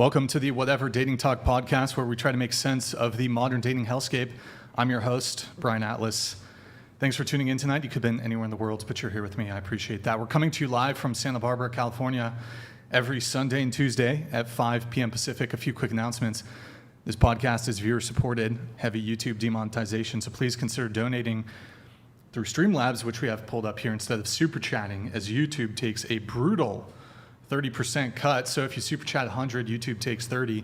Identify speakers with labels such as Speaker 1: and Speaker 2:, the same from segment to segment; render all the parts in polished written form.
Speaker 1: Welcome to the Whatever Dating Talk podcast, where we try to make sense of the modern dating hellscape. I'm your host, Brian Atlas. Thanks for tuning in tonight. You could have been anywhere in the world, but you're here with me. I appreciate that. We're coming to you live from Santa Barbara, California, every Sunday and Tuesday at 5 p.m. Pacific. A few quick announcements. This podcast is viewer-supported, heavy YouTube demonetization, so please consider donating through Streamlabs, which we have pulled up here, instead of super chatting, as YouTube takes a brutal 30% cut. So if you super chat 100, YouTube takes 30.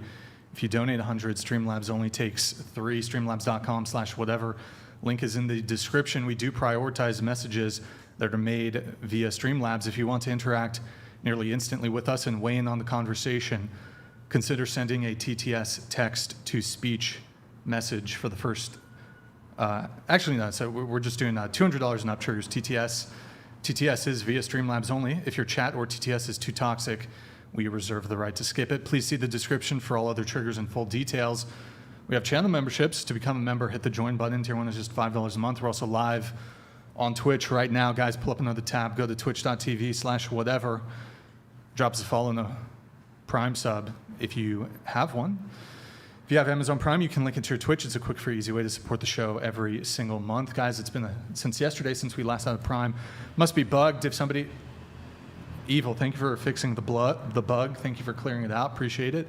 Speaker 1: If you donate 100, Streamlabs only takes 3. Streamlabs.com/whatever. Link is in the description. We do prioritize messages that are made via Streamlabs. If you want to interact nearly instantly with us and weigh in on the conversation, consider sending a TTS text-to-speech message for the first. Actually, no. So we're just doing $200 and up triggers. TTS is via Streamlabs only. If your chat or TTS is too toxic, we reserve the right to skip it. Please see the description for all other triggers and full details. We have channel memberships. To become a member, hit the join button. Tier 1 is just $5 a month. We're also live on Twitch right now. Guys, pull up another tab. Go to twitch.tv/whatever. Drop us a follow and a Prime sub if you have one. If you have Amazon Prime, you can link it to your Twitch. It's a quick, free, easy way to support the show every single month. Guys, it's been since yesterday since we last had a Prime. Must be bugged. If somebody... Evil, thank you for fixing the bug. Thank you for clearing it out. Appreciate it.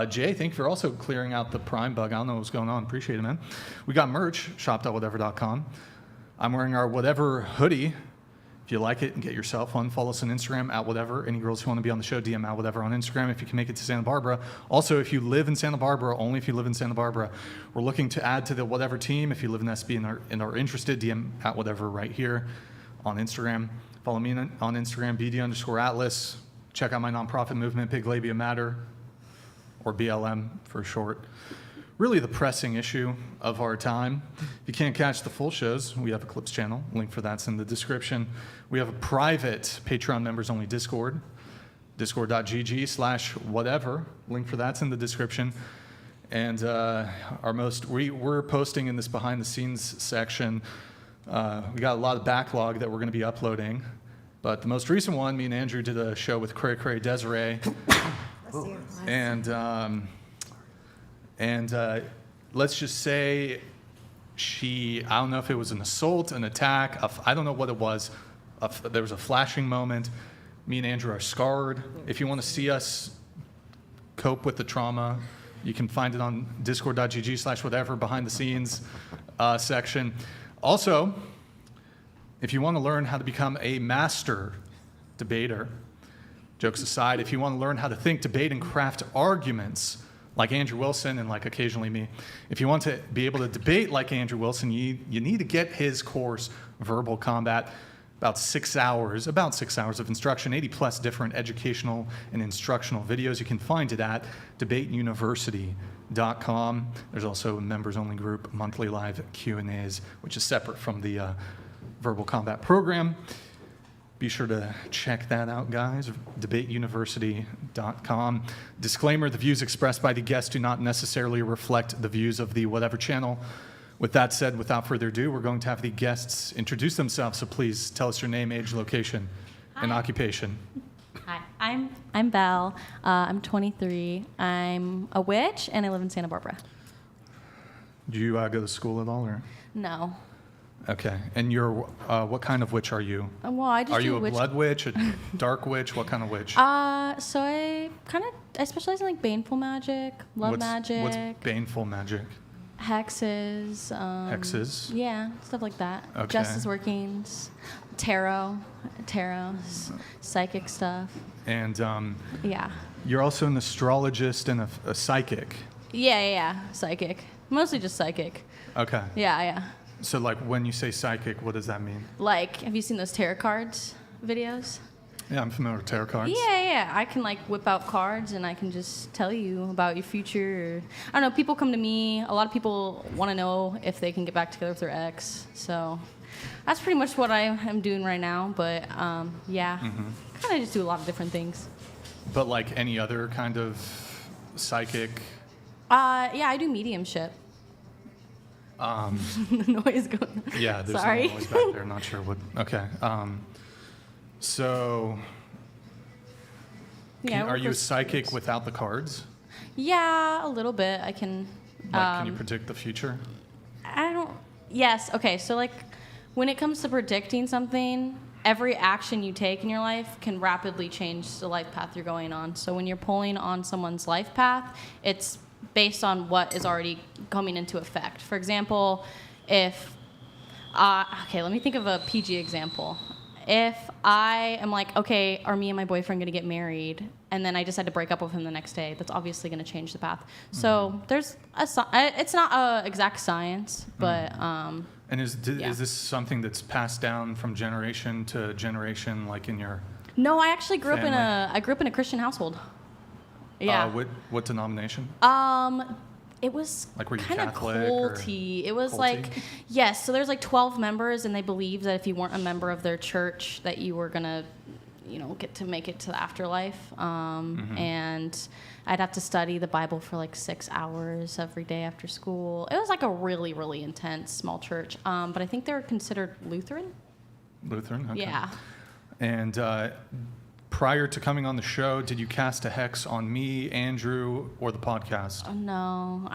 Speaker 1: Jay, thank you for also clearing out the Prime bug. I don't know what's going on. Appreciate it, man. We got merch, shop.whatever.com. I'm wearing our Whatever hoodie. If you like it and get yourself one, follow us on Instagram at Whatever. Any girls who want to be on the show, DM at Whatever on Instagram if you can make it to Santa Barbara. Also, if you live in Santa Barbara, only if you live in Santa Barbara, we're looking to add to the Whatever team. If you live in SB and are interested, DM at Whatever right here on Instagram. Follow me on Instagram, BD_Atlas. Check out my nonprofit movement, Big Labia Matter, or BLM for short. Really the pressing issue of our time. If you can't catch the full shows, we have a Clips channel. Link for that's in the description. We have a private Patreon members only Discord, discord.gg/whatever. Link for that's in the description. And we're posting in this behind the scenes section. We got a lot of backlog that we're going to be uploading. But the most recent one, me and Andrew did a show with Cray Cray Desiree. And let's just say I don't know if it was an assault, an attack, I don't know what it was. There was a flashing moment. Me and Andrew are scarred. If you want to see us cope with the trauma, you can find it on discord.gg/whatever behind the scenes section. Also, if you want to learn how to become a master debater, jokes aside, if you want to learn how to think, debate, and craft arguments like Andrew Wilson and like occasionally me, if you want to be able to debate like Andrew Wilson, you need to get his course, Verbal Combat. About 6 hours of instruction, 80 plus different educational and instructional videos. You can find it at debateuniversity.com. There's also a members-only group, monthly live Q&As, which is separate from the Verbal Combat program. Be sure to check that out, guys, debateuniversity.com. Disclaimer, the views expressed by the guests do not necessarily reflect the views of the Whatever channel. With that said, without further ado, we're going to have the guests introduce themselves, so please tell us your name, age, location, and occupation.
Speaker 2: Hi, I'm Val. I'm 23. I'm a witch, and I live in Santa Barbara.
Speaker 1: Do you go to school at all, or?
Speaker 2: No.
Speaker 1: Okay, and you're, what kind of witch are you?
Speaker 2: Well, I just
Speaker 1: Are you a
Speaker 2: witch.
Speaker 1: blood witch, a dark witch? What kind of witch?
Speaker 2: So I specialize in like baneful magic, magic.
Speaker 1: What's baneful magic?
Speaker 2: Hexes.
Speaker 1: Hexes?
Speaker 2: Yeah, stuff like that.
Speaker 1: Okay.
Speaker 2: Justice workings, tarot, psychic stuff.
Speaker 1: And
Speaker 2: Yeah.
Speaker 1: you're also an astrologist and a psychic.
Speaker 2: Yeah, psychic. Mostly just psychic.
Speaker 1: Okay.
Speaker 2: Yeah.
Speaker 1: So, like, when you say psychic, what does that mean?
Speaker 2: Like, have you seen those tarot cards videos?
Speaker 1: Yeah, I'm familiar with tarot cards.
Speaker 2: Yeah. I can, like, whip out cards, and I can just tell you about your future. Or, I don't know, people come to me. A lot of people want to know if they can get back together with their ex. So that's pretty much what I am doing right now. But, yeah, kind of just do a lot of different things.
Speaker 1: But, like, any other kind of psychic?
Speaker 2: Yeah, I do mediumship. The noise going.
Speaker 1: Yeah, there's
Speaker 2: Sorry.
Speaker 1: some noise back there. Not sure what. Okay. So,
Speaker 2: Yeah,
Speaker 1: are you a psychic without the cards?
Speaker 2: Yeah, a little bit. I can.
Speaker 1: Can you predict the future?
Speaker 2: I don't. Yes. Okay. So like, when it comes to predicting something, every action you take in your life can rapidly change the life path you're going on. So when you're pulling on someone's life path, it's based on what is already coming into effect. For example, if okay, let me think of a PG example. If I am like, okay, are me and my boyfriend going to get married, and then I decide to break up with him the next day, that's obviously going to change the path. So there's it's not a exact science, but
Speaker 1: And is this something that's passed down from generation to generation, like in your?
Speaker 2: No, I actually grew
Speaker 1: family?
Speaker 2: I grew up in a Christian household. Yeah.
Speaker 1: What denomination?
Speaker 2: It was
Speaker 1: Like, were you
Speaker 2: kind of
Speaker 1: Catholic or
Speaker 2: culty. It was
Speaker 1: culty?
Speaker 2: like, yes, so there's like 12 members, and they believed that if you weren't a member of their church, that you were gonna, get to make it to the afterlife. And I'd have to study the Bible for like 6 hours every day after school. It was like a really, really intense small church. But I think they were considered Lutheran.
Speaker 1: Lutheran. Okay.
Speaker 2: Yeah.
Speaker 1: And prior to coming on the show, did you cast a hex on me, Andrew, or the podcast?
Speaker 2: Oh, no,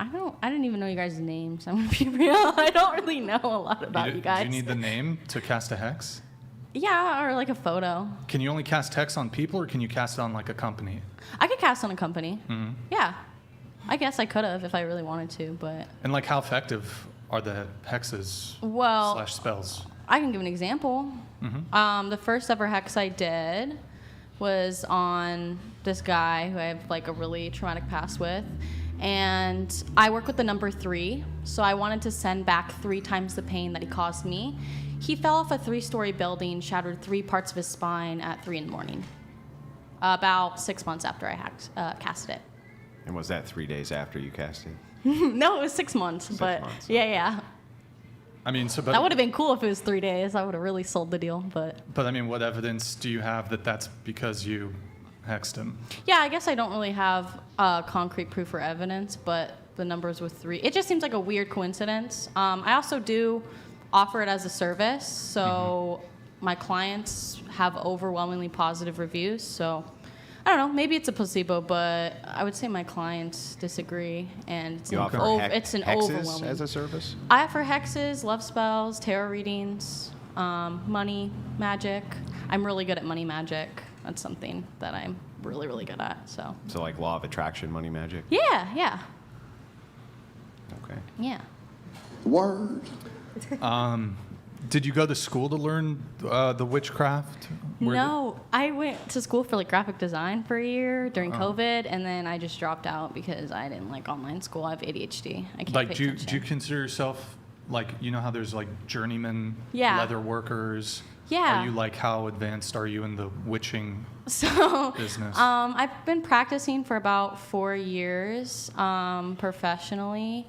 Speaker 2: I didn't even know you guys' names. I'm gonna be real. I don't really know a lot about you guys.
Speaker 1: Do you need the name to cast a hex?
Speaker 2: Yeah, or like a photo.
Speaker 1: Can you only cast hex on people, or can you cast it on like a company?
Speaker 2: I could cast on a company.
Speaker 1: Mm-hmm.
Speaker 2: Yeah, I guess I could have if I really wanted to, but.
Speaker 1: And like, how effective are the hexes / spells?
Speaker 2: I can give an example. The first ever hex I did was on this guy who I have like a really traumatic past with. And I work with the number 3, so I wanted to send back 3 times the pain that he caused me. He fell off a 3-story building, shattered 3 parts of his spine at 3 in the morning, about 6 months after I casted it.
Speaker 3: And was that 3 days after you cast it?
Speaker 2: No, it was 6 months.
Speaker 3: 6
Speaker 2: but
Speaker 3: months.
Speaker 2: Yeah.
Speaker 1: I mean,
Speaker 2: That would have been cool if it was 3 days. I would have really sold the deal, but
Speaker 1: I mean, what evidence do you have that that's because you hexed him?
Speaker 2: yeah, I guess I don't really have concrete proof or evidence, but the numbers with 3, it just seems like a weird coincidence. I also do offer it as a service, so my clients have overwhelmingly positive reviews. So I don't know, maybe it's a placebo, but I would say my clients disagree, and it's
Speaker 3: You
Speaker 2: an,
Speaker 3: offer
Speaker 2: it's an
Speaker 3: hexes
Speaker 2: overwhelming.
Speaker 3: as a service?
Speaker 2: I offer hexes, love spells, tarot readings, money, magic. I'm really good at money magic. That's something that I'm really, really good at. So
Speaker 3: like law of attraction, money magic?
Speaker 2: yeah.
Speaker 3: Okay.
Speaker 2: Yeah.
Speaker 4: Word.
Speaker 1: Did you go to school to learn the witchcraft?
Speaker 2: No, I went to school for like graphic design for a year during COVID, and then I just dropped out because I didn't like online school. I have ADHD. I can't
Speaker 1: Like,
Speaker 2: pay
Speaker 1: do you
Speaker 2: attention.
Speaker 1: consider yourself like, how there's like journeyman
Speaker 2: Yeah.
Speaker 1: leather workers?
Speaker 2: Yeah.
Speaker 1: Are you like, how advanced are you in the witching
Speaker 2: So,
Speaker 1: business?
Speaker 2: I've been practicing for about 4 years professionally.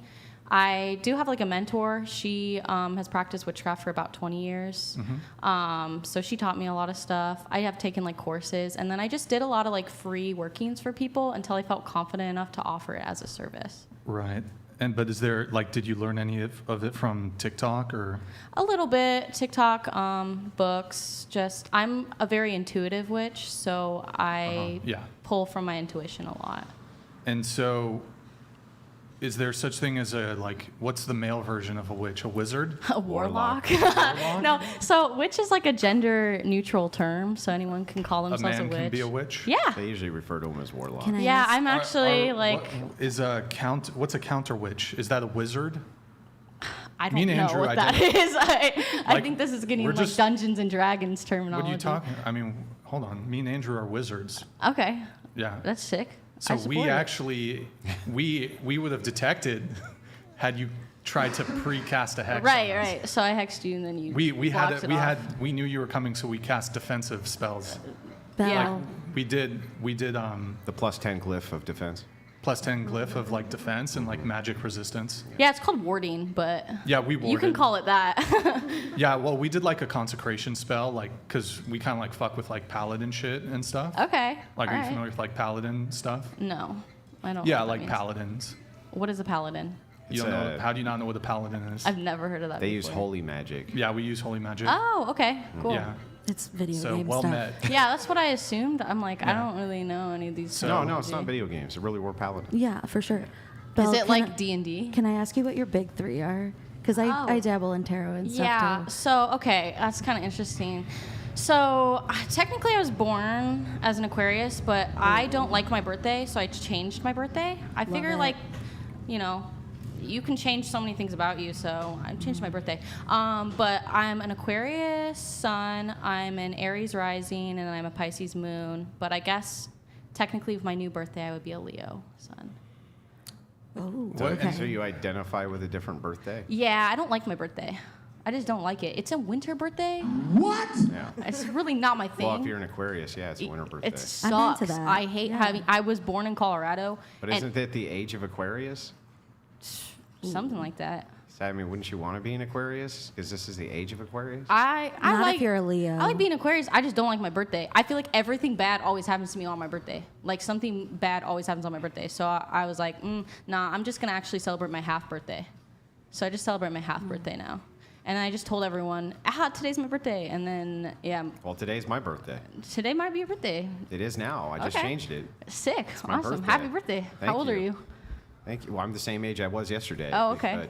Speaker 2: I do have like a mentor. She has practiced witchcraft for about 20 years. So she taught me a lot of stuff. I have taken like courses, and then I just did a lot of like free workings for people until I felt confident enough to offer it as a service.
Speaker 1: Right. But is there, like, did you learn any of it from TikTok or?
Speaker 2: A little bit, TikTok, books. Just I'm a very intuitive witch, so I
Speaker 1: Yeah.
Speaker 2: pull from my intuition a lot.
Speaker 1: And so, is there such thing as what's the male version of a witch? A wizard?
Speaker 2: A warlock?
Speaker 1: Warlock?
Speaker 2: No, so witch is like a gender neutral term, so anyone can call
Speaker 1: A
Speaker 2: themselves a
Speaker 1: man
Speaker 2: witch.
Speaker 1: can be a witch?
Speaker 2: Yeah.
Speaker 3: They usually refer to them as warlock.
Speaker 5: Can I
Speaker 2: Yeah,
Speaker 5: ask-
Speaker 2: I'm actually
Speaker 1: What's a counter witch? Is that a wizard?
Speaker 2: I
Speaker 1: me
Speaker 2: don't
Speaker 1: and
Speaker 2: know
Speaker 1: Andrew
Speaker 2: what that is. I
Speaker 1: Like,
Speaker 2: think this is getting
Speaker 1: we're
Speaker 2: like
Speaker 1: just-
Speaker 2: Dungeons and Dragons terminology.
Speaker 1: What are you talking? I mean, hold on. Me and Andrew are wizards.
Speaker 2: Okay,
Speaker 1: Yeah.
Speaker 2: that's sick.
Speaker 1: So
Speaker 2: I
Speaker 1: we
Speaker 2: support it.
Speaker 1: actually we would have detected had you tried to pre-cast a hex.
Speaker 2: Right,
Speaker 1: on us.
Speaker 2: right. So I hexed you, and then you.
Speaker 1: We
Speaker 2: blocked it off.
Speaker 1: we knew you were coming, so we cast defensive spells.
Speaker 5: Belle.
Speaker 2: Yeah.
Speaker 1: We did
Speaker 3: The plus 10 glyph of defense.
Speaker 1: plus 10 glyph of like defense and like magic resistance.
Speaker 2: Yeah, it's called warding, but
Speaker 1: Yeah, we warded.
Speaker 2: you can call it that.
Speaker 1: Yeah, well, we did like a consecration spell, like, because we kind of like fuck with like paladin shit and stuff.
Speaker 2: Okay.
Speaker 1: Like, are you
Speaker 2: alright.
Speaker 1: familiar with like paladin stuff?
Speaker 2: No, I don't. know
Speaker 1: Yeah,
Speaker 2: what that
Speaker 1: like
Speaker 2: means.
Speaker 1: paladins.
Speaker 2: What is a paladin?
Speaker 1: You don't know? How do you not know what a paladin is?
Speaker 2: I've never heard of that
Speaker 3: They
Speaker 2: before.
Speaker 3: use holy magic.
Speaker 1: Yeah, we use holy magic.
Speaker 2: Oh, okay, cool.
Speaker 1: Yeah.
Speaker 4: It's video
Speaker 1: So
Speaker 4: game
Speaker 1: well
Speaker 4: stuff.
Speaker 1: met.
Speaker 2: Yeah, that's what I assumed. I'm like, I
Speaker 1: Yeah.
Speaker 2: don't really know any of these.
Speaker 1: So-
Speaker 3: No, it's not video games. It really were paladins.
Speaker 4: Yeah, for sure.
Speaker 2: Is
Speaker 4: Belle,
Speaker 2: it
Speaker 4: can
Speaker 2: like
Speaker 4: I-
Speaker 2: D&D?
Speaker 4: Can I ask you what your big three are? Because
Speaker 2: Oh.
Speaker 4: I dabble in tarot and stuff
Speaker 2: Yeah.
Speaker 4: too.
Speaker 2: So okay, that's kind of interesting. So technically, I was born as an Aquarius, but I don't like my birthday, so I changed my birthday. I figure
Speaker 4: it.
Speaker 2: like, you know, you can change so many things about you, so I changed my birthday. But I'm an Aquarius sun, I'm an Aries rising, and I'm a Pisces moon. But I guess technically, with my new birthday, I would be a Leo sun.
Speaker 4: Oh,
Speaker 3: So,
Speaker 4: okay.
Speaker 3: so you identify with a different birthday?
Speaker 2: Yeah, I don't like my birthday. I just don't like it. It's a winter birthday.
Speaker 3: Yeah.
Speaker 2: It's really not my thing.
Speaker 3: Well, if you're an Aquarius, yeah, it's a winter birthday.
Speaker 2: It
Speaker 4: I'm into
Speaker 2: sucks.
Speaker 4: that.
Speaker 2: I hate
Speaker 4: Yeah.
Speaker 2: having. I was born in Colorado.
Speaker 3: But
Speaker 2: and
Speaker 3: isn't that the age of Aquarius?
Speaker 2: something like that?
Speaker 3: So, I mean, wouldn't you want to be an Aquarius? Because this is the age of Aquarius?
Speaker 2: I
Speaker 4: Not
Speaker 2: like.
Speaker 4: if you're a Leo.
Speaker 2: I like being Aquarius. I just don't like my birthday. I feel like everything bad always happens to me on my birthday. Like something bad always happens on my birthday. So I was like, nah, I'm just gonna actually celebrate my half birthday. So I just celebrate my half birthday now. And I just told everyone, today's my birthday. And then, yeah,
Speaker 3: Well, today's my birthday.
Speaker 2: today might be your birthday.
Speaker 3: It is now. I just
Speaker 2: Okay.
Speaker 3: changed it.
Speaker 2: Sick.
Speaker 3: my
Speaker 2: Awesome.
Speaker 3: birthday.
Speaker 2: Happy birthday.
Speaker 3: Thank
Speaker 2: How old are
Speaker 3: you.
Speaker 2: you?
Speaker 3: Thank you. Well, I'm the same age I was yesterday.
Speaker 2: Oh, okay.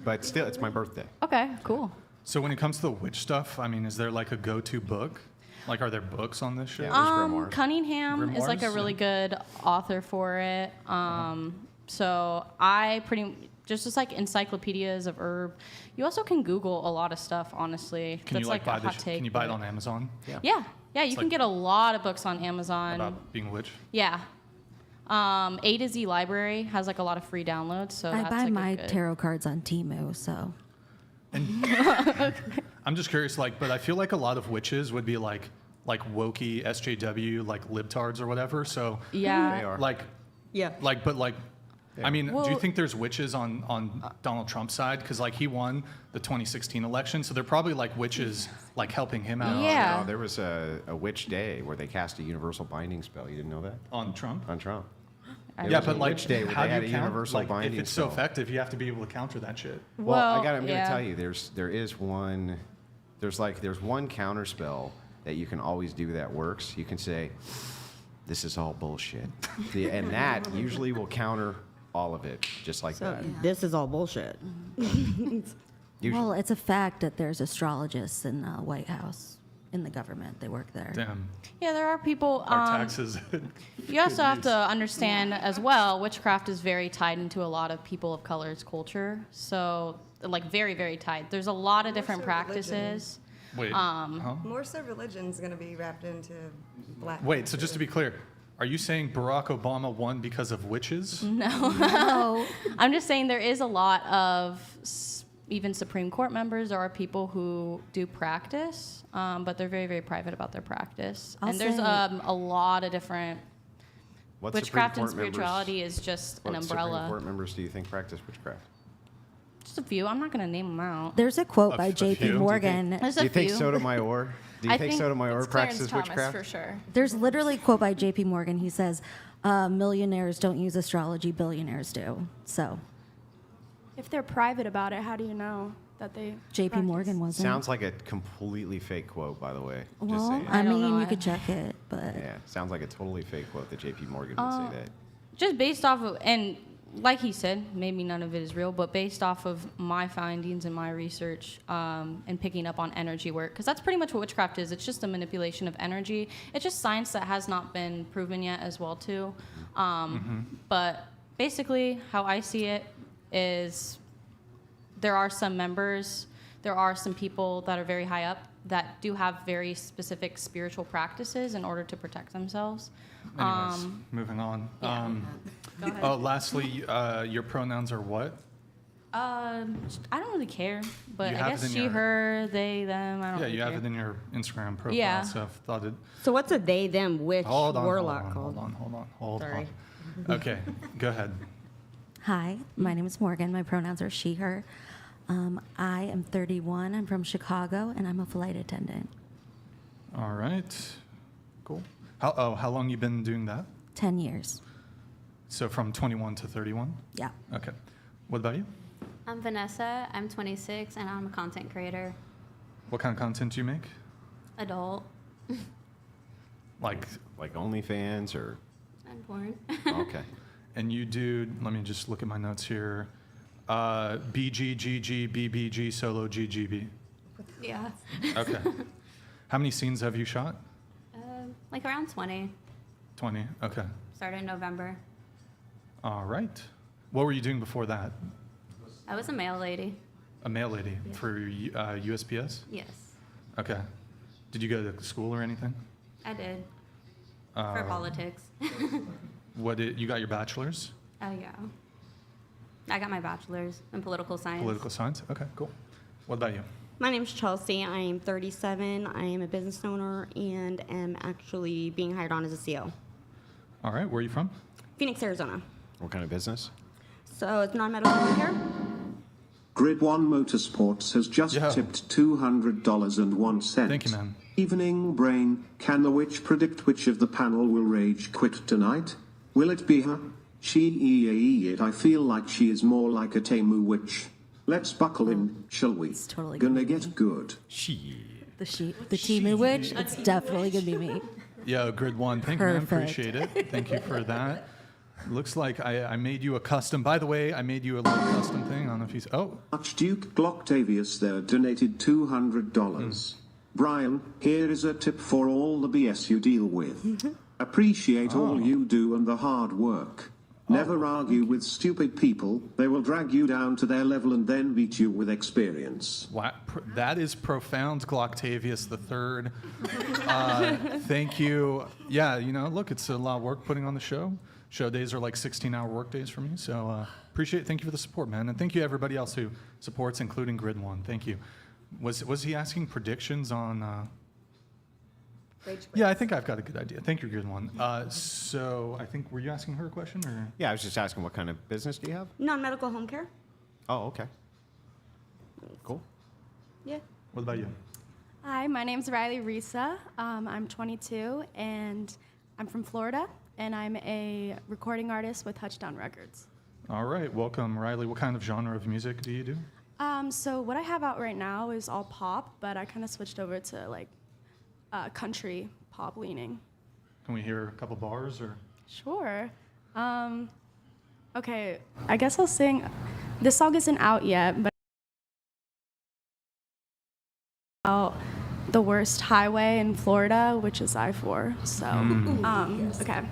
Speaker 3: But still, it's my birthday.
Speaker 2: Okay, cool.
Speaker 1: So when it comes to the witch stuff, I mean, is there like a go-to book? Like, are there books on this shit?
Speaker 3: Yeah. There's grimoires.
Speaker 2: Cunningham is like a
Speaker 1: Grimoires?
Speaker 2: really good author for it. So I just like encyclopedias of herb. You also can Google a lot of stuff, honestly.
Speaker 1: Can
Speaker 2: That's
Speaker 1: you like
Speaker 2: a
Speaker 1: buy
Speaker 2: hot
Speaker 1: this?
Speaker 2: take,
Speaker 1: Can you buy it
Speaker 2: but-
Speaker 1: on Amazon
Speaker 2: Yeah, you can
Speaker 1: like-
Speaker 2: get a lot of books on Amazon.
Speaker 1: about being a witch?
Speaker 2: Yeah. A to Z Library has like a lot of free downloads, so
Speaker 4: I
Speaker 2: that's
Speaker 4: buy
Speaker 2: like
Speaker 4: my
Speaker 2: a good.
Speaker 4: tarot cards on Temu, so
Speaker 1: I'm just curious, like, but I feel like a lot of witches would be like wokey SJW, like libtards or whatever. So
Speaker 2: Yeah.
Speaker 3: They are.
Speaker 1: like,
Speaker 5: Yeah.
Speaker 1: like, but like, I mean, do you
Speaker 2: Well-
Speaker 1: think there's witches on Donald Trump's side? Because like he won the 2016 election, so they're probably like witches like helping him out
Speaker 2: Yeah.
Speaker 3: No, there was a witch day where they cast a universal binding spell. You didn't know that?
Speaker 1: on Trump.
Speaker 3: On Trump.
Speaker 2: I
Speaker 1: Yeah,
Speaker 3: was
Speaker 1: but
Speaker 3: a
Speaker 1: like,
Speaker 3: witch day where
Speaker 1: how
Speaker 3: they
Speaker 1: do
Speaker 3: had
Speaker 1: you
Speaker 3: a
Speaker 1: count?
Speaker 3: universal
Speaker 1: Like, if
Speaker 3: binding
Speaker 1: it's so
Speaker 3: spell.
Speaker 1: effective, you have to be able to counter that shit.
Speaker 3: Well, I'm
Speaker 2: yeah.
Speaker 3: going to tell you, there's one counter spell that you can always do that works. You can say, "This is all bullshit," and that usually will counter all of it, just like
Speaker 5: So
Speaker 3: that.
Speaker 5: this is all bullshit.
Speaker 3: Usually.
Speaker 4: well, it's a fact that there's astrologists in the White House, in the government. They work there.
Speaker 1: Damn,
Speaker 2: Yeah, there are people.
Speaker 1: our taxes.
Speaker 2: You also have to understand as well, witchcraft is very tied into a lot of people of color's culture. So, like, very, very tied. There's a lot of different
Speaker 6: so
Speaker 2: practices.
Speaker 1: Wait,
Speaker 6: More so religion's going to be wrapped into black.
Speaker 1: wait. So just to be clear, are you saying Barack Obama won because of witches?
Speaker 4: Oh,
Speaker 2: I'm just saying there is a lot of even Supreme Court members or people who do practice, but they're very, very private about their practice.
Speaker 4: I'll
Speaker 2: and there's
Speaker 4: say-
Speaker 2: a lot of different.
Speaker 3: What
Speaker 2: Witchcraft
Speaker 3: Supreme
Speaker 2: and
Speaker 3: Court members-
Speaker 2: spirituality is just an
Speaker 3: what
Speaker 2: umbrella.
Speaker 3: Supreme Court members do you think practice witchcraft?
Speaker 2: Just a few. I'm not going to name them out.
Speaker 4: there's a quote
Speaker 1: A
Speaker 4: by
Speaker 1: few. Do you
Speaker 4: J.P.
Speaker 1: think-
Speaker 4: Morgan.
Speaker 2: There's
Speaker 3: Do
Speaker 2: a
Speaker 3: you think
Speaker 2: few.
Speaker 3: Sotomayor? Do you
Speaker 2: I
Speaker 3: think
Speaker 2: think
Speaker 3: Sotomayor
Speaker 7: It's Clarence
Speaker 3: practices
Speaker 7: Thomas
Speaker 3: witchcraft?
Speaker 7: for sure.
Speaker 4: There's literally a quote by J.P. Morgan. He says, "Millionaires don't use astrology; billionaires do." So
Speaker 7: If they're private about it, how do you know that they?
Speaker 4: J.P.
Speaker 7: practice?
Speaker 4: Morgan wasn't.
Speaker 3: Sounds like a completely fake quote, by the way. Just
Speaker 4: well,
Speaker 3: saying.
Speaker 4: I
Speaker 2: I don't
Speaker 4: mean,
Speaker 2: know.
Speaker 4: you could check it, but
Speaker 3: Yeah, sounds like a totally fake quote that J.P. Morgan would say that.
Speaker 2: Just based off of, and like he said, maybe none of it is real, but based off of my findings and my research and picking up on energy work, because that's pretty much what witchcraft is. It's just a manipulation of energy. It's just science that has not been proven yet as well, too. But basically, how I see it is there are some members, there are some people that are very high up that do have very specific spiritual practices in order to protect themselves.
Speaker 1: Anyways, moving on.
Speaker 2: Go ahead.
Speaker 1: Oh, lastly, your pronouns are what?
Speaker 2: I don't really care, but
Speaker 1: You
Speaker 2: I
Speaker 1: have
Speaker 2: guess
Speaker 1: it in
Speaker 2: she,
Speaker 1: your-
Speaker 2: her, they, them. I don't
Speaker 1: Yeah,
Speaker 2: really
Speaker 1: you have
Speaker 2: care.
Speaker 1: it in your Instagram profile,
Speaker 2: Yeah.
Speaker 1: so I thought it.
Speaker 5: So what's a they them witch
Speaker 1: Hold on,
Speaker 5: warlock
Speaker 1: hold
Speaker 5: called?
Speaker 1: on, hold
Speaker 5: Sorry.
Speaker 1: on. Okay, go ahead.
Speaker 4: hi, my name is Morgan. My pronouns are she, her. I am 31. I'm from Chicago, and I'm a flight attendant.
Speaker 1: All right, cool. How long you been doing that?
Speaker 4: 10 years.
Speaker 1: So from 21 to 31?
Speaker 4: Yeah.
Speaker 1: Okay. What about you?
Speaker 8: I'm Vanessa. I'm 26, and I'm a content creator.
Speaker 1: What kind of content do you make?
Speaker 8: Adult.
Speaker 1: Like,
Speaker 3: Like OnlyFans or?
Speaker 8: And porn.
Speaker 3: Okay.
Speaker 1: and you do, let me just look at my notes here. BG, BBG, solo GGB.
Speaker 8: Yeah.
Speaker 1: Okay. How many scenes have you shot?
Speaker 8: Like around 20.
Speaker 1: 20. Okay.
Speaker 8: Started in November.
Speaker 1: All right. What were you doing before that?
Speaker 8: I was a mail lady.
Speaker 1: A mail lady for USPS?
Speaker 8: Yes,
Speaker 1: Okay. Did you go to school or anything?
Speaker 8: I did. For politics.
Speaker 1: You got your bachelor's?
Speaker 8: Oh, yeah. I got my bachelor's in political science.
Speaker 1: Political science? Okay, cool. What about you?
Speaker 5: My name's Chelsea. I am 37. I am a business owner and am actually being hired on as a CO.
Speaker 1: All right, where are you from?
Speaker 5: Phoenix, Arizona.
Speaker 3: What kind of business?
Speaker 5: So it's non-medical home care.
Speaker 9: Grid 1 Motorsports has just
Speaker 1: Yo.
Speaker 9: tipped $200.01.
Speaker 1: Thank you, man.
Speaker 9: Evening brain, can the witch predict which of the panel will rage quit tonight? Will it be her? She, I feel like she is more like a Temu witch. Let's buckle in, shall we?
Speaker 4: It's totally
Speaker 9: Gonna
Speaker 4: gonna
Speaker 9: get good.
Speaker 4: The Timu witch, it's definitely going to be me.
Speaker 1: Yeah, grid 1. Thank you, man.
Speaker 4: Perfect.
Speaker 1: Appreciate it. Thank you for that. Looks like I made you a custom. By the way, I made you a little custom thing. I don't know if you. Oh,
Speaker 9: Archduke Glocktavius there donated $200. Brian, here is a tip for all the BS you deal with. Appreciate all you do and the hard work. Never argue with stupid people. They will drag you down to their level and then beat you with experience.
Speaker 1: wow. That is profound, Glocktavius III. Thank you. Yeah, look, it's a lot of work putting on the show. Show days are like 16-hour work days for me, so appreciate it. Thank you for the support, man. And thank you everybody else who supports, including Grid 1. Thank you. Was he asking predictions on... Yeah, I think I've got a good idea. Thank you, Grid 1. So I think, were you asking her a question? Or?
Speaker 3: Yeah, I was just asking what kind of business do you have?
Speaker 5: Non-medical home care.
Speaker 3: Oh, okay. Cool.
Speaker 5: Yeah.
Speaker 1: What about you?
Speaker 7: Hi, my name's Riley Risa. I'm 22, and I'm from Florida, and I'm a recording artist with Touchdown Records.
Speaker 1: All right, welcome, Riley. What kind of genre of music do you do?
Speaker 7: So what I have out right now is all pop, but I kind of switched over to like country pop leaning.
Speaker 1: Can we hear a couple bars or?
Speaker 7: Sure. Okay, I guess I'll sing. This song isn't out yet, but about the worst highway in Florida, which is I-4. So, okay.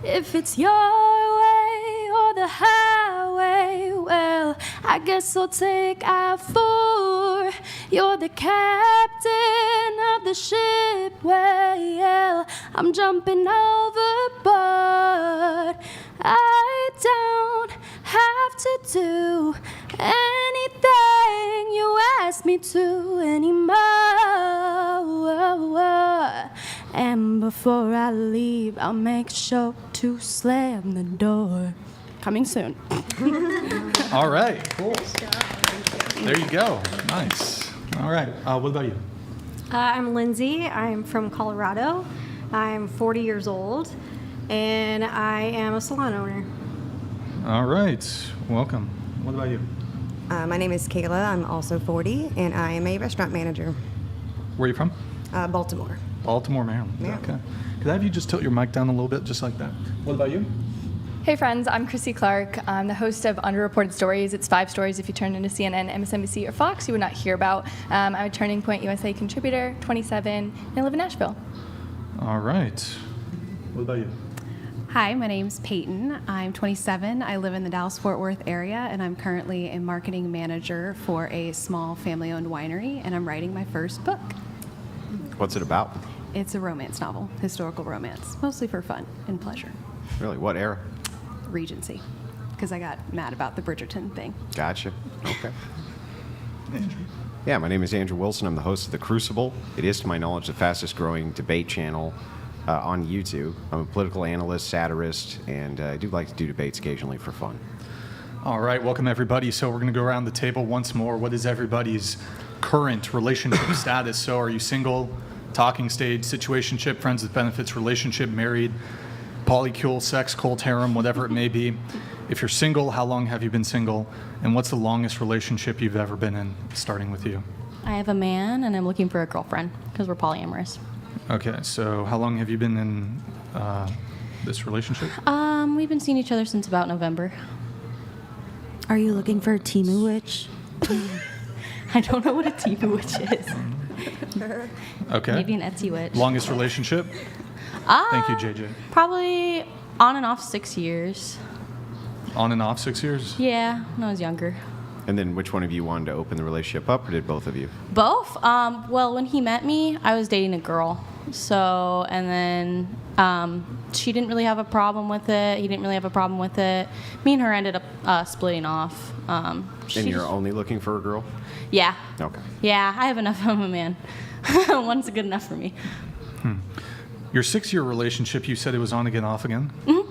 Speaker 7: If it's your way or the highway, well, I guess I'll take I-4. You're the captain of the ship, well, I'm jumping overboard. I don't have to do anything you ask me to anymore. And before I leave, I'll make sure to slam the door. Coming soon.
Speaker 1: All right, cool. There you go. Nice. All right. What about you?
Speaker 10: I'm Lindsay. I'm from Colorado. I'm 40 years old, and I am a salon owner.
Speaker 1: All right. Welcome. What about you?
Speaker 6: My name is Kayla. I'm also 40, and I am a restaurant manager.
Speaker 1: Where are you from?
Speaker 6: Baltimore.
Speaker 1: Baltimore, Maryland.
Speaker 6: Yeah.
Speaker 1: Okay. Could I have you just tilt your mic down a little bit, just like that? What about you?
Speaker 11: Hey friends, I'm Chrissy Clark. I'm the host of Underreported Stories. It's 5 stories if you turn into CNN, MSNBC, or Fox you would not hear about. I'm a Turning Point USA contributor, 27, and I live in Nashville.
Speaker 1: All right. What about you?
Speaker 12: Hi, my name's Peyton. I'm 27. I live in the Dallas-Fort Worth area, and I'm currently a marketing manager for a small family-owned winery, and I'm writing my first book.
Speaker 3: What's it about?
Speaker 12: It's a romance novel, historical romance, mostly for fun and pleasure.
Speaker 3: Really? What era?
Speaker 12: Regency, because I got mad about the Bridgerton thing.
Speaker 3: Gotcha. Okay. Yeah, my name is Andrew Wilson. I'm the host of The Crucible. It is, to my knowledge, the fastest growing debate channel on YouTube. I'm a political analyst, satirist, and I do like to do debates occasionally for fun.
Speaker 1: All right, welcome everybody. So we're going to go around the table once more. What is everybody's current relationship status? So are you single, talking stage, situationship, friends with benefits, relationship, married? polycule, sex, cult, harem, whatever it may be. If you're single, how long have you been single? And what's the longest relationship you've ever been in, starting with you?
Speaker 2: I have a man, and I'm looking for a girlfriend because we're polyamorous.
Speaker 1: Okay, so how long have you been in this relationship?
Speaker 2: We've been seeing each other since about November.
Speaker 4: Are you looking for a Timu witch?
Speaker 2: I don't know what a Timu witch is.
Speaker 1: Okay.
Speaker 2: Maybe an Etsy witch.
Speaker 1: Longest relationship? Thank you, JJ.
Speaker 2: Probably on and off 6 years.
Speaker 1: On and off 6 years?
Speaker 2: Yeah, when I was younger.
Speaker 3: And then which one of you wanted to open the relationship up, or did both of you?
Speaker 2: Both. Well, when he met me, I was dating a girl. So, and then she didn't really have a problem with it. He didn't really have a problem with it. Me and her ended up splitting off.
Speaker 3: And you're only looking for a girl?
Speaker 2: Yeah.
Speaker 3: Okay.
Speaker 2: Yeah, I have enough of a man. One's good enough for me.
Speaker 1: Your 6-year relationship, you said it was on again, off again?
Speaker 2: Mm-hmm.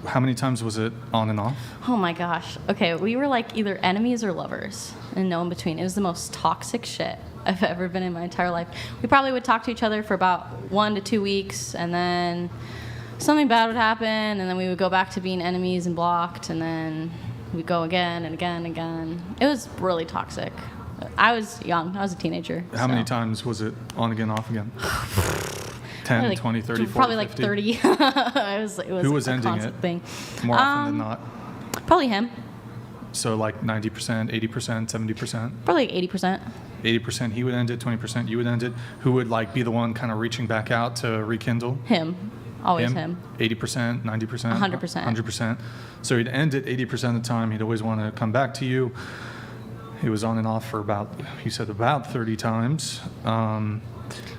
Speaker 1: How many times was it on and off?
Speaker 2: Oh my gosh. Okay, we were like either enemies or lovers and no in between. It was the most toxic shit I've ever been in my entire life. We probably would talk to each other for about 1 to 2 weeks, and then something bad would happen, and then we would go back to being enemies and blocked, and then we'd go again and again and again. It was really toxic. I was young. I was a teenager.
Speaker 1: How many times was it on again, off again? 10,
Speaker 2: like
Speaker 1: 20, 30, 40,
Speaker 2: probably
Speaker 1: 50?
Speaker 2: like 30. it was
Speaker 1: Who was
Speaker 2: a
Speaker 1: ending
Speaker 2: constant
Speaker 1: it?
Speaker 2: thing.
Speaker 1: More often than not.
Speaker 2: Probably him.
Speaker 1: So like 90%, 80%, 70%?
Speaker 2: Probably like 80%.
Speaker 1: 80% he would end it, 20% you would end it. Who would like be the one kind of reaching back out to rekindle?
Speaker 2: Him. Always him.
Speaker 1: 80%, 90%?
Speaker 2: 100%.
Speaker 1: 100%. So he'd end it 80% of the time. He'd always want to come back to you. He was on and off for about, you said about 30 times.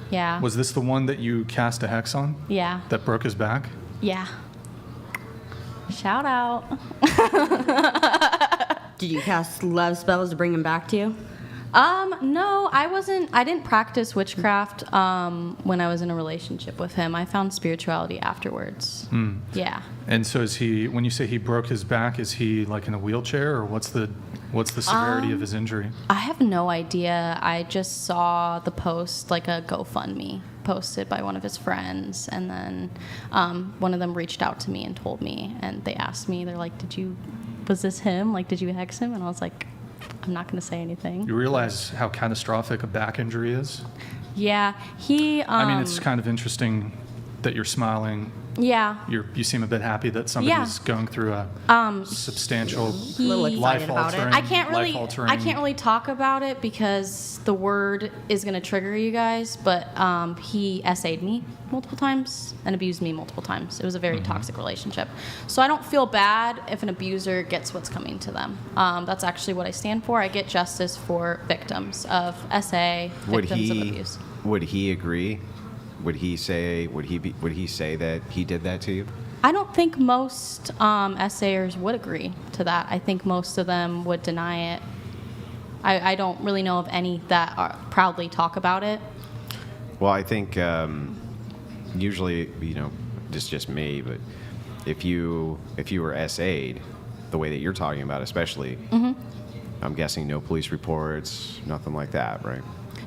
Speaker 2: Yeah.
Speaker 1: Was this the one that you cast a hex on?
Speaker 2: Yeah.
Speaker 1: That broke his back?
Speaker 2: Yeah. Shout out.
Speaker 5: Did you cast love spells to bring him back to you?
Speaker 2: No, I didn't practice witchcraft when I was in a relationship with him. I found spirituality afterwards. Yeah.
Speaker 1: And so is he, when you say he broke his back, is he like in a wheelchair, or what's the severity of his injury?
Speaker 2: I have no idea. I just saw the post, like a GoFundMe posted by one of his friends, and then one of them reached out to me and told me, and they asked me, they're like, was this him? Like, did you hex him? And I was like, I'm not going to say anything.
Speaker 1: You realize how catastrophic a back injury is?
Speaker 2: Yeah, he.
Speaker 1: I mean, it's kind of interesting that you're smiling.
Speaker 2: Yeah.
Speaker 1: You seem a bit happy that somebody's going through a substantial life-altering.
Speaker 2: I can't really talk about it because the word is going to trigger you guys. But he essayed me multiple times and abused me multiple times. It was a very toxic relationship. So I don't feel bad if an abuser gets what's coming to them. That's actually what I stand for. I get justice for victims of SA, victims of abuse.
Speaker 3: Would he agree? Would he say that he did that to you?
Speaker 2: I don't think most essayers would agree to that. I think most of them would deny it. I don't really know of any that proudly talk about it.
Speaker 3: Well, I think usually, just me, but if you were SA'd, the way that you're talking about, especially, I'm guessing no police reports, nothing like that, right?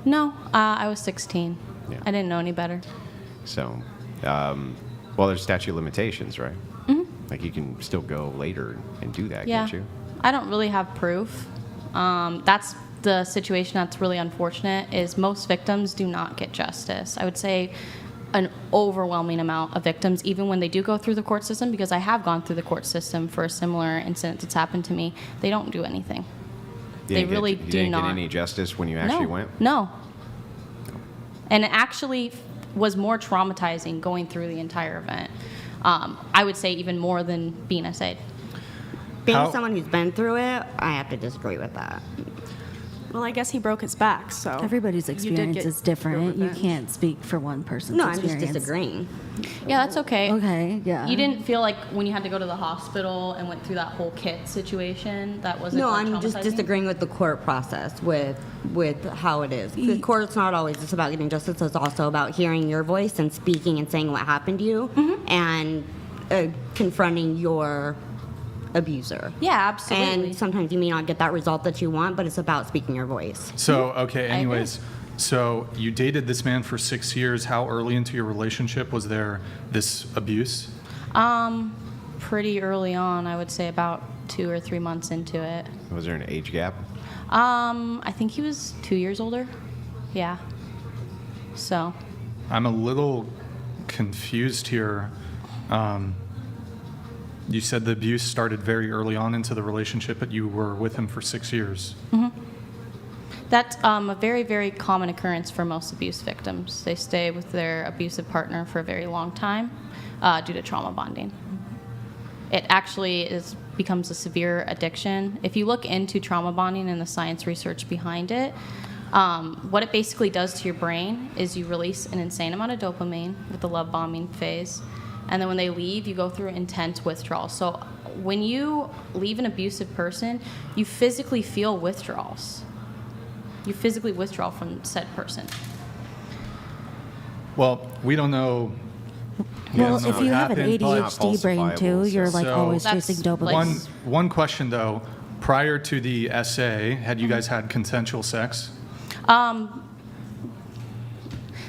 Speaker 2: No, I was 16.
Speaker 3: Yeah.
Speaker 2: I didn't know any better.
Speaker 3: So, well, there's statute of limitations, right? Like you can still go later and do that, can't you?
Speaker 2: I don't really have proof. That's the situation that's really unfortunate is most victims do not get justice. I would say an overwhelming amount of victims, even when they do go through the court system, because I have gone through the court system for a similar incident that's happened to me, they don't do anything. They really do not.
Speaker 3: You didn't get any justice when you actually went?
Speaker 2: No. And it actually was more traumatizing going through the entire event. I would say even more than being SA'd.
Speaker 5: Being someone who's been through it, I have to disagree with that.
Speaker 13: Well, I guess he broke his back, so
Speaker 4: everybody's experience is different. You can't speak for one person's experience.
Speaker 5: I'm just disagreeing.
Speaker 2: Yeah, that's okay.
Speaker 4: Okay, yeah.
Speaker 2: You didn't feel like when you had to go to the hospital and went through that whole kit situation, that wasn't
Speaker 5: No,
Speaker 2: like
Speaker 5: I'm just
Speaker 2: traumatizing?
Speaker 5: disagreeing with the court process, with how it is. The court's not always just about getting justice. It's also about hearing your voice and speaking and saying what happened to you and confronting your abuser.
Speaker 2: Yeah, absolutely.
Speaker 5: And sometimes you may not get that result that you want, but it's about speaking your voice.
Speaker 1: So, okay, anyways, So you dated this man for 6 years. How early into your relationship was there this abuse?
Speaker 2: Pretty early on, I would say about 2 or 3 months into it.
Speaker 3: Was there an age gap?
Speaker 2: I think he was 2 years older. Yeah. So.
Speaker 1: I'm a little confused here. You said the abuse started very early on into the relationship, but you were with him for 6 years.
Speaker 2: Mm-hmm. That's a very, very common occurrence for most abuse victims. They stay with their abusive partner for a very long time due to trauma bonding. It actually becomes a severe addiction. If you look into trauma bonding and the science research behind it, what it basically does to your brain is you release an insane amount of dopamine with the love bombing phase. And then when they leave, you go through intense withdrawal. So when you leave an abusive person, you physically feel withdrawals. You physically withdraw from said person.
Speaker 1: Well, we don't know.
Speaker 4: Well, if you have an ADHD brain too, you're like always
Speaker 2: That's
Speaker 4: chasing dopamine.
Speaker 1: One question though, prior to the essay, had you guys had consensual sex?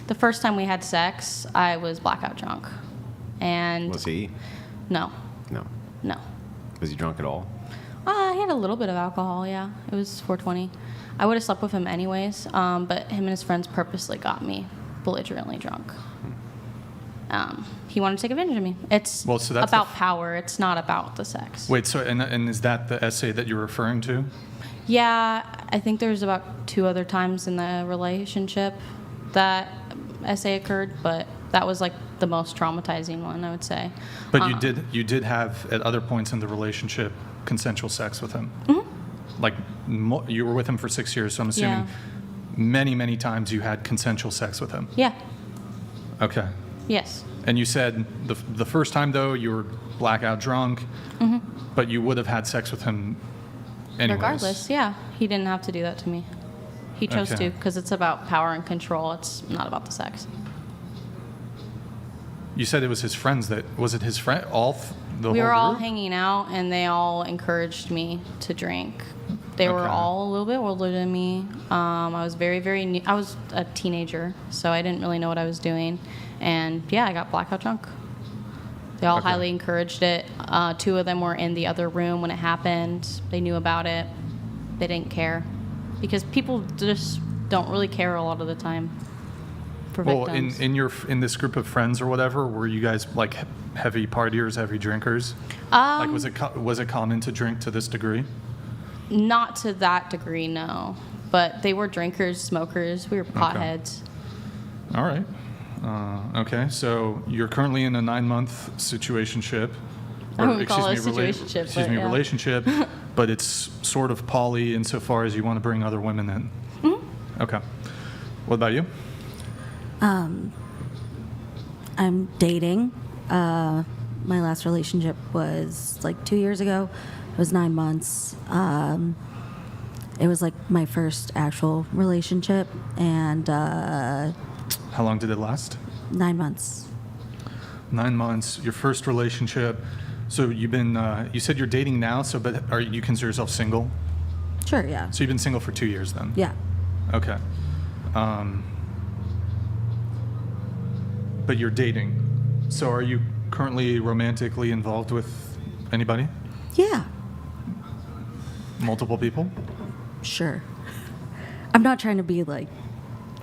Speaker 2: The first time we had sex, I was blackout drunk. And
Speaker 3: Was he?
Speaker 2: No.
Speaker 3: No.
Speaker 2: No.
Speaker 3: Was he drunk at all?
Speaker 2: He had a little bit of alcohol, yeah. It was 4:20. I would have slept with him anyways, but him and his friends purposely got me belligerently drunk. He wanted to take advantage of me. It's
Speaker 1: Well, so that's
Speaker 2: about power. It's not about the sex.
Speaker 1: Wait, so and is that the essay that you're referring to?
Speaker 2: Yeah, I think there's about 2 other times in the relationship that essay occurred, but that was like the most traumatizing one, I would say.
Speaker 1: But you did have at other points in the relationship consensual sex with him.
Speaker 2: Mm-hmm.
Speaker 1: Like you were with him for 6 years, so I'm assuming many times you had consensual sex with him.
Speaker 2: Yeah.
Speaker 1: Okay.
Speaker 2: Yes.
Speaker 1: And you said the first time though you were blackout drunk,
Speaker 2: Mm-hmm.
Speaker 1: but you would have had sex with him anyways.
Speaker 2: Regardless, yeah. He didn't have to do that to me. He chose
Speaker 1: Okay.
Speaker 2: to because it's about power and control. It's not about the sex.
Speaker 1: You said it was his friends was it his friend the
Speaker 2: We
Speaker 1: whole
Speaker 2: were all
Speaker 1: group?
Speaker 2: hanging out, and they all encouraged me to drink. They were
Speaker 1: Okay.
Speaker 2: all a little bit older than me. I was very, very new. I was a teenager, so I didn't really know what I was doing. And yeah, I got blackout drunk. They all
Speaker 1: Okay.
Speaker 2: highly encouraged it. 2 of them were in the other room when it happened. They knew about it. They didn't care. Because people just don't really care a lot of the time for
Speaker 1: Well,
Speaker 2: victims.
Speaker 1: in this group of friends or whatever, were you guys like heavy partiers, heavy drinkers? Like was it common to drink to this degree?
Speaker 2: Not to that degree, no. But they were drinkers, smokers. We were potheads.
Speaker 1: All right. Okay, so you're currently in a 9-month situationship.
Speaker 2: I wouldn't call it a situationship,
Speaker 1: Excuse
Speaker 2: but
Speaker 1: me,
Speaker 2: yeah.
Speaker 1: relationship, but it's sort of poly insofar as you want to bring other women in.
Speaker 2: Mm-hmm.
Speaker 1: Okay. What about you?
Speaker 4: I'm dating. My last relationship was like 2 years ago. It was 9 months. It was like my first actual relationship, and
Speaker 1: How long did it last?
Speaker 4: 9 months.
Speaker 1: 9 months. Your first relationship. So you've been. You said you're dating now. So, but you consider yourself single?
Speaker 4: Sure, yeah.
Speaker 1: So you've been single for 2 years then?
Speaker 4: Yeah.
Speaker 1: Okay. But you're dating. So are you currently romantically involved with anybody?
Speaker 4: Yeah,
Speaker 1: Multiple people?
Speaker 4: sure. I'm not trying to be like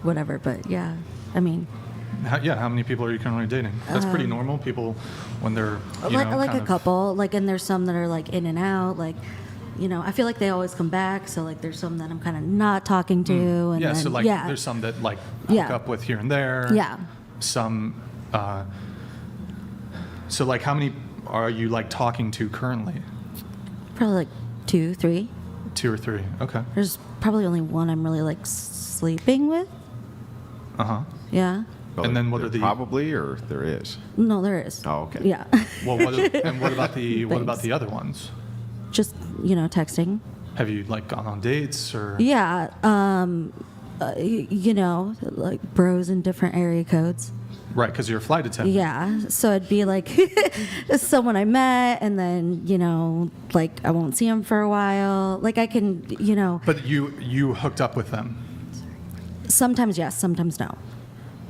Speaker 4: whatever, but yeah. I mean,
Speaker 1: How many people are you currently dating? That's pretty normal. People, when they're
Speaker 4: like a
Speaker 1: kind of-
Speaker 4: couple, like, and there's some that are like in and out, like, I feel like they always come back. So like, there's some that I'm kind of not talking to, and
Speaker 1: Yeah,
Speaker 4: then,
Speaker 1: so like there's some that like hook up with here and there.
Speaker 4: Yeah.
Speaker 1: Some. So like, how many are you like talking to currently?
Speaker 4: Probably like 2, 3.
Speaker 1: 2 or 3. Okay.
Speaker 4: There's probably only one I'm really like sleeping with. Yeah.
Speaker 3: Well,
Speaker 1: And then what
Speaker 3: there
Speaker 1: are the-
Speaker 3: probably, or there is?
Speaker 4: No, there is.
Speaker 3: Oh, okay.
Speaker 4: Yeah.
Speaker 1: Well, what about the other ones?
Speaker 4: Just texting.
Speaker 1: Have you like gone on dates or?
Speaker 4: Yeah. Like bros in different area codes.
Speaker 1: Right, because you're a flight attendant.
Speaker 4: Yeah. So it'd be like someone I met, and then like I won't see them for a while. Like I can,
Speaker 1: But you hooked up with them.
Speaker 4: Sometimes yes, sometimes no.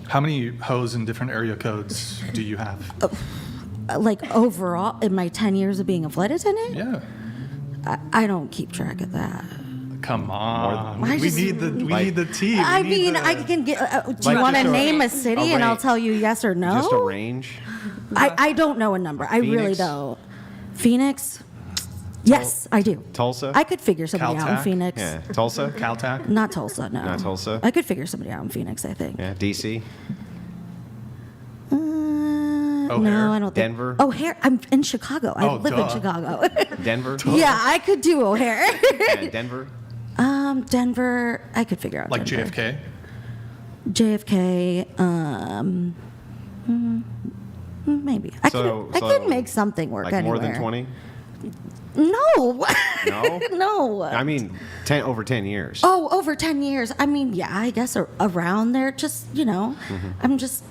Speaker 1: How many hoes in different area codes do you have?
Speaker 4: Like overall, in my 10 years of being a flight attendant?
Speaker 1: Yeah.
Speaker 4: I don't keep track of that.
Speaker 1: Come on.
Speaker 4: I
Speaker 1: We
Speaker 4: just-
Speaker 1: need the tea.
Speaker 4: I
Speaker 1: We need
Speaker 4: mean, I can get. Do
Speaker 3: Like
Speaker 4: you want to
Speaker 3: just a-
Speaker 4: name a city and I'll
Speaker 3: range.
Speaker 4: tell you yes or no?
Speaker 3: Just a range.
Speaker 4: I don't know a number. I really
Speaker 3: Phoenix?
Speaker 4: don't. Phoenix? Yes, I do.
Speaker 3: Tulsa?
Speaker 4: I could figure somebody out in
Speaker 1: Caltech?
Speaker 4: Phoenix.
Speaker 3: Yeah. Tulsa?
Speaker 1: Caltech?
Speaker 4: Not Tulsa, no.
Speaker 3: Not Tulsa?
Speaker 4: I could figure somebody out in Phoenix, I think.
Speaker 3: Yeah. DC?
Speaker 1: O'Hare?
Speaker 4: No, I don't think.
Speaker 3: Denver?
Speaker 4: O'Hare. I'm in Chicago. I
Speaker 1: Oh,
Speaker 4: live in
Speaker 1: duh.
Speaker 4: Chicago.
Speaker 3: Denver?
Speaker 4: Yeah, I could do O'Hare.
Speaker 3: Yeah, Denver?
Speaker 4: Denver. I could figure out.
Speaker 1: Like
Speaker 4: Denver.
Speaker 1: JFK?
Speaker 4: JFK. Maybe. I could make something work
Speaker 3: Like
Speaker 4: anywhere.
Speaker 3: more than 20?
Speaker 4: No.
Speaker 3: No?
Speaker 4: No.
Speaker 3: I mean, over 10 years.
Speaker 4: Oh, over 10 years. I mean, yeah, I guess around there. Just, I'm just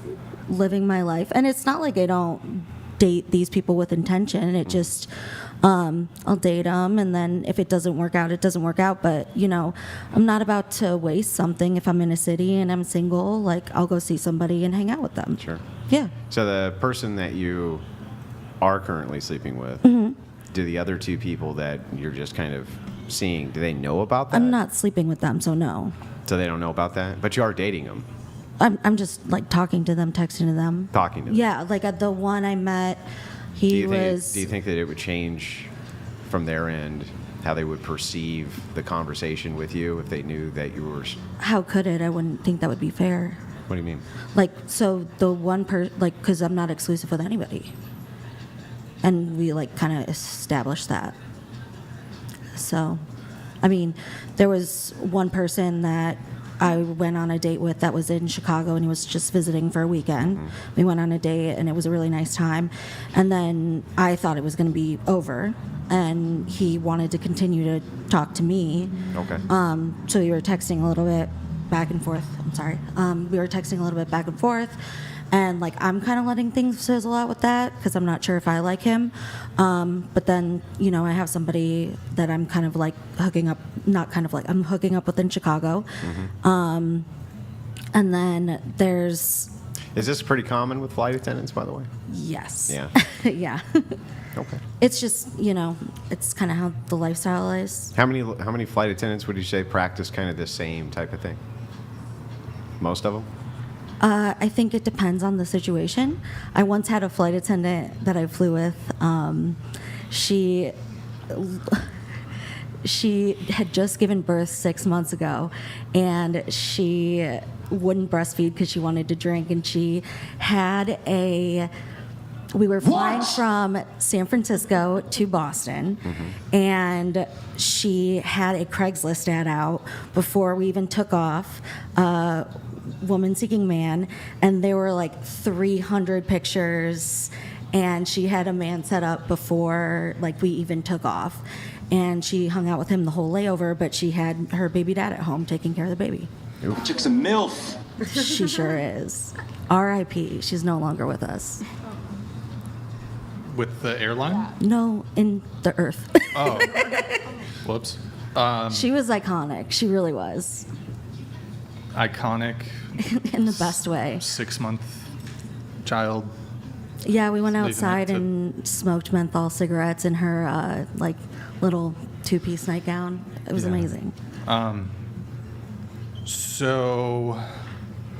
Speaker 4: living my life. And it's not like I don't date these people with intention. It just, I'll date them. And then if it doesn't work out, it doesn't work out. But, I'm not about to waste something. If I'm in a city and I'm single, like, I'll go see somebody and hang out with them.
Speaker 3: Sure.
Speaker 4: Yeah.
Speaker 3: So the person that you are currently sleeping with, do the other two people that you're just kind of seeing, do they know about that?
Speaker 4: I'm not sleeping with them, so no.
Speaker 3: So they don't know about that? But you are dating them.
Speaker 4: I'm just like talking to them, texting to them.
Speaker 3: Talking to them.
Speaker 4: Yeah, like the one I met,
Speaker 3: Do
Speaker 4: he
Speaker 3: you
Speaker 4: was.
Speaker 3: think that it would change from their end how they would perceive the conversation with you if they knew that you were?
Speaker 4: How could it? I wouldn't think that would be fair.
Speaker 3: What do you mean?
Speaker 4: Like, so the one because I'm not exclusive with anybody. And we like kind of established that. So, I mean, there was one person that I went on a date with that was in Chicago and he was just visiting for a weekend. We went on a date and it was a really nice time. And then I thought it was going to be over and he wanted to continue to talk to me.
Speaker 3: Okay.
Speaker 4: So we were texting a little bit back and forth. I'm sorry. We were texting a little bit back and forth. And like I'm kind of letting things sizzle out with that because I'm not sure if I like him. But then I have somebody that I'm kind of like hooking up, not kind of like I'm hooking up with in Chicago. And then there's.
Speaker 3: Is this pretty common with flight attendants, by the way?
Speaker 4: Yes.
Speaker 3: Yeah.
Speaker 4: Yeah.
Speaker 3: Okay.
Speaker 4: It's just it's kind of how the lifestyle is.
Speaker 3: How many flight attendants would you say practice kind of the same type of thing? Most of them?
Speaker 4: I think it depends on the situation. I once had a flight attendant that I flew with. She had just given birth 6 months ago, and she wouldn't breastfeed because she wanted to drink, and she had we were flying from San Francisco to Boston, and she had a Craigslist ad out before we even took off. Woman seeking man, and there were like 300 pictures, and she had a man set up before like we even took off, and she hung out with him the whole layover, but she had her baby dad at home taking care of the baby.
Speaker 14: Chick's a MILF.
Speaker 4: She sure is. R.I.P. She's no longer with us.
Speaker 1: With the airline?
Speaker 4: No, in the earth.
Speaker 1: Oh. Whoops.
Speaker 4: She was iconic. She really was.
Speaker 1: Iconic.
Speaker 4: In the best way.
Speaker 1: 6-month child.
Speaker 4: Yeah, we went
Speaker 1: Leaving
Speaker 4: outside
Speaker 1: it to-
Speaker 4: and smoked menthol cigarettes in her like little 2-piece nightgown. It was
Speaker 1: Yeah.
Speaker 4: amazing.
Speaker 1: So,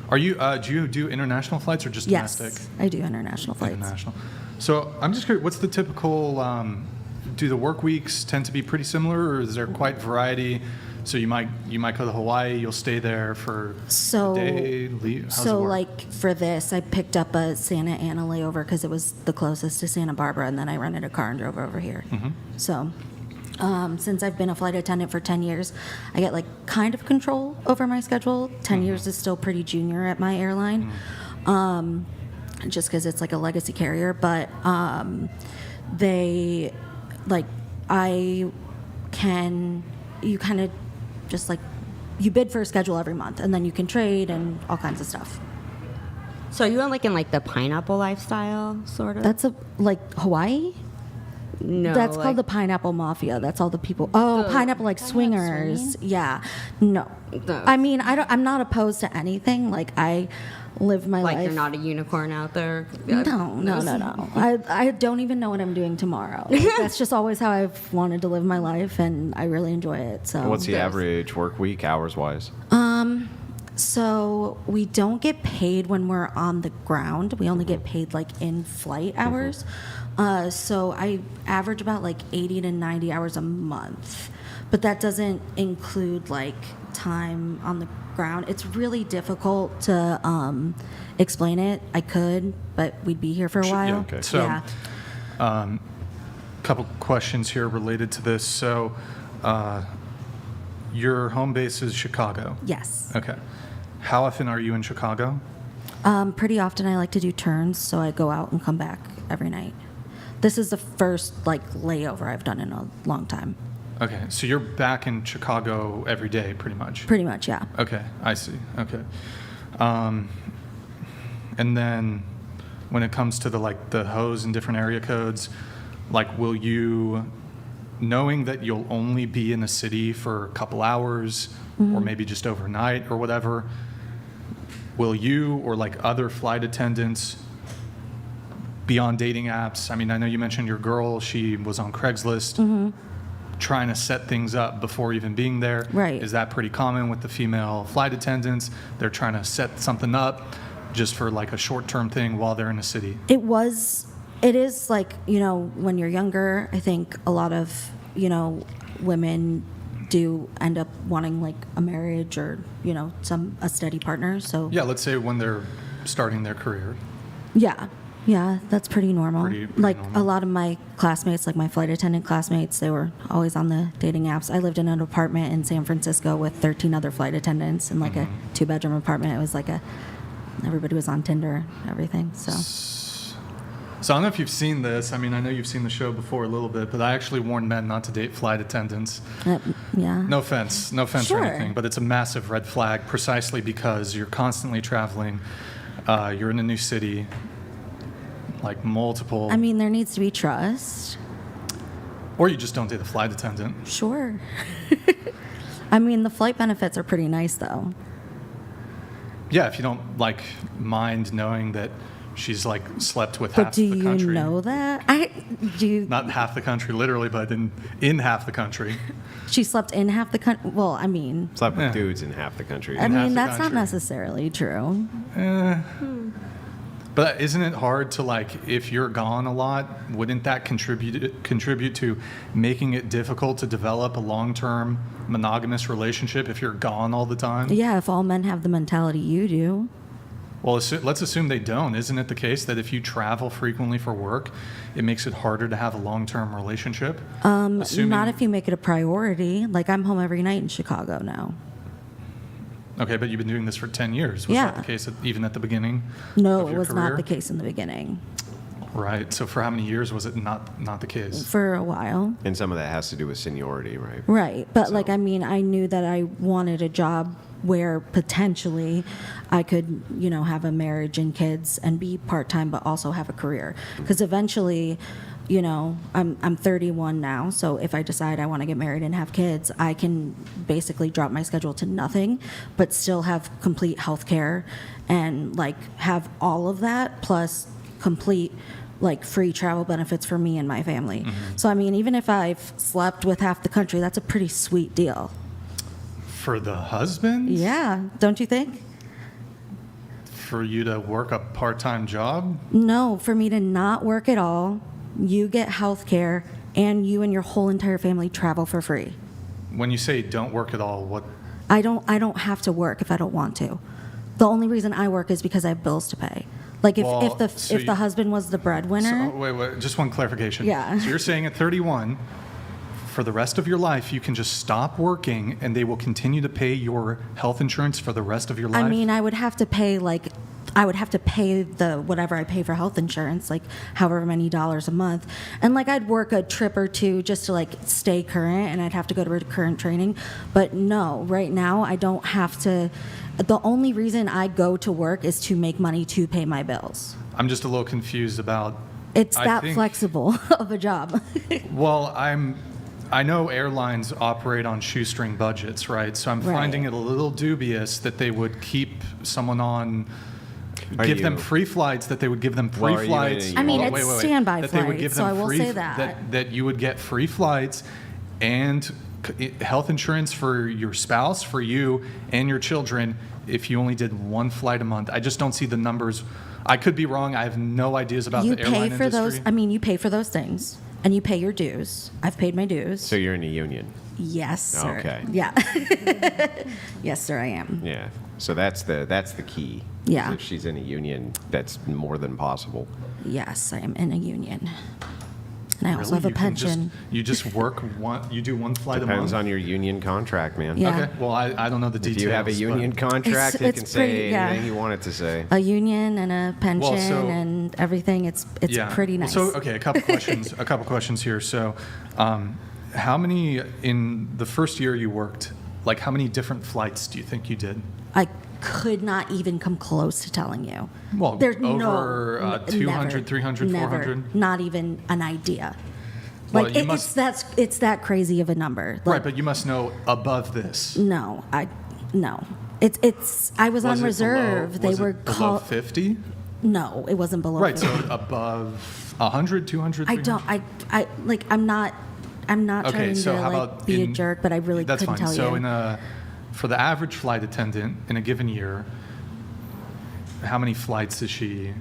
Speaker 1: are you? Do you do international flights or just
Speaker 4: Yes,
Speaker 1: domestic?
Speaker 4: I do international flights.
Speaker 1: International. So I'm just curious. What's the typical? Do the work weeks tend to be pretty similar, or is there quite variety? So you might go to Hawaii. You'll stay there for
Speaker 4: So,
Speaker 1: a day. Leave. How's it
Speaker 4: so
Speaker 1: work?
Speaker 4: like for this, I picked up a Santa Ana layover because it was the closest to Santa Barbara, and then I rented a car and drove over here. So, since I've been a flight attendant for 10 years, I get like kind of control over my schedule. 10 years is still pretty junior at my airline, just because it's like a legacy carrier. But they, like, you kind of just like, you bid for a schedule every month, and then you can trade and all kinds of stuff.
Speaker 5: So are you like in like the pineapple lifestyle, sort of?
Speaker 4: That's like Hawaii?
Speaker 5: No,
Speaker 4: That's
Speaker 5: like-
Speaker 4: called the pineapple mafia. That's all the people. Oh, pineapple like swingers. Yeah. No. I mean, I'm not opposed to anything. Like I live my
Speaker 5: Like
Speaker 4: life.
Speaker 5: you're not a unicorn out there.
Speaker 4: No. I don't even know what I'm doing tomorrow. Like, that's just always how I've wanted to live my life, and I really enjoy it. So.
Speaker 3: What's the average work week hours wise?
Speaker 4: So we don't get paid when we're on the ground. We only get paid like in flight hours. So I average about like 80 to 90 hours a month, but that doesn't include like time on the ground. It's really difficult to explain it. I could, but we'd be here for a while.
Speaker 1: Yeah, okay. So, couple questions here related to this. So, your home base is Chicago.
Speaker 4: Yes.
Speaker 1: Okay. How often are you in Chicago?
Speaker 4: Pretty often I like to do turns, so I go out and come back every night. This is the first like layover I've done in a long time.
Speaker 1: Okay, so you're back in Chicago every day, pretty much.
Speaker 4: Pretty much, yeah.
Speaker 1: Okay, I see. Okay, and then when it comes to the hose and different area codes, like, will you, knowing that you'll only be in a city for a couple hours, or maybe just overnight or whatever, will you or like other flight attendants be on dating apps? I mean, I know you mentioned your girl, she was on Craigslist trying to set things up before even being there.
Speaker 4: Right.
Speaker 1: Is that pretty common with the female flight attendants? They're trying to set something up just for like a short-term thing while they're in a city.
Speaker 4: It is like, when you're younger, I think a lot of, women do end up wanting like a marriage or, a steady partner. So
Speaker 1: Yeah, let's say when they're starting their career.
Speaker 4: Yeah, that's pretty normal.
Speaker 1: Pretty
Speaker 4: like
Speaker 1: normal.
Speaker 4: a lot of my classmates, like my flight attendant classmates, they were always on the dating apps. I lived in an apartment in San Francisco with 13 other flight attendants in like a 2-bedroom apartment. It was like everybody was on Tinder and everything.
Speaker 1: So I don't know if you've seen this. I mean, I know you've seen the show before a little bit, but I actually warn men not to date flight attendants.
Speaker 4: Yeah.
Speaker 1: No offense
Speaker 4: Sure.
Speaker 1: or anything, but it's a massive red flag precisely because you're constantly traveling. You're in a new city, like multiple.
Speaker 4: I mean, there needs to be trust.
Speaker 1: Or you just don't date a flight attendant.
Speaker 4: Sure. I mean, the flight benefits are pretty nice, though.
Speaker 1: Yeah, if you don't like mind knowing that she's like slept with
Speaker 4: But
Speaker 1: half
Speaker 4: do
Speaker 1: the
Speaker 4: you
Speaker 1: country.
Speaker 4: know that?
Speaker 1: Not half the country, literally, but in half the country.
Speaker 4: She slept in half the country. Well, I mean,
Speaker 3: Slept with dudes in half the country.
Speaker 4: I mean that's not necessarily true.
Speaker 1: But isn't it hard to like, if you're gone a lot, wouldn't that contribute to making it difficult to develop a long-term monogamous relationship if you're gone all the time?
Speaker 4: Yeah, if all men have the mentality you do.
Speaker 1: Well, let's assume they don't. Isn't it the case that if you travel frequently for work, it makes it harder to have a long-term relationship?
Speaker 4: Not if you make it a priority. Like I'm home every night in Chicago now.
Speaker 1: Okay, but you've been doing this for 10 years. Was that the case even at the beginning?
Speaker 4: No,
Speaker 1: of
Speaker 4: it
Speaker 1: your
Speaker 4: was
Speaker 1: career?
Speaker 4: not the case in the beginning.
Speaker 1: Right. So for how many years was it not the case?
Speaker 4: For a while.
Speaker 3: And some of that has to do with seniority, right?
Speaker 4: Right. But like, I mean, I knew that I wanted a job where potentially I could, have a marriage and kids and be part-time, but also have a career. Because eventually, I'm 31 now, so if I decide I want to get married and have kids, I can basically drop my schedule to nothing, but still have complete health care and like have all of that plus complete like free travel benefits for me and my family. So I mean, even if I've slept with half the country, that's a pretty sweet deal.
Speaker 1: For the husband?
Speaker 4: Yeah, don't you think?
Speaker 1: For you to work a part-time job?
Speaker 4: No, for me to not work at all, you get health care, and you and your whole entire family travel for free.
Speaker 1: When you say don't work at all, what?
Speaker 4: I don't have to work if I don't want to. The only reason I work is because I have bills to pay. Like if the husband was the breadwinner.
Speaker 1: So, wait, just one clarification.
Speaker 4: Yeah.
Speaker 1: So you're saying at 31, for the rest of your life, you can just stop working and they will continue to pay your health insurance for the rest of your life?
Speaker 4: I mean, I would have to pay the whatever I pay for health insurance, like however many dollars a month. And like I'd work a trip or two just to like stay current, and I'd have to go to current training. But no, right now I don't have to. The only reason I go to work is to make money to pay my bills.
Speaker 1: I'm just a little confused about
Speaker 4: It's
Speaker 1: I
Speaker 4: that
Speaker 1: think-
Speaker 4: flexible of a job.
Speaker 1: Well, I know airlines operate on shoestring budgets, right? So I'm
Speaker 4: Right.
Speaker 1: finding it a little dubious that they would keep someone on,
Speaker 3: Are
Speaker 1: give them
Speaker 3: you-
Speaker 1: free flights, that they would give them free
Speaker 3: Well, are you in
Speaker 1: flights.
Speaker 3: a- I
Speaker 4: mean,
Speaker 1: Hold on,
Speaker 4: it's standby
Speaker 1: that they would
Speaker 4: flights,
Speaker 1: give
Speaker 4: so
Speaker 1: them
Speaker 4: I will
Speaker 1: free
Speaker 4: say that.
Speaker 1: that you would get free flights and health insurance for your spouse, for you, and your children if you only did one flight a month. I just don't see the numbers. I could be wrong. I have no ideas about
Speaker 4: You
Speaker 1: the airline
Speaker 4: pay for
Speaker 1: industry.
Speaker 4: you pay for those things, and you pay your dues. I've paid my dues.
Speaker 3: So you're in a union.
Speaker 4: Yes, sir.
Speaker 3: Okay.
Speaker 4: Yeah. Yes, sir, I am.
Speaker 3: Yeah. So that's the key.
Speaker 4: Yeah.
Speaker 3: If she's in a union, that's more than possible.
Speaker 4: Yes, I am in a union. And I also
Speaker 1: Really?
Speaker 4: have a
Speaker 1: You can
Speaker 4: pension.
Speaker 1: you just work you do one flight a month?
Speaker 3: Depends on your union contract, man.
Speaker 4: Yeah.
Speaker 1: Okay. Well, I don't know the details.
Speaker 3: If you have a union
Speaker 1: but-
Speaker 3: contract,
Speaker 4: It's-
Speaker 3: you
Speaker 4: it's
Speaker 3: can say
Speaker 4: pretty- yeah.
Speaker 3: anything you want it to say.
Speaker 4: A union and a pension
Speaker 1: so-
Speaker 4: and everything. It's pretty nice.
Speaker 1: So, okay, a couple questions here. So, how many in the first year you worked? Like, how many different flights do you think you did?
Speaker 4: I could not even come close to telling you.
Speaker 1: Well,
Speaker 4: There's
Speaker 1: over,
Speaker 4: no
Speaker 1: 200,
Speaker 4: never,
Speaker 1: 300,
Speaker 4: never,
Speaker 1: 400?
Speaker 4: Not even an idea.
Speaker 1: Well,
Speaker 4: Like
Speaker 1: you must-
Speaker 4: it's that crazy of a number. Like,
Speaker 1: Right, but you must know above this.
Speaker 4: no. It's I was on
Speaker 1: it
Speaker 4: reserve.
Speaker 1: Below, was
Speaker 4: they were
Speaker 1: it below
Speaker 4: called
Speaker 1: 50?
Speaker 4: No, it wasn't below
Speaker 1: Right,
Speaker 4: 50.
Speaker 1: so above 100, 200,
Speaker 4: I
Speaker 1: 300?
Speaker 4: don't I like I'm not
Speaker 1: Okay,
Speaker 4: trying
Speaker 1: so
Speaker 4: to
Speaker 1: how
Speaker 4: like
Speaker 1: about
Speaker 4: be a
Speaker 1: in-
Speaker 4: jerk, but I really
Speaker 1: That's
Speaker 4: couldn't
Speaker 1: fine.
Speaker 4: tell
Speaker 1: So
Speaker 4: you.
Speaker 1: for the average flight attendant in a given year, how many flights is she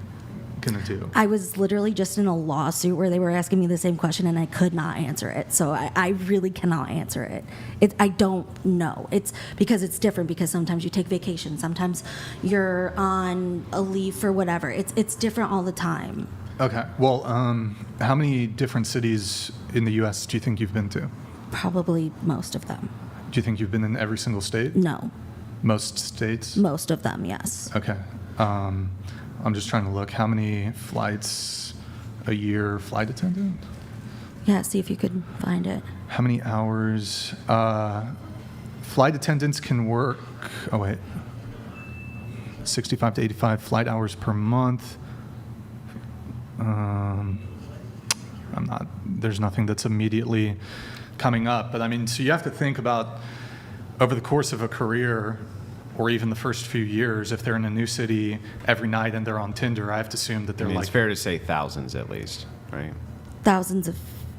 Speaker 1: gonna do?
Speaker 4: I was literally just in a lawsuit where they were asking me the same question and I could not answer it. So I really cannot answer it. I don't know. It's because it's different because sometimes you take vacation, sometimes you're on a leave for whatever. It's different all the time.
Speaker 1: Okay. Well, how many different cities in the U.S. do you think you've been to?
Speaker 4: Probably most of them.
Speaker 1: Do you think you've been in every single state?
Speaker 4: No,
Speaker 1: Most states?
Speaker 4: most of them, yes.
Speaker 1: Okay. I'm just trying to look. How many flights a year flight attendant?
Speaker 4: Yeah, see if you could find it.
Speaker 1: How many hours? Flight attendants can work, 65 to 85 flight hours per month. There's nothing that's immediately coming up. But I mean, so you have to think about over the course of a career or even the first few years, if they're in a new city every night and they're on Tinder, I have to assume that
Speaker 3: I
Speaker 1: they're
Speaker 3: mean,
Speaker 1: like
Speaker 3: it's fair to say thousands at least, right?
Speaker 4: Thousands of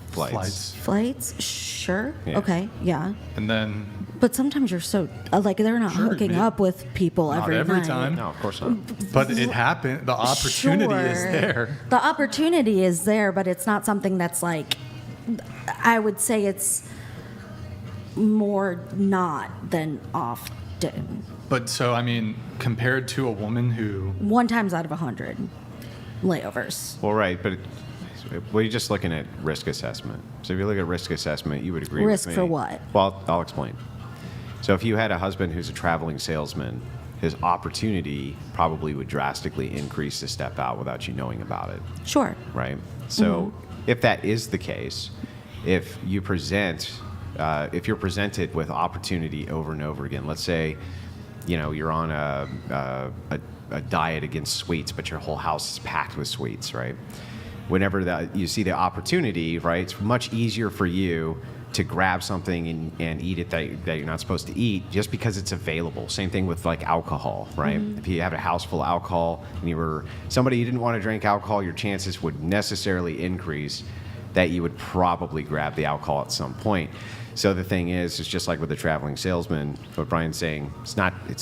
Speaker 3: Flights.
Speaker 4: flights? Sure.
Speaker 3: Yeah.
Speaker 4: Okay, yeah.
Speaker 1: And then
Speaker 4: But sometimes you're so like they're not
Speaker 1: Sure,
Speaker 4: hooking
Speaker 1: maybe-
Speaker 4: up with people
Speaker 1: not
Speaker 4: every
Speaker 1: every
Speaker 4: night.
Speaker 1: time.
Speaker 3: No, of course not.
Speaker 1: But it happened. The opportunity is
Speaker 4: Sure.
Speaker 1: there.
Speaker 4: The opportunity is there, but it's not something that's like. I would say it's more not than often.
Speaker 1: But so, I mean, compared to a woman who,
Speaker 4: 1 times out of 100 layovers.
Speaker 3: Well, right, but we're just looking at risk assessment. So if you look at risk assessment, you would agree
Speaker 4: Risk
Speaker 3: with me.
Speaker 4: for what?
Speaker 3: Well, I'll explain. So if you had a husband who's a traveling salesman, his opportunity probably would drastically increase to step out without you knowing about it,
Speaker 4: Sure.
Speaker 3: right? So if that is the case, if you're presented with opportunity over and over again, let's say, you're on a diet against sweets, but your whole house is packed with sweets, right? Whenever you see the opportunity, right, it's much easier for you to grab something and eat it that you're not supposed to eat just because it's available. Same thing with like alcohol, right? If you have a house full of alcohol and you were somebody who didn't want to drink alcohol, your chances would necessarily increase that you would probably grab the alcohol at some point. So the thing is, it's just like with the traveling salesman, what Brian's saying, it's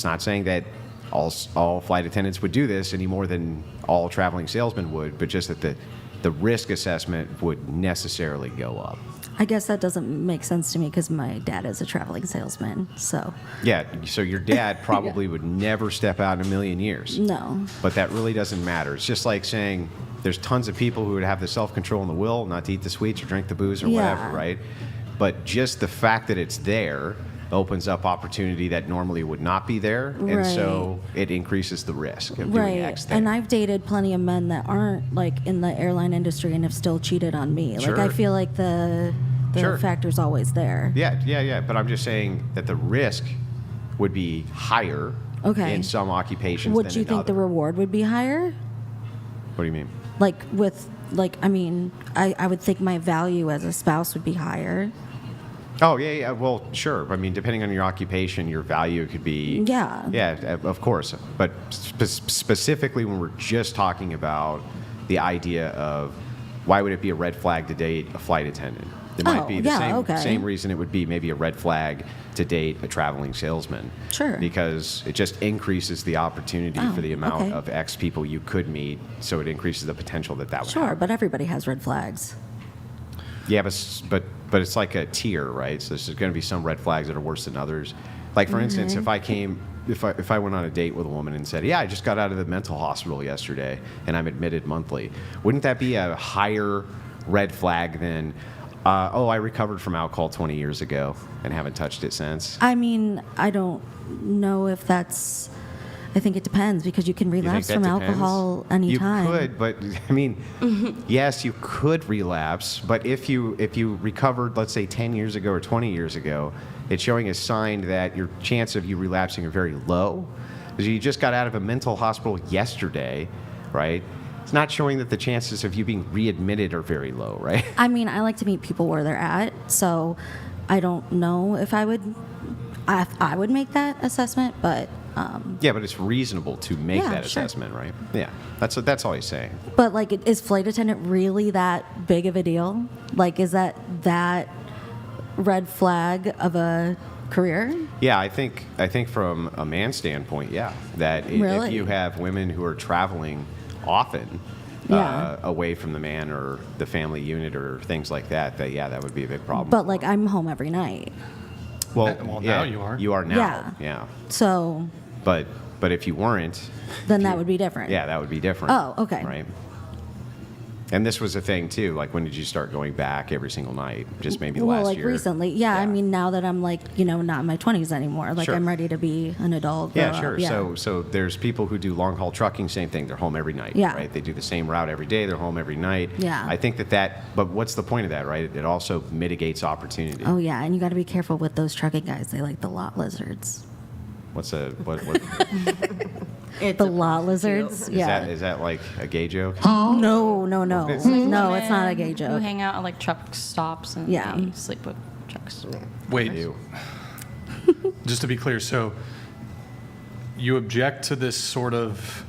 Speaker 3: not saying that all flight attendants would do this any more than all traveling salesmen would, but just that the risk assessment would necessarily go up.
Speaker 4: I guess that doesn't make sense to me because my dad is a traveling salesman. So
Speaker 3: Yeah, so your dad probably would never step out in a million years.
Speaker 4: no.
Speaker 3: But that really doesn't matter. It's just like saying there's tons of people who would have the self-control and the will not to eat the sweets or drink the booze or
Speaker 4: Yeah.
Speaker 3: whatever, right? But just the fact that it's there opens up opportunity that normally would not be there. And so it increases the risk of doing
Speaker 4: Right.
Speaker 3: X thing.
Speaker 4: And I've dated plenty of men that aren't like in the airline industry and have still cheated on me. Like I
Speaker 3: Sure.
Speaker 4: feel like the
Speaker 3: Sure.
Speaker 4: factor's always there.
Speaker 3: Yeah. But I'm just saying that the risk would be higher
Speaker 4: Okay.
Speaker 3: in some occupations
Speaker 4: Would
Speaker 3: than
Speaker 4: you
Speaker 3: in
Speaker 4: think the
Speaker 3: other.
Speaker 4: reward would be higher?
Speaker 3: What do you mean?
Speaker 4: Like with like, I mean, I would think my value as a spouse would be higher.
Speaker 3: Oh, yeah. Well, sure. I mean, depending on your occupation, your value could be...
Speaker 4: Yeah.
Speaker 3: Yeah, of course. But specifically when we're just talking about the idea of why would it be a red flag to date a flight attendant? It might be the same reason it would be maybe a red flag to date a traveling salesman.
Speaker 4: Sure.
Speaker 3: Because it just increases the opportunity for the amount of X people you could meet, so it increases the potential that would happen.
Speaker 4: Sure, but everybody has red flags.
Speaker 3: Yeah, but it's like a tier, right? So there's going to be some red flags that are worse than others. Like, for instance, if I went on a date with a woman and said, yeah, I just got out of the mental hospital yesterday and I'm admitted monthly, wouldn't that be a higher red flag than, I recovered from alcohol 20 years ago and haven't touched it since?
Speaker 4: I mean, I don't know if that's... I think it depends, because you can relapse from alcohol anytime.
Speaker 3: You could, but I mean, yes, you could relapse, but if you recovered, let's say 10 years ago or 20 years ago, it's showing a sign that your chance of you relapsing are very low. Because you just got out of a mental hospital yesterday, right? It's not showing that the chances of you being readmitted are very low, right?
Speaker 4: I mean, I like to meet people where they're at, so I don't know if I would make that assessment, but...
Speaker 3: yeah, but it's reasonable to make that assessment, right? Yeah, that's all he's saying.
Speaker 4: But, like, is flight attendant really that big of a deal? Like, is that red flag of a career?
Speaker 3: Yeah, I think from a man's standpoint, yeah, that
Speaker 4: Really?
Speaker 3: if you have women who are traveling often away from the man or the family unit or things like that, that would be a big problem.
Speaker 4: But, like, I'm home every night.
Speaker 3: Well,
Speaker 1: now you are.
Speaker 3: You are now. Yeah.
Speaker 4: So...
Speaker 3: But if you weren't...
Speaker 4: Then that would be different.
Speaker 3: Yeah, that would be different.
Speaker 4: Oh, okay.
Speaker 3: Right. And this was a thing, too. Like, when did you start going back every single night? Just maybe last year?
Speaker 4: Well, recently. Yeah, I mean, now that I'm, like, not in my 20s anymore. Like,
Speaker 3: Sure.
Speaker 4: I'm ready to be an adult.
Speaker 3: Yeah,
Speaker 4: grow
Speaker 3: sure.
Speaker 4: up. Yeah.
Speaker 3: So there's people who do long-haul trucking, same thing. They're home every night,
Speaker 4: Yeah.
Speaker 3: right? They do the same route every day. They're home every night.
Speaker 4: Yeah.
Speaker 3: I think but what's the point of that, right? It also mitigates opportunity.
Speaker 4: Oh, yeah, and you got to be careful with those trucking guys. They like the lot lizards.
Speaker 3: What?
Speaker 4: The lot lizards? Yeah.
Speaker 3: Is that like a gay joke?
Speaker 4: No. No, it's not a gay
Speaker 2: Who
Speaker 4: joke.
Speaker 2: hang out at like truck stops and
Speaker 4: Yeah.
Speaker 2: they sleep with trucks.
Speaker 1: Wait. Just to be clear, so you object to this sort of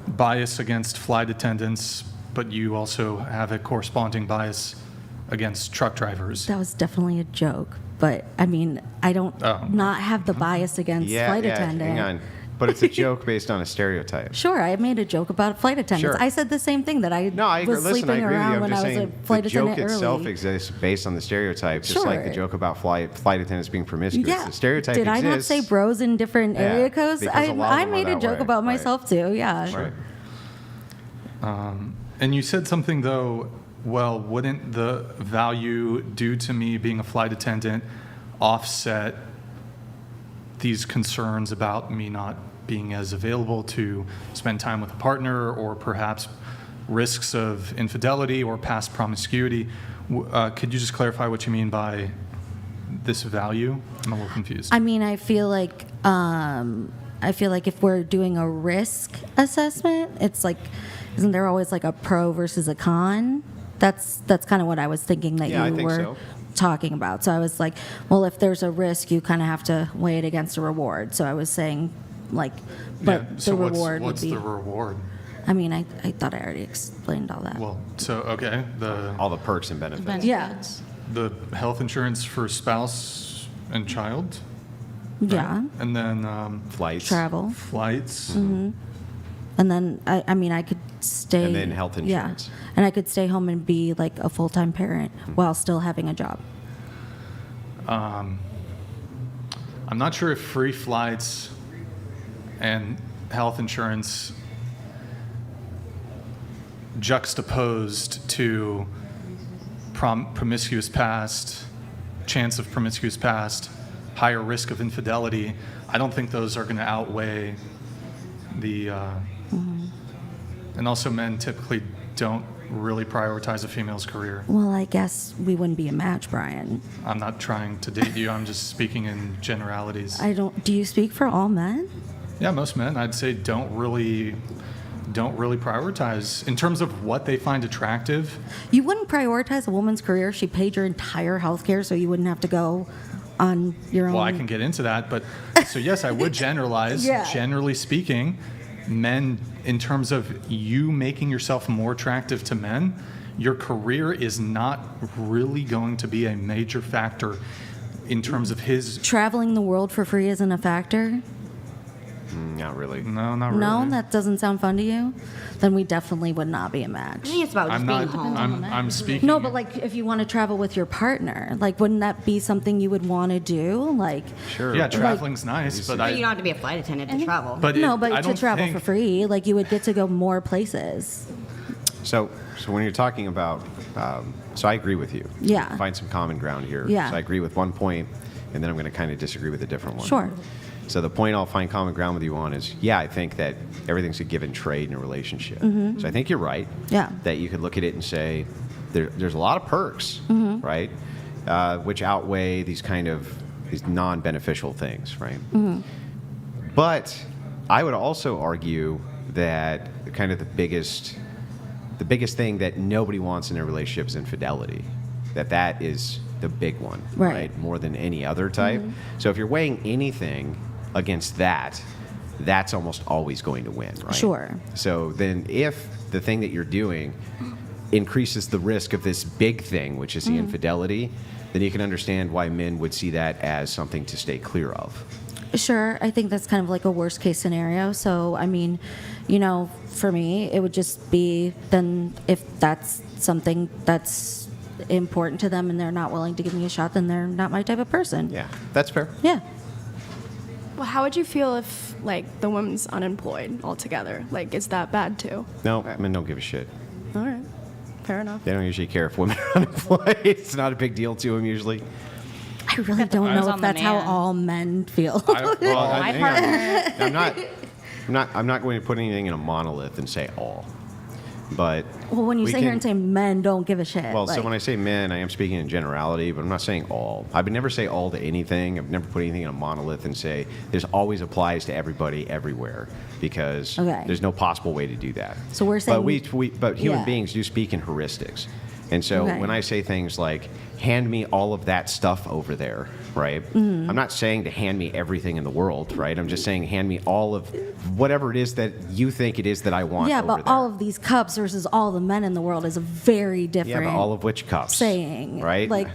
Speaker 1: bias against flight attendants, but you also have a corresponding bias against truck drivers.
Speaker 4: That was definitely a joke. But, I mean, I don't not have the bias against flight attendant.
Speaker 3: Hang on. But it's a joke based on a stereotype.
Speaker 4: Sure, I made a joke about flight attendants.
Speaker 3: Sure.
Speaker 4: I said the same thing, that I was sleeping
Speaker 3: I agree
Speaker 4: around
Speaker 3: with you.
Speaker 4: when
Speaker 3: I'm
Speaker 4: I
Speaker 3: just
Speaker 4: was a
Speaker 3: saying
Speaker 4: flight
Speaker 3: the
Speaker 4: attendant
Speaker 3: joke itself
Speaker 4: early.
Speaker 3: exists based on the stereotype, just like the
Speaker 4: Sure.
Speaker 3: joke about flight attendants being promiscuous.
Speaker 4: Yeah.
Speaker 3: The stereotype
Speaker 4: Did I
Speaker 3: exists.
Speaker 4: not say bros in different area codes?
Speaker 3: because a lot of
Speaker 4: I
Speaker 3: them are
Speaker 4: made a
Speaker 3: that
Speaker 4: joke
Speaker 3: way.
Speaker 4: about
Speaker 3: Right.
Speaker 4: myself too. Yeah.
Speaker 3: Right.
Speaker 1: And you said something, though, well, wouldn't the value due to me being a flight attendant offset these concerns about me not being as available to spend time with a partner, or perhaps risks of infidelity or past promiscuity? Could you just clarify what you mean by this value? I'm a little confused.
Speaker 4: I mean, I feel like if we're doing a risk assessment, it's like, isn't there always like a pro versus a con? That's kind of what I was thinking that
Speaker 3: I
Speaker 4: you
Speaker 3: think
Speaker 4: were
Speaker 3: so.
Speaker 4: talking about. So I was like, well, if there's a risk, you kind of have to weigh it against a reward. So I was saying, like, but
Speaker 1: so
Speaker 4: the reward
Speaker 1: what's
Speaker 4: would be.
Speaker 1: the reward?
Speaker 4: I mean, I thought I already explained all that.
Speaker 1: Well, so okay,
Speaker 3: all the perks and benefits.
Speaker 4: Yeah.
Speaker 1: The health insurance for spouse and child.
Speaker 4: Yeah.
Speaker 1: And then
Speaker 3: flights.
Speaker 4: Travel.
Speaker 1: Flights.
Speaker 4: Mm-hmm. And then I mean, I could stay.
Speaker 3: And then health insurance.
Speaker 4: Yeah. And I could stay home and be like a full-time parent while still having a job.
Speaker 1: I'm not sure if free flights and health insurance juxtaposed to promiscuous past, chance of promiscuous past, higher risk of infidelity. I don't think those are going to outweigh the... And also men typically don't really prioritize a female's career.
Speaker 4: Well, I guess we wouldn't be a match, Brian.
Speaker 1: I'm not trying to date you. I'm just speaking in generalities.
Speaker 4: Do you speak for all men?
Speaker 1: Yeah, most men, I'd say, don't really don't really prioritize in terms of what they find attractive.
Speaker 4: You wouldn't prioritize a woman's career. She paid your entire health care so you wouldn't have to go on your own.
Speaker 1: Well, I can get into that, but so yes, I would generalize.
Speaker 4: Yeah.
Speaker 1: Generally speaking, men, in terms of you making yourself more attractive to men, your career is not really going to be a major factor in terms of his.
Speaker 4: Traveling the world for free isn't a factor?
Speaker 3: Not really.
Speaker 1: No, not really.
Speaker 4: No, that doesn't sound fun to you? Then we definitely would not be a match.
Speaker 5: I think it's about just being home.
Speaker 1: I'm speaking.
Speaker 4: No, but like if you want to travel with your partner, like wouldn't that be something you would want to do? Like,
Speaker 3: Sure.
Speaker 1: Yeah, traveling's nice, but
Speaker 5: You don't have to be a flight attendant to travel.
Speaker 1: But
Speaker 4: no,
Speaker 1: I
Speaker 4: but to
Speaker 1: don't
Speaker 4: travel
Speaker 1: think-
Speaker 4: for free, like you would get to go more places.
Speaker 3: So when you're talking about, so I agree with you.
Speaker 4: Yeah.
Speaker 3: Find some common ground here.
Speaker 4: Yeah.
Speaker 3: So I agree with one point, and then I'm going to kind of disagree with a different one.
Speaker 4: Sure.
Speaker 3: So the point I'll find common ground with you on is, yeah, I think that everything's a give and trade in a relationship.
Speaker 4: Mhm.
Speaker 3: So I think you're right.
Speaker 4: Yeah.
Speaker 3: That you could look at it and say, there's a lot of perks,
Speaker 4: Mhm.
Speaker 3: right? Which outweigh these non-beneficial things, right?
Speaker 4: Mhm.
Speaker 3: But I would also argue that kind of the biggest thing that nobody wants in a relationship is infidelity. That is the big one,
Speaker 4: Right.
Speaker 3: More than any other type.
Speaker 4: Mhm.
Speaker 3: So if you're weighing anything against that, that's almost always going to win, right?
Speaker 4: Sure.
Speaker 3: So then if the thing that you're doing increases the risk of this big thing, which is the
Speaker 4: Mhm.
Speaker 3: infidelity, then you can understand why men would see that as something to stay clear of.
Speaker 4: Sure, I think that's kind of like a worst case scenario. So, I mean, for me, it would just be then if that's something that's important to them and they're not willing to give me a shot, then they're not my type of person.
Speaker 3: Yeah, that's fair.
Speaker 4: Yeah.
Speaker 13: Well, how would you feel if, like, the woman's unemployed altogether? Like, is that bad too?
Speaker 3: No, men don't give a shit.
Speaker 13: All right. Fair enough.
Speaker 3: They don't usually care if women are unemployed. It's not a big deal to them usually.
Speaker 4: I really don't
Speaker 2: depends
Speaker 4: know
Speaker 2: on
Speaker 4: if
Speaker 2: the
Speaker 4: that's how
Speaker 2: man.
Speaker 4: all men feel.
Speaker 3: I'm not going to put anything in a monolith and say all. But
Speaker 4: Well, when you
Speaker 3: we
Speaker 4: sit here
Speaker 3: can-
Speaker 4: and say men don't give a shit.
Speaker 3: Well, so
Speaker 4: like-
Speaker 3: when I say men, I am speaking in generality, but I'm not saying all. I would never say all to anything. I've never put anything in a monolith and say this always applies to everybody everywhere, because
Speaker 4: Okay.
Speaker 3: there's no possible way to do that.
Speaker 4: So we're saying-
Speaker 3: but human
Speaker 4: yeah.
Speaker 3: beings do speak in heuristics. And so
Speaker 4: Okay.
Speaker 3: when I say things like, hand me all of that stuff over there, right?
Speaker 4: Mhm.
Speaker 3: I'm not saying to hand me everything in the world, right? I'm just saying hand me all of whatever it is that you think it is that I want
Speaker 4: yeah,
Speaker 3: over
Speaker 4: but
Speaker 3: there.
Speaker 4: all of these cups versus all the men in the world is a very different
Speaker 3: Yeah, but all of which cups?
Speaker 4: saying.
Speaker 3: Right?
Speaker 4: Like,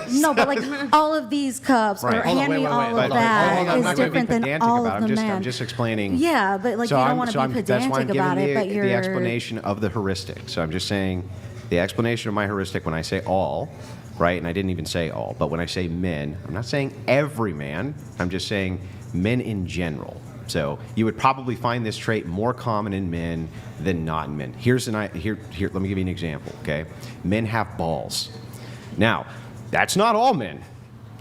Speaker 4: no, but like all of these cups or
Speaker 3: Right.
Speaker 4: hand me all
Speaker 3: But
Speaker 4: of that
Speaker 3: hold on, I'm
Speaker 4: is
Speaker 3: not gonna be
Speaker 4: different than
Speaker 3: pedantic
Speaker 4: all
Speaker 3: about it.
Speaker 4: of the men.
Speaker 3: I'm just explaining.
Speaker 4: Yeah, but like you don't want to be
Speaker 3: that's why I'm
Speaker 4: pedantic about
Speaker 3: giving
Speaker 4: it, but you're
Speaker 3: the explanation of the heuristic. So I'm just saying the explanation of my heuristic when I say all, right? And I didn't even say all, but when I say men, I'm not saying every man. I'm just saying men in general. So you would probably find this trait more common in men than not in men. Here. Let me give you an example. Okay, men have balls. Now, that's not all men.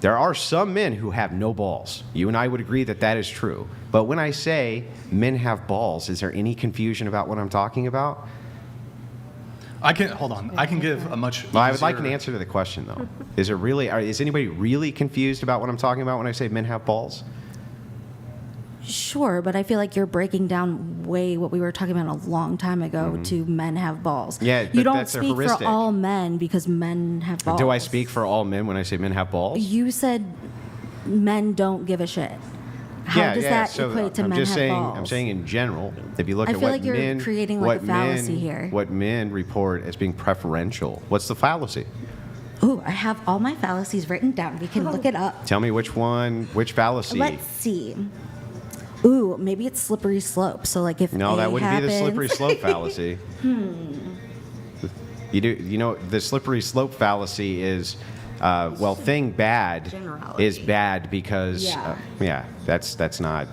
Speaker 3: There are some men who have no balls. You and I would agree that that is true. But when I say men have balls, is there any confusion about what I'm talking about?
Speaker 1: I can give a much.
Speaker 3: Well, I would like an
Speaker 1: easier-
Speaker 3: answer to the question, though. Is anybody really confused about what I'm talking about when I say men have balls?
Speaker 4: Sure, but I feel like you're breaking down way what we were talking about a long time ago to men have balls.
Speaker 3: Yeah,
Speaker 4: you
Speaker 3: but
Speaker 4: don't
Speaker 3: that's a
Speaker 4: speak for
Speaker 3: heuristic.
Speaker 4: all men because men have balls.
Speaker 3: Do I speak for all men when I say men have balls?
Speaker 4: You said men don't give a shit. How does that
Speaker 3: so
Speaker 4: equate to
Speaker 3: I'm
Speaker 4: men
Speaker 3: just
Speaker 4: have
Speaker 3: saying,
Speaker 4: balls?
Speaker 3: I'm saying in general, if you look
Speaker 4: I
Speaker 3: at
Speaker 4: feel
Speaker 3: what
Speaker 4: like you're
Speaker 3: men,
Speaker 4: creating like
Speaker 3: what
Speaker 4: a fallacy
Speaker 3: men,
Speaker 4: here.
Speaker 3: what men report as being preferential. What's the fallacy?
Speaker 4: Ooh, I have all my fallacies written down. We can look it up.
Speaker 3: Tell me which fallacy.
Speaker 4: Let's see. Ooh, maybe it's slippery slope. So like if
Speaker 3: No,
Speaker 4: A
Speaker 3: that wouldn't be the
Speaker 4: happens-
Speaker 3: slippery slope fallacy. The slippery slope fallacy is, thing bad is bad because, that's not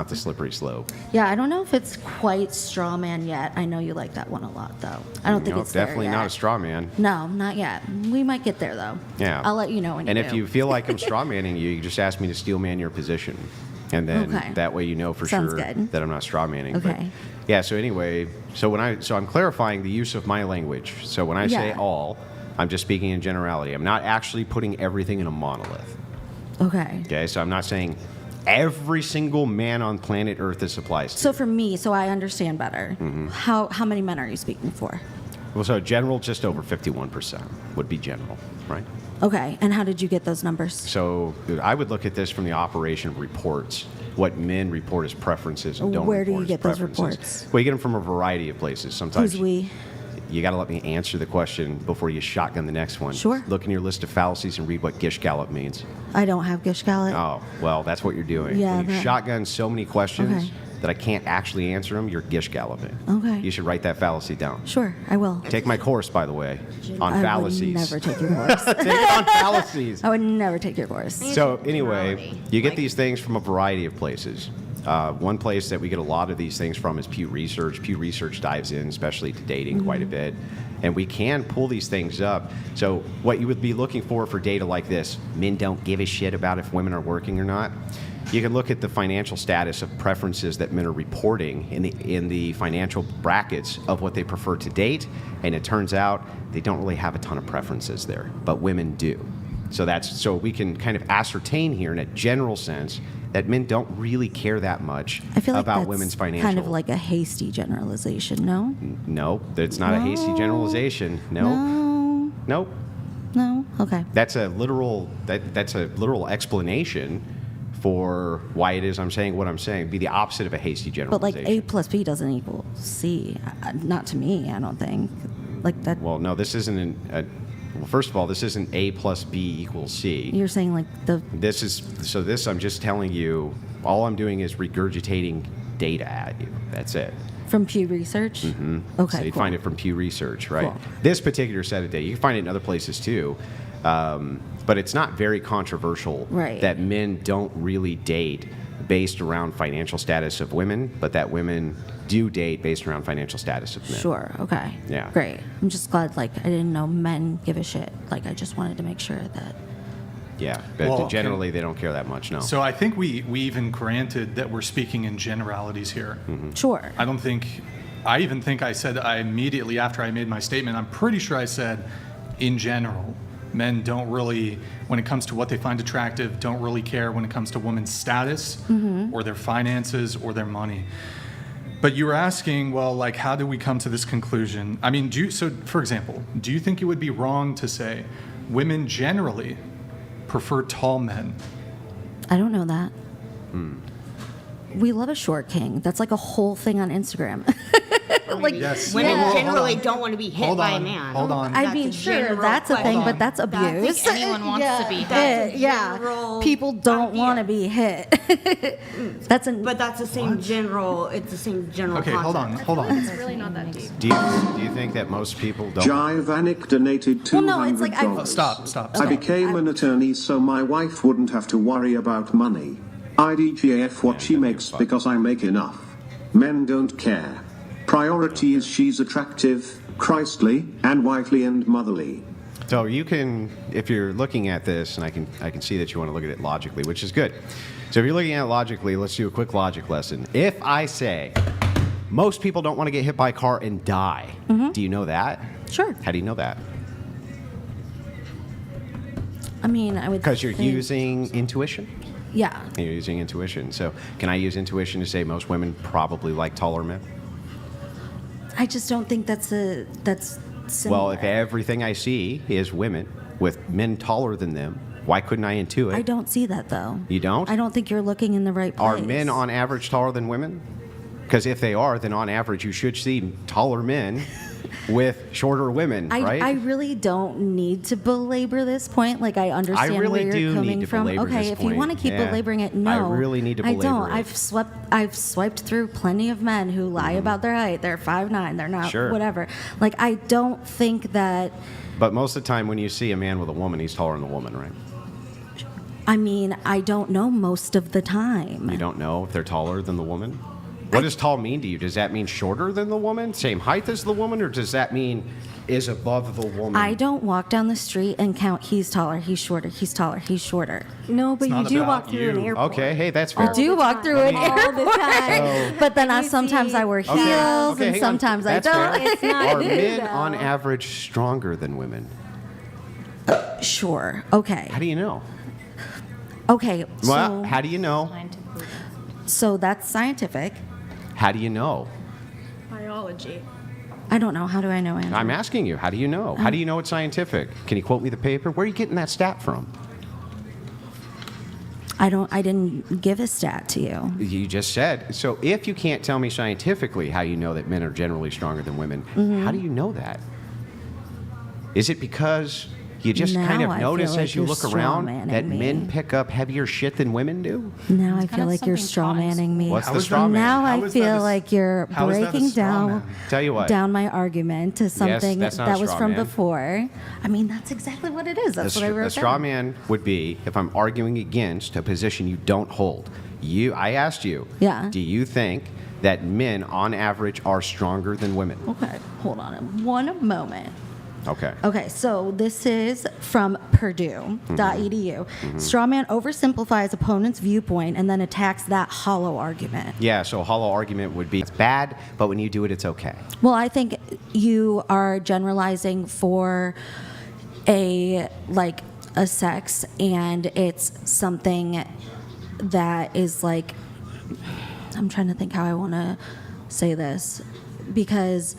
Speaker 3: the slippery slope.
Speaker 4: Yeah, I don't know if it's quite straw man yet. I know you like that one a lot, though. I don't think
Speaker 3: No,
Speaker 4: it's there
Speaker 3: definitely
Speaker 4: yet.
Speaker 3: not a straw man.
Speaker 4: No, not yet. We might get there though.
Speaker 3: Yeah.
Speaker 4: I'll let you know when
Speaker 3: And
Speaker 4: you
Speaker 3: if
Speaker 4: do.
Speaker 3: you feel like I'm straw manning you, you just ask me to steel man your position. And then
Speaker 4: Okay.
Speaker 3: that way you know for
Speaker 4: Sounds
Speaker 3: sure
Speaker 4: good.
Speaker 3: that I'm not straw manning. But
Speaker 4: Okay.
Speaker 3: yeah, so anyway, so I'm clarifying the use of my language. So when I say
Speaker 4: Yeah.
Speaker 3: all, I'm just speaking in generality. I'm not actually putting everything in a monolith.
Speaker 4: Okay.
Speaker 3: Okay, so I'm not saying Every single man on planet Earth this applies to.
Speaker 4: So for me, so I understand better,
Speaker 3: Mm-hmm.
Speaker 4: how many men are you speaking for?
Speaker 3: Well, so general, just over 51% would be general, right?
Speaker 4: Okay, and how did you get those numbers?
Speaker 3: So I would look at this from the operation of reports, what men report as preferences and don't
Speaker 4: Where do
Speaker 3: report
Speaker 4: you
Speaker 3: as
Speaker 4: get those
Speaker 3: preferences.
Speaker 4: reports?
Speaker 3: Well, you get them from a variety of places. Sometimes
Speaker 4: Who's we?
Speaker 3: you got to let me answer the question before you shotgun the next one.
Speaker 4: Sure.
Speaker 3: Look in your list of fallacies and read what gish gallop means.
Speaker 4: I don't have gish gallop.
Speaker 3: Oh, well, that's what you're doing.
Speaker 4: Yeah,
Speaker 3: When you
Speaker 4: but-
Speaker 3: shotgun so many questions
Speaker 4: Okay.
Speaker 3: that I can't actually answer them, you're gish galloping.
Speaker 4: Okay.
Speaker 3: You should write that fallacy down.
Speaker 4: Sure, I will.
Speaker 3: Take my course, by the way, on
Speaker 4: I
Speaker 3: fallacies.
Speaker 4: would never take your course.
Speaker 3: Take it on fallacies.
Speaker 4: I would never take your course.
Speaker 3: So anyway, you get these things from a variety of places. One place that we get a lot of these things from is Pew Research. Pew Research dives in, especially to dating, quite a bit. And we can pull these things up. So what you would be looking for data like this, men don't give a shit about if women are working or not. You can look at the financial status of preferences that men are reporting in the financial brackets of what they prefer to date, and it turns out they don't really have a ton of preferences there, but women do. So we can kind of ascertain here in a general sense that men don't really care that much
Speaker 4: I feel like
Speaker 3: about
Speaker 4: that's
Speaker 3: women's financial.
Speaker 4: kind of like a hasty generalization, no?
Speaker 3: No, that's not a hasty generalization. No. Nope.
Speaker 4: No? Okay.
Speaker 3: That's a literal explanation for why it is I'm saying what I'm saying. It'd be the opposite of a hasty
Speaker 4: But
Speaker 3: generalization.
Speaker 4: like A plus B doesn't equal C. Not to me, I don't think. Like that.
Speaker 3: Well, no, this isn't well, first of all, this isn't A plus B equals C.
Speaker 4: You're saying like the.
Speaker 3: This I'm just telling you, all I'm doing is regurgitating data at you. That's it.
Speaker 4: From Pew Research?
Speaker 3: Mm-hmm.
Speaker 4: Okay.
Speaker 3: So you'd
Speaker 4: cool.
Speaker 3: find it from Pew Research, right?
Speaker 4: Cool.
Speaker 3: This particular set of data, you can find it in other places too. But it's not very controversial
Speaker 4: Right.
Speaker 3: that men don't really date based around financial status of women, but that women do date based around financial status of men.
Speaker 4: Sure. Okay.
Speaker 3: Yeah.
Speaker 4: Great. I'm just glad. Like I didn't know men give a shit. Like I just wanted to make sure that.
Speaker 3: Yeah, but
Speaker 1: Well,
Speaker 3: generally they don't care that much, no.
Speaker 1: So I think we even granted that we're speaking in generalities here.
Speaker 4: Sure.
Speaker 1: I even think I said immediately after I made my statement, I'm pretty sure I said, in general, men don't really, when it comes to what they find attractive, don't really care when it comes to women's status or their finances or their money. But you were asking, well, like, how do we come to this conclusion? I mean, so for example, do you think it would be wrong to say women generally prefer tall men?
Speaker 4: I don't know that. We love a short king. That's like a whole thing on Instagram. Like,
Speaker 1: yes.
Speaker 5: Women
Speaker 1: Hold
Speaker 5: generally
Speaker 1: on.
Speaker 5: don't want to be hit
Speaker 1: Hold
Speaker 5: by
Speaker 1: on.
Speaker 5: a man.
Speaker 1: Hold on.
Speaker 4: I
Speaker 5: That's
Speaker 4: mean,
Speaker 5: a
Speaker 4: sure,
Speaker 5: general
Speaker 4: that's a thing,
Speaker 5: question.
Speaker 4: but that's abuse.
Speaker 2: anyone wants to be hit.
Speaker 5: That's a
Speaker 4: Yeah,
Speaker 5: general
Speaker 4: people don't
Speaker 5: idea.
Speaker 4: want to be hit. That's
Speaker 5: But that's the same general. It's the same general.
Speaker 1: Okay, hold on.
Speaker 13: It's really not that deep.
Speaker 3: Do you think that most people don't?
Speaker 9: Jivanik donated $200.
Speaker 4: Well, no, it's like
Speaker 1: Stop.
Speaker 9: I became an attorney so my wife wouldn't have to worry about money. IDGF what she makes because I make enough. Men don't care. Priority is she's attractive, Christly, and wifely and motherly.
Speaker 3: So you can, if you're looking at this, and I can see that you want to look at it logically, which is good. So if you're looking at it logically, let's do a quick logic lesson. If I say most people don't want to get hit by a car and die, do you know that?
Speaker 4: Sure.
Speaker 3: How do you know that?
Speaker 4: I mean, I would.
Speaker 3: Because you're
Speaker 4: think-
Speaker 3: using intuition.
Speaker 4: Yeah.
Speaker 3: You're using intuition. So can I use intuition to say most women probably like taller men?
Speaker 4: I just don't think that's similar.
Speaker 3: Well, if everything I see is women with men taller than them, why couldn't I intuit?
Speaker 4: I don't see that though.
Speaker 3: You don't?
Speaker 4: I don't think you're looking in the right place.
Speaker 3: Are men on average taller than women? Because if they are, then on average you should see taller men with shorter women, right?
Speaker 4: I really don't need to belabor this point. Like I understand
Speaker 3: really
Speaker 4: where
Speaker 3: do
Speaker 4: you're
Speaker 3: need
Speaker 4: coming
Speaker 3: to
Speaker 4: from.
Speaker 3: belabor
Speaker 4: Okay,
Speaker 3: this
Speaker 4: if you
Speaker 3: point.
Speaker 4: want to keep
Speaker 3: Yeah.
Speaker 4: belaboring it, no.
Speaker 3: I really need to
Speaker 4: I
Speaker 3: belabor
Speaker 4: don't.
Speaker 3: it.
Speaker 4: I've swiped through plenty of men who lie about their height. They're 5'9", they're not
Speaker 3: Sure.
Speaker 4: whatever. Like I don't think that.
Speaker 3: But most of the time when you see a man with a woman, he's taller than the woman, right?
Speaker 4: I mean, I don't know most of the time.
Speaker 3: You don't know if they're taller than the woman? What does tall mean to you? Does that mean shorter than the woman? Same height as the woman? Or does that mean is above the woman?
Speaker 4: I don't walk down the street and count he's taller, he's shorter, he's taller, he's shorter.
Speaker 10: No, but
Speaker 1: It's
Speaker 10: you
Speaker 1: not
Speaker 10: do
Speaker 1: about
Speaker 10: walk through an
Speaker 1: you.
Speaker 10: airport.
Speaker 3: Okay, hey, that's fair.
Speaker 4: I do walk through an
Speaker 10: All the
Speaker 4: airport,
Speaker 10: time.
Speaker 4: but then
Speaker 10: And you
Speaker 4: sometimes
Speaker 10: see-
Speaker 4: I wear heels
Speaker 3: Okay,
Speaker 4: and
Speaker 3: hang on.
Speaker 4: sometimes I
Speaker 3: That's
Speaker 4: don't.
Speaker 3: fair.
Speaker 10: It's not
Speaker 3: Are
Speaker 10: you,
Speaker 3: men
Speaker 10: though.
Speaker 3: on average stronger than women?
Speaker 4: Sure. Okay.
Speaker 3: How do you know?
Speaker 4: Okay.
Speaker 3: Well,
Speaker 4: So
Speaker 3: how do you know?
Speaker 4: So that's scientific.
Speaker 3: How do you know?
Speaker 13: Biology.
Speaker 4: I don't know. How do I know, Andrew?
Speaker 3: I'm asking you. How do you know? How do you know it's scientific? Can you quote me the paper? Where are you getting that stat from?
Speaker 4: I didn't give a stat to you.
Speaker 3: You just said. So if you can't tell me scientifically how you know that men are generally stronger than women, how do you know that? Is it because you just kind of
Speaker 4: Now I
Speaker 3: notice
Speaker 4: feel
Speaker 3: as
Speaker 4: like
Speaker 3: you
Speaker 4: you're
Speaker 3: look around
Speaker 4: strawmanning
Speaker 3: that
Speaker 4: me.
Speaker 3: men pick up heavier shit than women do?
Speaker 4: Now I
Speaker 2: kind
Speaker 4: feel
Speaker 2: of
Speaker 4: like you're
Speaker 2: something
Speaker 4: straw
Speaker 2: taught in
Speaker 4: manning me.
Speaker 3: What's
Speaker 1: How
Speaker 3: the
Speaker 1: is that-
Speaker 3: straw man?
Speaker 4: Now
Speaker 1: How
Speaker 4: I
Speaker 1: is that
Speaker 4: feel
Speaker 1: a-
Speaker 4: like you're
Speaker 1: how is that a
Speaker 4: breaking
Speaker 1: straw
Speaker 4: down
Speaker 1: man?
Speaker 3: Tell you what.
Speaker 4: down my argument to something
Speaker 3: that's not
Speaker 4: that
Speaker 3: a
Speaker 4: was
Speaker 3: straw
Speaker 4: from
Speaker 3: man.
Speaker 4: before. I mean, that's exactly what it is. That's what I wrote
Speaker 3: A straw
Speaker 4: down.
Speaker 3: man would be if I'm arguing against a position you don't hold. I asked you,
Speaker 4: Yeah.
Speaker 3: do you think that men on average are stronger than women?
Speaker 4: Okay, hold on one moment.
Speaker 3: Okay.
Speaker 4: Okay, so this is from Purdue.edu. Strawman oversimplifies opponent's viewpoint and then attacks that hollow argument.
Speaker 3: Yeah, so a hollow argument would be it's bad, but when you do it, it's okay.
Speaker 4: Well, I think you are generalizing for a sex, and it's something that is like, I'm trying to think how I want to say this, because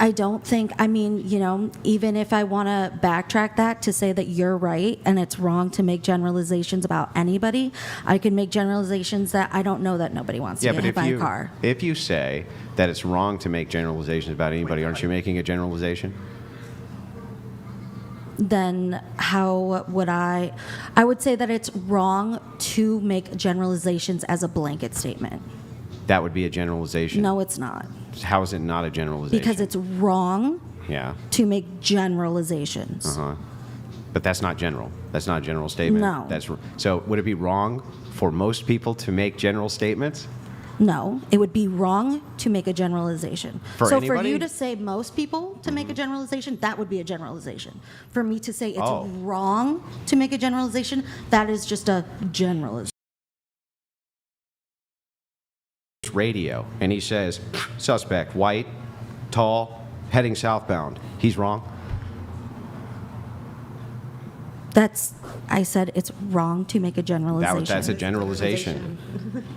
Speaker 4: I don't think, I mean, even if I want to backtrack that to say that you're right and it's wrong to make generalizations about anybody, I can make generalizations that I don't know that nobody wants to get hit by a car.
Speaker 3: if you say that it's wrong to make generalizations about anybody, aren't you making a generalization?
Speaker 4: Then how would I would say that it's wrong to make generalizations as a blanket statement.
Speaker 3: That would be a generalization.
Speaker 4: No, it's not.
Speaker 3: How is it not a generalization?
Speaker 4: Because it's wrong
Speaker 3: Yeah.
Speaker 4: to make generalizations.
Speaker 3: Uh-huh. But that's not general. That's not a general statement.
Speaker 4: No.
Speaker 3: So would it be wrong for most people to make general statements?
Speaker 4: No, it would be wrong to make a generalization.
Speaker 3: For
Speaker 4: so
Speaker 3: anybody?
Speaker 4: for you to say most people to make a generalization, that would be a generalization. For me to say it's
Speaker 3: Oh.
Speaker 4: wrong to make a generalization, that is just a generalization.
Speaker 3: Radio, and he says, suspect, white, tall, heading southbound. He's wrong.
Speaker 4: I said it's wrong to make a generalization.
Speaker 3: That's a generalization.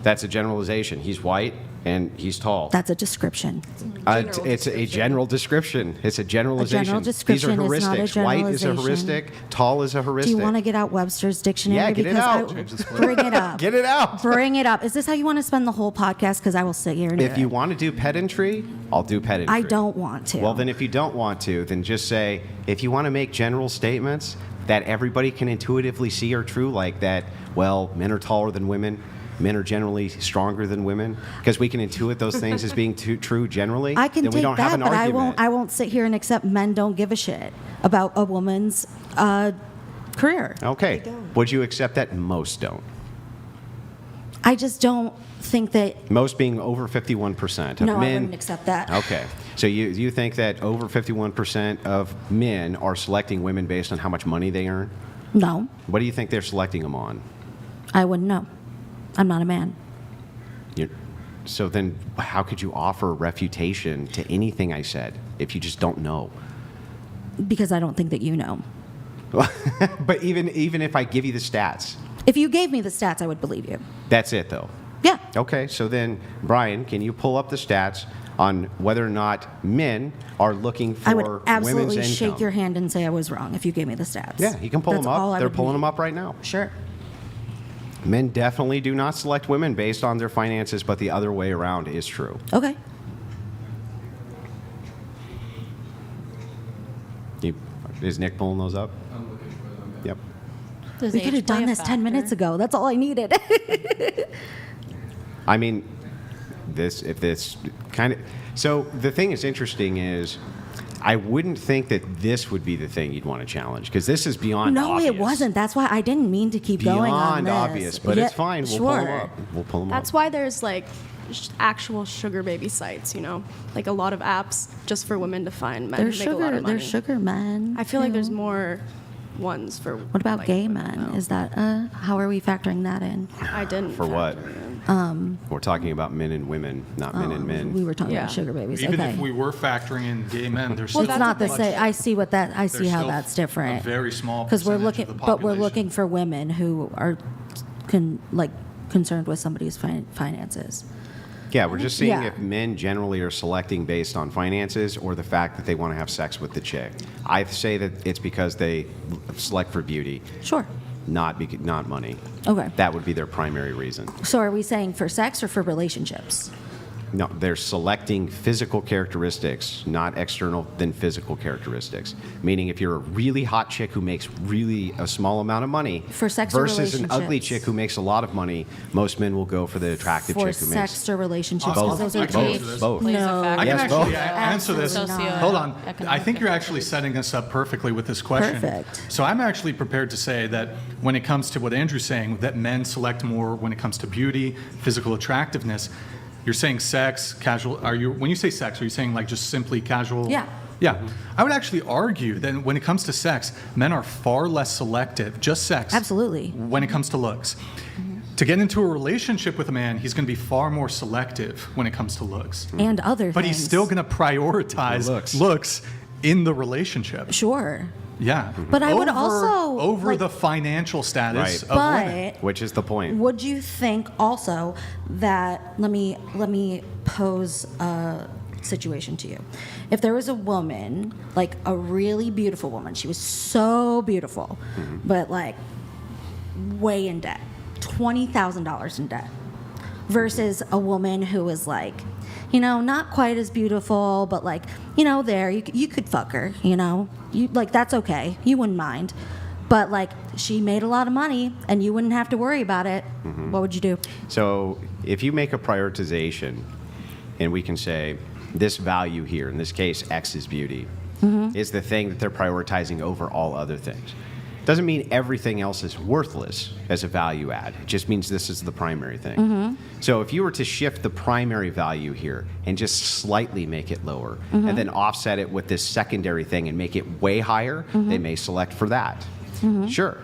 Speaker 3: That's a generalization. He's white and he's tall.
Speaker 4: That's a description.
Speaker 3: It's a general description. It's a generalization.
Speaker 4: A general description
Speaker 3: These are
Speaker 4: is not a
Speaker 3: heuristics. White is a
Speaker 4: generalization.
Speaker 3: heuristic. Tall is a heuristic.
Speaker 4: Do you want to get out Webster's dictionary?
Speaker 3: Yeah, get it out.
Speaker 4: Bring it up.
Speaker 3: Get it out.
Speaker 4: Bring it up. Is this how you want to spend the whole podcast? Because I will sit here and
Speaker 3: If
Speaker 4: do
Speaker 3: you
Speaker 4: it.
Speaker 3: want to do pedantry, I'll do pedantry.
Speaker 4: I don't want to.
Speaker 3: Well, then if you don't want to, then just say, if you want to make general statements that everybody can intuitively see are true, like that, well, men are taller than women, men are generally stronger than women, because we can intuit those things as being true generally,
Speaker 4: I can
Speaker 3: then
Speaker 4: take
Speaker 3: we don't have
Speaker 4: that,
Speaker 3: an
Speaker 4: but
Speaker 3: argument.
Speaker 4: I won't sit here and accept men don't give a shit about a woman's career.
Speaker 3: Okay. Would you accept that most don't?
Speaker 4: I just don't think that.
Speaker 3: Most being over 51% of
Speaker 4: No,
Speaker 3: men.
Speaker 4: I wouldn't accept that.
Speaker 3: Okay. So you think that over 51% of men are selecting women based on how much money they earn?
Speaker 4: No,
Speaker 3: What do you think they're selecting them on?
Speaker 4: I wouldn't know. I'm not a man.
Speaker 3: So then how could you offer refutation to anything I said if you just don't know?
Speaker 4: Because I don't think that you know.
Speaker 3: But even if I give you the stats,
Speaker 4: If you gave me the stats, I would believe you.
Speaker 3: that's it though.
Speaker 4: Yeah.
Speaker 3: Okay, so then, Brian, can you pull up the stats on whether or not men are looking for
Speaker 4: I would
Speaker 3: women's
Speaker 4: absolutely
Speaker 3: income?
Speaker 4: shake your hand and say I was wrong if you gave me the stats.
Speaker 3: Yeah, you can pull
Speaker 4: That's
Speaker 3: them
Speaker 4: all
Speaker 3: up.
Speaker 4: I
Speaker 3: They're
Speaker 4: would
Speaker 3: pulling
Speaker 4: need.
Speaker 3: them up right now.
Speaker 4: Sure.
Speaker 3: Men definitely do not select women based on their finances, but the other way around is true.
Speaker 4: Okay.
Speaker 3: Is Nick pulling those up? Yep.
Speaker 2: Does
Speaker 4: We
Speaker 2: age
Speaker 4: could have
Speaker 2: play
Speaker 4: done
Speaker 2: a
Speaker 4: this 10 minutes
Speaker 2: factor?
Speaker 4: ago. That's all I needed.
Speaker 3: I mean, if this kind of. So the thing that's interesting is, I wouldn't think that this would be the thing you'd want to challenge, because this is beyond
Speaker 4: No,
Speaker 3: obvious.
Speaker 4: it wasn't. That's why I didn't mean to keep going on
Speaker 3: Beyond
Speaker 4: this.
Speaker 3: obvious, but
Speaker 4: Yeah,
Speaker 3: it's fine. We'll
Speaker 4: sure.
Speaker 3: pull them up. We'll pull them
Speaker 13: That's
Speaker 3: up.
Speaker 13: why there's like actual sugar baby sites, like a lot of apps just for women to find men
Speaker 4: There's
Speaker 13: who make a lot
Speaker 4: sugar.
Speaker 13: of money.
Speaker 4: There's sugar men.
Speaker 13: I feel like there's
Speaker 4: too.
Speaker 13: more ones for.
Speaker 4: What about
Speaker 13: like,
Speaker 4: gay
Speaker 13: women,
Speaker 4: men?
Speaker 13: though.
Speaker 4: Is that how are we factoring that in?
Speaker 13: I didn't.
Speaker 3: For what?
Speaker 13: factor in.
Speaker 3: We're talking about men and women, not men and men.
Speaker 4: We were talking about sugar babies.
Speaker 1: Even
Speaker 4: okay.
Speaker 1: if we were factoring in gay men, there's
Speaker 4: Well,
Speaker 1: still
Speaker 4: it's not the
Speaker 1: much-
Speaker 4: same. I see how
Speaker 1: still
Speaker 4: that's different.
Speaker 1: A very small
Speaker 4: because we're
Speaker 1: percentage
Speaker 4: looking,
Speaker 1: of the
Speaker 4: but we're
Speaker 1: population.
Speaker 4: looking for women who are concerned with somebody's finances.
Speaker 3: Yeah, we're just seeing
Speaker 4: Yeah.
Speaker 3: if men generally are selecting based on finances or the fact that they want to have sex with the chick. I say that it's because they select for beauty,
Speaker 4: Sure.
Speaker 3: not money.
Speaker 4: Okay.
Speaker 3: That would be their primary reason.
Speaker 4: So are we saying for sex or for relationships?
Speaker 3: No, they're selecting physical characteristics, not external than physical characteristics. Meaning if you're a really hot chick who makes really a small amount of money
Speaker 4: For sex or
Speaker 3: versus an ugly
Speaker 4: relationships?
Speaker 3: chick who makes a lot of money, most men will go for the attractive
Speaker 4: For
Speaker 3: chick who makes
Speaker 4: sex or relationships?
Speaker 3: Both.
Speaker 4: 'Cause those are
Speaker 3: Both. Both.
Speaker 2: Plays a
Speaker 4: No.
Speaker 2: factor.
Speaker 1: I can
Speaker 3: Yes,
Speaker 1: actually
Speaker 3: both.
Speaker 1: answer this.
Speaker 4: Absolutely not.
Speaker 1: Hold on.
Speaker 2: Socioeconomic
Speaker 1: I think you're
Speaker 2: factors.
Speaker 1: actually setting us up perfectly with this question.
Speaker 4: Perfect.
Speaker 1: So I'm actually prepared to say that when it comes to what Andrew's saying, that men select more when it comes to beauty, physical attractiveness. You're saying sex, casual. When you say sex, are you saying like just simply casual?
Speaker 4: Yeah.
Speaker 1: Yeah. I would actually argue that when it comes to sex, men are far less selective, just sex.
Speaker 4: Absolutely.
Speaker 1: When it comes to looks. To get into a relationship with a man, he's going to be far more selective when it comes to looks.
Speaker 4: And other
Speaker 1: But
Speaker 4: things.
Speaker 1: he's still going to prioritize looks in the relationship.
Speaker 4: Sure.
Speaker 1: Yeah.
Speaker 4: But I would also,
Speaker 1: over
Speaker 4: like-
Speaker 1: the financial status
Speaker 3: Right.
Speaker 1: of women.
Speaker 4: But
Speaker 3: Which is the point.
Speaker 4: would you think also that let me pose a situation to you. If there was a woman, like a really beautiful woman, she was so beautiful, but like way in debt, $20,000 in debt, versus a woman who was like, not quite as beautiful, but like, there, you could fuck her, you like, that's okay. You wouldn't mind. But like, she made a lot of money and you wouldn't have to worry about it. What would you do?
Speaker 3: So if you make a prioritization, and we can say this value here, in this case, X is beauty, is the thing that they're prioritizing over all other things. Doesn't mean everything else is worthless as a value add. It just means this is the primary thing. So if you were to shift the primary value here and just slightly make it lower, and then offset it with this secondary thing and make it way higher, they may select for that. Sure,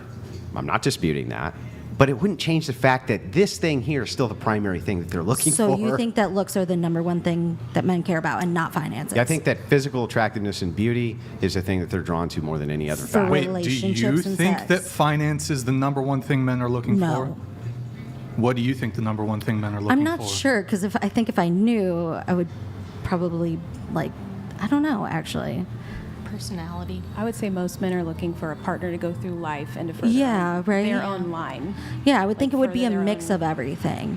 Speaker 3: I'm not disputing that. But it wouldn't change the fact that this thing here is still the primary thing that they're looking for.
Speaker 4: So you think that looks are the number one thing that men care about and not finances?
Speaker 3: I think that physical attractiveness and beauty is the thing that they're drawn to more than any other
Speaker 4: For
Speaker 3: factor.
Speaker 1: Wait, do you
Speaker 4: relationships and
Speaker 1: think
Speaker 4: sex.
Speaker 1: that finance is the number one thing men are looking
Speaker 4: No.
Speaker 1: for? What do you think the number one thing men are looking for?
Speaker 4: I'm not sure, because I think if I knew, I would probably, I don't know, actually.
Speaker 2: Personality.
Speaker 12: I would say most men are looking for a partner to go through life and to further
Speaker 4: Yeah, right.
Speaker 12: their own line.
Speaker 4: Yeah, I would think it would be a
Speaker 12: further their
Speaker 4: mix
Speaker 12: own-
Speaker 4: of everything,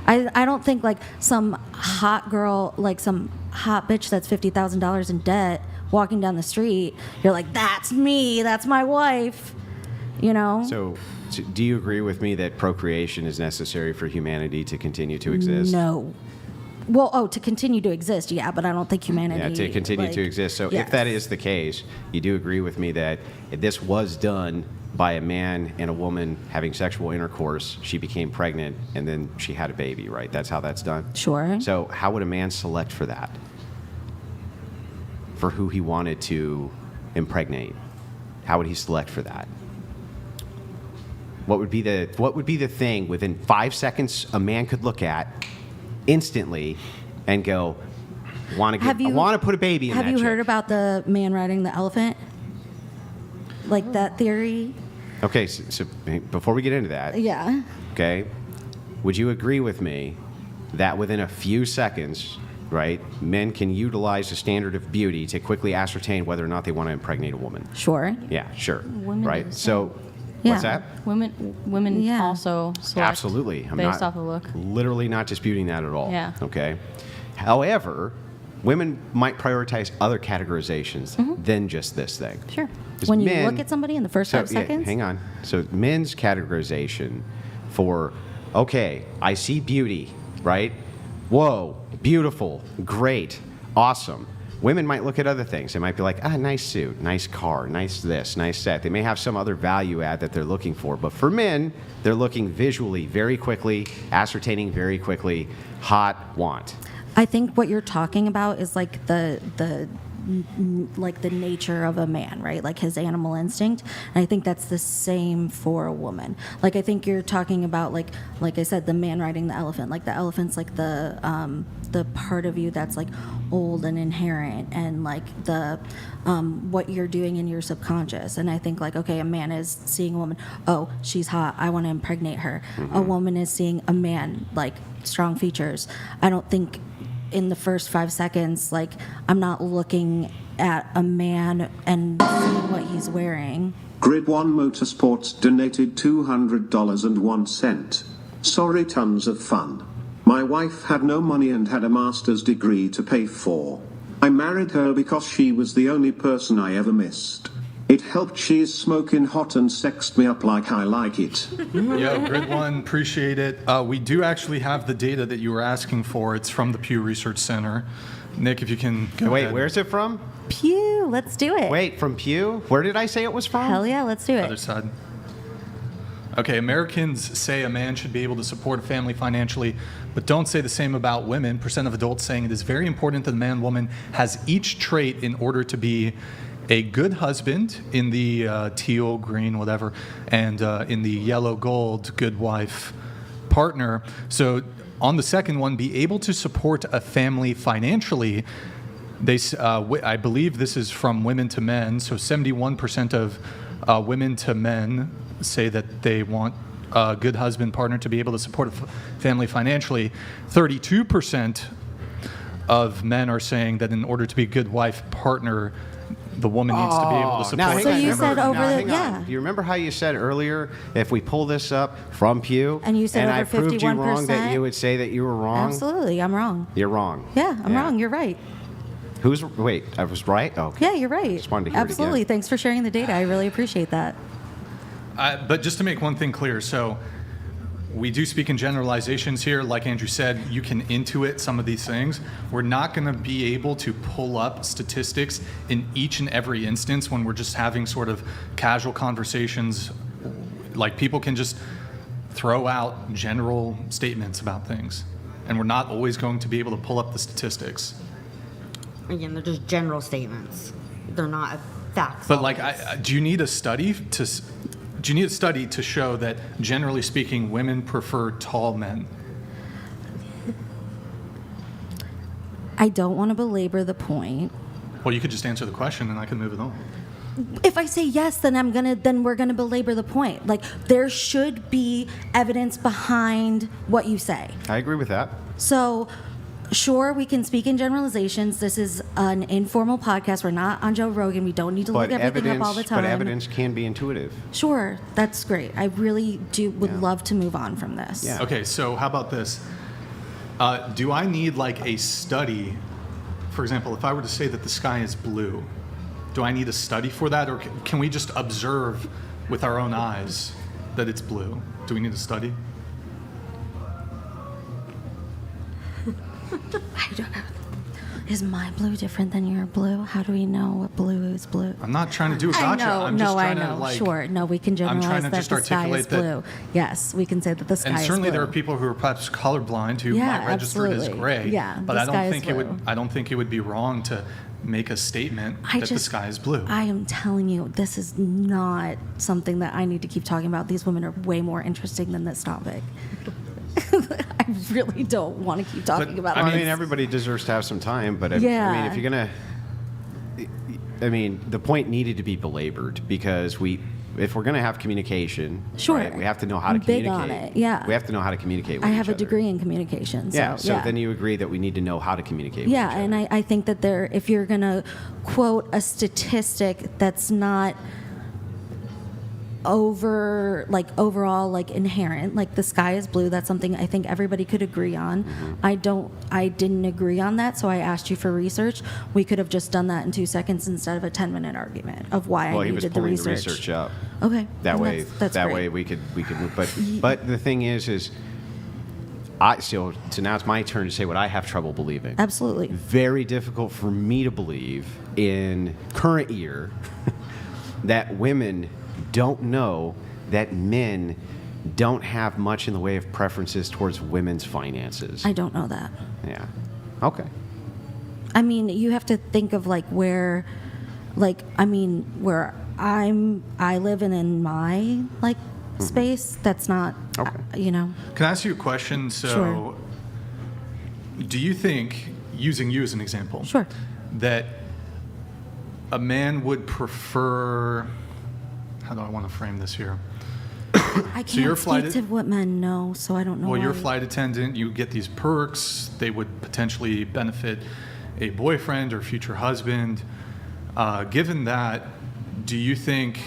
Speaker 4: I don't think like some hot girl, like some hot bitch that's $50,000 in debt walking down the street, you're like, that's me, that's my wife,
Speaker 3: So do you agree with me that procreation is necessary for humanity to continue to exist?
Speaker 4: No. Well, to continue to exist, yeah, but I don't think humanity.
Speaker 3: Yeah, to continue to exist. So
Speaker 4: yes.
Speaker 3: if that is the case, you do agree with me that if this was done by a man and a woman having sexual intercourse, she became pregnant, and then she had a baby, right? That's how that's done?
Speaker 4: Sure.
Speaker 3: So how would a man select for that? For who he wanted to impregnate? How would he select for that? What would be the thing within 5 seconds a man could look at instantly and go, I want to put a baby in that
Speaker 4: Have you
Speaker 3: chick.
Speaker 4: heard about the man riding the elephant? Like that theory?
Speaker 3: Okay, so before we get into that,
Speaker 4: Yeah.
Speaker 3: okay, would you agree with me that within a few seconds, right, men can utilize the standard of beauty to quickly ascertain whether or not they want to impregnate a woman?
Speaker 4: Sure.
Speaker 3: Yeah, sure.
Speaker 2: Women do
Speaker 3: right?
Speaker 2: the
Speaker 3: So,
Speaker 4: Yeah.
Speaker 3: what's that?
Speaker 2: Women
Speaker 4: Yeah.
Speaker 2: also select
Speaker 3: Absolutely. I'm
Speaker 2: based
Speaker 3: not
Speaker 2: off of look.
Speaker 3: literally not disputing that at all.
Speaker 2: Yeah.
Speaker 3: Okay. However, women might prioritize other categorizations than just this thing.
Speaker 2: Sure.
Speaker 3: 'Cause
Speaker 4: When you
Speaker 3: men-
Speaker 4: look at somebody in the first 5 seconds?
Speaker 3: hang on. So men's categorization for, okay, I see beauty, right? Whoa, beautiful, great, awesome. Women might look at other things. They might be like, nice suit, nice car, nice this, nice that. They may have some other value add that they're looking for. But for men, they're looking visually very quickly, ascertaining very quickly, hot, want.
Speaker 4: I think what you're talking about is like the like the nature of a man, right? Like his animal instinct. And I think that's the same for a woman. Like I think you're talking about like I said, the man riding the elephant. Like the elephant's like the part of you that's like old and inherent, and like the what you're doing in your subconscious. And I think like, okay, a man is seeing a woman, oh, she's hot, I want to impregnate her. A woman is seeing a man, like strong features. I don't think in the first 5 seconds, like I'm not looking at a man and seeing what he's wearing.
Speaker 9: Grid 1 Motorsports donated $200.01. Sorry, tons of fun. My wife had no money and had a master's degree to pay for. I married her because she was the only person I ever missed. It helped. She's smoking hot and sexed me up like I like it.
Speaker 1: Yo, Grid 1, appreciate it. We do actually have the data that you were asking for. It's from the Pew Research Center. Nick, if you can go
Speaker 3: Wait,
Speaker 1: ahead.
Speaker 3: where's it from?
Speaker 4: Pew, let's do it.
Speaker 3: Wait, from Pew? Where did I say it was from?
Speaker 4: Hell yeah, let's do it.
Speaker 1: Other side. Okay, Americans say a man should be able to support a family financially, but don't say the same about women. Percent of adults saying it is very important that a man, woman has each trait in order to be a good husband in the teal, green, whatever, and in the yellow, gold, good wife, partner. So on the second one, be able to support a family financially. I believe this is from women to men. So 71% of women to men say that they want a good husband partner to be able to support a family financially. 32% of men are saying that in order to be a good wife partner, the woman needs to be able to support.
Speaker 3: Now,
Speaker 4: So you said over the,
Speaker 3: hang on. Do you remember how you said earlier, if we pull this up from Pew,
Speaker 4: And you said
Speaker 3: and
Speaker 4: over
Speaker 3: I proved you wrong,
Speaker 4: 51%?
Speaker 3: that you would say that you were wrong?
Speaker 4: Absolutely, I'm wrong.
Speaker 3: You're wrong.
Speaker 4: Yeah, I'm wrong. You're right.
Speaker 3: Wait, I was right? Oh.
Speaker 4: Yeah, you're right.
Speaker 3: Just wanted to hear it
Speaker 4: Absolutely.
Speaker 3: again.
Speaker 4: Thanks for sharing the data. I really appreciate that.
Speaker 1: But just to make one thing clear, so we do speak in generalizations here. Like Andrew said, you can intuit some of these things. We're not going to be able to pull up statistics in each and every instance when we're just having sort of casual conversations. Like people can just throw out general statements about things, and we're not always going to be able to pull up the statistics.
Speaker 5: Again, they're just general statements. They're not facts.
Speaker 1: But like, do you need a study to show that, generally speaking, women prefer tall men?
Speaker 4: I don't want to belabor the point.
Speaker 1: Well, you could just answer the question, and I can move it on.
Speaker 4: If I say yes, then we're gonna belabor the point. Like there should be evidence behind what you say.
Speaker 3: I agree with that.
Speaker 4: So, sure, we can speak in generalizations. This is an informal podcast. We're not on Joe Rogan. We don't need to look everything up all the time.
Speaker 3: But evidence can be intuitive.
Speaker 4: Sure, that's great. I really would love to move on from this.
Speaker 3: Yeah.
Speaker 1: Okay, so how about this? Do I need like a study? For example, if I were to say that the sky is blue, do I need a study for that, or can we just observe with our own eyes that it's blue? Do we need a study?
Speaker 4: I don't know. Is my blue different than your blue? How do we know what blue is blue?
Speaker 1: I'm not trying to do a gotcha. I'm just trying to like.
Speaker 4: Sure. No, we can generalize that the sky is blue. Yes, we can say that the sky is blue.
Speaker 1: And certainly there are people who are perhaps colorblind who might register it as gray.
Speaker 4: Yeah,
Speaker 1: but I don't think it would be wrong to make a statement that the sky is blue.
Speaker 4: I am telling you, this is not something that I need to keep talking about. These women are way more interesting than this topic. I really don't want to keep talking about this.
Speaker 3: I mean, everybody deserves to have some time, but I mean, if you're going to, the point needed to be belabored because if we're going to have communication, right, we have to know how to communicate.
Speaker 4: Big on it, yeah.
Speaker 3: We have to know how to communicate with
Speaker 4: I
Speaker 3: each
Speaker 4: have a
Speaker 3: other.
Speaker 4: degree in communication. So,
Speaker 3: so then you agree that we need to know how to communicate with each other.
Speaker 4: And I think that if you're going to quote a statistic that's not overall inherent, like the sky is blue, that's something I think everybody could agree on. I didn't agree on that, so I asked you for research. We could have just done that in 2 seconds instead of a 10-minute argument of why I needed the research.
Speaker 3: Well, he was pulling the research up.
Speaker 4: Okay.
Speaker 3: That
Speaker 4: that's
Speaker 3: way we could move. But the thing is so now it's my turn to say what I have trouble believing.
Speaker 4: Absolutely.
Speaker 3: Very difficult for me to believe in current year that women don't know that men don't have much in the way of preferences towards women's finances.
Speaker 4: I don't know that.
Speaker 3: Yeah. Okay.
Speaker 4: I mean, you have to think of like where I live in my like space. That's not, you know.
Speaker 1: Can I ask you a question? So,
Speaker 4: Sure.
Speaker 1: Do you think, using you as an example,
Speaker 4: Sure.
Speaker 1: that a man would prefer, how do I want to frame this here?
Speaker 4: I
Speaker 1: So you're
Speaker 4: can't
Speaker 1: flight
Speaker 4: speak to what men know, so I don't know.
Speaker 1: Well, you're a
Speaker 4: why.
Speaker 1: flight attendant, you get these perks, they would potentially benefit a boyfriend or future husband. Given that, do you think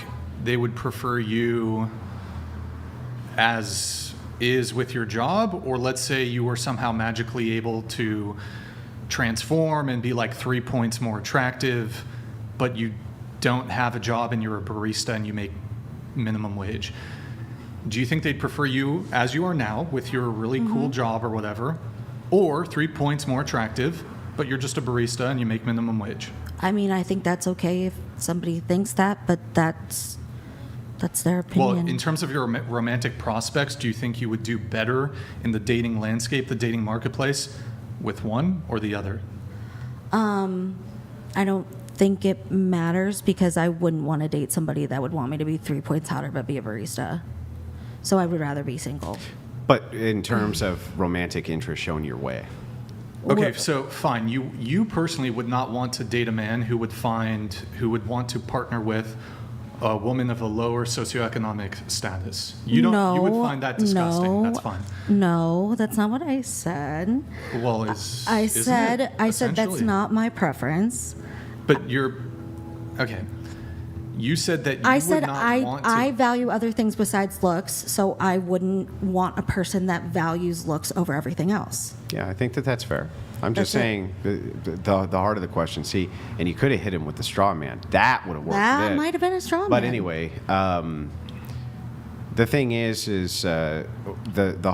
Speaker 1: they would prefer you as is with your job? Or let's say you were somehow magically able to transform and be like 3 points more attractive, but you don't have a job and you're a barista and you make minimum wage. Do you think they'd prefer you as you are now with your really cool job or whatever, or 3 points more attractive, but you're just a barista and you make minimum wage?
Speaker 4: I mean, I think that's okay if somebody thinks that, but that's their opinion.
Speaker 1: Well, in terms of your romantic prospects, do you think you would do better in the dating landscape, the dating marketplace, with one or the other?
Speaker 4: I don't think it matters because I wouldn't want to date somebody that would want me to be 3 points hotter but be a barista. So I would rather be single.
Speaker 3: But in terms of romantic interest shown your way.
Speaker 1: Okay, so fine. You personally would not want to date a man who would want to partner with a woman of a lower socioeconomic status. You would find that disgusting. That's fine.
Speaker 4: No, that's not what I said.
Speaker 1: Well,
Speaker 4: I said that's not my preference.
Speaker 1: But okay. You said that you
Speaker 4: I
Speaker 1: would
Speaker 4: said
Speaker 1: not want to.
Speaker 4: I value other things besides looks, so I wouldn't want a person that values looks over everything else.
Speaker 3: Yeah, I think that's fair. I'm just
Speaker 4: That's
Speaker 3: saying the heart of the question. See, and you could have hit him with the straw man. That would have worked.
Speaker 4: That might have been a straw man.
Speaker 3: But anyway, the thing is the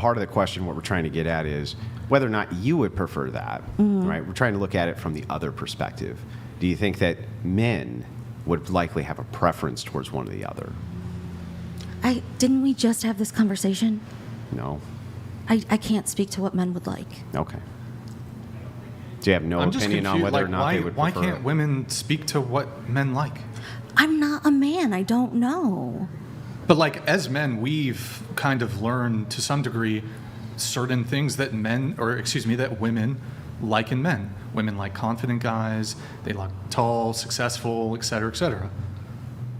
Speaker 3: heart of the question. What we're trying to get at is whether or not you would prefer that. Right? We're trying to look at it from the other perspective. Do you think that men would likely have a preference towards one or the other?
Speaker 4: Didn't we just have this conversation?
Speaker 3: No.
Speaker 4: I can't speak to what men would like.
Speaker 3: Okay. Do you have no
Speaker 1: I'm just
Speaker 3: opinion on
Speaker 1: confused,
Speaker 3: whether or not they would prefer?
Speaker 1: Why can't women speak to what men like?
Speaker 4: I'm not a man. I don't know.
Speaker 1: But like as men, we've kind of learned to some degree certain things that that women like in men. Women like confident guys, they like tall, successful, et cetera, et cetera.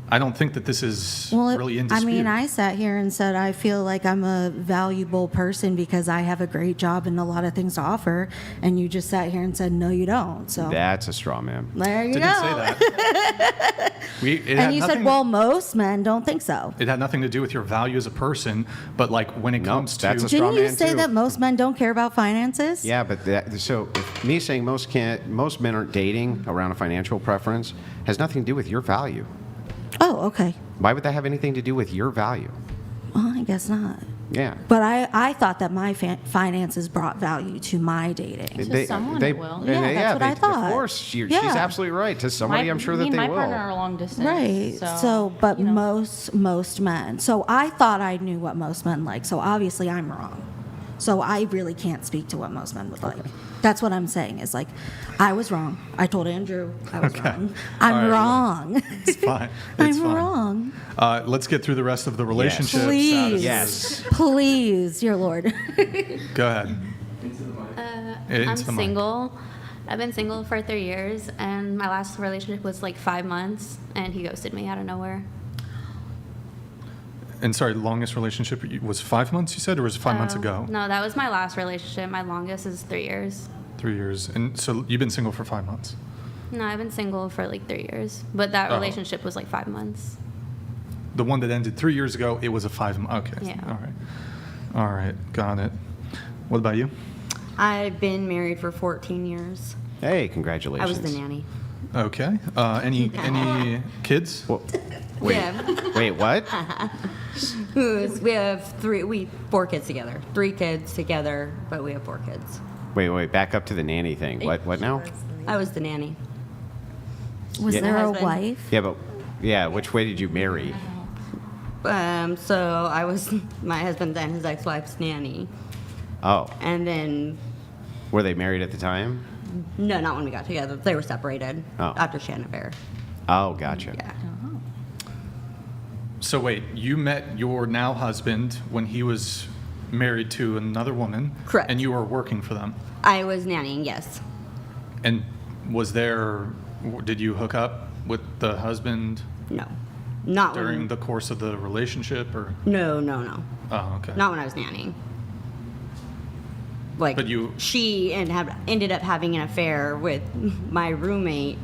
Speaker 1: I don't think that this is really in dispute.
Speaker 4: I mean, I sat here and said I feel like I'm a valuable person because I have a great job and a lot of things to offer, and you just sat here and said, no, you don't. So
Speaker 3: that's a straw man.
Speaker 4: There you
Speaker 1: Didn't
Speaker 4: go.
Speaker 1: say that.
Speaker 4: And you said, well, most men don't think so.
Speaker 1: It had nothing to do with your value as a person, but like when it comes to...
Speaker 3: that's a straw
Speaker 4: Didn't you
Speaker 3: man
Speaker 4: say
Speaker 3: too.
Speaker 4: that most men don't care about finances?
Speaker 3: Yeah, but so me saying most men aren't dating around a financial preference has nothing to do with your value.
Speaker 4: Oh, okay.
Speaker 3: Why would that have anything to do with your value?
Speaker 4: Well, I guess not.
Speaker 3: Yeah.
Speaker 4: But I thought that my finances brought value to my dating.
Speaker 2: To someone it will.
Speaker 4: Yeah, that's what I thought.
Speaker 3: Of course, she's
Speaker 4: Yeah.
Speaker 3: absolutely right. To somebody, I'm sure that
Speaker 2: me and
Speaker 3: they
Speaker 2: my
Speaker 3: will.
Speaker 2: partner are long distance.
Speaker 4: Right. But most men. So I thought I knew what most men like. So obviously I'm wrong. So I really can't speak to what most men would like. That's what I'm saying is like, I was wrong. I told Andrew I was wrong. I'm wrong.
Speaker 1: It's fine. It's
Speaker 4: I'm
Speaker 1: fine.
Speaker 4: wrong.
Speaker 1: Let's get through the rest of the relationship
Speaker 4: Please.
Speaker 1: statuses.
Speaker 3: Yes.
Speaker 4: Please, dear Lord.
Speaker 1: Go ahead.
Speaker 8: I'm
Speaker 1: Into the mic.
Speaker 8: single. I've been single for 3 years, and my last relationship was like 5 months, and he ghosted me out of nowhere.
Speaker 1: And sorry, longest relationship was 5 months, you said, or was it 5 months ago?
Speaker 8: No, that was my last relationship. My longest is 3 years.
Speaker 1: 3 years. And so you've been single for 5 months?
Speaker 8: No, I've been single for like 3 years, but that
Speaker 1: Oh.
Speaker 8: relationship was like 5 months.
Speaker 1: The one that ended 3 years ago, it was a 5 month. Okay.
Speaker 8: Yeah.
Speaker 1: All right. All right. Got it. What about you?
Speaker 5: I've been married for 14 years.
Speaker 3: Hey, congratulations.
Speaker 5: I was the nanny.
Speaker 1: Okay. Any kids?
Speaker 3: Well, wait.
Speaker 5: Yeah.
Speaker 3: Wait, what?
Speaker 5: We have 4 kids together. 3 kids together, but we have 4 kids.
Speaker 3: Wait. Back up to the nanny thing. What now?
Speaker 5: I was the nanny.
Speaker 4: Was
Speaker 3: Yeah.
Speaker 4: there a
Speaker 5: Husband.
Speaker 4: wife?
Speaker 3: Yeah, which way did you marry?
Speaker 5: So I was my husband and his ex-wife's nanny.
Speaker 3: Oh,
Speaker 5: And then,
Speaker 3: were they married at the time?
Speaker 5: No, not when we got together. They were separated after she had an affair.
Speaker 3: Oh, gotcha.
Speaker 5: Yeah.
Speaker 1: So wait, you met your now husband when he was married to another woman.
Speaker 5: Correct.
Speaker 1: And you were working for them.
Speaker 5: I was nannying, yes.
Speaker 1: And did you hook up with the husband?
Speaker 5: No. Not
Speaker 1: during the course of the relationship, or?
Speaker 5: No.
Speaker 1: Oh, okay.
Speaker 5: Not when I was nannying. Like,
Speaker 1: but
Speaker 5: she ended up having an affair with my roommate,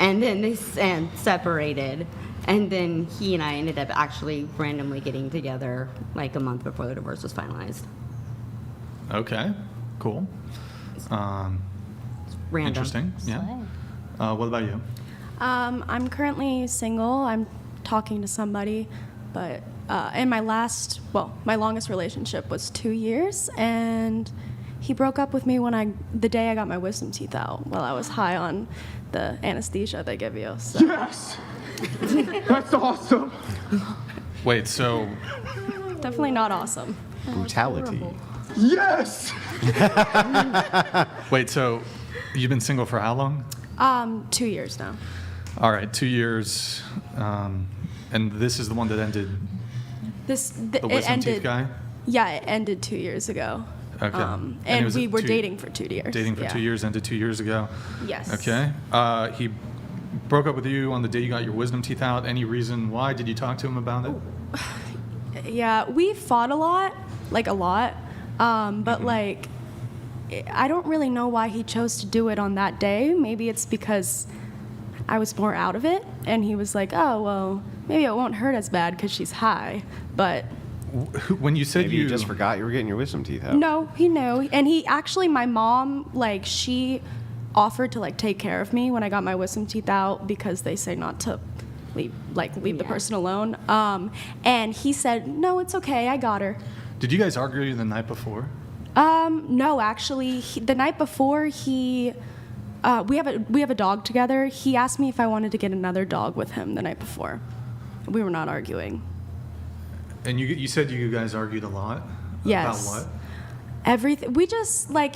Speaker 5: and then they separated, and then he and I ended up actually randomly getting together like a month before the divorce was finalized.
Speaker 1: Okay, cool.
Speaker 5: Random.
Speaker 1: Interesting. Yeah. What about you?
Speaker 13: I'm currently single. I'm talking to somebody, but and my longest relationship was 2 years, and he broke up with me the day I got my wisdom teeth out while I was high on the anesthesia they give you. So.
Speaker 14: Yes! That's awesome!
Speaker 1: Wait, so...
Speaker 13: Definitely not awesome.
Speaker 3: Brutality.
Speaker 14: Yes!
Speaker 1: Wait, so you've been single for how long?
Speaker 13: 2 years now.
Speaker 1: All right, 2 years. And this is the one that ended... The wisdom teeth guy?
Speaker 13: Yeah, it ended 2 years ago.
Speaker 1: Okay.
Speaker 13: And we were dating for 2 years.
Speaker 1: Dating for 2 years, ended 2 years ago.
Speaker 13: Yes.
Speaker 1: Okay. He broke up with you on the day you got your wisdom teeth out. Any reason why? Did you talk to him about it?
Speaker 13: Yeah, we fought a lot. But like, I don't really know why he chose to do it on that day. Maybe it's because I was more out of it, and he was like, oh, well, maybe it won't hurt as bad because she's high. But
Speaker 1: when you said
Speaker 3: Maybe you just forgot you were getting your wisdom teeth out.
Speaker 13: no, he knew. And he actually, my mom, like, she offered to like take care of me when I got my wisdom teeth out because they say not to leave the person alone. And he said, no, it's okay, I got her.
Speaker 1: Did you guys argue the night before?
Speaker 13: No, actually, the night before we have a dog together. He asked me if I wanted to get another dog with him the night before. We were not arguing.
Speaker 1: And you said you guys argued a lot?
Speaker 13: Yes.
Speaker 1: About what?
Speaker 13: Everything. We just, like,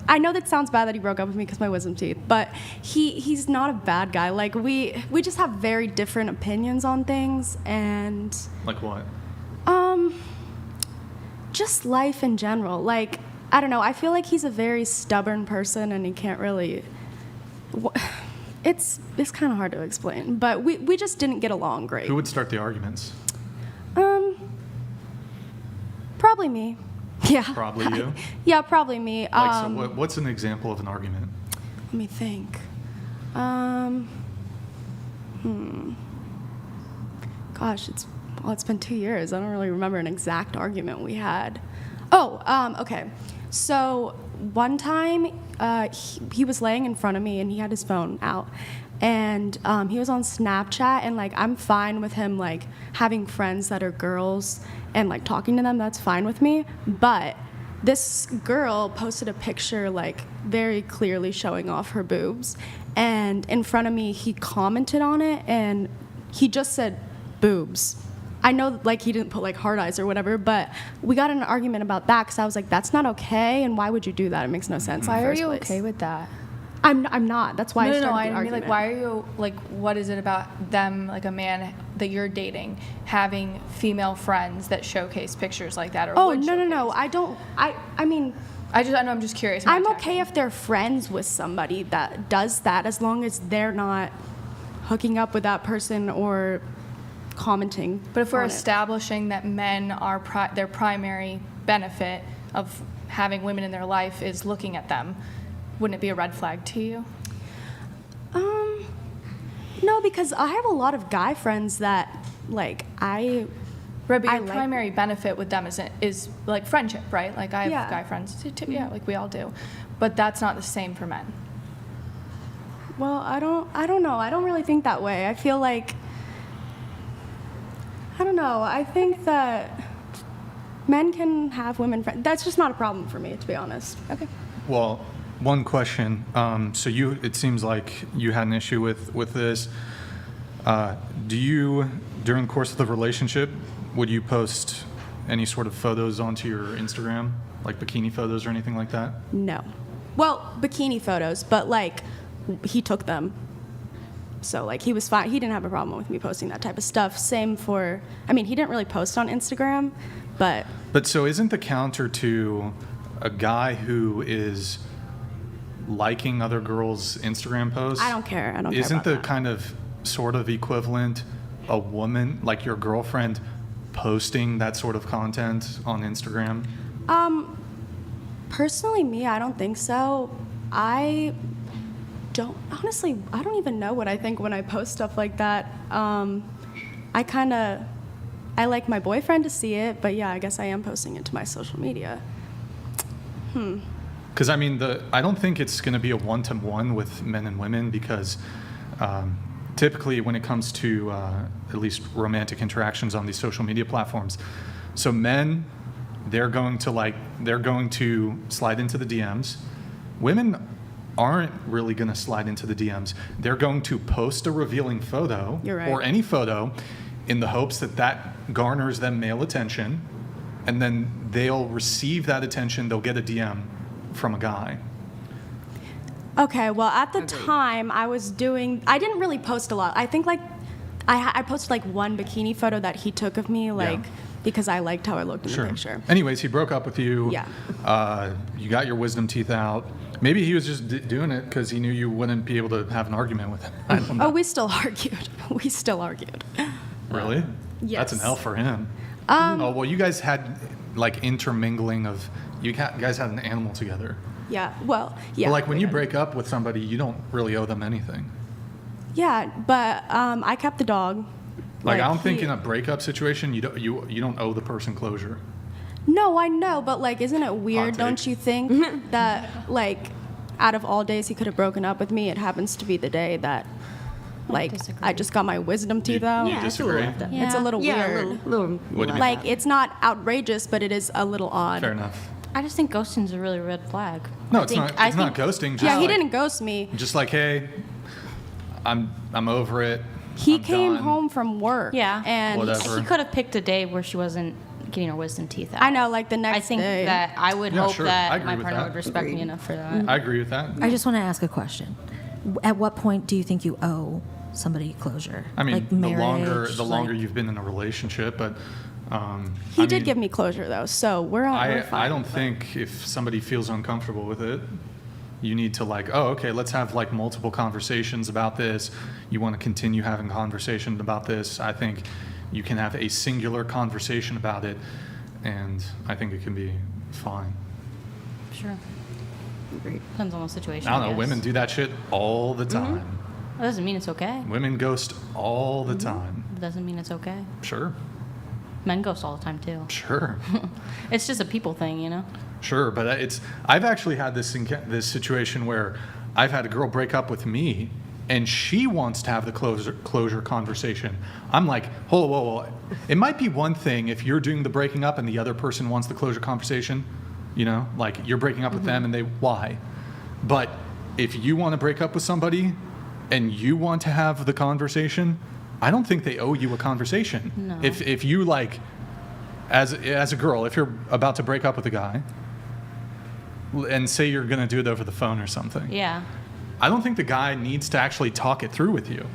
Speaker 13: I know that sounds bad that he broke up with me because my wisdom teeth, but he's not a bad guy. Like, we just have very different opinions on things, and...
Speaker 1: Like what?
Speaker 13: Just life in general. Like, I don't know. I feel like he's a very stubborn person, and he can't really... It's kind of hard to explain, but we just didn't get along great.
Speaker 1: Who would start the arguments?
Speaker 13: Probably me. Yeah.
Speaker 1: Probably you?
Speaker 13: Yeah, probably me.
Speaker 1: So what's an example of an argument?
Speaker 13: Let me think. Gosh, it's been 2 years. I don't really remember an exact argument we had. Okay. So one time, he was laying in front of me and he had his phone out, and he was on Snapchat, and like, I'm fine with him like having friends that are girls and like talking to them. That's fine with me. But this girl posted a picture like very clearly showing off her boobs, and in front of me he commented on it, and he just said boobs. I know, like, he didn't put like heart eyes or whatever, but we got in an argument about that because I was like, that's not okay, and why would you do that? It makes no sense.
Speaker 11: Why
Speaker 13: in the
Speaker 11: are
Speaker 13: first
Speaker 11: you
Speaker 13: place.
Speaker 11: okay with that?
Speaker 13: I'm not. That's why I started the
Speaker 11: I mean,
Speaker 13: argument.
Speaker 11: like, why are you, like, what is it about them, like a man that you're dating, having female friends that showcase pictures like that? Or
Speaker 13: Oh,
Speaker 11: would
Speaker 13: no.
Speaker 11: showcase?
Speaker 13: I don't. I mean,
Speaker 11: I know, I'm just curious.
Speaker 13: I'm okay if they're friends with somebody that does that, as long as they're not hooking up with that person or commenting.
Speaker 11: But if we're
Speaker 13: on it.
Speaker 11: establishing that men are their primary benefit of having women in their life is looking at them, wouldn't it be a red flag to you?
Speaker 13: No, because I have a lot of guy friends that, like,
Speaker 11: Right, but your
Speaker 13: like-
Speaker 11: primary benefit with them is like friendship, right? Like, I have
Speaker 13: Yeah.
Speaker 11: guy friends too, yeah, like we all do. But that's not the same for men.
Speaker 13: Well, I don't know. I don't really think that way. I feel like, I don't know. I think that men can have women friends. That's just not a problem for me, to be honest.
Speaker 11: Okay.
Speaker 1: Well, one question. So it seems like you had an issue with this. Do you, during the course of the relationship, would you post any sort of photos onto your Instagram, like bikini photos or anything like that?
Speaker 13: No. Well, bikini photos, but like he took them. So like he was fine. He didn't have a problem with me posting that type of stuff. Same for, I mean, he didn't really post on Instagram, but.
Speaker 1: But so isn't the counter to a guy who is liking other girls' Instagram posts?
Speaker 13: I don't care. I don't care
Speaker 1: Isn't
Speaker 13: about
Speaker 1: the
Speaker 13: that.
Speaker 1: kind of sort of equivalent a woman, like your girlfriend, posting that sort of content on Instagram?
Speaker 13: Personally, me, I don't think so. I don't even know what I think when I post stuff like that. I like my boyfriend to see it, but yeah, I guess I am posting it to my social media.
Speaker 1: Because I mean, I don't think it's going to be a one-to-one with men and women, because typically when it comes to at least romantic interactions on these social media platforms, so men, they're going to slide into the DMs. Women aren't really going to slide into the DMs. They're going to post a revealing photo
Speaker 13: You're right.
Speaker 1: or any photo in the hopes that garners them male attention, and then they'll receive that attention. They'll get a DM from a guy.
Speaker 13: Okay, well, at the time, I didn't really post a lot. I think, like, I posted, like, one bikini photo that he took of me, like, because I liked how I looked in the picture.
Speaker 1: Anyways, he broke up with you.
Speaker 13: Yeah.
Speaker 1: You got your wisdom teeth out. Maybe he was just doing it because he knew you wouldn't be able to have an argument with him. I don't know.
Speaker 13: Oh, we still argued.
Speaker 1: Really?
Speaker 13: Yes.
Speaker 1: That's an L for him. Oh, well, you guys had, like, intermingling of, you guys had an animal together.
Speaker 13: Yeah, well, yeah.
Speaker 1: But, like, when you break up with somebody, you don't really owe them anything.
Speaker 13: Yeah, but I kept the dog.
Speaker 1: Like I don't think in a breakup situation, you don't owe the person closure.
Speaker 13: No, I know, but like, isn't it weird?
Speaker 1: take.
Speaker 13: Don't you think that like, out of all days he could have broken up with me, it happens to be the day that, like, I just got my wisdom teeth out.
Speaker 1: You disagree?
Speaker 13: It's a little weird.
Speaker 3: Little
Speaker 1: What do you
Speaker 13: Like, it's not outrageous, but it is a little odd.
Speaker 1: Fair enough.
Speaker 2: I just think ghosting's a really red flag.
Speaker 1: No, it's not. It's not ghosting. Just
Speaker 13: Yeah, he
Speaker 1: like,
Speaker 13: didn't ghost me.
Speaker 1: Just like, hey, I'm over it.
Speaker 13: He
Speaker 1: I'm
Speaker 13: came
Speaker 1: done.
Speaker 13: home from work.
Speaker 2: Yeah.
Speaker 13: And
Speaker 1: Whatever.
Speaker 2: He could have picked a day where she wasn't getting her wisdom teeth out.
Speaker 13: I know, like the next
Speaker 2: I think
Speaker 13: day.
Speaker 2: that I would
Speaker 1: Yeah,
Speaker 2: hope
Speaker 1: sure. I
Speaker 2: that
Speaker 1: agree
Speaker 2: my
Speaker 1: with
Speaker 2: partner
Speaker 1: that.
Speaker 2: would respect me enough for that.
Speaker 1: I agree with that.
Speaker 4: I just want to ask a question. At what point do you think you owe somebody closure?
Speaker 1: I mean,
Speaker 4: like
Speaker 1: the longer
Speaker 4: marriage,
Speaker 1: you've been in a relationship, but
Speaker 13: He did give me closure though, so we're fine.
Speaker 1: I don't think if somebody feels uncomfortable with it, you need to like, oh, okay, let's have like multiple conversations about this. You want to continue having conversations about this. I think you can have a singular conversation about it, and I think it can be fine.
Speaker 2: Sure. Depends on the situation.
Speaker 1: I don't know.
Speaker 2: guess.
Speaker 1: Women do that shit all the time.
Speaker 2: That doesn't mean it's okay.
Speaker 1: Women ghost all the time.
Speaker 2: It doesn't mean it's okay.
Speaker 1: Sure.
Speaker 2: Men ghost all the time too.
Speaker 1: Sure.
Speaker 2: It's just a people thing, you know?
Speaker 1: Sure, but I've actually had this situation where I've had a girl break up with me, and she wants to have the closure conversation. I'm like, whoa. It might be one thing if you're doing the breaking up and the other person wants the closure conversation, you know, like you're breaking up with them and why? But if you want to break up with somebody and you want to have the conversation, I don't think they owe you a conversation.
Speaker 2: No.
Speaker 1: If you like, as a girl, if you're about to break up with a guy, and say you're going to do it over the phone or something.
Speaker 2: Yeah.
Speaker 1: I don't think the guy needs to actually talk it through with you.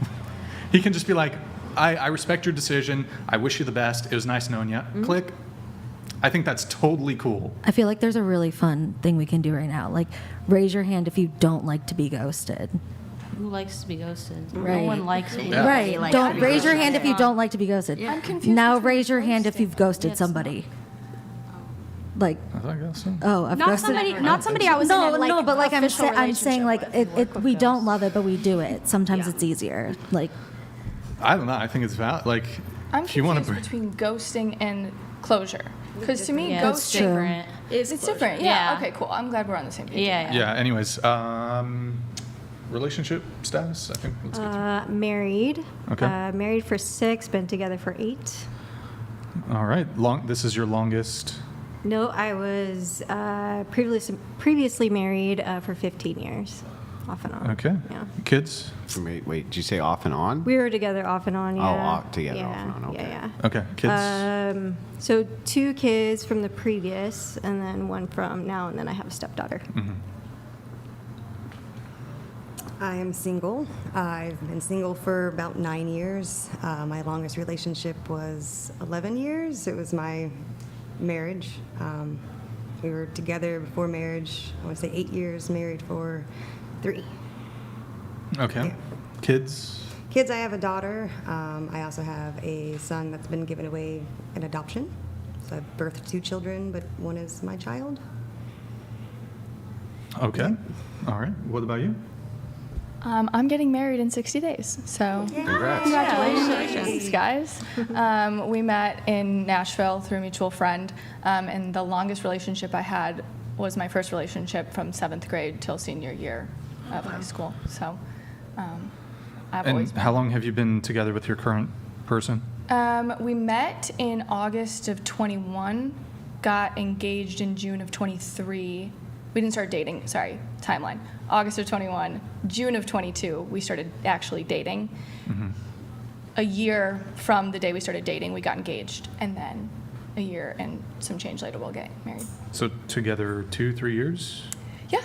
Speaker 1: He can just be like, I respect your decision. I wish you the best. It was nice knowing you. Click. I think that's totally cool.
Speaker 4: I feel like there's a really fun thing we can do right now. Like, raise your hand if you don't like to be ghosted.
Speaker 2: Who likes to be ghosted?
Speaker 4: Right.
Speaker 2: No one likes it.
Speaker 1: Yeah.
Speaker 4: Right. Don't raise your hand if you don't like to be ghosted.
Speaker 13: I'm confused.
Speaker 4: Now raise your hand if you've ghosted somebody. Like,
Speaker 1: I thought I got some.
Speaker 4: oh, I've
Speaker 13: Not
Speaker 4: ghosted.
Speaker 13: somebody I was in a, like,
Speaker 4: no, but like I'm
Speaker 13: official
Speaker 4: saying like
Speaker 13: relationship with.
Speaker 4: we don't love it, but we do it. Sometimes it's easier. Like,
Speaker 1: I don't know. I think it's valid. Like,
Speaker 11: I'm
Speaker 1: if you want
Speaker 11: confused
Speaker 1: to
Speaker 11: between ghosting and closure. Because to me,
Speaker 2: Yeah, it's
Speaker 11: ghosting
Speaker 2: different.
Speaker 11: it's different. Yeah.
Speaker 2: Yeah.
Speaker 11: Okay, cool. I'm glad we're on the same page.
Speaker 2: Yeah.
Speaker 1: Yeah. Anyways, relationship status. I think. Let's get to
Speaker 10: Married.
Speaker 1: Okay.
Speaker 10: Married for 6, been together for 8.
Speaker 1: All right. This is your longest.
Speaker 10: No, I was previously married for 15 years, off and on.
Speaker 1: Okay.
Speaker 10: Yeah.
Speaker 1: Kids.
Speaker 3: Wait, did you say off and on?
Speaker 10: We were together off and on, yeah.
Speaker 3: Together
Speaker 10: yeah,
Speaker 3: off and on, okay.
Speaker 10: Yeah,
Speaker 1: Okay. Kids.
Speaker 10: yeah. So 2 kids from the previous, and then 1 from now, and then I have a stepdaughter.
Speaker 6: I am single. I've been single for about 9 years. My longest relationship was 11 years. It was my marriage. We were together before marriage, I want to say 8 years, married for 3.
Speaker 1: Okay.
Speaker 6: Yeah.
Speaker 1: Kids?
Speaker 6: Kids, I have a daughter. I also have a son that's been given away in adoption. So I've birthed 2 children, but one is my child.
Speaker 1: Okay. All right. What about you?
Speaker 11: I'm getting married in 60 days, so
Speaker 3: Congrats.
Speaker 11: congratulations, guys. We met in Nashville through a mutual friend, and the longest relationship I had was my first relationship from 7th grade till senior year of high school. So I've always
Speaker 1: And
Speaker 11: been.
Speaker 1: how long have you been together with your current person?
Speaker 11: We met in August of 21, got engaged in June of 23. We didn't start dating, sorry, timeline. August of 21, June of 22, we started actually dating. A year from the day we started dating, we got engaged. And then a year and some change later, we'll get married.
Speaker 1: So together 2-3 years?
Speaker 11: Yeah.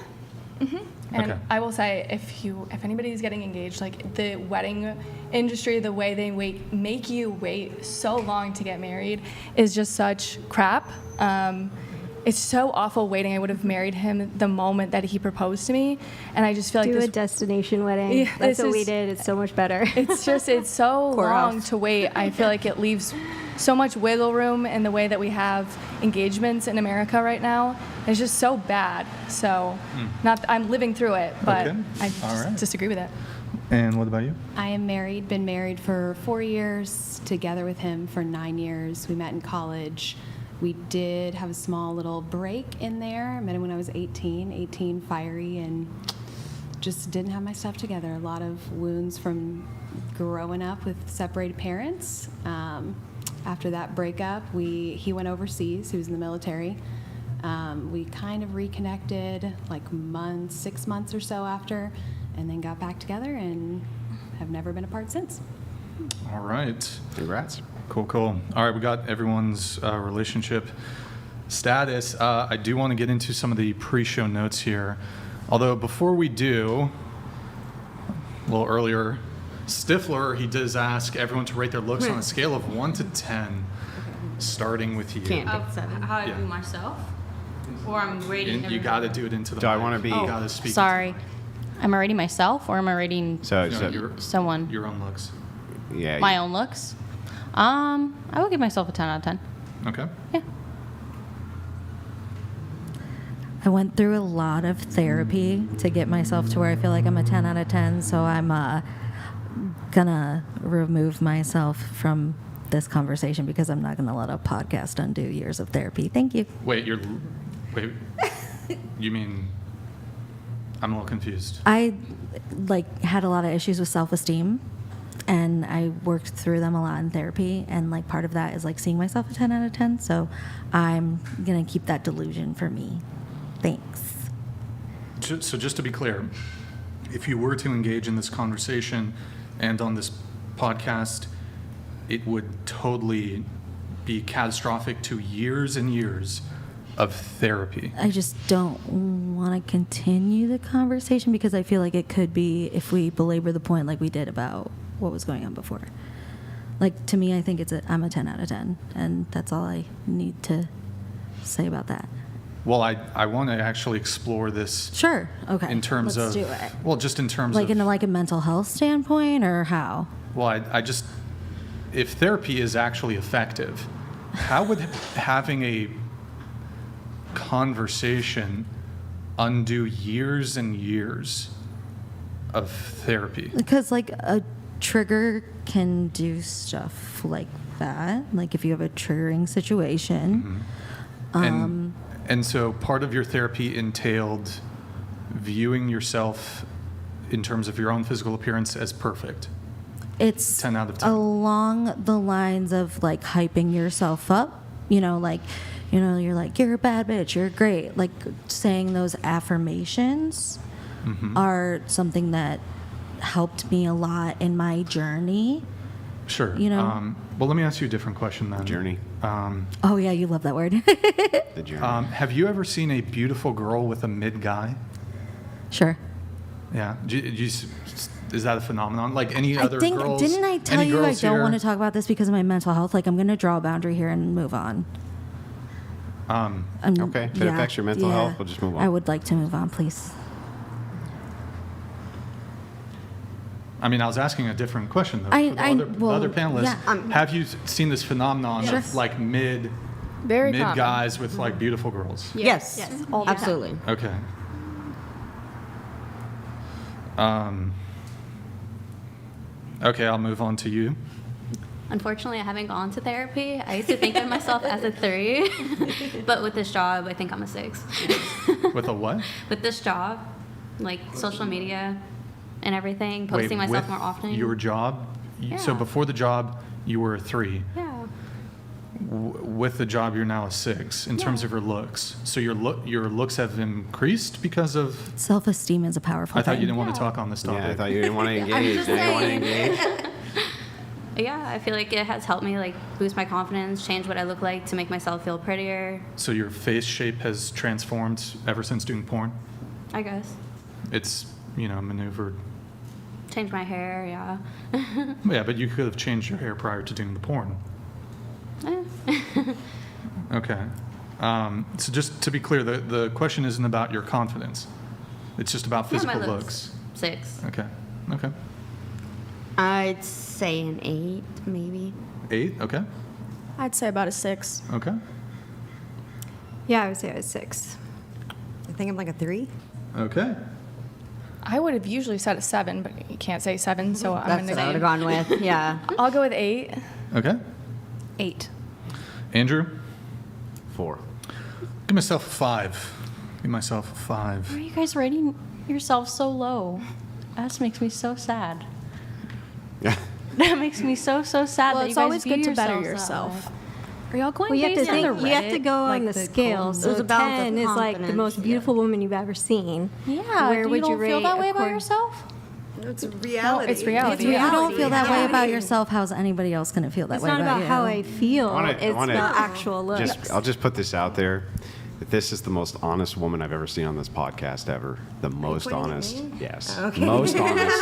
Speaker 11: And
Speaker 1: Okay.
Speaker 11: I will say, if anybody's getting engaged, like the wedding industry, the way they make you wait so long to get married is just such crap. It's so awful waiting. I would have married him the moment that he proposed to me, and I just feel like
Speaker 10: Do
Speaker 11: this,
Speaker 10: a destination wedding.
Speaker 11: Yeah,
Speaker 10: That's
Speaker 11: this
Speaker 10: what we
Speaker 11: is-
Speaker 10: did. It's so much better.
Speaker 11: it's so long
Speaker 5: Courthouse.
Speaker 11: to wait. I feel like it leaves so much wiggle room in the way that we have engagements in America right now. It's just so bad. So, I'm living through it, but
Speaker 1: Okay.
Speaker 11: I
Speaker 1: All
Speaker 11: just
Speaker 1: right.
Speaker 11: disagree with it.
Speaker 1: And what about you?
Speaker 12: I am married, been married for 4 years, together with him for 9 years. We met in college. We did have a small little break in there. I met him when I was 18, fiery, and just didn't have my stuff together. A lot of wounds from growing up with separated parents. After that breakup, he went overseas. He was in the military. We kind of reconnected like 6 months or so after, and then got back together and have never been apart since.
Speaker 1: All right.
Speaker 3: Congrats.
Speaker 1: Cool. All right, we got everyone's relationship status. I do want to get into some of the pre-show notes here. Although before we do, a little earlier, Stifler, he does ask everyone to rate their looks on a scale of 1 to 10, starting with you.
Speaker 5: Can't pick 7.
Speaker 2: How I
Speaker 1: Yeah.
Speaker 2: view myself? Or I'm rating
Speaker 1: And you got to do it into the
Speaker 3: Do I
Speaker 1: mic.
Speaker 3: wanna be-
Speaker 1: You got to speak.
Speaker 2: Sorry. Am I rating myself or am I rating
Speaker 3: So,
Speaker 1: No,
Speaker 2: someone?
Speaker 1: your own looks.
Speaker 3: yeah.
Speaker 2: My own looks? I would give myself a 10 out of 10.
Speaker 1: Okay.
Speaker 2: Yeah.
Speaker 4: I went through a lot of therapy to get myself to where I feel like I'm a 10 out of 10, so I'm gonna remove myself from this conversation because I'm not gonna let a podcast undo years of therapy. Thank you.
Speaker 1: Wait, you mean, I'm a little confused.
Speaker 4: I had a lot of issues with self-esteem, and I worked through them a lot in therapy, and part of that is seeing myself a 10 out of 10, so I'm gonna keep that delusion for me. Thanks.
Speaker 1: So just to be clear, if you were to engage in this conversation and on this podcast, it would totally be catastrophic to years and years of therapy.
Speaker 4: I just don't want to continue the conversation because I feel like it could be, if we belabor the point like we did about what was going on before. To me, I think I'm a 10 out of 10, and that's all I need to say about that.
Speaker 1: Well, I want to actually explore this.
Speaker 4: Sure. Okay.
Speaker 1: In terms
Speaker 4: Let's
Speaker 1: of,
Speaker 4: do it.
Speaker 1: well, just in terms of,
Speaker 4: In a mental health standpoint, or how?
Speaker 1: well, I just, if therapy is actually effective, how would having a conversation undo years and years of therapy?
Speaker 4: Because a trigger can do stuff like that. If you have a triggering situation.
Speaker 1: And so part of your therapy entailed viewing yourself in terms of your own physical appearance as perfect.
Speaker 4: It's
Speaker 1: 10 out of 10.
Speaker 4: along the lines of hyping yourself up. You're you're a bad bitch, you're great. Saying those affirmations are something that helped me a lot in my journey.
Speaker 1: Sure. Well, let me ask you a different question then.
Speaker 3: Journey.
Speaker 4: Oh yeah, you love that word.
Speaker 3: The journey.
Speaker 1: Have you ever seen a beautiful girl with a mid guy?
Speaker 4: Sure.
Speaker 1: Yeah. Is that a phenomenon? Like any other girls?
Speaker 4: Didn't I tell
Speaker 1: any
Speaker 4: you I
Speaker 1: girls
Speaker 4: don't
Speaker 1: here?
Speaker 4: want to talk about this because of my mental health? Like, I'm going to draw a boundary here and move on.
Speaker 3: Okay, if it affects your mental health, we'll just move on.
Speaker 4: I would like to move on, please.
Speaker 1: I mean, I was asking a different question though.
Speaker 4: I-
Speaker 1: for
Speaker 4: I-
Speaker 1: the
Speaker 4: well,
Speaker 1: other panelists.
Speaker 4: yeah.
Speaker 1: Have you seen this phenomenon
Speaker 4: Sure.
Speaker 1: of like mid
Speaker 11: Very common.
Speaker 1: guys with like beautiful girls?
Speaker 5: Yes,
Speaker 10: all the time.
Speaker 5: absolutely.
Speaker 1: Okay. Okay, I'll move on to you.
Speaker 8: Unfortunately, I haven't gone to therapy. I used to think of myself as a 3, but with this job, I think I'm a 6.
Speaker 1: With a what?
Speaker 8: With this job, like social media and everything, posting
Speaker 1: Wait,
Speaker 8: myself
Speaker 1: with
Speaker 8: more often.
Speaker 1: your job? So
Speaker 8: Yeah.
Speaker 1: before the job, you were a 3.
Speaker 8: Yeah.
Speaker 1: With the job, you're now a 6 in terms of your looks. So your looks have increased because of.
Speaker 4: Self-esteem is a powerful
Speaker 1: I thought
Speaker 4: thing.
Speaker 1: you didn't want to talk on this topic.
Speaker 3: Yeah, I thought you didn't want to engage. Now you want to engage.
Speaker 8: Yeah, I feel like it has helped me like boost my confidence, change what I look like to make myself feel prettier,
Speaker 1: So your face shape has transformed ever since doing porn?
Speaker 8: I guess.
Speaker 1: It's, maneuvered.
Speaker 8: Change my hair, yeah.
Speaker 1: Yeah, but you could have changed your hair prior to doing the porn. Okay. So just to be clear, the question isn't about your confidence. It's just about
Speaker 8: Yeah, my
Speaker 1: physical
Speaker 8: looks.
Speaker 1: looks.
Speaker 8: 6.
Speaker 1: Okay. Okay.
Speaker 5: I'd say an 8, maybe.
Speaker 1: 8? Okay.
Speaker 13: I'd say about a 6.
Speaker 1: Okay.
Speaker 6: Yeah, I would say I was 6. I think I'm like a 3.
Speaker 1: Okay.
Speaker 11: I would have usually said a 7, but you can't say 7, so I'm
Speaker 5: That's
Speaker 11: in
Speaker 5: what
Speaker 11: the
Speaker 5: I would have gone with. Yeah.
Speaker 11: I'll go with 8.
Speaker 1: Okay.
Speaker 13: 8.
Speaker 1: Andrew?
Speaker 3: 4.
Speaker 1: Give myself a 5. Give myself a 5.
Speaker 2: Why are you guys rating yourself so low? That makes me so sad. That makes me so sad
Speaker 13: Well,
Speaker 2: that you
Speaker 13: it's
Speaker 2: guys
Speaker 13: always
Speaker 2: view
Speaker 13: good to better
Speaker 2: yourselves that
Speaker 13: yourself.
Speaker 2: way.
Speaker 13: Are y'all going
Speaker 10: Well, you have to
Speaker 13: based on
Speaker 10: think.
Speaker 13: the
Speaker 10: You have to
Speaker 13: Reddit,
Speaker 10: go on
Speaker 13: like
Speaker 10: the scale.
Speaker 13: column?
Speaker 10: So
Speaker 5: It was about the
Speaker 10: 10 is like the
Speaker 5: confidence,
Speaker 10: most beautiful woman you've ever seen.
Speaker 2: Yeah,
Speaker 10: Where
Speaker 2: you
Speaker 10: would
Speaker 2: don't
Speaker 10: you
Speaker 2: feel
Speaker 10: rate
Speaker 2: that way about
Speaker 10: according-
Speaker 2: yourself?
Speaker 6: It's reality.
Speaker 11: it's reality.
Speaker 4: If you
Speaker 11: Yeah.
Speaker 4: don't feel that way about yourself, how's anybody else going to feel that
Speaker 10: It's
Speaker 4: way
Speaker 10: not about
Speaker 4: you?
Speaker 10: how I feel. It's about actual looks.
Speaker 3: I'll just put this out there. That this is the most honest woman I've ever seen on this podcast ever. The most
Speaker 6: pointing at
Speaker 3: honest.
Speaker 6: me?
Speaker 3: Yes.
Speaker 6: Okay.
Speaker 3: Most honest.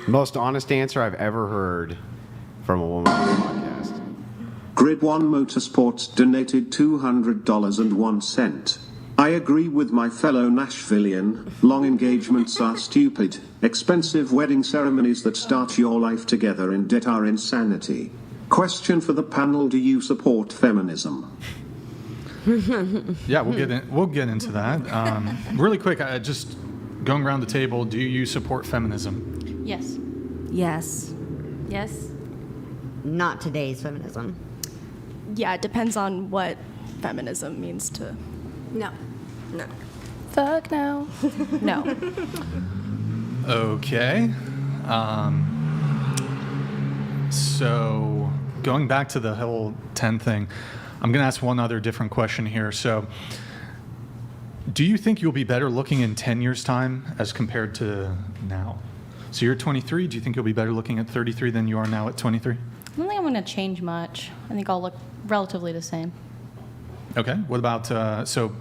Speaker 3: Most honest answer I've ever heard from a woman on the podcast.
Speaker 9: Grid 1 Motorsports donated $200.01. I agree with my fellow Nashvilleian. Long engagements are stupid. Expensive wedding ceremonies that start your life together in debt are insanity. Question for the panel: do you support feminism?
Speaker 1: Yeah, we'll get into that. Really quick, just going around the table, do you support feminism?
Speaker 2: Yes.
Speaker 4: Yes.
Speaker 8: Yes.
Speaker 5: Not today's feminism.
Speaker 13: Yeah, it depends on what feminism means to.
Speaker 10: No.
Speaker 6: No.
Speaker 11: Fuck no.
Speaker 13: No.
Speaker 1: Okay. So going back to the whole 10 thing, I'm going to ask one other different question here. So do you think you'll be better looking in 10 years' time as compared to now? So you're 23. Do you think you'll be better looking at 33 than you are now at 23?
Speaker 2: I don't think I'm going to change much. I think I'll look relatively the same.
Speaker 1: Okay. What about, so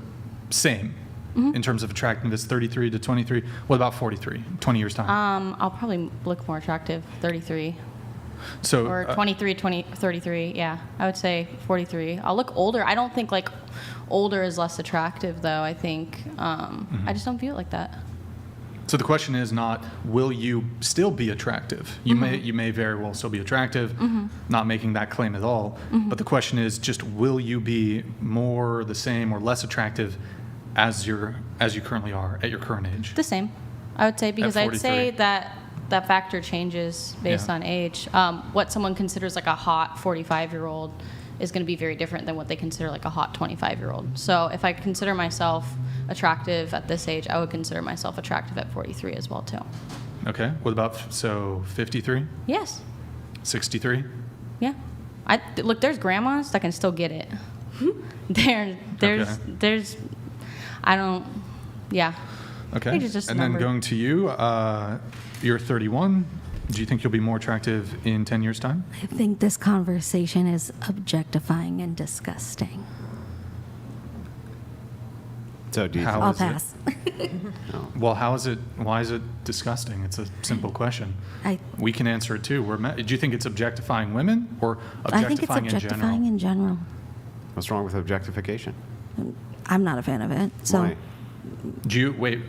Speaker 1: same in terms of attractiveness, 33 to 23. What about 43, 20 years' time?
Speaker 2: I'll probably look more attractive, 33.
Speaker 1: So,
Speaker 2: Or 23, 33, yeah. I would say 43. I'll look older. I don't think like older is less attractive though. I think, I just don't view it like that.
Speaker 1: So the question is not, will you still be attractive? You may very well still be attractive, not making that claim at all. But the question is just, will you be more, the same, or less attractive as you currently are at your current age?
Speaker 2: The same, I would say, because I'd
Speaker 1: 43.
Speaker 2: say that factor changes based on age. What someone considers like a hot 45-year-old is going to be very different than what they consider like a hot 25-year-old. So if I consider myself attractive at this age, I would consider myself attractive at 43 as well too.
Speaker 1: Okay. What about, 53?
Speaker 2: Yes.
Speaker 1: 63?
Speaker 2: Yeah. Look, there's grandmas that can still get it. There's, I don't, yeah.
Speaker 1: Okay.
Speaker 2: Age is just a
Speaker 1: And then
Speaker 2: number.
Speaker 1: going to you, you're 31. Do you think you'll be more attractive in 10 years' time?
Speaker 4: I think this conversation is objectifying and disgusting.
Speaker 3: So do you
Speaker 1: How
Speaker 4: I'll
Speaker 1: is it?
Speaker 4: pass.
Speaker 1: Well, why is it disgusting? It's a simple question. We can answer it too. Do you think it's objectifying women or
Speaker 4: I think it's
Speaker 1: objectifying in general?
Speaker 4: objectifying in general.
Speaker 3: What's wrong with objectification?
Speaker 4: I'm not a fan of it. So,
Speaker 3: Why?
Speaker 1: Do you, wait,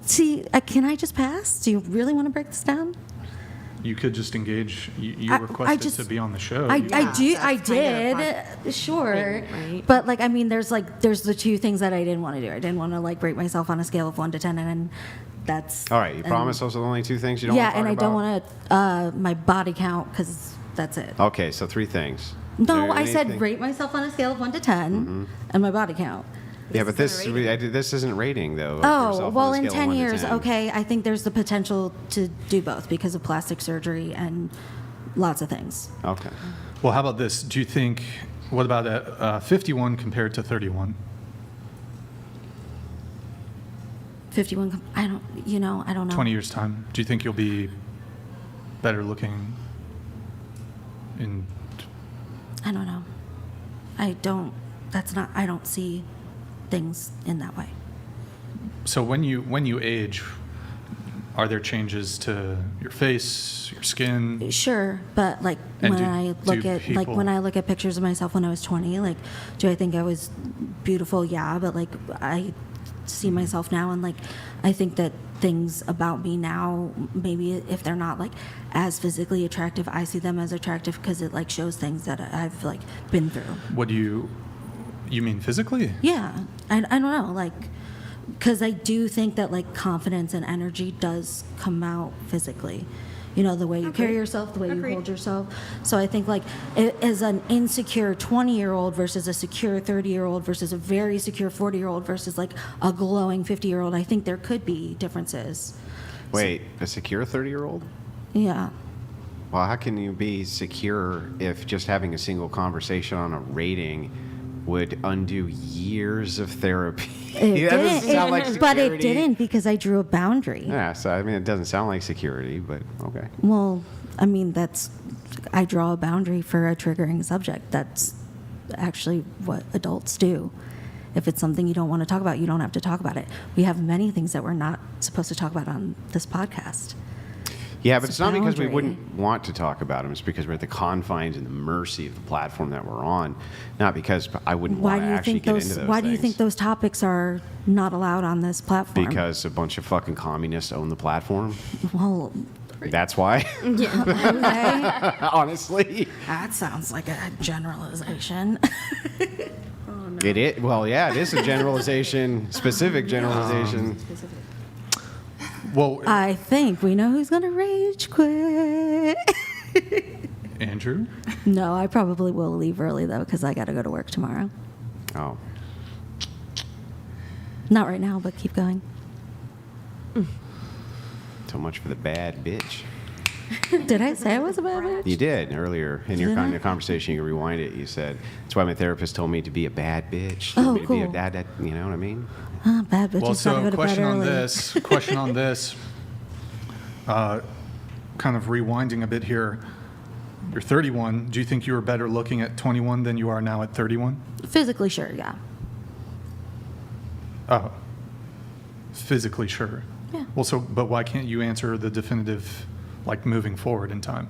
Speaker 4: see, can I just pass? Do you really want to break this down?
Speaker 1: you could just engage, you
Speaker 4: I
Speaker 1: requested
Speaker 4: just-
Speaker 1: to be on the show.
Speaker 4: I
Speaker 1: You-
Speaker 4: did, sure. But like, I mean, there's the two things that I didn't want to do. I didn't want to like rate myself on a scale of 1 to 10, and that's.
Speaker 3: All right, you
Speaker 4: and-
Speaker 3: promise those are the only two things you don't
Speaker 4: Yeah,
Speaker 3: want to talk
Speaker 4: and I don't
Speaker 3: about?
Speaker 4: want to my body count because that's it.
Speaker 3: Okay, so 3 things.
Speaker 4: No,
Speaker 3: There
Speaker 4: I said
Speaker 3: anything-
Speaker 4: rate myself on a scale of 1 to 10, and my body count.
Speaker 3: Yeah, but this isn't rating though. of
Speaker 4: Oh,
Speaker 3: yourself
Speaker 4: well,
Speaker 3: on a
Speaker 4: in
Speaker 3: scale of
Speaker 4: 10
Speaker 3: 1 to
Speaker 4: years,
Speaker 3: 10.
Speaker 4: okay, I think there's the potential to do both because of plastic surgery and lots of things.
Speaker 3: Okay.
Speaker 1: Well, how about this? Do you think, what about 51 compared to 31?
Speaker 4: 51, I don't know.
Speaker 1: 20 years' time, do you think you'll be better looking in?
Speaker 4: I don't know. I don't see things in that way.
Speaker 1: So when you age, are there changes to your face, your skin?
Speaker 4: Sure, but like
Speaker 1: And
Speaker 4: when
Speaker 1: do-
Speaker 4: I
Speaker 1: do
Speaker 4: look at
Speaker 1: people-
Speaker 4: when I look at pictures of myself when I was 20, like do I think I was beautiful? Yeah, but like I see myself now and like I think that things about me now, maybe if they're not like as physically attractive, I see them as attractive because it like shows things that I've like been through.
Speaker 1: What do you mean physically?
Speaker 4: Yeah, I don't know, like, because I do think that like confidence and energy does come out physically. You know, the way you carry yourself, the way you hold yourself. So I think like as an insecure 20-year-old versus a secure 30-year-old versus a very secure 40-year-old versus like a glowing 50-year-old, I think there could be differences.
Speaker 3: Wait, a secure 30-year-old?
Speaker 4: Yeah.
Speaker 3: Well, how can you be secure if just having a single conversation on a rating would undo years of therapy?
Speaker 4: It
Speaker 3: That doesn't
Speaker 4: didn't,
Speaker 3: sound like
Speaker 4: but it
Speaker 3: security.
Speaker 4: didn't because I drew a boundary.
Speaker 3: Yeah, so I mean, it doesn't sound like security, but okay.
Speaker 4: Well, I mean, I draw a boundary for a triggering subject. That's actually what adults do. If it's something you don't want to talk about, you don't have to talk about it. We have many things that we're not supposed to talk about on this podcast.
Speaker 3: Yeah, but
Speaker 4: It's
Speaker 3: it's
Speaker 4: a
Speaker 3: not because we
Speaker 4: boundary.
Speaker 3: wouldn't want to talk about them. It's because we're at the confines and the mercy of the platform that we're on. Not because I wouldn't want to actually get into those
Speaker 4: Why do you
Speaker 3: things.
Speaker 4: think those topics are not allowed on this platform?
Speaker 3: Because a bunch of fucking communists own the platform.
Speaker 4: Well,
Speaker 3: That's why.
Speaker 4: okay.
Speaker 3: Honestly.
Speaker 4: That sounds like a generalization.
Speaker 3: It is. Well, yeah, it is a generalization, specific generalization.
Speaker 1: Well,
Speaker 4: I think we know who's gonna rage quit.
Speaker 1: Andrew?
Speaker 4: No, I probably will leave early though because I got to go to work tomorrow.
Speaker 3: Oh.
Speaker 4: Not right now, but keep going.
Speaker 3: So much for the bad bitch.
Speaker 4: Did I say I was a bad bitch?
Speaker 3: You did earlier in your
Speaker 4: Did
Speaker 3: kind
Speaker 4: I?
Speaker 3: of conversation. You can rewind it. You said, that's why my therapist told me to be a bad bitch.
Speaker 4: Oh,
Speaker 3: Told me to be a
Speaker 4: cool.
Speaker 3: dad, you know what I mean?
Speaker 4: Bad bitches
Speaker 1: Well,
Speaker 4: gotta
Speaker 1: so
Speaker 4: go to
Speaker 1: question
Speaker 4: bed
Speaker 1: on
Speaker 4: early.
Speaker 1: this. Question on this. Kind of rewinding a bit here. You're 31. Do you think you were better looking at 21 than you are now at 31?
Speaker 4: Physically, sure, yeah.
Speaker 1: Oh, physically sure.
Speaker 4: Yeah.
Speaker 1: Well, so but why can't you answer the definitive, like moving forward in time?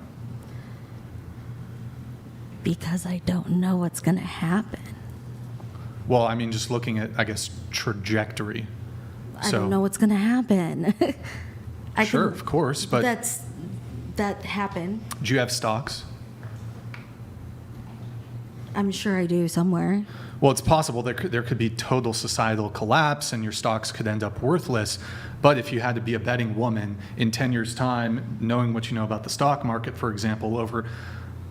Speaker 4: Because I don't know what's gonna happen.
Speaker 1: Well, I mean, just looking at, I guess, trajectory.
Speaker 4: I don't know what's gonna happen.
Speaker 1: Sure, of course, but
Speaker 4: that happened.
Speaker 1: do you have stocks?
Speaker 4: I'm sure I do somewhere.
Speaker 1: Well, it's possible there could be total societal collapse and your stocks could end up worthless. But if you had to be a betting woman in 10 years' time, knowing what you know about the stock market, for example,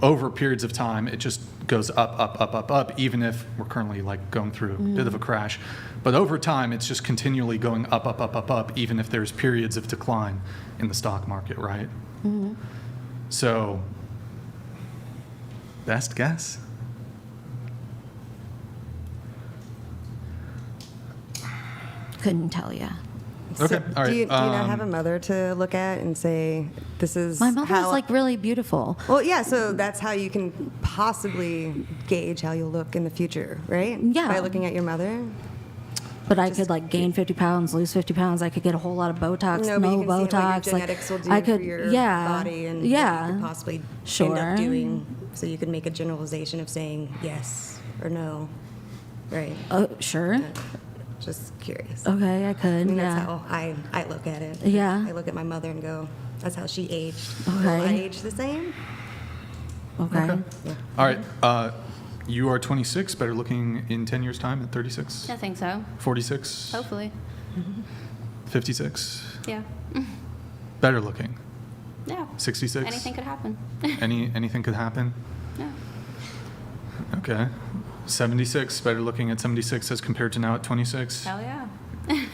Speaker 1: over periods of time, it just goes up, up, up, up, up, even if we're currently like going through a bit of a crash. But over time, it's just continually going up, up, up, up, up, even if there's periods of decline in the stock market, right?
Speaker 4: Mm-hmm.
Speaker 1: So, best guess?
Speaker 4: Couldn't tell you.
Speaker 1: Okay, all right.
Speaker 6: Do you not have a mother to look at and say, this is
Speaker 4: My mother's
Speaker 6: how...
Speaker 4: like really beautiful.
Speaker 6: Well, yeah, so that's how you can possibly gauge how you'll look in the future, right?
Speaker 4: Yeah.
Speaker 6: By looking at your mother?
Speaker 4: But I could like gain 50 pounds, lose 50 pounds. I could get a whole lot of Botox,
Speaker 6: No,
Speaker 4: no
Speaker 6: but you can see what
Speaker 4: Botox.
Speaker 6: your genetics will do
Speaker 4: I could,
Speaker 6: for your
Speaker 4: yeah,
Speaker 6: body and
Speaker 4: yeah,
Speaker 6: what you could possibly
Speaker 4: sure.
Speaker 6: end up doing. So you could make a generalization of saying yes or no, right?
Speaker 4: Sure.
Speaker 6: Just curious.
Speaker 4: Okay, I could.
Speaker 6: I mean,
Speaker 4: yeah.
Speaker 6: that's how I look at it.
Speaker 4: Yeah.
Speaker 6: I look at my mother and go, that's how she aged.
Speaker 4: Okay.
Speaker 6: Will I age the same?
Speaker 4: Okay.
Speaker 6: Yeah.
Speaker 1: All right. You are 26, better looking in 10 years' time at 36?
Speaker 8: I think so.
Speaker 1: 46?
Speaker 8: Hopefully.
Speaker 1: 56?
Speaker 8: Yeah.
Speaker 1: Better looking?
Speaker 8: Yeah.
Speaker 1: 66?
Speaker 8: Anything could happen.
Speaker 1: Anything could happen?
Speaker 8: Yeah.
Speaker 1: Okay. 76, better looking at 76 as compared to now at 26?
Speaker 8: Hell yeah.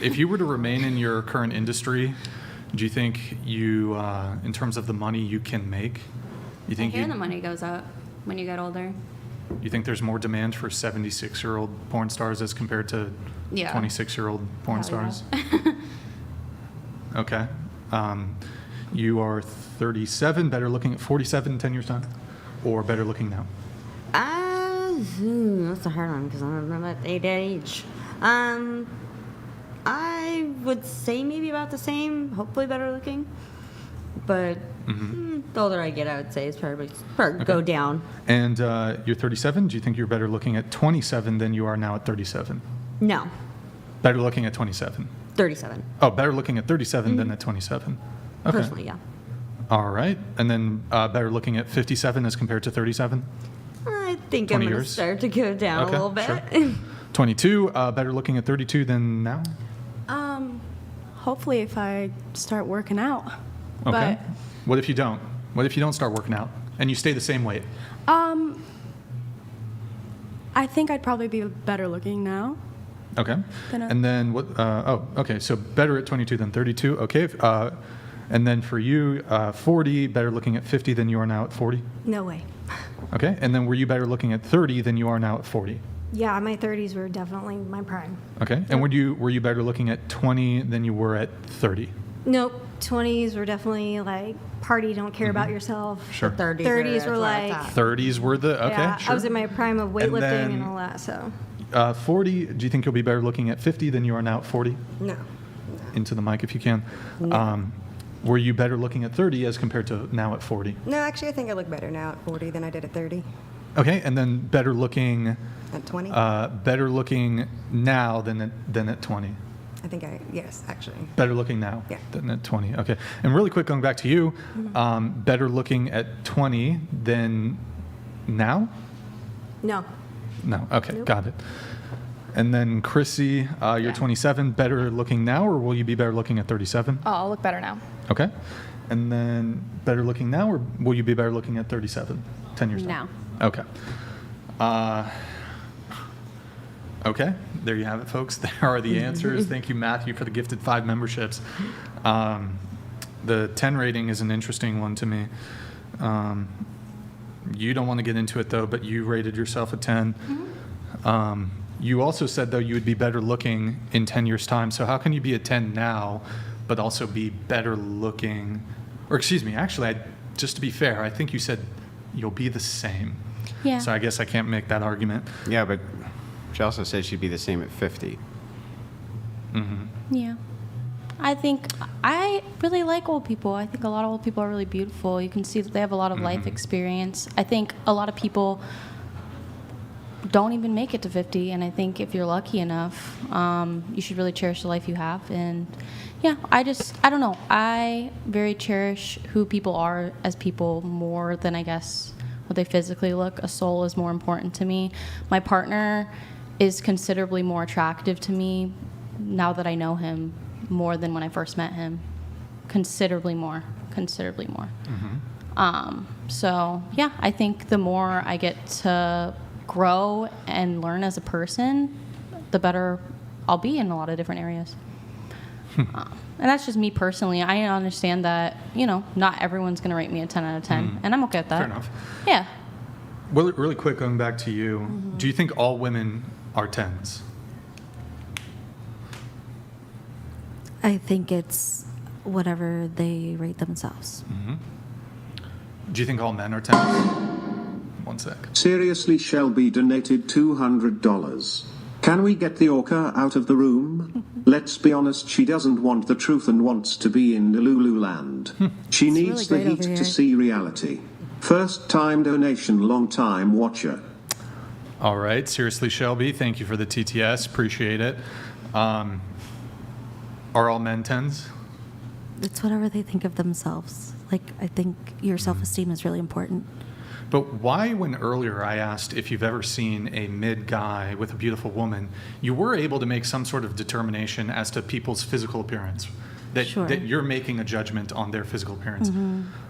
Speaker 1: If you were to remain in your current industry, do you think you, in terms of the money you can make, you
Speaker 8: I
Speaker 1: think
Speaker 8: hear the money goes up when you get older.
Speaker 1: you think there's more demand for 76-year-old porn stars as compared to
Speaker 8: Yeah.
Speaker 1: 26-year-old porn
Speaker 8: Hell yeah.
Speaker 1: stars? Okay. You are 37, better looking at 47 in 10 years' time, or better looking now?
Speaker 5: That's a hard one because I'm at age. I would say maybe about the same, hopefully better looking. But the older I get, I would say it's probably go down.
Speaker 1: And you're 37. Do you think you're better looking at 27 than you are now at 37?
Speaker 5: No,
Speaker 1: Better looking at 27.
Speaker 5: 37.
Speaker 1: Oh, better looking at 37 than at 27. Okay.
Speaker 5: Personally, yeah.
Speaker 1: All right. And then better looking at 57 as compared to 37?
Speaker 5: I think
Speaker 1: 20
Speaker 5: I'm going to
Speaker 1: years?
Speaker 5: start to go down a little bit.
Speaker 1: Sure. 22, better looking at 32 than now?
Speaker 13: Hopefully, if I start working out.
Speaker 1: Okay. What if you don't? What if you don't start working out and you stay the same weight?
Speaker 13: But I think I'd probably be better looking now.
Speaker 1: Okay.
Speaker 13: Then
Speaker 1: And then what? Okay. So better at 22 than 32. Okay. And then for you, 40, better looking at 50 than you are now at 40.
Speaker 10: No way.
Speaker 1: Okay. And then were you better looking at 30 than you are now at 40?
Speaker 10: Yeah, my 30s were definitely my prime.
Speaker 1: Okay. And were you better looking at 20 than you were at 30?
Speaker 10: Nope. 20s were definitely like party, don't care about yourself.
Speaker 1: Sure.
Speaker 10: 30s were like
Speaker 1: 30s were the okay.
Speaker 10: yeah,
Speaker 1: Sure.
Speaker 10: I was in my prime of weightlifting
Speaker 1: then-
Speaker 10: and all that. So
Speaker 1: 40. Do you think you'll be better looking at 50 than you are now at 40?
Speaker 6: No.
Speaker 1: Into the mic if you can. Were you better looking at 30 as compared to now at 40?
Speaker 6: No, actually, I think I look better now at 40 than I did at 30.
Speaker 1: Okay, and then better looking.
Speaker 6: At 20?
Speaker 1: Better looking now than at 20.
Speaker 6: I think yes, actually.
Speaker 1: Better looking now
Speaker 6: Yeah.
Speaker 1: than at 20. Okay, and really quick, going back to you, better looking at 20 than now?
Speaker 10: no.
Speaker 1: No. Okay, got it. And then Chrissy, you're 27. Better looking now, or will you be better looking at 37?
Speaker 11: Oh, I'll look better now.
Speaker 1: Okay. And then better looking now, or will you be better looking at 37? 10 years
Speaker 12: Now.
Speaker 1: Okay. Okay, there you have it, folks. There are the answers. Thank you, Matthew, for the gifted 5 memberships. The 10 rating is an interesting one to me. You don't want to get into it, though, but you rated yourself a 10. You also said, though, you would be better looking in 10 years' time. So how can you be a 10 now, but also be better looking? Or excuse me, actually, just to be fair, I think you said you'll be the same.
Speaker 2: Yeah.
Speaker 1: So I guess I can't make that argument.
Speaker 3: Yeah, but she also said she'd be the same at 50.
Speaker 2: Yeah. I think I really like old people. I think a lot of old people are really beautiful. You can see that they have a lot of life experience. I think a lot of people don't even make it to 50, and I think if you're lucky enough, you should really cherish the life you have. And yeah, I don't know. I very cherish who people are as people more than, I guess, what they physically look. A soul is more important to me. My partner is considerably more attractive to me now that I know him more than when I first met him. Considerably more. So yeah, I think the more I get to grow and learn as a person, the better I'll be in a lot of different areas. And that's just me personally. I understand that, not everyone's going to rate me a 10 out of 10, and I'm okay with that.
Speaker 1: Fair enough.
Speaker 2: Yeah.
Speaker 1: Well, really quick, going back to you, do you think all women are 10s?
Speaker 4: I think it's whatever they rate themselves.
Speaker 1: Do you think all men are 10s? One sec.
Speaker 9: Seriously, Shelby donated $200. Can we get the orca out of the room? Let's be honest, she doesn't want the truth and wants to be in Lulu land. She needs
Speaker 4: really
Speaker 9: the
Speaker 4: great
Speaker 9: heat
Speaker 4: over
Speaker 9: to
Speaker 4: here.
Speaker 9: see reality. First time donation, long time watcher.
Speaker 1: All right, seriously, Shelby, thank you for the TTS. Appreciate it. Are all men 10s?
Speaker 4: It's whatever they think of themselves. Like, I think your self-esteem is really important.
Speaker 1: But why, when earlier I asked if you've ever seen a mid guy with a beautiful woman, you were able to make some sort of determination as to people's physical appearance, that,
Speaker 4: Sure.
Speaker 1: that you're making a judgment on their physical appearance.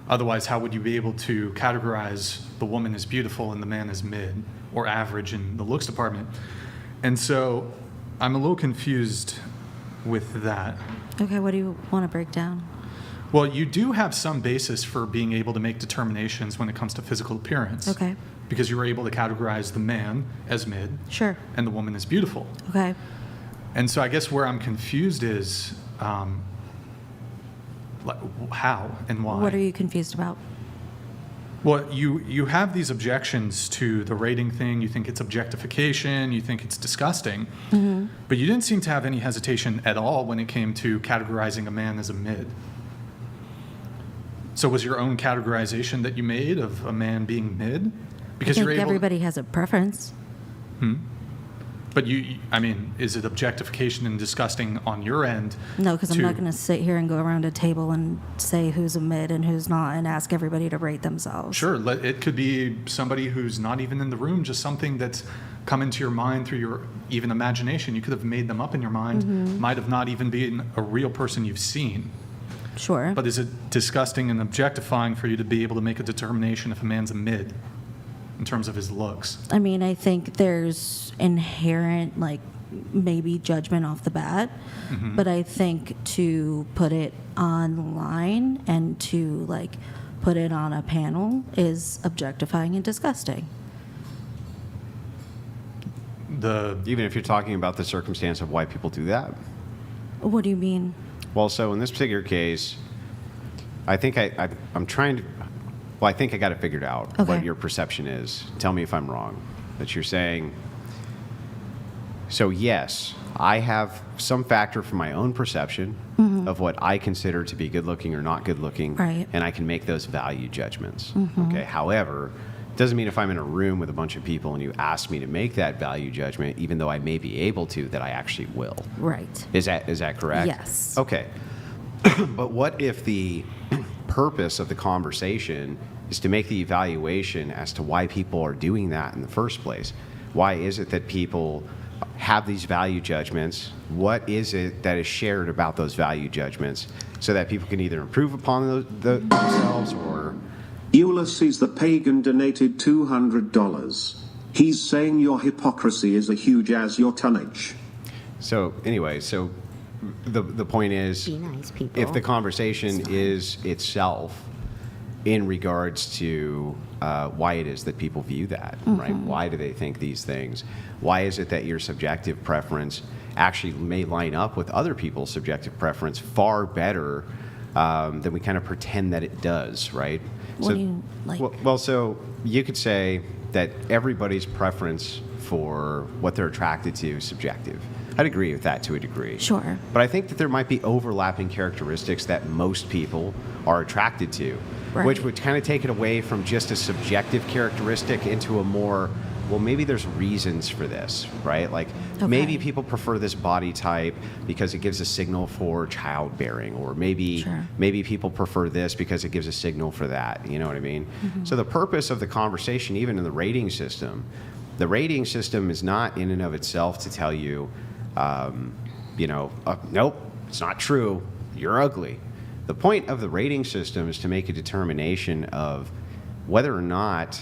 Speaker 1: Otherwise, how would you be able to categorize the woman as beautiful and the man as mid or average in the looks department? And so I'm a little confused with that.
Speaker 4: Okay, what do you want to break down?
Speaker 1: Well, you do have some basis for being able to make determinations when it comes to physical appearance.
Speaker 4: Okay.
Speaker 1: Because you were able to categorize the man as mid
Speaker 4: Sure.
Speaker 1: and the woman as beautiful.
Speaker 4: Okay.
Speaker 1: And so I guess where I'm confused is like, how and why.
Speaker 4: What are you confused about?
Speaker 1: Well, you have these objections to the rating thing. You think it's objectification. You think it's disgusting. But you didn't seem to have any hesitation at all when it came to categorizing a man as a mid. So was your own categorization that you made of a man being mid? Because
Speaker 4: I
Speaker 1: you're
Speaker 4: think
Speaker 1: able.
Speaker 4: everybody has a preference.
Speaker 1: But I mean, is it objectification and disgusting on your end?
Speaker 4: No, because I'm
Speaker 1: to-
Speaker 4: not going to sit here and go around a table and say who's a mid and who's not and ask everybody to rate themselves.
Speaker 1: Sure, it could be somebody who's not even in the room, just something that's come into your mind through your even imagination. You could have made them up in your mind, might have not even been a real person you've seen.
Speaker 4: Sure.
Speaker 1: But is it disgusting and objectifying for you to be able to make a determination if a man's a mid in terms of his looks?
Speaker 4: I mean, I think there's inherent, like, maybe judgment off the bat, but I think to put it online and to, like, put it on a panel is objectifying and disgusting.
Speaker 3: Even if you're talking about the circumstance of why people do that.
Speaker 4: What do you mean?
Speaker 3: Well, so in this particular case, I think I'm trying to. Well, I think I got it figured out
Speaker 4: Okay.
Speaker 3: what your perception is. Tell me if I'm wrong. That you're saying. So yes, I have some factor from my own perception of what I consider to be good looking or not good looking,
Speaker 4: Right.
Speaker 3: and I can make those value judgments. Okay. However, it doesn't mean if I'm in a room with a bunch of people and you ask me to make that value judgment, even though I may be able to, that I actually will.
Speaker 4: Right.
Speaker 3: Is that correct?
Speaker 4: Yes.
Speaker 3: Okay. But what if the purpose of the conversation is to make the evaluation as to why people are doing that in the first place? Why is it that people have these value judgments? What is it that is shared about those value judgments so that people can either improve upon themselves or...
Speaker 9: Ulysses the Pagan donated $200. He's saying your hypocrisy is as huge as your tonnage.
Speaker 3: So anyway, so the point is,
Speaker 5: Be nice, people.
Speaker 3: if the conversation is itself in regards to why it is that people view that, right? Why do they think these things? Why is it that your subjective preference actually may line up with other people's subjective preference far better than we kind of pretend that it does, right?
Speaker 4: What do you like?
Speaker 3: Well, so you could say that everybody's preference for what they're attracted to is subjective. I'd agree with that to a degree.
Speaker 4: Sure.
Speaker 3: But I think that there might be overlapping characteristics that most people are attracted to,
Speaker 4: Right.
Speaker 3: which would kind of take it away from just a subjective characteristic into a more, well, maybe there's reasons for this, right? Like maybe
Speaker 4: Okay.
Speaker 3: people prefer this body type because it gives a signal for childbearing, or maybe
Speaker 4: Sure.
Speaker 3: maybe people prefer this because it gives a signal for that. You know what I mean? So the purpose of the conversation, even in the rating system is not in and of itself to tell you, nope, it's not true, you're ugly. The point of the rating system is to make a determination of whether or not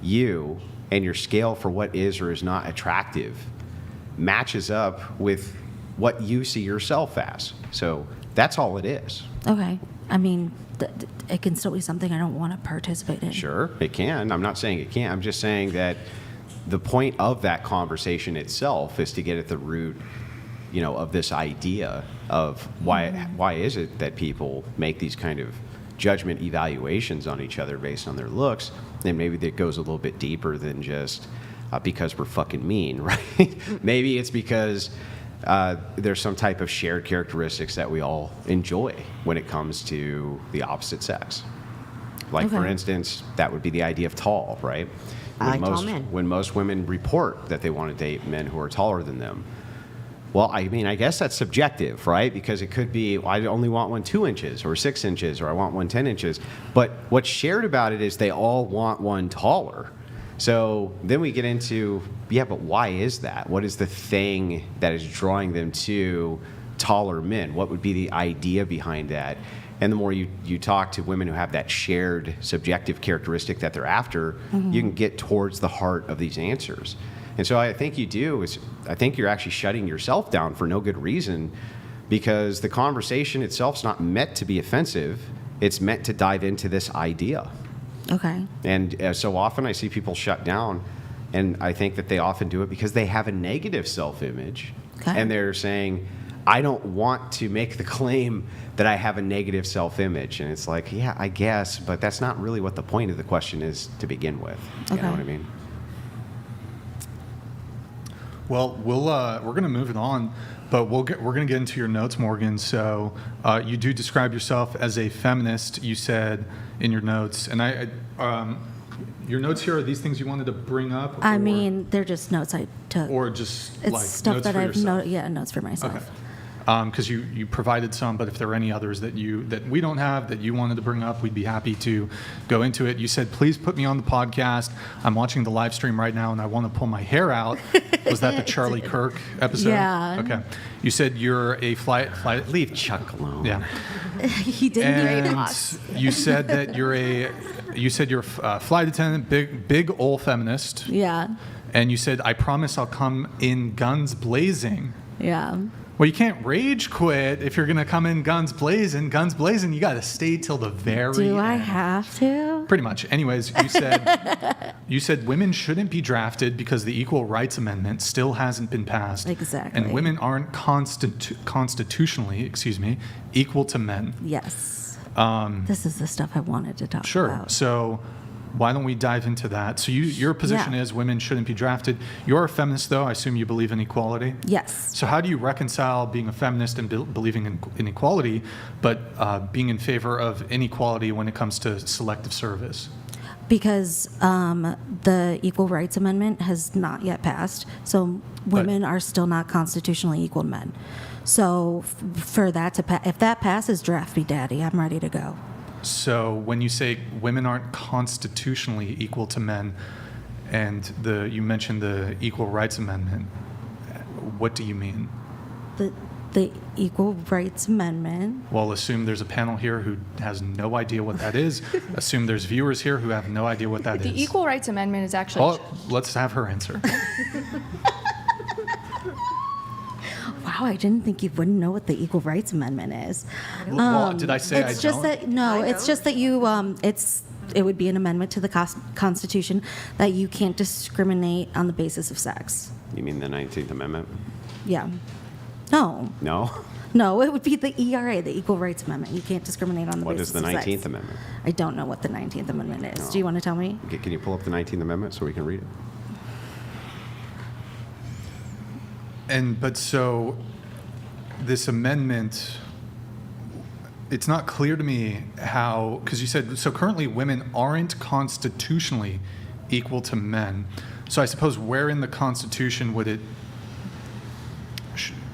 Speaker 3: you and your scale for what is or is not attractive matches up with what you see yourself as. So that's all it is.
Speaker 4: Okay. I mean, it can still be something I don't want to participate in.
Speaker 3: Sure, it can. I'm not saying it can't. I'm just saying that the point of that conversation itself is to get at the root, of this idea of why is it that people make these kind of judgment evaluations on each other based on their looks. And maybe that goes a little bit deeper than just because we're fucking mean, right? Maybe it's because there's some type of shared characteristics that we all enjoy when it comes to the opposite sex. Like, for instance, that would be the idea of tall, right?
Speaker 5: I like tall men.
Speaker 3: When most women report that they want to date men who are taller than them. Well, I mean, I guess that's subjective, right? Because it could be, well, I only want one 2 inches or 6 inches, or I want one 10 inches. But what's shared about it is they all want one taller. So then we get into, yeah, but why is that? What is the thing that is drawing them to taller men? What would be the idea behind that? And the more you talk to women who have that shared subjective characteristic that they're after, you can get towards the heart of these answers. And so I think I think you're actually shutting yourself down for no good reason, because the conversation itself's not meant to be offensive. It's meant to dive into this idea.
Speaker 4: Okay.
Speaker 3: And so often I see people shut down, and I think that they often do it because they have a negative self-image.
Speaker 4: Okay.
Speaker 3: And they're saying, I don't want to make the claim that I have a negative self-image. And it's like, yeah, I guess, but that's not really what the point of the question is to begin with. You know what I mean?
Speaker 1: Well, we're going to move it on, but we're going to get into your notes, Morgan. So you do describe yourself as a feminist, you said in your notes. And your notes here, are these things you wanted to bring up?
Speaker 4: I mean, they're just notes I took.
Speaker 1: Or just
Speaker 4: it's
Speaker 1: like
Speaker 4: stuff
Speaker 1: notes
Speaker 4: that
Speaker 1: for
Speaker 4: I've
Speaker 1: yourself?
Speaker 4: notes for myself.
Speaker 1: Okay. Because you provided some, but if there are any others that we don't have that you wanted to bring up, we'd be happy to go into it. You said, please put me on the podcast. I'm watching the live stream right now, and I want to pull my hair out. Was that the Charlie Kirk episode?
Speaker 4: Yeah.
Speaker 1: Okay. You said you're a flight.
Speaker 3: Leave Chuck alone.
Speaker 1: Yeah.
Speaker 4: He didn't do it.
Speaker 1: You said that you're a flight attendant, big old feminist.
Speaker 4: Yeah.
Speaker 1: And you said, I promise I'll come in guns blazing.
Speaker 4: Yeah.
Speaker 1: Well, you can't rage quit if you're going to come in guns blazing. Guns blazing, you got to stay till the very end.
Speaker 4: Do I have to?
Speaker 1: Pretty much. Anyways, you said women shouldn't be drafted because the Equal Rights Amendment still hasn't been passed.
Speaker 4: Exactly.
Speaker 1: And women aren't constitutionally, equal to men.
Speaker 4: Yes. This is the stuff I wanted to talk about.
Speaker 1: Sure. So why don't we dive into that? So your position is women shouldn't be drafted. You're a feminist, though. I assume you believe in equality?
Speaker 4: Yes.
Speaker 1: So how do you reconcile being a feminist and believing in equality, but being in favor of inequality when it comes to selective service?
Speaker 4: Because the Equal Rights Amendment has not yet passed, so women are still not constitutionally equal to men. So for that to if that passes, draft me, daddy. I'm ready to go.
Speaker 1: So when you say women aren't constitutionally equal to men, and you mentioned the Equal Rights Amendment, what do you mean?
Speaker 4: The Equal Rights Amendment.
Speaker 1: Well, assume there's a panel here who has no idea what that is. Assume there's viewers here who have no idea what that is.
Speaker 11: The Equal Rights Amendment is actually...
Speaker 1: let's have her answer.
Speaker 4: Wow, I didn't think you wouldn't know what the Equal Rights Amendment is.
Speaker 1: Well, did I say I don't?
Speaker 4: It's just that it's just that you it would be an amendment to the Constitution that you can't discriminate on the basis of sex.
Speaker 3: You mean the 19th Amendment?
Speaker 4: Yeah. No.
Speaker 3: No?
Speaker 4: No, it would be the ERA, the Equal Rights Amendment. You can't discriminate on the
Speaker 3: What
Speaker 4: basis
Speaker 3: is the
Speaker 4: of sex.
Speaker 3: 19th Amendment?
Speaker 4: I don't know what the 19th Amendment is.
Speaker 3: No.
Speaker 4: Do you want to tell me?
Speaker 3: Okay, can you pull up the 19th Amendment so we can read it?
Speaker 1: But so this amendment, it's not clear to me how, because you said, so currently women aren't constitutionally equal to men. So I suppose where in the Constitution would it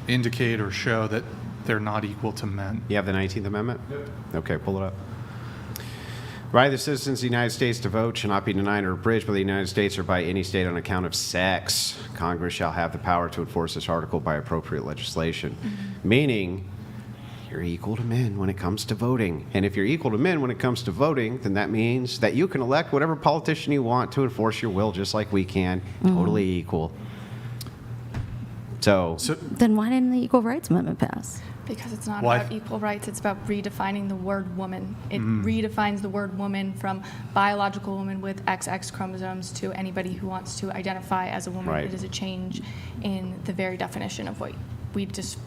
Speaker 1: indicate or show that they're not equal to men?
Speaker 3: You have the 19th Amendment?
Speaker 1: Yep.
Speaker 3: Okay, pull it up. Right of the citizens of the United States to vote shall not be denied or abridged by the United States or by any state on account of sex. Congress shall have the power to enforce this article by appropriate legislation. Meaning, you're equal to men when it comes to voting. And if you're equal to men when it comes to voting, then that means that you can elect whatever politician you want to enforce your will just like we can. Totally equal. So
Speaker 4: then why didn't the Equal Rights Amendment pass?
Speaker 11: Because it's not about equal rights, it's about redefining the word woman. It redefines the word woman from biological woman with XX chromosomes to anybody who wants to identify as a woman.
Speaker 3: Right.
Speaker 11: It is a change in the very definition of what we just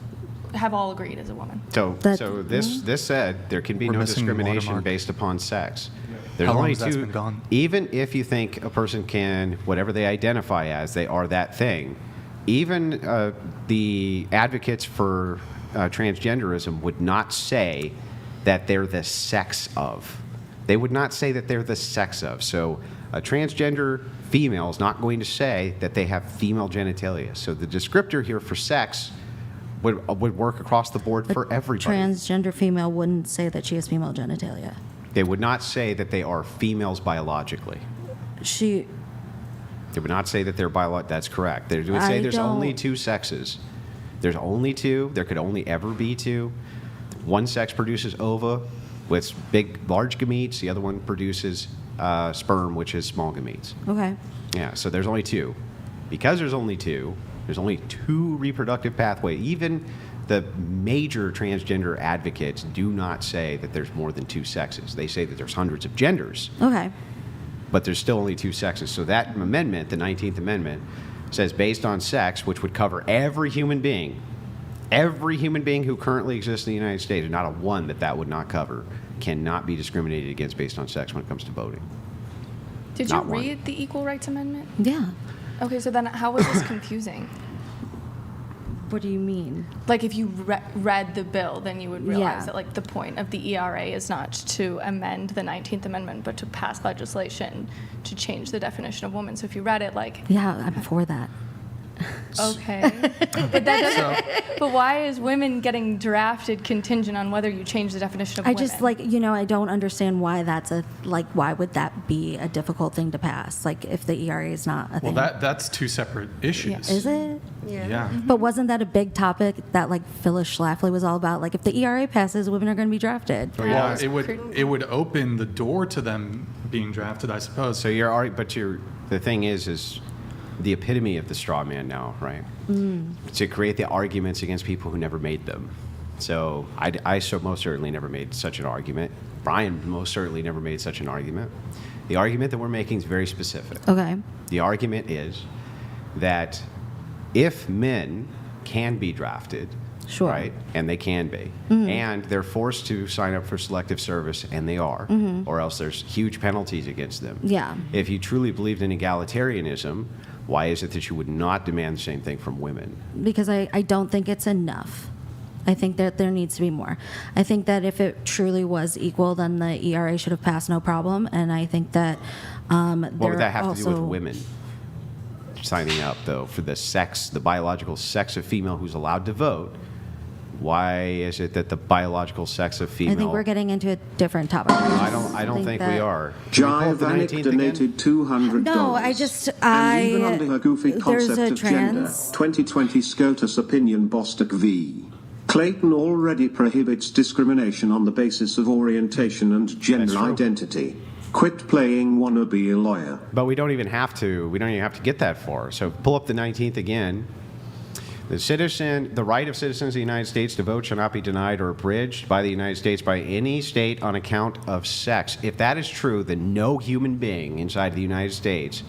Speaker 11: have all agreed as a woman.
Speaker 3: So this said there can be no discrimination based upon sex. There's
Speaker 1: How long
Speaker 3: only
Speaker 1: has that
Speaker 3: two.
Speaker 1: been gone?
Speaker 3: Even if you think a person can, whatever they identify as, they are that thing. Even the advocates for transgenderism would not say that they're the sex of. They would not say that they're the sex of. So a transgender female is not going to say that they have female genitalia. So the descriptor here for sex would work across the board for everybody.
Speaker 4: Transgender female wouldn't say that she has female genitalia.
Speaker 3: They would not say that they are females biologically.
Speaker 4: She.
Speaker 3: They would not say that they're biological. That's correct. They would say there's only two sexes. There's only two. There could only ever be two. One sex produces ova with large gametes. The other one produces sperm, which is small gametes.
Speaker 4: Okay.
Speaker 3: Yeah, so there's only two. Because there's only two reproductive pathways. Even the major transgender advocates do not say that there's more than two sexes. They say that there's hundreds of genders.
Speaker 4: Okay.
Speaker 3: But there's still only two sexes. So that amendment, the 19th Amendment, says based on sex, which would cover every human being who currently exists in the United States, not a one that would not cover, cannot be discriminated against based on sex when it comes to voting.
Speaker 11: Did you read the Equal Rights Amendment?
Speaker 4: Yeah.
Speaker 11: Okay, so then how was this confusing?
Speaker 4: What do you mean?
Speaker 11: Like if you read the bill, then you would realize
Speaker 4: Yeah.
Speaker 11: that like the point of the ERA is not to amend the 19th Amendment, but to pass legislation to change the definition of woman. So if you read it like...
Speaker 4: Yeah, I'm for that.
Speaker 11: Okay. But that doesn't... But why is women getting drafted contingent on whether you change the definition of women?
Speaker 4: I just I don't understand why why would that be a difficult thing to pass? Like if the ERA is not a thing.
Speaker 1: Well, that's two separate issues.
Speaker 4: Yeah. Is it?
Speaker 1: Yeah.
Speaker 4: But wasn't that a big topic that like Phyllis Schlafly was all about? Like if the ERA passes, women are going to be drafted.
Speaker 1: Well, it would open the door to them being drafted, I suppose.
Speaker 3: So the thing is the epitome of the straw man now, right? To create the arguments against people who never made them. So I most certainly never made such an argument. Brian most certainly never made such an argument. The argument that we're making is very specific.
Speaker 4: Okay.
Speaker 3: The argument is that if men can be drafted,
Speaker 4: sure,
Speaker 3: right, and they can be, and they're forced to sign up for selective service, and they are, or else there's huge penalties against them.
Speaker 4: Yeah.
Speaker 3: If you truly believed in egalitarianism, why is it that you would not demand the same thing from women?
Speaker 4: Because I don't think it's enough. I think that there needs to be more. I think that if it truly was equal, then the ERA should have passed no problem. And I think that
Speaker 3: what would that have to do with women signing up, though, for the biological sex of female who's allowed to vote? Why is it that the biological sex of female...
Speaker 4: I think we're getting into a different topic.
Speaker 3: I don't think we are.
Speaker 9: Jive Vanik donated $200.
Speaker 4: No,
Speaker 9: And even under her goofy concept of gender, 2020 SCOTUS opinion Bostock v. Clayton already prohibits discrimination on the basis of orientation and gender identity. Quit playing wannabe a lawyer.
Speaker 3: But we don't even have to. We don't even have to get that far. So pull up the 19th again. The right of citizens of the United States to vote shall not be denied or abridged by the United States by any state on account of sex. If that is true, then no human being inside the United States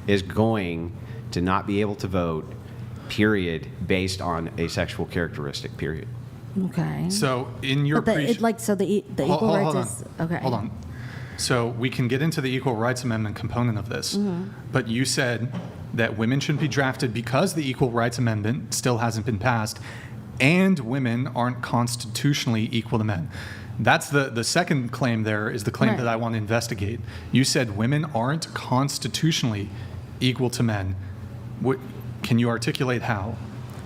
Speaker 3: is going to not be able to vote, period, based on a sexual characteristic, period.
Speaker 4: Okay.
Speaker 1: So in your
Speaker 4: the equal rights is okay.
Speaker 1: Hold on. So we can get into the Equal Rights Amendment component of this, but you said that women shouldn't be drafted because the Equal Rights Amendment still hasn't been passed, and women aren't constitutionally equal to men. That's the second claim there is the claim that I want to investigate. You said women aren't constitutionally equal to men. Can you articulate how?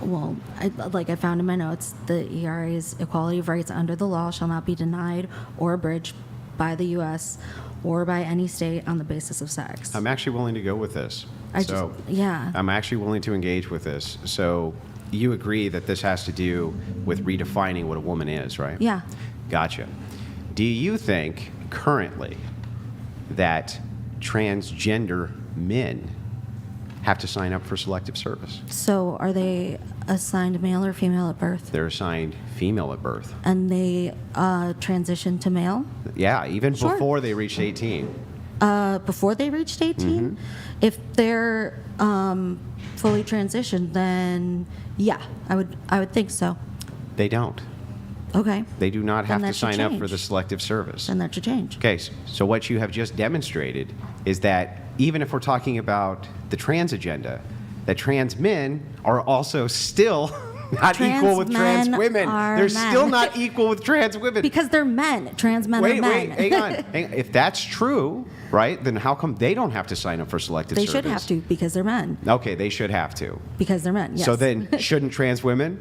Speaker 4: Well, I found in my notes, the ERA's equality of rights under the law shall not be denied or abridged by the U.S. or by any state on the basis of sex.
Speaker 3: I'm actually willing to go with this. I'm actually willing to engage with this. So you agree that this has to do with redefining what a woman is, right?
Speaker 4: Yeah.
Speaker 3: Gotcha. Do you think currently that transgender men have to sign up for selective service?
Speaker 4: So are they assigned male or female at birth?
Speaker 3: They're assigned female at birth.
Speaker 4: And they transition to male?
Speaker 3: Yeah, even before they reached 18.
Speaker 4: Before they reached 18? If they're fully transitioned, then yeah, I would think so.
Speaker 3: They don't.
Speaker 4: Okay.
Speaker 3: They do not have
Speaker 4: Then
Speaker 3: to
Speaker 4: that should
Speaker 3: sign up for
Speaker 4: change.
Speaker 3: the selective service.
Speaker 4: Then that should change.
Speaker 3: Okay, so what you have just demonstrated is that even if we're talking about the trans agenda, that trans men are also still not
Speaker 4: Trans
Speaker 3: equal with trans
Speaker 4: men
Speaker 3: women.
Speaker 4: are
Speaker 3: They're
Speaker 4: men.
Speaker 3: still not equal with trans women.
Speaker 4: Because they're men. Trans men are men.
Speaker 3: Wait, hang on. If that's true, right, then how come they don't have to sign up for selective
Speaker 4: They
Speaker 3: service?
Speaker 4: should have to because they're men.
Speaker 3: Okay, they should have to.
Speaker 4: Because they're men, yes.
Speaker 3: So then, shouldn't trans women?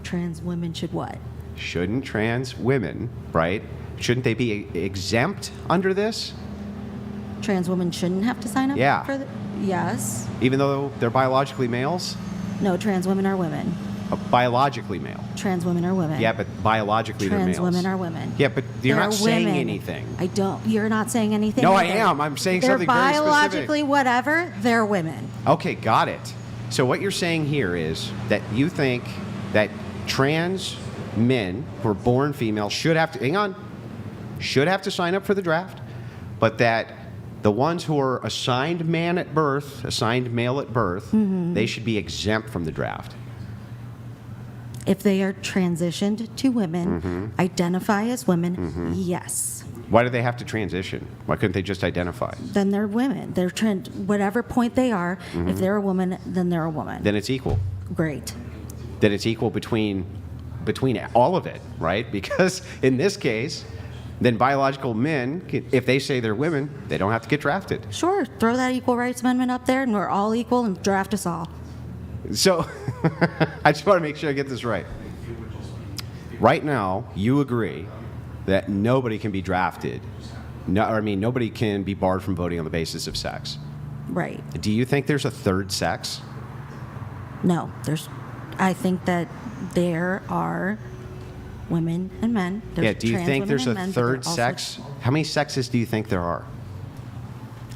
Speaker 4: Trans women should what?
Speaker 3: Shouldn't trans women, right? Shouldn't they be exempt under this?
Speaker 4: Trans women shouldn't have to sign up
Speaker 3: Yeah.
Speaker 4: for the... Yes.
Speaker 3: Even though they're biologically males?
Speaker 4: No, trans women are women.
Speaker 3: Biologically male.
Speaker 4: Trans women are women.
Speaker 3: Yeah, but biologically they're
Speaker 4: Trans
Speaker 3: males.
Speaker 4: women are women.
Speaker 3: Yeah, but you're
Speaker 4: They're
Speaker 3: not saying
Speaker 4: women.
Speaker 3: anything.
Speaker 4: I don't. You're not saying anything.
Speaker 3: No, I
Speaker 4: either.
Speaker 3: am. I'm saying
Speaker 4: they're
Speaker 3: something very specific.
Speaker 4: biologically whatever. They're women.
Speaker 3: Okay, got it. So what you're saying here is that you think that trans men who are born female should have to sign up for the draft, but that the ones who are assigned man at birth, assigned male at birth, they should be exempt from the draft.
Speaker 4: If they are transitioned to women, identify as women, yes.
Speaker 3: Why do they have to transition? Why couldn't they just identify?
Speaker 4: Then they're women. They're whatever point they are. If they're a woman, then they're a woman.
Speaker 3: Then it's equal.
Speaker 4: Great.
Speaker 3: Then it's equal between all of it, right? Because in this case, then biological men, if they say they're women, they don't have to get drafted.
Speaker 4: Sure. Throw that equal rights amendment up there, and we're all equal, and draft us all.
Speaker 3: So I just want to make sure I get this right. Right now, you agree that nobody can be drafted. Nobody can be barred from voting on the basis of sex.
Speaker 4: Right.
Speaker 3: Do you think there's a third sex?
Speaker 4: No. I think that there are women and men. There's
Speaker 3: Do you
Speaker 4: trans
Speaker 3: think
Speaker 4: women
Speaker 3: there's
Speaker 4: and
Speaker 3: a
Speaker 4: men, but they're
Speaker 3: third
Speaker 4: also-
Speaker 3: sex? How many sexes do you think there are?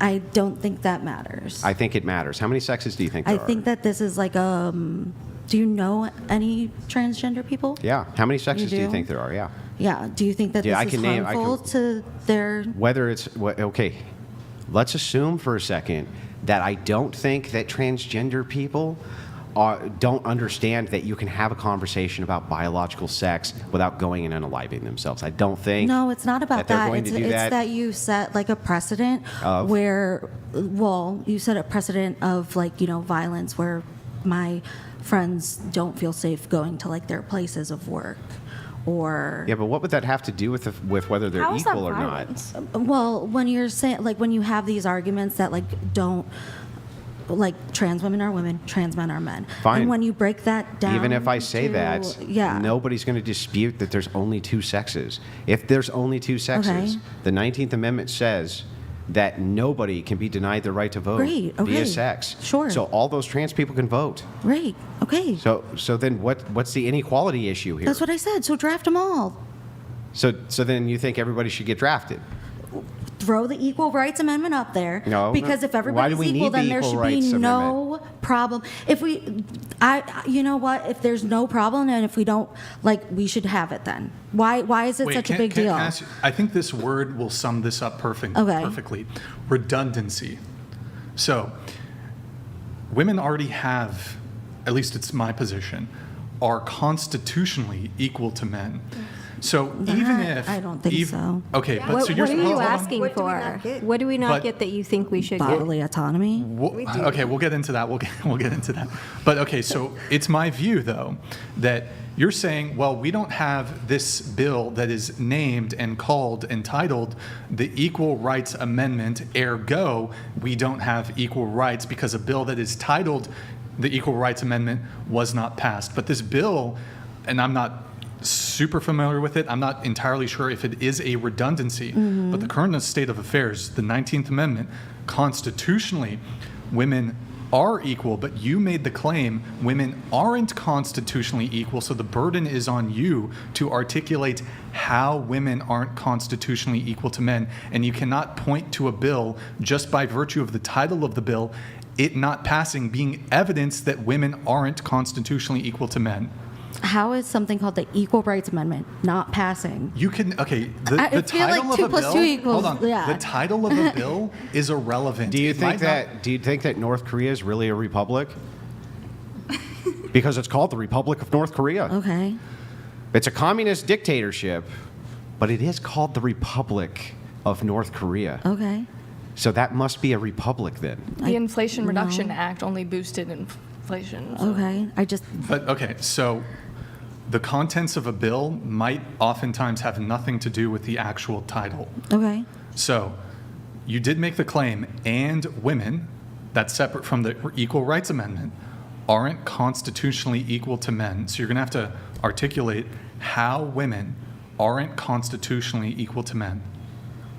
Speaker 4: I don't think that matters.
Speaker 3: I think it matters. How many sexes do you think there
Speaker 4: I
Speaker 3: are?
Speaker 4: think that this is like do you know any transgender people?
Speaker 3: Yeah. How many sexes do you
Speaker 4: do?
Speaker 3: think there are? Yeah.
Speaker 4: Yeah. Do you think that
Speaker 3: Yeah, I
Speaker 4: this is
Speaker 3: can name-
Speaker 4: harmful to their...
Speaker 3: Whether it's okay, let's assume for a second that I don't think that transgender people don't understand that you can have a conversation about biological sex without going and unaliving themselves. I don't think.
Speaker 4: No, it's not about
Speaker 3: they're
Speaker 4: that.
Speaker 3: going
Speaker 4: It's,
Speaker 3: to do
Speaker 4: it's
Speaker 3: that.
Speaker 4: that you set like a precedent
Speaker 3: Of?
Speaker 4: where, well, you set a precedent of like, violence where my friends don't feel safe going to like their places of work. Or
Speaker 3: Yeah, but what would that have to do with whether they're
Speaker 13: How is that
Speaker 3: equal or
Speaker 13: violence?
Speaker 4: well, when you're saying like when you have these arguments that like don't like trans women are women, trans men are men.
Speaker 3: Fine.
Speaker 4: And when you break that down,
Speaker 3: Even if I say
Speaker 4: to-
Speaker 3: that,
Speaker 4: yeah,
Speaker 3: nobody's going to dispute that there's only two sexes. If there's only two sexes,
Speaker 4: Okay.
Speaker 3: the 19th Amendment says that nobody can be denied the right to vote
Speaker 4: Great,
Speaker 3: via
Speaker 4: okay.
Speaker 3: sex.
Speaker 4: Sure.
Speaker 3: So all those trans people can vote.
Speaker 4: Right. Okay.
Speaker 3: So then what's the inequality issue here?
Speaker 4: That's what I said. So draft them all.
Speaker 3: So then you think everybody should get drafted?
Speaker 4: Throw the Equal Rights Amendment up there.
Speaker 3: No,
Speaker 4: Because if
Speaker 3: why do
Speaker 4: everybody's
Speaker 3: we
Speaker 4: equal,
Speaker 3: need the
Speaker 4: then there
Speaker 3: Equal
Speaker 4: should
Speaker 3: Rights
Speaker 4: be no problem. If you know what? If there's no problem, and if we don't, we should have it then. Why is it such a big deal?
Speaker 1: Can I ask you- I think this word will sum this up
Speaker 4: Okay.
Speaker 1: perfectly. Redundancy. So, women already have, at least it's my position, are constitutionally equal to men. So even if
Speaker 4: I don't think so.
Speaker 1: Okay, but
Speaker 10: What,
Speaker 1: so you're
Speaker 10: what are you
Speaker 1: hold on.
Speaker 10: asking
Speaker 6: What do we
Speaker 10: for?
Speaker 6: not get?
Speaker 10: What do we not
Speaker 1: But-
Speaker 10: get that you think we should get?
Speaker 4: Bodily autonomy.
Speaker 1: Okay, we'll get into that. We'll get into that. But okay, so it's my view though that you're saying, well, we don't have this bill that is named and called entitled the Equal Rights Amendment, ergo we don't have equal rights because a bill that is titled the Equal Rights Amendment was not passed. But this bill, and I'm not super familiar with it. I'm not entirely sure if it is a redundancy, but the current state of affairs, the 19th Amendment, constitutionally, women are equal, but you made the claim women aren't constitutionally equal, so the burden is on you to articulate how women aren't constitutionally equal to men, and you cannot point to a bill just by virtue of the title of the bill, it not passing being evidence that women aren't constitutionally equal to men.
Speaker 4: How is something called the Equal Rights Amendment not passing?
Speaker 1: You can, okay,
Speaker 4: I
Speaker 1: the
Speaker 4: feel like
Speaker 1: title
Speaker 4: 2
Speaker 1: of a
Speaker 4: plus
Speaker 1: bill,
Speaker 4: 2 equals,
Speaker 1: hold on,
Speaker 4: yeah.
Speaker 1: the title of a bill is irrelevant.
Speaker 3: Do you
Speaker 1: It
Speaker 3: think
Speaker 1: might not-
Speaker 3: that North Korea is really a republic? Because it's called the Republic of North Korea.
Speaker 4: Okay.
Speaker 3: It's a communist dictatorship, but it is called the Republic of North Korea.
Speaker 4: Okay.
Speaker 3: So that must be a republic then.
Speaker 11: The Inflation Reduction
Speaker 4: no.
Speaker 11: Act only boosted inflation. So.
Speaker 4: Okay.
Speaker 1: But okay, so the contents of a bill might oftentimes have nothing to do with the actual title.
Speaker 4: Okay.
Speaker 1: So you did make the claim, and women, that's separate from the Equal Rights Amendment, aren't constitutionally equal to men. So you're going to have to articulate how women aren't constitutionally equal to men.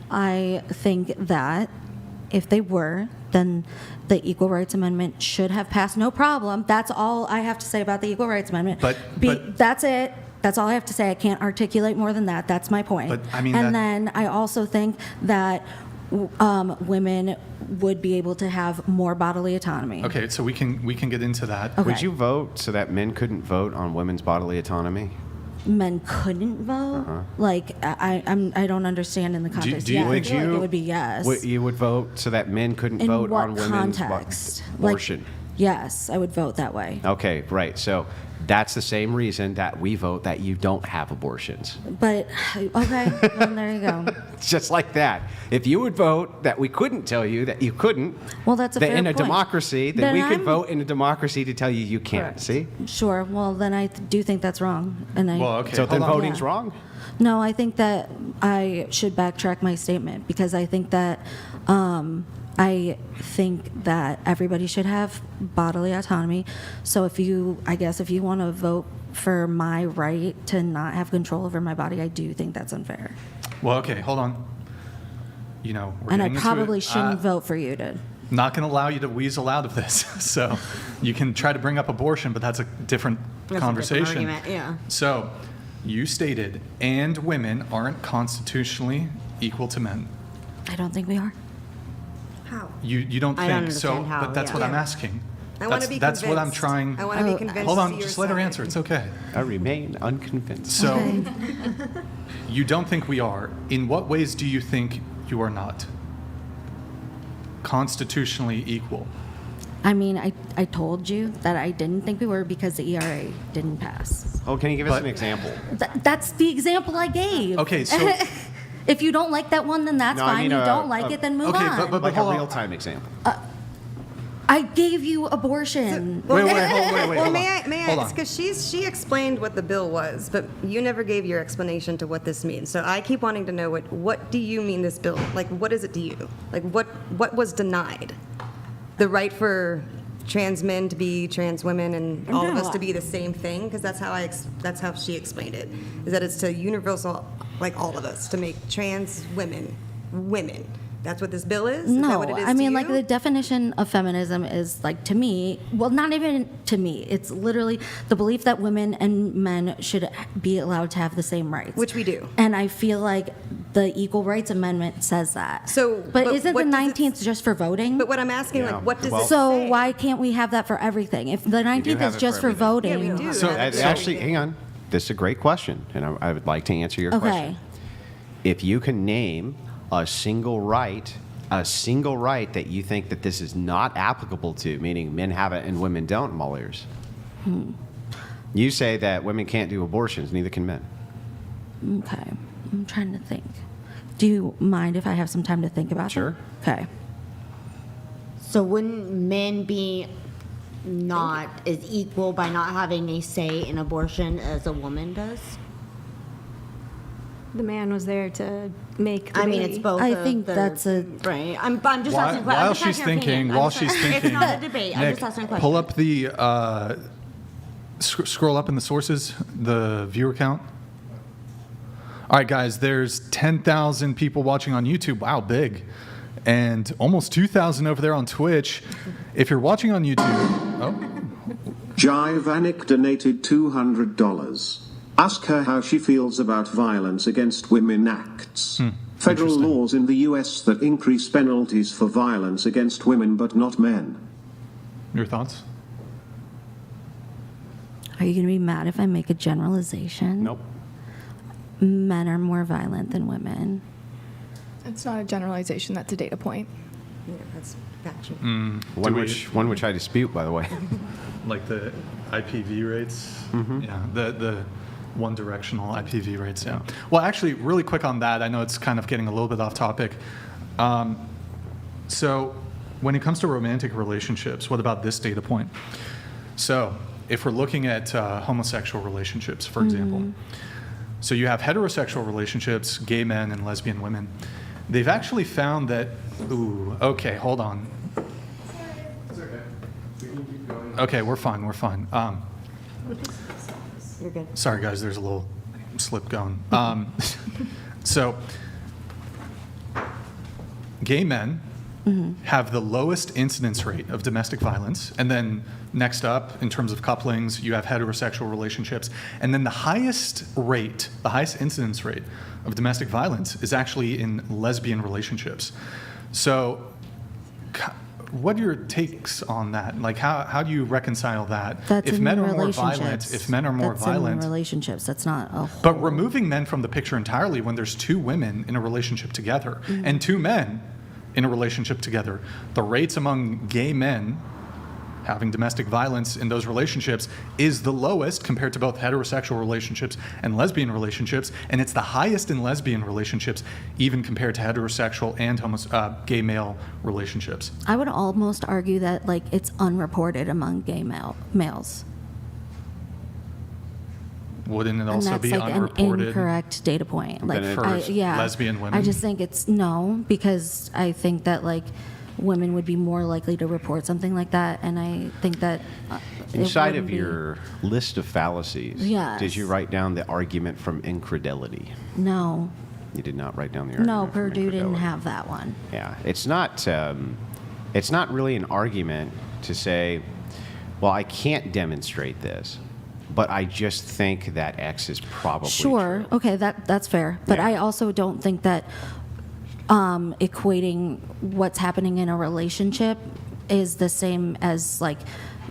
Speaker 4: I think that if they were, then the Equal Rights Amendment should have passed, no problem. That's all I have to say about the Equal Rights Amendment.
Speaker 1: But
Speaker 4: that's it. That's all I have to say. I can't articulate more than that. That's my point.
Speaker 1: But, I mean,
Speaker 4: and then I also think that women would be able to have more bodily autonomy.
Speaker 1: Okay, so we can get into that.
Speaker 4: Okay.
Speaker 3: Would you vote so that men couldn't vote on women's bodily autonomy?
Speaker 4: Men couldn't vote? Like, I don't understand in the context.
Speaker 1: do you
Speaker 4: yeah,
Speaker 1: think
Speaker 4: I feel like it would be yes.
Speaker 3: You would vote so that men couldn't
Speaker 4: In
Speaker 3: vote
Speaker 4: what
Speaker 3: on women's
Speaker 4: context?
Speaker 3: abortion?
Speaker 4: Like, yes, I would vote that way.
Speaker 3: Okay, right. So that's the same reason that we vote that you don't have abortions.
Speaker 4: But, okay, well, there you go.
Speaker 3: It's just like that. If you would vote that we couldn't tell you that you couldn't,
Speaker 4: Well, that's a
Speaker 3: that
Speaker 4: fair
Speaker 3: in a
Speaker 4: point.
Speaker 3: democracy, then
Speaker 4: Then
Speaker 3: we could
Speaker 4: I'm-
Speaker 3: vote in a democracy to tell you you can't.
Speaker 11: Correct.
Speaker 3: See?
Speaker 4: Sure, well, then I do think that's wrong. And I,
Speaker 1: Well, okay,
Speaker 3: So then
Speaker 1: hold on.
Speaker 3: voting's wrong?
Speaker 4: No, I think that I should backtrack my statement because I think that everybody should have bodily autonomy. So if you want to vote for my right to not have control over my body, I do think that's unfair.
Speaker 1: Well, okay, hold on. You know, we're
Speaker 4: And I
Speaker 1: getting into
Speaker 4: probably
Speaker 1: it.
Speaker 4: shouldn't vote for you to.
Speaker 1: Not going to allow you to weasel out of this. So you can try to bring up abortion, but that's a different conversation.
Speaker 5: argument, yeah.
Speaker 1: So you stated, and women aren't constitutionally equal to men.
Speaker 4: I don't think we are.
Speaker 6: How?
Speaker 1: You don't
Speaker 5: I
Speaker 1: think
Speaker 5: don't
Speaker 1: so?
Speaker 5: understand how,
Speaker 1: But that's
Speaker 5: yeah.
Speaker 1: what I'm
Speaker 6: Yeah.
Speaker 1: asking.
Speaker 6: I want to be
Speaker 1: That's what I'm
Speaker 6: convinced.
Speaker 1: trying.
Speaker 6: I want to be convinced.
Speaker 1: Hold
Speaker 6: to
Speaker 1: on,
Speaker 6: your
Speaker 1: just let her
Speaker 6: side.
Speaker 1: answer. It's okay.
Speaker 3: I remain unconvinced.
Speaker 1: So you don't think we are. In what ways do you think you are not constitutionally equal?
Speaker 4: I mean, I told you that I didn't think we were because the ERA didn't pass.
Speaker 3: Oh, can you give us
Speaker 1: But-
Speaker 3: an example?
Speaker 4: That's the example I gave.
Speaker 1: Okay, so
Speaker 4: If you don't like that one, then that's
Speaker 3: No, I
Speaker 4: fine.
Speaker 3: mean,
Speaker 4: you don't like it, then move
Speaker 1: okay,
Speaker 4: on.
Speaker 1: but
Speaker 3: Like
Speaker 1: hold
Speaker 3: a
Speaker 1: on.
Speaker 3: real-time example.
Speaker 4: I gave you abortion.
Speaker 1: Wait, hold
Speaker 6: Well,
Speaker 1: on.
Speaker 6: may I
Speaker 1: Hold on.
Speaker 6: ask, because she explained what the bill was, but you never gave your explanation to what this means. So I keep wanting to know what do you mean this bill? Like, what is it to you? Like, what was denied? The right for trans men to be trans women and all of us to be the same thing? Because that's how she explained it. Is that it's to universal, like all of us, to make trans women women. That's what this bill is? Is that
Speaker 4: No,
Speaker 6: what it is
Speaker 4: I
Speaker 6: to
Speaker 4: mean,
Speaker 6: you?
Speaker 4: like the definition of feminism is like to me, well, not even to me. It's literally the belief that women and men should be allowed to have the same rights,
Speaker 6: Which we do.
Speaker 4: And I feel like the Equal Rights Amendment says that.
Speaker 6: So,
Speaker 4: but
Speaker 6: but
Speaker 4: isn't the
Speaker 6: what does it
Speaker 4: 19th just for voting?
Speaker 6: But what I'm asking,
Speaker 3: Yeah.
Speaker 6: like, what does
Speaker 3: Well-
Speaker 6: it
Speaker 4: So
Speaker 6: say?
Speaker 4: why can't we have that for everything? If the 19th
Speaker 3: have
Speaker 4: is
Speaker 3: it
Speaker 4: just
Speaker 3: for
Speaker 4: for
Speaker 3: everything.
Speaker 4: voting,
Speaker 6: Yeah, we do.
Speaker 1: So-
Speaker 3: Actually, hang on. This is a great question, and I would like to answer your
Speaker 4: okay.
Speaker 3: question. If you can name a single right that you think that this is not applicable to, meaning men have it and women don't, I'm all ears. You say that women can't do abortions, neither can men.
Speaker 4: Okay, I'm trying to think. Do you mind if I have some time to think about
Speaker 3: Sure.
Speaker 4: that? Okay.
Speaker 5: So wouldn't men be not as equal by not having a say in abortion as a woman does?
Speaker 10: The man was there to make the
Speaker 5: I mean,
Speaker 10: baby.
Speaker 5: it's both.
Speaker 4: I
Speaker 5: of
Speaker 4: think
Speaker 5: the-
Speaker 4: that's a-
Speaker 5: right. I'm just asking.
Speaker 1: While
Speaker 5: I'm just
Speaker 1: she's
Speaker 5: asking your
Speaker 1: thinking,
Speaker 5: opinion.
Speaker 1: while
Speaker 5: I'm just
Speaker 1: she's
Speaker 5: asking-
Speaker 1: thinking,
Speaker 5: it's not a debate. I'm
Speaker 1: Nick,
Speaker 5: just asking a question.
Speaker 1: pull up the scroll up in the sources, the viewer count. All right, guys, there's 10,000 people watching on YouTube. Wow, big. And almost 2,000 over there on Twitch. If you're watching on YouTube,
Speaker 9: Jivanik donated $200. Ask her how she feels about Violence Against Women Acts. Federal
Speaker 1: Interesting.
Speaker 9: laws in the U.S. that increase penalties for violence against women but not men.
Speaker 1: your thoughts?
Speaker 4: Are you going to be mad if I make a generalization?
Speaker 3: Nope.
Speaker 4: Men are more violent than women.
Speaker 11: It's not a generalization, that's a data point.
Speaker 6: that's factual.
Speaker 3: One which I dispute, by the way.
Speaker 1: Like the IPV rates? Yeah, the one-directional IPV rates, yeah. Well, actually, really quick on that, I know it's kind of getting a little bit off topic. So when it comes to romantic relationships, what about this data point? So if we're looking at homosexual relationships, for example, so you have heterosexual relationships, gay men and lesbian women. They've actually found that, okay, hold on. It's okay. We can keep going. Okay, we're fine.
Speaker 6: You're good.
Speaker 1: Sorry, guys, there's a little slip going. So gay men have the lowest incidence rate of domestic violence. And then next up, in terms of couplings, you have heterosexual relationships. And then the highest incidence rate of domestic violence is actually in lesbian relationships. So what are your takes on that? Like, how do you reconcile that?
Speaker 4: That's
Speaker 1: if
Speaker 4: in
Speaker 1: men are more
Speaker 4: relationships.
Speaker 1: violent,
Speaker 4: That's in relationships. That's not a whole.
Speaker 1: But removing men from the picture entirely when there's two women in a relationship together and two men in a relationship together, the rates among gay men having domestic violence in those relationships is the lowest compared to both heterosexual relationships and lesbian relationships, and it's the highest in lesbian relationships even compared to heterosexual and gay male relationships.
Speaker 4: I would almost argue that like it's unreported among gay males.
Speaker 1: Wouldn't it also
Speaker 4: and that's
Speaker 1: be
Speaker 4: like
Speaker 1: unreported?
Speaker 4: an incorrect data point. Like
Speaker 1: for lesbian women?
Speaker 4: I just think it's no, because I think that like women would be more likely to report something like that, and I think that
Speaker 3: inside of your list of fallacies,
Speaker 4: Yes.
Speaker 3: did you write down the argument from incredulity?
Speaker 4: No.
Speaker 3: You did not write down the argument.
Speaker 4: No,
Speaker 3: from
Speaker 4: Purdue didn't
Speaker 3: incredulity.
Speaker 4: have that one.
Speaker 3: Yeah, it's not really an argument to say, well, I can't demonstrate this, but I just think that X is probably
Speaker 4: Sure.
Speaker 3: true.
Speaker 4: Okay, that's fair. But
Speaker 3: Yeah.
Speaker 4: I also don't think that equating what's happening in a relationship is the same as like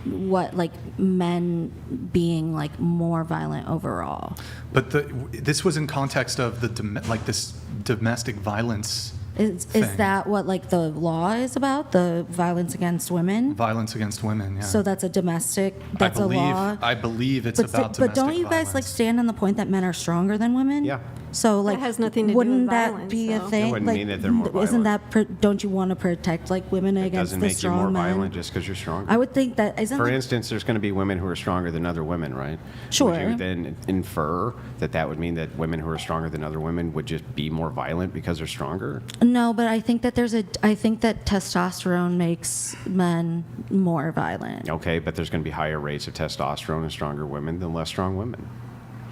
Speaker 4: what like men being like more violent overall.
Speaker 1: But this was in context of this domestic violence.
Speaker 4: Is that what like the law is about? The violence against women?
Speaker 1: Violence against women, yeah.
Speaker 4: So that's a domestic. That's a law.
Speaker 1: I believe it's about domestic
Speaker 4: But don't you guys like stand on the point that men are stronger than women?
Speaker 3: Yeah.
Speaker 4: So like,
Speaker 10: That has nothing to do
Speaker 4: wouldn't
Speaker 10: with
Speaker 4: that
Speaker 10: violence,
Speaker 4: be a
Speaker 10: though.
Speaker 4: thing?
Speaker 3: It wouldn't
Speaker 4: like,
Speaker 3: mean that they're more
Speaker 4: Isn't that? Don't you want to protect like women
Speaker 3: It
Speaker 4: against
Speaker 3: doesn't
Speaker 4: the
Speaker 3: make you
Speaker 4: strong
Speaker 3: more
Speaker 4: men?
Speaker 3: violent just because you're stronger.
Speaker 4: I would think that isn't.
Speaker 3: For
Speaker 4: like-
Speaker 3: instance, there's going to be women who are stronger than other women, right?
Speaker 4: Sure.
Speaker 3: Would you then infer that would mean that women who are stronger than other women would just be more violent because they're stronger?
Speaker 4: No, but I think that I think that testosterone makes men more violent.
Speaker 3: Okay, but there's going to be higher rates of testosterone in stronger women than less strong women.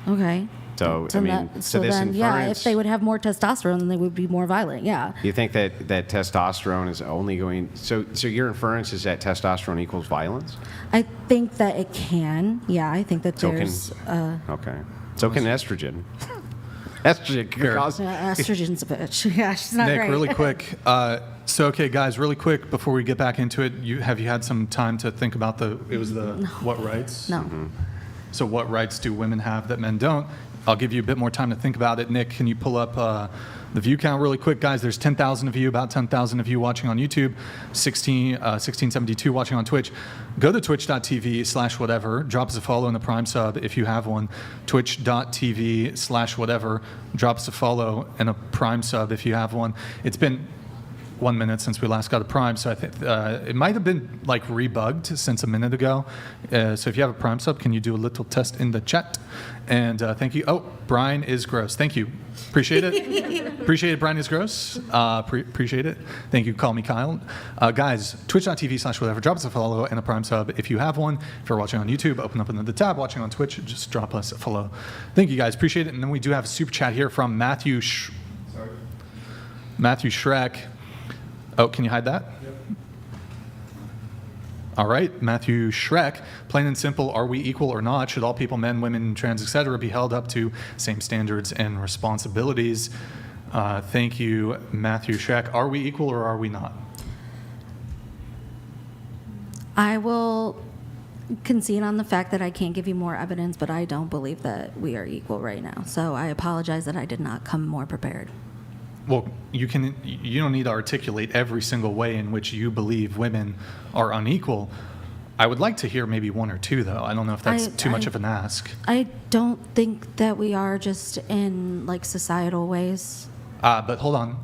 Speaker 4: Okay.
Speaker 3: So, I mean,
Speaker 4: so
Speaker 3: this
Speaker 4: then, yeah,
Speaker 3: inference-
Speaker 4: if they would have more testosterone, then they would be more violent. Yeah.
Speaker 3: You think that testosterone is only going... So your inference is that testosterone equals violence?
Speaker 4: I think that it can. Yeah, I think that
Speaker 3: So can-
Speaker 4: there's.
Speaker 3: Okay. So can estrogen. Estrogen can cause...
Speaker 4: Estrogen's a bitch. Yeah, she's not
Speaker 1: Nick,
Speaker 4: great.
Speaker 1: really quick. Okay, guys, really quick before we get back into it, have you had some time to think about what rights?
Speaker 4: No.
Speaker 3: Mm-hmm.
Speaker 1: So what rights do women have that men don't? I'll give you a bit more time to think about it. Nick, can you pull up the view count really quick? Guys, there's 10,000 of you, about 10,000 of you watching on YouTube, 1672 watching on Twitch. Go to twitch.tv/whatever. Drop us a follow and a Prime sub if you have one. Twitch.tv/whatever. Drop us a follow and a Prime sub if you have one. It's been 1 minute since we last got a Prime, so I think it might have been like rebugged since a minute ago. So if you have a Prime sub, can you do a little test in the chat? And thank you. Oh, Brian is gross. Thank you. Appreciate it. Appreciate it, Brian is gross. Appreciate it. Thank you. Call me Kyle. Guys, twitch.tv/whatever. Drop us a follow and a Prime sub if you have one. If you're watching on YouTube, open up another tab. Watching on Twitch, just drop us a follow. Thank you, guys. Appreciate it. And then we do have a super chat here from Matthew Schreck. Oh, can you hide that? Yep. All right, Matthew Schreck. Plain and simple, are we equal or not? Should all people, men, women, trans, etc., be held up to same standards and responsibilities? Thank you, Matthew Schreck. Are we equal or are we not?
Speaker 4: I will concede on the fact that I can't give you more evidence, but I don't believe that we are equal right now. So I apologize that I did not come more prepared.
Speaker 1: well, you don't need to articulate every single way in which you believe women are unequal. I would like to hear maybe one or two, though. I don't know if that's too much of an ask.
Speaker 4: I don't think that we are, just in like societal ways.
Speaker 1: But hold on,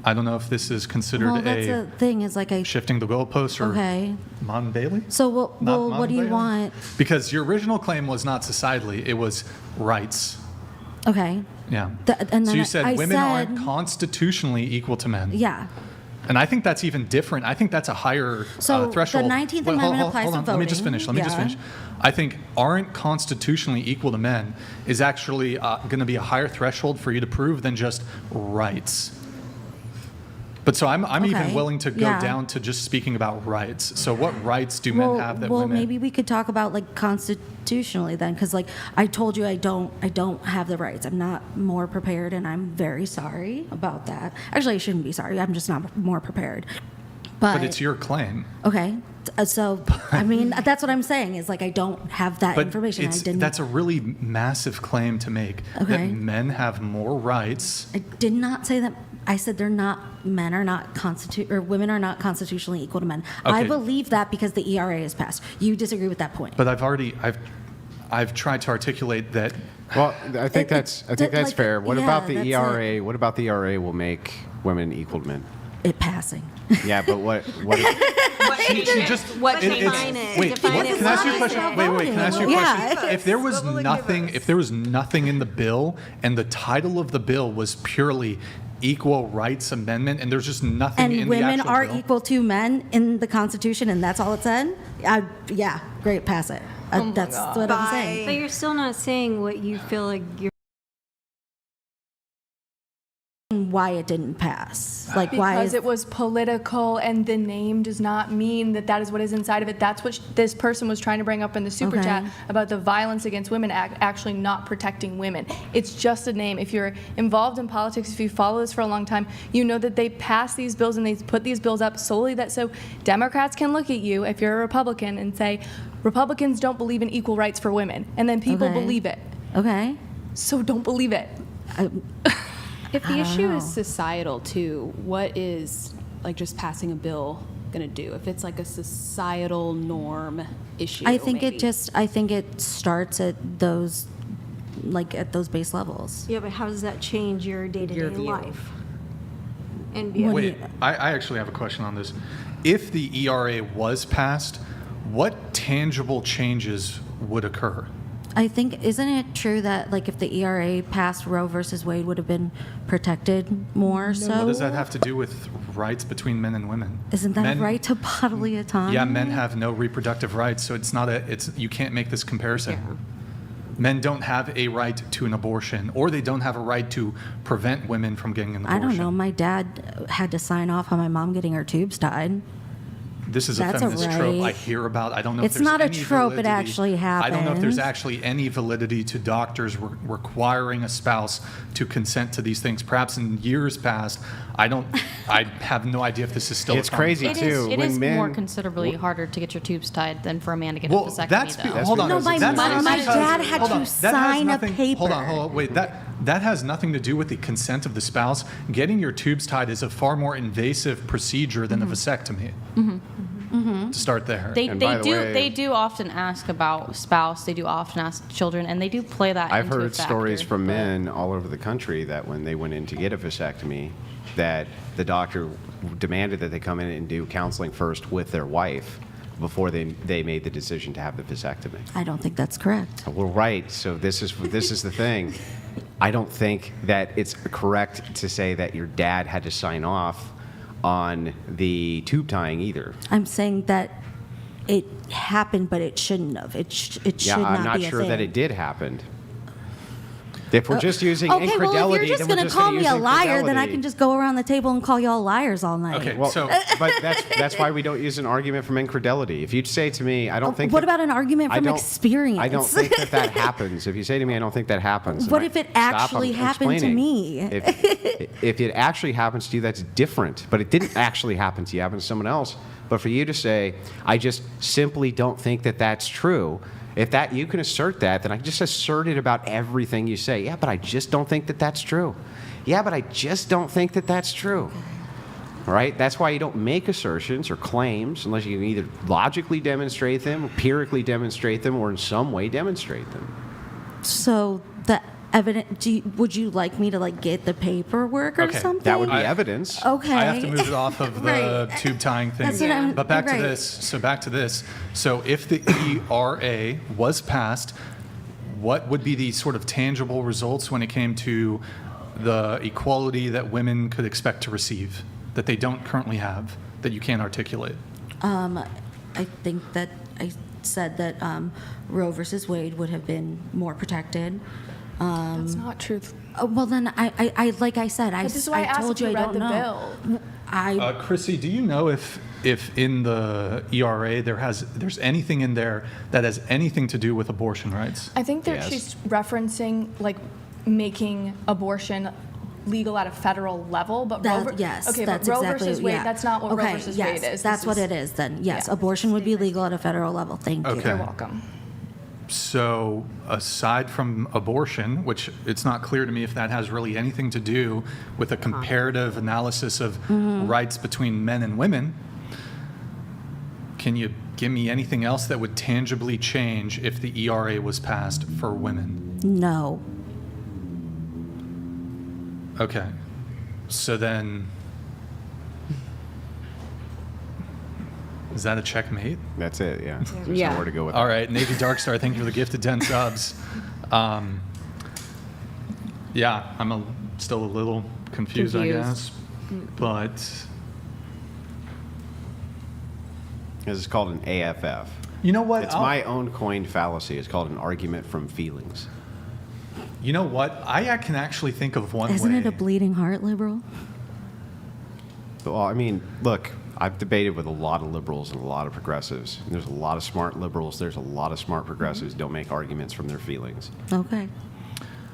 Speaker 1: I don't know if this is considered
Speaker 4: Well, that's the thing, is like
Speaker 1: shifting the goalposts or
Speaker 4: okay.
Speaker 1: Mon Bailey.
Speaker 4: So what do you want?
Speaker 1: Because your original claim was not societally; it was rights.
Speaker 4: Okay.
Speaker 1: Yeah.
Speaker 4: And
Speaker 1: so
Speaker 4: then
Speaker 1: you said women aren't constitutionally equal to men.
Speaker 4: Yeah.
Speaker 1: And I think that's even different. I think that's a higher
Speaker 4: So
Speaker 1: threshold.
Speaker 4: the 19th Amendment applies to voting.
Speaker 1: Let me just finish. I think aren't constitutionally equal to men is actually going to be a higher threshold for you to prove than just rights. But so I'm even willing to go down to just speaking about rights. So what rights do men have that women?
Speaker 4: Well, maybe we could talk about like constitutionally then, because like I told you, I don't have the rights. I'm not more prepared, and I'm very sorry about that. Actually, I shouldn't be sorry. I'm just not more prepared.
Speaker 1: But it's your claim.
Speaker 4: Okay. So, I mean, that's what I'm saying is like I don't have that information.
Speaker 1: That's a really massive claim to make.
Speaker 4: Okay.
Speaker 1: That men have more rights.
Speaker 4: I did not say that. I said women are not constitutionally equal to men.
Speaker 1: Okay.
Speaker 4: I believe that because the ERA is passed. You disagree with that point.
Speaker 1: But I've tried to articulate that.
Speaker 3: Well, I think that's
Speaker 4: like,
Speaker 3: fair. What
Speaker 4: yeah,
Speaker 3: about the
Speaker 4: that's
Speaker 3: ERA?
Speaker 4: it.
Speaker 3: What about the ERA will make women equal to men?
Speaker 4: It passing.
Speaker 3: Yeah, but what?
Speaker 1: She just
Speaker 5: What
Speaker 1: it- it's-
Speaker 5: define it?
Speaker 1: Wait,
Speaker 5: Define
Speaker 1: what,
Speaker 5: it.
Speaker 1: can I ask you a question? Wait, can I ask you a
Speaker 4: Yeah.
Speaker 1: question? If there was nothing in the bill, and the title of the bill was purely Equal Rights Amendment, and there's just nothing
Speaker 4: And
Speaker 1: in the
Speaker 4: women
Speaker 1: actual
Speaker 4: are
Speaker 1: bill.
Speaker 4: equal to men in the Constitution, and that's all it said? Yeah, great, pass it. That's what I'm saying.
Speaker 10: But you're still not saying what you feel like you're.
Speaker 4: Why it didn't pass. Like, why
Speaker 11: Because
Speaker 4: is
Speaker 11: it was political, and the name does not mean that is what is inside of it. That's what this person was trying to bring up in the super chat about the Violence Against Women Act actually not protecting women. It's just a name. If you're involved in politics, if you follow this for a long time, you know that they pass these bills and they put these bills up solely so Democrats can look at you, if you're a Republican, and say, Republicans don't believe in equal rights for women. And then people believe it.
Speaker 4: Okay.
Speaker 11: So don't believe it.
Speaker 12: If the issue is societal too, what is like just passing a bill going to do? If it's like a societal norm issue,
Speaker 4: I think
Speaker 12: maybe.
Speaker 4: it starts at those base levels.
Speaker 10: Yeah, but how does that change your day-to-day life? And
Speaker 1: Wait, I actually have a question on this. If the ERA was passed, what tangible changes would occur?
Speaker 4: I think, isn't it true that like if the ERA passed, Roe versus Wade would have been protected more? So
Speaker 1: What does that have to do with rights between men and women?
Speaker 4: Isn't that a right to bodily autonomy?
Speaker 1: Yeah, men have no reproductive rights, so you can't make this comparison. Men don't have a right to an abortion, or they don't have a right to prevent women from getting an abortion.
Speaker 4: I don't know. My dad had to sign off on my mom getting her tubes tied.
Speaker 1: This is a
Speaker 4: That's
Speaker 1: feminist
Speaker 4: a
Speaker 1: trope I
Speaker 4: right.
Speaker 1: hear about. I don't know if
Speaker 4: It's
Speaker 1: there's
Speaker 4: not a
Speaker 1: any
Speaker 4: trope, it
Speaker 1: validity.
Speaker 4: actually
Speaker 1: I don't know if there's
Speaker 4: happened.
Speaker 1: actually any validity to doctors requiring a spouse to consent to these things. Perhaps in years past, I have no idea if this is still
Speaker 3: It's
Speaker 1: a common
Speaker 3: crazy,
Speaker 1: practice.
Speaker 3: too.
Speaker 2: It
Speaker 3: When
Speaker 2: is
Speaker 3: men-
Speaker 2: more considerably harder to get your tubes tied than for a man to get a
Speaker 1: Well,
Speaker 2: vasectomy, though.
Speaker 1: hold on.
Speaker 4: No, my
Speaker 1: That's
Speaker 4: dad had
Speaker 1: hold
Speaker 4: to
Speaker 1: on. That has
Speaker 4: sign a
Speaker 1: nothing-
Speaker 4: paper.
Speaker 1: Hold on. Wait, that has nothing to do with the consent of the spouse. Getting your tubes tied is a far more invasive procedure than a vasectomy. To start there.
Speaker 2: They do often ask about spouse. They do often ask children, and they do play that.
Speaker 3: I've
Speaker 2: into a
Speaker 3: heard
Speaker 2: factor,
Speaker 3: stories from
Speaker 2: but-
Speaker 3: men all over the country that when they went in to get a vasectomy, that the doctor demanded that they come in and do counseling first with their wife before they made the decision to have the vasectomy.
Speaker 4: I don't think that's correct.
Speaker 3: Well, right. So this is the thing. I don't think that it's correct to say that your dad had to sign off on the tube tying either.
Speaker 4: I'm saying that it happened, but it shouldn't have. It should not be a thing.
Speaker 3: I'm not sure that it did happen. If we're just using
Speaker 4: Okay,
Speaker 3: incredulity,
Speaker 4: well, if you're just
Speaker 3: then
Speaker 4: going
Speaker 3: we're
Speaker 4: to
Speaker 3: just
Speaker 4: call
Speaker 3: gonna
Speaker 4: me
Speaker 3: use
Speaker 4: a liar, then I
Speaker 3: infidelity.
Speaker 4: can just go around the table and call y'all liars all night.
Speaker 1: Okay,
Speaker 3: Well,
Speaker 1: so
Speaker 3: but that's why we don't use an argument from incredulity. If you say to me, I don't think.
Speaker 4: What
Speaker 3: that-
Speaker 4: about an argument
Speaker 3: I
Speaker 4: from
Speaker 3: don't-
Speaker 4: experience?
Speaker 3: I don't think that happens. If you say to me, I don't think that happens. then
Speaker 4: What
Speaker 3: I-
Speaker 4: if it
Speaker 3: stop,
Speaker 4: actually
Speaker 3: I'm
Speaker 4: happened to
Speaker 3: explaining.
Speaker 4: me?
Speaker 3: If it actually happens to you, that's different. But it didn't actually happen to you. It happened to someone else. But for you to say, I just simply don't think that that's true, If that you can assert that, then I just assert it about everything you say. Yeah, but I just don't think that that's true. Yeah, but I just don't think that that's true. Right? That's why you don't make assertions or claims unless you can either logically demonstrate them, empirically demonstrate them, or in some way demonstrate them.
Speaker 4: So the evidence, would you like me to like get the paperwork or
Speaker 1: Okay,
Speaker 4: something?
Speaker 3: That would be evidence.
Speaker 4: Okay.
Speaker 1: I have to move it off of the
Speaker 4: Right.
Speaker 1: tube tying thing.
Speaker 4: That's what I'm-
Speaker 1: But back
Speaker 4: right.
Speaker 1: to this. So back to this. So if the ERA was passed, what would be the sort of tangible results when it came to the equality that women could expect to receive that they don't currently have, that you can't articulate?
Speaker 4: I think that I said that Roe versus Wade would have been more protected.
Speaker 11: That's not true.
Speaker 4: Well, then I like I said,
Speaker 11: But this is why I asked
Speaker 4: told
Speaker 11: if
Speaker 4: you
Speaker 11: you
Speaker 4: I
Speaker 11: read
Speaker 4: don't
Speaker 11: the
Speaker 4: know.
Speaker 11: bill.
Speaker 1: Chrissy, do you know if in the ERA there's anything in there that has anything to do with abortion rights?
Speaker 11: I think that
Speaker 3: Yes.
Speaker 11: she's referencing like making abortion legal at a federal level, but
Speaker 4: Yes,
Speaker 11: okay,
Speaker 4: that's
Speaker 11: but Roe
Speaker 4: exactly,
Speaker 11: versus Wade,
Speaker 4: yeah.
Speaker 11: that's not what
Speaker 4: okay,
Speaker 11: Roe versus
Speaker 4: yes,
Speaker 11: Wade is.
Speaker 4: That's
Speaker 11: This
Speaker 4: what
Speaker 11: is-
Speaker 4: it is then. Yes,
Speaker 11: Yeah.
Speaker 4: abortion would be legal at a federal level. Thank you.
Speaker 1: Okay.
Speaker 11: You're welcome.
Speaker 1: So aside from abortion, which it's not clear to me if that has really anything to do with a comparative analysis of rights between men and women, can you give me anything else that would tangibly change if the ERA was passed for women?
Speaker 4: No.
Speaker 1: Okay. So then, is that a checkmate?
Speaker 3: That's it, yeah. There's
Speaker 5: Yeah.
Speaker 3: nowhere to go with
Speaker 1: All
Speaker 3: that.
Speaker 1: right, Navy Darkstar, thank you for the gift of 10 subs. Yeah, I'm still a little confused, I guess. But
Speaker 3: This is called an AFF.
Speaker 1: you know what?
Speaker 3: It's my own coined fallacy. It's called an argument from feelings.
Speaker 1: You know what? I can actually think of one
Speaker 4: Isn't
Speaker 1: way.
Speaker 4: it a bleeding heart liberal?
Speaker 3: Well, I mean, look, I've debated with a lot of liberals and a lot of progressives. And there's a lot of smart liberals. There's a lot of smart progressives who don't make arguments from their feelings.
Speaker 4: Okay.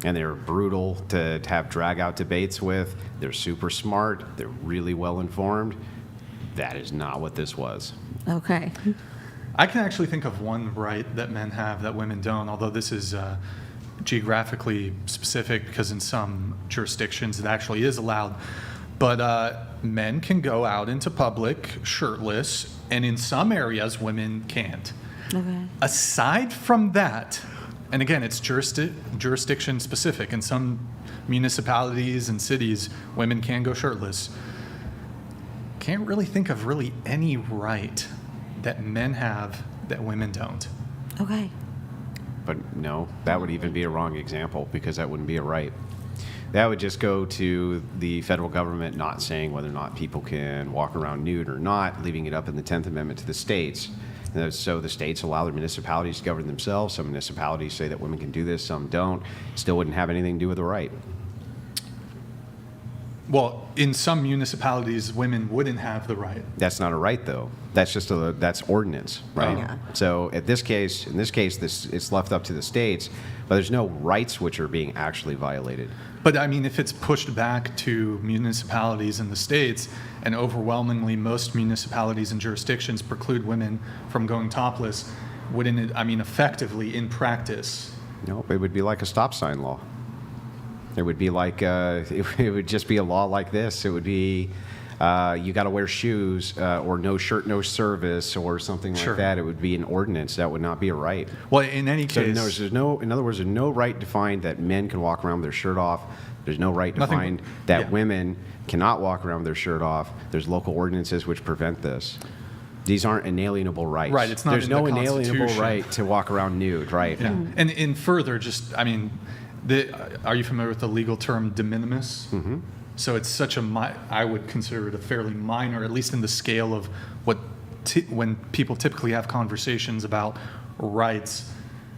Speaker 3: And they're brutal to have drag-out debates with. They're super smart. They're really well-informed. That is not what this was.
Speaker 4: Okay.
Speaker 1: I can actually think of one right that men have that women don't, although this is geographically specific because in some jurisdictions it actually is allowed. But men can go out into public shirtless, and in some areas women can't.
Speaker 4: Okay.
Speaker 1: Aside from that, and again, it's jurisdiction specific. In some municipalities and cities, women can go shirtless. Can't really think of really any right that men have that women don't.
Speaker 4: Okay.
Speaker 3: But no, that would even be a wrong example because that wouldn't be a right. That would just go to the federal government not saying whether or not people can walk around nude or not, leaving it up in the 10th Amendment to the states. So the states allow their municipalities to govern themselves. Some municipalities say that women can do this, some don't. Still wouldn't have anything to do with the right.
Speaker 1: Well, in some municipalities, women wouldn't have the right.
Speaker 3: That's not a right, though. That's just that's ordinance, right?
Speaker 1: Yeah.
Speaker 3: So in this case, it's left up to the states, but there's no rights which are being actually violated.
Speaker 1: But I mean, if it's pushed back to municipalities in the states, and overwhelmingly most municipalities and jurisdictions preclude women from going topless, wouldn't it, I mean, effectively in practice?
Speaker 3: No, it would be like a stop sign law. It would be like, it would just be a law like this. It would be, you got to wear shoes, or no shirt, no service, or something
Speaker 1: Sure.
Speaker 3: like that. It would be an ordinance. That would not be a right.
Speaker 1: Well, in any
Speaker 3: So
Speaker 1: case,
Speaker 3: in other words, there's no right defined that men can walk around with their shirt off. There's no right
Speaker 1: Nothing-
Speaker 3: defined that
Speaker 1: yeah.
Speaker 3: women cannot walk around with their shirt off. There's local ordinances which prevent this. These aren't inalienable rights.
Speaker 1: Right, it's not
Speaker 3: There's
Speaker 1: in
Speaker 3: no
Speaker 1: the
Speaker 3: inalienable
Speaker 1: Constitution.
Speaker 3: right to walk around nude, right?
Speaker 1: yeah. And in further, just, I mean, are you familiar with the legal term de minimis?
Speaker 3: Mm-hmm.
Speaker 1: So it's such I would consider it a fairly minor, at least in the scale of what, when people typically have conversations about rights,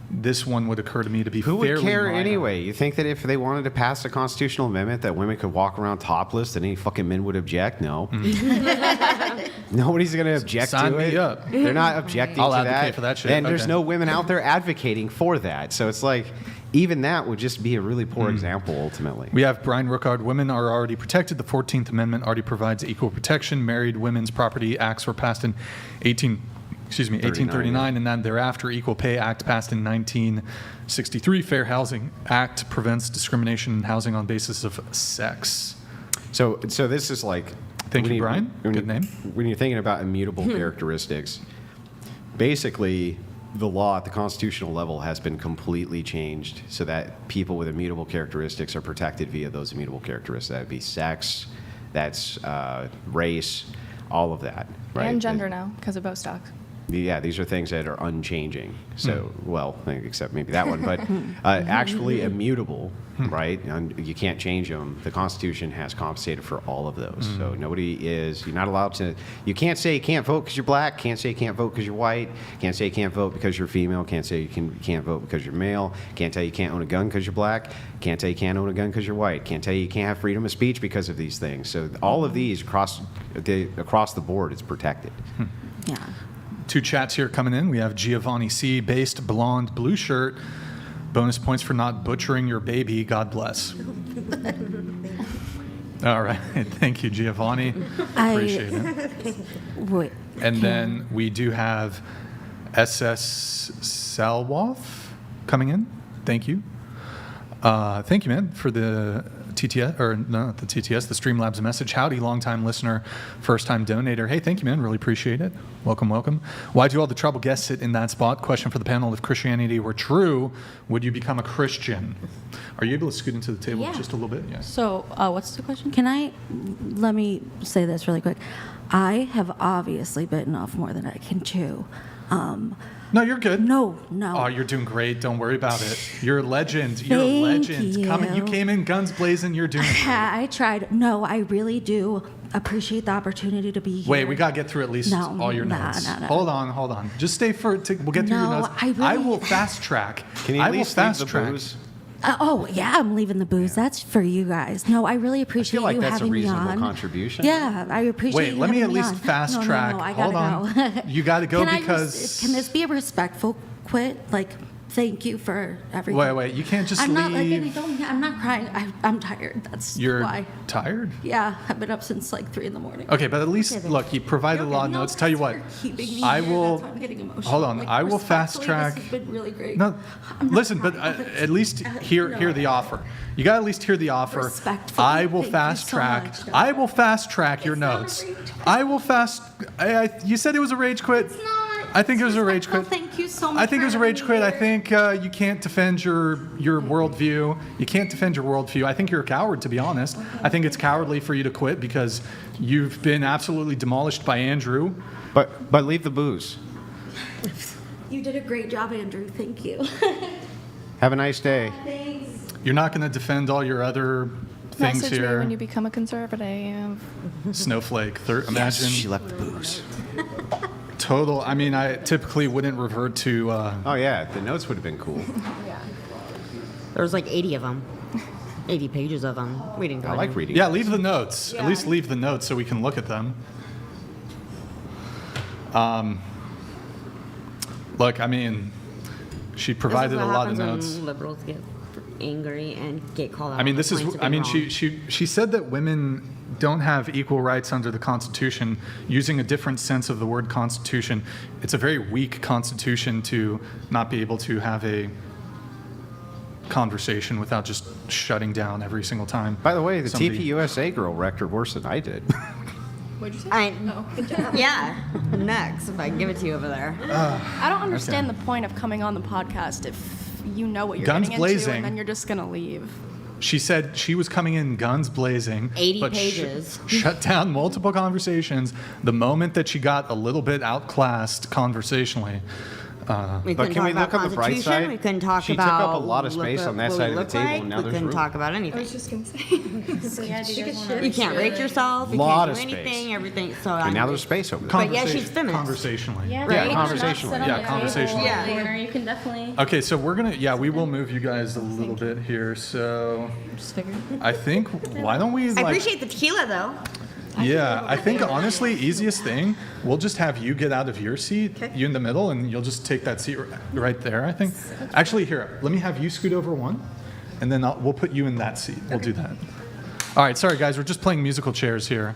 Speaker 1: this one would occur to me to be
Speaker 3: Who
Speaker 1: fairly
Speaker 3: would care
Speaker 1: minor.
Speaker 3: anyway? You think that if they wanted to pass a constitutional amendment that women could walk around topless, that any fucking men would object? No. Nobody's going to object
Speaker 1: Sign
Speaker 3: to
Speaker 1: me
Speaker 3: it.
Speaker 1: up.
Speaker 3: They're not objecting
Speaker 1: I'll
Speaker 3: to
Speaker 1: advocate
Speaker 3: that.
Speaker 1: for that shit.
Speaker 3: And there's
Speaker 1: Okay.
Speaker 3: no women out there advocating for that. So it's like, even that would just be a really poor example, ultimately.
Speaker 1: We have Brian Rookard. Women are already protected. The 14th Amendment already provides equal protection. Married women's property acts were passed in 1839, and then thereafter, Equal Pay Act passed in 1963. Fair Housing Act prevents discrimination in housing on basis of sex.
Speaker 3: So this is like.
Speaker 1: Thank you, Brian. Good name.
Speaker 3: When you're thinking about immutable characteristics, basically the law at the constitutional level has been completely changed so that people with immutable characteristics are protected via those immutable characteristics. That would be sex, that's race, all of that. Right?
Speaker 11: And gender now, because of Bostock.
Speaker 3: Yeah, these are things that are unchanging. So, well, except maybe that one, but actually immutable, right? And you can't change them. The Constitution has compensated for all of those. So you're not allowed to, you can't say you can't vote because you're black, can't say you can't vote because you're white, can't say you can't vote because you're female, can't say you can't vote because you're male, can't tell you can't own a gun because you're black, can't tell you can't own a gun because you're white, can't tell you can't have freedom of speech because of these things. So all of these across the board is protected.
Speaker 4: Yeah.
Speaker 1: 2 chats here coming in. We have Giovanni C. Based blonde blue shirt. Bonus points for not butchering your baby. God bless. All right. Thank you, Giovanni. Appreciate it.
Speaker 4: Wait.
Speaker 1: And then we do have SS Salwoff coming in. Thank you. Thank you, man, for the TTS, or not the TTS, the Streamlabs message. Howdy, long-time listener, first-time donator. Hey, thank you, man. Really appreciate it. Welcome, welcome. Why do all the trouble guests sit in that spot? Question for the panel. If Christianity were true, would you become a Christian? Are you able to scoot into the table just a little bit? Yes.
Speaker 2: So, what's the question?
Speaker 4: Let me say this really quick. I have obviously bitten off more than I can chew.
Speaker 1: No, you're good.
Speaker 4: No.
Speaker 1: Oh, you're doing great. Don't worry about it. You're a legend. You're a legend. You came in guns blazing. You're doing great.
Speaker 4: I tried. No, I really do appreciate the opportunity to be here.
Speaker 1: Wait, we got to get through at least all your notes.
Speaker 4: No.
Speaker 1: Hold on. Just stay we'll get through your notes. I will fast track.
Speaker 3: Can you at least leave the booze?
Speaker 4: I'm leaving the booze. That's for you guys. No, I really appreciate you having me on.
Speaker 3: I feel like that's a reasonable contribution.
Speaker 4: Yeah, I appreciate you
Speaker 1: Let me at
Speaker 4: having me
Speaker 1: least
Speaker 4: on.
Speaker 1: fast track.
Speaker 4: No, I
Speaker 1: Hold
Speaker 4: gotta
Speaker 1: on.
Speaker 4: go.
Speaker 1: You got to go because...
Speaker 4: Can this be a respectful quit? Like, thank you for everything.
Speaker 1: Wait. You can't just
Speaker 4: I'm
Speaker 1: leave.
Speaker 4: I'm not crying. I'm tired. That's
Speaker 1: You're
Speaker 4: why.
Speaker 1: tired?
Speaker 4: Yeah, I've been up since like 3 a.m.
Speaker 1: Okay, but at least, look, you provided a lot of notes. Tell you what, I will...
Speaker 4: That's why I'm getting emotional.
Speaker 1: Hold on.
Speaker 4: Like,
Speaker 1: I will fast track...
Speaker 4: This has been really great.
Speaker 1: No, listen, but at least hear the offer. You got to at least hear the offer.
Speaker 4: Respectfully,
Speaker 1: I will
Speaker 4: thank
Speaker 1: fast
Speaker 4: you so
Speaker 1: track.
Speaker 4: much.
Speaker 1: I will fast track your notes. I will fast... you said it was a rage quit?
Speaker 4: It's not.
Speaker 1: I think it was a rage quit.
Speaker 4: Thank you so much.
Speaker 1: I think it was a rage quit. I think you can't defend your worldview. You can't defend your worldview. I think you're a coward, to be honest. I think it's cowardly for you to quit because you've been absolutely demolished by Andrew.
Speaker 3: But leave the booze.
Speaker 4: You did a great job, Andrew. Thank you.
Speaker 3: Have a nice day.
Speaker 4: Thanks.
Speaker 1: You're not going to defend all your other things
Speaker 11: Message
Speaker 1: here.
Speaker 11: me when you become a conservative.
Speaker 1: Snowflake. Imagine.
Speaker 3: Yes, she left the booze.
Speaker 1: Total. I mean, I typically wouldn't revert to.
Speaker 3: Oh yeah, the notes would have been cool.
Speaker 5: Yeah. There was like 80 of them. 80 pages of them. We didn't go.
Speaker 3: I like reading.
Speaker 1: Yeah, leave the notes. At least leave the notes so we can look at them. Look, I mean, she provided a lot of notes.
Speaker 5: When liberals get angry and get called out.
Speaker 1: I mean, this is. I mean, she said that women don't have equal rights under the Constitution, using a different sense of the word Constitution. It's a very weak Constitution to not be able to have a conversation without just shutting down every single time.
Speaker 3: By the way, the
Speaker 1: somebody-
Speaker 3: TPUSA girl wrecked her worse than I did.
Speaker 11: What'd you say?
Speaker 5: Good job. Yeah. Next, if I can give it to you over there.
Speaker 13: I don't understand the point of coming on the podcast if you know what you're
Speaker 1: Guns
Speaker 13: getting
Speaker 1: blazing.
Speaker 13: into and then you're just going to leave.
Speaker 1: She said she was coming in guns blazing.
Speaker 5: 80
Speaker 1: but
Speaker 5: pages.
Speaker 1: Shut down multiple conversations the moment that she got a little bit outclassed conversationally.
Speaker 5: We
Speaker 3: But
Speaker 5: couldn't
Speaker 3: can we
Speaker 5: talk
Speaker 3: look
Speaker 5: about
Speaker 3: on the bright
Speaker 5: Constitution.
Speaker 3: side?
Speaker 5: We couldn't talk
Speaker 3: She took
Speaker 5: about.
Speaker 3: up a lot of space on that
Speaker 5: what
Speaker 3: side
Speaker 5: we
Speaker 3: of the
Speaker 5: look
Speaker 3: table,
Speaker 5: like.
Speaker 3: and now
Speaker 5: we
Speaker 3: there's
Speaker 5: couldn't
Speaker 3: room.
Speaker 5: talk about anything.
Speaker 11: I was just gonna say.
Speaker 5: You can't rate yourself. You
Speaker 3: Lot
Speaker 5: can't
Speaker 3: of
Speaker 5: do
Speaker 3: space.
Speaker 5: anything. Everything. So
Speaker 3: And now there's space over there.
Speaker 5: But yeah, she's feminist.
Speaker 1: Conversationally.
Speaker 2: Yeah,
Speaker 5: Right.
Speaker 2: right.
Speaker 3: Conversationally.
Speaker 2: Not sit on
Speaker 1: Yeah,
Speaker 2: the
Speaker 1: conversationally.
Speaker 2: table
Speaker 5: Yeah.
Speaker 2: corner. You can definitely.
Speaker 1: Okay, so we will move you guys a little bit here. So
Speaker 2: Just figure.
Speaker 1: I think, why don't we
Speaker 5: I
Speaker 1: like...
Speaker 5: appreciate the tequila though.
Speaker 1: Yeah, I think honestly, easiest thing, we'll just have you get out of your seat, you in the middle, and you'll just take that seat right there, I think. Actually, here, let me have you scoot over one, and then we'll put you in that seat. We'll do that. All right, sorry guys, we're just playing musical chairs here.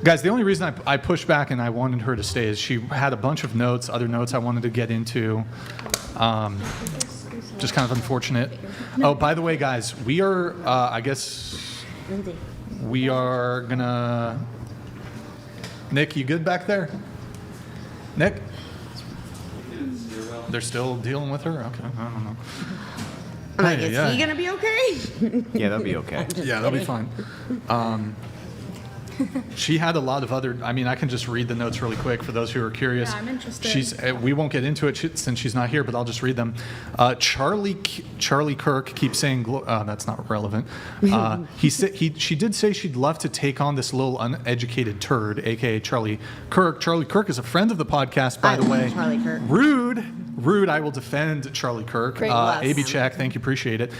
Speaker 1: Guys, the only reason I pushed back and I wanted her to stay is she had a bunch of notes, other notes I wanted to get into. Just kind of unfortunate. Oh, by the way, guys, we are, I guess, we are gonna. Nick, you good back there? Nick? They're still dealing with her? Okay, I don't know.
Speaker 5: I'm like, is he gonna be okay?
Speaker 3: Yeah, that'll be okay.
Speaker 1: Yeah, that'll be fine. She had a lot of other. I mean, I can just read the notes really quick for those who are curious.
Speaker 11: Yeah, I'm interested.
Speaker 1: We won't get into it since she's not here, but I'll just read them. Charlie Kirk keeps saying that's not relevant. She did say she'd love to take on this little uneducated turd, aka Charlie Kirk. Charlie Kirk is a friend of the podcast, by the way.
Speaker 5: Charlie Kirk.
Speaker 1: Rude. I will defend Charlie Kirk.
Speaker 5: Great love.
Speaker 1: AB check. Thank you. Appreciate it.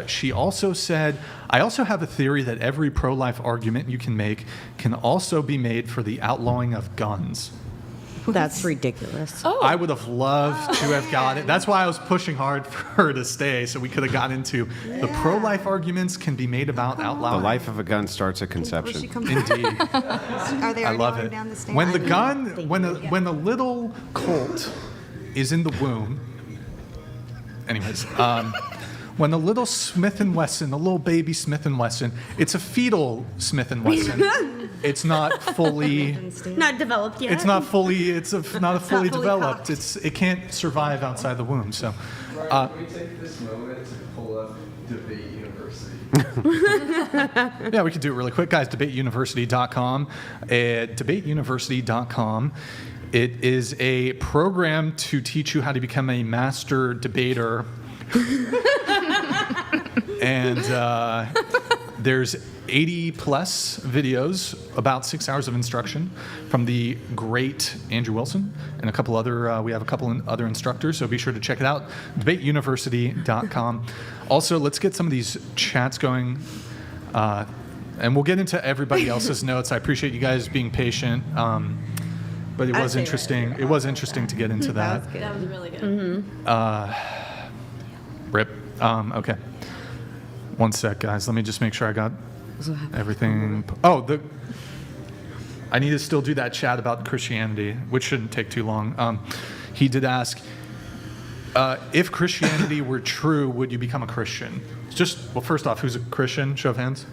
Speaker 1: She also said, I also have a theory that every pro-life argument you can make can also be made for the outlawing of guns.
Speaker 5: That's ridiculous.
Speaker 11: Oh.
Speaker 1: I would have loved to have got it. That's why I was pushing hard for her to stay, so we could have got into the pro-life arguments can be made about outlawing.
Speaker 3: The life of a gun starts at conception.
Speaker 1: Indeed.
Speaker 6: Are they
Speaker 1: I
Speaker 6: already
Speaker 1: love
Speaker 6: going
Speaker 1: it.
Speaker 6: down the stairs?
Speaker 1: When the gun, when a little colt is in the womb. Anyways, when a little Smith & Wesson, a little baby Smith & Wesson, it's a fetal Smith & Wesson. It's not fully.
Speaker 5: Not developed yet.
Speaker 1: It's not fully. Not fully
Speaker 5: fully
Speaker 1: developed.
Speaker 5: cocked.
Speaker 1: It can't survive outside the womb. So.
Speaker 15: Can we take this moment to pull up Debate University?
Speaker 1: Yeah, we could do it really quick, guys. DebateUniversity.com. At DebateUniversity.com. It is a program to teach you how to become a master debater. And there's 80 plus videos, about 6 hours of instruction from the great Andrew Wilson and a couple other, we have a couple other instructors, so be sure to check it out, debateuniversity.com. Also, let's get some of these chats going, and we'll get into everybody else's notes. I appreciate you guys being patient, but it was interesting. It was interesting to get into that.
Speaker 2: That was really good.
Speaker 5: Mm-hmm.
Speaker 1: Rip. Okay. One sec, guys. Let me just make sure I got everything. I need to still do that chat about Christianity, which shouldn't take too long. He did ask, if Christianity were true, would you become a Christian? Well, first off, who's a Christian? Show of hands.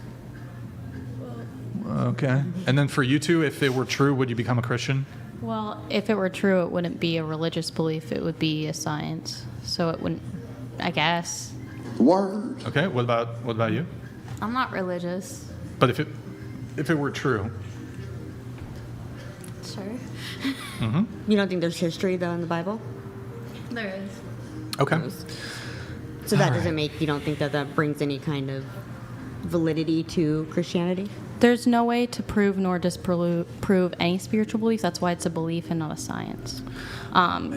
Speaker 1: Okay. And then for you two, if it were true, would you become a Christian?
Speaker 2: Well, if it were true, it wouldn't be a religious belief. It would be a science. So it wouldn't, I guess.
Speaker 14: Word.
Speaker 1: Okay. What about you?
Speaker 8: I'm not religious.
Speaker 1: But if it were true.
Speaker 8: Sure.
Speaker 1: Mm-hmm.
Speaker 5: You don't think there's history though in the Bible?
Speaker 8: There is.
Speaker 1: Okay.
Speaker 5: So that doesn't make you don't think that brings any kind of validity to Christianity?
Speaker 2: There's no way to prove nor disprove any spiritual belief. That's why it's a belief and not a science.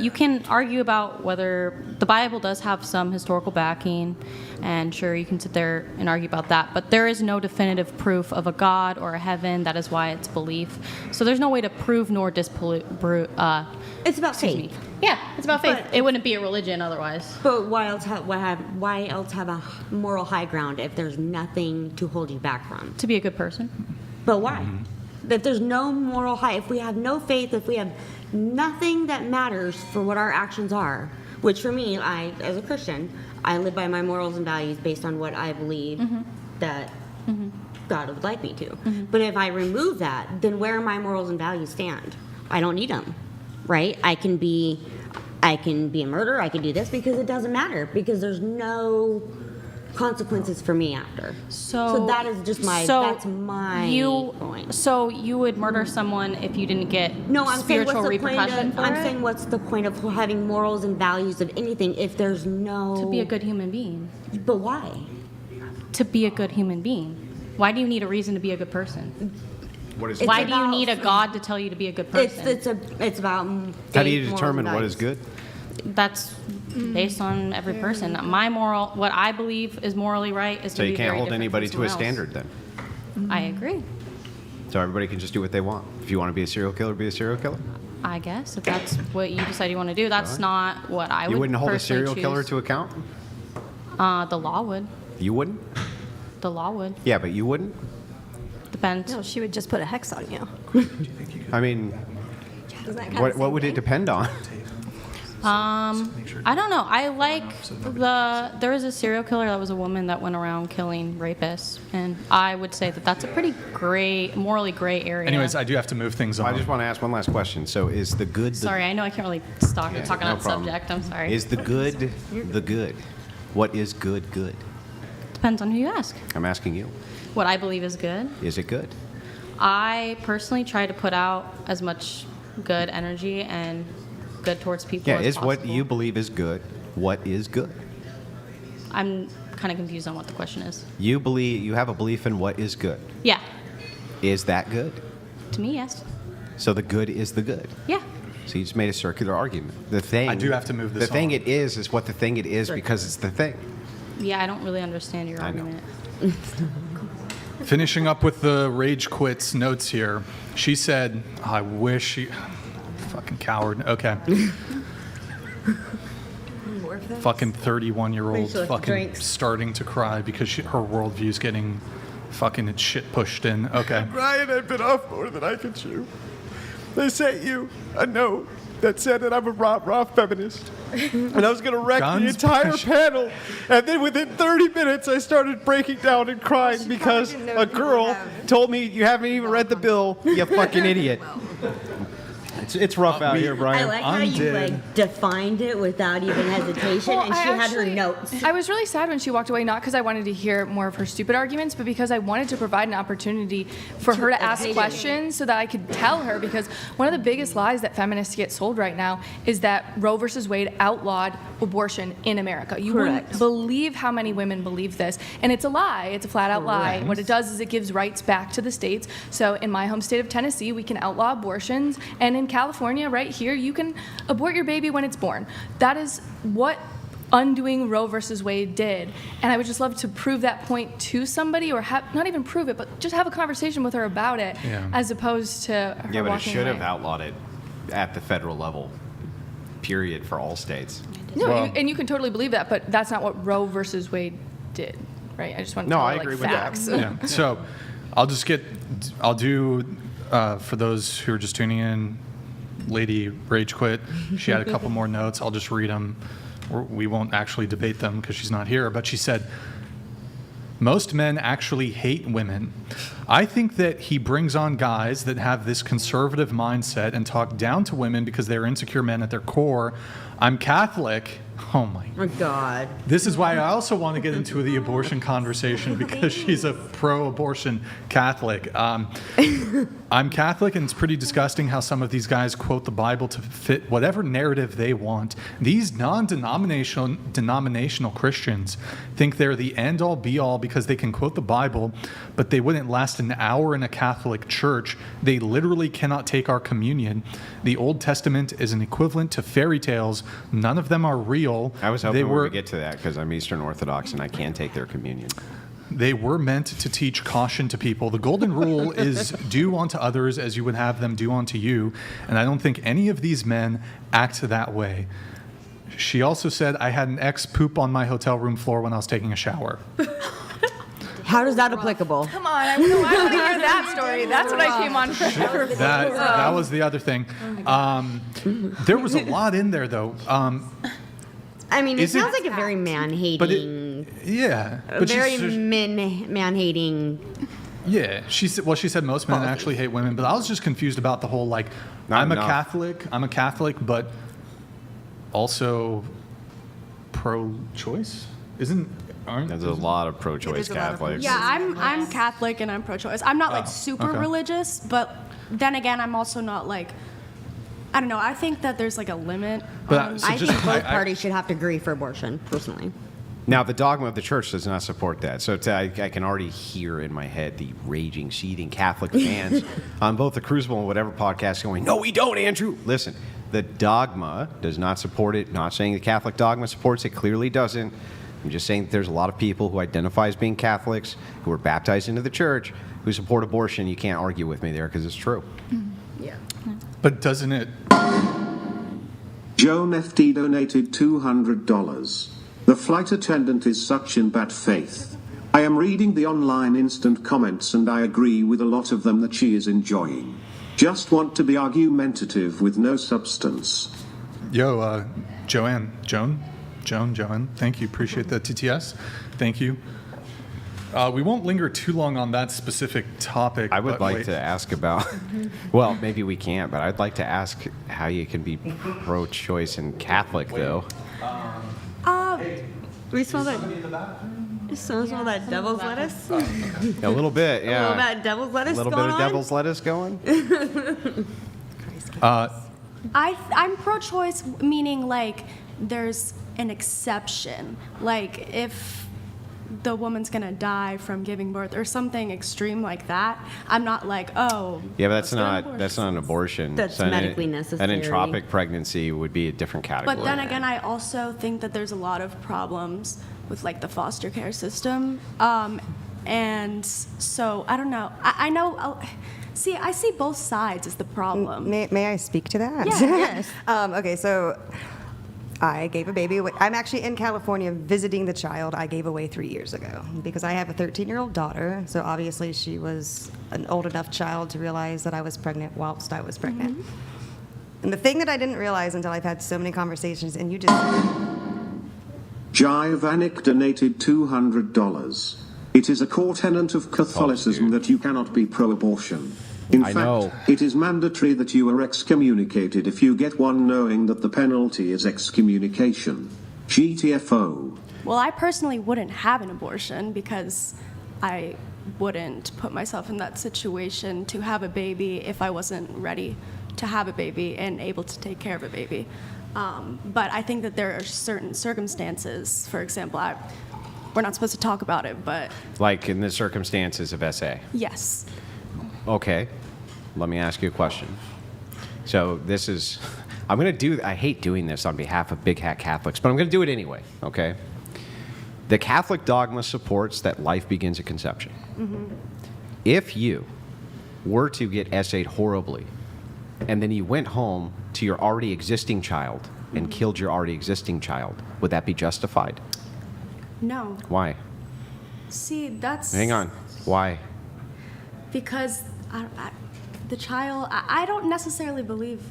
Speaker 2: You can argue about whether the Bible does have some historical backing, and sure, you can sit there and argue about that, but there is no definitive proof of a God or a heaven. That is why it's belief. So there's no way to prove nor disprove.
Speaker 5: It's about faith.
Speaker 2: Yeah, it's about faith.
Speaker 5: But
Speaker 2: it wouldn't be a religion otherwise.
Speaker 5: But why else have a moral high ground if there's nothing to hold you back from?
Speaker 2: To be a good person.
Speaker 5: But why? That there's no moral high. If we have no faith, if we have nothing that matters for what our actions are, which for me, as a Christian, I live by my morals and values based on what I believe that God would like me to. But if I remove that, then where my morals and values stand? I don't need them, right? I can be a murderer, I can do this because it doesn't matter, because there's no consequences for me after. So that is just that's my point.
Speaker 2: So you would murder someone if you didn't get spiritual repercussion for it?
Speaker 5: I'm saying what's the point of having morals and values of anything if there's no...
Speaker 2: To be a good human being.
Speaker 5: But why?
Speaker 2: To be a good human being. Why do you need a reason to be a good person? Why do you need a God to tell you to be a good person?
Speaker 5: It's about
Speaker 3: how do you determine what is good?
Speaker 2: That's based on every person. What I believe is morally right is to be
Speaker 3: So you can't
Speaker 2: very
Speaker 3: hold
Speaker 2: different
Speaker 3: anybody
Speaker 2: from
Speaker 3: to a
Speaker 2: someone else.
Speaker 3: standard then?
Speaker 2: I agree.
Speaker 3: So everybody can just do what they want. If you want to be a serial killer, be a serial killer?
Speaker 2: I guess if that's what you decide you want to do. That's not what I would.
Speaker 3: You wouldn't hold a
Speaker 2: personally
Speaker 3: serial killer
Speaker 2: choose.
Speaker 3: to account?
Speaker 2: The law would.
Speaker 3: You wouldn't?
Speaker 2: The law would.
Speaker 3: Yeah, but you wouldn't?
Speaker 2: Depends.
Speaker 10: No, she would just put a hex on you.
Speaker 3: I mean, what would it depend on?
Speaker 2: I don't know. I like there was a serial killer that was a woman that went around killing rapists, and I would say that that's a pretty morally gray area.
Speaker 1: Anyways, I do have to move things on.
Speaker 3: I just want to ask one last question. So is the good...
Speaker 2: Sorry, I know I can't really talk on that
Speaker 3: problem.
Speaker 2: subject. I'm sorry.
Speaker 3: Is the good the good? What is good?
Speaker 2: Depends on who you ask.
Speaker 3: I'm asking you.
Speaker 2: What I believe is good.
Speaker 3: Is it good?
Speaker 2: I personally try to put out as much good energy and good towards people as
Speaker 3: is
Speaker 2: possible.
Speaker 3: what you believe is good. What is good?
Speaker 2: I'm kind of confused on what the question is.
Speaker 3: You have a belief in what is good.
Speaker 2: Yeah.
Speaker 3: Is that good?
Speaker 2: To me, yes.
Speaker 3: So the good is the good.
Speaker 2: Yeah.
Speaker 3: So you just made a circular argument. The thing
Speaker 1: I do have to move this
Speaker 3: The thing
Speaker 1: on.
Speaker 3: it is what the thing it is because it's the thing.
Speaker 2: Yeah, I don't really understand your argument.
Speaker 1: Finishing up with the Rage Quits notes here. She said, I wish she... Fucking coward. Okay. Fucking 31-year-old fucking starting to cry because her worldview's getting fucking its shit pushed in. Okay.
Speaker 14: Brian had been off more than I could chew. They sent you a note that said that I'm a rah-rah feminist. And I was going to wreck the entire panel. And then within 30 minutes, I started breaking down and crying because a girl told me, you haven't even read the bill, you fucking idiot. It's rough out here, Brian.
Speaker 5: I like how you defined it without even hesitation,
Speaker 11: Well,
Speaker 5: and she had her notes.
Speaker 11: I was really sad when she walked away, not because I wanted to hear more of her stupid arguments, but because I wanted to provide an opportunity for her to ask questions so that I could tell her. Because one of the biggest lies that feminists get sold right now is that Roe versus Wade outlawed abortion in America. You wouldn't believe how many women believe this, and it's a lie. It's a flat-out lie. What it does is it gives rights back to the states. So in my home state of Tennessee, we can outlaw abortions, and in California, right here, you can abort your baby when it's born. That is what undoing Roe versus Wade did. And I would just love to prove that point to somebody, or not even prove it, but just have a conversation with her about it, as opposed to her
Speaker 3: Yeah, but it
Speaker 11: walking
Speaker 3: should
Speaker 11: away.
Speaker 3: have outlawed it at the federal level, period, for all states.
Speaker 11: No, and you can totally believe that, but that's not what Roe versus Wade did, right? I just want to tell her, facts.
Speaker 1: Yeah. So I'll do, for those who are just tuning in, Lady Rage Quit. She had a couple more notes. I'll just read them. We won't actually debate them because she's not here. But she said, most men actually hate women. I think that he brings on guys that have this conservative mindset and talk down to women because they're insecure men at their core. I'm Catholic. Oh my
Speaker 5: God.
Speaker 1: This is why I also want to get into the abortion conversation, because she's a pro-abortion Catholic. I'm Catholic, and it's pretty disgusting how some of these guys quote the Bible to fit whatever narrative they want. These non-denominational Christians think they're the end-all, be-all because they can quote the Bible, but they wouldn't last an hour in a Catholic church. They literally cannot take our communion. The Old Testament is an equivalent to fairy tales. None of them are real.
Speaker 3: I was hoping we would get to that because I'm Eastern Orthodox and I can take their communion.
Speaker 1: They were meant to teach caution to people. The golden rule is do unto others as you would have them do unto you. And I don't think any of these men act that way. She also said, I had an ex poop on my hotel room floor when I was taking a shower.
Speaker 5: How is that applicable?
Speaker 11: Come on, I want to hear that story. That's what I came on for.
Speaker 1: That was the other thing. There was a lot in there, though.
Speaker 5: I mean, it sounds like a very man-hating. Very man-hating.
Speaker 1: Yeah, she said most men actually hate women, but I was just confused about the whole I'm a Catholic, but also pro-choice. There's
Speaker 3: a lot of pro-choice Catholics.
Speaker 13: Yeah, I'm Catholic and I'm pro-choice. I'm not super religious, but then again, I'm also not I don't know. I think that there's a limit.
Speaker 5: I think both parties should have to agree for abortion, personally.
Speaker 3: Now, the dogma of the church does not support that. So I can already hear in my head the raging, seething Catholic fans on both the Crucible and whatever podcast going, no, we don't, Andrew. Listen, the dogma does not support it. Not saying the Catholic dogma supports it. Clearly doesn't. I'm just saying that there's a lot of people who identify as being Catholics, who are baptized into the church, who support abortion. You can't argue with me there because it's true.
Speaker 5: Yeah.
Speaker 1: But doesn't it?
Speaker 9: Joan FD donated $200. The flight attendant is such in bad faith. I am reading the online instant comments and I agree with a lot of them that she is enjoying. Just want to be argumentative with no substance.
Speaker 1: Yo, Joanne, thank you. Appreciate the TTS. Thank you. We won't linger too long on that specific topic.
Speaker 3: I would like to ask about, well, maybe we can't, but I'd like to ask how you can be pro-choice and Catholic, though.
Speaker 5: We smell that. You smell that devil's lettuce?
Speaker 3: A little bit, yeah.
Speaker 5: A little bit of devil's lettuce
Speaker 3: A little
Speaker 5: going
Speaker 3: bit of
Speaker 5: on?
Speaker 3: devil's lettuce going?
Speaker 13: I'm pro-choice, meaning like there's an exception. Like if the woman's gonna die from giving birth or something extreme like that, I'm not like, oh.
Speaker 3: Yeah, but that's not an abortion.
Speaker 5: That's
Speaker 3: So
Speaker 5: medically necessary.
Speaker 3: An entropic pregnancy would be a different category.
Speaker 13: But then again, I also think that there's a lot of problems with like the foster care system, and so I don't know. I know. See, I see both sides as the problem.
Speaker 6: May I speak to that?
Speaker 13: Yeah, yes.
Speaker 6: Okay, so I gave a baby away. I'm actually in California visiting the child I gave away 3 years ago because I have a 13-year-old daughter. So obviously she was an old enough child to realize that I was pregnant whilst I was pregnant. And the thing that I didn't realize until I've had so many conversations, and you just...
Speaker 9: Jaivanik donated $200. It is a core tenet of Catholicism that you cannot be pro-abortion. In fact, it is mandatory that you are excommunicated if you get one, knowing that the penalty is excommunication. GTFO.
Speaker 13: Well, I personally wouldn't have an abortion because I wouldn't put myself in that situation to have a baby if I wasn't ready to have a baby and able to take care of a baby. But I think that there are certain circumstances, for example, we're not supposed to talk about it, but...
Speaker 3: Like in the circumstances of SA?
Speaker 13: Yes.
Speaker 3: Okay, let me ask you a question. So this is, I hate doing this on behalf of big hat Catholics, but I'm going to do it anyway, okay? The Catholic dogma supports that life begins at conception. If you were to get SA'd horribly, and then you went home to your already existing child and killed your already existing child, would that be justified?
Speaker 13: No.
Speaker 3: Why?
Speaker 13: See, that's...
Speaker 3: Hang on. Why?
Speaker 13: Because the child, I don't necessarily believe...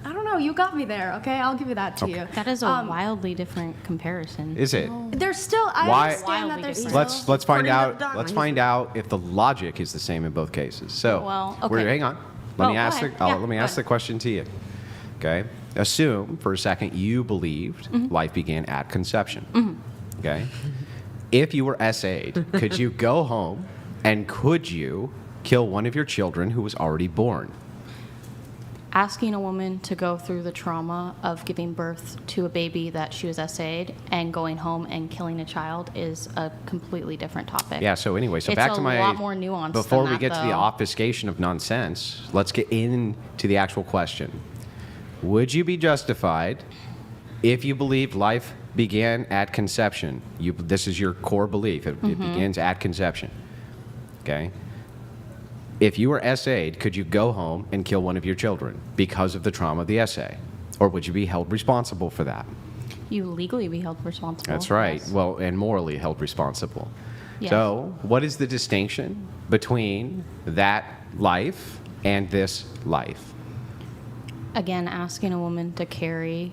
Speaker 13: I don't know, you got me there, okay? I'll give you that to you.
Speaker 2: That is a wildly different comparison.
Speaker 3: Is it?
Speaker 13: There's still, I understand that there's still...
Speaker 3: Let's find out. Let's find out if the logic is the same in both cases. So,
Speaker 2: well, okay.
Speaker 3: hang on. Let me ask the question to you. Okay. Assume for a second you believed life began at conception. Okay. If you were SA'd, could you go home and could you kill one of your children who was already born?
Speaker 2: Asking a woman to go through the trauma of giving birth to a baby that she was SA'd and going home and killing a child is a completely different topic.
Speaker 3: Yeah, so anyway, back to my...
Speaker 2: It's a lot more nuanced
Speaker 3: Before
Speaker 2: than
Speaker 3: we get
Speaker 2: that,
Speaker 3: to the
Speaker 2: though.
Speaker 3: obfuscation of nonsense, let's get into the actual question. Would you be justified if you believed life began at conception? This is your core belief. It begins at conception. Okay? If you were SA'd, could you go home and kill one of your children because of the trauma of the SA? Or would you be held responsible for that?
Speaker 2: You legally be held responsible.
Speaker 3: That's right.
Speaker 2: Yes.
Speaker 3: Well, and morally held responsible.
Speaker 2: Yes.
Speaker 3: So, what is the distinction between that life and this life?
Speaker 2: Again, asking a woman to carry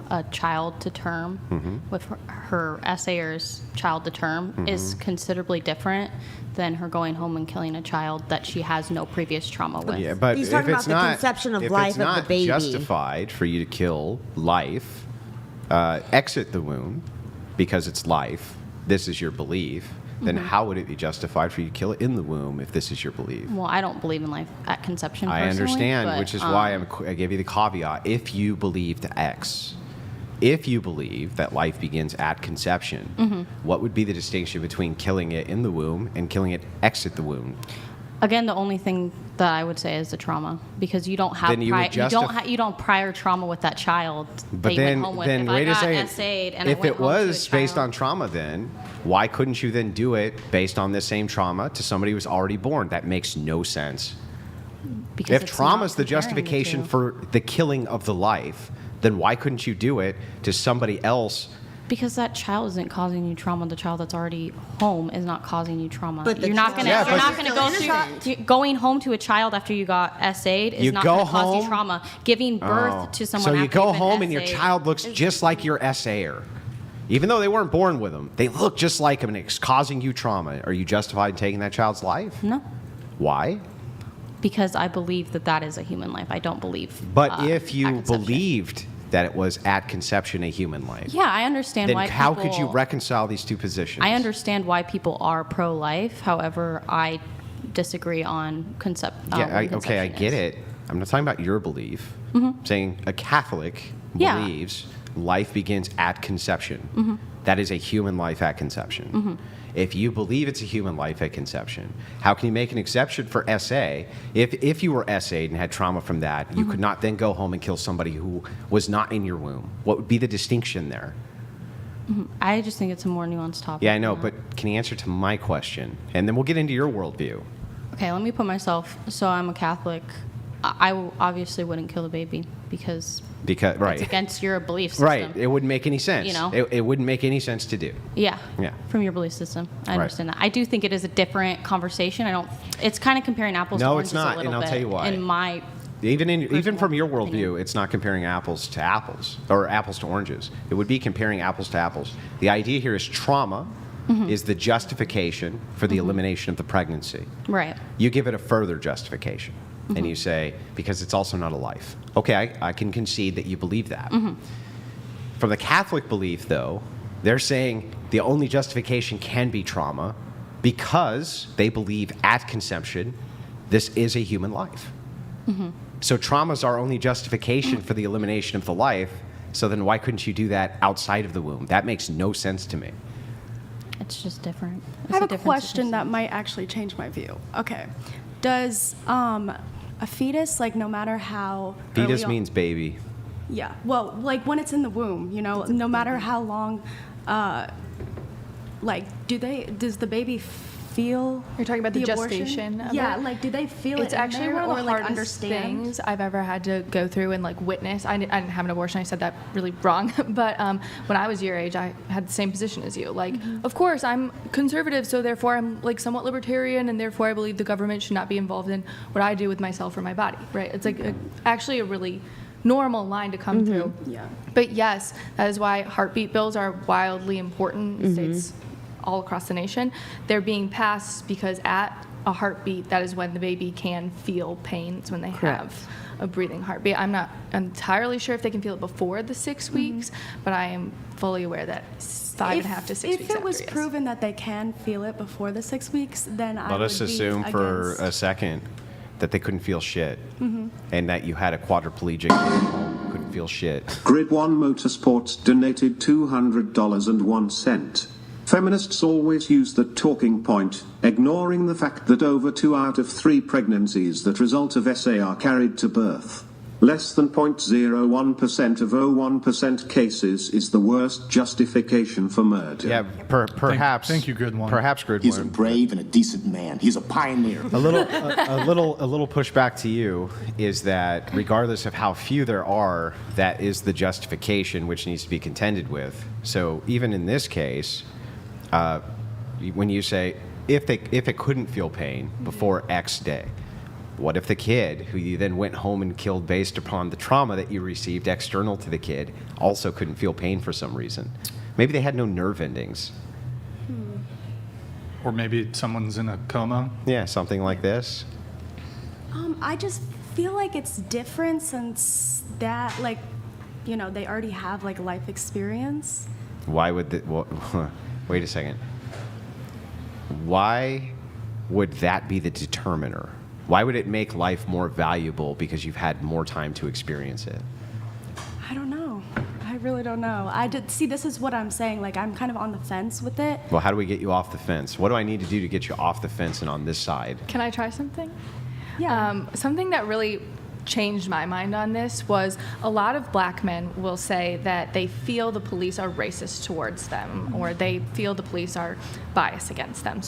Speaker 2: a child to term with her SA'er's child to term is considerably different than her going home and killing a child that she has no previous trauma with.
Speaker 3: Yeah, but
Speaker 5: He's
Speaker 3: if
Speaker 5: talking
Speaker 3: it's
Speaker 5: about the
Speaker 3: not
Speaker 5: conception of
Speaker 3: if
Speaker 5: life
Speaker 3: it's
Speaker 5: of the
Speaker 3: not
Speaker 5: baby.
Speaker 3: justified for you to kill life, exit the womb because it's life. This is your belief. Then how would it be justified for you to kill it in the womb if this is your belief?
Speaker 2: Well, I don't believe in life at conception.
Speaker 3: I understand,
Speaker 2: but,
Speaker 3: which is why I gave you the caveat. If you believed X, if you believe that life begins at conception, what would be the distinction between killing it in the womb and killing it exit the womb?
Speaker 2: Again, the only thing that I would say is the trauma, because you don't have you don't prior trauma with that child
Speaker 3: But
Speaker 2: that you
Speaker 3: then,
Speaker 2: went home with.
Speaker 3: then
Speaker 2: If
Speaker 3: wait
Speaker 2: I
Speaker 3: a
Speaker 2: got
Speaker 3: second.
Speaker 2: SA'd and
Speaker 3: If
Speaker 2: I went
Speaker 3: it
Speaker 2: home to a
Speaker 3: was based
Speaker 2: child-
Speaker 3: on trauma, then why couldn't you then do it based on the same trauma to somebody who was already born? That makes no sense.
Speaker 2: because
Speaker 3: If
Speaker 2: it's
Speaker 3: trauma
Speaker 2: not
Speaker 3: is the
Speaker 2: comparing
Speaker 3: justification
Speaker 2: two.
Speaker 3: for the killing of the life, then why couldn't you do it to somebody else
Speaker 2: Because that child isn't causing you trauma. The child that's already home is not causing you trauma.
Speaker 5: But the
Speaker 2: you're not
Speaker 5: child-
Speaker 2: gonna go through going home to a child after you got SA'd is
Speaker 3: You
Speaker 2: not
Speaker 3: go
Speaker 2: gonna cause you
Speaker 3: home-
Speaker 2: trauma. Giving birth
Speaker 3: Oh.
Speaker 2: to someone
Speaker 3: So you
Speaker 2: after
Speaker 3: go
Speaker 2: you've been
Speaker 3: home and your
Speaker 2: SA'd
Speaker 3: child looks just like your SA'er. Even though they weren't born with them, they look just like him and it's causing you trauma. Are you justified in taking that child's life?
Speaker 2: No.
Speaker 3: Why?
Speaker 2: Because I believe that is a human life. I don't believe.
Speaker 3: But if
Speaker 2: at
Speaker 3: you
Speaker 2: conception.
Speaker 3: believed that it was at conception a human life,
Speaker 2: Yeah, I understand
Speaker 3: then
Speaker 2: why
Speaker 3: how
Speaker 2: people,
Speaker 3: could you reconcile these two positions?
Speaker 2: I understand why people are pro-life. However, I disagree on concept.
Speaker 3: Yeah,
Speaker 2: what
Speaker 3: okay, I
Speaker 2: conception
Speaker 3: get
Speaker 2: is.
Speaker 3: it. I'm not talking about your belief.
Speaker 2: Mhm.
Speaker 3: I'm saying a Catholic
Speaker 2: Yeah.
Speaker 3: believes life begins at conception.
Speaker 2: Mhm.
Speaker 3: That is a human life at conception.
Speaker 2: Mhm.
Speaker 3: If you believe it's a human life at conception, how can you make an exception for SA if you were SA'd and had trauma from that, you
Speaker 2: Mhm.
Speaker 3: could not then go home and kill somebody who was not in your womb? What would be the distinction there?
Speaker 2: Mhm. I just think it's a more nuanced topic.
Speaker 3: Yeah, I know,
Speaker 2: than
Speaker 3: but can you answer to my question? And then we'll get into your worldview.
Speaker 2: Okay, let me put myself. So I'm a Catholic. I obviously wouldn't kill the baby because
Speaker 3: Right.
Speaker 2: it's against your belief system.
Speaker 3: Right. It wouldn't make any sense.
Speaker 2: You know?
Speaker 3: It wouldn't make any sense to do.
Speaker 2: Yeah.
Speaker 3: Yeah.
Speaker 2: From your belief system, I
Speaker 3: Right.
Speaker 2: understand that. I do think it is a different conversation. I don't. It's kind of comparing apples to
Speaker 3: No,
Speaker 2: oranges
Speaker 3: it's not,
Speaker 2: a little
Speaker 3: and I'll
Speaker 2: bit.
Speaker 3: tell you why.
Speaker 2: In my
Speaker 3: Even from your worldview, it's not comparing apples to apples or apples to oranges. It would be comparing apples to apples. The idea here is trauma
Speaker 2: Mhm.
Speaker 3: is the justification for the
Speaker 2: Mhm.
Speaker 3: elimination of the pregnancy.
Speaker 2: right.
Speaker 3: You give it a further justification, and
Speaker 2: Mhm.
Speaker 3: you say, because it's also not a life. Okay, I can concede that you believe that.
Speaker 2: Mhm.
Speaker 3: From the Catholic belief, though, they're saying the only justification can be trauma because they believe at conception this is a human life.
Speaker 2: Mhm.
Speaker 3: So trauma is our only justification for the elimination of the life. So then why couldn't you do that outside of the womb? That makes no sense to me.
Speaker 2: It's just different. It's
Speaker 13: I have a
Speaker 2: different
Speaker 13: question that might actually change my view. Okay. Does a fetus, like, no matter how
Speaker 3: Fetus
Speaker 13: early on-
Speaker 3: means baby.
Speaker 13: Yeah. Well, like when it's in the womb, you know, no matter how long, like, does the baby feel?
Speaker 11: You're talking about the
Speaker 13: abortion?
Speaker 11: gestation of
Speaker 13: Yeah.
Speaker 11: it?
Speaker 13: Like, do they feel
Speaker 11: It's
Speaker 13: it in
Speaker 11: actually
Speaker 13: there,
Speaker 11: one of
Speaker 13: or
Speaker 11: the
Speaker 13: like
Speaker 11: hardest
Speaker 13: understand?
Speaker 11: things I've ever had to go through and like witness. I didn't have an abortion. I said that really wrong. But when I was your age, I had the same position as you. Like, of course, I'm conservative, so therefore I'm like somewhat libertarian, and therefore I believe the government should not be involved in what I do with myself or my body. Right? It's like actually a really normal line to come through.
Speaker 13: Yeah.
Speaker 11: But yes, that is why heartbeat bills are wildly important in states all across the nation. They're being passed because at a heartbeat, that is when the baby can feel pain. It's when they have a breathing heartbeat. I'm not entirely sure if they can feel it before the 6 weeks, but I am fully aware that 5.5 to 6 weeks
Speaker 13: If it was
Speaker 11: after, yes.
Speaker 13: proven that they can feel it before the 6 weeks, then I
Speaker 3: Let
Speaker 13: would
Speaker 3: us
Speaker 13: be
Speaker 3: assume for
Speaker 13: against-
Speaker 3: a second that they couldn't feel shit
Speaker 13: Mhm.
Speaker 3: and that you had a quadriplegic kid at home who couldn't feel shit.
Speaker 9: Grid 1 Motorsports donated $200.01. Feminists always use the talking point, ignoring the fact that over 2 out of 3 pregnancies that result of SA are carried to birth. Less than 0.01% of 0.1% cases is the worst justification for murder.
Speaker 3: Yeah, perhaps.
Speaker 1: Thank you, Grid 1.
Speaker 3: Perhaps Grid
Speaker 16: He's
Speaker 3: 1.
Speaker 16: a brave and a decent man. He's a pioneer.
Speaker 3: A little pushback to you is that regardless of how few there are, that is the justification which needs to be contended with. So even in this case, when you say if it couldn't feel pain before X day, what if the kid who you then went home and killed based upon the trauma that you received external to the kid also couldn't feel pain for some reason? Maybe they had no nerve endings.
Speaker 1: Or maybe someone's in a coma.
Speaker 3: Yeah, something like this.
Speaker 13: I just feel like it's different since that, like, you know, they already have like life experience.
Speaker 3: Why would wait a second. Why would that be the determiner? Why would it make life more valuable because you've had more time to experience it?
Speaker 13: I don't know. I really don't know. See, this is what I'm saying. Like, I'm kind of on the fence with it.
Speaker 3: Well, how do we get you off the fence? What do I need to do to get you off the fence and on this side?
Speaker 11: Can I try something?
Speaker 13: Yeah.
Speaker 11: Something that really changed my mind on this was a lot of black men will say that they feel the police are racist towards them, or they feel the police are biased against them,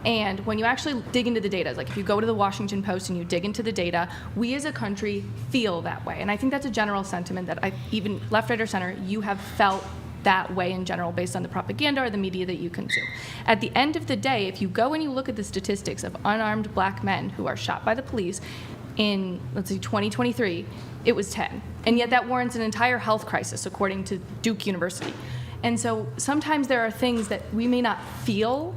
Speaker 11: and when you actually dig into the data, like if you go to the Washington Post and you dig into the data, we as a country feel that way. And I think that's a general sentiment that even left, right, or center, you have felt that way in general based on the propaganda or the media that you consume. At the end of the day, if you go and you look at the statistics of unarmed black men who are shot by the police in, let's see, 2023, it was 10. And yet that warrants an entire health crisis, according to Duke University. And so sometimes there are things that we may not feel,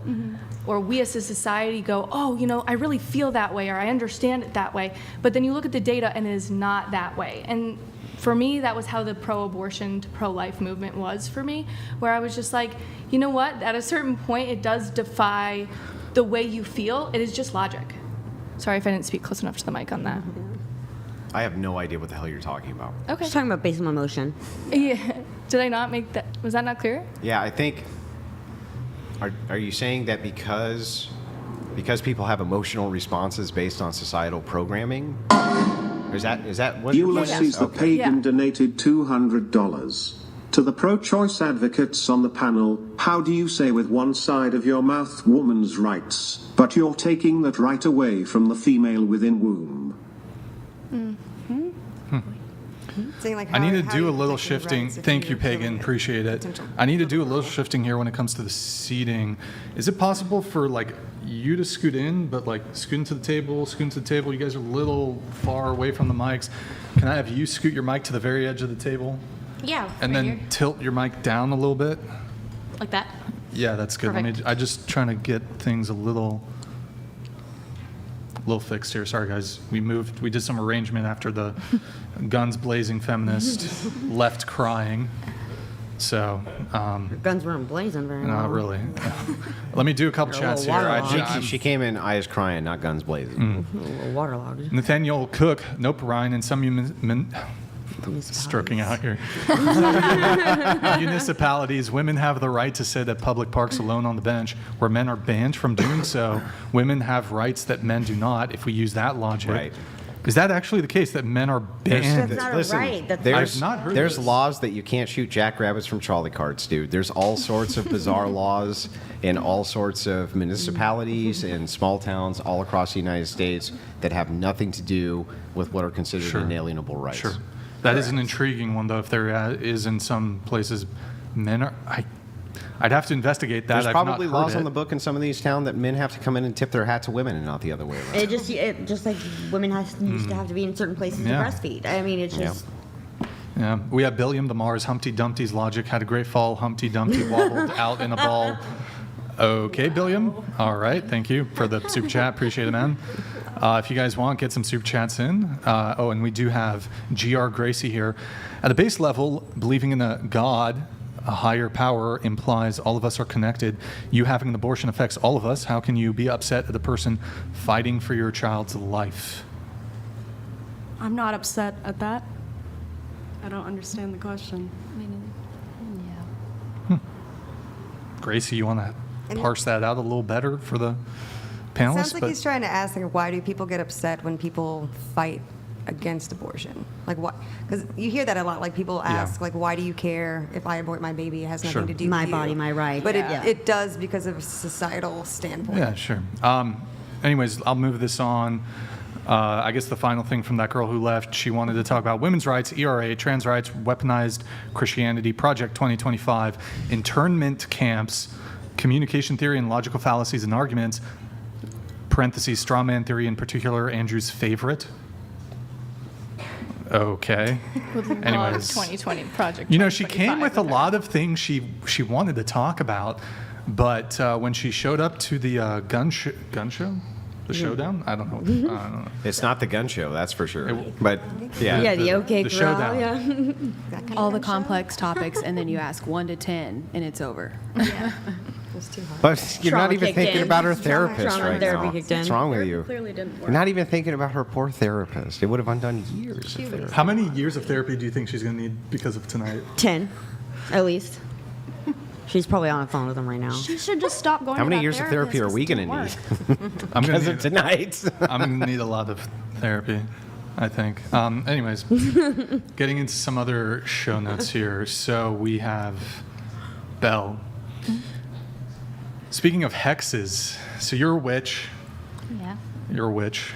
Speaker 11: or we as a society go, oh, you know, I really feel that way, or I understand it that way. But then you look at the data and it is not that way. And for me, that was how the pro-abortion to pro-life movement was for me, where I was just like, you know what, at a certain point, it does defy the way you feel. It is just logic. Sorry if I didn't speak close enough to the mic on that.
Speaker 3: I have no idea what the hell you're talking about.
Speaker 11: Okay.
Speaker 5: She's talking about based on emotion.
Speaker 11: Yeah. Did I not make that? Was that not clear?
Speaker 3: Yeah, I think. Are you saying that because people have emotional responses based on societal programming? Is that what
Speaker 9: Ulysses the Pagan donated $200. To the pro-choice advocates on the panel, how do you say with one side of your mouth woman's rights, but you're taking that right away from the female within womb?
Speaker 1: I need to do a little shifting. Thank you, Pagan. Appreciate it. I need to do a little shifting here when it comes to the seating. Is it possible for you to scoot in, but scoot into the table, scoot into the table? You guys are a little far away from the mics. Can I have you scoot your mic to the very edge of the table?
Speaker 2: Yeah.
Speaker 1: And
Speaker 2: right
Speaker 1: then
Speaker 2: here.
Speaker 1: tilt your mic down a little bit.
Speaker 2: Like that?
Speaker 1: Yeah, that's good.
Speaker 2: Perfect.
Speaker 1: I just trying to get things a little fixed here. Sorry, guys. We did some arrangement after the guns blazing feminist left crying. So.
Speaker 5: Guns weren't blazing very well.
Speaker 1: Not really. Let me do a couple chats here.
Speaker 3: She came in eyes crying, not guns blazing.
Speaker 5: A little waterlogged.
Speaker 1: Nathaniel Cook, nope, Ryan, and some stroking out here. Municipalities, women have the right to sit at public parks alone on the bench, where men are banned from doing so. Women have rights that men do not, if we use that logic.
Speaker 3: Right.
Speaker 1: Is that actually the case, that men are banned?
Speaker 5: That's not
Speaker 3: Listen,
Speaker 5: right.
Speaker 3: there's
Speaker 1: I've not heard
Speaker 3: there's
Speaker 1: this.
Speaker 3: laws that you can't shoot jackrabbits from trolley carts, dude. There's all sorts of bizarre laws in all sorts of municipalities and small towns all across the United States that have nothing to do with what are considered inalienable rights.
Speaker 1: Sure. That is an intriguing one, though, if there is in some places men are... I'd have to investigate that.
Speaker 3: There's
Speaker 1: I've
Speaker 3: probably
Speaker 1: not heard
Speaker 3: laws
Speaker 1: it.
Speaker 3: on the book in some of these towns that men have to come in and tip their hat to women and not the other way around.
Speaker 5: It just like women used to have to be in certain places to breastfeed. I mean, it's just.
Speaker 1: Yeah, we have Billiam the Mars. Humpty Dumpty's logic had a great fall. Humpty Dumpty wobbled out in a ball. Okay, Billiam. All right, thank you for the super chat. Appreciate it, man. If you guys want, get some super chats in. And we do have GR Gracie here. At a base level, believing in a God, a higher power, implies all of us are connected. You having an abortion affects all of us. How can you be upset at the person fighting for your child's life?
Speaker 13: I'm not upset at that. I don't understand the question.
Speaker 1: Gracie, you want to parse that out a little better for the panelists?
Speaker 6: Sounds like he's trying to ask, why do people get upset when people fight against abortion? What? Because you hear that a lot. People ask, why do you care if I abort my baby? It has nothing to do with
Speaker 5: my
Speaker 6: you.
Speaker 5: body, my right.
Speaker 6: But it does because of a societal standpoint.
Speaker 1: Yeah, sure. Anyways, I'll move this on. I guess the final thing from that girl who left, she wanted to talk about women's rights, ERA, trans rights, weaponized Christianity, Project 2025, internment camps, communication theory and logical fallacies and arguments, parentheses, straw man theory in particular, Andrew's favorite. Okay. Anyways,
Speaker 11: 2020 project.
Speaker 1: she came with a lot of things she wanted to talk about, but when she showed up to the gun show, the showdown, I don't know.
Speaker 3: It's not the gun show, that's for sure. But
Speaker 5: the OK
Speaker 1: the
Speaker 5: Corral,
Speaker 1: showdown.
Speaker 12: All the complex topics, and then you ask 1 to 10, and it's over.
Speaker 3: But you're
Speaker 5: Trauma
Speaker 3: not even
Speaker 5: kicked
Speaker 3: thinking
Speaker 5: in.
Speaker 3: about her therapist
Speaker 5: Trauma
Speaker 3: right
Speaker 5: therapy
Speaker 3: now.
Speaker 5: kicked in.
Speaker 3: What's wrong with you?
Speaker 12: Clearly didn't
Speaker 3: You're not even thinking about her poor therapist. It would have undone years of therapy.
Speaker 1: How many years of therapy do you think she's going to need because of tonight?
Speaker 5: 10, at least. She's probably on the phone with him right now.
Speaker 13: She should just stop going.
Speaker 3: How
Speaker 13: to
Speaker 3: many
Speaker 13: that
Speaker 3: years of therapy are
Speaker 13: therapist
Speaker 3: we
Speaker 13: 'cause
Speaker 3: going
Speaker 13: it
Speaker 3: to
Speaker 13: didn't
Speaker 3: need?
Speaker 1: I'm
Speaker 3: Because of tonight.
Speaker 1: I'm going to need a lot of therapy, I think. Anyways, getting into some other show notes here. So we have Belle. Speaking of hexes, so you're a witch.
Speaker 2: Yeah.
Speaker 1: You're a witch.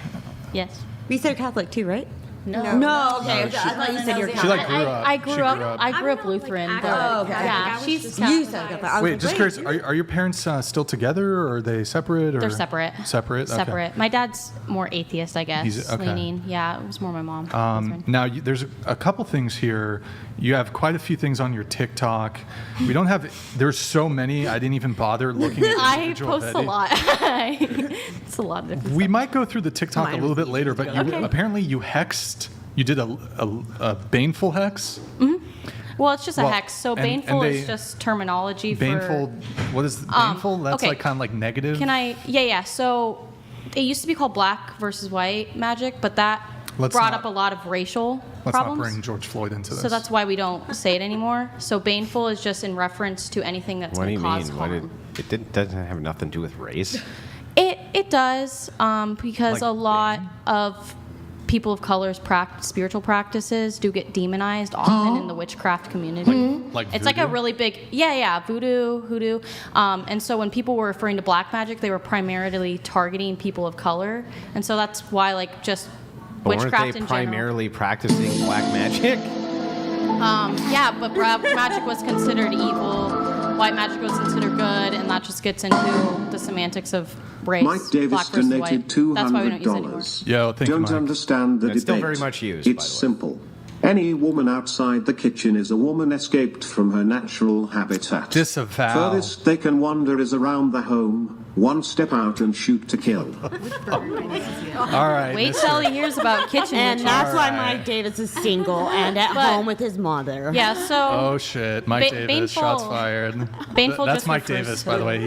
Speaker 2: Yes.
Speaker 5: You said Catholic too, right? No, okay.
Speaker 1: No,
Speaker 5: I thought you said you were
Speaker 1: She like grew up.
Speaker 2: I
Speaker 1: She
Speaker 2: grew up
Speaker 5: Oh,
Speaker 2: Lutheran.
Speaker 5: okay.
Speaker 2: Yeah, she's
Speaker 5: You said that. I was
Speaker 1: Wait,
Speaker 5: like,
Speaker 1: just curious. Are your parents still together, or are they separate? Or?
Speaker 2: They're separate.
Speaker 1: Separate. Okay.
Speaker 2: Separate. My dad's more atheist, I guess.
Speaker 1: He's- okay.
Speaker 2: Leaning. Yeah, it was more my mom.
Speaker 1: Now, there's a couple things here. You have quite a few things on your TikTok. We don't have. There's so many. I didn't even bother looking at
Speaker 2: I
Speaker 1: individual
Speaker 2: post
Speaker 1: videos.
Speaker 2: a lot. It's a lot of different
Speaker 1: We might go through the TikTok
Speaker 2: Mine
Speaker 1: a little bit later, but you,
Speaker 2: Okay.
Speaker 1: apparently you hexed. You did a baneful hex.
Speaker 2: Well, it's just a
Speaker 1: Well,
Speaker 2: hex. So
Speaker 1: and
Speaker 2: baneful
Speaker 1: they-
Speaker 2: is just terminology
Speaker 1: Baneful.
Speaker 2: for.
Speaker 1: What is baneful? That's
Speaker 2: okay.
Speaker 1: like kind of like negative.
Speaker 2: Can I? Yeah. So it used to be called black versus white magic, but that
Speaker 1: Let's
Speaker 2: brought
Speaker 1: not-
Speaker 2: up a lot of racial
Speaker 1: Let's
Speaker 2: problems.
Speaker 1: not bring George Floyd into this.
Speaker 2: So that's why we don't say it anymore. So baneful is just in reference to anything that's
Speaker 3: What do
Speaker 2: going
Speaker 3: you
Speaker 2: to cause
Speaker 3: mean?
Speaker 2: harm.
Speaker 3: Doesn't have nothing to do with race.
Speaker 2: It does because
Speaker 3: Like
Speaker 2: a lot of people of color's spiritual practices do get demonized often in the witchcraft community.
Speaker 1: Like
Speaker 2: it's like a
Speaker 1: voodoo?
Speaker 2: really big voodoo, hoodoo. And so when people were referring to black magic, they were primarily targeting people of color, and so that's why like just
Speaker 3: But weren't
Speaker 2: witchcraft
Speaker 3: they
Speaker 2: in general.
Speaker 3: primarily practicing black magic?
Speaker 2: Yeah, but black magic was considered evil. White magic was considered good, and that just gets into the semantics of race.
Speaker 9: Mike Davis
Speaker 2: black versus
Speaker 9: donated
Speaker 2: white. That's why we don't use it anymore.
Speaker 9: $200.
Speaker 1: Yo, thank you,
Speaker 9: Don't
Speaker 1: Mike.
Speaker 9: understand the
Speaker 3: It's
Speaker 9: debate.
Speaker 3: still very much used,
Speaker 9: It's
Speaker 3: by the way.
Speaker 9: simple. Any woman outside the kitchen is a woman escaped from her natural habitat.
Speaker 1: Disavow.
Speaker 9: Furthest they can wander is around the home. One step out and shoot to kill.
Speaker 1: All right.
Speaker 2: Wait
Speaker 1: Mr.
Speaker 2: till he hears about kitchen
Speaker 5: And
Speaker 2: witches.
Speaker 5: that's why
Speaker 1: Alright.
Speaker 5: Mike Davis is single and at
Speaker 2: But-
Speaker 5: home with his mother.
Speaker 2: Yeah, so
Speaker 1: Oh shit, Mike Davis,
Speaker 2: Baneful-
Speaker 1: shots fired.
Speaker 2: Baneful
Speaker 1: That's
Speaker 2: just
Speaker 1: Mike
Speaker 2: refers
Speaker 1: Davis,
Speaker 2: to-
Speaker 1: by the way.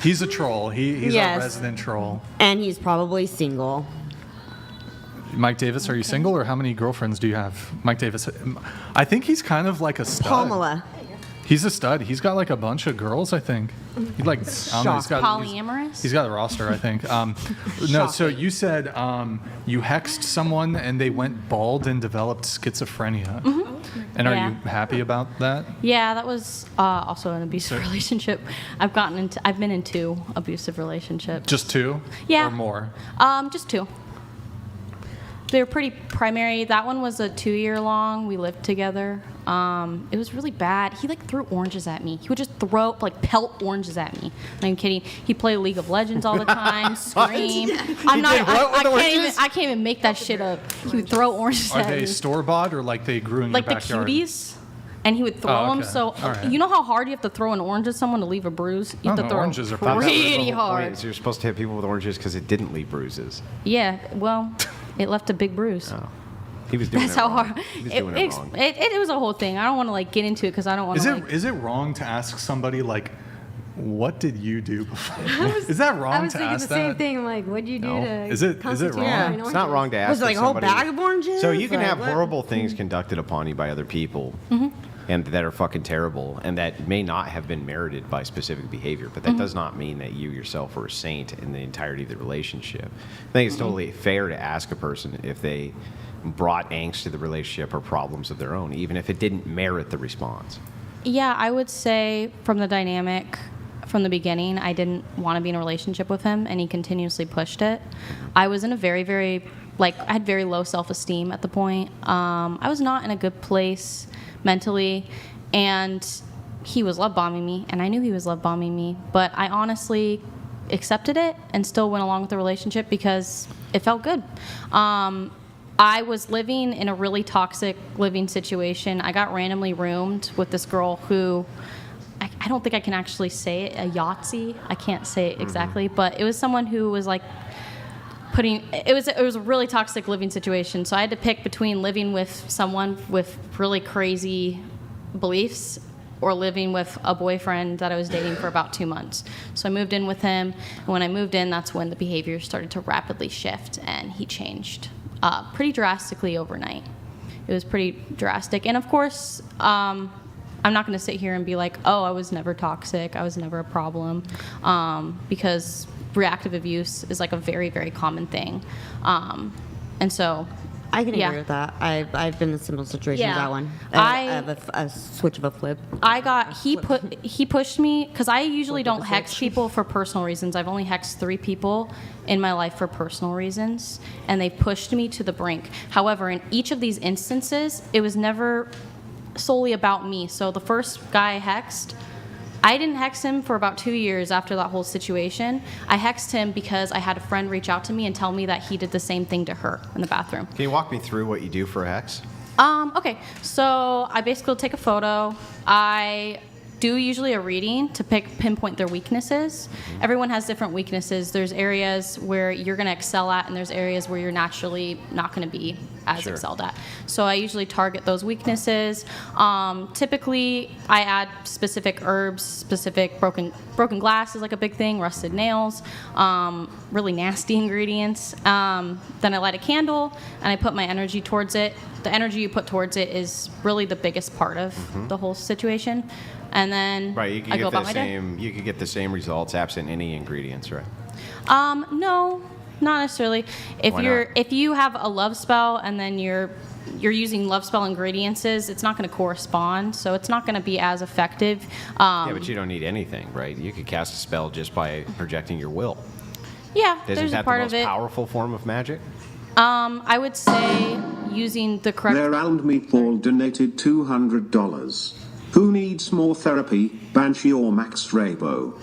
Speaker 1: He's a troll. He's
Speaker 5: Yes.
Speaker 1: a resident troll.
Speaker 5: And he's probably single.
Speaker 1: Mike Davis, are you single, or how many girlfriends do you have? Mike Davis, I think he's kind of like a stud.
Speaker 5: Pamela.
Speaker 1: He's a stud. He's got like a bunch of girls, I think. He like, I don't know, he's got
Speaker 2: Polyamorous?
Speaker 1: He's got a roster, I think. No, so you said you hexed someone and they went bald and developed schizophrenia. And are
Speaker 2: Yeah.
Speaker 1: you happy about that?
Speaker 2: Yeah, that was also an abusive relationship. I've been in 2 abusive relationships.
Speaker 1: Just 2?
Speaker 2: Yeah.
Speaker 1: Or more?
Speaker 2: Just 2. They were pretty primary. That one was a 2-year long. We lived together. It was really bad. He like threw oranges at me. He would just pelt oranges at me. I'm not even kidding. He'd play League of Legends all the time, scream. I can't even make that shit up. He would throw oranges
Speaker 1: Are
Speaker 2: at
Speaker 1: they
Speaker 2: me.
Speaker 1: store-bought or like they grew in
Speaker 2: Like
Speaker 1: your
Speaker 2: the
Speaker 1: backyard?
Speaker 2: cuties. And he would throw
Speaker 1: Oh,
Speaker 2: them.
Speaker 1: okay.
Speaker 2: So
Speaker 1: All right.
Speaker 2: you know how hard you have to throw an orange at someone to leave a bruise? You have
Speaker 1: Oh,
Speaker 2: to
Speaker 1: no,
Speaker 2: throw
Speaker 1: oranges are
Speaker 2: them
Speaker 1: pretty
Speaker 2: pretty hard.
Speaker 3: So you're supposed to hit people with oranges because it didn't leave bruises.
Speaker 2: Yeah, well, it left a big bruise.
Speaker 3: Oh. He was doing
Speaker 2: That's
Speaker 3: it
Speaker 2: how
Speaker 3: wrong.
Speaker 2: hard.
Speaker 3: He was doing it wrong.
Speaker 2: It was a whole thing. I don't want to like get into it because I don't want to.
Speaker 1: Is it wrong to ask somebody like, what did you do before? Is that wrong
Speaker 10: I was
Speaker 1: to
Speaker 10: thinking
Speaker 1: ask
Speaker 10: the same
Speaker 1: that?
Speaker 10: thing. I'm like, what'd you do
Speaker 1: No.
Speaker 10: to
Speaker 1: Is it
Speaker 10: constitute
Speaker 1: wrong?
Speaker 10: an
Speaker 3: It's not
Speaker 10: orange?
Speaker 3: wrong to ask.
Speaker 5: Was it like a
Speaker 3: if
Speaker 5: whole
Speaker 3: somebody-
Speaker 5: bag of oranges?
Speaker 3: So you can
Speaker 5: Like,
Speaker 3: have
Speaker 5: what?
Speaker 3: horrible things conducted upon you by other people, and that are fucking terrible, and that may not have been merited by specific behavior. But that does not mean that you yourself are a saint in the entirety of the relationship. I think it's totally fair to ask a person if they brought angst to the relationship or problems of their own, even if it didn't merit the response.
Speaker 2: Yeah, I would say from the dynamic from the beginning, I didn't want to be in a relationship with him, and he continuously pushed it. I was in a very, very I had very low self-esteem at the point. I was not in a good place mentally, and he was love bombing me, and I knew he was love bombing me, but I honestly accepted it and still went along with the relationship because it felt good. I was living in a really toxic living situation. I got randomly roomed with this girl who, I don't think I can actually say it, a Yahtzee. I can't say it exactly, but it was someone who was like it was a really toxic living situation. So I had to pick between living with someone with really crazy beliefs or living with a boyfriend that I was dating for about 2 months. So I moved in with him, and when I moved in, that's when the behavior started to rapidly shift, and he changed pretty drastically overnight. It was pretty drastic. And of course, I'm not going to sit here and be like, oh, I was never toxic, I was never a problem, because reactive abuse is like a very, very common thing. And so
Speaker 5: I can
Speaker 2: Yeah.
Speaker 5: agree with that. I've been in similar situations.
Speaker 2: Yeah.
Speaker 5: That one.
Speaker 2: I
Speaker 5: have a switch of a flip.
Speaker 2: He pushed me because I usually don't hex people for personal reasons. I've only hexed 3 people in my life for personal reasons, and they pushed me to the brink. However, in each of these instances, it was never solely about me. So the first guy I hexed, I didn't hex him for about 2 years after that whole situation. I hexed him because I had a friend reach out to me and tell me that he did the same thing to her in the bathroom.
Speaker 3: Can you walk me through what you do for a hex?
Speaker 2: Okay, so I basically take a photo. I do usually a reading to pinpoint their weaknesses. Everyone has different weaknesses. There's areas where you're going to excel at, and there's areas where you're naturally not going to be as excelled at. So I usually target those weaknesses. Typically, I add specific herbs, specific broken glass is like a big thing, rusted nails, really nasty ingredients. Then I light a candle, and I put my energy towards it. The energy you put towards it is really the biggest part of the whole situation. And then
Speaker 3: Right, you
Speaker 2: I go
Speaker 3: could
Speaker 2: about my day.
Speaker 3: you could get the same results absent any ingredients, right?
Speaker 2: No, not necessarily. If you have a love spell and then you're using love spell ingredients, it's not going to correspond, so it's not going to be as effective.
Speaker 3: Yeah, but you don't need anything, right? You could cast a spell just by projecting your will.
Speaker 2: Yeah,
Speaker 3: Isn't
Speaker 2: there's a
Speaker 3: that
Speaker 2: part
Speaker 3: the
Speaker 2: of
Speaker 3: most
Speaker 2: it.
Speaker 3: powerful form of magic?
Speaker 2: I would say using the correct.
Speaker 9: Their round meatball donated $200. Who needs more therapy, Banshee or Max Rabo?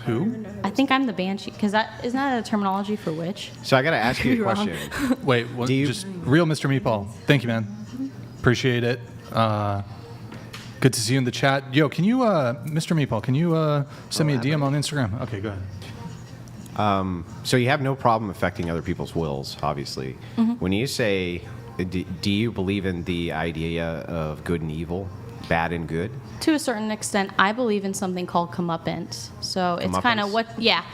Speaker 1: Who?
Speaker 2: I think I'm the banshee, because isn't that a terminology for witch?
Speaker 3: So I got to ask you a
Speaker 2: You're wrong.
Speaker 3: question.
Speaker 1: Wait, just real Mr. Meatball. Thank you, man. Appreciate it. Good to see you in the chat. Yo, can you, Mr. Meatball, can you send me a DM on Instagram? Okay, go ahead.
Speaker 3: So you have no problem affecting other people's wills, obviously. When you say, do you believe in the idea of good and evil, bad and good?
Speaker 2: To a certain extent, I believe in something called comeuppance. So it's kind of
Speaker 3: Comeuppance?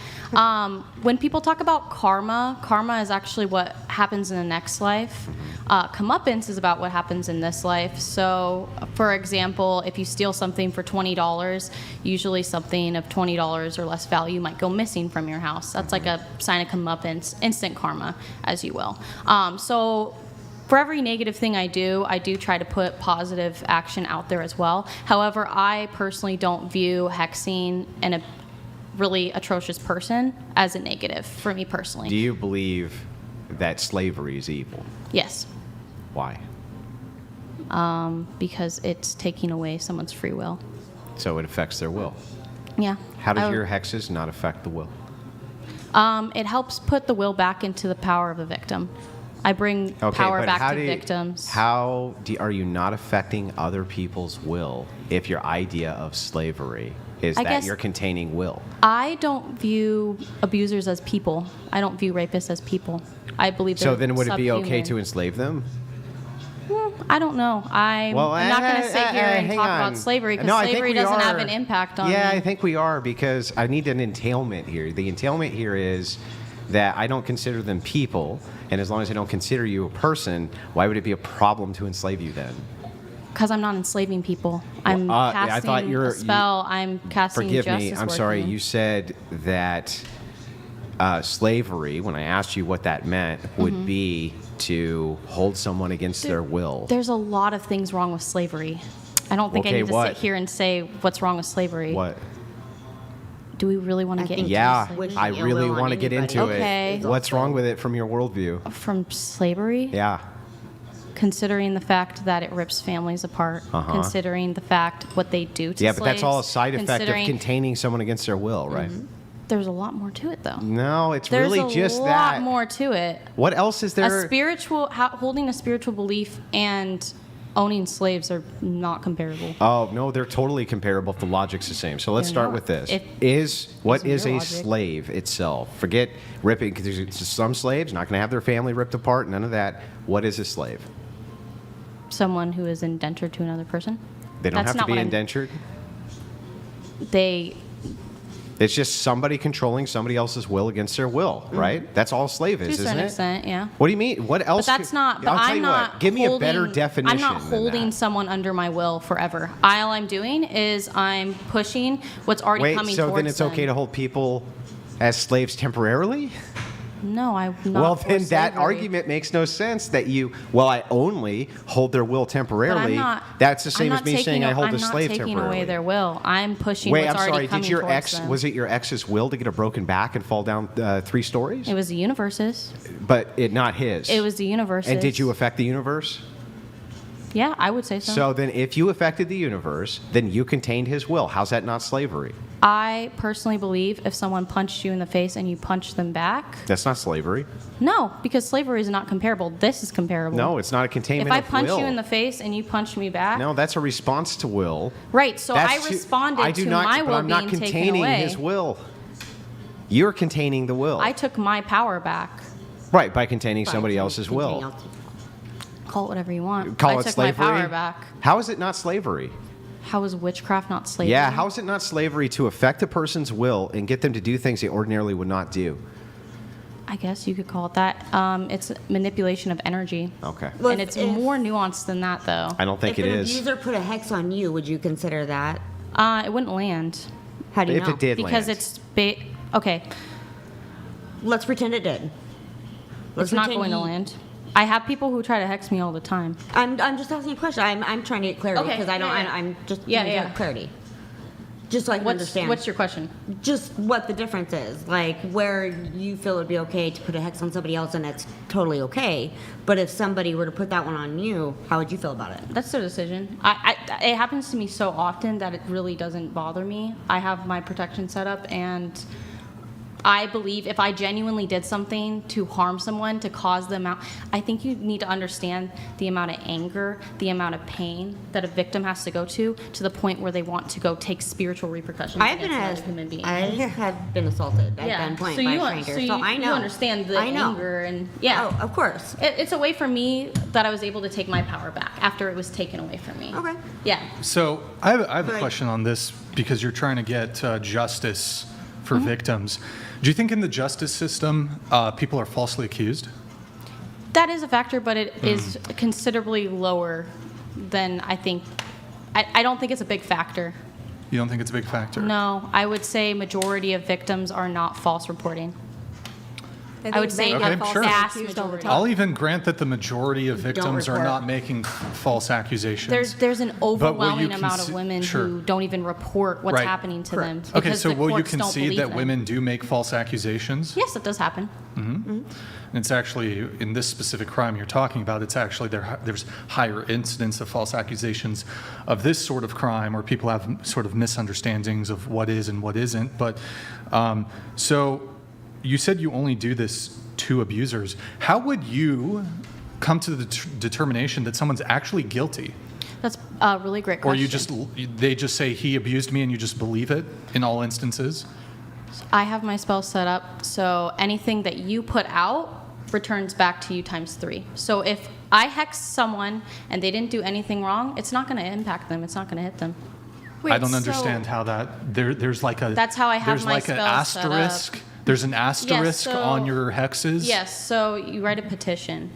Speaker 2: when people talk about karma is actually what happens in the next life. Comeuppance is about what happens in this life. So, for example, if you steal something for $20, usually something of $20 or less value might go missing from your house. That's like a sign of comeuppance, instant karma, as you will. So for every negative thing I do try to put positive action out there as well. However, I personally don't view hexing and a really atrocious person as a negative for me personally.
Speaker 3: Do you believe that slavery is evil?
Speaker 2: Yes.
Speaker 3: Why?
Speaker 2: Because it's taking away someone's free will.
Speaker 3: So it affects their will.
Speaker 2: Yeah.
Speaker 3: How does your hexes not affect the will?
Speaker 2: It helps put the will back into the power of the victim. I bring power back to victims.
Speaker 3: How are you not affecting other people's will if your idea of slavery is that you're containing will?
Speaker 2: I don't view abusers as people. I don't view rapists as people. I believe they're
Speaker 3: So then would it be okay
Speaker 2: subhuman.
Speaker 3: to enslave them?
Speaker 2: I don't know. I'm not going to sit here and talk about slavery because slavery doesn't have an impact on me.
Speaker 3: Yeah, I think we are because I need an entailment here. The entailment here is that I don't consider them people, and as long as I don't consider you a person, why would it be a problem to enslave you then?
Speaker 2: Because I'm not enslaving people. I'm casting a spell. I'm casting
Speaker 3: Forgive
Speaker 2: justice.
Speaker 3: me, I'm sorry. You said that slavery, when I asked you what that meant, would be to hold someone against their will.
Speaker 2: There's a lot of things wrong with slavery. I don't think I need to sit here and say what's wrong with slavery.
Speaker 3: What?
Speaker 2: Do we really want to get into
Speaker 3: Yeah,
Speaker 2: slavery?
Speaker 3: I really want to get into it. What's wrong with it from your worldview?
Speaker 2: From slavery?
Speaker 3: Yeah.
Speaker 2: Considering the fact that it rips families apart, considering the fact what they do to slaves.
Speaker 3: Yeah, but that's all a side effect of containing someone against their will, right?
Speaker 2: There's a lot more to it, though.
Speaker 3: No, it's really just that.
Speaker 2: There's a lot more to it.
Speaker 3: What else is there?
Speaker 2: Holding a spiritual belief and owning slaves are not comparable.
Speaker 3: Oh, no, they're totally comparable if the logic's the same. So let's start with this. What is a slave itself? Forget ripping, because some slaves not going to have their family ripped apart, none of that. What is a slave?
Speaker 2: Someone who is indentured to another person.
Speaker 3: They don't have to be indentured? It's just somebody controlling somebody else's will against their will, right? That's all a slave is, isn't it?
Speaker 2: To a certain extent, yeah.
Speaker 3: What do you mean? What else?
Speaker 2: But that's not. But
Speaker 3: I'll tell you
Speaker 2: not.
Speaker 3: what. Give me a better definition.
Speaker 2: I'm not holding someone under my will forever. All I'm doing is I'm pushing what's already coming towards them.
Speaker 3: Wait, so then it's okay to hold people as slaves temporarily?
Speaker 2: No, I'm not.
Speaker 3: Well,
Speaker 2: for
Speaker 3: then that
Speaker 2: slavery.
Speaker 3: argument makes no sense that I only hold their will
Speaker 2: But
Speaker 3: temporarily.
Speaker 2: I'm not.
Speaker 3: That's the same
Speaker 2: I'm
Speaker 3: as
Speaker 2: not
Speaker 3: me
Speaker 2: taking
Speaker 3: saying I hold
Speaker 2: I'm
Speaker 3: a slave
Speaker 2: not taking
Speaker 3: temporarily.
Speaker 2: away their will. I'm pushing
Speaker 3: Wait,
Speaker 2: what's
Speaker 3: I'm
Speaker 2: already
Speaker 3: sorry.
Speaker 2: coming
Speaker 3: Did your
Speaker 2: towards
Speaker 3: ex,
Speaker 2: them.
Speaker 3: was it your ex's will to get a broken back and fall down 3 stories?
Speaker 2: It was the universe's.
Speaker 3: But not his.
Speaker 2: It was the universe's.
Speaker 3: And did you affect the universe?
Speaker 2: Yeah, I would say so.
Speaker 3: So then if you affected the universe, then you contained his will. How's that not slavery?
Speaker 2: I personally believe if someone punched you in the face and you punched them back,
Speaker 3: That's not slavery.
Speaker 2: no, because slavery is not comparable. This is comparable.
Speaker 3: No, it's not a containment
Speaker 2: If I
Speaker 3: of
Speaker 2: punch
Speaker 3: will.
Speaker 2: you in the face and you punch me back,
Speaker 3: No, that's a response to will.
Speaker 2: right? So
Speaker 3: That's
Speaker 2: I responded
Speaker 3: I do
Speaker 2: to
Speaker 3: not,
Speaker 2: my
Speaker 3: but
Speaker 2: will
Speaker 3: I'm not
Speaker 2: being taken
Speaker 3: containing
Speaker 2: away.
Speaker 3: his will. You're containing the will.
Speaker 2: I took my power back.
Speaker 3: Right, by containing somebody else's will.
Speaker 2: Call it whatever you want.
Speaker 3: Call
Speaker 2: I
Speaker 3: it
Speaker 2: took
Speaker 3: slavery?
Speaker 2: my power back.
Speaker 3: How is it not slavery?
Speaker 2: How is witchcraft not slavery?
Speaker 3: Yeah, how is it not slavery to affect a person's will and get them to do things they ordinarily would not do?
Speaker 2: I guess you could call it that. It's manipulation of energy.
Speaker 3: Okay.
Speaker 2: And it's more nuanced than that, though.
Speaker 3: I don't think
Speaker 5: if
Speaker 3: it
Speaker 5: an
Speaker 3: is.
Speaker 5: abuser put a hex on you, would you consider that?
Speaker 2: It wouldn't land.
Speaker 5: How do you
Speaker 3: If
Speaker 5: know?
Speaker 3: it did
Speaker 2: Because
Speaker 3: land.
Speaker 2: it's okay.
Speaker 5: Let's pretend it did.
Speaker 2: It's not going to land. I have people who try to hex me all the time.
Speaker 5: I'm just asking a question. I'm trying to get clarity
Speaker 2: Okay,
Speaker 5: because I don't.
Speaker 2: yeah, yeah.
Speaker 5: I'm just
Speaker 2: Yeah,
Speaker 5: trying to
Speaker 2: yeah.
Speaker 5: get clarity. Just so I can understand.
Speaker 2: What's your question?
Speaker 5: Just what the difference is, like where you feel it would be okay to put a hex on somebody else and it's totally okay, but if somebody were to put that one on you, how would you feel about it?
Speaker 2: That's their decision. It happens to me so often that it really doesn't bother me. I have my protection set up, and I believe if I genuinely did something to harm someone, to cause them out, I think you need to understand the amount of anger, the amount of pain that a victim has to go to the point where they want to go take spiritual repercussions
Speaker 5: I've been
Speaker 2: against another human being.
Speaker 5: I have been assaulted at gunpoint by a stranger, so I know.
Speaker 2: You understand the
Speaker 5: I know.
Speaker 2: anger and yeah.
Speaker 5: Oh, of course.
Speaker 2: It's a way for me that I was able to take my power back after it was taken away from me.
Speaker 5: Okay.
Speaker 2: Yeah.
Speaker 1: So I have a question on this because you're trying to get justice for victims. Do you think in the justice system people are falsely accused?
Speaker 2: That is a factor, but it is considerably lower than I think. I don't think it's a big factor.
Speaker 1: You don't think it's a big factor?
Speaker 2: No, I would say majority of victims are not false reporting. I would say
Speaker 1: Okay,
Speaker 2: a
Speaker 1: sure.
Speaker 2: vast majority.
Speaker 1: I'll even grant that the majority of victims are
Speaker 2: report.
Speaker 1: not making false accusations.
Speaker 2: There's an overwhelming amount of
Speaker 1: conce-
Speaker 2: women
Speaker 1: Sure.
Speaker 2: who don't even report what's
Speaker 1: Right.
Speaker 2: happening to them.
Speaker 1: Okay,
Speaker 2: because
Speaker 1: so
Speaker 2: the
Speaker 1: will you
Speaker 2: courts don't
Speaker 1: concede
Speaker 2: believe
Speaker 1: that
Speaker 2: them.
Speaker 1: women do make false accusations?
Speaker 2: Yes, it does happen.
Speaker 1: And it's actually, in this specific crime you're talking about, it's actually there's higher incidence of false accusations of this sort of crime where people have sort of misunderstandings of what is and what isn't. But so you said you only do this to abusers. How would you come to the determination that someone's actually guilty?
Speaker 2: That's a really great question.
Speaker 1: Or they just say he abused me and you just believe it in all instances?
Speaker 2: I have my spell set up, so anything that you put out returns back to you times 3. So if I hex someone and they didn't do anything wrong, it's not going to impact them. It's not going to hit them.
Speaker 1: I don't understand how that there's like a
Speaker 2: That's how I have
Speaker 1: there's
Speaker 2: my
Speaker 1: like an
Speaker 2: spells set up.
Speaker 1: asterisk. There's an asterisk
Speaker 2: so-
Speaker 1: on your hexes.
Speaker 2: Yes, so you write a petition.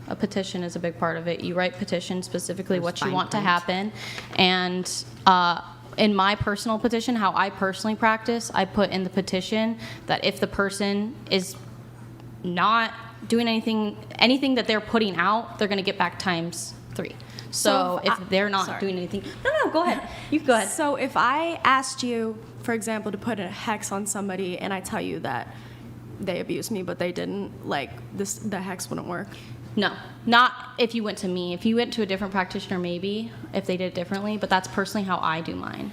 Speaker 2: A petition is a big part of it. You write petition specifically what you
Speaker 5: fine
Speaker 2: want to
Speaker 5: print.
Speaker 2: happen. And in my personal petition, how I personally practice, I put in the petition that if the person is not doing anything that they're putting out, they're going to get back times 3. So if they're not doing anything, no, go ahead. You go ahead.
Speaker 13: So if I asked you, for example, to put a hex on somebody, and I tell you that they abused me, but they didn't, like the hex wouldn't work.
Speaker 2: No, not if you went to me. If you went to a different practitioner, maybe, if they did it differently, but that's personally how I do mine.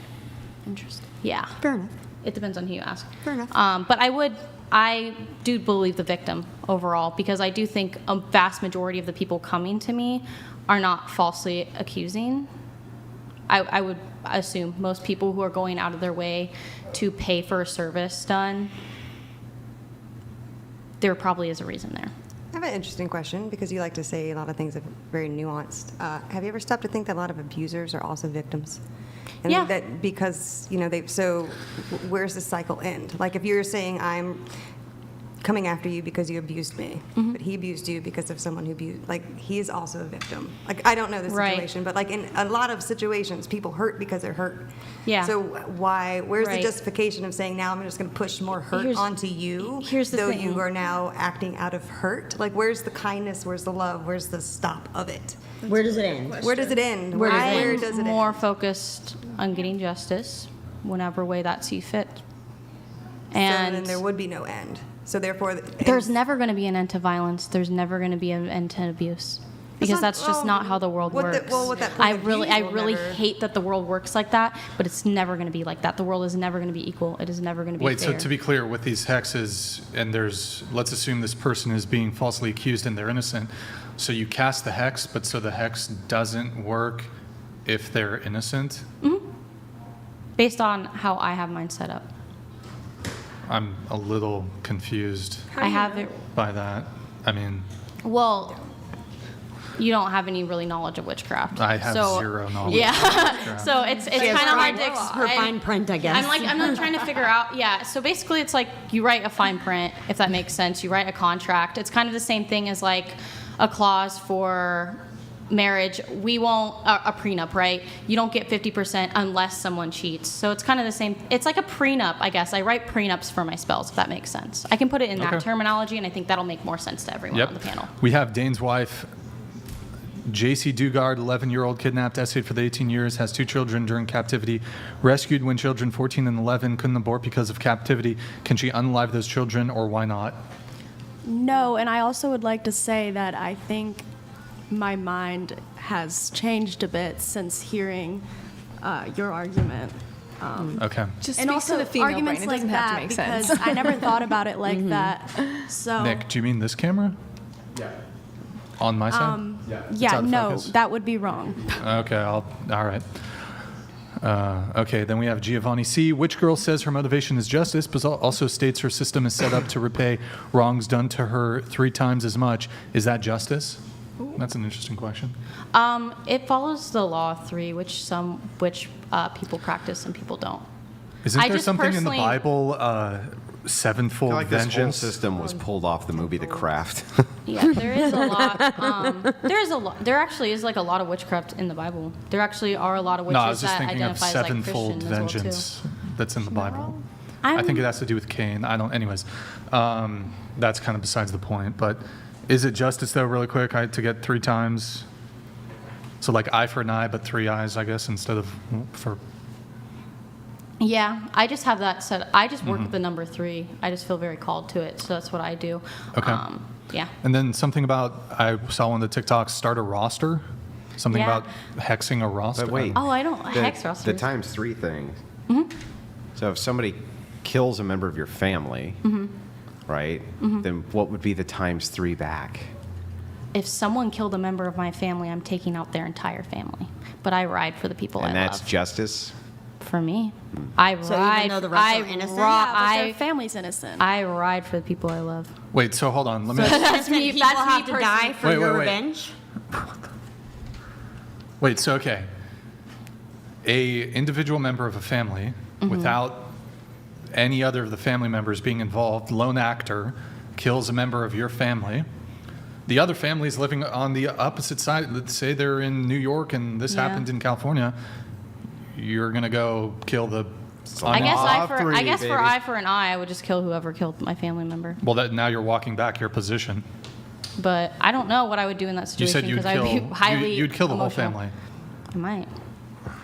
Speaker 13: Interesting.
Speaker 2: Yeah.
Speaker 5: Fair enough.
Speaker 2: It depends on who you ask.
Speaker 5: Fair enough.
Speaker 2: But I do believe the victim overall, because I do think a vast majority of the people coming to me are not falsely accusing. I would assume most people who are going out of their way to pay for a service done, there probably is a reason there.
Speaker 6: I have an interesting question because you like to say a lot of things that are very nuanced. Have you ever stopped to think that a lot of abusers are also victims? And
Speaker 2: Yeah.
Speaker 6: that because, so where's the cycle end? Like if you're saying coming after you because you abused me, but he abused you because of someone who abused. Like, he is also a victim. Like, I don't know the situation, but like in a lot of situations, people hurt because they're hurt.
Speaker 2: Yeah.
Speaker 6: So where's the justification of saying now I'm just going to push more hurt onto you, though you are now acting out of hurt? Like, where's the kindness? Where's the love? Where's the stop of it?
Speaker 5: Where does it end?
Speaker 6: Where does it end?
Speaker 2: Where does it more focused on getting justice, whatever way that see fit. And
Speaker 6: so then there would be no end. So therefore,
Speaker 2: there's never going to be an end to violence. There's never going to be an end to abuse. Because that's just not how the world works. I really hate that the world works like that, but it's never going to be like that. The world is never going to be equal. It is never going to be fair.
Speaker 1: So to be clear, with these hexes, and let's assume this person is being falsely accused and they're innocent. So you cast the hex, but so the hex doesn't work if they're innocent?
Speaker 2: Mm-hmm. Based on how I have mine set up.
Speaker 1: I'm a little confused by that. I mean...
Speaker 2: Well... You don't have any really knowledge of witchcraft.
Speaker 1: I have zero knowledge.
Speaker 2: Yeah, so it's kind of hard to explain.
Speaker 5: Her fine print, I guess.
Speaker 2: I'm not trying to figure out. Yeah, so basically, it's like you write a fine print, if that makes sense. You write a contract. It's kind of the same thing as like a clause for marriage. We won't a prenup, right? You don't get 50% unless someone cheats. So it's kind of the same. It's like a prenup, I guess. I write prenups for my spells, if that makes sense. I can put it in that terminology, and I think that'll make more sense to everyone on the panel.
Speaker 1: We have Dane's wife. J.C. Dugard, 11-year-old, kidnapped, essayed for the 18 years, has 2 children during captivity, rescued when children 14 and 11 couldn't abort because of captivity. Can she unalive those children, or why not?
Speaker 13: No, and I also would like to say that I think my mind has changed a bit since hearing your argument.
Speaker 1: Okay.
Speaker 11: Just
Speaker 13: and
Speaker 11: speaks
Speaker 13: also
Speaker 11: to the female
Speaker 13: arguments
Speaker 11: brain. It
Speaker 13: like
Speaker 11: doesn't
Speaker 13: that
Speaker 11: have to make
Speaker 13: because
Speaker 11: sense.
Speaker 13: I never thought about it like that. So
Speaker 1: Nick, do you mean this camera?
Speaker 15: Yeah.
Speaker 1: On my side?
Speaker 13: yeah, no, that would be wrong.
Speaker 1: Okay, all right. Okay, then we have Giovanni C. Which girl says her motivation is justice, but also states her system is set up to repay wrongs done to her 3 times as much. Is that justice? That's an interesting question.
Speaker 2: It follows the law of 3, which people practice and people don't.
Speaker 1: Isn't there something in the Bible, sevenfold
Speaker 3: I feel like this whole
Speaker 1: vengeance?
Speaker 3: system was pulled off the movie The Craft.
Speaker 2: Yeah, there is a lot. There actually is like a lot of witchcraft in the Bible. There actually are a lot of witches
Speaker 1: No, I was just
Speaker 2: that
Speaker 1: thinking of
Speaker 2: identify as like
Speaker 1: sevenfold
Speaker 2: Christian as well
Speaker 1: vengeance that's in the Bible.
Speaker 2: I'm-
Speaker 1: I think it has to do with Cain. Anyways, that's kind of besides the point. But is it justice though, really quick, to get 3 times? So like eye for an eye, but 3 eyes, I guess, instead of for.
Speaker 2: Yeah, I just have that set. I just work with the number 3. I just feel very called to it, so that's what I do.
Speaker 1: Okay.
Speaker 2: Yeah.
Speaker 1: And then something about, I saw one of the TikToks, start a roster. Something
Speaker 2: Yeah.
Speaker 1: about hexing a roster.
Speaker 3: But wait.
Speaker 2: Oh, I don't hex rosters.
Speaker 3: The times 3 thing. So if somebody kills a member of your family, right, then what would be the times 3 back?
Speaker 2: If someone killed a member of my family, I'm taking out their entire family. But I ride for the people I
Speaker 3: And that's
Speaker 2: love.
Speaker 3: justice?
Speaker 2: For me, I
Speaker 5: So
Speaker 2: ride.
Speaker 5: even though the rest are innocent?
Speaker 13: Yeah, but their family's innocent.
Speaker 2: I ride for the people I love.
Speaker 1: Wait, so hold on. Let me.
Speaker 2: That's me.
Speaker 5: People
Speaker 2: That's
Speaker 5: have
Speaker 2: me
Speaker 5: to die for
Speaker 1: Wait,
Speaker 5: your
Speaker 1: wait, wait.
Speaker 5: revenge?
Speaker 1: Wait, so okay. A individual member of a family, without any other of the family members being involved, lone actor, kills a member of your family. The other family is living on the opposite side. Let's say they're in New York and this happened in California. You're gonna go kill the.
Speaker 2: I guess
Speaker 3: baby.
Speaker 2: for eye for an eye, I would just kill whoever killed my family member.
Speaker 1: Well, now you're walking back your position.
Speaker 2: But I don't know what I would do in that
Speaker 1: You
Speaker 2: situation
Speaker 1: said you'd
Speaker 2: because I'd be
Speaker 1: kill.
Speaker 2: highly
Speaker 1: You'd kill the whole
Speaker 2: emotional.
Speaker 1: family,
Speaker 2: I might.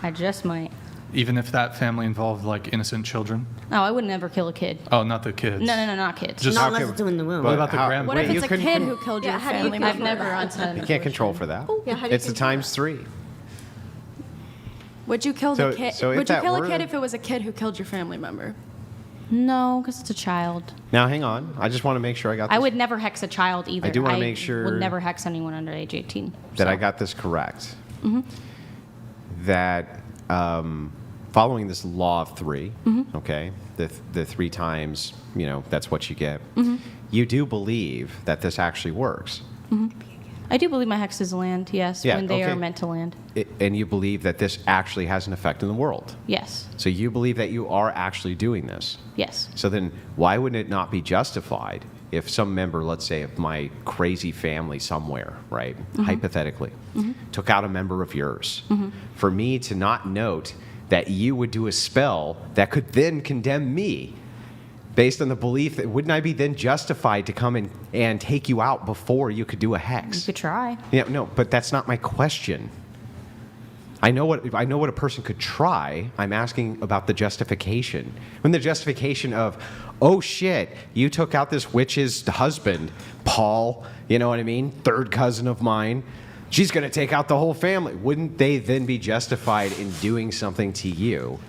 Speaker 2: I just might.
Speaker 1: even if that family involved like innocent children.
Speaker 2: No, I would never kill a kid.
Speaker 1: Oh, not the kids.
Speaker 2: No, not kids.
Speaker 1: Just
Speaker 5: Not unless it's in the womb.
Speaker 1: What about the
Speaker 3: How-
Speaker 1: grand?
Speaker 13: What if
Speaker 3: Wait,
Speaker 13: it's
Speaker 3: you
Speaker 13: a
Speaker 3: couldn't-
Speaker 13: kid who killed your family
Speaker 2: I've
Speaker 13: member?
Speaker 2: never answered.
Speaker 3: You can't control for that.
Speaker 5: Yeah, how do you
Speaker 3: It's the
Speaker 5: control
Speaker 3: times 3.
Speaker 13: Would you kill
Speaker 3: So-
Speaker 13: the kid?
Speaker 3: so if
Speaker 13: Would you
Speaker 3: that
Speaker 13: kill
Speaker 3: were-
Speaker 13: a kid if it was a kid who killed your family member?
Speaker 2: No, because it's a child.
Speaker 3: Now, hang on. I just want to make sure I got this,
Speaker 2: I would never hex a child either.
Speaker 3: I do wanna make sure
Speaker 2: would never hex anyone under age 18.
Speaker 3: that I
Speaker 2: so.
Speaker 3: got this correct. That following this law of 3, okay, the 3 times, that's what you get. You do believe that this actually works.
Speaker 2: I do believe my hexes land, yes,
Speaker 3: Yeah,
Speaker 2: when they
Speaker 3: okay.
Speaker 2: are meant to land.
Speaker 3: And you believe that this actually has an effect in the world.
Speaker 2: Yes,
Speaker 3: So you believe that you are actually doing this.
Speaker 2: yes.
Speaker 3: So then why would it not be justified if some member, let's say, of my crazy family somewhere, right, hypothetically, took out a member of yours, for me to not note that you would do a spell that could then condemn me based on the belief that wouldn't I be then justified to come in and take you out before you could do a hex?
Speaker 2: You could try.
Speaker 3: Yeah, no, but that's not my question. I know what a person could try. I'm asking about the justification. When the justification of, oh shit, you took out this witch's husband, Paul, you know what I mean? Third cousin of mine. She's going to take out the whole family. Wouldn't they then be justified in doing something to you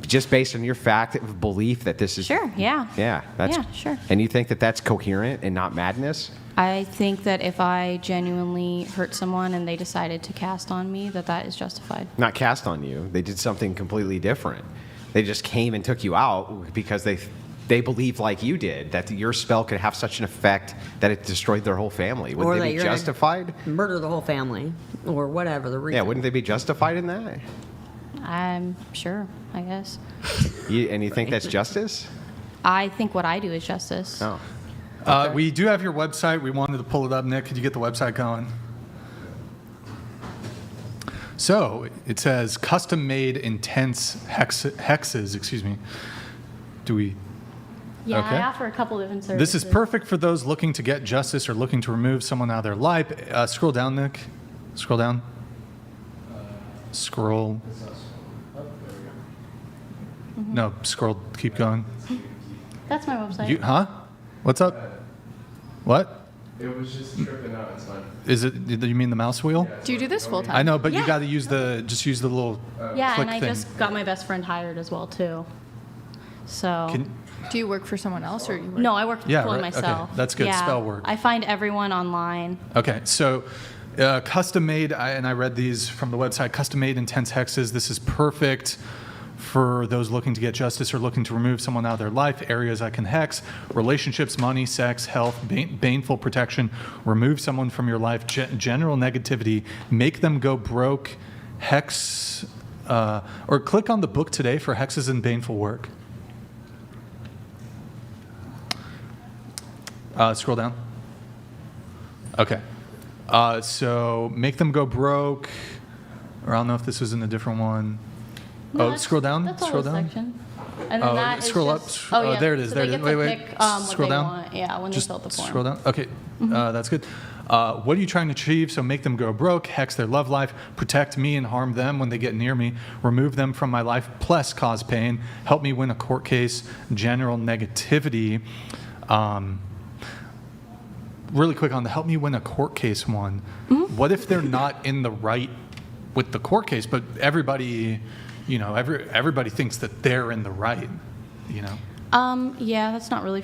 Speaker 3: just based on your fact of belief that this is...
Speaker 2: Sure, yeah.
Speaker 3: Yeah, that's...
Speaker 2: Yeah, sure.
Speaker 3: And you think that that's coherent and not madness?
Speaker 2: I think that if I genuinely hurt someone and they decided to cast on me, that is justified.
Speaker 3: Not cast on you. They did something completely different. They just came and took you out because they believed like you did, that your spell could have such an effect that it destroyed their whole family. Wouldn't they be justified?
Speaker 5: Murder the whole family or whatever the reason.
Speaker 3: Yeah, wouldn't they be justified in that?
Speaker 2: I'm sure, I guess.
Speaker 3: And you think that's justice?
Speaker 2: I think what I do is justice.
Speaker 3: Oh.
Speaker 1: Okay. We do have your website. We wanted to pull it up. Nick, could you get the website going? So it says custom-made intense hexes. Excuse me. Do we?
Speaker 2: Yeah,
Speaker 1: okay.
Speaker 2: I offer a couple different services.
Speaker 1: This is perfect for those looking to get justice or looking to remove someone out of their life. Scroll down, Nick. Scroll down. Scroll. No, scroll. Keep going.
Speaker 2: That's my website.
Speaker 1: Huh? What's up? What?
Speaker 15: It was just tripping out. It's fine.
Speaker 1: Is it? You mean the mouse wheel?
Speaker 11: Do you do this full time?
Speaker 1: I know, but you
Speaker 2: Yeah.
Speaker 1: got to use the little
Speaker 2: Yeah,
Speaker 1: click
Speaker 2: and I
Speaker 1: thing.
Speaker 2: just got my best friend hired as well too. So.
Speaker 11: Do you work for someone else or you work?
Speaker 2: No, I work
Speaker 1: Yeah,
Speaker 2: fully
Speaker 1: right.
Speaker 2: myself.
Speaker 1: Okay, that's good.
Speaker 2: Yeah,
Speaker 1: Spell work.
Speaker 2: I find everyone online.
Speaker 1: Okay, so custom made, and I read these from the website. Custom made intense hexes. This is perfect for those looking to get justice or looking to remove someone out of their life. Areas I can hex: relationships, money, sex, health, baneful protection, remove someone from your life, general negativity, make them go broke, hex, or click on the book today for hexes and baneful work. Scroll down. Okay. So make them go broke, or I don't know if this was in a different one.
Speaker 2: No,
Speaker 1: Scroll down.
Speaker 2: That's
Speaker 1: Scroll
Speaker 2: the whole
Speaker 1: down.
Speaker 2: section. And then that is
Speaker 1: scroll
Speaker 2: just,
Speaker 1: up.
Speaker 2: Oh, yeah.
Speaker 1: There it is.
Speaker 2: So
Speaker 1: There
Speaker 2: they
Speaker 1: it
Speaker 2: get
Speaker 1: is.
Speaker 2: to
Speaker 1: Wait.
Speaker 2: pick, what
Speaker 1: Scroll
Speaker 2: they
Speaker 1: down.
Speaker 2: want. Yeah, when
Speaker 1: Just
Speaker 2: they fill out the form.
Speaker 1: scroll down. Okay. That's good. What are you trying to achieve? So make them go broke, hex their love life, protect me and harm them when they get near me, remove them from my life, plus cause pain, help me win a court case, general negativity. Really quick on the help me win a court case one. What if they're not in the right with the court case, but everybody, everybody thinks that they're in the right,
Speaker 2: Yeah, that's not really.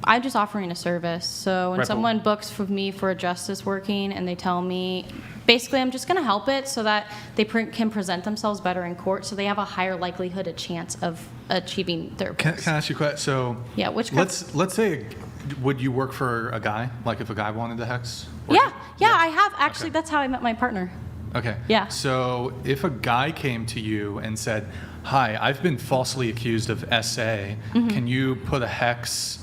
Speaker 2: I'm just offering a service. So when someone books for me for a justice working and they tell me, basically, I'm just going to help it so that they can present themselves better in court, so they have a higher likelihood, a chance of achieving their.
Speaker 1: Can I ask you a question? So
Speaker 2: yeah,
Speaker 1: let's say, would you work for a guy? Like if a guy wanted to hex?
Speaker 2: Yeah, I have actually. That's how I met my partner.
Speaker 1: Okay.
Speaker 2: Yeah.
Speaker 1: So if a guy came to you and said, "Hi, I've been falsely accused of SA. Can you put a hex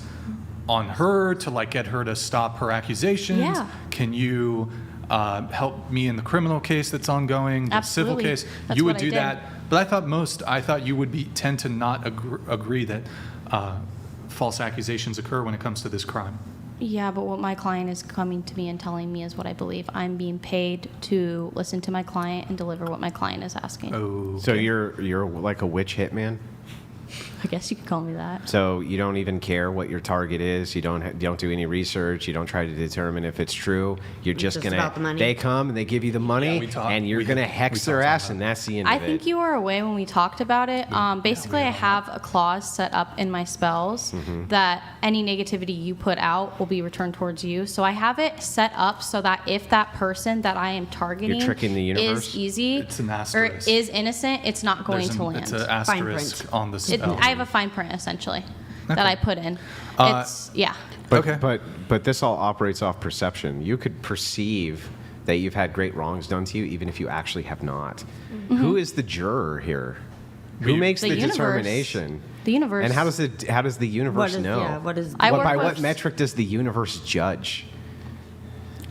Speaker 1: on her to get her to stop her accusations?
Speaker 2: Yeah.
Speaker 1: Can you help me in the criminal case that's ongoing, the civil
Speaker 2: Absolutely.
Speaker 1: case?"
Speaker 2: That's
Speaker 1: You would
Speaker 2: what I
Speaker 1: do
Speaker 2: did.
Speaker 1: that. But I thought you would tend to not agree that false accusations occur when it comes to this crime.
Speaker 2: Yeah, but what my client is coming to me and telling me is what I believe. I'm being paid to listen to my client and deliver what my client is asking.
Speaker 1: Oh.
Speaker 3: So you're like a witch hitman?
Speaker 2: I guess you could call me that.
Speaker 3: So you don't even care what your target is. You don't do any research. You don't try to determine if it's true. You're just gonna.
Speaker 5: about the money.
Speaker 3: They come and they give you the money, and you're gonna hex their ass, and that's the end
Speaker 2: I
Speaker 3: of it.
Speaker 2: think you were away when we talked about it. Basically, I have a clause set up in my spells that any negativity you put out will be returned towards you. So I have it set up so that if that person that I am targeting
Speaker 3: You're tricking the universe?
Speaker 2: is easy
Speaker 1: It's an
Speaker 2: or
Speaker 1: asterisk.
Speaker 2: is innocent, it's not going to land.
Speaker 1: It's an asterisk on the spell.
Speaker 2: I have a fine print essentially that
Speaker 1: Okay.
Speaker 2: I put in. Yeah.
Speaker 3: But this all operates off perception. You could perceive that you've had great wrongs done to you, even if you actually have not. Who is the juror here? Who makes
Speaker 2: The
Speaker 3: the
Speaker 2: universe.
Speaker 3: determination?
Speaker 2: The universe.
Speaker 3: And how does the universe know?
Speaker 5: Yeah, what is?
Speaker 3: By what metric does the universe judge?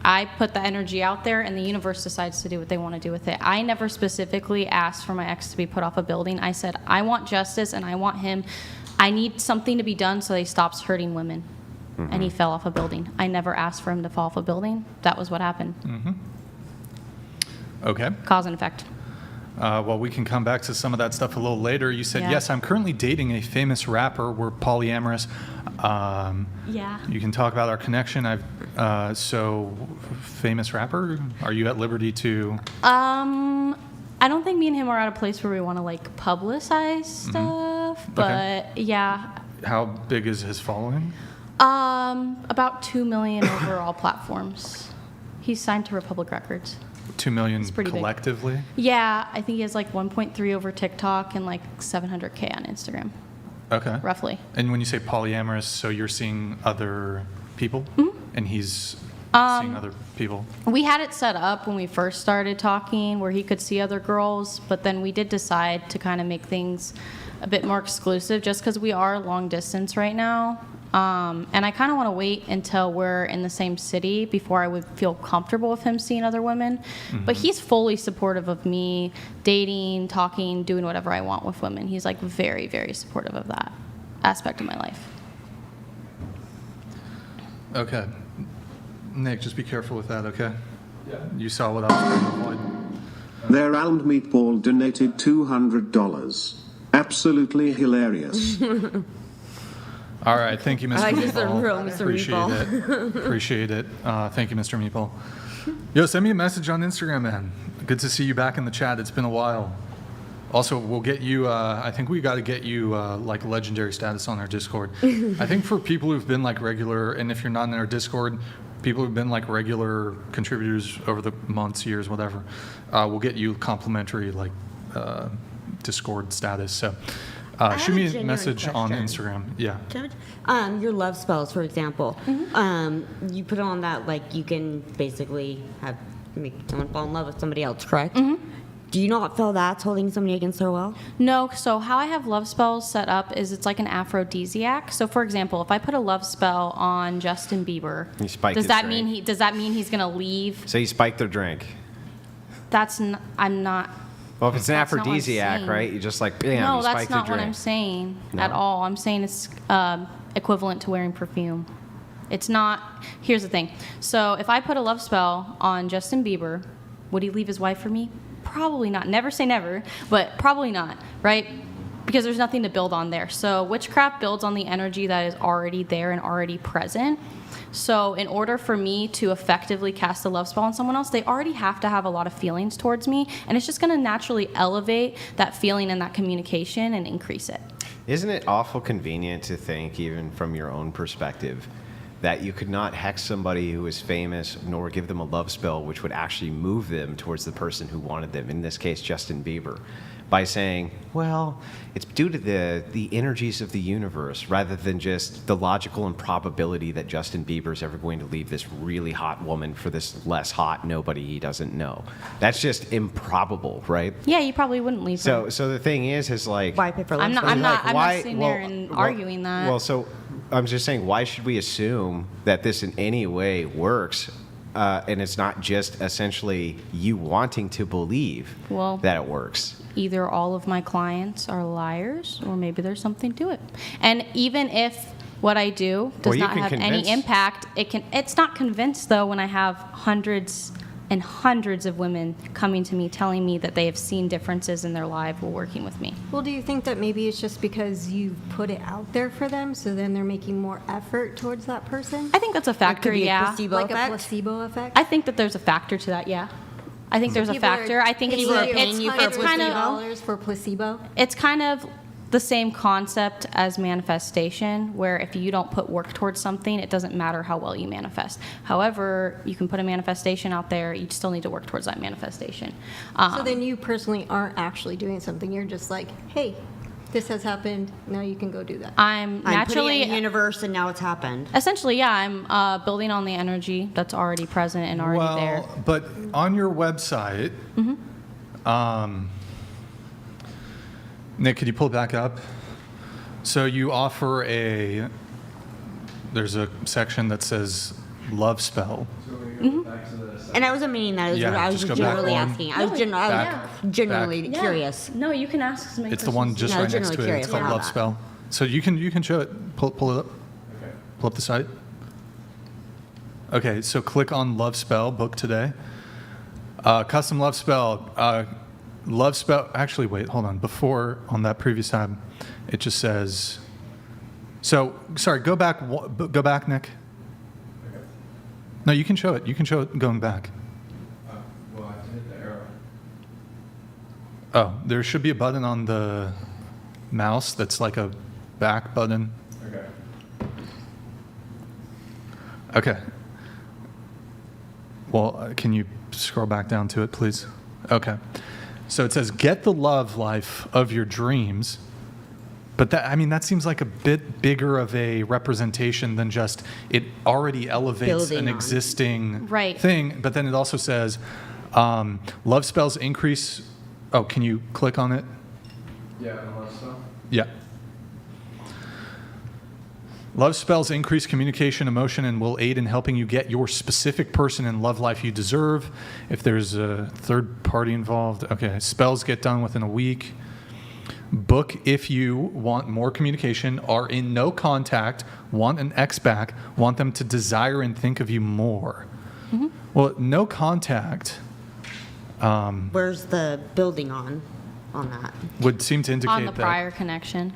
Speaker 2: I put the energy out there, and the universe decides to do what they want to do with it. I never specifically asked for my ex to be put off a building. I said, I want justice, and I want him. I need something to be done so he stops hurting women. Mm-hmm. And he fell off a building. I never asked for him to fall off a building. That was what happened.
Speaker 1: Mm-hmm. Okay.
Speaker 2: Cause and effect.
Speaker 1: Well, we can come back to some of that stuff a little later. You said, yes, I'm currently dating a famous rapper. We're polyamorous.
Speaker 2: Yeah.
Speaker 1: You can talk about our connection. So, famous rapper, are you at liberty to?
Speaker 2: I don't think me and him are at a place where we want to like publicize stuff, but yeah.
Speaker 1: How big is his following?
Speaker 2: About 2 million over all platforms. He's signed to Republic Records.
Speaker 1: 2 million
Speaker 2: pretty
Speaker 1: collectively?
Speaker 2: Big. Yeah, I think he has like 1.3 over TikTok and like 700K on Instagram.
Speaker 1: Okay.
Speaker 2: Roughly.
Speaker 1: And when you say polyamorous, so you're seeing other people?
Speaker 2: Mm-hmm.
Speaker 1: And he's seeing other people?
Speaker 2: We had it set up when we first started talking where he could see other girls, but then we did decide to kind of make things a bit more exclusive just because we are long distance right now. And I kind of want to wait until we're in the same city before I would feel comfortable with him seeing other women. Mm-hmm. But he's fully supportive of me dating, talking, doing whatever I want with women. He's like very, very supportive of that aspect of my life.
Speaker 1: Okay. Nick, just be careful with that, okay? Yeah. You saw what I was trying to avoid.
Speaker 9: Their Almond Meatball donated $200. Absolutely hilarious.
Speaker 1: All right, thank you, Mr. Meatball.
Speaker 5: Appreciate
Speaker 1: it. Thank you, Mr. Meatball. Yo, send me a message on Instagram, man. Good to see you back in the chat. It's been a while. Also, we'll get you, I think we got to get you like legendary status on our Discord. I think for people who've been like regular, and if you're not in our Discord, people who've been like regular contributors over the months, years, whatever, we'll get you complimentary like Discord status. So shoot me a message on Instagram. Yeah.
Speaker 5: Your love spells, for example. Mm-hmm. You put on that, like, you can basically make someone fall in love with somebody else, correct? Mm-hmm. Do you not feel that's holding somebody against their will?
Speaker 2: No. So how I have love spells set up is it's like an aphrodisiac. So for example, if I put a love spell on Justin Bieber, does that mean he's going to leave?
Speaker 3: So you spiked their drink.
Speaker 2: I'm not.
Speaker 3: Well, if it's an aphrodisiac, right? You just like, bam,
Speaker 2: no,
Speaker 3: you spiked
Speaker 2: that's not
Speaker 3: their
Speaker 2: what
Speaker 3: drink.
Speaker 2: I'm saying at all. I'm saying it's equivalent to wearing perfume. It's not. Here's the thing. So if I put a love spell on Justin Bieber, would he leave his wife for me? Probably not. Never say never, but probably not, right? Because there's nothing to build on there. So witchcraft builds on the energy that is already there and already present. So in order for me to effectively cast a love spell on someone else, they already have to have a lot of feelings towards me, and it's just going to naturally elevate that feeling and that communication and increase it.
Speaker 3: Isn't it awful convenient to think, even from your own perspective, that you could not hex somebody who is famous nor give them a love spell which would actually move them towards the person who wanted them, in this case Justin Bieber, by saying, well, it's due to the energies of the universe rather than just the logical improbability that Justin Bieber is ever going to leave this really hot woman for this less hot nobody he doesn't know. That's just improbable, right?
Speaker 2: Yeah, you probably wouldn't leave her.
Speaker 3: So the thing is like,
Speaker 5: why pay for love
Speaker 2: I'm not sitting there and arguing that.
Speaker 3: Well, so I'm just saying, why should we assume that this in any way works, and it's not just essentially you wanting to believe that it works?
Speaker 2: Either all of my clients are liars, or maybe there's something to it. And even if what I do does not have any impact, it's not convinced though when I have hundreds and hundreds of women coming to me telling me that they have seen differences in their life while working with me.
Speaker 10: Well, do you think that maybe it's just because you put it out there for them, so then they're making more effort towards that person?
Speaker 2: I think that's a factor, yeah.
Speaker 10: A placebo effect?
Speaker 2: I think that there's a factor to that, yeah. I think there's a factor. I think it's kind of
Speaker 10: for placebo.
Speaker 2: It's kind of the same concept as manifestation, where if you don't put work towards something, it doesn't matter how well you manifest. However, you can put a manifestation out there, you still need to work towards that manifestation.
Speaker 10: So then you personally aren't actually doing something. You're just like, hey, this has happened, now you can go do that.
Speaker 2: I'm naturally
Speaker 5: putting it in the universe, and now it's happened.
Speaker 2: Essentially, yeah, I'm building on the energy that's already present and already there.
Speaker 1: But on your website, Nick, could you pull it back up? So you offer there's a section that says love spell.
Speaker 5: And I wasn't meaning that. I was
Speaker 1: just
Speaker 5: just
Speaker 1: go back
Speaker 5: generally
Speaker 1: one.
Speaker 5: asking. I was generally
Speaker 2: Yeah.
Speaker 5: curious.
Speaker 2: No, you can ask as many
Speaker 1: It's the one just
Speaker 5: Yeah,
Speaker 1: right next
Speaker 5: generally
Speaker 1: to it.
Speaker 5: curious
Speaker 1: It's called
Speaker 5: about
Speaker 1: love
Speaker 5: that.
Speaker 1: spell. So you can show it. Pull it up.
Speaker 15: Okay.
Speaker 1: Pull up the site. Okay, so click on love spell. Book today. Custom love spell. Love spell. Actually, wait. Hold on. Before on that previous tab, it just says. So sorry. Go back. Go back, Nick.
Speaker 15: Okay.
Speaker 1: No, you can show it. You can show it going back.
Speaker 15: Well, I have to hit the arrow.
Speaker 1: Oh, there should be a button on the mouse that's like a back button.
Speaker 15: Okay.
Speaker 1: Okay. Well, can you scroll back down to it, please? Okay. So it says, get the love life of your dreams. But that seems like a bit bigger of a representation than just it already elevates
Speaker 5: Building
Speaker 1: an
Speaker 5: on.
Speaker 1: existing
Speaker 2: Right.
Speaker 1: thing. But then it also says, love spells increase. Oh, can you click on it?
Speaker 15: Yeah, love spell.
Speaker 1: Yeah. Love spells increase communication, emotion, and will aid in helping you get your specific person and love life you deserve. If there's a third party involved, okay. Spells get done within a week. Book if you want more communication, are in no contact, want an ex back, want them to desire and think of you more.
Speaker 2: Mm-hmm.
Speaker 1: Well, no contact
Speaker 5: Where's the building on that?
Speaker 1: would seem to indicate
Speaker 2: On the
Speaker 1: that.
Speaker 2: prior connection.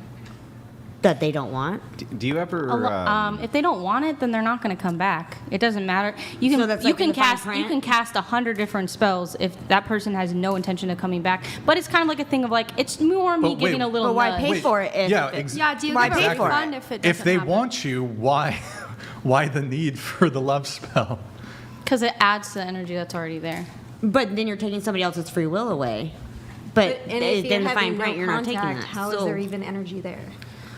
Speaker 5: That they don't want?
Speaker 3: Do you ever?
Speaker 2: If they don't want it, then they're not going to come back. It doesn't matter. You can
Speaker 5: So that's
Speaker 2: you
Speaker 5: like in
Speaker 2: can
Speaker 5: the fine
Speaker 2: cast
Speaker 5: print?
Speaker 2: you can cast 100 different spells if that person has no intention of coming back. But it's kind of like a thing of like it's more me
Speaker 1: But wait,
Speaker 2: giving a little
Speaker 5: But why
Speaker 2: nudge.
Speaker 5: pay for it?
Speaker 1: Yeah,
Speaker 5: If it's-
Speaker 13: Yeah, do you
Speaker 5: Why
Speaker 13: get a
Speaker 5: pay for
Speaker 13: refund
Speaker 5: it?
Speaker 13: if it
Speaker 1: If
Speaker 13: doesn't
Speaker 1: they
Speaker 13: happen?
Speaker 1: want you, why the need for the love spell?
Speaker 2: Because it adds to the energy that's already there.
Speaker 5: But then you're taking somebody else's free will away. But
Speaker 10: And if
Speaker 5: in
Speaker 10: you're
Speaker 5: the fine
Speaker 10: having
Speaker 5: print,
Speaker 10: no
Speaker 5: you're not taking
Speaker 10: contact,
Speaker 5: that.
Speaker 10: how is
Speaker 5: So
Speaker 10: there even energy there?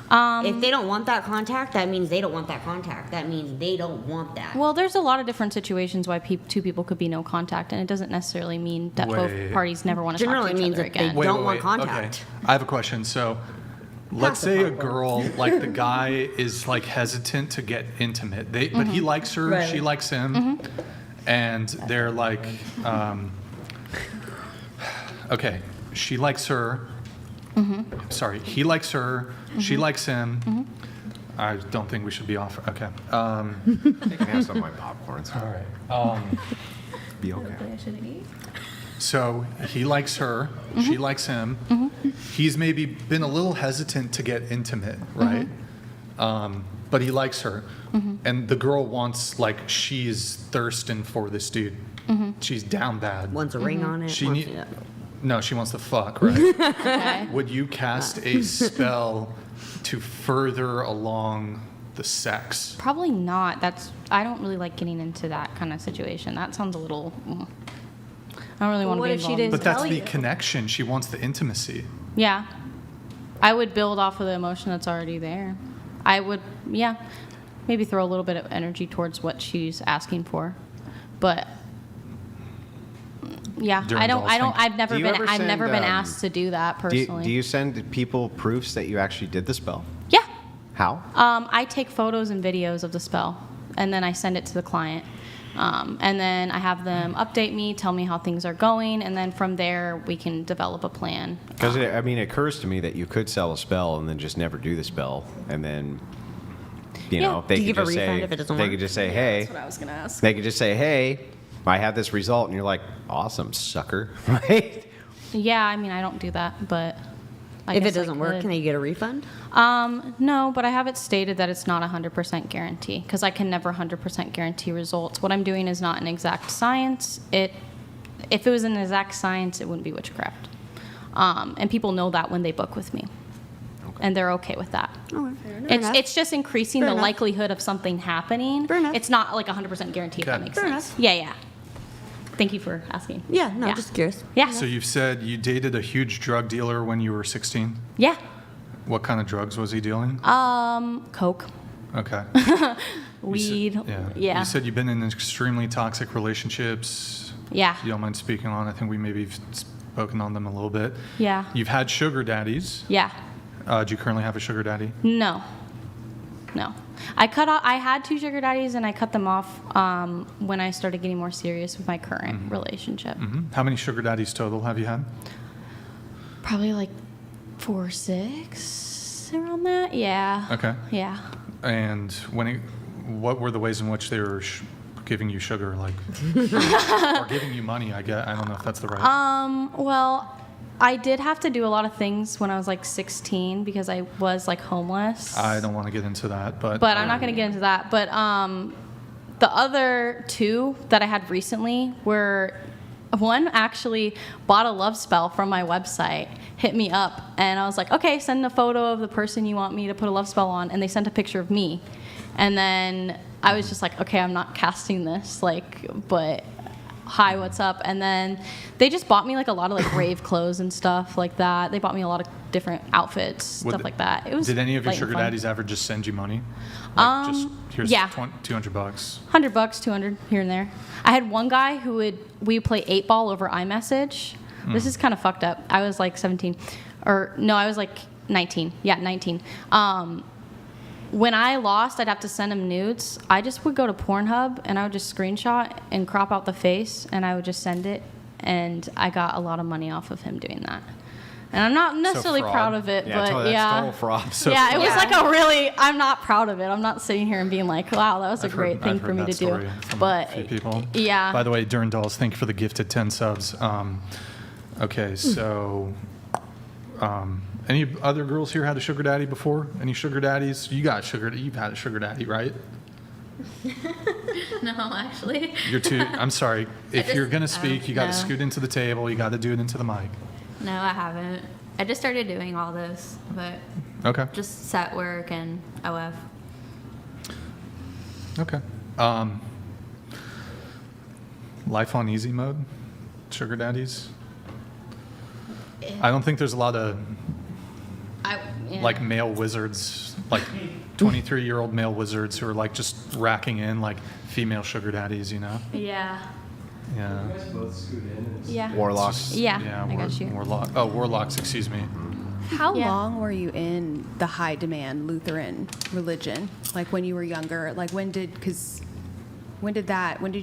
Speaker 5: if they don't want that contact, that means they don't want that contact. That means they don't want that.
Speaker 2: Well, there's a lot of different situations why two people could be no contact, and it doesn't necessarily mean that both
Speaker 1: Wait.
Speaker 2: parties never want to talk
Speaker 5: Generally
Speaker 2: to each
Speaker 5: means
Speaker 2: other
Speaker 5: that they
Speaker 2: again.
Speaker 5: don't want contact.
Speaker 1: Okay. I have a question. So, let's say a girl, like the guy is like hesitant to get intimate. But he likes her,
Speaker 5: Right.
Speaker 1: she likes him, and they're like, okay, she likes her. Sorry, he likes her, she likes him. I don't think we should be off. Okay.
Speaker 3: They can have some of my popcorn.
Speaker 1: All right.
Speaker 3: Be okay.
Speaker 1: So he likes her, she likes him. He's maybe been a little hesitant to get intimate, right? But he likes her. And the girl wants, like, she's thirsting for this dude. She's down bad.
Speaker 5: Wants a ring on it.
Speaker 1: She
Speaker 5: wants-
Speaker 1: need- No, she wants to fuck, right?
Speaker 2: Okay.
Speaker 1: Would you cast a spell to further along the sex?
Speaker 2: Probably not. I don't really like getting into that kind of situation. That sounds a little. I don't really want to
Speaker 10: what
Speaker 2: be
Speaker 10: if she
Speaker 2: involved.
Speaker 10: didn't
Speaker 1: But that's
Speaker 10: tell
Speaker 1: the
Speaker 10: you?
Speaker 1: connection. She wants the intimacy.
Speaker 2: Yeah. I would build off of the emotion that's already there. I would, yeah, maybe throw a little bit of energy towards what she's asking for. But yeah,
Speaker 1: During
Speaker 2: I've
Speaker 3: Do you ever
Speaker 2: I've never
Speaker 3: send,
Speaker 2: been asked to do that personally.
Speaker 3: Do you send people proofs that you actually did the spell?
Speaker 2: Yeah.
Speaker 3: How?
Speaker 2: I take photos and videos of the spell, and then I send it to the client. And then I have them update me, tell me how things are going, and then from there we can develop a plan.
Speaker 3: Because it occurs to me that you could sell a spell and then just never do the spell, and then you know they
Speaker 5: Do you
Speaker 3: could
Speaker 5: give a
Speaker 3: just
Speaker 5: refund
Speaker 3: say
Speaker 5: if it doesn't
Speaker 3: they
Speaker 5: work?
Speaker 3: could just say, hey,
Speaker 13: That's what I was gonna ask.
Speaker 3: they could just say, hey, I had this result, and you're like, awesome, sucker, right?
Speaker 2: Yeah, I mean I don't do that, but
Speaker 5: If
Speaker 2: guess
Speaker 5: it
Speaker 2: I
Speaker 5: doesn't work,
Speaker 2: could.
Speaker 5: can they get a refund?
Speaker 2: No, but I have it stated that it's not a 100% guarantee because I can never 100% guarantee results. What I'm doing is not an exact science. If it was an exact science, it wouldn't be witchcraft. And people know that when they book with me. And they're okay with that. It's just increasing
Speaker 5: Fair
Speaker 2: the
Speaker 5: enough.
Speaker 2: likelihood of something happening.
Speaker 5: Fair enough.
Speaker 2: It's not like 100% guarantee if
Speaker 1: Okay.
Speaker 2: that makes
Speaker 5: Fair
Speaker 2: sense.
Speaker 5: enough.
Speaker 2: Yeah. Thank you for asking.
Speaker 5: Yeah, no,
Speaker 2: Yeah.
Speaker 5: just curious.
Speaker 2: Yeah.
Speaker 1: So you've said you dated a huge drug dealer when you were 16.
Speaker 2: Yeah.
Speaker 1: What kind of drugs was he dealing?
Speaker 2: Coke.
Speaker 1: Okay.
Speaker 2: Weed.
Speaker 1: You said you've been in extremely toxic relationships.
Speaker 2: Yeah.
Speaker 1: If you don't mind speaking on, I think we maybe have spoken on them a little bit.
Speaker 2: Yeah.
Speaker 1: You've had sugar daddies.
Speaker 2: Yeah.
Speaker 1: Do you currently have a sugar daddy?
Speaker 2: No. I had 2 sugar daddies, and I cut them off when I started getting more serious with my current relationship.
Speaker 1: How many sugar daddies total have you had?
Speaker 2: Probably like 4 or 6, around that. Yeah.
Speaker 1: Okay.
Speaker 2: Yeah.
Speaker 1: And what were the ways in which they were giving you sugar, like, or giving you money? I don't know if that's the right.
Speaker 2: Well, I did have to do a lot of things when I was like 16 because I was like homeless.
Speaker 1: I don't want to get into that, but
Speaker 2: I'm not going to get into that. But the other 2 that I had recently were, one actually bought a love spell from my website, hit me up, and I was like, okay, send a photo of the person you want me to put a love spell on, and they sent a picture of me. And then I was just like, okay, I'm not casting this, like, but hi, what's up? And then they just bought me like a lot of like rave clothes and stuff like that. They bought me a lot of different outfits, stuff like that. It was.
Speaker 1: Did any of your
Speaker 2: light and
Speaker 1: sugar
Speaker 2: fun.
Speaker 1: daddies ever just send you money? Like here's
Speaker 2: yeah.
Speaker 1: $200.
Speaker 2: $100, 200 here and there. I had one guy who we play 8-ball over iMessage. This is kind of fucked up. I was like 17, or no, I was like 19. Yeah, 19. When I lost, I'd have to send him nudes. I just would go to Pornhub and I would just screenshot and crop out the face and I would just send it. And I got a lot of money off of him doing that. And I'm not necessarily proud of it, but
Speaker 3: that's total fraud.
Speaker 2: It was like I'm not proud of it. I'm not sitting here and being like, wow, that was a great thing for me to do. But
Speaker 1: a few people.
Speaker 2: Yeah.
Speaker 1: By the way, Durin Dolls, thank you for the gifted 10 subs. Okay, so any other girls here had a sugar daddy before? Any sugar daddies? You've had a sugar daddy, right?
Speaker 8: No, actually.
Speaker 1: You're too. I'm sorry. If you're gonna speak, you got to scoot into the table. You got to do it into the mic.
Speaker 8: No, I haven't. I just started doing all this, but
Speaker 1: Okay.
Speaker 8: just set work and OF.
Speaker 1: Okay. Life on easy mode, sugar daddies. I don't think there's a lot of like male wizards, like 23-year-old male wizards who are like just racking in like female sugar daddies, you know?
Speaker 2: Yeah.
Speaker 1: Yeah.
Speaker 15: You guys both scoot in.
Speaker 2: Yeah.
Speaker 3: Warlocks.
Speaker 2: Yeah, I got you.
Speaker 1: Warlocks, excuse me.
Speaker 12: How long were you in the high demand Lutheran religion? Like when you were younger? Like when did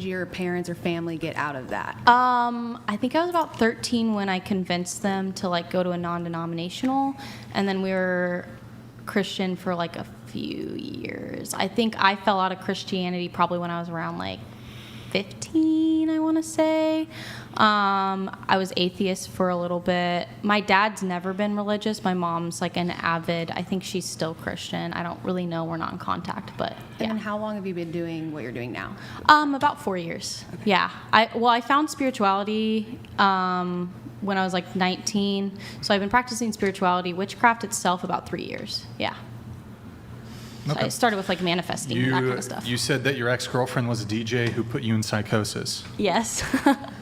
Speaker 12: your parents or family get out of that?
Speaker 2: I think I was about 13 when I convinced them to like go to a non-denominational, and then we were Christian for like a few years. I think I fell out of Christianity probably when I was around like 15, I want to say. I was atheist for a little bit. My dad's never been religious. My mom's like an avid, I think she's still Christian. I don't really know. We're not in contact, but yeah.
Speaker 12: And then how long have you been doing what you're doing now?
Speaker 2: About 4 years. Okay. Yeah. I found spirituality when I was like 19. So I've been practicing spirituality, witchcraft itself, about 3 years. Yeah. So I started with like manifesting and that kind of stuff.
Speaker 1: You said that your ex-girlfriend was a DJ who put you in psychosis.
Speaker 2: Yes.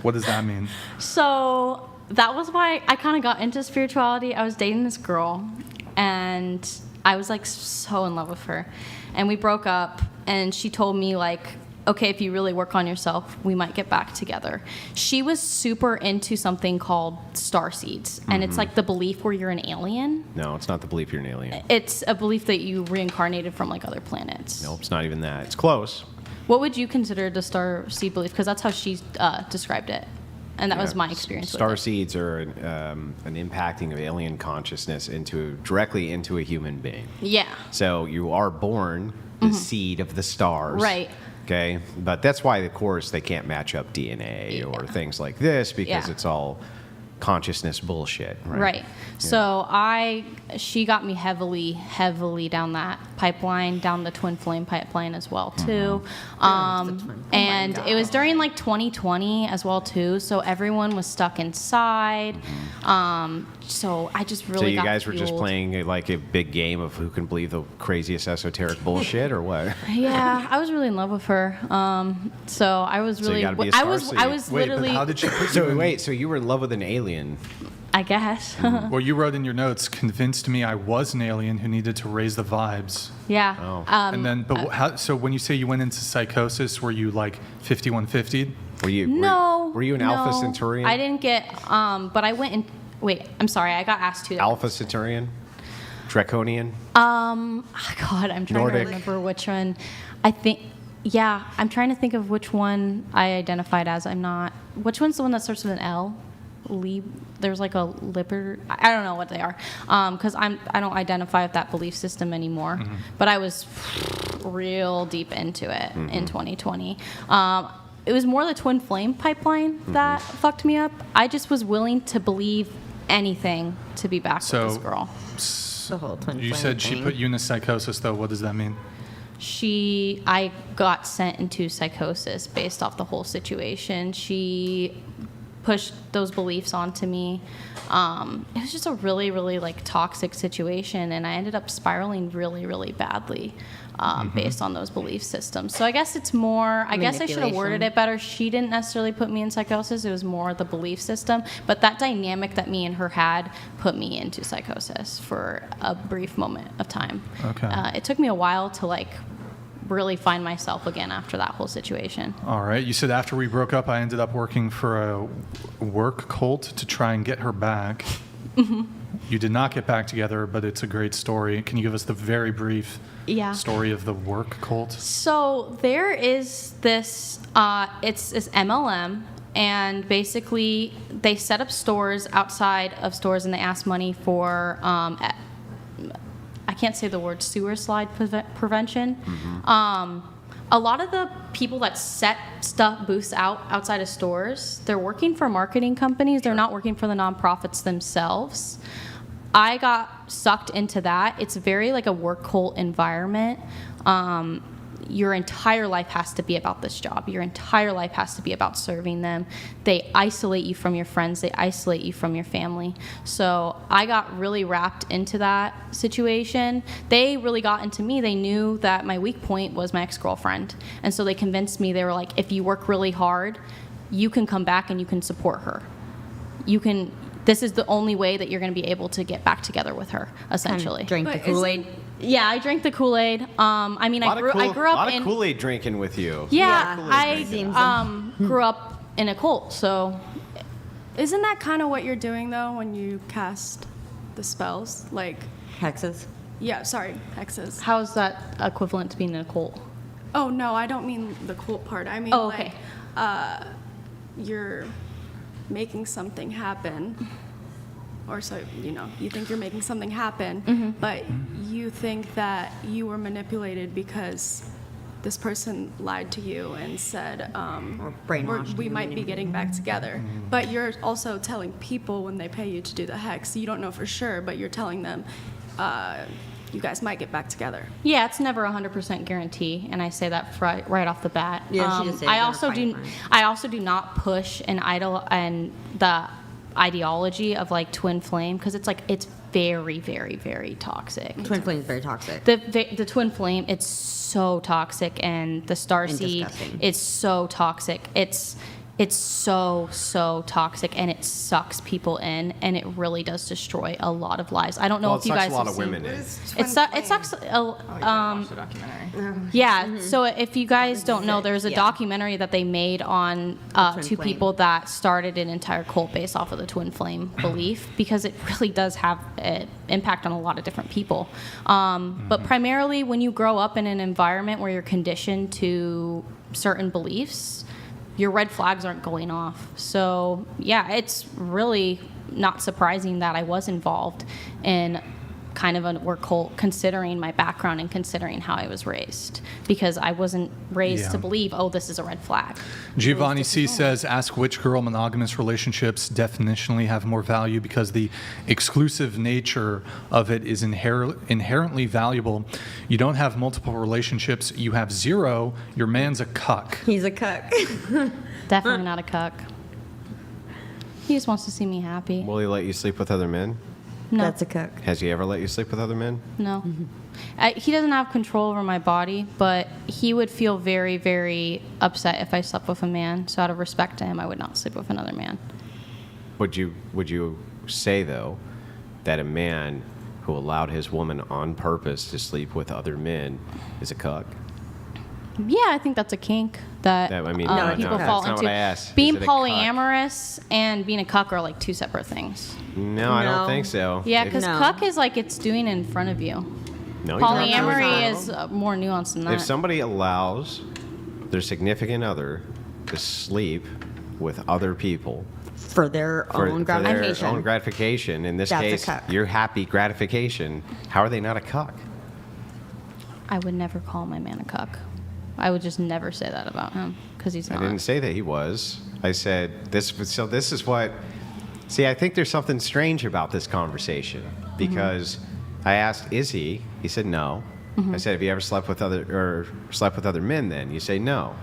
Speaker 1: What does that mean?
Speaker 2: So that was why I kind of got into spirituality. I was dating this girl, and I was like so in love with her. And we broke up, and she told me like, okay, if you really work on yourself, we might get back together. She was super into something called starseeds, and it's like the belief where you're an alien.
Speaker 3: No, it's not the belief you're an alien.
Speaker 2: It's a belief that you reincarnated from like other planets.
Speaker 3: Nope, it's not even that. It's close.
Speaker 2: What would you consider the starseed belief? Because that's how she described it, and that was my experience with it.
Speaker 3: Starseeds are an impacting of alien consciousness directly into a human being.
Speaker 2: Yeah.
Speaker 3: So you are born the seed of the stars.
Speaker 2: Right.
Speaker 3: Okay, but that's why, of course, they can't match up DNA or things like this because it's all consciousness bullshit. Right.
Speaker 2: Yeah. So she got me heavily down that pipeline, down the twin flame pipeline as well too. And it was during like 2020 as well too. So everyone was stuck inside. So I just really.
Speaker 3: So you guys were just playing like a big game of who can believe the craziest esoteric bullshit, or what?
Speaker 2: Yeah, I was really in love with her. So I was really.
Speaker 3: So you gotta be a
Speaker 2: I was literally.
Speaker 1: But how did she put
Speaker 3: So you were in love with an alien?
Speaker 2: I guess.
Speaker 1: Well, you wrote in your notes, convinced me I was an alien who needed to raise the vibes.
Speaker 2: Yeah.
Speaker 3: Oh.
Speaker 1: And then, so when you say you went into psychosis, were you like 5150'd?
Speaker 3: Were you an Alpha Centaurian?
Speaker 2: I didn't get, but I went in, wait, I'm sorry, I got asked to.
Speaker 3: Alpha Centaurian? Draconian?
Speaker 2: God, I'm trying
Speaker 3: Nordic.
Speaker 2: to remember which one. I think, yeah, I'm trying to think of which one I identified as. I'm not. Which one's the one that starts with an L? There's like a liber. I don't know what they are, because I don't identify with that belief system anymore. But I was real deep into it in 2020. It was more the twin flame pipeline that fucked me up. I just was willing to believe anything to be back with this girl.
Speaker 5: The whole twin
Speaker 1: You
Speaker 5: flame
Speaker 1: said she
Speaker 5: thing.
Speaker 1: put you in a psychosis, though. What does that mean?
Speaker 2: I got sent into psychosis based off the whole situation. She pushed those beliefs onto me. It was just a really, really like toxic situation, and I ended up spiraling really, really badly based on those belief systems. So I guess it's more, I guess I should have worded it better. She didn't necessarily put me in psychosis. It was more the belief system. But that dynamic that me and her had put me into psychosis for a brief moment of time.
Speaker 1: Okay.
Speaker 2: It took me a while to like really find myself again after that whole situation.
Speaker 1: All right. You said after we broke up, I ended up working for a work cult to try and get her back. You did not get back together, but it's a great story. Can you give us the very brief story of the work cult?
Speaker 2: So there is this, it's this MLM, and basically they set up stores outside of stores, and they ask money for, I can't say the word, sewer slide prevention. A lot of the people that set booths outside of stores, they're working for marketing companies. They're not working for the nonprofits themselves. I got sucked into that. It's very like a work cult environment. Your entire life has to be about this job. Your entire life has to be about serving them. They isolate you from your friends. They isolate you from your family. So I got really wrapped into that situation. They really got into me. They knew that my weak point was my ex-girlfriend. And so they convinced me, they were like, if you work really hard, you can come back and you can support her. This is the only way that you're going to be able to get back together with her, essentially.
Speaker 5: Drink the Kool-Aid.
Speaker 2: Yeah, I drank the Kool-Aid. I mean, I grew up
Speaker 3: a lot
Speaker 2: in
Speaker 3: of Kool-Aid drinking with you.
Speaker 2: Yeah, I grew up in a cult, so.
Speaker 13: Isn't that kind of what you're doing though when you cast the spells, like
Speaker 5: hexes?
Speaker 13: Yeah, sorry, hexes.
Speaker 2: How is that equivalent to being in a cult?
Speaker 13: Oh no, I don't mean the cult part. I mean
Speaker 2: okay.
Speaker 13: like you're making something happen, or so you think you're making something happen, but you think that you were manipulated because this person lied to you and said
Speaker 5: or brainwashed
Speaker 13: we
Speaker 5: you,
Speaker 13: might be getting back together. But you're also telling people when they pay you to do the hex, you don't know for sure, but you're telling them you guys might get back together.
Speaker 2: Yeah, it's never 100% guarantee, and I say that right off the bat.
Speaker 5: Yeah, she just said
Speaker 2: I also do not push the ideology of like twin flame, because it's very, very, very toxic.
Speaker 5: Twin flame is very toxic.
Speaker 2: The twin flame, it's so toxic, and the starseed, it's so toxic. It's so toxic, and it sucks people in, and it really does destroy a lot of lives. I don't know if you guys have seen.
Speaker 3: It
Speaker 2: sucks it sucks. Yeah. So if you guys don't know, there's a documentary that they made on two people that started an entire cult based off of the twin flame belief, because it really does have an impact on a lot of different people. But primarily, when you grow up in an environment where you're conditioned to certain beliefs, your red flags aren't going off. So yeah, it's really not surprising that I was involved in kind of a work cult, considering my background and considering how I was raised, because I wasn't raised to believe, oh, this is a red flag.
Speaker 1: Giovanni C. says, ask which girl monogamous relationships definitionally have more value, because the exclusive nature of it is inherently valuable. You don't have multiple relationships. You have zero. Your man's a cuck.
Speaker 5: He's a cuck.
Speaker 2: Definitely not a cuck. He just wants to see me happy.
Speaker 3: Will he let you sleep with other men?
Speaker 2: No.
Speaker 5: That's a cuck.
Speaker 3: Has he ever let you sleep with other men?
Speaker 2: No. He doesn't have control over my body, but he would feel very, very upset if I slept with a man. So out of respect to him, I would not sleep with another man.
Speaker 3: Would you say, though, that a man who allowed his woman on purpose to sleep with other men is a cuck?
Speaker 2: Yeah, I think that's a kink that people fall
Speaker 3: that's
Speaker 2: into.
Speaker 3: not what I asked.
Speaker 2: Being
Speaker 3: Is it a cuck?
Speaker 2: polyamorous and being a cuck are like two separate things.
Speaker 3: No, I don't think so.
Speaker 2: Yeah, because cuck is like it's doing it in front of you.
Speaker 3: No,
Speaker 2: polyamory is more nuanced than that.
Speaker 3: If somebody allows their significant other to sleep with other people
Speaker 5: for their own gratification.
Speaker 3: For their own gratification, in this
Speaker 5: That's a
Speaker 3: case,
Speaker 5: cuck.
Speaker 3: your happy gratification, how are they not a cuck?
Speaker 2: I would never call my man a cuck. I would just never say that about him because he's
Speaker 3: I
Speaker 2: not.
Speaker 3: didn't say that he was. I said this. So this is what. See, I think there's something strange about this conversation because I asked, "Is he?" He said, "No." I said, "Have you ever slept with other men?" Then you say, "No."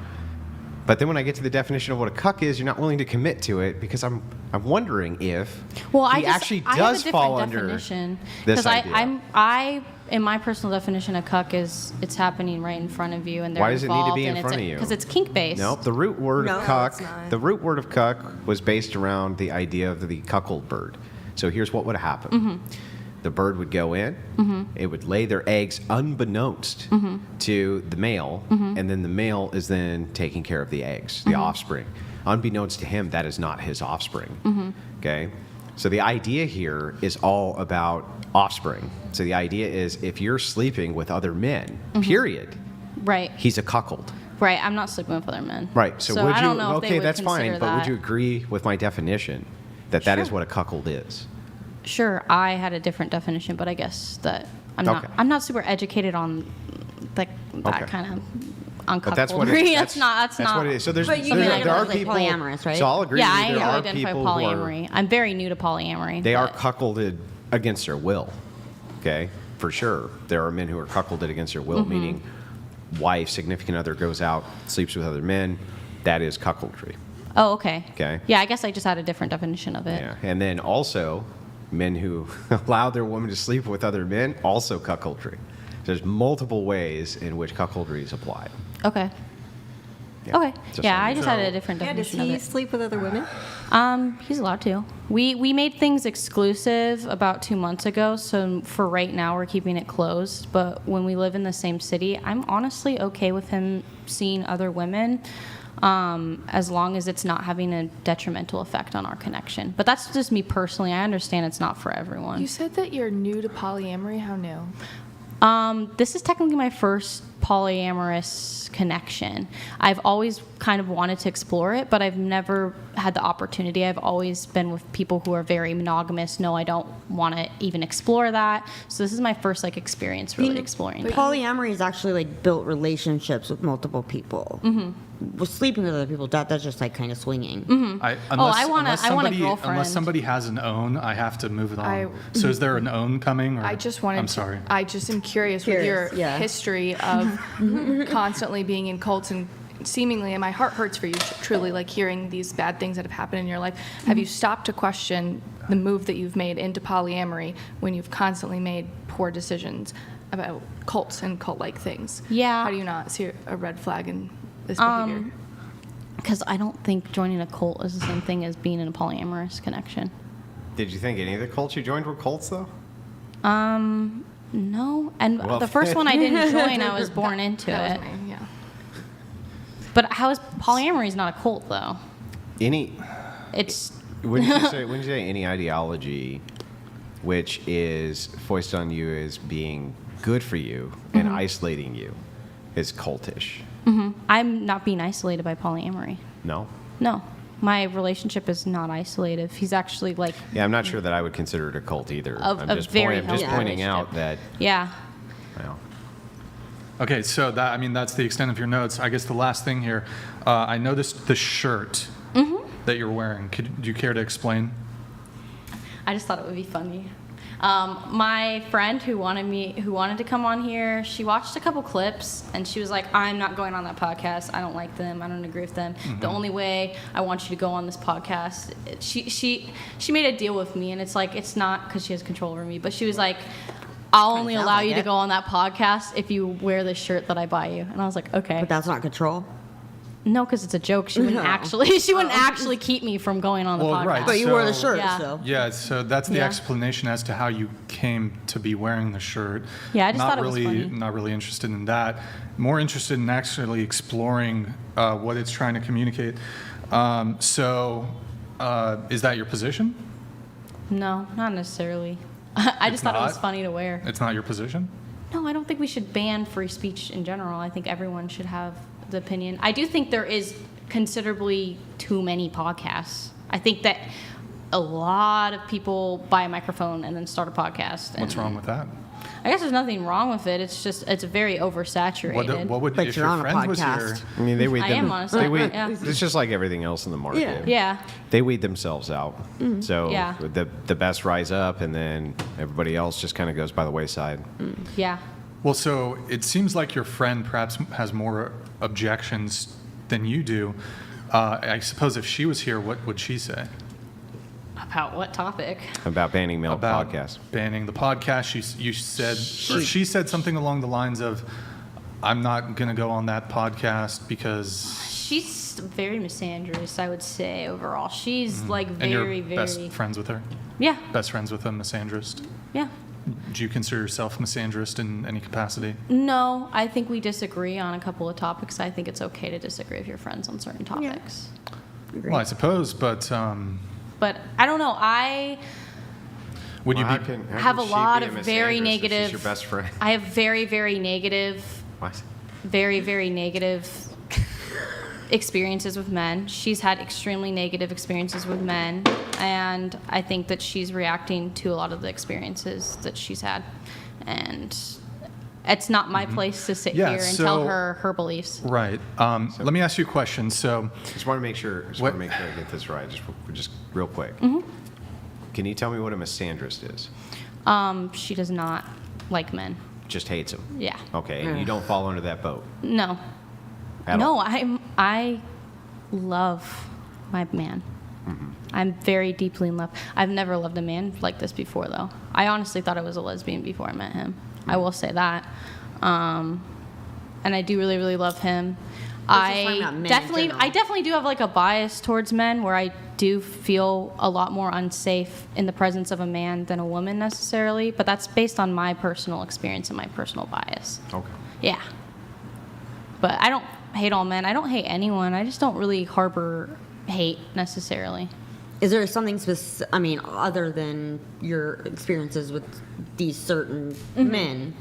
Speaker 3: But then when I get to the definition of what a cuck is, you're not willing to commit to it because I'm wondering if he actually does fall under
Speaker 2: definition
Speaker 3: this
Speaker 2: because
Speaker 3: idea.
Speaker 2: In my personal definition, a cuck is it's happening right in front of you, and they're
Speaker 3: Why does it need to
Speaker 2: involved,
Speaker 3: be in
Speaker 2: and
Speaker 3: front of you?
Speaker 2: Because it's kink based.
Speaker 3: Nope. The root word
Speaker 2: No,
Speaker 3: of
Speaker 2: it's
Speaker 3: cuck.
Speaker 2: not.
Speaker 3: The root word of cuck was based around the idea of the cuckold bird. So here's what would happen.
Speaker 2: Mm-hmm.
Speaker 3: The bird would go in. It would lay their eggs unbeknownst to the male, and then the male is then taking care of the eggs, the offspring. Unbeknownst to him, that is not his offspring. Okay? So the idea here is all about offspring. So the idea is if you're sleeping with other men, period,
Speaker 2: Right.
Speaker 3: he's a cuckold.
Speaker 2: Right. I'm not sleeping with other men.
Speaker 3: Right. So would
Speaker 2: I
Speaker 3: you?
Speaker 2: don't know if they
Speaker 3: Okay,
Speaker 2: would
Speaker 3: that's fine.
Speaker 2: consider
Speaker 3: But would
Speaker 2: that.
Speaker 3: you agree with my definition that that is what a cuckold is?
Speaker 2: Sure, I had a different definition, but I guess that
Speaker 3: Okay.
Speaker 2: I'm not super educated on like that
Speaker 3: Okay.
Speaker 2: kind of on
Speaker 3: But that's what it is.
Speaker 2: That's not
Speaker 3: what it is. So there's,
Speaker 5: But you
Speaker 3: there,
Speaker 5: can
Speaker 3: there are
Speaker 5: identify
Speaker 3: people.
Speaker 5: polyamorous, right?
Speaker 3: So I'll agree.
Speaker 2: Yeah,
Speaker 3: with
Speaker 2: I
Speaker 3: you.
Speaker 2: do
Speaker 3: There are
Speaker 2: identify
Speaker 3: people who are-
Speaker 2: polyamory. I'm very new to polyamory.
Speaker 3: They are
Speaker 2: but-
Speaker 3: cuckolded against their will. Okay, for sure. There are men who are cuckolded against their will, meaning wife, significant other goes out, sleeps with other men. That is cuckoldry.
Speaker 2: Oh, okay.
Speaker 3: Okay.
Speaker 2: Yeah, I guess I just had a different definition of it.
Speaker 3: Yeah, and then also men who allow their women to sleep with other men, also cuckoldry. There's multiple ways in which cuckoldry is applied.
Speaker 2: Okay.
Speaker 3: Yeah.
Speaker 2: Okay.
Speaker 3: Just
Speaker 2: Yeah,
Speaker 3: so
Speaker 2: I
Speaker 3: you
Speaker 2: just
Speaker 3: know.
Speaker 2: had a different
Speaker 6: Yeah, does
Speaker 2: definition
Speaker 6: he
Speaker 2: of it.
Speaker 6: sleep with other women?
Speaker 2: He's allowed to. We made things exclusive about 2 months ago, so for right now we're keeping it closed. But when we live in the same city, I'm honestly okay with him seeing other women, as long as it's not having a detrimental effect on our connection. But that's just me personally. I understand it's not for everyone.
Speaker 11: You said that you're new to polyamory. How new?
Speaker 2: This is technically my first polyamorous connection. I've always kind of wanted to explore it, but I've never had the opportunity. I've always been with people who are very monogamous. No, I don't want to even explore that. So this is my first like experience really exploring that.
Speaker 5: Polyamory is actually like built relationships with multiple people. With sleeping with other people, that's just like kind of swinging.
Speaker 2: I want a girlfriend.
Speaker 1: Unless somebody has an own, I have to move it on.
Speaker 11: I-
Speaker 1: So is there an own coming? Or?
Speaker 11: I just wanted.
Speaker 1: I'm sorry.
Speaker 11: I just am curious with your history of constantly being in cults and seemingly, and my heart hurts for you. Truly, like hearing these bad things that have happened in your life. Have you stopped to question the move that you've made into polyamory when you've constantly made poor decisions about cults and cult-like things?
Speaker 2: Yeah.
Speaker 11: How do you not see a red flag in this behavior?
Speaker 2: Because I don't think joining a cult is the same thing as being in a polyamorous connection.
Speaker 3: Did you think any of the cults you joined were cults, though?
Speaker 2: No. And
Speaker 3: Well,
Speaker 2: the first one I didn't join, I was born into
Speaker 11: That
Speaker 2: it.
Speaker 11: was me, yeah.
Speaker 2: But how is polyamory is not a cult though?
Speaker 3: Any?
Speaker 2: It's
Speaker 3: Wouldn't you say any ideology which is foisted on you as being good for you and isolating you is cultish?
Speaker 2: I'm not being isolated by polyamory.
Speaker 3: No?
Speaker 2: No. My relationship is not isolative. He's actually like
Speaker 3: Yeah, I'm not sure that I would consider it a cult either.
Speaker 2: Of
Speaker 3: I'm
Speaker 2: a
Speaker 3: just,
Speaker 2: very
Speaker 3: I'm just
Speaker 2: healthy
Speaker 3: pointing out
Speaker 2: relationship.
Speaker 3: that,
Speaker 2: yeah.
Speaker 3: well,
Speaker 1: Okay, so that's the extent of your notes. I guess the last thing here, I noticed the shirt that you're wearing. Do you care to explain?
Speaker 2: I just thought it would be funny. My friend who wanted to come on here, she watched a couple clips and she was like, I'm not going on that podcast. I don't like them. I don't agree with them. The only way I want you to go on this podcast, she made a deal with me, and it's like, it's not because she has control over me, but she was like, I'll only
Speaker 5: sounds
Speaker 2: allow
Speaker 5: like
Speaker 2: you to
Speaker 5: it.
Speaker 2: go on that podcast if you wear this shirt that I buy you. And I was like, okay.
Speaker 5: But that's not control.
Speaker 2: No, because it's a joke. She wouldn't actually keep me from going on the podcast.
Speaker 1: Right.
Speaker 5: But you wore the shirt,
Speaker 2: Yeah.
Speaker 5: so.
Speaker 1: Yeah, so that's the
Speaker 2: Yeah.
Speaker 1: explanation as to how you came to be wearing the shirt.
Speaker 2: Yeah, I just
Speaker 1: not
Speaker 2: thought it was
Speaker 1: really,
Speaker 2: funny.
Speaker 1: Not really interested in that. More interested in actually exploring what it's trying to communicate. Is that your position?
Speaker 2: No, not necessarily. I just thought it was
Speaker 1: not?
Speaker 2: funny to wear.
Speaker 1: It's not your position?
Speaker 2: No, I don't think we should ban free speech in general. I think everyone should have the opinion. I do think there is considerably too many podcasts. I think that a lot of people buy a microphone and then start a podcast.
Speaker 1: What's
Speaker 2: and
Speaker 1: wrong with that?
Speaker 2: I guess there's nothing wrong with it. It's just, it's very oversaturated.
Speaker 1: What would
Speaker 5: But
Speaker 1: if
Speaker 5: you're
Speaker 1: your
Speaker 5: on a
Speaker 1: friend was here?
Speaker 5: podcast.
Speaker 3: I mean, they weed
Speaker 2: I
Speaker 3: them.
Speaker 2: am honestly,
Speaker 3: They weed,
Speaker 2: yeah.
Speaker 3: It's just like everything else in the market.
Speaker 2: Yeah.
Speaker 3: They weed themselves out. So
Speaker 2: Yeah.
Speaker 3: the best rise up, and then everybody else just kind of goes by the wayside.
Speaker 2: Yeah.
Speaker 1: Well, so it seems like your friend perhaps has more objections than you do. I suppose if she was here, what would she say?
Speaker 2: About what topic?
Speaker 3: About banning male
Speaker 1: About
Speaker 3: podcasts.
Speaker 1: banning the podcast. She said something along the lines of, "I'm not going to go on that podcast because."
Speaker 2: She's very misandrist, I would say, overall. She's like
Speaker 1: And you're
Speaker 2: very,
Speaker 1: best
Speaker 2: very.
Speaker 1: friends with her.
Speaker 2: Yeah.
Speaker 1: Best friends with a misandrist.
Speaker 2: Yeah.
Speaker 1: Do you consider yourself misandrist in any capacity?
Speaker 2: No, I think we disagree on a couple of topics. I think it's okay to disagree with your friends on certain topics.
Speaker 1: Well, I suppose, but
Speaker 2: But I don't know. I
Speaker 1: would you
Speaker 3: Well,
Speaker 1: be?
Speaker 3: how can
Speaker 2: have a
Speaker 3: she
Speaker 2: lot
Speaker 3: be
Speaker 2: of
Speaker 3: misandrist
Speaker 2: very
Speaker 3: if
Speaker 2: negative.
Speaker 3: She's your best friend.
Speaker 2: I have very, very negative,
Speaker 3: What?
Speaker 2: very, very negative experiences with men. She's had extremely negative experiences with men, and I think that she's reacting to a lot of the experiences that she's had. And it's not my place to sit
Speaker 1: Yeah,
Speaker 2: here and
Speaker 1: so-
Speaker 2: tell her beliefs.
Speaker 1: Right. Let me ask you a question. So,
Speaker 3: Just want to make sure.
Speaker 1: What-
Speaker 3: I get this right. Just real quick.
Speaker 2: Mm-hmm.
Speaker 3: Can you tell me what a misandrist is?
Speaker 2: She does not like men.
Speaker 3: Just hates them.
Speaker 2: Yeah.
Speaker 3: Okay, and you don't fall under that boat.
Speaker 2: No.
Speaker 3: At
Speaker 2: No,
Speaker 3: all.
Speaker 2: I love my man.
Speaker 3: Mm-hmm.
Speaker 2: I'm very deeply in love. I've never loved a man like this before, though. I honestly thought I was a lesbian before I met him. I will say that. And I do really, really love him.
Speaker 5: talking about men in general.
Speaker 2: I definitely do have like a bias towards men where I do feel a lot more unsafe in the presence of a man than a woman necessarily, but that's based on my personal experience and my personal bias.
Speaker 3: Okay.
Speaker 2: Yeah. But I don't hate all men. I don't hate anyone. I just don't really harbor hate necessarily.
Speaker 5: Is there something other than your experiences with these certain men,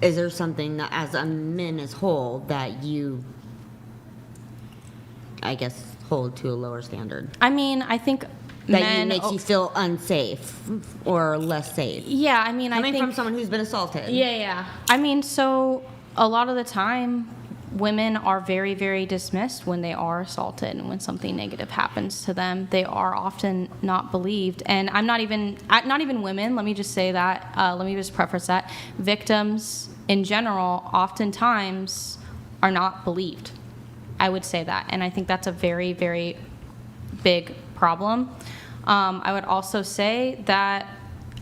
Speaker 5: is there something that as a men as whole that you, I guess, hold to a lower standard?
Speaker 2: I mean, I think
Speaker 5: That
Speaker 2: men
Speaker 5: makes you feel unsafe or less safe?
Speaker 2: Yeah, I mean, I
Speaker 5: Coming
Speaker 2: think
Speaker 5: from someone who's been assaulted.
Speaker 2: Yeah. I mean, so a lot of the time, women are very, very dismissed when they are assaulted and when something negative happens to them. They are often not believed. And I'm not even women, let me just say that. Let me just preface that. Victims in general oftentimes are not believed. I would say that. And I think that's a very, very big problem. I would also say that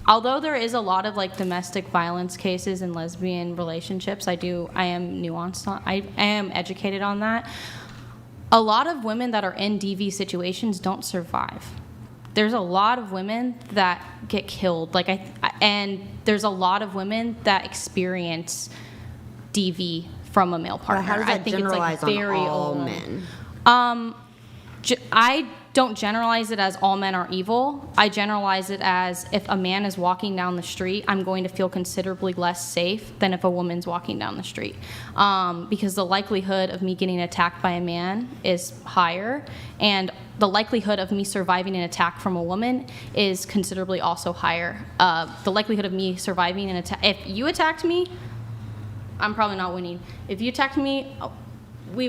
Speaker 2: although there is a lot of like domestic violence cases in lesbian relationships, I am nuanced on, I am educated on that. A lot of women that are in DV situations don't survive. There's a lot of women that get killed, and there's a lot of women that experience DV from a male partner.
Speaker 5: But how does that
Speaker 2: I think
Speaker 5: generalize
Speaker 2: it's like very
Speaker 5: on all
Speaker 2: old.
Speaker 5: men?
Speaker 2: I don't generalize it as all men are evil. I generalize it as if a man is walking down the street, I'm going to feel considerably less safe than if a woman's walking down the street. Because the likelihood of me getting attacked by a man is higher, and the likelihood of me surviving an attack from a woman is considerably also higher. The likelihood of me surviving an attack, if you attacked me, I'm probably not winning. If you attacked me, we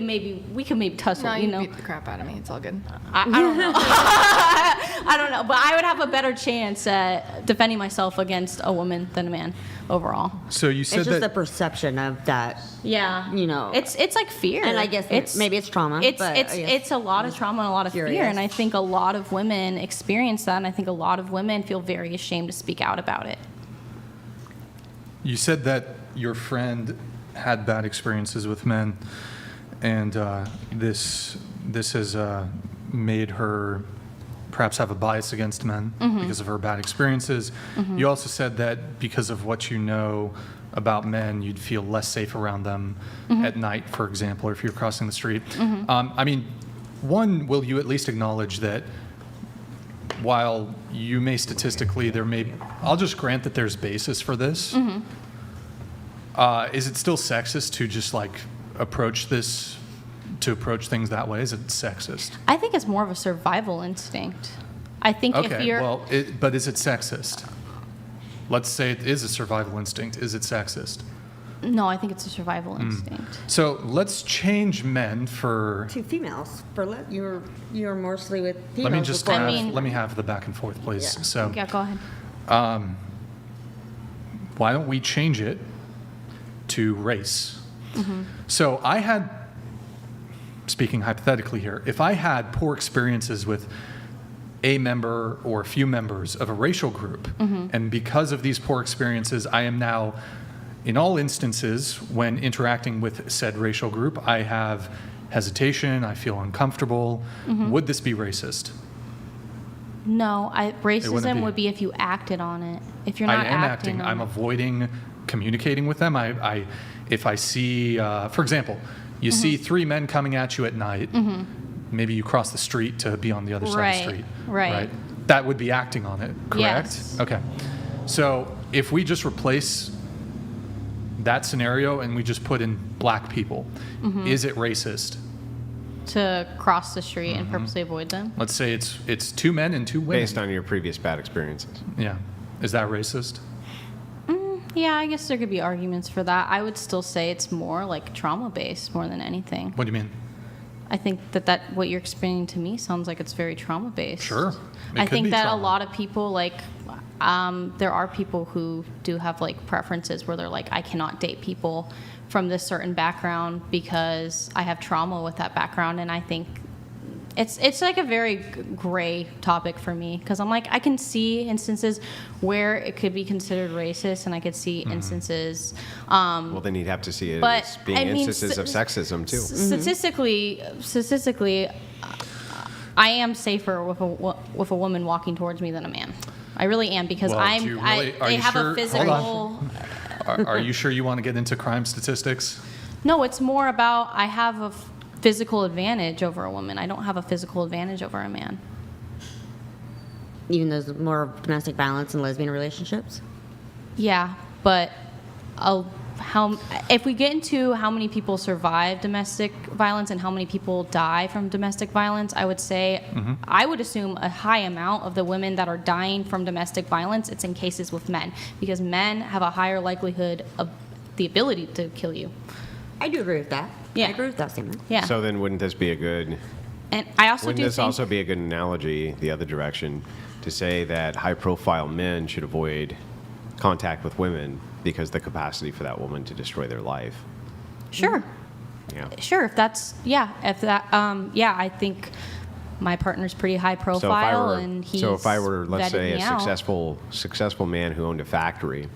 Speaker 2: could maybe tussle,
Speaker 11: No,
Speaker 2: you
Speaker 11: you
Speaker 2: know.
Speaker 11: beat the crap out of me. It's all good.
Speaker 2: I don't know. I don't know, but I would have a better chance at defending myself against a woman than a man overall.
Speaker 1: So you said
Speaker 5: It's just
Speaker 1: that
Speaker 5: the perception of that.
Speaker 2: Yeah,
Speaker 5: You know.
Speaker 2: it's like fear,
Speaker 5: And I guess maybe it's trauma,
Speaker 2: It's
Speaker 5: but I guess
Speaker 2: it's a lot of trauma and a lot of fear,
Speaker 5: curious.
Speaker 2: and I think a lot of women experience that, and I think a lot of women feel very ashamed to speak out about it.
Speaker 1: you said that your friend had bad experiences with men, and this has made her perhaps have a bias against men because of her bad experiences. You also said that because of what you know about men, you'd feel less safe around them at night, for example, or if you're crossing the street. I mean, one, will you at least acknowledge that while you may statistically, I'll just grant that there's basis for this. Is it still sexist to just like approach things that way? Is it sexist?
Speaker 2: I think it's more of a survival instinct. I think if you're...
Speaker 1: well, but is it sexist? Let's say it is a survival instinct. Is it sexist?
Speaker 2: No, I think it's a survival instinct.
Speaker 1: So let's change men for...
Speaker 5: To females. You're mostly with females.
Speaker 1: Let me just let me have the back and forth, please.
Speaker 5: Yeah.
Speaker 1: So
Speaker 2: Yeah, go ahead.
Speaker 1: why don't we change it to race? So I had, speaking hypothetically here, if I had poor experiences with a member or a few members of a racial group, and because of these poor experiences, I am now, in all instances, when interacting with said racial group, I have hesitation, I feel uncomfortable. Would this be racist?
Speaker 2: No, racism
Speaker 1: be.
Speaker 2: would be if you acted on it. If you're not
Speaker 1: I am
Speaker 2: acting
Speaker 1: acting.
Speaker 2: on
Speaker 1: I'm
Speaker 2: it.
Speaker 1: avoiding communicating with them. If I see, for example, you see three men coming at you at night, maybe you cross the street to be on the other side of the street.
Speaker 2: Right.
Speaker 1: That would be acting on it, correct?
Speaker 2: Yes.
Speaker 1: Okay. So if we just replace that scenario and we just put in black people, is it racist?
Speaker 2: To cross the street and purposely avoid them?
Speaker 1: Let's say it's two men and two women.
Speaker 3: Based on your previous bad experiences.
Speaker 1: Yeah. Is that racist?
Speaker 2: Yeah, I guess there could be arguments for that. I would still say it's more like trauma-based more than anything.
Speaker 1: What do you mean?
Speaker 2: I think that what you're explaining to me sounds like it's very trauma-based.
Speaker 1: Sure.
Speaker 2: I think that a lot of people, like, there are people who do have, like, preferences where they're like, I cannot date people from this certain background because I have trauma with that background. And I think it's like a very gray topic for me because I'm like, I can see instances where it could be considered racist, and I could see instances.
Speaker 3: Well, then you'd have to see it as being instances of sexism too.
Speaker 2: Statistically, I am safer with a woman walking towards me than a man. I really am because they have a physical.
Speaker 1: Are you sure you want to get into crime statistics?
Speaker 2: No, it's more about I have a physical advantage over a woman. I don't have a physical advantage over a man.
Speaker 5: Even there's more domestic violence in lesbian relationships?
Speaker 2: Yeah, but if we get into how many people survive domestic violence and how many people die from domestic violence, I would say, I would assume a high amount of the women that are dying from domestic violence, it's in cases with men, because men have a higher likelihood of the ability to kill you.
Speaker 5: I do agree with that.
Speaker 2: Yeah.
Speaker 5: I agree with that statement.
Speaker 2: Yeah.
Speaker 3: So then wouldn't this be a good...
Speaker 2: And I also
Speaker 3: Wouldn't this also be a good analogy the other direction to say that high-profile men should avoid contact with women because the capacity for that woman to destroy their life?
Speaker 2: Sure.
Speaker 3: Yeah.
Speaker 2: Sure. I think my partner's pretty high profile, and he's
Speaker 3: So if I were, let's
Speaker 2: vetted
Speaker 3: say,
Speaker 2: me
Speaker 3: a
Speaker 2: out.
Speaker 3: successful man who owned a factory,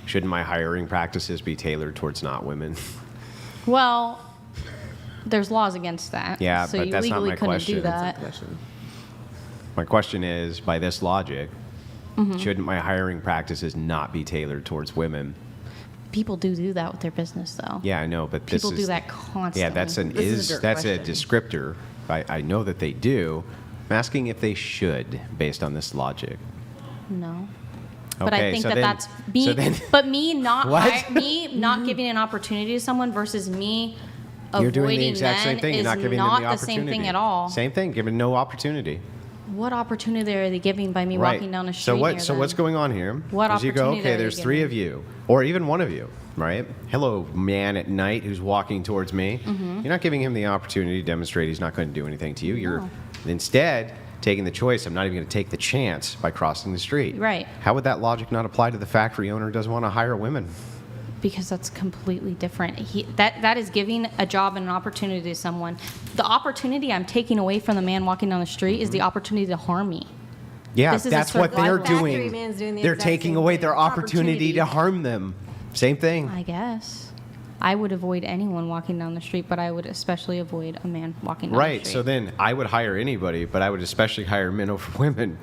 Speaker 3: shouldn't my hiring practices be tailored towards not women?
Speaker 2: Well, there's laws against that.
Speaker 3: Yeah,
Speaker 2: so
Speaker 3: but
Speaker 2: you
Speaker 3: that's not
Speaker 2: legally
Speaker 3: my
Speaker 2: couldn't
Speaker 3: question.
Speaker 2: do that.
Speaker 3: My question is, by this logic, shouldn't my hiring practices not be tailored towards women?
Speaker 2: People do that with their business, though.
Speaker 3: Yeah, I know, but
Speaker 2: People do that constantly.
Speaker 3: Yeah, that's a descriptor. I know that they do. I'm asking if they should, based on this logic.
Speaker 2: No. But I
Speaker 3: Okay,
Speaker 2: think
Speaker 3: so
Speaker 2: that
Speaker 3: then-
Speaker 2: that's me.
Speaker 3: so then-
Speaker 2: But me not
Speaker 3: What?
Speaker 2: me not giving an opportunity to someone versus me
Speaker 3: You're
Speaker 2: avoiding
Speaker 3: doing the exact
Speaker 2: men
Speaker 3: same thing. You're
Speaker 2: is
Speaker 3: not giving them
Speaker 2: not
Speaker 3: the
Speaker 2: the
Speaker 3: opportunity.
Speaker 2: same thing at all.
Speaker 3: Same thing, given no opportunity.
Speaker 2: What opportunity are they giving by me
Speaker 3: Right.
Speaker 2: walking down the street?
Speaker 3: So what?
Speaker 2: near
Speaker 3: So
Speaker 2: them?
Speaker 3: what's going on here?
Speaker 2: What
Speaker 3: is you go,
Speaker 2: opportunity
Speaker 3: okay,
Speaker 2: are they
Speaker 3: there's three
Speaker 2: giving?
Speaker 3: of you, or even one of you, right? Hello, man at night who's walking towards me. You're not giving him the opportunity to demonstrate he's not going to do anything to you. You're instead taking the choice. I'm not even going to take the chance by crossing the street.
Speaker 2: Right.
Speaker 3: How would that logic not apply to the factory owner who doesn't want to hire women?
Speaker 2: Because that's completely different. That is giving a job and an opportunity to someone. The opportunity I'm taking away from the man walking down the street is the opportunity to harm me.
Speaker 3: Yeah,
Speaker 2: This is a
Speaker 3: that's what they're
Speaker 2: survival-
Speaker 3: doing. They're taking away their opportunity to harm them. Same thing.
Speaker 2: I guess. I would avoid anyone walking down the street, but I would especially avoid a man walking down the
Speaker 3: Right.
Speaker 2: street.
Speaker 3: So then I would hire anybody, but I would especially hire men over women.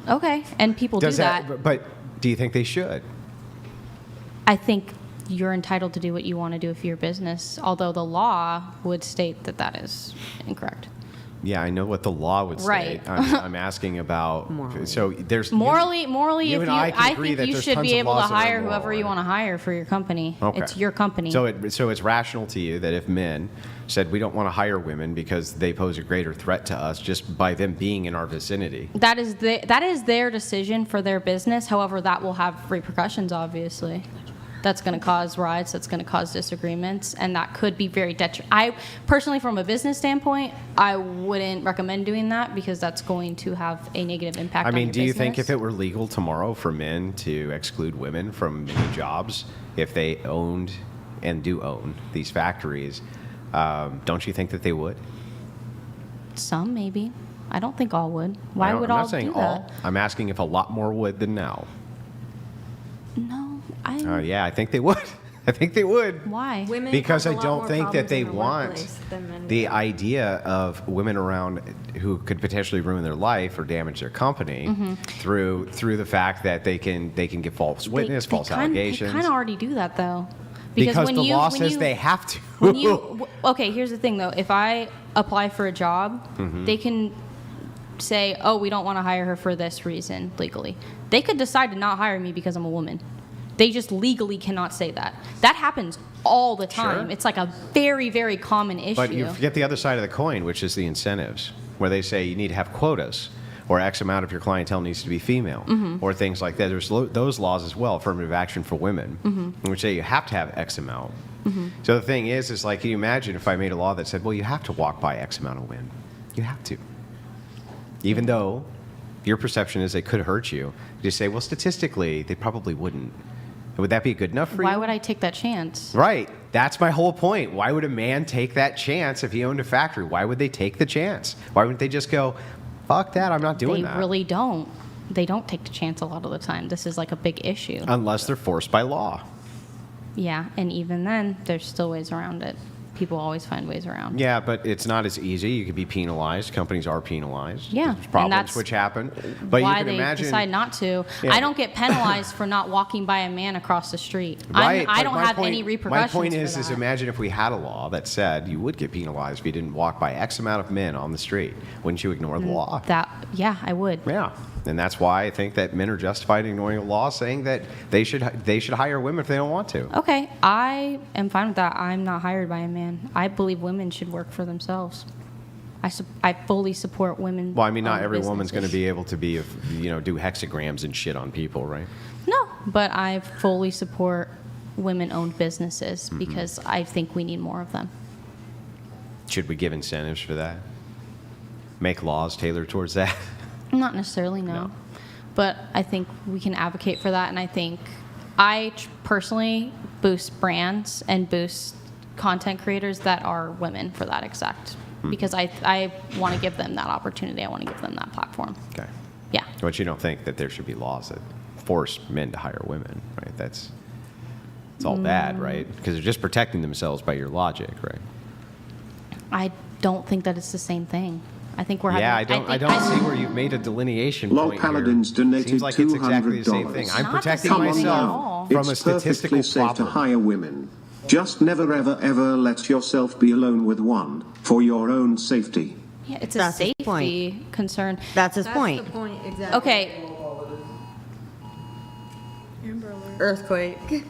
Speaker 2: Okay, and people do that.
Speaker 3: But do you think they should?
Speaker 2: I think you're entitled to do what you want to do for your business, although the law would state that that is incorrect.
Speaker 3: Yeah, I know what the law would
Speaker 2: Right.
Speaker 3: state. I'm asking about. So there's
Speaker 2: Morally,
Speaker 3: you
Speaker 2: if
Speaker 3: and
Speaker 2: you,
Speaker 3: I can agree
Speaker 2: think
Speaker 3: that
Speaker 2: you
Speaker 3: there's
Speaker 2: should
Speaker 3: tons
Speaker 2: be
Speaker 3: of
Speaker 2: able to
Speaker 3: laws that are
Speaker 2: hire
Speaker 3: immoral,
Speaker 2: whoever you
Speaker 3: right?
Speaker 2: want to hire for your company.
Speaker 3: Okay.
Speaker 2: It's your company.
Speaker 3: So it's rational to you that if men said we don't want to hire women because they pose a greater threat to us just by them being in our vicinity.
Speaker 2: that is their decision for their business. However, that will have repercussions, obviously. That's going to cause riots. That's going to cause disagreements, and that could be very detrimental. I personally, from a business standpoint, I wouldn't recommend doing that because that's going to have a negative impact.
Speaker 3: I mean,
Speaker 2: on your
Speaker 3: do you think
Speaker 2: business.
Speaker 3: if it were legal tomorrow for men to exclude women from many jobs, if they owned and do own these factories, don't you think that they would?
Speaker 2: Some maybe. I don't think all would. Why
Speaker 3: I'm
Speaker 2: would
Speaker 3: not
Speaker 2: all
Speaker 3: saying
Speaker 2: do
Speaker 3: all.
Speaker 2: that?
Speaker 3: I'm asking if a lot more would than now.
Speaker 2: No,
Speaker 3: Yeah, I think they would. I think they would.
Speaker 2: Why?
Speaker 5: Women
Speaker 3: Because
Speaker 5: cause
Speaker 3: I
Speaker 5: a lot
Speaker 3: don't
Speaker 5: more
Speaker 3: think that
Speaker 5: problems
Speaker 3: they
Speaker 5: in the
Speaker 3: want
Speaker 5: workplace than men
Speaker 3: the
Speaker 5: do.
Speaker 3: idea of women around who could potentially ruin their life or damage their company
Speaker 2: Mhm.
Speaker 3: through the fact that they can give false witness, false allegations.
Speaker 2: They kind of already do that though.
Speaker 3: Because
Speaker 2: when
Speaker 3: the
Speaker 2: you,
Speaker 3: law
Speaker 2: when
Speaker 3: says
Speaker 2: you-
Speaker 3: they have to.
Speaker 2: When you okay, here's the thing though. If I apply for a job,
Speaker 3: Mhm.
Speaker 2: they can say, "Oh, we don't want to hire her for this reason legally." They could decide to not hire me because I'm a woman. They just legally cannot say that. That happens all the time.
Speaker 3: Sure.
Speaker 2: It's like a very, very common issue.
Speaker 3: But you forget the other side of the coin, which is the incentives, where they say you need to have quotas, or X amount of your clientele needs to be female,
Speaker 2: Mhm.
Speaker 3: or things like that. There's those laws as well, affirmative action for women,
Speaker 2: Mhm.
Speaker 3: which say you have to have X amount.
Speaker 2: Mhm.
Speaker 3: So the thing is like, can you imagine if I made a law that said, well, you have to walk by X amount of women. You have to. Even though your perception is they could hurt you, you just say, well, statistically, they probably wouldn't. Would that be good enough for
Speaker 2: Why
Speaker 3: you?
Speaker 2: would I take that chance?
Speaker 3: Right. That's my whole point. Why would a man take that chance if he owned a factory? Why would they take the chance? Why wouldn't they just go, fuck that, I'm not doing
Speaker 2: They
Speaker 3: that?
Speaker 2: really don't. They don't take the chance a lot of the time. This is like a big issue.
Speaker 3: Unless they're forced by law.
Speaker 2: Yeah, and even then, there's still ways around it. People always find ways around.
Speaker 3: Yeah, but it's not as easy. You could be penalized. Companies are penalized.
Speaker 2: Yeah,
Speaker 3: There's
Speaker 2: and
Speaker 3: problems
Speaker 2: that's
Speaker 3: which happen. But
Speaker 2: why
Speaker 3: you can
Speaker 2: they
Speaker 3: imagine.
Speaker 2: decide not to.
Speaker 3: Yeah.
Speaker 2: I don't get penalized for not walking by a man across the street.
Speaker 3: Right,
Speaker 2: I
Speaker 3: but
Speaker 2: don't
Speaker 3: my
Speaker 2: have
Speaker 3: point-
Speaker 2: any repercussions
Speaker 3: My point
Speaker 2: for
Speaker 3: is
Speaker 2: that.
Speaker 3: imagine if we had a law that said you would get penalized if you didn't walk by X amount of men on the street. Wouldn't you ignore the law?
Speaker 2: Yeah, I would.
Speaker 3: Yeah, and that's why I think that men are justified in ignoring a law saying that they should hire women if they don't want to.
Speaker 2: Okay, I am fine with that. I'm not hired by a man. I believe women should work for themselves. I fully support women.
Speaker 3: Well, I mean, not every woman's going to be able to do hexagrams and shit on people, right?
Speaker 2: No, but I fully support women-owned businesses
Speaker 3: Mm-hmm.
Speaker 2: because I think we need more of them.
Speaker 3: Should we give incentives for that? Make laws tailored towards that?
Speaker 2: Not necessarily, no. But I think we can advocate for that, and I think I personally boost brands and boost content creators that are women for that exact. Because I want to give them that opportunity. I want to give them that platform.
Speaker 3: Okay.
Speaker 2: Yeah.
Speaker 3: But you don't think that there should be laws that force men to hire women, right? It's all bad, right? Because they're just protecting themselves by your logic, right?
Speaker 2: I don't think that it's the same thing. I think we're
Speaker 3: Yeah,
Speaker 2: having.
Speaker 3: I don't see where you've made a delineation
Speaker 9: Lol
Speaker 3: point
Speaker 9: Paladins
Speaker 3: here.
Speaker 9: donated
Speaker 3: Seems like it's exactly the same
Speaker 9: $200.
Speaker 3: thing. I'm
Speaker 2: not the
Speaker 3: protecting
Speaker 2: same
Speaker 3: myself
Speaker 2: thing.
Speaker 3: from a
Speaker 9: It's
Speaker 3: statistical
Speaker 9: perfectly safe
Speaker 3: problem.
Speaker 9: to hire women. Just never ever ever let yourself be alone with one, for your own safety.
Speaker 2: Yeah, it's a
Speaker 5: That's his
Speaker 2: safety concern.
Speaker 5: That's his point.
Speaker 6: the point, exactly.
Speaker 2: Okay,
Speaker 5: Earthquake.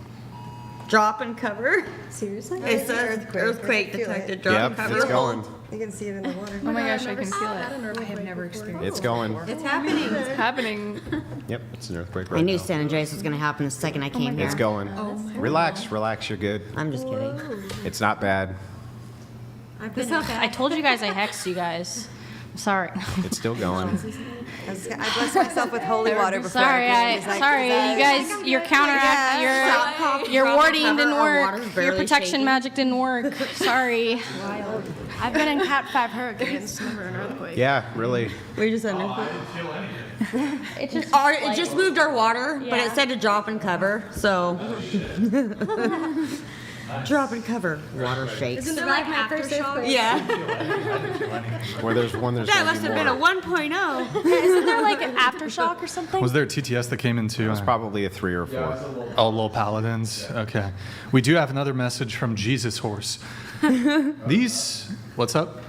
Speaker 5: Drop and cover.
Speaker 6: Seriously?
Speaker 5: It says earthquake
Speaker 6: Feel it.
Speaker 5: detected. Drop and
Speaker 3: Yep,
Speaker 5: cover.
Speaker 3: it's going.
Speaker 6: You can see it in the water.
Speaker 11: Oh my gosh, I can feel it. I have never experienced
Speaker 3: It's going.
Speaker 6: It's happening.
Speaker 11: It's happening.
Speaker 3: Yep, it's an earthquake
Speaker 5: I
Speaker 3: right
Speaker 5: knew
Speaker 3: now.
Speaker 5: San Andreas was going to happen the second I came here.
Speaker 3: It's going. Relax, you're good.
Speaker 5: I'm just kidding.
Speaker 3: It's not bad.
Speaker 2: I told you guys I hexed you guys. I'm sorry.
Speaker 3: It's still going.
Speaker 6: I blessed myself with holy water before
Speaker 2: Sorry,
Speaker 6: I came.
Speaker 2: sorry, you guys, your counteract, your warding didn't work. Your protection magic didn't work. Sorry.
Speaker 13: I've been in Cat 5 hurricanes, never an earthquake.
Speaker 3: Yeah, really.
Speaker 5: We just had an earthquake.
Speaker 2: It just
Speaker 5: It just moved our water, but it said to drop and cover, so. Drop and cover. Water shakes.
Speaker 10: Isn't it like my first earthquake?
Speaker 5: Yeah.
Speaker 3: Where there's one, there's
Speaker 5: That
Speaker 3: gonna
Speaker 5: must
Speaker 3: be
Speaker 5: have been a
Speaker 3: more.
Speaker 5: 1.0.
Speaker 10: Isn't there like an aftershock or something?
Speaker 1: Was there a TTS that came in too?
Speaker 3: It was probably a 3 or 4.
Speaker 1: Oh, little paladins. Okay. We do have another message from Jesus Horse. What's up?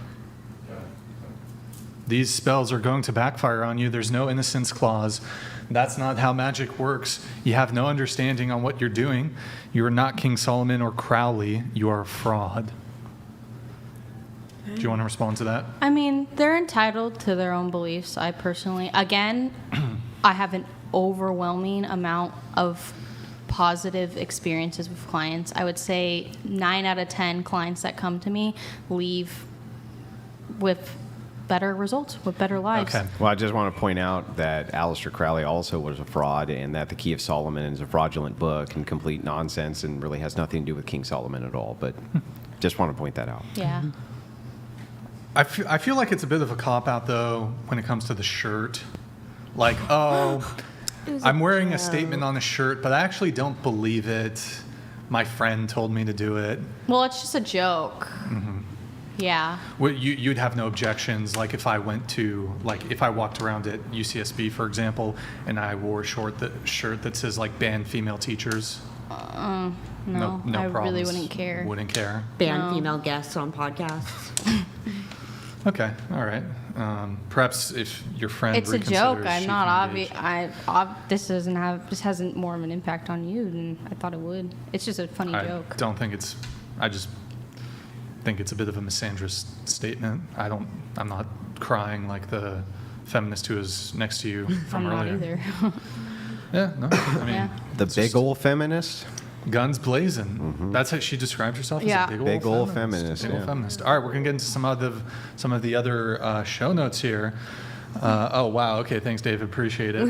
Speaker 1: These spells are going to backfire on you. There's no innocence clause. That's not how magic works. You have no understanding on what you're doing. You are not King Solomon or Crowley. You are a fraud. Do you want to respond to that?
Speaker 2: I mean, they're entitled to their own beliefs. I personally, again, I have an overwhelming amount of positive experiences with clients. I would say 9 out of 10 clients that come to me leave with better results, with better lives.
Speaker 1: Okay.
Speaker 3: Well, I just want to point out that Aleister Crowley also was a fraud, and that The Key of Solomon is a fraudulent book and complete nonsense and really has nothing to do with King Solomon at all. But just want to point that out.
Speaker 2: Yeah.
Speaker 1: I feel like it's a bit of a cop-out, though, when it comes to the shirt. Like, oh, I'm wearing a statement on a shirt, but I actually don't believe it. My friend told me to do it.
Speaker 2: Well, it's just a joke.
Speaker 1: Mm-hmm.
Speaker 2: Yeah.
Speaker 1: Well, you'd have no objections, like if I walked around at UCSB, for example, and I wore a shirt that says like ban female teachers.
Speaker 2: No,
Speaker 1: no
Speaker 2: I
Speaker 1: problems.
Speaker 2: really wouldn't care.
Speaker 1: Wouldn't care.
Speaker 5: Ban female guests on podcasts.
Speaker 1: Okay, all right. Perhaps if your friend
Speaker 2: It's a joke.
Speaker 1: reconsiders,
Speaker 2: I'm
Speaker 1: she
Speaker 2: not
Speaker 1: can
Speaker 2: obvious. This hasn't more of an impact on you than I thought it would. It's just a funny joke.
Speaker 1: I just think it's a bit of a misandrist statement. I'm not crying like the feminist who was next to you from
Speaker 2: I'm
Speaker 1: earlier.
Speaker 2: not either.
Speaker 1: Yeah, no. I mean,
Speaker 3: The big ole feminist?
Speaker 1: guns blazing. That's how she described herself.
Speaker 2: Yeah.
Speaker 1: As a
Speaker 3: Big ol' feminist,
Speaker 1: Big ol'
Speaker 3: yeah.
Speaker 1: feminist. All right, we're gonna get into some of the other show notes here. Oh wow. Okay, thanks, David. Appreciate it.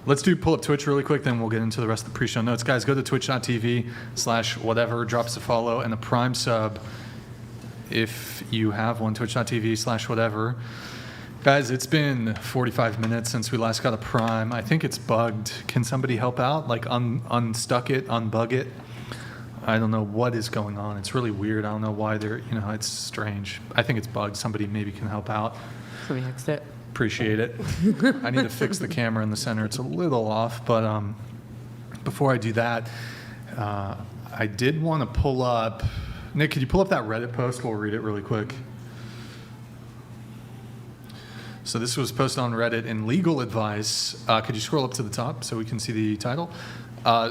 Speaker 1: Let's pull up Twitch really quick, then we'll get into the rest of the pre-show notes. Guys, go to twitch.tv/whatever, drop us a follow and a Prime sub if you have one, twitch.tv/whatever. Guys, it's been 45 minutes since we last got a Prime. I think it's bugged. Can somebody help out? Like unstuck it, unbug it? I don't know what is going on. It's really weird. I don't know why it's strange. I think it's bugged. Somebody maybe can help out.
Speaker 5: Somebody fixed it.
Speaker 1: Appreciate it. I need to fix the camera in the center. It's a little off, but before I do that, I did want to pull up. Nick, could you pull up that Reddit post? We'll read it really quick. So this was posted on Reddit in legal advice. Could you scroll up to the top so we can see the title?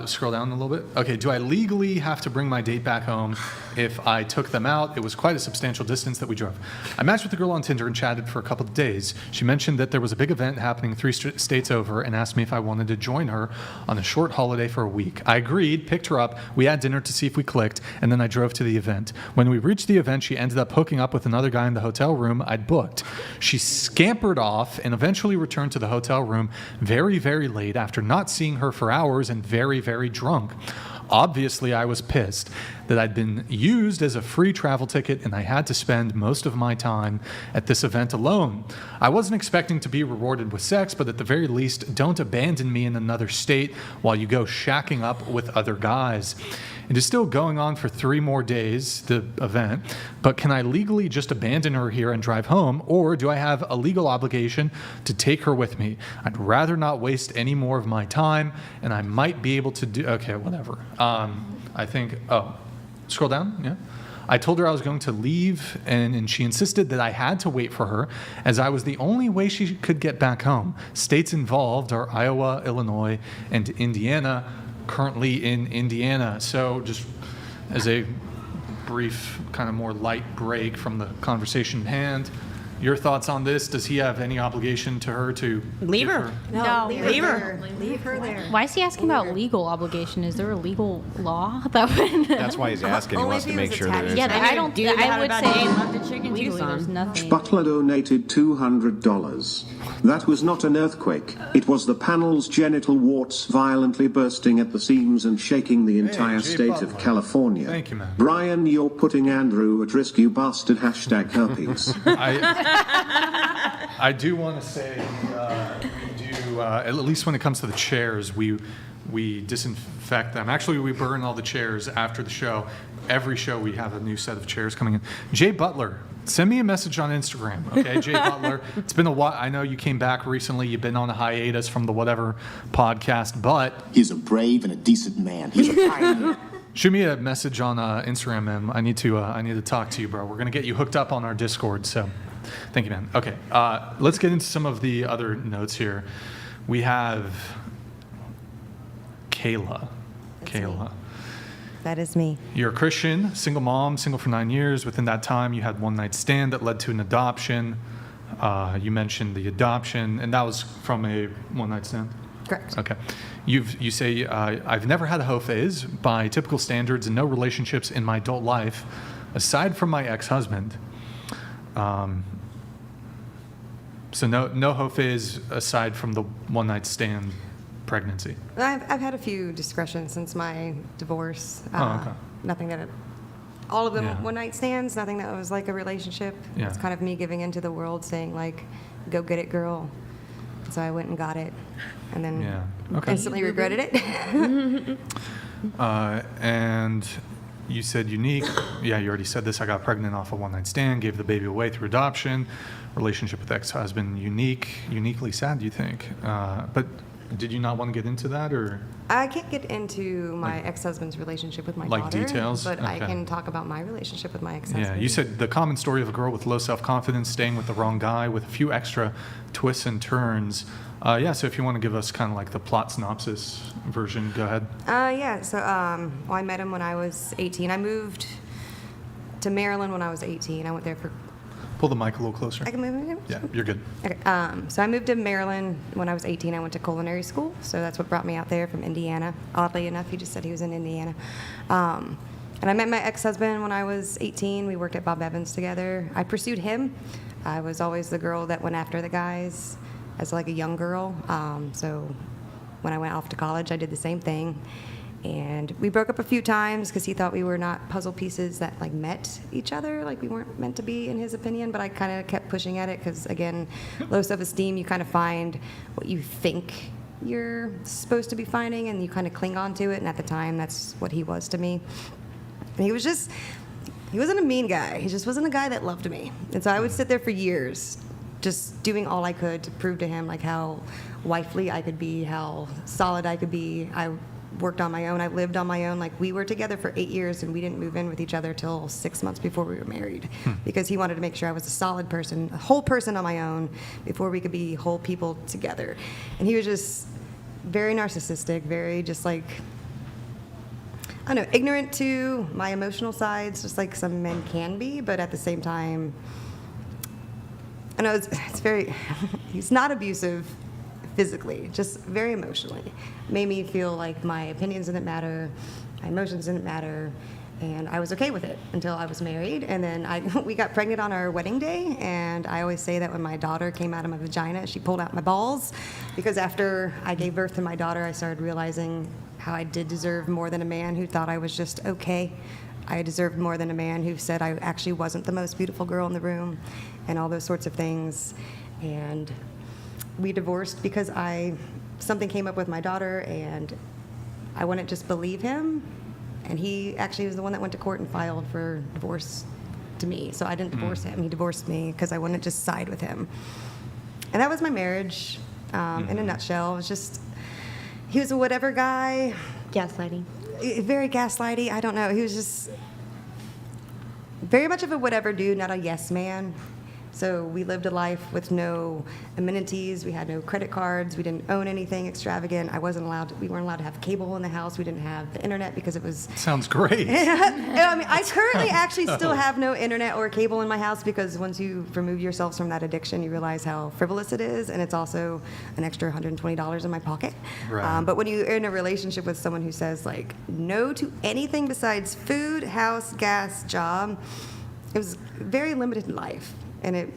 Speaker 1: Scroll down a little bit. Okay, do I legally have to bring my date back home if I took them out? It was quite a substantial distance that we drove. I matched with the girl on Tinder and chatted for a couple of days. She mentioned that there was a big event happening 3 states over and asked me if I wanted to join her on a short holiday for a week. I agreed, picked her up, we had dinner to see if we clicked, and then I drove to the event. When we reached the event, she ended up hooking up with another guy in the hotel room I'd booked. She scampered off and eventually returned to the hotel room very, very late after not seeing her for hours and very, very drunk. Obviously, I was pissed that I'd been used as a free travel ticket and I had to spend most of my time at this event alone. I wasn't expecting to be rewarded with sex, but at the very least, don't abandon me in another state while you go shacking up with other guys. It is still going on for 3 more days, the event, but can I legally just abandon her here and drive home, or do I have a legal obligation to take her with me? I'd rather not waste any more of my time, and I might be able to do, okay, whatever. I think, scroll down, yeah. I told her I was going to leave, and she insisted that I had to wait for her, as I was the only way she could get back home. States involved are Iowa, Illinois, and Indiana. Currently in Indiana. So just as a brief, kind of more light break from the conversation at hand, your thoughts on this? Does he have any obligation to her to
Speaker 5: Leave
Speaker 1: give
Speaker 5: her.
Speaker 6: No,
Speaker 5: leave her.
Speaker 6: Leave her there.
Speaker 2: Why is he asking about legal obligation? Is there a legal law that would?
Speaker 3: That's why he's asking. He
Speaker 6: Only
Speaker 3: wants
Speaker 6: if
Speaker 3: to
Speaker 6: he
Speaker 3: make
Speaker 6: was
Speaker 3: sure that
Speaker 6: attached.
Speaker 3: there's
Speaker 2: Yeah, I don't.
Speaker 5: Dude,
Speaker 2: I
Speaker 5: had
Speaker 2: would
Speaker 5: about
Speaker 2: say
Speaker 5: day love the chicken
Speaker 2: legally
Speaker 5: Tucson.
Speaker 2: there's nothing.
Speaker 9: Butler donated $200. That was not an earthquake. It was the panel's genital warts violently bursting at the seams and shaking the entire
Speaker 1: Jay
Speaker 9: state
Speaker 1: Butler.
Speaker 9: of California.
Speaker 1: Thank you, man.
Speaker 9: Brian, you're putting Andrew at risk, you bastard. #herpes.
Speaker 1: I do want to say we do, at least when it comes to the chairs, we we disinfect them. Actually, we burn all the chairs after the show. Every show we have a new set of chairs coming in. Jay Butler, send me a message on Instagram, okay? Jay Butler. It's been a while. I know you came back recently. You've been on a hiatus from the Whatever podcast, but
Speaker 16: He's a brave and a decent man. He's a pioneer.
Speaker 1: shoot me a message on Instagram, man. I need to talk to you, bro. We're gonna get you hooked up on our Discord. So, thank you, man. Okay, let's get into some of the other notes here. We have Kayla. Kayla.
Speaker 6: That is me.
Speaker 1: You're a Christian, single mom, single for 9 years. Within that time, you had one night stand that led to an adoption. You mentioned the adoption, and that was from a one night stand?
Speaker 6: Correct.
Speaker 1: Okay. You say, I've never had a hoe phase by typical standards and no relationships in my adult life, aside from my ex-husband. So no hoe phase aside from the one night stand pregnancy.
Speaker 6: I've had a few discretions since my divorce.
Speaker 1: Okay.
Speaker 6: Nothing that, all of them
Speaker 1: Yeah.
Speaker 6: one night stands, nothing that was like a relationship.
Speaker 1: Yeah.
Speaker 6: It's kind of me giving into the world saying like, go get it, girl. So I went and got it and then instantly regretted it.
Speaker 1: And you said unique. Yeah, you already said this. I got pregnant off a one night stand, gave the baby away through adoption. Relationship with ex-husband, uniquely sad, do you think? But did you not want to get into that, or?
Speaker 6: I can't get into my ex-husband's relationship with my
Speaker 1: Like
Speaker 6: daughter.
Speaker 1: details?
Speaker 6: But I
Speaker 1: Okay.
Speaker 6: can talk about my relationship with my ex-husband.
Speaker 1: Yeah, you said the common story of a girl with low self-confidence staying with the wrong guy with a few extra twists and turns. So if you want to give us kind of like the plot synopsis version, go ahead.
Speaker 6: So I met him when I was 18. I moved to Maryland when I was 18. I went there for...
Speaker 1: Pull the mic a little closer.
Speaker 6: I can move it?
Speaker 1: Yeah, you're good.
Speaker 6: Okay. So I moved to Maryland when I was 18. I went to culinary school, so that's what brought me out there from Indiana. Oddly enough, he just said he was in Indiana. And I met my ex-husband when I was 18. We worked at Bob Evans together. I pursued him. I was always the girl that went after the guys as like a young girl. So when I went off to college, I did the same thing. And we broke up a few times because he thought we were not puzzle pieces that like met each other, like we weren't meant to be in his opinion. But I kind of kept pushing at it because, again, low self-esteem, you kind of find what you think you're supposed to be finding and you kind of cling on to it. And at the time, that's what he was to me. And he wasn't a mean guy. He just wasn't a guy that loved me. And so I would sit there for years just doing all I could to prove to him like how wifely I could be, how solid I could be. I worked on my own. I lived on my own. Like, we were together for 8 years and we didn't move in with each other till 6 months before we were married because he wanted to make sure I was a solid person, a whole person on my own before we could be whole people together. And he was just very narcissistic, very just like, I don't know, ignorant to my emotional sides, just like some men can be, but at the same time, I know it's very, he's not abusive physically, just very emotionally. Made me feel like my opinions didn't matter, my emotions didn't matter, and I was okay with it until I was married. And then we got pregnant on our wedding day, and I always say that when my daughter came out of my vagina, she pulled out my balls, because after I gave birth to my daughter, I started realizing how I did deserve more than a man who thought I was just okay. I deserved more than a man who said I actually wasn't the most beautiful girl in the room, and all those sorts of things. And we divorced because something came up with my daughter, and I wouldn't just believe him. And he actually was the one that went to court and filed for divorce to me. So I didn't divorce him. He divorced me because I wouldn't just side with him. And that was my marriage in a nutshell. It was just, he was a whatever guy.
Speaker 5: Gaslighting.
Speaker 6: Very gaslighty. I don't know. He was just very much of a whatever dude, not a yes man. So we lived a life with no amenities. We had no credit cards. We didn't own anything extravagant. We weren't allowed to have cable in the house. We didn't have the internet because it was...
Speaker 1: Sounds great.
Speaker 6: I mean, I currently actually still have no internet or cable in my house because once you remove yourselves from that addiction, you realize how frivolous it is, and it's also an extra $120 in my pocket.
Speaker 1: Right.
Speaker 6: But when you're in a relationship with someone who says, like, no to anything besides food, house, gas, job, it was very limited in life. And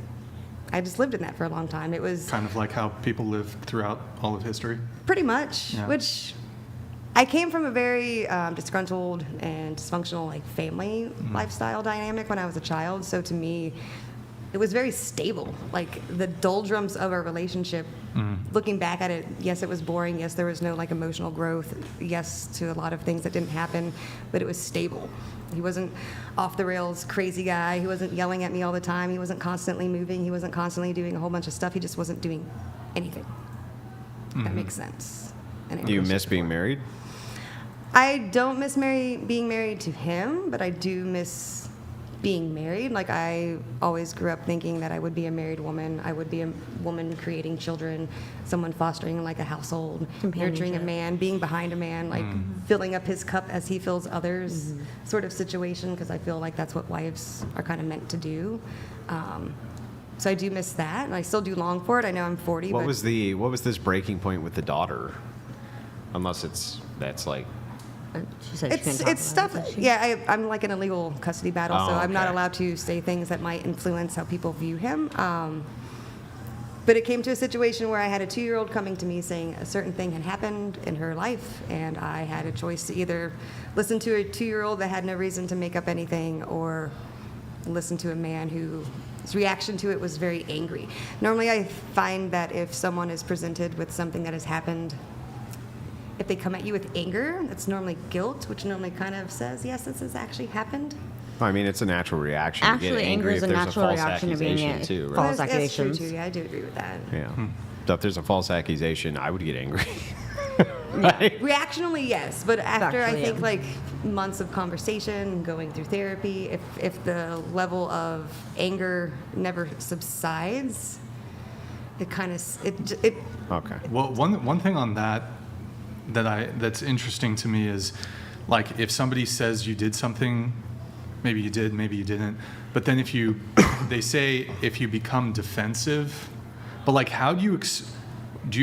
Speaker 6: I just lived in that for a long time. It was
Speaker 1: kind of like how people lived throughout all of history.
Speaker 6: Pretty much,
Speaker 1: Yeah.
Speaker 6: which I came from a very disgruntled and dysfunctional like family lifestyle dynamic when I was a child. So to me, it was very stable. Like the doldrums of our relationship, looking back at it, yes, it was boring. Yes, there was no like emotional growth. Yes, to a lot of things that didn't happen, but it was stable. He wasn't off the rails crazy guy. He wasn't yelling at me all the time. He wasn't constantly moving. He wasn't constantly doing a whole bunch of stuff. He just wasn't doing anything. That makes sense. And
Speaker 3: Do you miss being married?
Speaker 6: I don't miss being married to him, but I do miss being married. Like I always grew up thinking that I would be a married woman. I would be a woman creating children, someone fostering like a household, nurturing a man, being behind a man, like filling up his cup as he fills others, sort of situation. Because I feel like that's what wives are kind of meant to do. So I do miss that, and I still do long for it. I know I'm 40.
Speaker 3: What
Speaker 6: but
Speaker 3: was this breaking point with the daughter? Unless that's like.
Speaker 5: She said
Speaker 6: it's stuff. Yeah, I'm like in a legal custody battle, so I'm not
Speaker 3: okay.
Speaker 6: allowed to say things that might influence how people view him. But it came to a situation where I had a 2-year-old coming to me saying a certain thing had happened in her life, and I had a choice to either listen to a 2-year-old that had no reason to make up anything, or listen to a man whose reaction to it was very angry. Normally, I find that if someone is presented with something that has happened, if they come at you with anger, that's normally guilt, which normally kind of says, yes, this has actually happened.
Speaker 3: I mean, it's a natural reaction to
Speaker 5: Actually,
Speaker 3: get
Speaker 5: anger
Speaker 3: angry
Speaker 5: is
Speaker 3: if
Speaker 5: a
Speaker 3: there's
Speaker 5: natural
Speaker 3: a false
Speaker 5: reaction to being
Speaker 3: accusation
Speaker 5: a
Speaker 3: too, right?
Speaker 5: false
Speaker 6: That's true
Speaker 5: accusations.
Speaker 6: too. Yeah, I do agree with that.
Speaker 3: Yeah. So if there's a false accusation, I would get angry. Right?
Speaker 6: Reactionally, yes, but after I
Speaker 5: Factually,
Speaker 6: think
Speaker 5: yeah.
Speaker 6: like months of conversation, going through therapy, if the level of anger never subsides, it kind of it.
Speaker 3: Okay.
Speaker 1: Well, one thing on that's interesting to me is, like, if somebody says you did something, maybe you did, maybe you didn't, but then they say if you become defensive, but like, how do you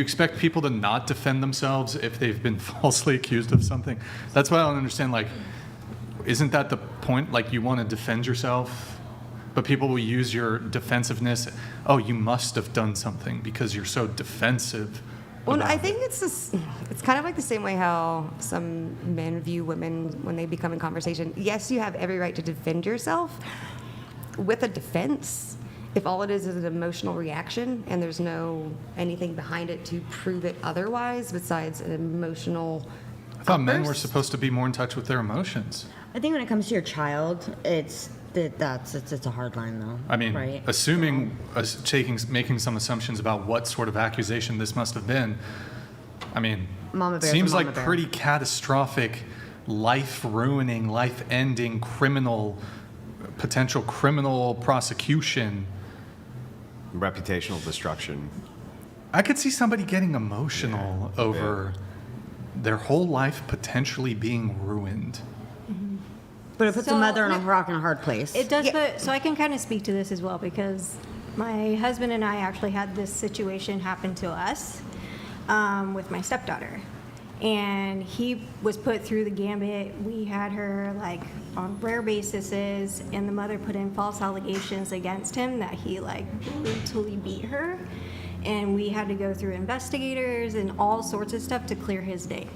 Speaker 1: expect people to not defend themselves if they've been falsely accused of something? That's what I don't understand. Like, isn't that the point? Like, you want to defend yourself, but people will use your defensiveness. Oh, you must have done something because you're so defensive.
Speaker 6: Well, I think it's kind of like the same way how some men view women when they become in conversation. Yes, you have every right to defend yourself with a defense. If all it is an emotional reaction and there's no anything behind it to prove it otherwise besides an emotional
Speaker 1: I thought men were
Speaker 6: outburst.
Speaker 1: supposed to be more in touch with their emotions.
Speaker 5: I think when it comes to your child, it's a hard line though.
Speaker 1: I mean,
Speaker 5: right?
Speaker 1: making some assumptions about what sort of accusation this must have been. I mean,
Speaker 5: Mama bear's
Speaker 1: seems
Speaker 5: a mama
Speaker 1: like
Speaker 5: bear.
Speaker 1: pretty catastrophic, life-ruining, life-ending potential criminal prosecution.
Speaker 3: Reputational destruction.
Speaker 1: I could see somebody getting emotional over their whole life potentially being ruined.
Speaker 5: But it puts
Speaker 10: So-
Speaker 5: a mother in a rock and a hard place.
Speaker 10: It does put, so I can kind of speak to this as well because my husband and I actually had this situation happen to us with my stepdaughter. And he was put through the gambit. We had her like on rare basis, and the mother put in false allegations against him that he like brutally beat her. And we had to go through investigators and all sorts of stuff to clear his name.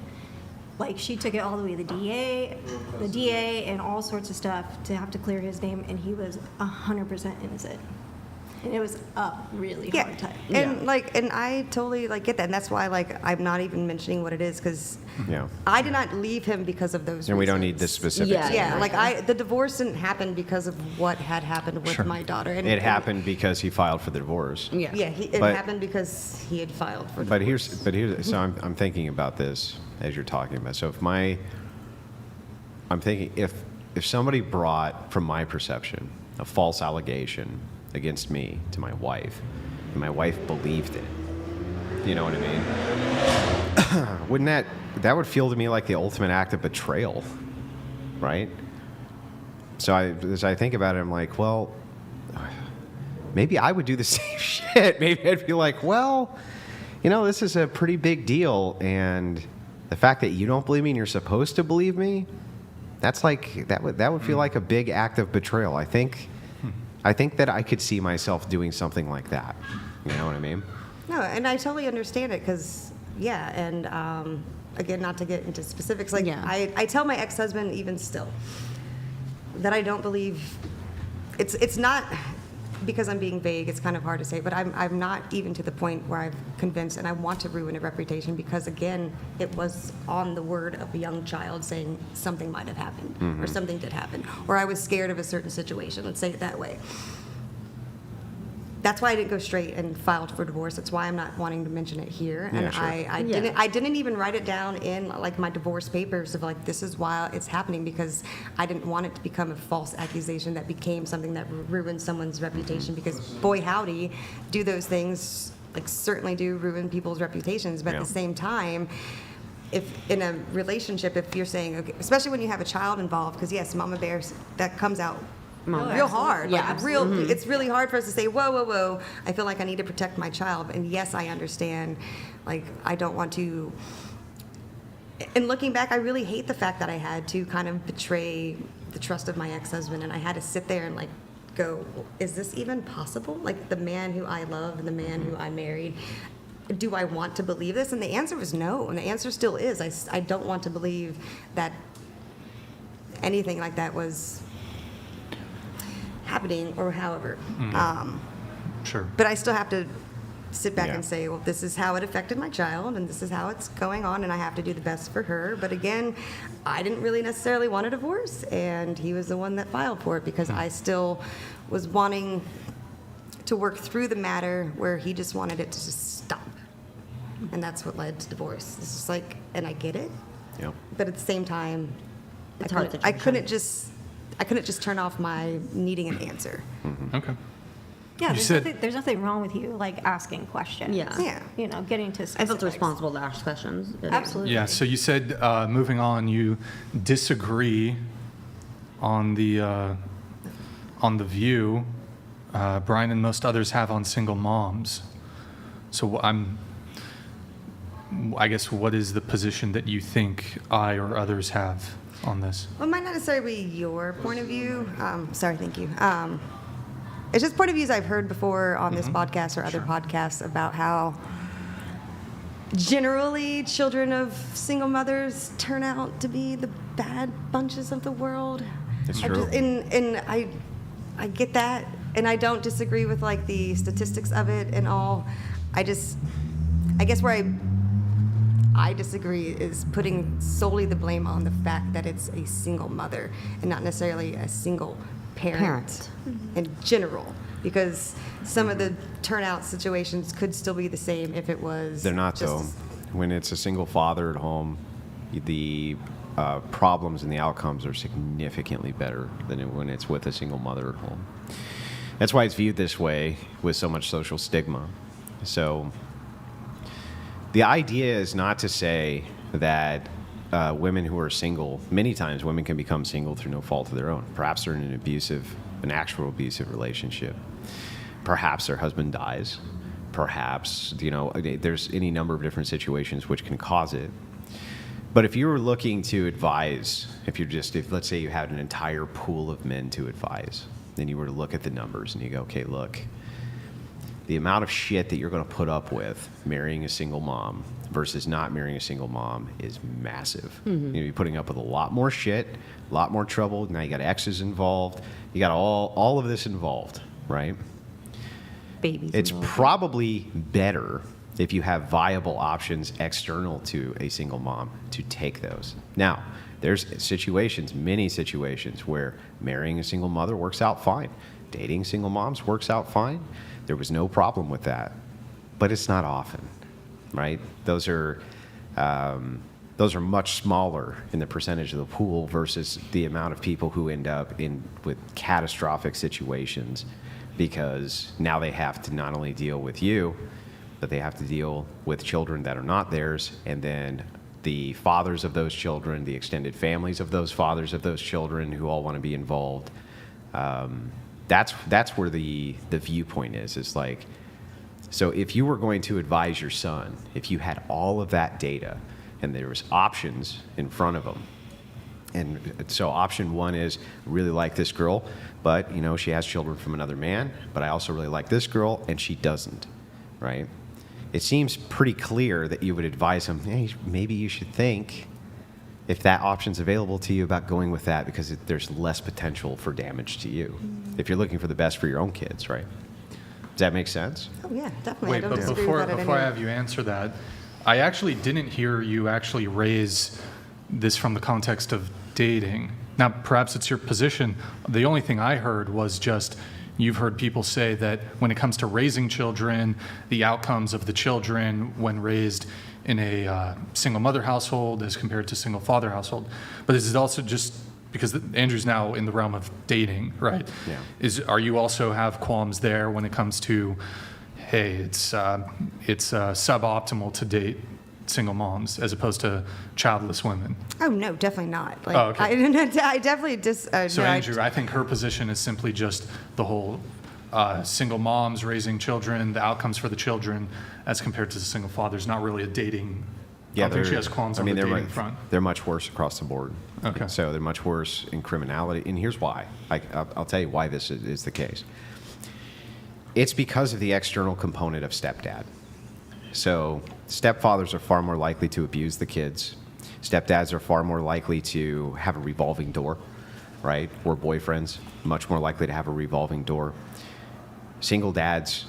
Speaker 10: Like she took it all the way to the DA and all sorts of stuff to have to clear his name, and he was 100% innocent. And it was a really hard time.
Speaker 6: And and I totally get that, and that's why I'm not even mentioning what it is because
Speaker 3: Yeah.
Speaker 6: I did not leave him because of those.
Speaker 3: And we don't
Speaker 6: reasons.
Speaker 3: need the specifics.
Speaker 6: Yeah, the divorce didn't happen because of what had happened with my daughter. And
Speaker 3: It happened because he filed for the divorce.
Speaker 6: Yeah, it
Speaker 3: But-
Speaker 6: happened because he had filed for
Speaker 3: But
Speaker 6: divorce.
Speaker 3: here's so I'm thinking about this as you're talking about. So I'm thinking if somebody brought, from my perception, a false allegation against me to my wife, and my wife believed it, you know what I mean? Wouldn't that would feel to me like the ultimate act of betrayal, right? So as I think about it, I'm like, well, maybe I would do the same shit. Maybe I'd be like, well, this is a pretty big deal, and the fact that you don't believe me and you're supposed to believe me, that's like that would feel like a big act of betrayal. I think that I could see myself doing something like that. You know what I mean?
Speaker 6: No, and I totally understand it because, and again, not to get into specifics, I tell my ex-husband even still that I don't believe it's not because I'm being vague, it's kind of hard to say, but I'm not even to the point where I'm convinced, and I want to ruin a reputation because, again, it was on the word of a young child saying something might have happened, or something did happen, or I was scared of a certain situation, let's say it that way. That's why I didn't go straight and filed for divorce. That's why I'm not wanting to mention it here.
Speaker 3: Yeah,
Speaker 6: And
Speaker 3: sure.
Speaker 6: I didn't even write it down in like my divorce papers of like, this is why it's happening, because I didn't want it to become a false accusation that became something that ruined someone's reputation, because boy howdy, do those things like certainly do ruin people's reputations. But at the same time, if in a relationship, if you're saying, okay, especially when you have a child involved, because yes, mama bears, that comes out real hard.
Speaker 5: Yeah,
Speaker 6: Like it's really hard for us to say, whoa, I feel like I need to protect my child. And yes, I understand, like, I don't want to. And looking back, I really hate the fact that I had to kind of betray the trust of my ex-husband, and I had to sit there and like go, is this even possible? Like, the man who I love and the man who I married, do I want to believe this? And the answer was no, and the answer still is. I don't want to believe that anything like that was happening, or however.
Speaker 1: Sure.
Speaker 6: But I still have to sit back
Speaker 3: Yeah.
Speaker 6: and say, well, this is how it affected my child, and this is how it's going on, and I have to do the best for her. But again, I didn't really necessarily want a divorce, and he was the one that filed for it, because I still was wanting to work through the matter where he just wanted it to just stop. And that's what led to divorce. It's just like, and I get it,
Speaker 3: Yep.
Speaker 6: but at the same time,
Speaker 5: It's hard
Speaker 6: I
Speaker 5: to
Speaker 6: couldn't just turn off my needing an answer.
Speaker 1: Okay.
Speaker 10: Yeah,
Speaker 1: You said-
Speaker 10: there's nothing wrong with you like asking questions.
Speaker 5: Yeah.
Speaker 10: You know, getting to
Speaker 5: I
Speaker 10: specifics.
Speaker 5: felt responsible to ask questions.
Speaker 10: Absolutely.
Speaker 1: Yeah, so you said, moving on, you disagree on the view Brian and most others have on single moms. So I guess, what is the position that you think I or others have on this?
Speaker 6: Well, it might not necessarily be your point of view. Sorry, thank you. It's just point of views I've heard before on this podcast or other podcasts about how generally children of single mothers turn out to be the bad bunches of the world.
Speaker 3: It's true.
Speaker 6: I get that, and I don't disagree with like the statistics of it and all. I guess where I disagree is putting solely the blame on the fact that it's a single mother and not necessarily a single parent in general, because some of the turnout situations could still be the same if it was.
Speaker 3: They're not,
Speaker 6: just
Speaker 3: though. When it's a single father at home, the problems and the outcomes are significantly better than when it's with a single mother at home. That's why it's viewed this way with so much social stigma. So the idea is not to say that women who are single, many times women can become single through no fault of their own. Perhaps they're in an actual abusive relationship. Perhaps their husband dies. Perhaps, there's any number of different situations which can cause it. But if you were looking to advise, if let's say you had an entire pool of men to advise, then you were to look at the numbers and you go, okay, look, the amount of shit that you're going to put up with marrying a single mom versus not marrying a single mom is massive. You're putting up with a lot more shit, a lot more trouble. Now you got exes involved. You got all of this involved, right?
Speaker 5: Babies.
Speaker 3: It's probably better if you have viable options external to a single mom to take those. Now, there's many situations where marrying a single mother works out fine. Dating single moms works out fine. There was no problem with that. But it's not often, right? Those are much smaller in the percentage of the pool versus the amount of people who end up with catastrophic situations, because now they have to not only deal with you, but they have to deal with children that are not theirs, and then the fathers of those children, the extended families of those fathers of those children who all want to be involved. That's where the viewpoint is. It's like, so if you were going to advise your son, if you had all of that data and there was options in front of him, and so option one is, really like this girl, but she has children from another man, but I also really like this girl and she doesn't, right? It seems pretty clear that you would advise him, hey, maybe you should think if that option's available to you, about going with that because there's less potential for damage to you. If you're looking for the best for your own kids, right? Does that make sense?
Speaker 6: Oh, yeah, definitely.
Speaker 1: Wait,
Speaker 6: I don't
Speaker 1: but
Speaker 6: disagree
Speaker 1: before
Speaker 6: with that at
Speaker 1: I
Speaker 6: any-
Speaker 1: have you answer that, I actually didn't hear you actually raise this from the context of dating. Now, perhaps it's your position. The only thing I heard was just you've heard people say that when it comes to raising children, the outcomes of the children when raised in a single mother household as compared to single father household. But is it also just because Andrew's now in the realm of dating, right?
Speaker 3: Yeah.
Speaker 1: Are you also have qualms there when it comes to, hey, it's suboptimal to date single moms as opposed to childless women?
Speaker 6: Oh, no, definitely not. Like,
Speaker 1: Oh, okay.
Speaker 6: I definitely
Speaker 1: So Andrew, I think her position is simply just the whole single moms raising children, the outcomes for the children as compared to the single fathers, not really a dating. I don't think she has qualms on the dating front.
Speaker 3: They're much worse across the board.
Speaker 1: Okay.
Speaker 3: So they're much worse in criminality. And here's why. I'll tell you why this is the case. It's because of the external component of stepdad. So stepfathers are far more likely to abuse the kids. Stepdads are far more likely to have a revolving door, right? Or boyfriends, much more likely to have a revolving door. Single dads,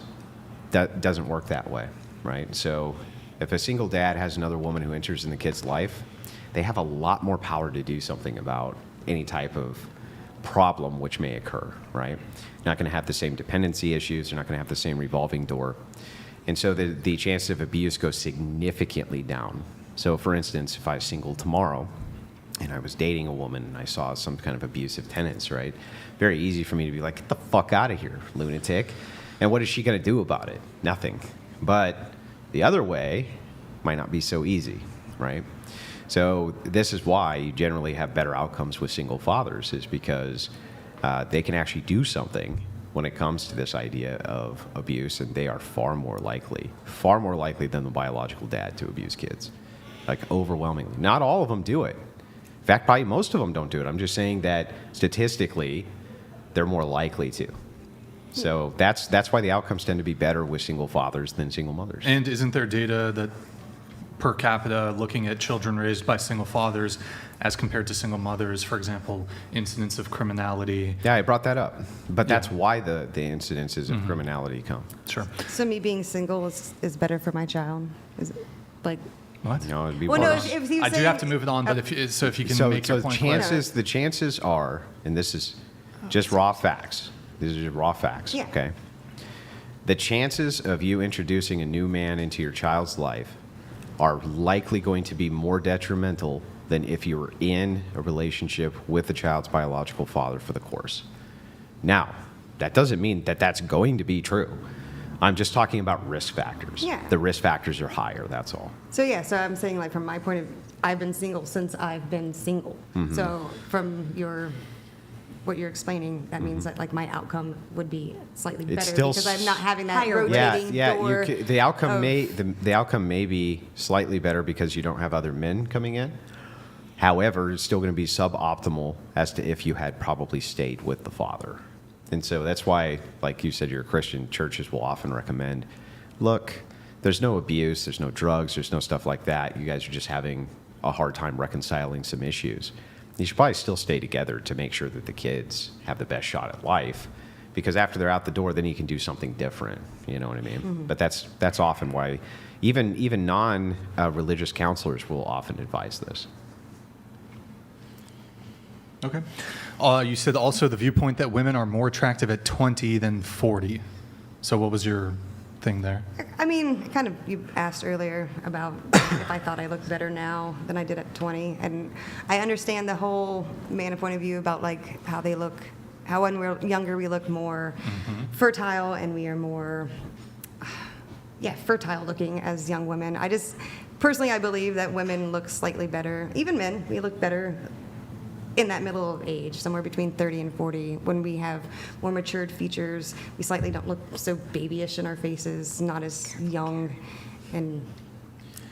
Speaker 3: that doesn't work that way, right? So if a single dad has another woman who enters in the kid's life, they have a lot more power to do something about any type of problem which may occur, right? Not going to have the same dependency issues. They're not going to have the same revolving door. And so the chances of abuse go significantly down. So for instance, if I was single tomorrow and I was dating a woman and I saw some kind of abusive tenants, right? Very easy for me to be like, get the fuck out of here, lunatic. And what is she going to do about it? Nothing. But the other way might not be so easy, right? So this is why you generally have better outcomes with single fathers, is because they can actually do something when it comes to this idea of abuse, and they are far more likely than the biological dad to abuse kids. Like overwhelmingly. Not all of them do it. In fact, probably most of them don't do it. I'm just saying that statistically, they're more likely to. So that's why the outcomes tend to be better with single fathers than single mothers.
Speaker 1: And isn't there data that per capita looking at children raised by single fathers as compared to single mothers, for example, incidents of criminality?
Speaker 3: Yeah, I brought that up. But that's why the incidences of criminality come.
Speaker 1: Sure.
Speaker 6: So me being single is better for my child? Is it, like...
Speaker 1: What?
Speaker 3: No, it'd be
Speaker 6: Well, no,
Speaker 3: worse.
Speaker 6: if you
Speaker 1: I do
Speaker 6: say-
Speaker 1: have to move it on, but if you can make your point clear.
Speaker 3: The chances are, and this is just raw facts. These are just raw facts,
Speaker 6: Yeah.
Speaker 3: okay? The chances of you introducing a new man into your child's life are likely going to be more detrimental than if you were in a relationship with the child's biological father for the course. Now, that doesn't mean that that's going to be true. I'm just talking about risk factors.
Speaker 6: Yeah.
Speaker 3: The risk factors are higher, that's all.
Speaker 6: So yeah, so I'm saying like from my point of view, I've been single since I've been single.
Speaker 3: Mhm.
Speaker 6: So from what you're explaining, that means that like my outcome would be slightly better
Speaker 3: still
Speaker 6: because I'm not having that
Speaker 5: higher.
Speaker 6: rotating
Speaker 3: Yeah,
Speaker 6: door.
Speaker 3: the outcome
Speaker 6: of-
Speaker 3: the outcome may be slightly better because you don't have other men coming in. However, it's still going to be suboptimal as to if you had probably stayed with the father. And so that's why, like you said, you're a Christian, churches will often recommend, look, there's no abuse, there's no drugs, there's no stuff like that. You guys are just having a hard time reconciling some issues. You should probably still stay together to make sure that the kids have the best shot at life, because after they're out the door, then you can do something different. You know what I mean?
Speaker 6: Mm-hmm.
Speaker 3: But that's often why even non-religious counselors will often advise this.
Speaker 1: Okay. You said also the viewpoint that women are more attractive at 20 than 40. So what was your thing there?
Speaker 6: I mean, kind of, you asked earlier about if I thought I looked better now than I did at 20. And I understand the whole man point of view about like how they look, how when we're younger we look more fertile and we are more, fertile looking as young women. Personally, I believe that women look slightly better. Even men, we look better in that middle of age, somewhere between 30 and 40, when we have more matured features, we slightly don't look so babyish in our faces, not as young, and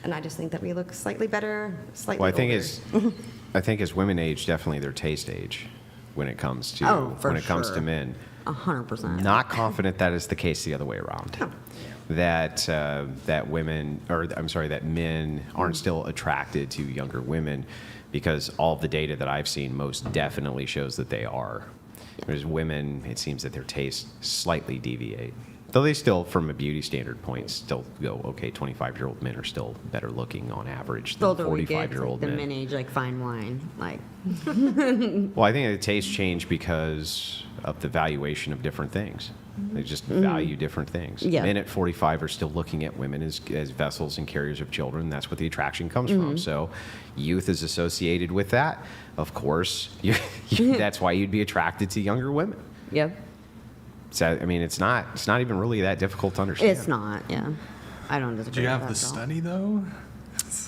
Speaker 6: I just think that we look slightly better, slightly
Speaker 3: Well,
Speaker 6: older.
Speaker 3: I think as women age, definitely their taste age when it comes to to men.
Speaker 5: 100%.
Speaker 3: Not confident that is the case the other way around. That men aren't still attracted to younger women. because all of the data that I've seen most definitely shows that they are. Whereas women, it seems that their tastes slightly deviate. Though they still, from a beauty standard point, still go, okay, 25-year-old men are still better looking on average than 45-year-old
Speaker 5: the
Speaker 3: men.
Speaker 5: men age like fine wine. Like,
Speaker 3: Well, I think the tastes change because of the valuation of different things. They just value different things.
Speaker 5: Yeah.
Speaker 3: Men at 45 are still looking at women as vessels and carriers of children. That's what the attraction comes from. So youth is associated with that. Of course, that's why you'd be attracted to younger women.
Speaker 5: Yep.
Speaker 3: So, I mean, it's not even really that difficult to understand.
Speaker 5: It's not, yeah. I don't disagree
Speaker 1: Do you
Speaker 5: with
Speaker 1: have the
Speaker 5: that at all.
Speaker 1: study, though?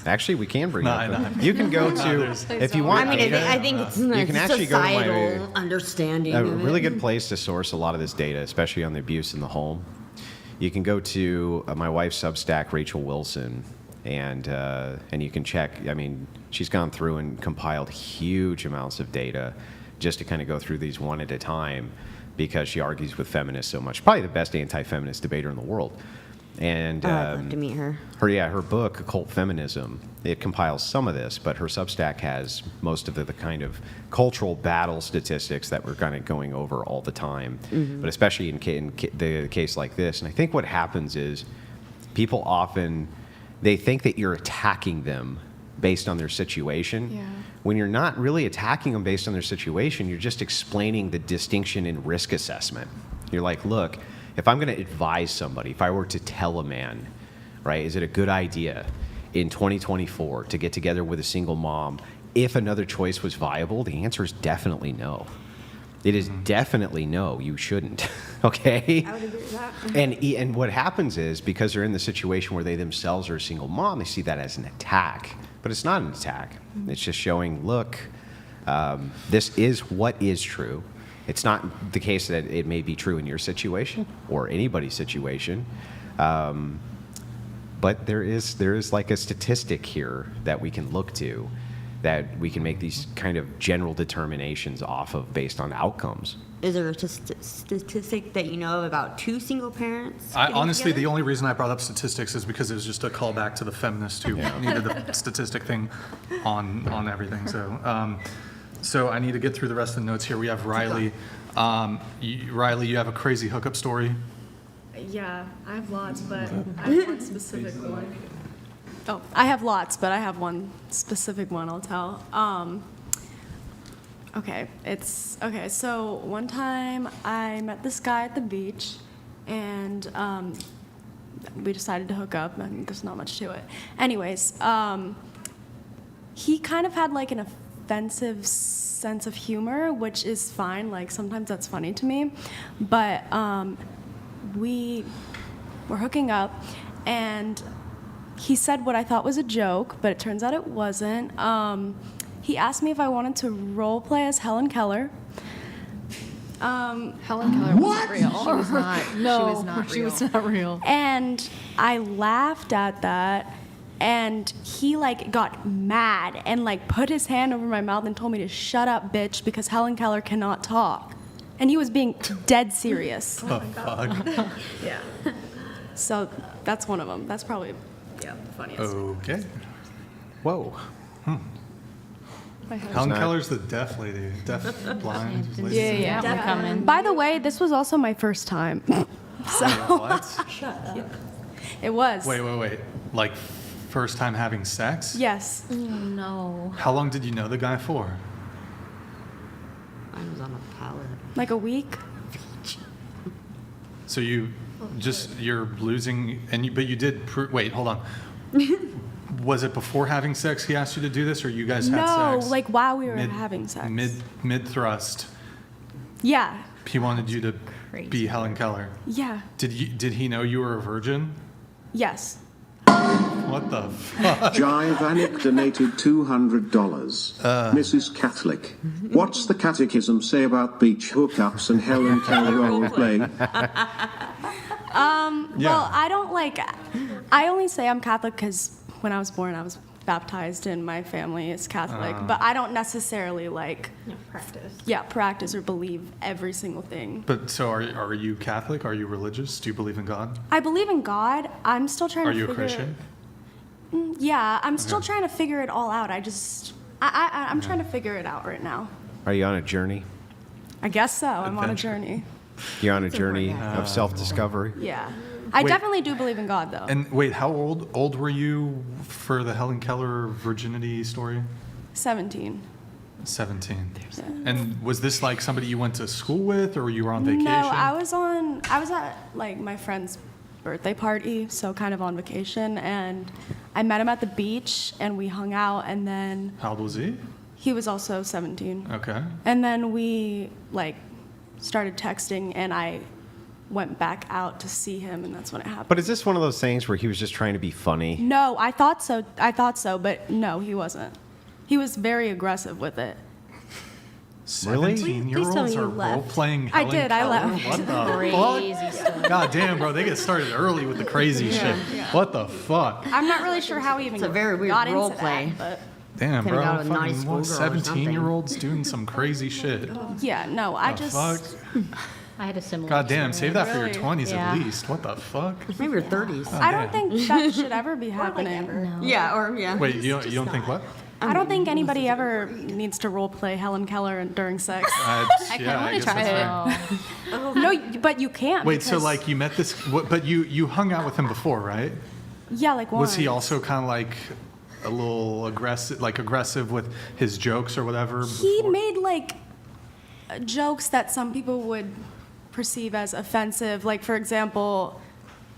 Speaker 3: Actually, we can bring it
Speaker 1: No,
Speaker 3: up.
Speaker 1: no.
Speaker 3: You can go to, if you want.
Speaker 5: I mean, I think it's
Speaker 3: you can actually go to
Speaker 5: societal
Speaker 3: my,
Speaker 5: understanding
Speaker 3: a
Speaker 5: of
Speaker 3: really
Speaker 5: it.
Speaker 3: good place to source a lot of this data, especially on the abuse in the home. You can go to my wife's Substack, Rachel Wilson, and you can check. I mean, she's gone through and compiled huge amounts of data just to kind of go through these one at a time, because she argues with feminists so much. Probably the best anti-feminist debater in the world. And
Speaker 5: I'd love to meet her.
Speaker 3: her book, Occult Feminism, it compiles some of this, but her Substack has most of the kind of cultural battle statistics that we're kind of going over all the time, but especially in the case like this. And I think what happens is people often, they think that you're attacking them based on their situation.
Speaker 11: Yeah.
Speaker 3: When you're not really attacking them based on their situation, you're just explaining the distinction in risk assessment. You're like, look, if I'm going to advise somebody, if I were to tell a man, right, is it a good idea in 2024 to get together with a single mom if another choice was viable? The answer is definitely no. It is definitely no, you shouldn't. Okay?
Speaker 10: I would agree with that.
Speaker 3: And what happens is, because they're in the situation where they themselves are a single mom, they see that as an attack. But it's not an attack. It's just showing, look, this is what is true. It's not the case that it may be true in your situation or anybody's situation. But there is like a statistic here that we can look to, that we can make these kind of general determinations off of based on outcomes.
Speaker 5: Is there a statistic that you know of about two single parents?
Speaker 1: Honestly,
Speaker 5: together?
Speaker 1: the only reason I brought up statistics is because it was just a callback to the feminists who needed the statistic thing on everything. So I need to get through the rest of the notes here. We have Riley. Riley, you have a crazy hookup story?
Speaker 13: Yeah, I have lots, but I have one specific one. Oh, I have lots, but I have one specific one I'll tell. Okay, so one time I met this guy at the beach, and we decided to hook up, and there's not much to it. Anyways, he kind of had like an offensive sense of humor, which is fine. Like, sometimes that's funny to me. But we were hooking up, and he said what I thought was a joke, but it turns out it wasn't. He asked me if I wanted to role play as Helen Keller.
Speaker 12: Helen Keller wasn't real. She was not.
Speaker 2: No,
Speaker 12: she was not real.
Speaker 13: And I laughed at that, and he like got mad and like put his hand over my mouth and told me to shut up, bitch, because Helen Keller cannot talk. And he was being dead serious.
Speaker 1: Oh, fuck.
Speaker 13: Yeah. So that's one of them. That's probably, the funniest.
Speaker 1: Okay. Whoa.
Speaker 13: My husband.
Speaker 1: Helen Keller's the deaf lady. Deaf, blind. lady.
Speaker 2: Yeah, we're coming.
Speaker 13: By the way, this was also my first time. So
Speaker 1: What?
Speaker 13: it was.
Speaker 1: Wait. Like, first time having sex?
Speaker 13: Yes.
Speaker 2: No.
Speaker 1: How long did you know the guy for?
Speaker 5: I was on a pallet.
Speaker 13: Like a week.
Speaker 1: So you're losing, but you did, wait, hold on. Was it before having sex he asked you to do this, or you guys had sex?
Speaker 13: No, like while we were having sex.
Speaker 1: Mid thrust.
Speaker 13: Yeah.
Speaker 1: He wanted you to be Helen Keller.
Speaker 13: Yeah.
Speaker 1: Did he know you were a virgin?
Speaker 13: Yes.
Speaker 9: What the fuck? Jivanik donated $200. Mrs. Catholic. What's the catechism say about beach hookups and Helen Keller roleplay?
Speaker 13: Well, I only say I'm Catholic because when I was born, I was baptized and my family is Catholic, but I don't necessarily practice or believe every single thing.
Speaker 1: But so are you Catholic? Are you religious? Do you believe in God?
Speaker 13: I believe in God. I'm still trying
Speaker 1: Are
Speaker 13: to
Speaker 1: you
Speaker 13: figure
Speaker 1: a Christian?
Speaker 13: Yeah, I'm still trying to figure it all out. I just I'm trying to figure it out right now.
Speaker 3: Are you on a journey?
Speaker 13: I guess so. I'm on a
Speaker 1: Adventure.
Speaker 13: journey.
Speaker 3: You're on a journey of self-discovery?
Speaker 13: Yeah. I
Speaker 1: Wait.
Speaker 13: definitely do believe in God, though.
Speaker 1: And wait, how old were you for the Helen Keller virginity story?
Speaker 13: 17.
Speaker 1: 17. And was this like somebody you went to school with, or you were on vacation?
Speaker 13: No, I was at like my friend's birthday party, so kind of on vacation, and I met him at the beach, and we hung out, and then
Speaker 1: How old was he?
Speaker 13: he was also 17.
Speaker 1: Okay.
Speaker 13: And then we like started texting, and I went back out to see him, and that's when it happened.
Speaker 3: But is this one of those things where he was just trying to be funny?
Speaker 13: No, I thought so, but no, he wasn't. He was very aggressive with it.
Speaker 3: Really?
Speaker 1: 17-year-olds are role-playing
Speaker 13: I
Speaker 1: Helen
Speaker 13: did, I
Speaker 1: Keller?
Speaker 13: left.
Speaker 1: What the
Speaker 2: Crazy
Speaker 1: fuck?
Speaker 2: stuff.
Speaker 1: God damn, bro, they get started early with the crazy shit. What the fuck?
Speaker 13: I'm not really sure how he even
Speaker 5: It's a very weird
Speaker 13: got
Speaker 5: role
Speaker 13: into
Speaker 5: play.
Speaker 13: that,
Speaker 1: Damn,
Speaker 5: Could've
Speaker 1: bro.
Speaker 5: got with a naughty
Speaker 1: Fucking
Speaker 5: schoolgirl or something.
Speaker 1: 17-year-olds doing some crazy shit.
Speaker 13: but yeah, no, I
Speaker 1: The
Speaker 13: just
Speaker 1: fuck?
Speaker 2: I had a similar.
Speaker 1: God damn, save that for your
Speaker 13: Really?
Speaker 1: 20s
Speaker 2: Yeah.
Speaker 1: at least. What the fuck?
Speaker 5: Maybe your 30s.
Speaker 13: I don't think that should ever be happening.
Speaker 5: Yeah, or yeah.
Speaker 1: Wait, you don't think what?
Speaker 13: I don't think anybody ever needs to role play Helen Keller during sex.
Speaker 2: I
Speaker 1: yeah, I
Speaker 2: want to
Speaker 1: guess
Speaker 2: try
Speaker 1: that's
Speaker 2: it.
Speaker 1: fair.
Speaker 13: No, but you can't.
Speaker 1: Wait, so
Speaker 13: because-
Speaker 1: like you met this, but you hung out with him before, right?
Speaker 13: Yeah, like once.
Speaker 1: Was he also kind of like a little aggressive with his jokes or whatever?
Speaker 13: He
Speaker 1: before?
Speaker 13: made like jokes that some people would perceive as offensive. Like, for example,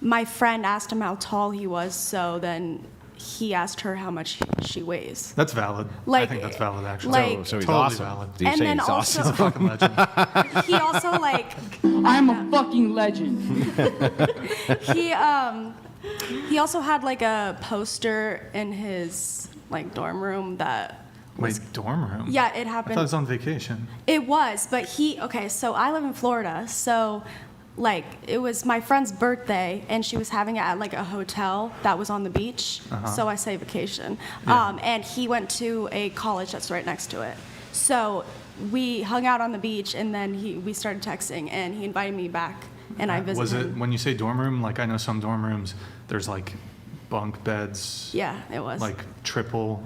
Speaker 13: my friend asked him how tall he was, so then he asked her how much she weighs.
Speaker 1: That's valid. I
Speaker 13: Like-
Speaker 1: think that's valid, actually.
Speaker 13: like-
Speaker 3: So he's
Speaker 1: Totally
Speaker 3: awesome.
Speaker 1: valid.
Speaker 3: Do you
Speaker 13: And
Speaker 3: say
Speaker 13: then
Speaker 3: he's
Speaker 13: also-
Speaker 3: awesome?
Speaker 1: He's a fucking legend.
Speaker 13: He also like
Speaker 17: I'm a fucking legend.
Speaker 13: he also had like a poster in his like dorm room that
Speaker 1: Wait, dorm room?
Speaker 13: yeah, it
Speaker 1: I
Speaker 13: happened.
Speaker 1: thought it was on vacation.
Speaker 13: It was, but so I live in Florida, so like it was my friend's birthday and she was having it at like a hotel that was on the beach. So I say vacation.
Speaker 1: Yeah.
Speaker 13: And he went to a college that's right next to it. So we hung out on the beach and then we started texting and he invited me back and I visited
Speaker 1: Was it,
Speaker 13: him.
Speaker 1: when you say dorm room, like I know some dorm rooms, there's like bunk beds.
Speaker 13: Yeah, it was.
Speaker 1: Like triple.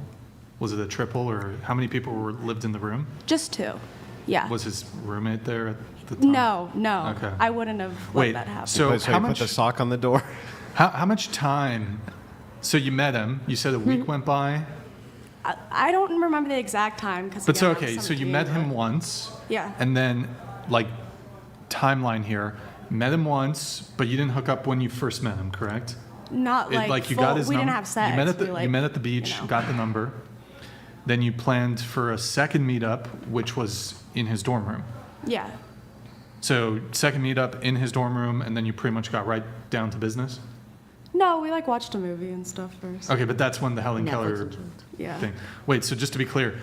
Speaker 1: Was it a triple, or how many people lived in the room?
Speaker 13: Just two. Yeah.
Speaker 1: Was his roommate there at the time?
Speaker 13: No.
Speaker 1: Okay.
Speaker 13: I wouldn't have let
Speaker 1: Wait,
Speaker 13: that happen.
Speaker 1: so
Speaker 3: So
Speaker 1: how
Speaker 3: you
Speaker 1: much?
Speaker 3: put the sock on the door?
Speaker 1: How much time? So you met him. You said a
Speaker 13: Mm-hmm.
Speaker 1: week went by.
Speaker 13: I don't remember the exact time because.
Speaker 1: But so okay, so you met him once.
Speaker 13: Yeah.
Speaker 1: And then, like, timeline here. Met him once, but you didn't hook up when you first met him, correct?
Speaker 13: Not like
Speaker 1: you
Speaker 13: full,
Speaker 1: got his
Speaker 13: we
Speaker 1: number.
Speaker 13: didn't have sex.
Speaker 1: You met at the
Speaker 13: We,
Speaker 1: you met at the beach, got the number. Then you planned for a second meetup, which was in his dorm room.
Speaker 13: Yeah.
Speaker 1: So second meetup in his dorm room, and then you pretty much got right down to business.
Speaker 13: No, we like watched a movie and stuff first.
Speaker 1: Okay, but that's when the Helen Keller
Speaker 13: Yeah.
Speaker 1: thing. Wait, so just to be clear,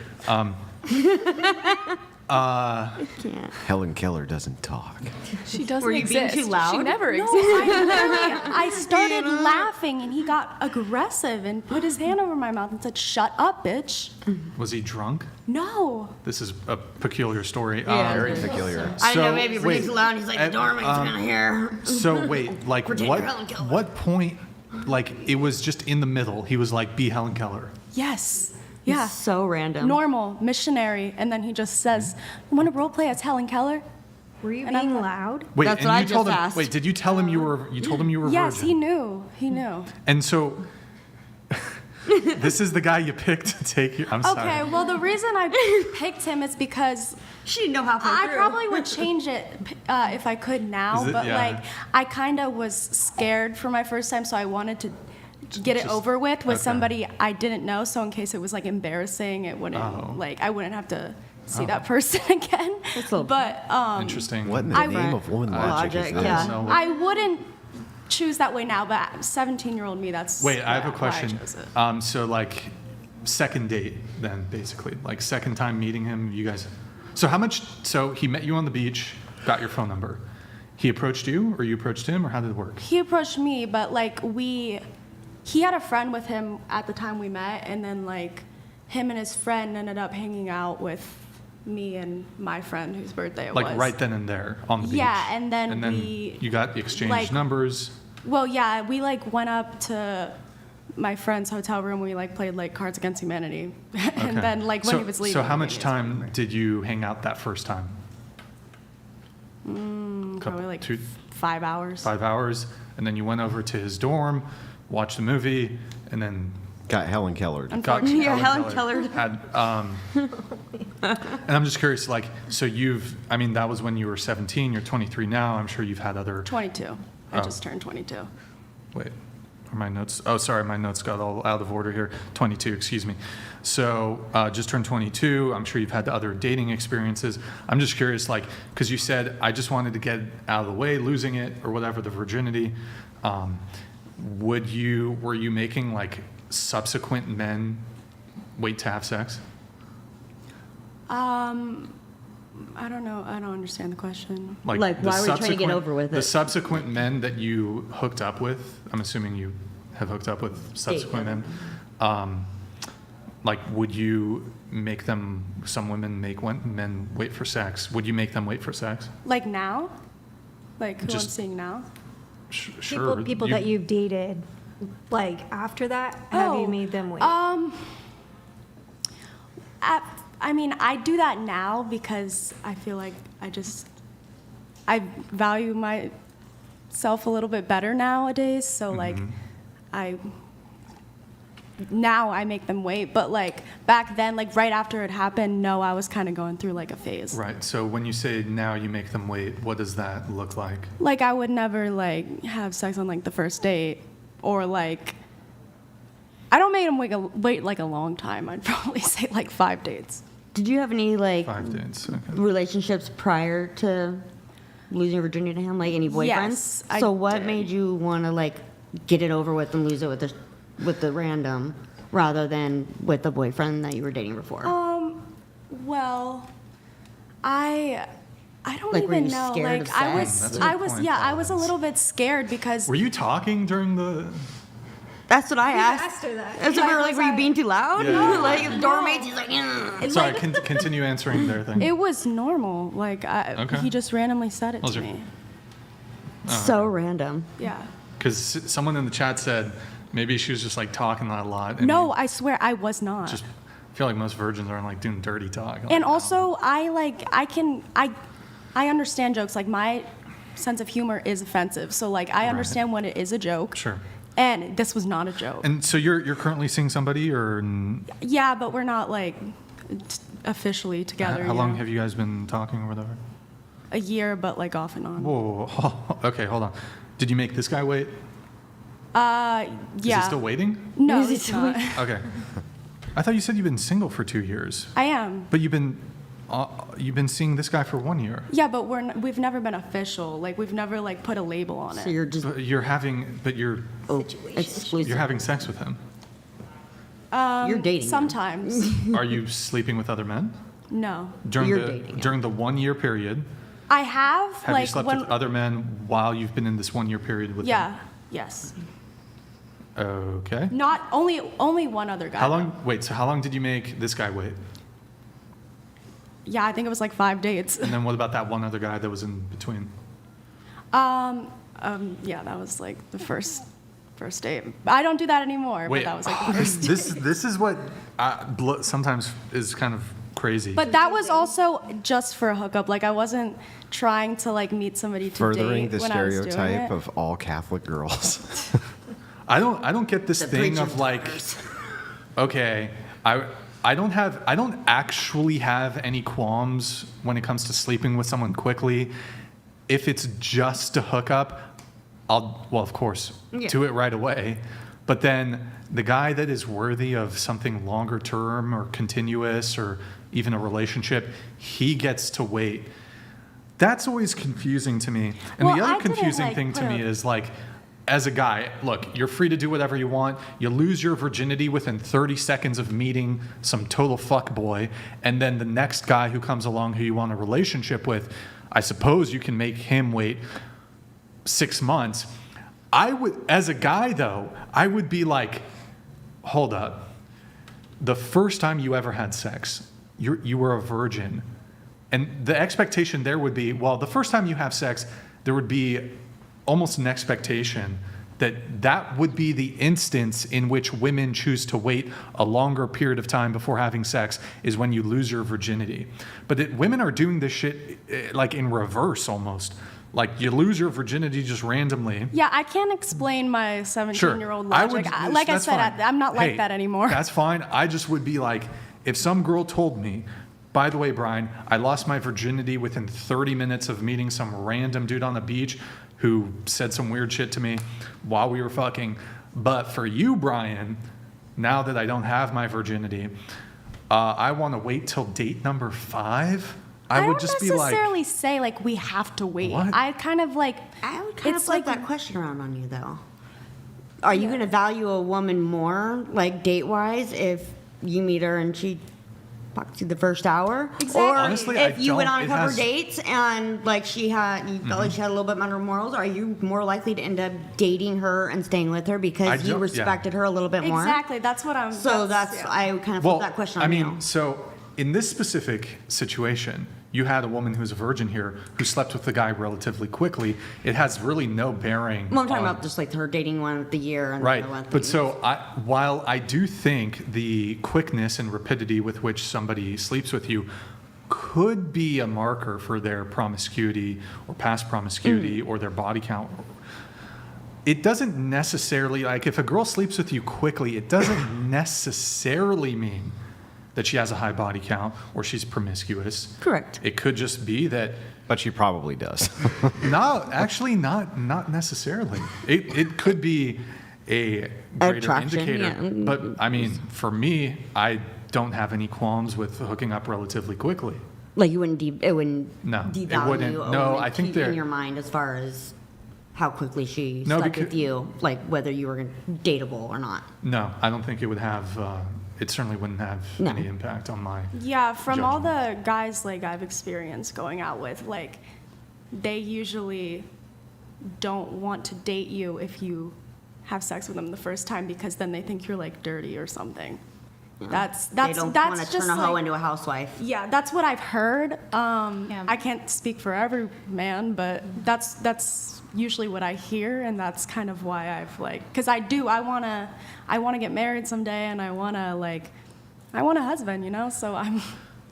Speaker 3: Helen Keller doesn't talk.
Speaker 11: She doesn't
Speaker 5: Were you being
Speaker 11: exist.
Speaker 5: too loud?
Speaker 11: She never
Speaker 13: No,
Speaker 11: exists.
Speaker 13: I started laughing and he got aggressive and put his hand over my mouth and said, "Shut up, bitch."
Speaker 1: was he drunk?
Speaker 13: No.
Speaker 1: This is a peculiar story.
Speaker 5: Yeah,
Speaker 3: Very peculiar.
Speaker 5: I know,
Speaker 1: So,
Speaker 5: maybe if we're
Speaker 1: wait,
Speaker 5: getting too loud, he's like, the doorman's gonna hear.
Speaker 1: So wait, like
Speaker 5: Pretend
Speaker 1: what?
Speaker 5: you're Helen Keller.
Speaker 1: What point? Like it was just in the middle. He was like, "Be Helen Keller."
Speaker 13: Yes. Yeah.
Speaker 5: So random.
Speaker 13: Normal, missionary, and then he just says, "You want to role play as Helen Keller?"
Speaker 10: Were you
Speaker 13: And I'm
Speaker 10: being
Speaker 13: like-
Speaker 10: loud?
Speaker 1: Wait,
Speaker 5: That's
Speaker 1: and
Speaker 5: what I
Speaker 1: you told
Speaker 5: just
Speaker 1: him.
Speaker 5: asked.
Speaker 1: Wait, did you tell him you were? You told him you were
Speaker 13: Yes,
Speaker 1: virgin.
Speaker 13: he knew. He knew.
Speaker 1: And so, this is the guy you picked to take you. I'm sorry.
Speaker 13: Okay, well, the reason I picked him is because
Speaker 5: She didn't know halfway
Speaker 13: I
Speaker 5: through.
Speaker 13: probably would change it if I could now,
Speaker 1: Is it-
Speaker 13: but
Speaker 1: yeah.
Speaker 13: like I kind of was scared for my first time, so I wanted to get it
Speaker 1: Just-
Speaker 13: over with
Speaker 1: okay.
Speaker 13: somebody I didn't know, so in case it was like embarrassing, it wouldn't I wouldn't have to see that person again. But
Speaker 1: Interesting.
Speaker 3: What in the name of woman logic is this?
Speaker 5: yeah.
Speaker 1: No,
Speaker 13: I wouldn't choose that way now, but 17-year-old me, that's
Speaker 1: Wait, I have a
Speaker 13: why I
Speaker 1: question.
Speaker 13: chose it.
Speaker 1: So like, second date then, basically, like second time meeting him, you guys. So how much? So he met you on the beach, got your phone number. He approached you, or you approached him, or how did it work?
Speaker 13: He approached me, but like he had a friend with him at the time we met, and then like him and his friend ended up hanging out with me and my friend whose birthday it was.
Speaker 1: Like right then and there on the beach.
Speaker 13: Yeah, and then we,
Speaker 1: you got exchanged
Speaker 13: like-
Speaker 1: numbers.
Speaker 13: Well, yeah, we like went up to my friend's hotel room. We like played like Cards Against Humanity, and
Speaker 1: Okay.
Speaker 13: then like when he was leaving.
Speaker 1: So how much
Speaker 13: maybe
Speaker 1: time did you hang out that first time?
Speaker 13: probably like
Speaker 1: 2,
Speaker 13: 5 hours.
Speaker 1: 5 hours, and then you went over to his dorm, watched the movie, and then
Speaker 3: Got Helen Keller.
Speaker 1: got
Speaker 5: Yeah, Helen Keller.
Speaker 1: Had, and I'm just curious, like, so I mean, that was when you were 17. You're 23 now. I'm sure you've had other.
Speaker 13: 22. I
Speaker 1: Oh.
Speaker 13: just turned 22.
Speaker 1: Wait, are my notes? Oh, sorry, my notes got all out of order here. 22, excuse me. So just turned 22. I'm sure you've had other dating experiences. I'm just curious, like, because you said I just wanted to get out of the way, losing it or whatever, the virginity. Were you making like subsequent men wait to have sex?
Speaker 13: I don't know. I don't understand the question.
Speaker 5: Like,
Speaker 1: the
Speaker 5: why were you trying to get
Speaker 1: subsequent-
Speaker 5: over with
Speaker 1: The
Speaker 5: it?
Speaker 1: subsequent men that you hooked up with, I'm assuming you have hooked up with subsequent men. Like, would you make them, some women make men wait for sex? Would you make them wait for sex?
Speaker 13: Like now? Like who I'm
Speaker 1: Just-
Speaker 13: seeing now?
Speaker 1: Sure.
Speaker 10: People that you've dated, like after that, have you made them wait?
Speaker 13: I mean, I do that now because I feel like I value myself a little bit better nowadays. So like, now I make them wait. But like back then, like right after it happened, no, I was kind of going through like a phase.
Speaker 1: Right. So when you say now you make them wait, what does that look like?
Speaker 13: Like I would never like have sex on like the first date, or like I don't make them wait like a long time. I'd probably say like 5 dates.
Speaker 5: Did you have any like
Speaker 1: 5 dates. Okay.
Speaker 5: relationships prior to losing your virginity to him? Like any boyfriends?
Speaker 13: Yes, I
Speaker 5: so what
Speaker 13: did.
Speaker 5: made you want to like get it over with and lose it with the random rather than with the boyfriend that you were dating before?
Speaker 13: Well, I don't
Speaker 5: Like, were
Speaker 13: even
Speaker 5: you
Speaker 13: know.
Speaker 5: scared
Speaker 13: Like
Speaker 5: of
Speaker 13: I
Speaker 5: sex?
Speaker 13: was,
Speaker 1: That's a good
Speaker 13: I was,
Speaker 1: point.
Speaker 13: yeah, I was a little bit scared because.
Speaker 1: Were you talking during the?
Speaker 5: That's what I asked.
Speaker 10: her that.
Speaker 5: That's what we were like, were you being too loud?
Speaker 1: Yeah.
Speaker 5: Like the doormates, he's like, yeah.
Speaker 1: Sorry, continue answering their thing.
Speaker 13: It was normal. Like
Speaker 1: Okay.
Speaker 13: he just randomly said it
Speaker 1: Was
Speaker 13: to
Speaker 1: your-
Speaker 13: me.
Speaker 5: So random.
Speaker 13: Yeah.
Speaker 1: Because someone in the chat said maybe she was just like talking a lot. And
Speaker 13: No, I swear I was not.
Speaker 1: Just I feel like most virgins aren't like doing dirty talk.
Speaker 13: And also, I understand jokes. Like my sense of humor is offensive, so like I understand when it is a joke.
Speaker 1: Sure.
Speaker 13: And this was not a joke.
Speaker 1: And so you're currently seeing somebody, or
Speaker 13: Yeah, but we're not like officially together.
Speaker 1: how long have you guys been talking or whatever?
Speaker 13: A year, but like off and on.
Speaker 1: Whoa. Okay, hold on. Did you make this guy wait?
Speaker 13: Yeah.
Speaker 1: Is he still waiting?
Speaker 13: No, he's not.
Speaker 1: Okay. I thought you said you've been single for 2 years.
Speaker 13: I am.
Speaker 1: But you've been seeing this guy for 1 year.
Speaker 13: Yeah, but we've never been official. Like we've never like put a label on it.
Speaker 5: So you're just
Speaker 1: You're having sex with him.
Speaker 5: You're dating him.
Speaker 13: Sometimes.
Speaker 1: Are you sleeping with other men?
Speaker 13: No.
Speaker 1: During the 1 year period,
Speaker 13: I have.
Speaker 1: have
Speaker 13: like
Speaker 1: you slept
Speaker 13: when.
Speaker 1: with other men while you've been in this 1 year period with
Speaker 13: Yeah. Yes.
Speaker 1: them? Okay.
Speaker 13: Not only one other guy.
Speaker 1: How long? Wait. So how long did you make this guy wait?
Speaker 13: Yeah, I think it was like 5 dates.
Speaker 1: And then what about that one other guy that was in between?
Speaker 13: Yeah, that was like the first date. I don't do that anymore.
Speaker 1: Wait.
Speaker 13: But that was like the first.
Speaker 1: This is what sometimes is kind of crazy.
Speaker 13: But that was also just for a hookup. Like I wasn't trying to like meet somebody to
Speaker 3: Furthering
Speaker 13: date
Speaker 3: the
Speaker 13: when I was doing
Speaker 3: stereotype
Speaker 13: it.
Speaker 3: of all Catholic girls.
Speaker 1: I don't get this thing of like, okay, I don't actually have any qualms when it comes to sleeping with someone quickly. If it's just a hookup, of course, do it right away. But then the guy that is worthy of something longer term or continuous or even a relationship, he gets to wait. That's always confusing to me. And
Speaker 13: Well,
Speaker 1: the
Speaker 13: I
Speaker 1: other
Speaker 13: didn't,
Speaker 1: confusing
Speaker 13: like,
Speaker 1: thing to
Speaker 13: put
Speaker 1: me
Speaker 13: a-
Speaker 1: is like, as a guy, look, you're free to do whatever you want. You lose your virginity within 30 seconds of meeting some total fuckboy, and then the next guy who comes along who you want a relationship with, I suppose you can make him wait 6 months. I would, as a guy though, I would be like, hold up. The first time you ever had sex, you were a virgin. And the expectation there would be, well, the first time you have sex, there would be almost an expectation that would be the instance in which women choose to wait a longer period of time before having sex, is when you lose your virginity. But women are doing this shit like in reverse almost. Like you lose your virginity just randomly.
Speaker 13: Yeah, I can't explain my 17-year-old logic. Like I said, I'm not like that anymore.
Speaker 1: That's fine. I just would be like, if some girl told me, by the way, Brian, I lost my virginity within 30 minutes of meeting some random dude on the beach who said some weird shit to me while we were fucking. But for you, Brian, now that I don't have my virginity, I want to wait till date number 5. I would just be like,
Speaker 13: I don't necessarily say like we have to wait.
Speaker 1: What?
Speaker 13: I kind of like.
Speaker 5: I would kind of flip that question around on you though. Are you going to value a woman more, like date-wise, if you meet her and she talks to you the first hour?
Speaker 13: Exactly.
Speaker 5: Or
Speaker 1: Honestly,
Speaker 5: if
Speaker 1: I
Speaker 5: you went
Speaker 1: don't-
Speaker 5: on a
Speaker 1: it
Speaker 5: couple
Speaker 1: has-
Speaker 5: dates and like you felt like she had a little bit better morals, are you more likely to end up dating her and staying with her because you respected her a little bit more?
Speaker 13: Exactly. That's what I'm.
Speaker 5: So
Speaker 13: yeah.
Speaker 5: I kind of flip that question on you.
Speaker 1: So in this specific situation, you had a woman who's a virgin here who slept with the guy relatively quickly. It has really no bearing.
Speaker 5: Well, I'm talking
Speaker 1: on-
Speaker 5: about just like her dating one with the year and
Speaker 1: Right,
Speaker 5: the other one.
Speaker 1: but so while I do think the quickness and rapidity with which somebody sleeps with you could be a marker for their promiscuity or past promiscuity or their body count, it doesn't necessarily, like if a girl sleeps with you quickly, it doesn't necessarily mean that she has a high body count or she's promiscuous.
Speaker 5: Correct.
Speaker 1: It could just be that.
Speaker 3: But she probably does.
Speaker 1: No, actually not necessarily. It could be a greater
Speaker 5: Attraction,
Speaker 1: indicator.
Speaker 5: yeah.
Speaker 1: But I mean, for me, I don't have any qualms with hooking up relatively quickly.
Speaker 5: Like you wouldn't, it wouldn't
Speaker 1: No, it
Speaker 5: devalue
Speaker 1: wouldn't.
Speaker 5: a
Speaker 1: No,
Speaker 5: woman
Speaker 1: I think
Speaker 5: in
Speaker 1: they're-
Speaker 5: your mind as far as how quickly she
Speaker 1: No,
Speaker 5: slept
Speaker 1: because-
Speaker 5: with you, like whether you were dateable or not.
Speaker 1: No, I don't think it would have. It certainly wouldn't have
Speaker 5: No.
Speaker 1: any impact on my.
Speaker 13: Yeah, from all the guys like I've experienced going out with, like they usually don't want to date you if you have sex with them the first time because then they think you're like dirty or something. That's
Speaker 5: They don't want to
Speaker 13: just
Speaker 5: turn a hoe
Speaker 13: like-
Speaker 5: into a housewife.
Speaker 13: Yeah, that's what I've heard. I can't speak for every man, but that's usually what I hear, and that's kind of why I've like, because I wanna get married someday, and I want a husband, you know. So I'm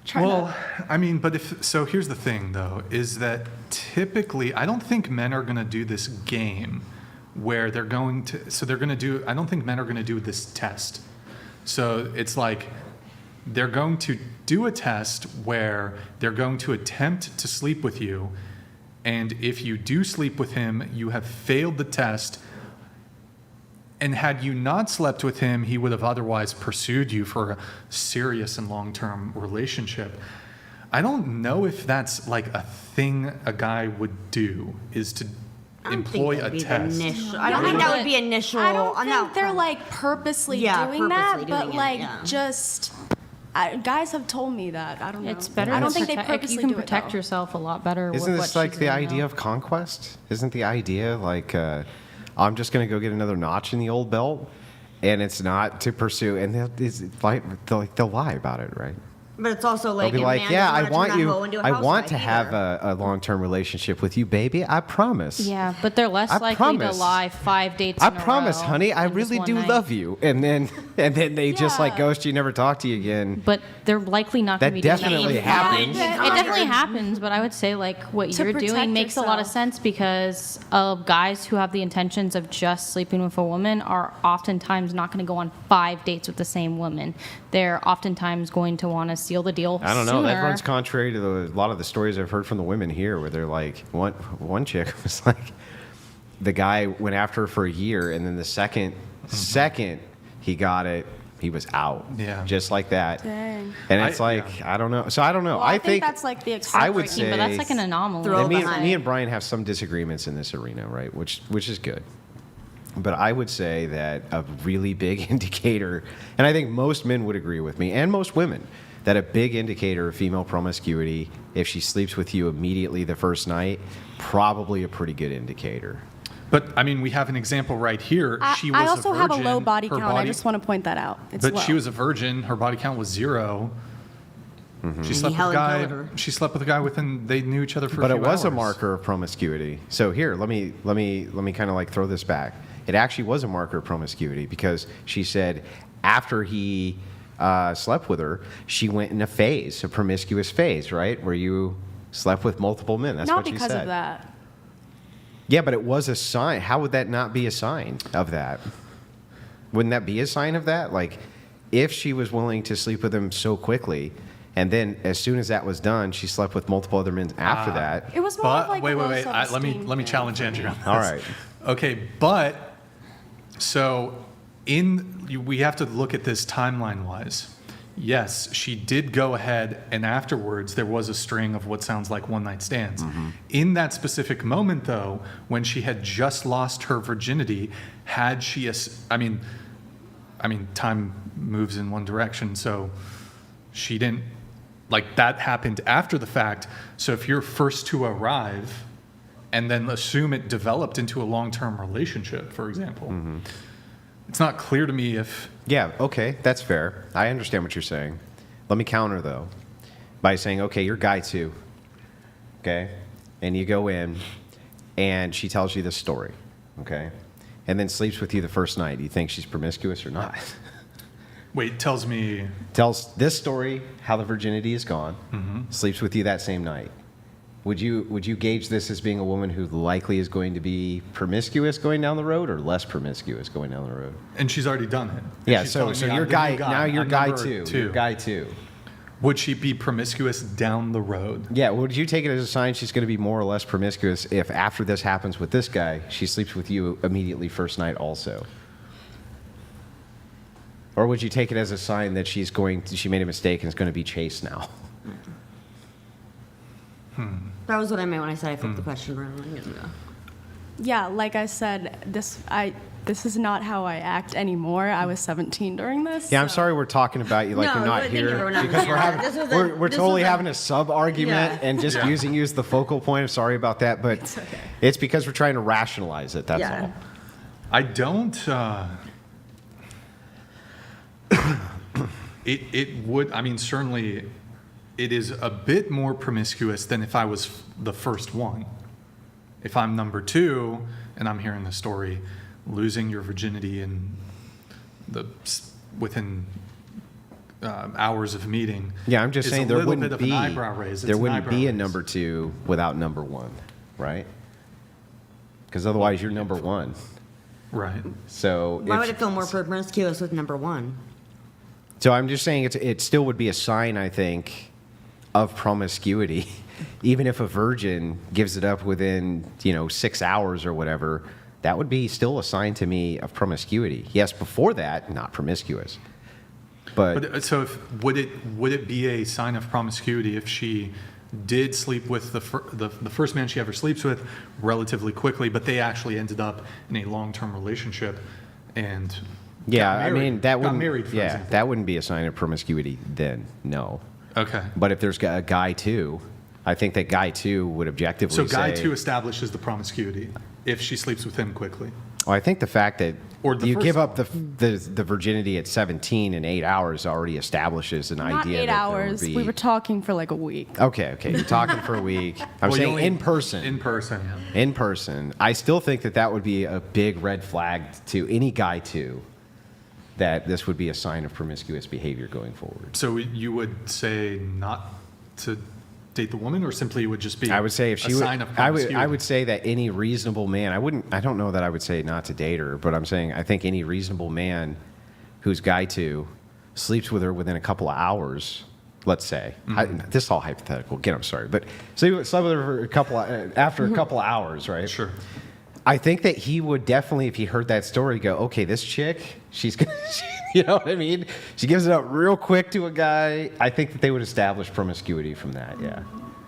Speaker 13: trying
Speaker 1: Well, I mean, but so here's the thing, though, is that typically I don't think men are going to do this game where they're going to. So they're going to do. I don't think men are going to do this test. So it's like they're going to do a test where they're going to attempt to sleep with you, and if you do sleep with him, you have failed the test. And had you not slept with him, he would have otherwise pursued you for a serious and long-term relationship. I don't know if that's like a thing a guy would do, is to employ a test.
Speaker 5: I don't think that would be initial.
Speaker 13: I don't think they're like purposely doing that, but
Speaker 5: doing it,
Speaker 13: like
Speaker 5: yeah.
Speaker 13: just guys have told me that. I don't know.
Speaker 2: It's better.
Speaker 13: I
Speaker 2: to
Speaker 13: don't think they
Speaker 2: protect-
Speaker 13: purposely
Speaker 2: You can
Speaker 13: do it,
Speaker 2: protect
Speaker 13: though.
Speaker 2: yourself a lot better.
Speaker 3: Isn't
Speaker 2: with
Speaker 3: this
Speaker 2: what
Speaker 3: like
Speaker 2: she's
Speaker 3: the
Speaker 2: gonna
Speaker 3: idea
Speaker 2: know.
Speaker 3: of conquest? Isn't the idea like I'm just going to go get another notch in the old belt, and it's not to pursue, and they'll lie about it, right?
Speaker 5: But it's also like,
Speaker 3: They'll be
Speaker 5: a
Speaker 3: like,
Speaker 5: man
Speaker 3: yeah,
Speaker 5: doesn't
Speaker 3: I
Speaker 5: wanna
Speaker 3: want
Speaker 5: turn
Speaker 3: you.
Speaker 5: that hoe into a
Speaker 3: I want to
Speaker 5: housewife
Speaker 3: have a long-term relationship with you, baby. I promise.
Speaker 2: Yeah, but they're less
Speaker 3: I
Speaker 2: likely
Speaker 3: promise.
Speaker 2: to lie 5 dates.
Speaker 3: I
Speaker 2: in a
Speaker 3: promise,
Speaker 2: row
Speaker 3: honey. I
Speaker 2: than just
Speaker 3: really
Speaker 2: one
Speaker 3: do
Speaker 2: night.
Speaker 3: love you, and then they just like ghost you, never talk to you again.
Speaker 2: But they're likely not going to
Speaker 3: That
Speaker 2: be doing
Speaker 3: definitely
Speaker 2: that.
Speaker 3: happens.
Speaker 2: It definitely happens, but I would say like what
Speaker 13: To
Speaker 2: you're
Speaker 13: protect
Speaker 2: doing makes a lot of
Speaker 13: yourself.
Speaker 2: sense because guys who have the intentions of just sleeping with a woman are oftentimes not going to go on 5 dates with the same woman. They're oftentimes going to want to seal the deal
Speaker 3: I don't know.
Speaker 2: sooner.
Speaker 3: That runs contrary to a lot of the stories I've heard from the women here, where they're like, one chick was like, the guy went after her for a year, and then the second he got it, he was out.
Speaker 1: Yeah.
Speaker 3: Just like that.
Speaker 13: Dang.
Speaker 3: And it's I don't know. So I don't know.
Speaker 13: Well, I think that's like the exception.
Speaker 3: I would say,
Speaker 2: but that's like an anomaly.
Speaker 5: Throw
Speaker 3: and
Speaker 5: behind.
Speaker 3: me and Brian have some disagreements in this arena, right? Which is good. But I would say that a really big indicator, and I think most men would agree with me, and most women, that a big indicator of female promiscuity, if she sleeps with you immediately the first night, probably a pretty good indicator.
Speaker 1: But I mean, we have an example right here. She was
Speaker 13: I also
Speaker 1: a
Speaker 13: have
Speaker 1: virgin.
Speaker 13: a low body
Speaker 1: Her
Speaker 13: count. I just want to point that out. It's
Speaker 1: But
Speaker 13: low.
Speaker 1: she was a virgin. Her body count was 0. She slept with a
Speaker 5: Helen
Speaker 1: guy.
Speaker 5: killed her.
Speaker 1: She slept with a guy within. They knew each other for.
Speaker 3: But
Speaker 1: a
Speaker 3: it
Speaker 1: few
Speaker 3: was a
Speaker 1: hours.
Speaker 3: marker of promiscuity. So here, let me kind of like throw this back. it actually was a marker of promiscuity because she said after he slept with her, she went in a promiscuous phase, right? Where you slept with multiple men. That's
Speaker 13: Not
Speaker 3: what she said.
Speaker 13: because of that.
Speaker 3: Yeah, but it was a sign. How would that not be a sign of that? Wouldn't that be a sign of that? Like, if she was willing to sleep with him so quickly, and then as soon as that was done, she slept with multiple other men after that.
Speaker 13: It was more of like
Speaker 1: wait.
Speaker 13: a low
Speaker 1: Let me
Speaker 13: self-esteem
Speaker 1: challenge Andrew on this.
Speaker 3: All right.
Speaker 1: Okay, but so we have to look at this timeline-wise. Yes, she did go ahead, and afterwards there was a string of what sounds like one-night stands. In that specific moment, though, when she had just lost her virginity, had she, I mean, time moves in one direction, so she didn't, like, that happened after the fact. So if you're first to arrive, and then assume it developed into a long-term relationship, for example, it's not clear to me if...
Speaker 3: Yeah, okay, that's fair. I understand what you're saying. Let me counter, though, by saying, okay, you're guy 2, okay? And you go in, and she tells you this story, okay? And then sleeps with you the first night. Do you think she's promiscuous or not?
Speaker 1: Wait, tells
Speaker 3: this story, how the virginity is gone, sleeps with you that same night. Would you gauge this as being a woman who likely is going to be promiscuous going down the road or less promiscuous going down the road?
Speaker 1: And she's already done it.
Speaker 3: Yeah, so you're guy, now you're guy 2. You're guy 2.
Speaker 1: Would she be promiscuous down the road?
Speaker 3: Yeah, would you take it as a sign she's going to be more or less promiscuous if after this happens with this guy, she sleeps with you immediately first night also? Or would you take it as a sign that she made a mistake and is going to be chaste now?
Speaker 5: That was what I meant when I said I flipped the question around.
Speaker 13: Yeah, like I said, this is not how I act anymore. I was 17 during this.
Speaker 3: Yeah, I'm sorry we're talking about you like you're not here because we're totally having a sub argument and just using you as the focal point. I'm sorry about that, but it's because we're trying to rationalize it. That's all.
Speaker 1: I don't. It would. I mean, certainly. It is a bit more promiscuous than if I was the first one. If I'm number 2 and I'm hearing the story, losing your virginity within hours of meeting.
Speaker 3: Yeah, I'm just saying there wouldn't be a number 2 without number 1, right? Because otherwise you're number 1.
Speaker 1: Right.
Speaker 3: So
Speaker 5: why would it feel more promiscuous with number 1?
Speaker 3: So I'm just saying it still would be a sign, I think, of promiscuity, even if a virgin gives it up within 6 hours or whatever. That would be still a sign to me of promiscuity. Yes, before that, not promiscuous. But
Speaker 1: so would it be a sign of promiscuity if she did sleep with the first man she ever sleeps with relatively quickly, but they actually ended up in a long-term relationship and got married, that wouldn't be a sign of promiscuity then. No. Okay.
Speaker 3: But if there's a guy 2, I think that guy 2 would objectively say...
Speaker 1: So guy 2 establishes the promiscuity if she sleeps with him quickly.
Speaker 3: Well, I think the fact that you give up the virginity at 17 in 8 hours already establishes an idea.
Speaker 13: Not 8 hours. We were talking for like a week.
Speaker 3: Okay. You're talking for a week. I'm saying in person.
Speaker 1: In person.
Speaker 3: Yeah. In person. I still think that would be a big red flag to any guy 2. That this would be a sign of promiscuous behavior going forward.
Speaker 1: So you would say not to date the woman, or simply it would just be
Speaker 3: I would say if she
Speaker 1: a sign of promiscuity?
Speaker 3: I would say that any reasonable man, I don't know that I would say not to date her, but I'm saying I think any reasonable man who's guy 2 sleeps with her within a couple of hours, let's say. This is all hypothetical. Again, I'm sorry, but slept with her for after a couple of hours, right?
Speaker 1: Sure.
Speaker 3: I think that he would definitely, if he heard that story, go, okay, this chick, she's gonna, you know what I mean? She gives it up real quick to a guy. I think that they would establish promiscuity from that, yeah.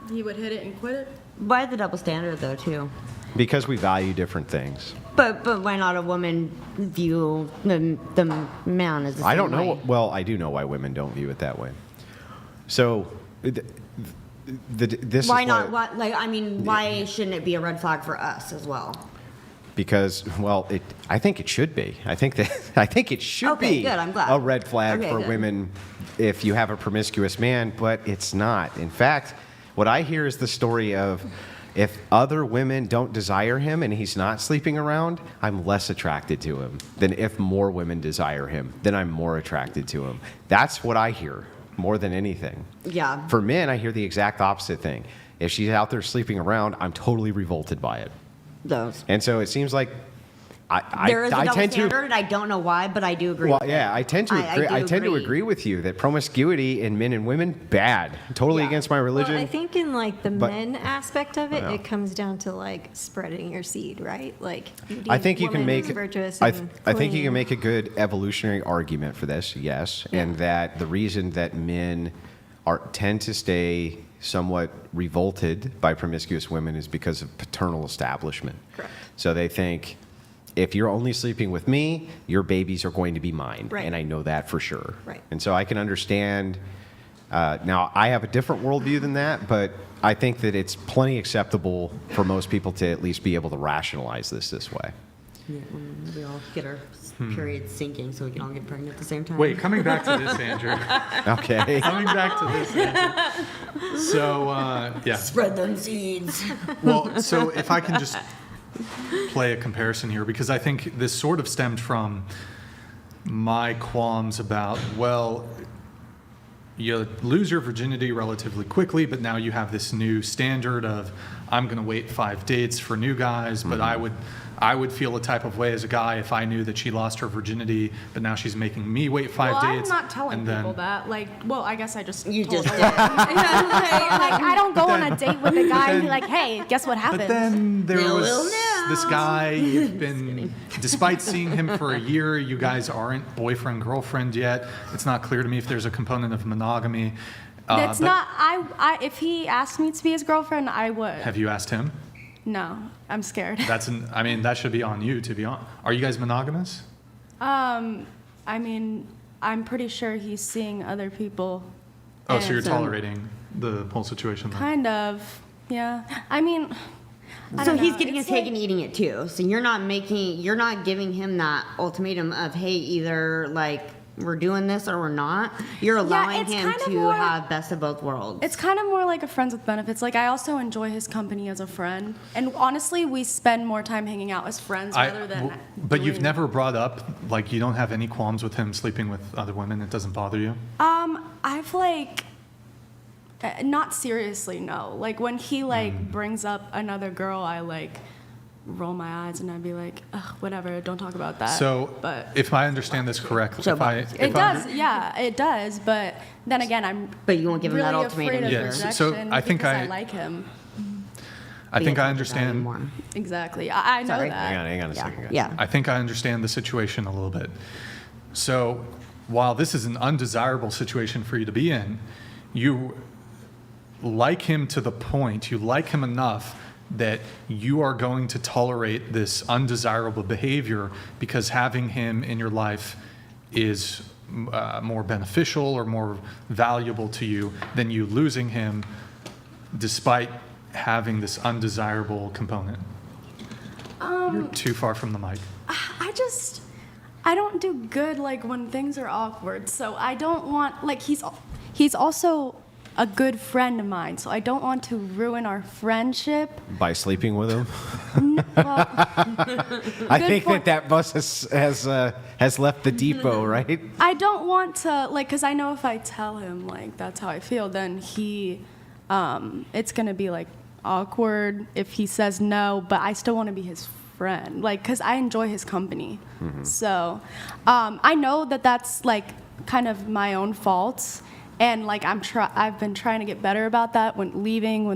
Speaker 13: He would hit it and quit it?
Speaker 5: Why the double standard, though, too?
Speaker 3: Because we value different things.
Speaker 5: But why not a woman view the man as the same
Speaker 3: I don't know.
Speaker 5: way?
Speaker 3: Well, I do know why women don't view it that way. So, this
Speaker 5: why
Speaker 3: is
Speaker 5: not? Why shouldn't it be a red flag for us as well?
Speaker 3: Because, well, I think it should be. I think it should be
Speaker 5: good, I'm glad.
Speaker 3: a red flag for women if you have a promiscuous man, but it's not. In fact, what I hear is the story of If other women don't desire him and he's not sleeping around, I'm less attracted to him than if more women desire him, then I'm more attracted to him. That's what I hear more than anything.
Speaker 5: Yeah.
Speaker 3: For men, I hear the exact opposite thing. If she's out there sleeping around, I'm totally revolted by it.
Speaker 5: Those.
Speaker 3: And so it seems like
Speaker 5: There is a double
Speaker 3: tend
Speaker 5: standard, and I don't know why, but I do agree.
Speaker 3: Well,
Speaker 5: with
Speaker 3: yeah,
Speaker 5: it.
Speaker 3: I tend to agree. I tend to agree with you that promiscuity in men and women bad. Totally against my religion.
Speaker 10: Well, I think in like the
Speaker 3: but-
Speaker 10: men aspect of it,
Speaker 3: I know.
Speaker 10: it comes down to like spreading your seed, right? Like
Speaker 3: I think you can make.
Speaker 10: virtuous
Speaker 3: I
Speaker 10: and
Speaker 3: think you
Speaker 10: clean.
Speaker 3: can make a good evolutionary argument for this. Yes, and that the reason that men tend to stay somewhat revolted by promiscuous women is because of paternal establishment.
Speaker 10: Correct.
Speaker 3: So they think, if you're only sleeping with me, your babies are going to be mine.
Speaker 10: Right.
Speaker 3: And I know that for sure.
Speaker 10: Right.
Speaker 3: And so I can understand. Now, I have a different worldview than that, but I think that it's plenty acceptable for most people to at least be able to rationalize this way.
Speaker 5: Yeah, when we all get our periods syncing so we can all get pregnant at the same time.
Speaker 1: Wait, coming back to this, Andrew.
Speaker 3: Okay.
Speaker 1: Coming back to this, Andrew. So, yeah.
Speaker 5: Spread them seeds.
Speaker 1: Well, so if I can just play a comparison here, because I think this sort of stemmed from my qualms about, well, you lose your virginity relatively quickly, but now you have this new standard of, I'm going to wait 5 dates for new guys, but I would feel a type of way as a guy if I knew that she lost her virginity, but now she's making me wait 5
Speaker 13: Well,
Speaker 1: dates.
Speaker 13: I'm not telling
Speaker 1: and then,
Speaker 13: people that. Like, well, I guess I just
Speaker 5: You
Speaker 13: told
Speaker 5: just
Speaker 13: them.
Speaker 5: did.
Speaker 13: like, I don't go on a date with a guy and be like, hey, guess what happened?
Speaker 1: But then there
Speaker 5: They'll
Speaker 1: was
Speaker 5: know.
Speaker 1: this guy, you've been, despite seeing him for a year, you guys aren't boyfriend, girlfriend yet. It's not clear to me if there's a component of monogamy.
Speaker 13: It's
Speaker 1: but
Speaker 13: not, if he asked me to be his girlfriend, I would.
Speaker 1: Have you asked him?
Speaker 13: No, I'm scared.
Speaker 1: I mean, that should be on you, to be honest. Are you guys monogamous?
Speaker 13: I mean, I'm pretty sure he's seeing other people.
Speaker 1: Oh, so you're
Speaker 13: and-
Speaker 1: tolerating the whole situation then?
Speaker 13: Kind of, yeah. I mean, I
Speaker 5: So
Speaker 13: don't
Speaker 5: he's
Speaker 13: know.
Speaker 5: getting
Speaker 13: It's
Speaker 5: his cake and eating it too. So you're not giving him that ultimatum of, hey, either like we're doing this or we're not. You're allowing
Speaker 13: it's
Speaker 5: him
Speaker 13: kind of
Speaker 5: to
Speaker 13: more-
Speaker 5: have best of both worlds.
Speaker 13: It's kind of more like a friends with benefits. Like, I also enjoy his company as a friend. And honestly, we spend more time hanging out as friends rather than.
Speaker 1: But you've
Speaker 13: doing-
Speaker 1: never brought up, like, you don't have any qualms with him sleeping with other women? It doesn't bother you?
Speaker 13: I've like. Not seriously, no. Like, when he brings up another girl, I like roll my eyes and I'd be like, ugh, whatever, don't talk about that.
Speaker 1: So,
Speaker 13: but
Speaker 1: if I understand this correctly,
Speaker 13: it does, yeah, it does. But then again, I'm.
Speaker 5: But you won't give him that
Speaker 13: really
Speaker 5: ultimatum
Speaker 13: afraid of
Speaker 1: either.
Speaker 13: rejection
Speaker 1: So I think
Speaker 13: because I
Speaker 1: I-
Speaker 13: like him.
Speaker 1: I think I understand.
Speaker 13: Exactly, I know
Speaker 5: Sorry.
Speaker 13: that.
Speaker 3: Hang on a second, guys.
Speaker 5: Yeah.
Speaker 1: I think I understand the situation a little bit. So, while this is an undesirable situation for you to be in, you like him to the point, you like him enough that you are going to tolerate this undesirable behavior because having him in your life is more beneficial or more valuable to you than you losing him despite having this undesirable component. You're too far from the mic.
Speaker 13: I don't do good like when things are awkward. So I don't want like he's also a good friend of mine. So I don't want to ruin our friendship.
Speaker 3: By sleeping with him?
Speaker 13: Well,
Speaker 3: I
Speaker 13: good
Speaker 3: think
Speaker 13: point.
Speaker 3: that bus has left the depot, right?
Speaker 13: I don't want to like because I know if I tell him like that's how I feel, then he it's gonna be like awkward if he says no. But I still want to be his friend, like because I enjoy his company. So I know that that's like kind of my own fault. And like I've been trying to get better about that when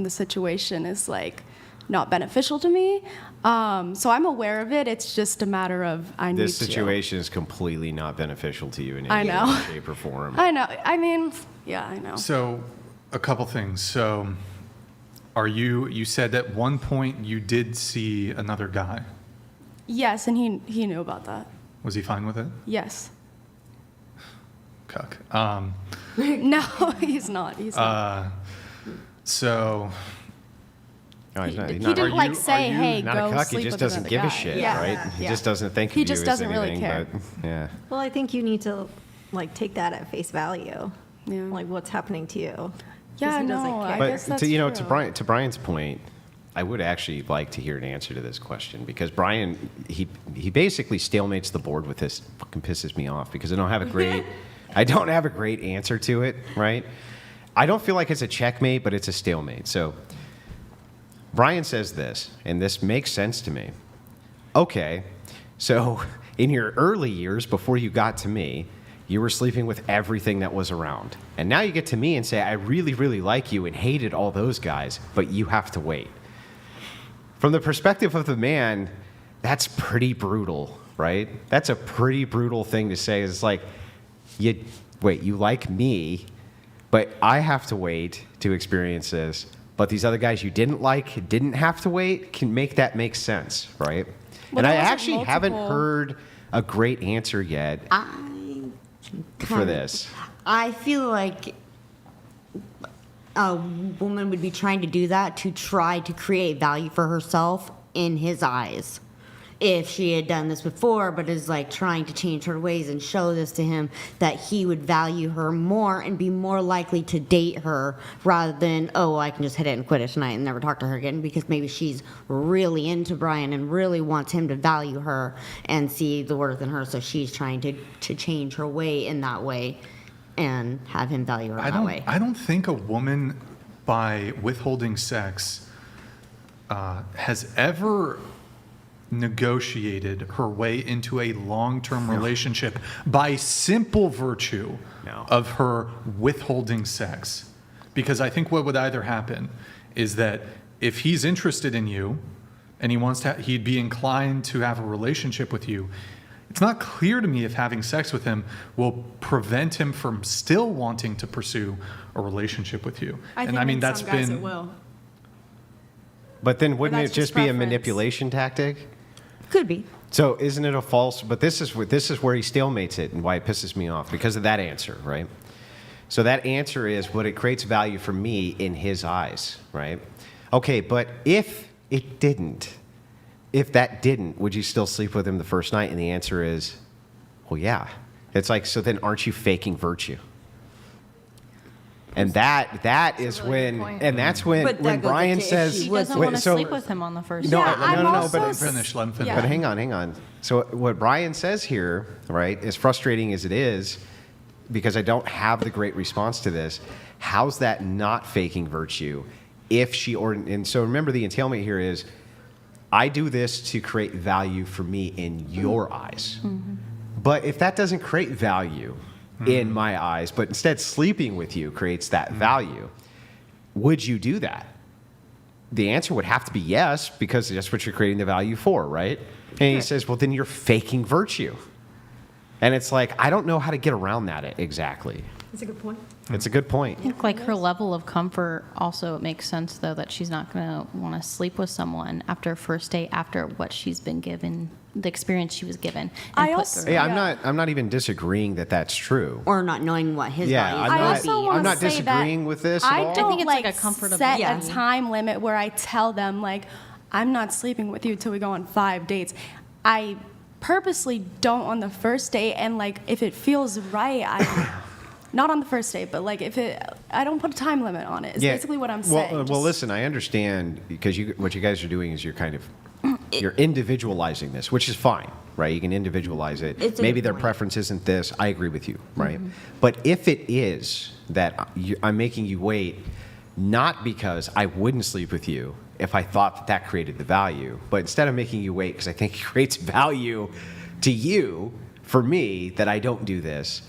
Speaker 13: the situation is like not beneficial to me. So I'm aware of it. It's just a matter of I need to.
Speaker 3: This situation is completely not beneficial to you in
Speaker 13: I
Speaker 3: any
Speaker 13: know.
Speaker 3: way, shape, or form.
Speaker 13: I know. I mean, yeah, I know.
Speaker 1: So, a couple things. So, you said at one point you did see another guy.
Speaker 13: Yes, and he knew about that.
Speaker 1: Was he fine with it?
Speaker 13: Yes.
Speaker 1: Cuck.
Speaker 13: No, he's not. He's not.
Speaker 1: So.
Speaker 3: No, he's not.
Speaker 13: He didn't like say, "Hey,
Speaker 3: not
Speaker 13: go
Speaker 3: a cuck.
Speaker 13: sleep
Speaker 3: He just
Speaker 13: with
Speaker 3: doesn't
Speaker 13: another
Speaker 3: give
Speaker 13: guy."
Speaker 3: a shit,
Speaker 13: Yeah.
Speaker 3: right? He
Speaker 13: Yeah.
Speaker 3: just doesn't think
Speaker 13: He
Speaker 3: of
Speaker 13: just
Speaker 3: you
Speaker 13: doesn't
Speaker 3: as
Speaker 13: really
Speaker 3: anything.
Speaker 13: care.
Speaker 3: But yeah.
Speaker 10: Well, I think you need to like take that at face value.
Speaker 13: Yeah.
Speaker 10: Like what's happening to you. 'Cause
Speaker 13: Yeah,
Speaker 10: he doesn't
Speaker 13: no,
Speaker 10: care.
Speaker 13: I
Speaker 3: But
Speaker 13: guess that's
Speaker 3: to
Speaker 13: true.
Speaker 3: Brian's point, I would actually like to hear an answer to this question because Brian, he basically stalemates the board with this. Fucking pisses me off because I don't have a great answer to it, right? I don't feel like it's a checkmate, but it's a stalemate. So Brian says this, and this makes sense to me. Okay, so in your early years before you got to me, you were sleeping with everything that was around. And now you get to me and say, I really, really like you and hated all those guys, but you have to wait. From the perspective of the man, that's pretty brutal, right? That's a pretty brutal thing to say. It's like, you like me, but I have to wait to experience this. But these other guys you didn't like, didn't have to wait, can make that make sense, right?
Speaker 13: Well,
Speaker 3: and I actually haven't heard a great answer yet for this.
Speaker 5: I feel like a woman would be trying to do that to try to create value for herself in his eyes. If she had done this before, but is like trying to change her ways and show this to him, that he would value her more and be more likely to date her rather than, oh, I can just hit it and quit it tonight and never talk to her again, because maybe she's really into Brian and really wants him to value her and see the worth in her, so she's trying to change her way in that way and have him value her that way.
Speaker 1: I don't think a woman, by withholding sex, has ever negotiated her way into a long-term relationship by simple virtue of her withholding sex. Because I think what would either happen is that if he's interested in you and he'd be inclined to have a relationship with you, it's not clear to me if having sex with him will prevent him from still wanting to pursue a relationship with you.
Speaker 13: I mean, that's some guys it will.
Speaker 3: But then wouldn't it just be a
Speaker 13: preference.
Speaker 3: manipulation tactic?
Speaker 5: Could be.
Speaker 3: So isn't it a false? But this is where he stalemates it and why it pisses me off, because of that answer, right? So that answer is what it creates value for me in his eyes, right? Okay, but if that didn't, would you still sleep with him the first night? And the answer is, well, yeah. It's like, so then aren't you faking virtue? And that is when, and that's when Brian says,
Speaker 2: she doesn't want to sleep with him on the first
Speaker 3: no,
Speaker 2: night.
Speaker 3: no, but
Speaker 1: finish, let him finish.
Speaker 3: But hang on. So what Brian says here, right, as frustrating as it is, because I don't have the great response to this, how's that not faking virtue? And so remember, the entailment here is, I do this to create value for me in your eyes. Mm-hmm. But if that doesn't create value in my eyes, but instead sleeping with you creates that value, would you do that? The answer would have to be yes, because that's what you're creating the value for, right? And he says, well, then you're faking virtue. And it's like, I don't know how to get around that exactly.
Speaker 10: That's a good point.
Speaker 3: It's a good point.
Speaker 2: I think like her level of comfort also, it makes sense though that she's not going to want to sleep with someone after a first date, after what she's been given, the experience she was given.
Speaker 3: I'm not even disagreeing that that's true.
Speaker 5: Or not knowing what his values would be.
Speaker 3: I'm not disagreeing with this at all.
Speaker 13: I don't
Speaker 2: think it's like a comfort of
Speaker 13: set a time limit where I tell them, like, I'm not sleeping with you till we go on 5 dates. I purposely don't on the first date, and like if it feels right, I not on the first date, but like I don't put a time limit on it. It's basically what I'm saying.
Speaker 3: Well, listen, I understand, because what you guys are doing is you're individualizing this, which is fine, right? You can individualize it. Maybe their preference isn't this. I agree with you, right? Mm-hmm. But if it is that I'm making you wait, not because I wouldn't sleep with you if I thought that created the value, but instead of making you wait because I think it creates value to you, for me, that I don't do this,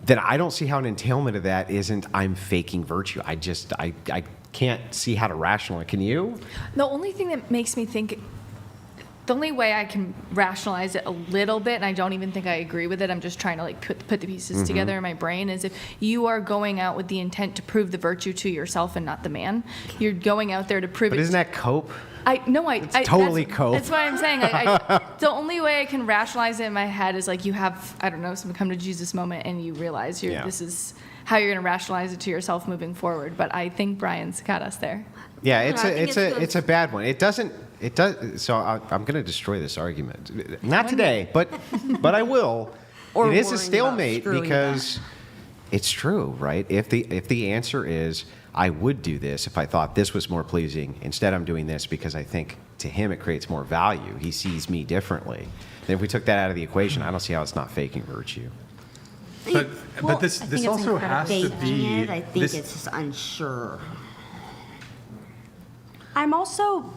Speaker 3: then I don't see how an entailment of that isn't I'm faking virtue. I can't see how to rationalize. Can you?
Speaker 11: The only thing that makes me think, the only way I can rationalize it a little bit, and I don't even think I agree with it, I'm just trying to like put the pieces together in my brain, is if you are going out with the intent to prove the virtue to yourself and not the man, you're going out there to prove it.
Speaker 3: But isn't that cope?
Speaker 11: It's
Speaker 3: totally cope.
Speaker 11: That's what I'm saying. The only way I can rationalize it in my head is like you have, I don't know, some come to Jesus moment and you realize this is how you're going to rationalize it to yourself moving forward. But I think Brian's got us there.
Speaker 3: Yeah, it's a bad one. It does. So I'm going to destroy this argument. Not today, but I will. It is a stalemate because it's true, right? If the answer is I would do this if I thought this was more pleasing. Instead, I'm doing this because I think to him it creates more value. He sees me differently. And if we took that out of the equation, I don't see how it's not faking virtue.
Speaker 1: But this also has to be.
Speaker 5: I think it's just unsure.
Speaker 13: I'm also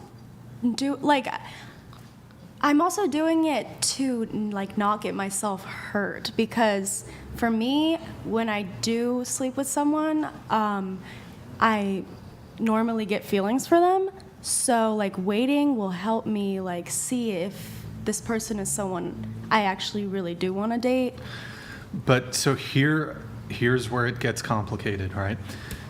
Speaker 13: I'm also doing it to like not get myself hurt, because for me, when I do sleep with someone, I normally get feelings for them. So like waiting will help me like see if this person is someone I actually really do want to date.
Speaker 1: But so here's where it gets complicated, right?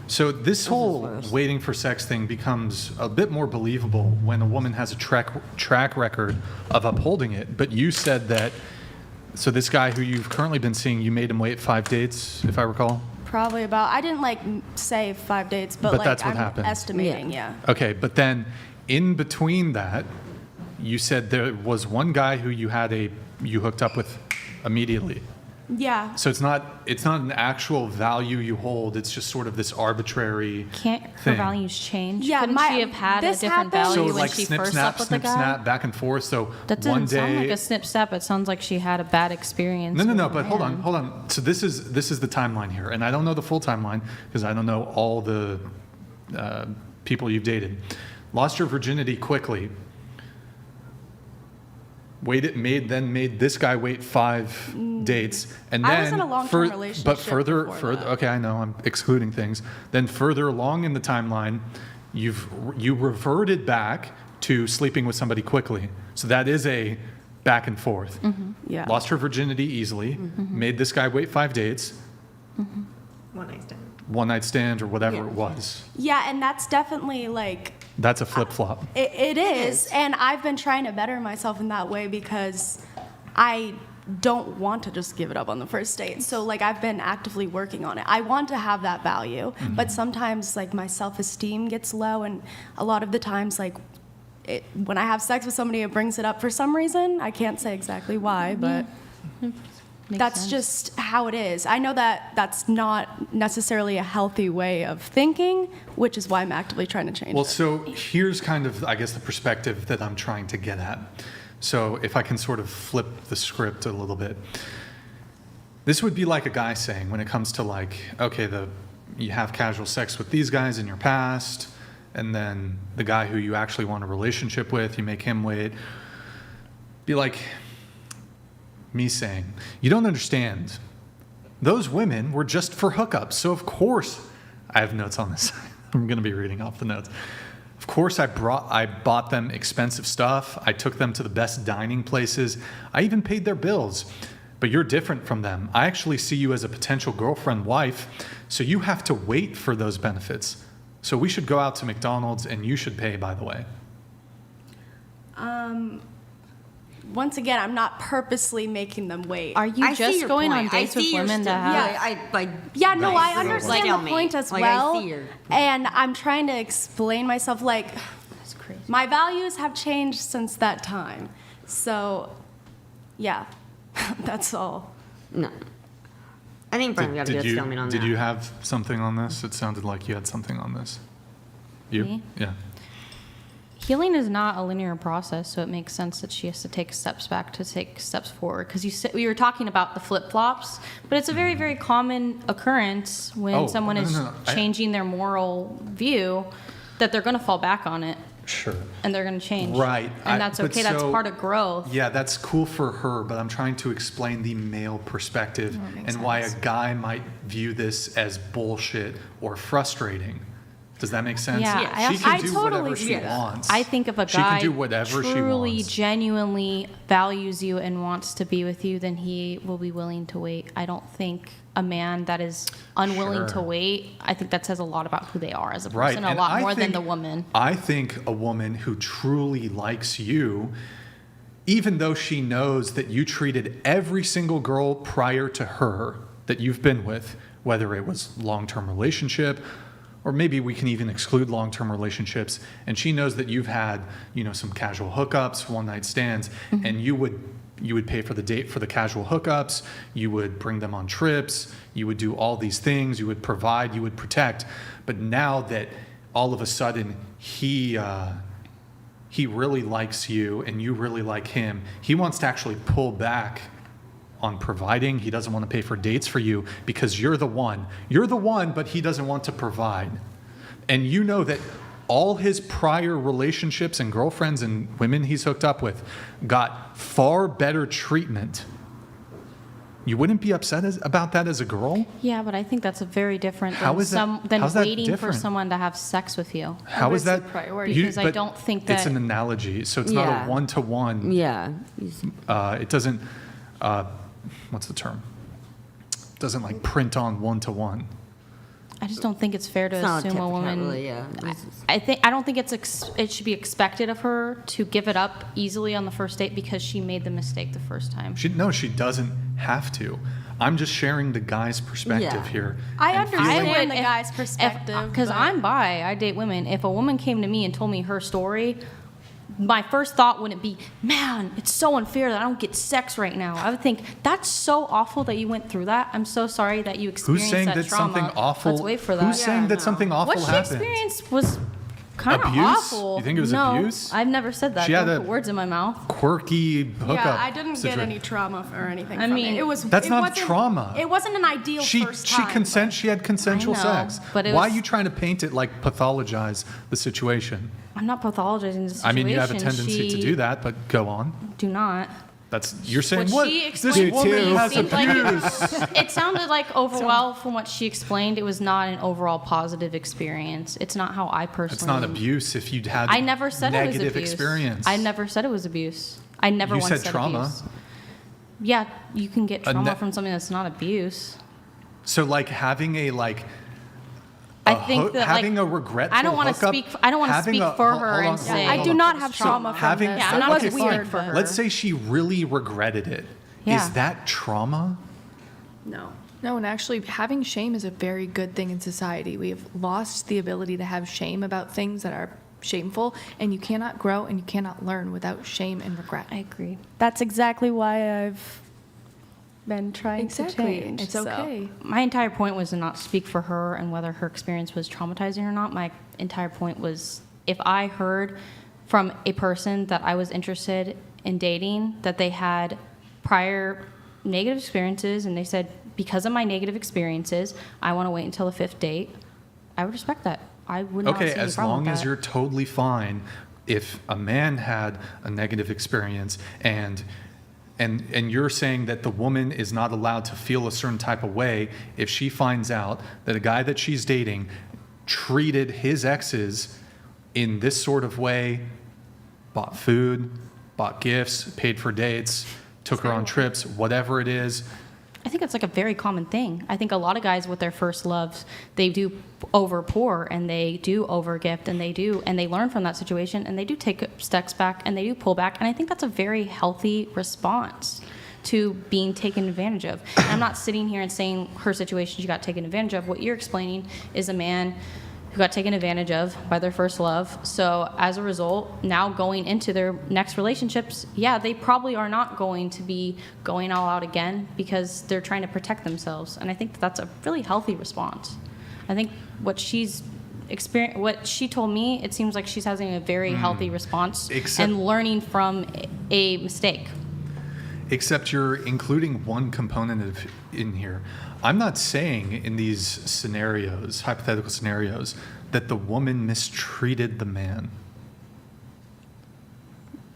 Speaker 1: So this whole waiting for sex thing becomes a bit more believable when a woman has a track record of upholding it. But you said that, so this guy who you've currently been seeing, you made him wait 5 dates, if I recall?
Speaker 13: Probably about, I didn't like say 5 dates, but like
Speaker 1: that's what
Speaker 13: I'm
Speaker 1: happened.
Speaker 13: estimating, yeah.
Speaker 1: Okay, but then in between that, you said there was one guy who you hooked up with immediately.
Speaker 13: Yeah.
Speaker 1: So it's not an actual value you hold. It's just sort of this arbitrary
Speaker 2: Can't her
Speaker 1: thing.
Speaker 2: values change?
Speaker 13: Yeah,
Speaker 2: Couldn't she have had a
Speaker 13: this
Speaker 2: different
Speaker 13: happened-
Speaker 2: value
Speaker 1: So
Speaker 2: when
Speaker 1: like
Speaker 2: she
Speaker 1: snip,
Speaker 2: first
Speaker 1: snap,
Speaker 2: slept with the
Speaker 1: snip,
Speaker 2: guy?
Speaker 1: snap, back and forth. So
Speaker 2: That doesn't
Speaker 1: one day.
Speaker 2: sound like a snip snap. It sounds like she had a bad experience.
Speaker 1: No.
Speaker 2: with a
Speaker 1: But hold
Speaker 2: man.
Speaker 1: on. So this is the timeline here, and I don't know the full timeline because I don't know all the people you've dated. Lost your virginity quickly. Made this guy wait 5 dates, and then
Speaker 13: I was in a long-term relationship
Speaker 1: But further,
Speaker 13: before that.
Speaker 1: okay, I know I'm excluding things. Then further along in the timeline, you reverted back to sleeping with somebody quickly. So that is a back and forth.
Speaker 13: Yeah.
Speaker 1: Lost her virginity easily. Made this guy wait 5 dates. One night stand or whatever it was.
Speaker 13: Yeah, and that's definitely like,
Speaker 1: That's a flip flop.
Speaker 13: it is. And I've been trying to better myself in that way because I don't want to just give it up on the first date. So like I've been actively working on it. I want to have that value, but sometimes like my self-esteem gets low, and a lot of the times like when I have sex with somebody, it brings it up for some reason. I can't say exactly why, but that's
Speaker 2: sense.
Speaker 13: just how it is. I know that that's not necessarily a healthy way of thinking, which is why I'm actively trying to change
Speaker 1: Well,
Speaker 13: it.
Speaker 1: so here's kind of, I guess, the perspective that I'm trying to get at. So if I can sort of flip the script a little bit. This would be like a guy saying, when it comes to like, okay, you have casual sex with these guys in your past, and then the guy who you actually want a relationship with, you make him wait. Be like me saying, you don't understand. Those women were just for hookups. So of course, I have notes on this. I'm going to be reading off the notes. Of course, I bought them expensive stuff. I took them to the best dining places. I even paid their bills. But you're different from them. I actually see you as a potential girlfriend, wife, so you have to wait for those benefits. So we should go out to McDonald's and you should pay, by the way.
Speaker 13: Once again, I'm not purposely making them wait.
Speaker 2: Are you just going on dates with women that have?
Speaker 13: Yeah, no, I
Speaker 5: Right.
Speaker 13: understand
Speaker 5: Like,
Speaker 13: the point as
Speaker 5: like, I
Speaker 13: well.
Speaker 5: see your-
Speaker 13: And I'm trying to explain myself, like,
Speaker 2: That's crazy.
Speaker 13: my values have changed since that time. So, yeah, that's all.
Speaker 5: No. I think Brian, we got to get a stalemate on that.
Speaker 1: Did you have something on this? It sounded like you had something on this. You?
Speaker 2: Me?
Speaker 1: Yeah.
Speaker 2: Healing is not a linear process, so it makes sense that she has to take steps back to take steps forward. Because we were talking about the flip-flops, but it's a very, very common occurrence when someone is changing their moral view, that they're going to fall back on it.
Speaker 1: Sure.
Speaker 2: And they're going to change.
Speaker 1: Right.
Speaker 2: And that's
Speaker 1: but
Speaker 2: okay. That's
Speaker 1: so-
Speaker 2: part of growth.
Speaker 1: Yeah, that's cool for her, but I'm trying to explain the male perspective and why a guy might view this as bullshit or frustrating. Does that make sense?
Speaker 2: Yeah,
Speaker 1: She can
Speaker 2: I
Speaker 1: do
Speaker 2: totally
Speaker 1: whatever she
Speaker 2: see that.
Speaker 1: wants.
Speaker 2: I think if a
Speaker 1: She can
Speaker 2: guy
Speaker 1: do whatever she
Speaker 2: truly,
Speaker 1: wants.
Speaker 2: genuinely values you and wants to be with you, then he will be willing to wait. I don't think a man that is unwilling to
Speaker 1: Sure.
Speaker 2: wait, I think that says a lot about who they are as a
Speaker 1: Right.
Speaker 2: person, a
Speaker 1: and
Speaker 2: lot
Speaker 1: I
Speaker 2: more than
Speaker 1: think-
Speaker 2: the woman.
Speaker 1: I think a woman who truly likes you, even though she knows that you treated every single girl prior to her that you've been with, whether it was long-term relationship, or maybe we can even exclude long-term relationships, and she knows that you've had, some casual hookups, one-night stands, and you would you would pay for the date for the casual hookups, you would bring them on trips, you would do all these things, you would provide, you would protect. But now that all of a sudden he really likes you and you really like him, he wants to actually pull back on providing. He doesn't want to pay for dates for you because you're the one. You're the one, but he doesn't want to provide. And you know that all his prior relationships and girlfriends and women he's hooked up with got far better treatment. You wouldn't be upset about that as a girl?
Speaker 2: Yeah, but I think that's a very different
Speaker 1: How
Speaker 2: than,
Speaker 1: is that-
Speaker 2: than
Speaker 1: how's that
Speaker 2: waiting for
Speaker 1: different?
Speaker 2: someone to have sex with you.
Speaker 1: How is that?
Speaker 2: Because I
Speaker 1: but
Speaker 2: don't think that...
Speaker 1: It's an analogy, so it's not
Speaker 5: Yeah.
Speaker 1: a one-to-one.
Speaker 5: Yeah.
Speaker 1: It doesn't, what's the term? It doesn't like print on one-to-one.
Speaker 2: I just don't think it's fair to
Speaker 5: It's not
Speaker 2: assume a woman.
Speaker 5: really, yeah.
Speaker 2: I don't think it should be expected of her to give it up easily on the first date because she made the mistake the first time.
Speaker 1: She doesn't have to. I'm just sharing the guy's perspective
Speaker 2: Yeah.
Speaker 1: here.
Speaker 13: I
Speaker 1: and
Speaker 13: understand
Speaker 1: feeling-
Speaker 13: the guy's perspective.
Speaker 2: Because
Speaker 13: but-
Speaker 2: I'm bi, I date women. If a woman came to me and told me her story, my first thought wouldn't be, man, it's so unfair that I don't get sex right now. I would think, that's so awful that you went through that. I'm so sorry that you experienced
Speaker 1: Who's saying
Speaker 2: that
Speaker 1: that
Speaker 2: trauma.
Speaker 1: something awful?
Speaker 2: Let's wait for that.
Speaker 1: Who's saying that something awful
Speaker 2: what she
Speaker 1: happened?
Speaker 2: experienced was kind of
Speaker 1: Abuse?
Speaker 2: awful.
Speaker 1: You think it was
Speaker 2: no,
Speaker 1: abuse?
Speaker 2: I've never said that.
Speaker 1: She had
Speaker 2: Don't
Speaker 1: a
Speaker 2: put words in my mouth.
Speaker 1: Quirky hookup.
Speaker 13: Yeah, I didn't get
Speaker 1: situation.
Speaker 13: any trauma or anything.
Speaker 2: I
Speaker 13: from
Speaker 2: mean,
Speaker 13: it was.
Speaker 1: That's
Speaker 13: it
Speaker 1: not
Speaker 13: wasn't-
Speaker 1: trauma.
Speaker 13: It wasn't an ideal first time.
Speaker 1: She had consensual
Speaker 2: I know,
Speaker 1: sex.
Speaker 2: but it
Speaker 1: Why
Speaker 2: was-
Speaker 1: are you trying to paint it like pathologize the situation?
Speaker 2: I'm not pathologizing the situation.
Speaker 1: I mean, you have a tendency to do that, but go on.
Speaker 2: Do not.
Speaker 1: You're saying
Speaker 2: What
Speaker 1: what?
Speaker 2: she
Speaker 1: This
Speaker 2: explained
Speaker 1: woman
Speaker 2: to me
Speaker 1: has
Speaker 2: seemed like
Speaker 1: abuse.
Speaker 2: it sounded like overall from what she explained, it was not an overall positive experience. It's not how I personally.
Speaker 1: It's not abuse if you'd had
Speaker 2: I never said it was
Speaker 1: negative
Speaker 2: abuse.
Speaker 1: experience.
Speaker 2: I never said it was abuse. I never
Speaker 1: You
Speaker 2: once
Speaker 1: said trauma.
Speaker 2: abuse. Yeah, you can get
Speaker 1: A
Speaker 2: trauma
Speaker 1: ne-
Speaker 2: from something that's not abuse.
Speaker 1: So like having a
Speaker 2: I think that
Speaker 1: having
Speaker 2: like,
Speaker 1: a regretful
Speaker 2: I don't want to
Speaker 1: hookup,
Speaker 2: speak. I don't want to
Speaker 1: having
Speaker 2: speak
Speaker 1: a-
Speaker 2: for
Speaker 1: hold-
Speaker 2: her
Speaker 1: hold on,
Speaker 2: and say
Speaker 13: I do not have trauma from
Speaker 1: having,
Speaker 13: this.
Speaker 2: Yeah, I'm
Speaker 13: It
Speaker 2: not
Speaker 13: was
Speaker 2: gonna speak
Speaker 13: weird.
Speaker 2: for her.
Speaker 1: Let's say she really regretted it.
Speaker 2: Yeah.
Speaker 1: Is that trauma?
Speaker 11: No. No, and actually, having shame is a very good thing in society. We have lost the ability to have shame about things that are shameful, and you cannot grow and you cannot learn without shame and regret.
Speaker 2: I agree.
Speaker 13: That's exactly why I've been trying to change.
Speaker 11: It's
Speaker 13: so.
Speaker 11: okay.
Speaker 2: My entire point was to not speak for her and whether her experience was traumatizing or not. My entire point was if I heard from a person that I was interested in dating that they had prior negative experiences and they said, because of my negative experiences, I want to wait until the fifth date, I would respect that. I would not see
Speaker 1: Okay,
Speaker 2: any
Speaker 1: as
Speaker 2: problem
Speaker 1: long
Speaker 2: with
Speaker 1: as
Speaker 2: that.
Speaker 1: you're totally fine if a man had a negative experience and you're saying that the woman is not allowed to feel a certain type of way if she finds out that a guy that she's dating treated his exes in this sort of way, bought food, bought gifts, paid for dates, took her on trips, whatever it is.
Speaker 2: I think it's like a very common thing. I think a lot of guys with their first loves, they do over pour and they do over gift and they learn from that situation and they do take steps back and they do pull back. And I think that's a very healthy response to being taken advantage of. And I'm not sitting here and saying her situation, she got taken advantage of. What you're explaining is a man who got taken advantage of by their first love. So as a result, now going into their next relationships, yeah, they probably are not going to be going all out again because they're trying to protect themselves. And I think that's a really healthy response. I think what she's experienced, what she told me, it seems like she's having a very healthy response and learning from a mistake.
Speaker 1: Except you're including one component in here. I'm not saying in these scenarios, hypothetical scenarios, that the woman mistreated the man.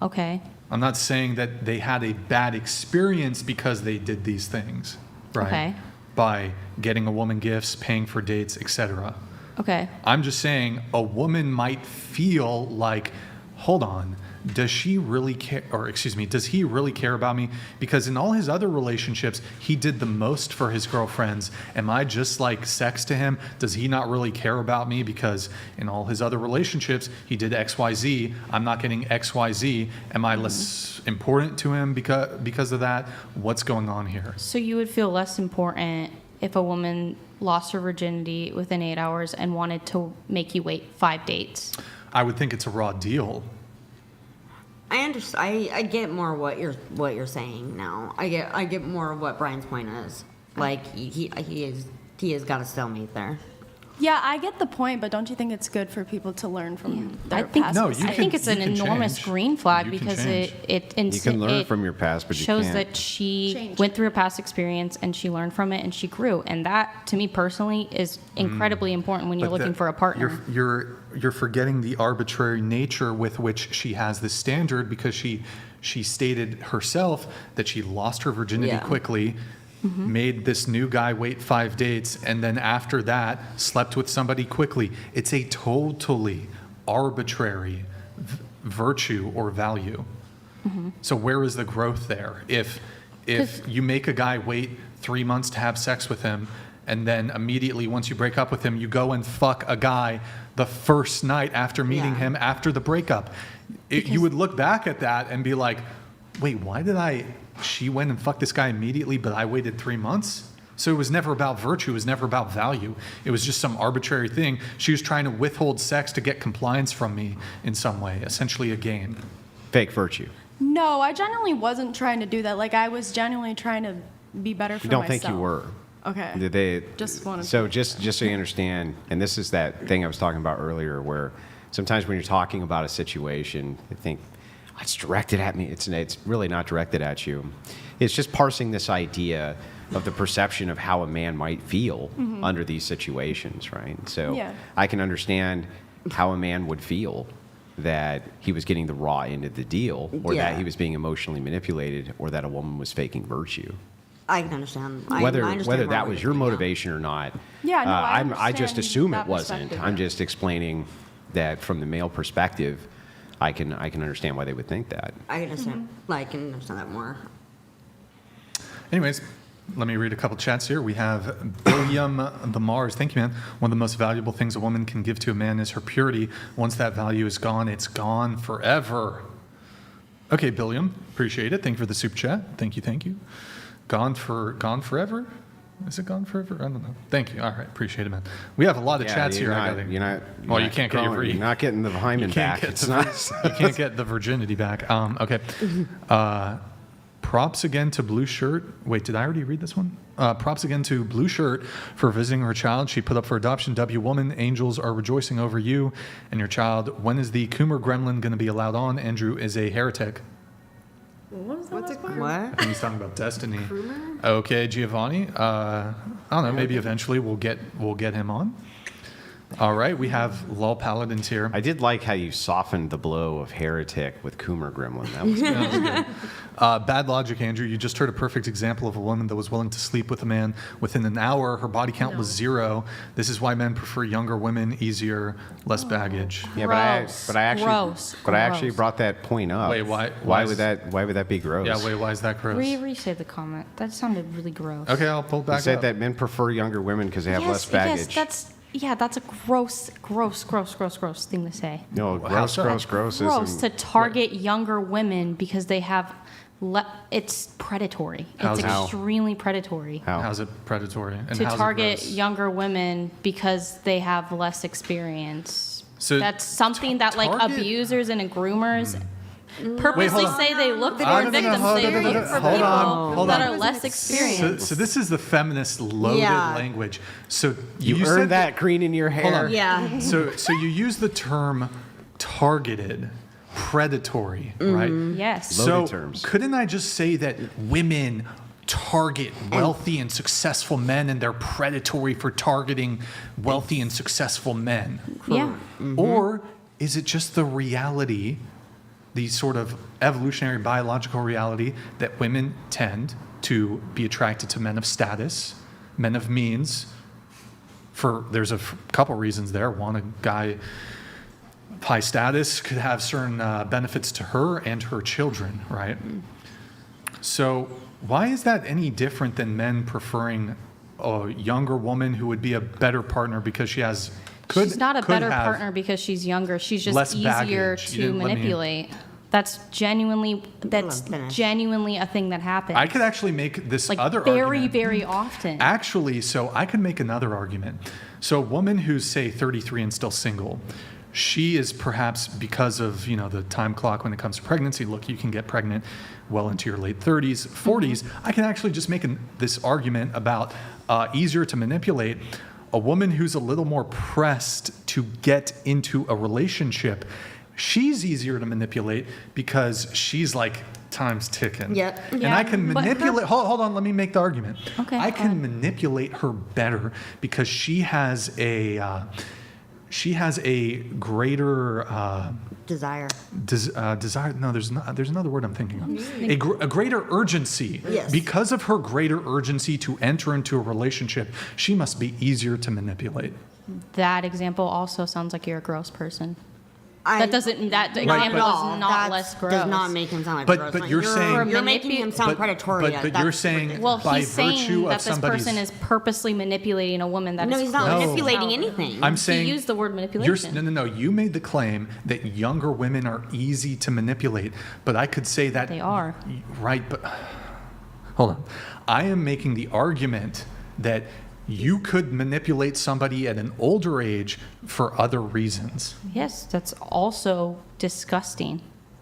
Speaker 2: Okay.
Speaker 1: I'm not saying that they had a bad experience because they did these things, right?
Speaker 2: Okay.
Speaker 1: By getting a woman gifts, paying for dates, etc.
Speaker 2: Okay.
Speaker 1: I'm just saying a woman might feel like, hold on, does he really care about me? Because in all his other relationships, he did the most for his girlfriends. Am I just like sex to him? Does he not really care about me? Because in all his other relationships, he did XYZ. I'm not getting XYZ. Am I less important to him because of that? What's going on here?
Speaker 2: So you would feel less important if a woman lost her virginity within 8 hours and wanted to make you wait 5 dates?
Speaker 1: I would think it's a raw deal.
Speaker 5: I understand. I get more what you're saying now. I get more of what Brian's point is. Like he has got a stalemate there.
Speaker 13: Yeah, I get the point, but don't you think it's good for people to learn from their past mistakes?
Speaker 2: I think it's an enormous green flag because it
Speaker 3: you can learn from your past, but you
Speaker 2: shows
Speaker 3: can't.
Speaker 2: that she went through a past experience and she learned from it and she grew. And that, to me personally, is incredibly important when you're looking for a partner.
Speaker 1: You're forgetting the arbitrary nature with which she has this standard, because she stated herself that she lost her virginity quickly. Made this new guy wait 5 dates, and then after that slept with somebody quickly. It's a totally arbitrary virtue or value. So where is the growth there? If you make a guy wait 3 months to have sex with him, and then immediately once you break up with him, you go and fuck a guy the first night after meeting him after the breakup, you would look back at that and be like, wait, she went and fucked this guy immediately, but I waited 3 months? So it was never about virtue. It was never about value. It was just some arbitrary thing. She was trying to withhold sex to get compliance from me in some way, essentially a game.
Speaker 3: Fake virtue.
Speaker 13: No, I genuinely wasn't trying to do that. Like, I was genuinely trying to be better for
Speaker 3: You don't
Speaker 13: myself.
Speaker 3: think you were?
Speaker 13: Okay.
Speaker 3: Just so you understand, and this is that thing I was talking about earlier, where sometimes when you're talking about a situation, you think, it's directed at me. It's really not directed at you. It's just parsing this idea of the perception of how a man might feel under these situations, right? So I can understand how a man would feel that he was getting the raw end of the deal, or that he was being emotionally manipulated, or that a woman was faking virtue.
Speaker 5: I can understand.
Speaker 3: Whether
Speaker 5: I understand
Speaker 3: that was your motivation or not,
Speaker 13: Yeah, no,
Speaker 3: I just assume
Speaker 13: that
Speaker 3: it wasn't.
Speaker 13: perspective.
Speaker 3: I'm just explaining that from the male perspective, I can understand why they would think that.
Speaker 5: I can understand. I can understand that more.
Speaker 1: Anyways, let me read a couple chats here. We have William the Mars. Thank you, man. One of the most valuable things a woman can give to a man is her purity. Once that value is gone, it's gone forever. Okay, Billiam, appreciate it. Thank you for the super chat. Thank you. Gone forever? Is it gone forever? I don't know. Thank you. All right, appreciate it, man. We have a lot of chats here. Well, you can't get your
Speaker 3: You're not getting the hymen back.
Speaker 1: You can't get the virginity back. Okay. Props again to Blue Shirt. Wait, did I already read this one? Props again to Blue Shirt for visiting her child. She put up for adoption. W woman, angels are rejoicing over you and your child. When is the Coomer Gremlin going to be allowed on? Andrew is a heretic.
Speaker 5: What's it? What?
Speaker 1: I think he's talking about Destiny. Okay, Giovanni. I don't know. Maybe eventually we'll get him on. All right, we have Lol Paladins here.
Speaker 3: I did like how you softened the blow of heretic with Coomer Gremlin. That was good.
Speaker 1: Bad logic, Andrew. You just heard a perfect example of a woman that was willing to sleep with a man. Within an hour, her body count was 0. This is why men prefer younger women, easier, less baggage.
Speaker 3: Yeah, but I actually brought that point up.
Speaker 1: Wait, why
Speaker 3: would that be gross?
Speaker 1: Yeah, wait, why is that gross?
Speaker 2: Re-say the comment. That sounded really gross.
Speaker 1: Okay, I'll pull it back
Speaker 3: You said
Speaker 1: up.
Speaker 3: that men prefer younger women because they have less baggage.
Speaker 2: Yes, that's a gross thing to say.
Speaker 3: No, gross
Speaker 2: Gross to target younger women because they have. It's predatory. It's extremely predatory.
Speaker 1: How's it predatory? And
Speaker 2: to
Speaker 1: how's
Speaker 2: target
Speaker 1: it gross?
Speaker 2: younger women because they have less experience.
Speaker 1: So
Speaker 2: that's something that like abusers and groomers purposely say they look for victims. They look for people that are less experienced.
Speaker 1: So this is the feminist loaded language. So
Speaker 3: you earned that green in your hair.
Speaker 1: Hold on.
Speaker 5: Yeah.
Speaker 1: So you use the term targeted, predatory, right?
Speaker 2: Yes.
Speaker 3: Loaded
Speaker 1: So
Speaker 3: terms.
Speaker 1: couldn't I just say that women target wealthy and successful men and they're predatory for targeting wealthy and successful men?
Speaker 2: Yeah.
Speaker 1: Or is it just the reality, the sort of evolutionary biological reality that women tend to be attracted to men of status, men of means? There's a couple reasons there. One, a guy of high status could have certain benefits to her and her children, right? So why is that any different than men preferring a younger woman who would be a better partner because she has
Speaker 2: She's not a better partner because she's younger. She's just easier to manipulate. That's genuinely a thing that happens.
Speaker 1: I could actually make this other
Speaker 2: very,
Speaker 1: argument.
Speaker 2: very often.
Speaker 1: Actually, so I could make another argument. So a woman who's, say, 33 and still single, she is perhaps, because of the time clock when it comes to pregnancy, look, you can get pregnant well into your late 30s, 40s. I can actually just make this argument about easier to manipulate. A woman who's a little more pressed to get into a relationship, she's easier to manipulate because she's like, time's ticking.
Speaker 5: Yep.
Speaker 1: And
Speaker 2: Yeah,
Speaker 1: I can
Speaker 2: but
Speaker 1: manipulate, hold on, let me make the argument.
Speaker 2: Okay,
Speaker 1: I
Speaker 2: go
Speaker 1: can
Speaker 2: ahead.
Speaker 1: manipulate her better because she has a greater
Speaker 5: Desire.
Speaker 1: desire. No, there's another word I'm thinking of. A greater urgency.
Speaker 5: Yes.
Speaker 1: Because of her greater urgency to enter into a relationship, she must be easier to manipulate.
Speaker 2: That example also sounds like you're a gross person.
Speaker 5: That
Speaker 2: example
Speaker 5: not
Speaker 2: is
Speaker 5: at all.
Speaker 2: not
Speaker 5: That
Speaker 2: less gross.
Speaker 5: Does not make him sound like
Speaker 1: But-
Speaker 5: gross.
Speaker 1: but
Speaker 5: Like,
Speaker 1: you're saying-
Speaker 5: you're making him sound predatory.
Speaker 1: But
Speaker 5: That's
Speaker 1: you're saying
Speaker 2: Well,
Speaker 1: by
Speaker 2: he's
Speaker 1: virtue
Speaker 2: saying
Speaker 1: of
Speaker 2: that this
Speaker 1: somebody's.
Speaker 2: person is purposely manipulating a woman that
Speaker 5: No,
Speaker 2: is
Speaker 5: he's not
Speaker 2: gross.
Speaker 5: manipulating anything.
Speaker 1: I'm saying
Speaker 2: he used the word manipulation.
Speaker 1: No. You made the claim that younger women are easy to manipulate, but I could say that
Speaker 2: They are.
Speaker 1: right. But hold on, I am making the argument that you could manipulate somebody at an older age for other reasons.
Speaker 2: Yes, that's also disgusting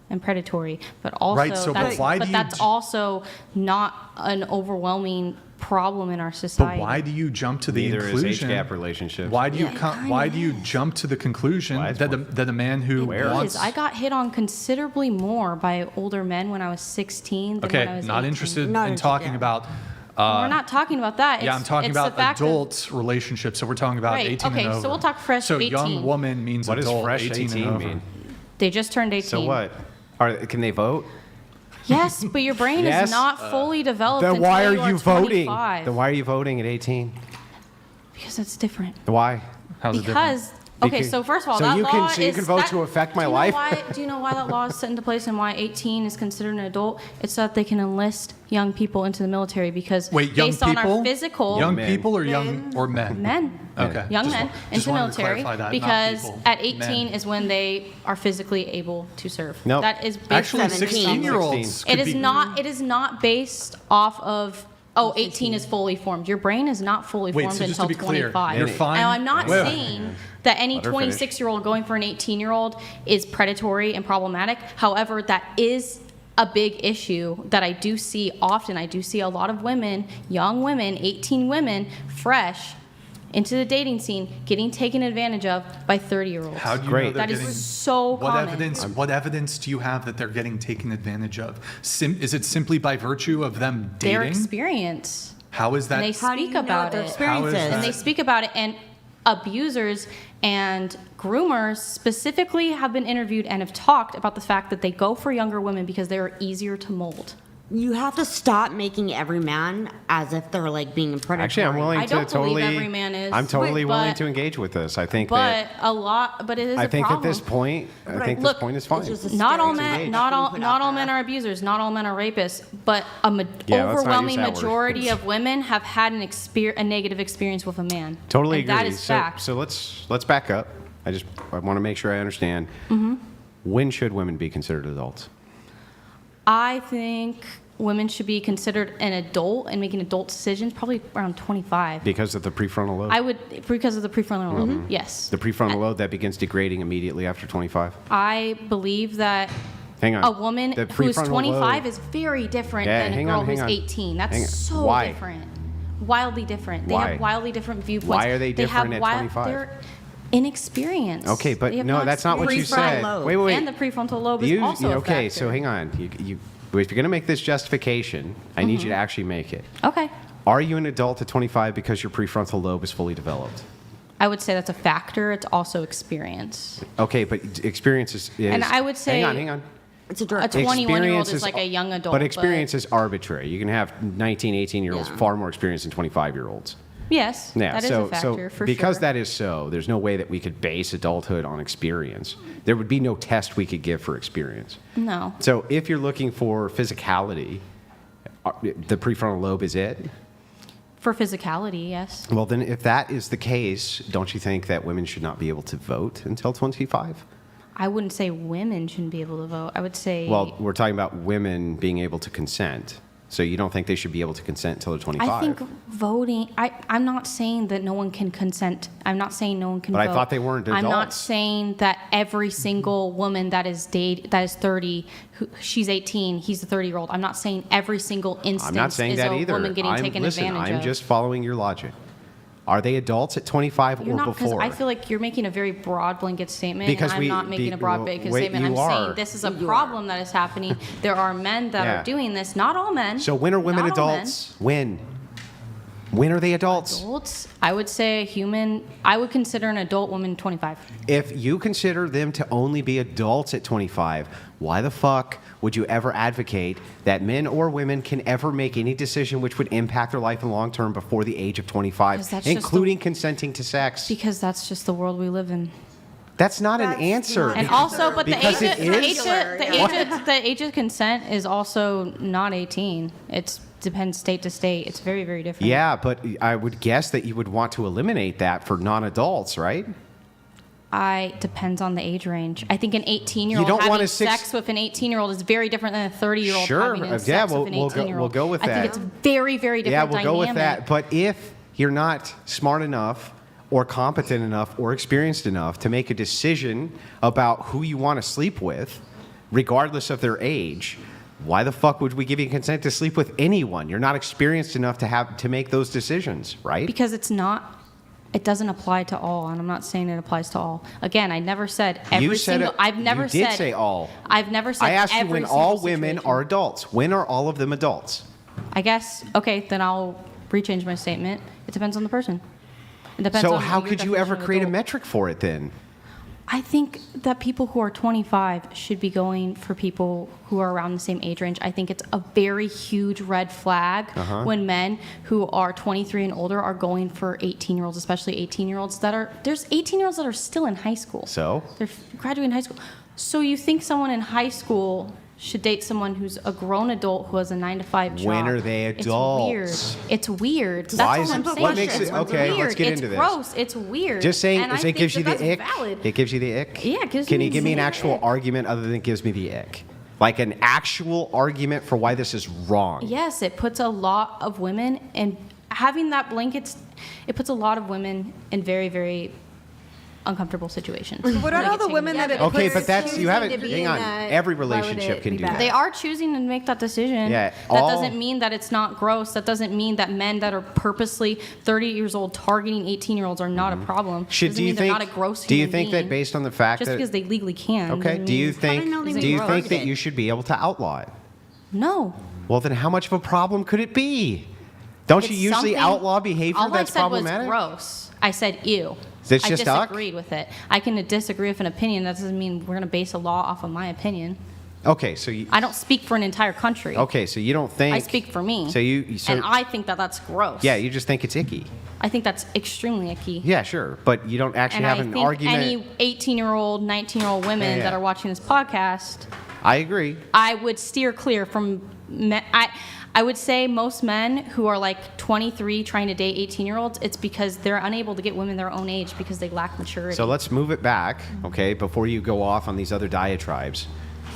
Speaker 2: and predatory, but also
Speaker 1: Right, so but
Speaker 2: that's,
Speaker 1: why do
Speaker 2: but
Speaker 1: you
Speaker 2: that's
Speaker 1: j-
Speaker 2: also not an overwhelming problem in our society.
Speaker 1: But why do you jump to the
Speaker 3: Neither is
Speaker 1: conclusion?
Speaker 3: age gap relationships.
Speaker 1: Why do you jump to the conclusion that a man who
Speaker 2: It
Speaker 1: wants
Speaker 2: is. I got hit on considerably more by older men when I was 16 than when I
Speaker 1: okay,
Speaker 2: was
Speaker 1: not
Speaker 2: 18.
Speaker 1: interested in talking about.
Speaker 2: We're not talking about that.
Speaker 1: Yeah, I'm talking
Speaker 2: it's the
Speaker 1: about
Speaker 2: fact of-
Speaker 1: adult relationships. So we're talking about
Speaker 2: Right,
Speaker 1: 18
Speaker 2: okay,
Speaker 1: and over.
Speaker 2: so we'll talk fresh
Speaker 1: So
Speaker 2: 18.
Speaker 1: young woman means
Speaker 3: What does
Speaker 1: adult
Speaker 3: fresh
Speaker 1: 18 and
Speaker 3: 18
Speaker 1: over.
Speaker 3: mean?
Speaker 2: They just turned 18.
Speaker 3: So what? Can they vote?
Speaker 2: Yes, but your brain
Speaker 3: Yes.
Speaker 2: is not fully developed
Speaker 3: Then
Speaker 2: until
Speaker 3: why are
Speaker 2: you
Speaker 3: you voting?
Speaker 2: 25.
Speaker 3: Then why are you voting at 18?
Speaker 2: Because it's different.
Speaker 3: Why?
Speaker 1: How's
Speaker 2: Because okay, so first of all,
Speaker 3: so
Speaker 2: that
Speaker 3: you
Speaker 2: law
Speaker 3: can so you
Speaker 2: is
Speaker 3: can vote
Speaker 2: that-
Speaker 3: to affect my
Speaker 2: do you know
Speaker 3: life.
Speaker 2: do you know why that law is set into place and why 18 is considered an adult? It's so that they can enlist young people into the military because
Speaker 1: Wait, young
Speaker 2: based
Speaker 1: people?
Speaker 2: on our physical
Speaker 1: Young people or young or men?
Speaker 2: men.
Speaker 1: Okay.
Speaker 2: Young
Speaker 1: Just
Speaker 2: men
Speaker 1: wa-
Speaker 2: into
Speaker 1: just
Speaker 2: the
Speaker 1: wanted to
Speaker 2: military
Speaker 1: clarify that, not
Speaker 2: because
Speaker 1: people,
Speaker 2: at 18
Speaker 1: men.
Speaker 2: is when they are physically able to serve.
Speaker 3: Nope.
Speaker 2: That is based
Speaker 1: Actually,
Speaker 2: on
Speaker 1: 16-year-olds.
Speaker 2: It is not. It is not based off of. Oh, 18 is fully formed. Your brain is not fully
Speaker 1: Wait,
Speaker 2: formed
Speaker 1: so just
Speaker 2: until
Speaker 1: to be clear,
Speaker 2: 25.
Speaker 1: you're fine-
Speaker 2: Now, I'm not
Speaker 1: Wait.
Speaker 2: saying that any
Speaker 3: Let her finish.
Speaker 2: 26-year-old going for an 18-year-old is predatory and problematic. However, that is a big issue that I do see often. I do see a lot of women, young women, 18 women, fresh into the dating scene, getting taken advantage of by 30-year-olds.
Speaker 1: How do you know
Speaker 3: Great.
Speaker 1: they're
Speaker 2: That is
Speaker 1: getting,
Speaker 2: so
Speaker 1: what
Speaker 2: common.
Speaker 1: evidence? What evidence do you have that they're getting taken advantage of? Is it simply by virtue of them
Speaker 2: Their
Speaker 1: dating?
Speaker 2: experience.
Speaker 1: How is that?
Speaker 2: And they
Speaker 5: How do you
Speaker 2: speak
Speaker 5: know what
Speaker 2: about
Speaker 5: their
Speaker 2: it.
Speaker 5: experience
Speaker 1: How is
Speaker 5: is?
Speaker 1: that?
Speaker 2: And they speak about it, and abusers and groomers specifically have been interviewed and have talked about the fact that they go for younger women because they are easier to mold.
Speaker 5: You have to stop making every man as if they're like being a predator.
Speaker 3: Actually, I'm willing
Speaker 2: I
Speaker 3: to
Speaker 2: don't believe
Speaker 3: totally.
Speaker 2: every man is.
Speaker 3: I'm totally
Speaker 2: But-
Speaker 3: willing to engage with this. I think
Speaker 2: But
Speaker 3: that.
Speaker 2: it is
Speaker 3: I
Speaker 2: a
Speaker 3: think
Speaker 2: problem.
Speaker 3: at this point, I think
Speaker 2: Look,
Speaker 3: this point is fine.
Speaker 5: It's just a
Speaker 2: Not all
Speaker 5: stereotype
Speaker 2: men,
Speaker 5: being put
Speaker 2: not
Speaker 5: out
Speaker 2: all
Speaker 5: there.
Speaker 2: men are abusers. Not all men are rapists. But a
Speaker 3: Yeah, let's not
Speaker 2: overwhelming
Speaker 3: use that word.
Speaker 2: majority of women have had a negative experience with a man.
Speaker 3: Totally
Speaker 2: and
Speaker 3: agree.
Speaker 2: That is
Speaker 3: so,
Speaker 2: fact.
Speaker 3: so let's back up. I want to make sure I understand.
Speaker 2: Mm-hmm.
Speaker 3: When should women be considered adults?
Speaker 2: I think women should be considered an adult and making adult decisions probably around 25.
Speaker 3: Because of the prefrontal lobe.
Speaker 2: I would, because of the prefrontal lobe, yes.
Speaker 3: The prefrontal lobe that begins degrading immediately after 25.
Speaker 2: I believe that
Speaker 3: Hang on.
Speaker 2: a woman
Speaker 3: The
Speaker 2: who's
Speaker 3: prefrontal
Speaker 2: 25
Speaker 3: lobe-
Speaker 2: is very different
Speaker 3: Yeah,
Speaker 2: than a
Speaker 3: hang
Speaker 2: girl
Speaker 3: on,
Speaker 2: who's
Speaker 3: hang on.
Speaker 2: 18. That's
Speaker 3: Hang on.
Speaker 2: so
Speaker 3: Why?
Speaker 2: different. Wildly different. They
Speaker 3: Why?
Speaker 2: have wildly different viewpoints.
Speaker 3: Why are they different at 25?
Speaker 2: They're inexperienced.
Speaker 3: Okay, but
Speaker 2: They have
Speaker 3: no, that's not what you
Speaker 2: experienced.
Speaker 3: said.
Speaker 2: Prefrontal lobe.
Speaker 3: Wait, wait.
Speaker 2: And the prefrontal lobe is also a
Speaker 3: okay,
Speaker 2: factor.
Speaker 3: so hang on. If you're going to make this justification, I need you to actually make it.
Speaker 2: Okay.
Speaker 3: Are you an adult at 25 because your prefrontal lobe is fully developed?
Speaker 2: I would say that's a factor. It's also experience.
Speaker 3: Okay, but experience is.
Speaker 2: And I would say-
Speaker 3: Hang on.
Speaker 5: It's a
Speaker 2: A
Speaker 5: direct.
Speaker 2: 21-year-old
Speaker 3: Experience
Speaker 2: is like a young adult.
Speaker 3: But experience is arbitrary. You can have 19, 18-year-olds
Speaker 5: Yeah.
Speaker 3: far more experience than 25-year-olds.
Speaker 2: Yes,
Speaker 3: Yeah,
Speaker 2: that is
Speaker 3: so,
Speaker 2: a factor for
Speaker 3: because
Speaker 2: sure.
Speaker 3: that is so, there's no way that we could base adulthood on experience. There would be no test we could give for experience.
Speaker 2: No.
Speaker 3: So if you're looking for physicality, the prefrontal lobe is it?
Speaker 2: For physicality, yes.
Speaker 3: Well, then if that is the case, don't you think that women should not be able to vote until 25?
Speaker 2: I wouldn't say women shouldn't be able to vote. I would say
Speaker 3: Well, we're talking about women being able to consent. So you don't think they should be able to consent until they're 25?
Speaker 2: I think voting, I'm not saying that no one can consent. I'm not saying no one can vote.
Speaker 3: But I thought they weren't adults.
Speaker 2: I'm not saying that every single woman that is 30, she's 18, he's a 30-year-old. I'm not saying every single instance
Speaker 3: I'm not saying
Speaker 2: is
Speaker 3: that
Speaker 2: a
Speaker 3: either.
Speaker 2: woman getting taken advantage of.
Speaker 3: I'm just following your logic. Are they adults at 25
Speaker 2: You're
Speaker 3: or
Speaker 2: not, because
Speaker 3: before?
Speaker 2: I feel like you're making a very broad blanket statement,
Speaker 3: Because
Speaker 2: and I'm not making a broad blanket
Speaker 3: wait,
Speaker 2: statement. I'm
Speaker 3: you are.
Speaker 2: saying this is a problem that is happening. There are men that
Speaker 3: Yeah.
Speaker 2: are doing this. Not all men.
Speaker 3: So when are women
Speaker 2: Not all men.
Speaker 3: adults? When? When are they adults?
Speaker 2: Adults, I would say a human, I would consider an adult woman 25.
Speaker 3: If you consider them to only be adults at 25, why the fuck would you ever advocate that men or women can ever make any decision which would impact their life in the long term before the age of 25,
Speaker 2: 'Cause that's just
Speaker 3: including consenting to sex?
Speaker 2: Because that's just the world we live in.
Speaker 3: That's not an answer.
Speaker 2: And also, but the age,
Speaker 3: Because it is?
Speaker 2: the age of consent is also not 18. It depends state to state. It's very, very different.
Speaker 3: Yeah, but I would guess that you would want to eliminate that for non-adults, right?
Speaker 2: Depends on the age range. I think an 18-year-old
Speaker 3: You don't want
Speaker 2: having
Speaker 3: a
Speaker 2: sex with an 18-year-old is very different than a 30-year-old
Speaker 3: Sure.
Speaker 2: having
Speaker 3: Yeah,
Speaker 2: sex
Speaker 3: we'll-
Speaker 2: with an
Speaker 3: we'll go-
Speaker 2: 18-year-old.
Speaker 3: we'll go with
Speaker 2: I
Speaker 3: that.
Speaker 2: think it's very, very
Speaker 3: Yeah,
Speaker 2: different
Speaker 3: we'll go with
Speaker 2: dynamic.
Speaker 3: that. But if you're not smart enough or competent enough or experienced enough to make a decision about who you want to sleep with, regardless of their age, why the fuck would we give you consent to sleep with anyone? You're not experienced enough to make those decisions, right?
Speaker 2: Because it doesn't apply to all, and I'm not saying it applies to all. Again, I never said every
Speaker 3: You said
Speaker 2: single.
Speaker 3: it-
Speaker 2: I've never
Speaker 3: you
Speaker 2: said.
Speaker 3: did say all.
Speaker 2: I've never said.
Speaker 3: I asked you
Speaker 2: every
Speaker 3: when
Speaker 2: single
Speaker 3: all women
Speaker 2: situation.
Speaker 3: are adults. When are all of them adults?
Speaker 2: I guess. Okay, then I'll rechange my statement. It depends on the person. It depends
Speaker 3: So
Speaker 2: on
Speaker 3: how
Speaker 2: your
Speaker 3: could you ever
Speaker 2: definition of
Speaker 3: create a
Speaker 2: adult.
Speaker 3: metric for it then?
Speaker 2: I think that people who are 25 should be going for people who are around the same age range. I think it's a very huge red flag when men who are 23 and older are going for 18-year-olds, especially 18-year-olds there's 18-year-olds that are still in high school.
Speaker 3: So?
Speaker 2: They're graduating high school. So you think someone in high school should date someone who's a grown adult who has a 9-to-5 job?
Speaker 3: When are they adults?
Speaker 2: It's weird. That's
Speaker 3: Why
Speaker 2: all
Speaker 3: is
Speaker 2: I'm
Speaker 3: it-
Speaker 2: saying.
Speaker 3: what makes it-
Speaker 2: It's
Speaker 3: okay, let's
Speaker 2: weird.
Speaker 3: get
Speaker 2: It's
Speaker 3: into this.
Speaker 2: gross. It's weird.
Speaker 3: Just saying,
Speaker 2: And I
Speaker 3: it
Speaker 2: think
Speaker 3: gives you
Speaker 2: that
Speaker 3: the
Speaker 2: that's
Speaker 3: ick.
Speaker 2: valid.
Speaker 3: It gives you the ick.
Speaker 2: Yeah, it gives
Speaker 3: Can
Speaker 2: me
Speaker 3: you give me an
Speaker 2: the
Speaker 3: actual
Speaker 2: ick.
Speaker 3: argument other than gives me the ick? Like an actual argument for why this is wrong.
Speaker 2: Yes, it puts a lot of women in having that blanket. It puts a lot of women in very, very uncomfortable situations.
Speaker 6: What are all the women that it
Speaker 3: Okay,
Speaker 6: puts
Speaker 3: but that's you
Speaker 6: choosing
Speaker 3: haven't.
Speaker 6: to be
Speaker 3: Hang
Speaker 6: in
Speaker 3: on.
Speaker 6: that?
Speaker 3: Every
Speaker 6: Why would
Speaker 3: relationship
Speaker 6: it
Speaker 3: can
Speaker 6: be
Speaker 3: do
Speaker 6: bad?
Speaker 3: that.
Speaker 2: They are choosing to make that decision.
Speaker 3: Yeah,
Speaker 2: that
Speaker 3: all-
Speaker 2: doesn't mean that it's not gross. That doesn't mean that men that are purposely 30 years old targeting 18-year-olds are not a problem.
Speaker 3: Should
Speaker 2: doesn't
Speaker 3: do you
Speaker 2: mean they're
Speaker 3: think?
Speaker 2: not a gross
Speaker 3: Do you
Speaker 2: human
Speaker 3: think that
Speaker 2: being.
Speaker 3: based on the fact
Speaker 2: Just
Speaker 3: that
Speaker 2: because they legally can.
Speaker 3: okay?
Speaker 2: doesn't
Speaker 3: Do you
Speaker 2: mean-
Speaker 3: think? Do you think that you should be able to outlaw it?
Speaker 2: No.
Speaker 3: Well, then how much of a problem could it be? Don't you
Speaker 2: It's
Speaker 3: usually
Speaker 2: something-
Speaker 3: outlaw behavior
Speaker 2: all
Speaker 3: that's
Speaker 2: I said
Speaker 3: problematic?
Speaker 2: was gross. I said ew.
Speaker 3: That's
Speaker 2: I
Speaker 3: just duck?
Speaker 2: disagreed with it. I can disagree with an opinion. That doesn't mean we're going to base a law off of my opinion.
Speaker 3: Okay, so you.
Speaker 2: I don't speak for an entire country.
Speaker 3: Okay, so you don't think.
Speaker 2: I speak for me.
Speaker 3: So you. So,
Speaker 2: and I think that that's gross.
Speaker 3: yeah, you just think it's icky.
Speaker 2: I think that's extremely icky.
Speaker 3: Yeah, sure, but you don't actually
Speaker 2: And
Speaker 3: have
Speaker 2: I
Speaker 3: an
Speaker 2: think
Speaker 3: argument.
Speaker 2: any 18-year-old, 19-year-old women
Speaker 3: Yeah.
Speaker 2: that are watching this podcast,
Speaker 3: I agree.
Speaker 2: I would steer clear from men. I would say most men who are like 23 trying to date 18-year-olds, it's because they're unable to get women their own age because they lack maturity.
Speaker 3: So let's move it back, okay, before you go off on these other diatribes,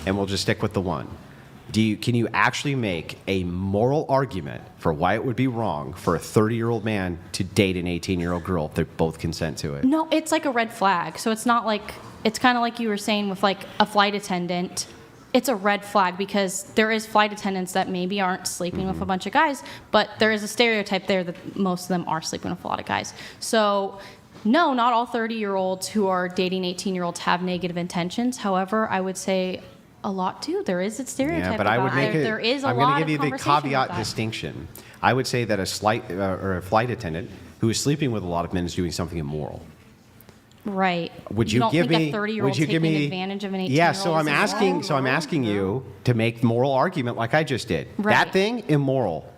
Speaker 3: and we'll just stick with the one. Can you actually make a moral argument for why it would be wrong for a 30-year-old man to date an 18-year-old girl if they both consent to it?
Speaker 2: No, it's like a red flag. So it's not like, it's kind of like you were saying with like a flight attendant. It's a red flag because there is flight attendants that maybe aren't sleeping with a bunch of guys, but there is a stereotype there that most of them are sleeping with a lot of guys. So no, not all 30-year-olds who are dating 18-year-olds have negative intentions. However, I would say a lot do. There is a stereotype
Speaker 3: Yeah, but I would
Speaker 2: about
Speaker 3: make
Speaker 2: it.
Speaker 3: it.
Speaker 2: There is a
Speaker 3: I'm
Speaker 2: lot
Speaker 3: going to
Speaker 2: of
Speaker 3: give you the
Speaker 2: conversation with
Speaker 3: caveat
Speaker 2: that.
Speaker 3: distinction. I would say that a flight attendant who is sleeping with a lot of men is doing something immoral.
Speaker 2: Right.
Speaker 3: Would you,
Speaker 2: don't
Speaker 3: give
Speaker 2: think
Speaker 3: me?
Speaker 2: a 30-year-old
Speaker 3: Would you give
Speaker 2: taking
Speaker 3: me?
Speaker 2: advantage of an 18-year-old?
Speaker 3: Yeah. So I'm
Speaker 2: is
Speaker 3: asking.
Speaker 2: immoral?
Speaker 3: So I'm asking you to make moral argument like I just did.
Speaker 2: Right.
Speaker 3: That thing immoral.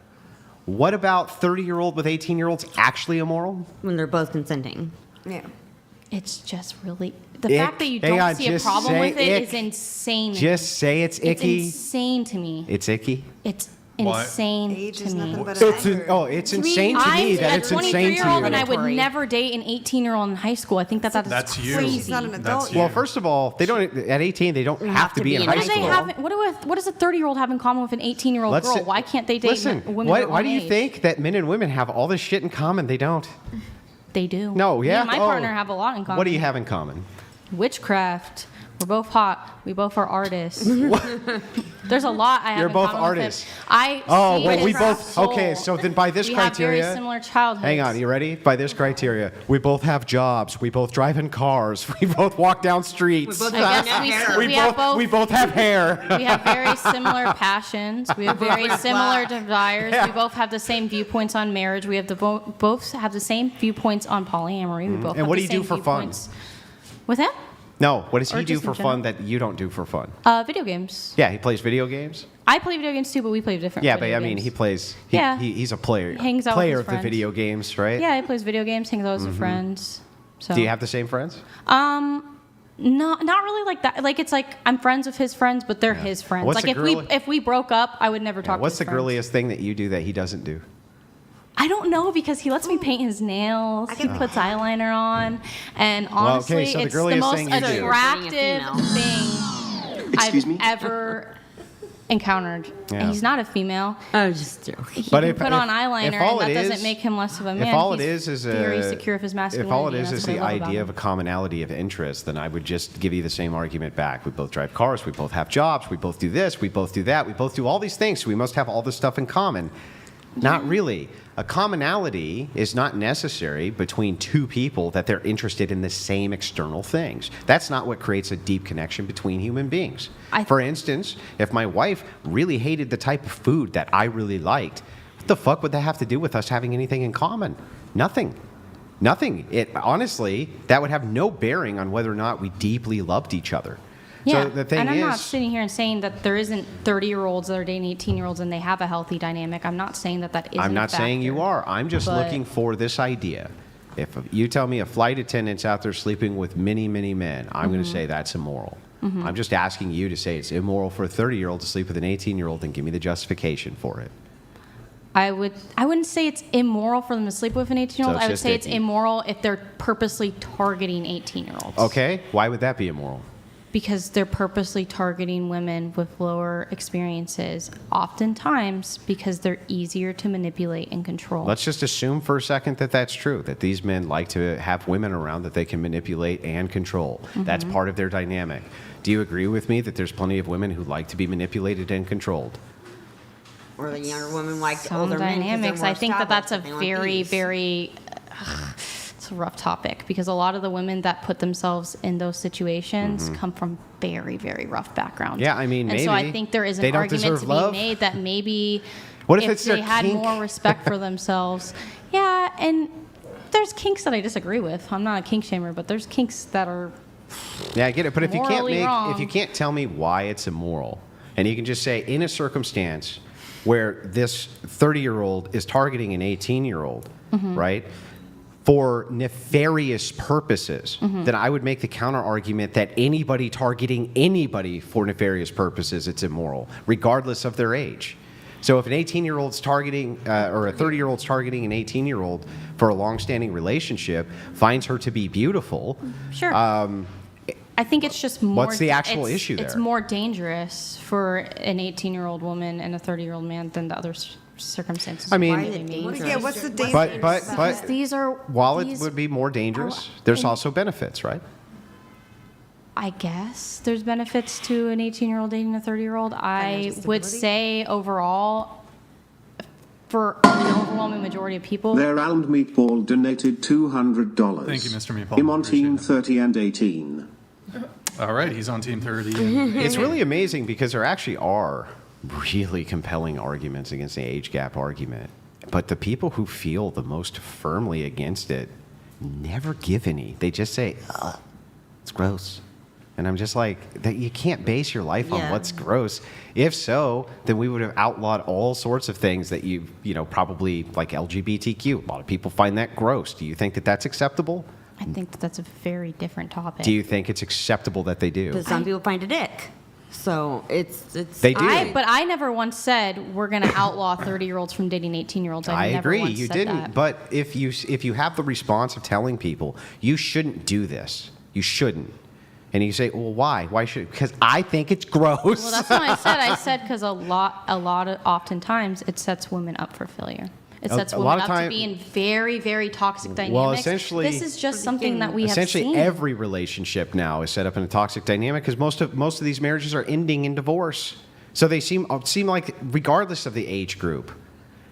Speaker 3: What about 30-year-old with 18-year-olds actually immoral?
Speaker 5: When they're both consenting.
Speaker 6: Yeah.
Speaker 2: It's just really the fact that you
Speaker 3: Hang
Speaker 2: don't
Speaker 3: on,
Speaker 2: see a
Speaker 3: just
Speaker 2: problem
Speaker 3: say
Speaker 2: with it
Speaker 3: ick.
Speaker 2: is insane.
Speaker 3: Just say it's icky.
Speaker 2: It's insane to me.
Speaker 3: It's icky.
Speaker 2: It's insane to me.
Speaker 3: It's insane to me that it's insane to you.
Speaker 2: I'm a 23-year-old and I would never date an 18-year-old in high school. I think that is
Speaker 1: That's you.
Speaker 2: crazy.
Speaker 6: She's not an adult
Speaker 3: Well, first of all, they don't at 18. They don't have to be in high school.
Speaker 2: What does a 30-year-old have in common with an 18-year-old girl? Why can't they date women?
Speaker 3: Why do you think that men and women have all this shit in common? They don't.
Speaker 2: They do.
Speaker 3: No, yeah.
Speaker 2: Me and my partner have a lot in common.
Speaker 3: What do you have in common?
Speaker 2: Witchcraft. We're both hot. We both are artists. There's a lot I have
Speaker 3: You're
Speaker 2: in
Speaker 3: both
Speaker 2: common
Speaker 3: artists.
Speaker 2: with him. I
Speaker 3: Oh,
Speaker 2: see
Speaker 3: well,
Speaker 2: his
Speaker 3: we both.
Speaker 2: soul.
Speaker 3: Okay, so then by this
Speaker 2: we
Speaker 3: criteria,
Speaker 2: have very similar childhoods.
Speaker 3: hang on, you ready? By this criteria, we both have jobs. We both drive in cars. We both walk down streets.
Speaker 2: We both have hair.
Speaker 3: We both have hair.
Speaker 2: We have very similar passions. We have very similar desires.
Speaker 3: Yeah.
Speaker 2: We both have the same viewpoints on marriage. We have both have the same viewpoints on polyamory. We both.
Speaker 3: And
Speaker 2: have
Speaker 3: what
Speaker 2: the
Speaker 3: do you do
Speaker 2: same
Speaker 3: for fun?
Speaker 2: viewpoints. With him?
Speaker 3: No, what does
Speaker 2: Or
Speaker 3: he do
Speaker 2: just in
Speaker 3: for fun that you don't do for fun?
Speaker 2: Video games.
Speaker 3: Yeah, he plays video games.
Speaker 2: I play video games too, but we play different.
Speaker 3: Yeah,
Speaker 2: video
Speaker 3: but I mean,
Speaker 2: games.
Speaker 3: he plays.
Speaker 2: Yeah.
Speaker 3: He's a player.
Speaker 2: He hangs out with
Speaker 3: player
Speaker 2: his
Speaker 3: of the
Speaker 2: friends.
Speaker 3: video games, right?
Speaker 2: Yeah, he plays video games, hangs out with his
Speaker 3: Mhm.
Speaker 2: friends. So.
Speaker 3: Do you have the same friends?
Speaker 2: No, not really like that. Like it's like I'm friends with his friends, but they're his friends.
Speaker 3: What's
Speaker 2: like
Speaker 3: the
Speaker 2: if we broke up, I would never talk.
Speaker 3: What's
Speaker 2: to
Speaker 3: the
Speaker 2: his friends.
Speaker 3: girliest thing that you do that he doesn't do?
Speaker 2: I don't know because he lets me paint his nails. He puts eyeliner on, and honestly,
Speaker 3: okay, so the
Speaker 2: it's the
Speaker 3: girliest
Speaker 2: most
Speaker 3: thing you do.
Speaker 2: attractive thing
Speaker 16: Excuse
Speaker 2: I've
Speaker 16: me?
Speaker 2: ever encountered.
Speaker 3: Yeah.
Speaker 2: And he's not a female.
Speaker 5: I was just joking.
Speaker 2: He
Speaker 3: But
Speaker 2: can
Speaker 3: if-
Speaker 2: put
Speaker 3: if-
Speaker 2: on
Speaker 3: if
Speaker 2: eyeliner,
Speaker 3: all
Speaker 2: and that
Speaker 3: it
Speaker 2: doesn't
Speaker 3: is-
Speaker 2: make him less of a man.
Speaker 3: If all it
Speaker 2: He's
Speaker 3: is
Speaker 2: very
Speaker 3: a
Speaker 2: secure of his masculinity.
Speaker 3: if all it
Speaker 2: and
Speaker 3: is
Speaker 2: that's
Speaker 3: the
Speaker 2: what I love about
Speaker 3: idea
Speaker 2: him.
Speaker 3: of a commonality of interest, then I would just give you the same argument back. We both drive cars. We both have jobs. We both do this. We both do that. We both do all these things. So we must have all this stuff in common. Not really. A commonality is not necessary between two people that they're interested in the same external things. That's not what creates a deep connection between human beings. For instance, if my wife really hated the type of food that I really liked, what the fuck would that have to do with us having anything in common? Nothing. Nothing. Honestly, that would have no bearing on whether or not we deeply loved each other.
Speaker 2: Yeah,
Speaker 3: So the thing
Speaker 2: and I'm
Speaker 3: is,
Speaker 2: not sitting here and saying that there isn't 30-year-olds that are dating 18-year-olds and they have a healthy dynamic. I'm not saying that isn't.
Speaker 3: I'm not
Speaker 2: a
Speaker 3: saying you
Speaker 2: factor.
Speaker 3: are. I'm just
Speaker 2: But-
Speaker 3: looking for this idea. If you tell me a flight attendant's out there sleeping with many, many men, I'm going to say that's immoral.
Speaker 2: Mhm.
Speaker 3: I'm just asking you to say it's immoral for a 30-year-old to sleep with an 18-year-old and give me the justification for it.
Speaker 2: I wouldn't say it's immoral for them to sleep with an 18-year-old.
Speaker 3: So it's
Speaker 2: I would
Speaker 3: just
Speaker 2: say it's
Speaker 3: icky.
Speaker 2: immoral if they're purposely targeting 18-year-olds.
Speaker 3: Okay, why would that be immoral?
Speaker 2: Because they're purposely targeting women with lower experiences, oftentimes because they're easier to manipulate and control.
Speaker 3: Let's just assume for a second that that's true, that these men like to have women around that they can manipulate and control. That's
Speaker 2: Mhm.
Speaker 3: part of their dynamic. Do you agree with me that there's plenty of women who like to be manipulated and controlled?
Speaker 5: Or the younger women like
Speaker 2: Some
Speaker 5: older men 'cause they're
Speaker 2: dynamics.
Speaker 5: more
Speaker 2: I think that that's a
Speaker 5: established and they want
Speaker 2: very,
Speaker 5: peace.
Speaker 2: very. It's a rough topic because a lot of the women that put themselves in those situations
Speaker 3: Mhm.
Speaker 2: come from very, very rough backgrounds.
Speaker 3: Yeah, I mean,
Speaker 2: and so I
Speaker 3: maybe.
Speaker 2: think there is
Speaker 3: They
Speaker 2: an
Speaker 3: don't
Speaker 2: argument
Speaker 3: deserve
Speaker 2: to
Speaker 3: love?
Speaker 2: be made that maybe
Speaker 3: What if it's their
Speaker 2: they had
Speaker 3: kink?
Speaker 2: more respect for themselves. Yeah, and there's kinks that I disagree with. I'm not a kink shamer, but there's kinks that are.
Speaker 3: Yeah, I get it. But if you can't
Speaker 2: Morally wrong.
Speaker 3: if you can't tell me why it's immoral, and you can just say in a circumstance where this 30-year-old is targeting an 18-year-old,
Speaker 2: Mhm.
Speaker 3: right, for nefarious purposes,
Speaker 2: Mhm.
Speaker 3: then I would make the counter argument that anybody targeting anybody for nefarious purposes, it's immoral, regardless of their age. So if an 18-year-old's targeting, or a 30-year-old's targeting an 18-year-old for a long-standing relationship, finds her to be beautiful.
Speaker 2: Sure. I think it's just more.
Speaker 3: What's the actual issue
Speaker 2: It's
Speaker 3: there?
Speaker 2: more dangerous for an 18-year-old woman and a 30-year-old man than the other circumstances.
Speaker 3: I mean-
Speaker 2: would really mean.
Speaker 6: Yeah, what's the danger?
Speaker 3: But
Speaker 2: these are
Speaker 3: while it
Speaker 2: these-
Speaker 3: would be more dangerous, there's
Speaker 2: and-
Speaker 3: also benefits, right?
Speaker 2: I guess there's benefits to an 18-year-old dating a 30-year-old. I would say overall, for an overwhelming majority of people,
Speaker 9: Their Almed Meatball donated $200.
Speaker 1: Thank you, Mr. Meatball.
Speaker 9: Him on team 30 and 18.
Speaker 1: All right, he's on team 30.
Speaker 3: It's really amazing because there actually are really compelling arguments against the age gap argument. But the people who feel the most firmly against it never give any. They just say, ugh, it's gross. And I'm just like, that you can't base your life on
Speaker 5: Yeah.
Speaker 3: what's gross. If so, then we would have outlawed all sorts of things that you know, probably like LGBTQ. A lot of people find that gross. Do you think that that's acceptable?
Speaker 2: I think that that's a very different topic.
Speaker 3: Do you think it's acceptable that they do?
Speaker 5: But some people find it ick. So it's
Speaker 3: They do.
Speaker 2: But I never once said we're going to outlaw 30-year-olds from dating 18-year-olds.
Speaker 3: I
Speaker 2: never
Speaker 3: agree.
Speaker 2: once
Speaker 3: You
Speaker 2: said
Speaker 3: didn't.
Speaker 2: that.
Speaker 3: But if you have the response of telling people you shouldn't do this, you shouldn't, and you say, well, why? Why should? Because I think it's gross.
Speaker 2: Well, that's what I said. I said because oftentimes it sets women up for failure. It sets women up to be in very, very toxic dynamics.
Speaker 3: Well, essentially,
Speaker 2: this is just something that we have
Speaker 3: essentially
Speaker 2: seen.
Speaker 3: every relationship now is set up in a toxic dynamic because most of these marriages are ending in divorce. So they seem like, regardless of the age group,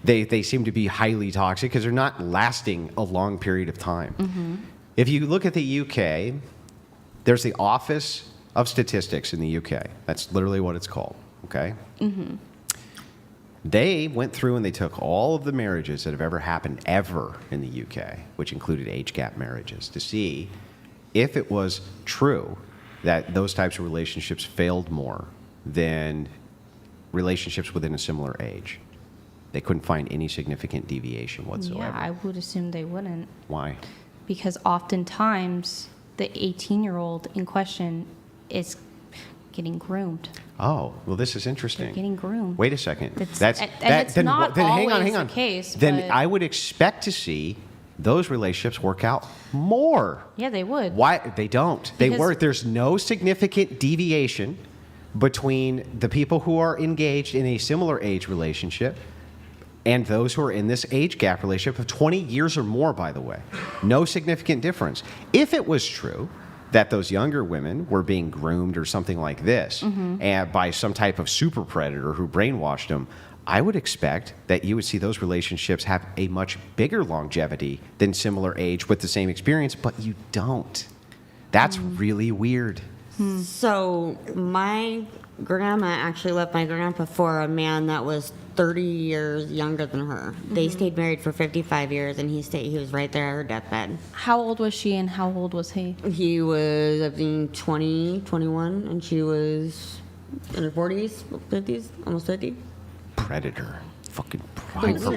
Speaker 3: they seem to be highly toxic because they're not lasting a long period of time.
Speaker 2: Mm-hmm.
Speaker 3: If you look at the UK, there's the Office of Statistics in the UK. That's literally what it's called. Okay.
Speaker 2: Mm-hmm.
Speaker 3: They went through and they took all of the marriages that have ever happened ever in the UK, which included age gap marriages, to see if it was true that those types of relationships failed more than relationships within a similar age. They couldn't find any significant deviation whatsoever.
Speaker 2: Yeah, I would assume they wouldn't.
Speaker 3: Why?
Speaker 2: Because oftentimes the 18-year-old in question is getting groomed.
Speaker 3: Oh, well, this is interesting.
Speaker 2: They're getting groomed.
Speaker 3: Wait a second.
Speaker 2: It's not always the case.
Speaker 3: Then
Speaker 2: but
Speaker 3: I would expect to see those relationships work out more.
Speaker 2: yeah, they would.
Speaker 3: Why? They don't. They
Speaker 2: Because-
Speaker 3: work. There's no significant deviation between the people who are engaged in a similar age relationship and those who are in this age gap relationship of 20 years or more, by the way. No significant difference. If it was true that those younger women were being groomed or something like this and by some type of super predator who brainwashed them, I would expect that you would see those relationships have a much bigger longevity than similar age with the same experience, but you don't. That's really weird.
Speaker 5: So my grandma actually left my grandpa for a man that was 30 years younger than her. They stayed married for 55 years, and he was right there at her deathbed.
Speaker 2: How old was she and how old was he?
Speaker 5: He was, I think, 20, 21, and she was in her 40s, 50s, almost 50.
Speaker 3: Predator. Fucking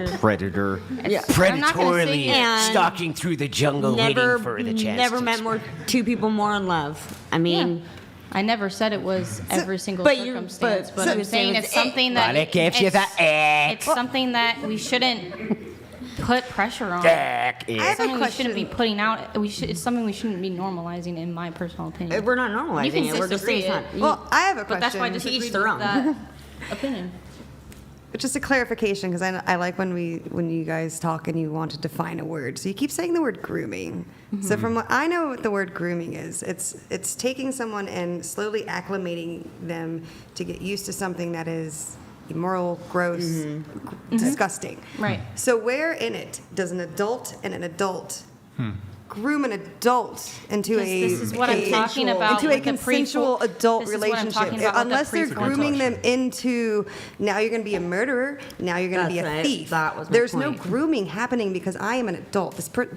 Speaker 3: predator.
Speaker 5: Yeah.
Speaker 2: I'm not gonna say
Speaker 18: Predatorily
Speaker 2: it.
Speaker 18: stalking through the jungle waiting for the chance
Speaker 5: Never
Speaker 18: to
Speaker 5: met two people more in love. I mean,
Speaker 2: I never said it was every single
Speaker 5: but
Speaker 2: circumstance, but
Speaker 5: so
Speaker 2: I'm
Speaker 5: you're
Speaker 2: saying
Speaker 5: saying
Speaker 2: it's
Speaker 5: it's
Speaker 2: something that
Speaker 18: But it gives you the
Speaker 2: it's something that we shouldn't put pressure on. It's something we shouldn't be putting out. It's something we shouldn't be normalizing, in my personal opinion.
Speaker 5: We're not normalizing
Speaker 2: You can
Speaker 5: it. We're just
Speaker 2: disagree
Speaker 5: saying it's
Speaker 2: it.
Speaker 5: not.
Speaker 6: Well, I have a
Speaker 2: But that's why I
Speaker 6: question.
Speaker 2: disagreed
Speaker 5: their
Speaker 2: with
Speaker 5: own.
Speaker 2: that opinion.
Speaker 6: But just a clarification, because I like when you guys talk and you want to define a word. So you keep saying the word grooming. So from what I know, what the word grooming is, it's taking someone and slowly acclimating them to get used to something that is immoral, gross, disgusting.
Speaker 2: Right.
Speaker 6: So where in it does an adult and an adult groom an adult into
Speaker 2: This is what I'm talking about
Speaker 6: into a
Speaker 2: with the
Speaker 6: consensual adult
Speaker 2: this is what I'm
Speaker 6: relationship?
Speaker 2: talking about with the
Speaker 6: Unless they're
Speaker 2: prefrontal.
Speaker 6: grooming them into, now you're going to be a murderer, now you're going to be a
Speaker 5: That's right.
Speaker 6: thief.
Speaker 5: That was my
Speaker 6: There's no
Speaker 5: point.
Speaker 6: grooming happening because I am an adult.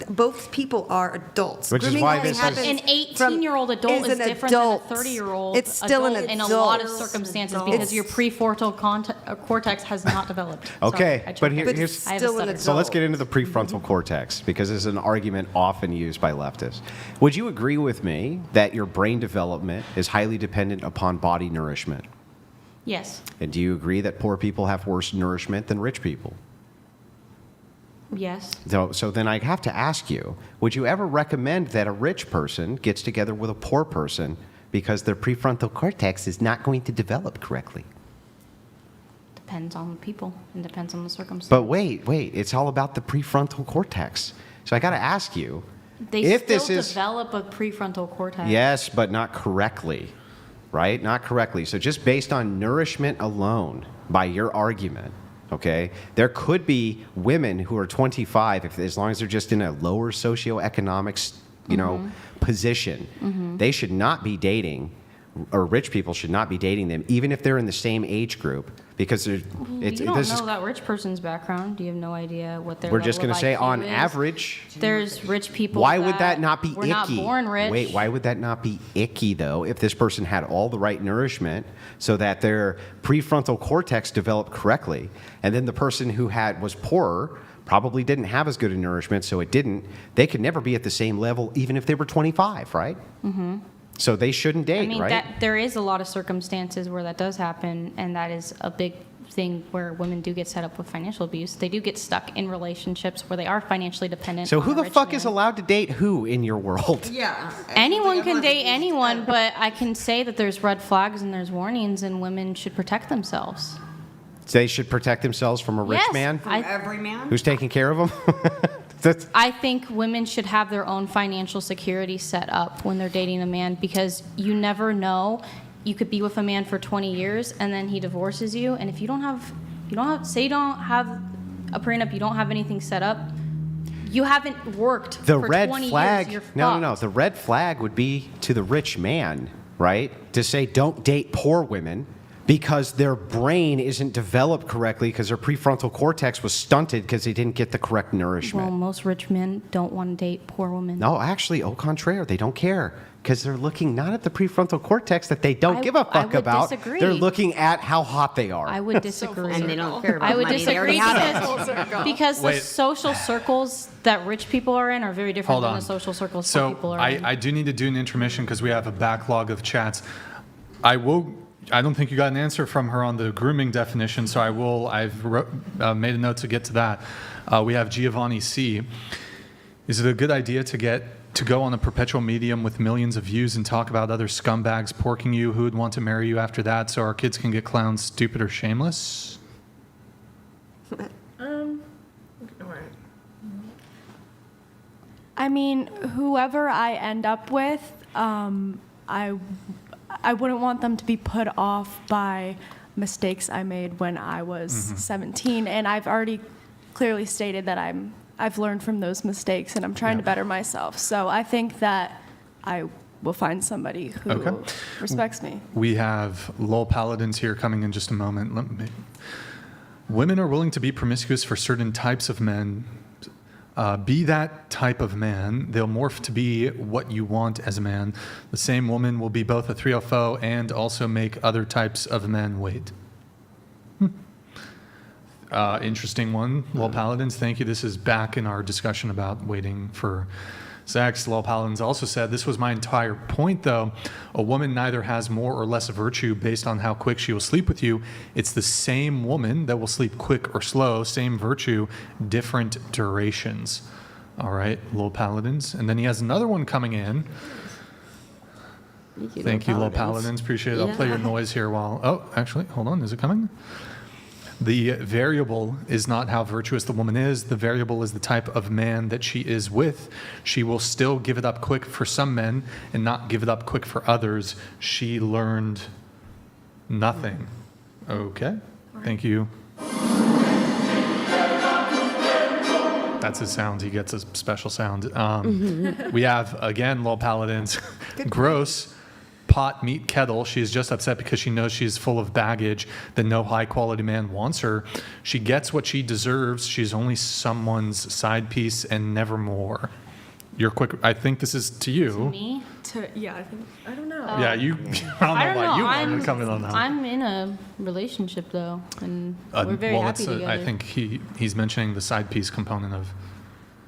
Speaker 6: Both people are adults.
Speaker 3: Which is
Speaker 6: Grooming
Speaker 3: why
Speaker 6: only
Speaker 3: this is-
Speaker 6: happens
Speaker 2: An 18-year-old adult
Speaker 6: is
Speaker 2: is
Speaker 6: an
Speaker 2: different
Speaker 6: adult.
Speaker 2: than a 30-year-old.
Speaker 6: It's still an
Speaker 2: adult in a lot of
Speaker 6: adult.
Speaker 2: circumstances
Speaker 5: Adult.
Speaker 2: because your prefrontal cortex has not developed.
Speaker 3: Okay,
Speaker 2: Sorry, I
Speaker 3: but
Speaker 2: choked.
Speaker 3: here's
Speaker 6: But
Speaker 3: here's
Speaker 2: I have a
Speaker 6: still an
Speaker 2: stutter.
Speaker 3: so let's get into the prefrontal cortex because this is an argument often used by leftists. Would you agree with me that your brain development is highly dependent upon body nourishment?
Speaker 2: Yes.
Speaker 3: And do you agree that poor people have worse nourishment than rich people?
Speaker 2: Yes.
Speaker 3: So then I have to ask you, would you ever recommend that a rich person gets together with a poor person because their prefrontal cortex is not going to develop correctly?
Speaker 2: Depends on the people and depends on the circumstance.
Speaker 3: But wait, it's all about the prefrontal cortex. So I got to ask you,
Speaker 2: They
Speaker 3: if
Speaker 2: still
Speaker 3: this is
Speaker 2: develop a prefrontal cortex.
Speaker 3: yes, but not correctly, right? Not correctly. So just based on nourishment alone, by your argument, okay, there could be women who are 25, as long as they're just in a lower socioeconomic, position, they should not be dating, or rich people should not be dating them, even if they're in the same age group, because
Speaker 2: You don't know that rich person's background. You have no idea what their
Speaker 3: we're just
Speaker 2: going to
Speaker 3: say
Speaker 2: IQ
Speaker 3: on
Speaker 2: is.
Speaker 3: average.
Speaker 2: There's rich people.
Speaker 3: Why would that not be
Speaker 2: were
Speaker 3: icky?
Speaker 2: not born rich.
Speaker 3: Wait, why would that not be icky though? If this person had all the right nourishment so that their prefrontal cortex developed correctly, and then the person who was poorer probably didn't have as good a nourishment, so it didn't. They could never be at the same level, even if they were 25, right?
Speaker 2: Mm-hmm.
Speaker 3: So they shouldn't date,
Speaker 2: I mean,
Speaker 3: right?
Speaker 2: there is a lot of circumstances where that does happen, and that is a big thing where women do get set up with financial abuse. They do get stuck in relationships where they are financially dependent.
Speaker 3: So
Speaker 2: on
Speaker 3: who
Speaker 2: a
Speaker 3: the
Speaker 2: rich
Speaker 3: fuck
Speaker 2: man.
Speaker 3: is allowed to date who in your world?
Speaker 5: Yeah.
Speaker 2: Anyone can date anyone, but I can say that there's red flags and there's warnings, and women should protect themselves.
Speaker 3: They should protect themselves from a rich
Speaker 2: Yes,
Speaker 3: man
Speaker 5: Every man?
Speaker 3: who's taking care of them.
Speaker 2: I think women should have their own financial security set up when they're dating a man, because you never know. You could be with a man for 20 years and then he divorces you, and if you don't have say you don't have a prenup, you don't have anything set up, you haven't worked
Speaker 3: The
Speaker 2: for
Speaker 3: red
Speaker 2: 20
Speaker 3: flag.
Speaker 2: years.
Speaker 3: No. The red flag would be to the rich man, right? To say don't date poor women because their brain isn't developed correctly because their prefrontal cortex was stunted because they didn't get the correct nourishment.
Speaker 2: Well, most rich men don't want to date poor women.
Speaker 3: No, actually, au contraire, they don't care because they're looking not at the prefrontal cortex that they don't give a fuck
Speaker 2: would
Speaker 3: about.
Speaker 2: disagree.
Speaker 3: They're looking at how hot they are.
Speaker 2: I would disagree.
Speaker 5: And they don't care about
Speaker 2: I would
Speaker 5: money. They already
Speaker 2: disagree
Speaker 5: have it.
Speaker 2: because the
Speaker 1: Wait.
Speaker 2: social circles that rich people are in are very different
Speaker 1: Hold
Speaker 2: than
Speaker 1: on.
Speaker 2: the social circles
Speaker 1: So
Speaker 2: poor people are in.
Speaker 1: I do need to do an intermission because we have a backlog of chats. I don't think you got an answer from her on the grooming definition, so I've made a note to get to that. We have Giovanni C. Is it a good idea to go on a perpetual medium with millions of views and talk about other scumbags porking you who would want to marry you after that so our kids can get clowns stupid or shameless?
Speaker 13: I mean, whoever I end up with, I wouldn't want them to be put off by mistakes I made when I was 17, and I've already clearly stated that I've learned from those mistakes, and I'm trying to better myself. So I think that I will find somebody who respects me.
Speaker 1: We have Lowell Paladins here coming in just a moment. Women are willing to be promiscuous for certain types of men. Be that type of man. They'll morph to be what you want as a man. The same woman will be both a 304 and also make other types of men wait. Interesting one, Lowell Paladins. Thank you. This is back in our discussion about waiting for sex. Lowell Paladins also said, this was my entire point, though. A woman neither has more or less virtue based on how quick she will sleep with you. It's the same woman that will sleep quick or slow, same virtue, different durations. All right, Lowell Paladins. And then he has another one coming in. Thank you, Lowell Paladins. Appreciate it. I'll play your noise here while... Oh, actually, hold on. Is it coming? The variable is not how virtuous the woman is. The variable is the type of man that she is with. She will still give it up quick for some men and not give it up quick for others. She learned nothing. Okay. Thank you. That's his sound. He gets a special sound. We have, again, Lowell Paladins. Gross. Pot, meat, kettle. She is just upset because she knows she is full of baggage, that no high-quality man wants her. She gets what she deserves. She's only someone's side piece and never more. You're quick. I think this is to you.
Speaker 2: To me?
Speaker 13: I don't know.
Speaker 1: Yeah, you. I don't know why you want to come in on that.
Speaker 2: I'm in a relationship though, and we're very happy together.
Speaker 1: I think he's mentioning the side piece component of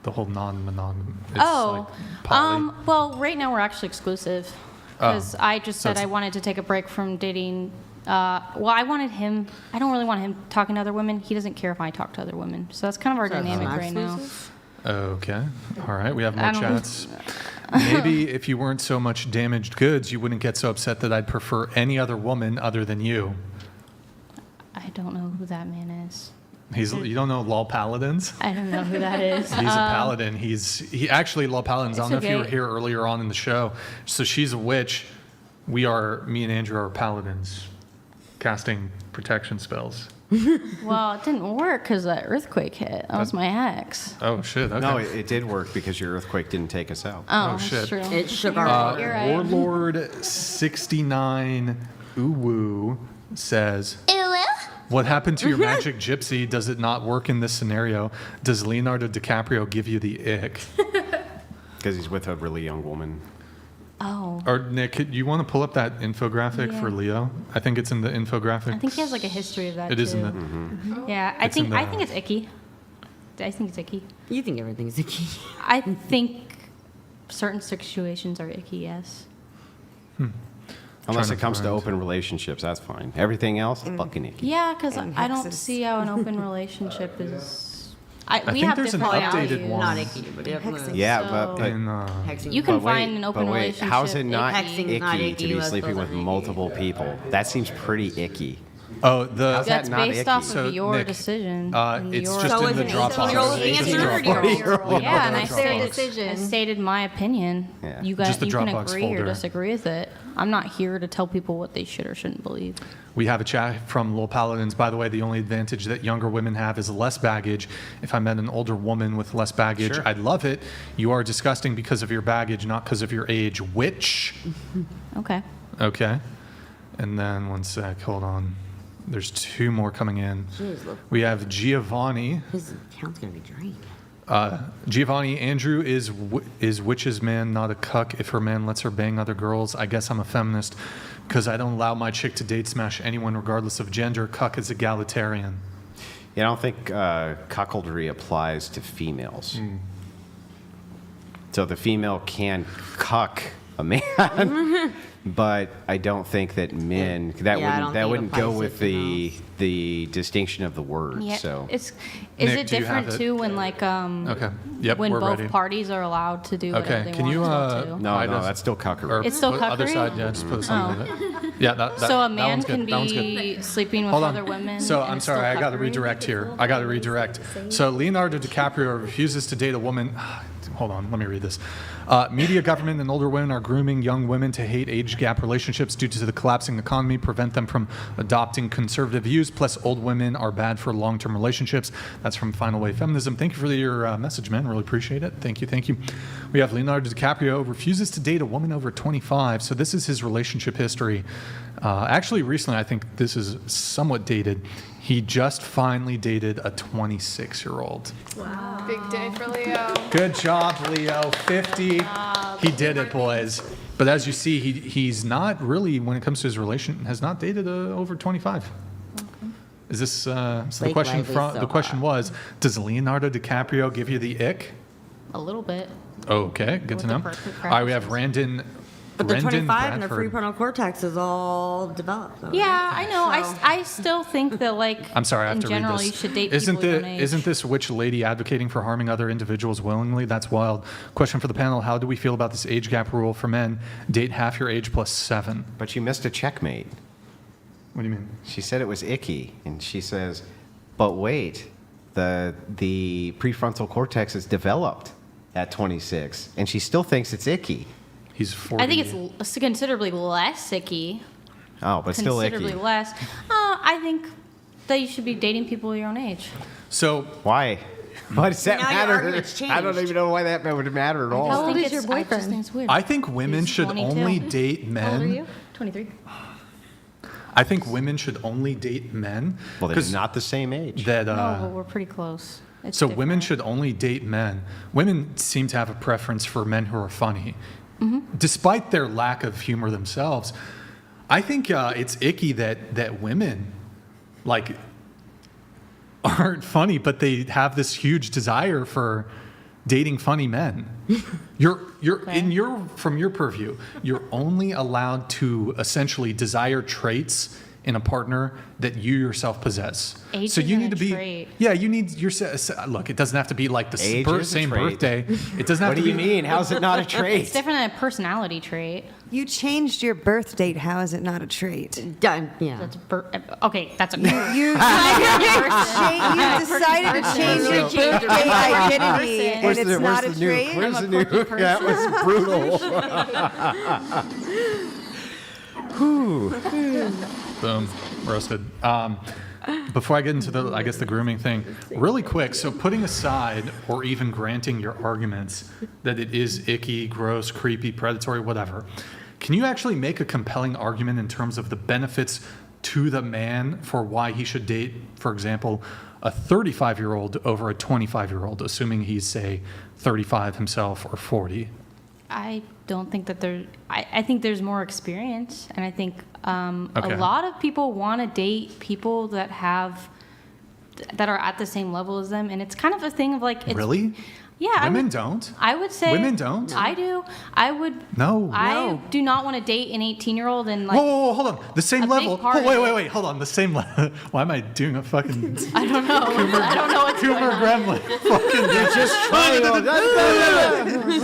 Speaker 1: the whole non-monogamy.
Speaker 2: Well, right now we're actually exclusive. Because I just said I wanted to take a break from dating. I wanted him. I don't really want him talking to other women. He doesn't care if I talk to other women. So that's kind of our dynamic right now.
Speaker 1: Okay. All right. We have more chats. Maybe if you weren't so much damaged goods, you wouldn't get so upset that I'd prefer any other woman other than you.
Speaker 2: I don't know who that man is.
Speaker 1: You don't know Lowell Paladins?
Speaker 2: I don't know who that is.
Speaker 1: He's a paladin. He actually, Lowell Paladins, I don't know if you were here earlier on in the show. So she's a witch. Me and Andrew are paladins, casting protection spells.
Speaker 2: Well, it didn't work because that earthquake hit. That was my ex.
Speaker 1: Oh, shit. Okay.
Speaker 3: No, it did work because your earthquake didn't take us out.
Speaker 2: Oh,
Speaker 1: shit.
Speaker 2: True.
Speaker 5: It shook our
Speaker 2: You're right.
Speaker 1: Warlord 69 Uwu says... What happened to your magic gypsy? Does it not work in this scenario? Does Leonardo DiCaprio give you the ick?
Speaker 3: Because he's with a really young woman.
Speaker 2: Oh.
Speaker 1: Or Nick, you want to pull up that infographic for Leo? I think it's in the infographic.
Speaker 2: I think he has like a history of that.
Speaker 1: It is in the.
Speaker 2: Mm-hmm. Yeah, I think it's icky. I think it's icky.
Speaker 5: You think everything's icky?
Speaker 2: I think certain situations are icky. Yes.
Speaker 3: Unless it comes to open relationships, that's fine. Everything else, fucking icky.
Speaker 2: Yeah, because I don't see how an open relationship is. We
Speaker 1: think
Speaker 2: have
Speaker 1: there's an
Speaker 2: different
Speaker 1: updated
Speaker 2: values.
Speaker 1: one.
Speaker 5: Not icky, but definitely.
Speaker 3: Yeah, but
Speaker 2: You can
Speaker 3: but wait,
Speaker 2: find an open
Speaker 3: but wait,
Speaker 2: relationship.
Speaker 3: How's it not
Speaker 5: Hexing's
Speaker 3: icky,
Speaker 5: not
Speaker 3: to
Speaker 5: icky,
Speaker 3: be
Speaker 5: lesbos
Speaker 3: sleeping with
Speaker 5: aren't icky.
Speaker 3: multiple people? That seems pretty icky.
Speaker 1: Oh,
Speaker 3: How's
Speaker 2: That's
Speaker 3: that not
Speaker 2: based
Speaker 3: icky?
Speaker 2: off
Speaker 1: So,
Speaker 2: of your
Speaker 1: Nick,
Speaker 2: decision.
Speaker 1: it's
Speaker 2: your
Speaker 1: just in the drop box.
Speaker 2: It's just a 30-year-old. Yeah, and I
Speaker 10: Their
Speaker 2: stated my opinion.
Speaker 3: Yeah.
Speaker 2: You guys,
Speaker 1: Just the
Speaker 2: you can
Speaker 1: Dropbox
Speaker 2: agree
Speaker 1: folder.
Speaker 2: or disagree with it. I'm not here to tell people what they should or shouldn't believe.
Speaker 1: We have a chat from Lil Paladins. By the way, the only advantage that younger women have is less baggage. If I met an older woman with less baggage,
Speaker 3: Sure.
Speaker 1: I'd love it. You are disgusting because of your baggage, not because of your age. Which?
Speaker 2: Okay.
Speaker 1: Okay. And then one sec, hold on. There's two more coming in.
Speaker 5: Jeez, look.
Speaker 1: We have Giovanni.
Speaker 5: His account's gonna be drained.
Speaker 1: Giovanni, Andrew is witch's man, not a cuck. If her man lets her bang other girls, I guess I'm a feminist because I don't allow my chick to date smash anyone regardless of gender. Cuck is egalitarian.
Speaker 3: Yeah, I don't think cuckoldry applies to females. So the female can cuck a man, but I don't think that men that wouldn't go with the distinction of the word.
Speaker 2: Yeah.
Speaker 3: So
Speaker 2: Is
Speaker 1: Nick,
Speaker 2: it
Speaker 1: do you have
Speaker 2: different
Speaker 1: it?
Speaker 2: too when like
Speaker 1: Okay. Yep,
Speaker 2: when
Speaker 1: we're
Speaker 2: both
Speaker 1: ready.
Speaker 2: parties are allowed to do whatever
Speaker 1: Okay.
Speaker 2: they
Speaker 1: Can
Speaker 2: want
Speaker 1: you
Speaker 2: to?
Speaker 3: no, that's still cuckery.
Speaker 2: It's still
Speaker 1: put other
Speaker 2: cuckery?
Speaker 1: side, yeah, just put something with it. Yeah, that
Speaker 2: So a
Speaker 1: that
Speaker 2: man
Speaker 1: one's good.
Speaker 2: can
Speaker 1: That one's good.
Speaker 2: be sleeping with
Speaker 1: Hold on.
Speaker 2: other women.
Speaker 1: So
Speaker 2: and
Speaker 1: I'm
Speaker 2: it's
Speaker 1: sorry,
Speaker 2: still
Speaker 1: I got to
Speaker 2: cuckery?
Speaker 1: redirect here. I got to redirect. So Leonardo DiCaprio refuses to date a woman. Hold on, let me read this. Media, government, and older women are grooming young women to hate age gap relationships due to the collapsing economy, prevent them from adopting conservative views. Plus, old women are bad for long-term relationships. That's from Final Way Feminism. Thank you for your message, man. Really appreciate it. Thank you, thank you. We have Leonardo DiCaprio refuses to date a woman over 25. So this is his relationship history. Actually, recently, I think this is somewhat dated. He just finally dated a 26-year-old.
Speaker 11: Wow. Big day for Leo.
Speaker 1: Good job, Leo. 50. He did it, boys. But as you see, he's not really, when it comes to his relation, has not dated over 25. Is this so the question? The question was, does Leonardo DiCaprio give you the ick?
Speaker 2: A little bit.
Speaker 1: Okay, good to know. All right, we have Randon.
Speaker 5: But they're 25 and their
Speaker 1: Bradford.
Speaker 5: prefrontal cortex is all developed. Though,
Speaker 2: Yeah,
Speaker 5: right?
Speaker 2: I know.
Speaker 5: So-
Speaker 2: I still think that like
Speaker 1: I'm sorry, I have
Speaker 2: in
Speaker 1: to
Speaker 2: general
Speaker 1: read this.
Speaker 2: you should date
Speaker 1: isn't
Speaker 2: people your own age.
Speaker 1: Isn't this witch lady advocating for harming other individuals willingly? That's wild. Question for the panel: how do we feel about this age gap rule for men? Date half your age plus 7.
Speaker 3: But you missed a checkmate.
Speaker 1: What do you mean?
Speaker 3: She said it was icky, and she says, "But wait, the prefrontal cortex is developed at 26, and she still thinks it's icky."
Speaker 1: He's 40.
Speaker 2: I think it's considerably less icky.
Speaker 3: Oh, but still icky.
Speaker 2: Considerably less. I think that you should be dating people your own age.
Speaker 1: So
Speaker 3: why? Why does that
Speaker 2: Now your
Speaker 3: matter?
Speaker 2: argument's
Speaker 3: I don't even know why that would matter at all.
Speaker 2: How old is your boyfriend? I just think it's weird.
Speaker 1: I think women
Speaker 2: He's
Speaker 1: should
Speaker 2: 22.
Speaker 1: only date men.
Speaker 2: How old are you? 23.
Speaker 1: I think women should only date men.
Speaker 3: Well, they're not the same age.
Speaker 1: That,
Speaker 2: No, but we're pretty close. It's
Speaker 1: so
Speaker 2: different.
Speaker 1: women should only date men. Women seem to have a preference for men who are funny, despite their lack of humor themselves. I think it's icky that women like aren't funny, but they have this huge desire for dating funny men. You're from your purview, you're only allowed to essentially desire traits in a partner that you yourself possess.
Speaker 2: Age
Speaker 1: so you
Speaker 2: isn't
Speaker 1: need
Speaker 2: a
Speaker 1: to be
Speaker 2: trait.
Speaker 1: Yeah, you need your look, it doesn't have to be like the
Speaker 3: Age is a
Speaker 1: same
Speaker 3: trait.
Speaker 1: birthday. It doesn't have
Speaker 3: What
Speaker 1: to
Speaker 3: do you
Speaker 1: be
Speaker 3: mean? How's it not a
Speaker 2: It's
Speaker 3: trait?
Speaker 2: different than a personality trait.
Speaker 6: You changed your birth date. How is it not a trait?
Speaker 5: Done. Yeah.
Speaker 2: That's okay. That's a
Speaker 6: You decided to change your birth date identity, and it's not a trait.
Speaker 3: Where's the new? That was brutal.
Speaker 1: Boom, roasted. Before I get into the grooming thing, really quick. So putting aside or even granting your arguments that it is icky, gross, creepy, predatory, whatever, can you actually make a compelling argument in terms of the benefits to the man for why he should date, for example, a 35-year-old over a 25-year-old, assuming he's, say, 35 himself or 40?
Speaker 2: I don't think that I think there's more experience, and I think
Speaker 1: Okay.
Speaker 2: a lot of people want to date people that are at the same level as them, and it's kind of a thing of like. It's,
Speaker 1: Really?
Speaker 2: Yeah.
Speaker 1: Women don't.
Speaker 2: I would say.
Speaker 1: Women don't.
Speaker 2: I do. I would.
Speaker 1: No.
Speaker 2: I do not want to date an 18-year-old and like.
Speaker 1: Whoa, hold on. The same
Speaker 2: a big
Speaker 1: level.
Speaker 2: part of
Speaker 1: Wait. Hold on. The same level. Why am I doing a fucking
Speaker 2: I don't know. I don't know what's going
Speaker 1: Coomer
Speaker 2: on.
Speaker 1: gremlin? Fucking
Speaker 14: You're just trying to.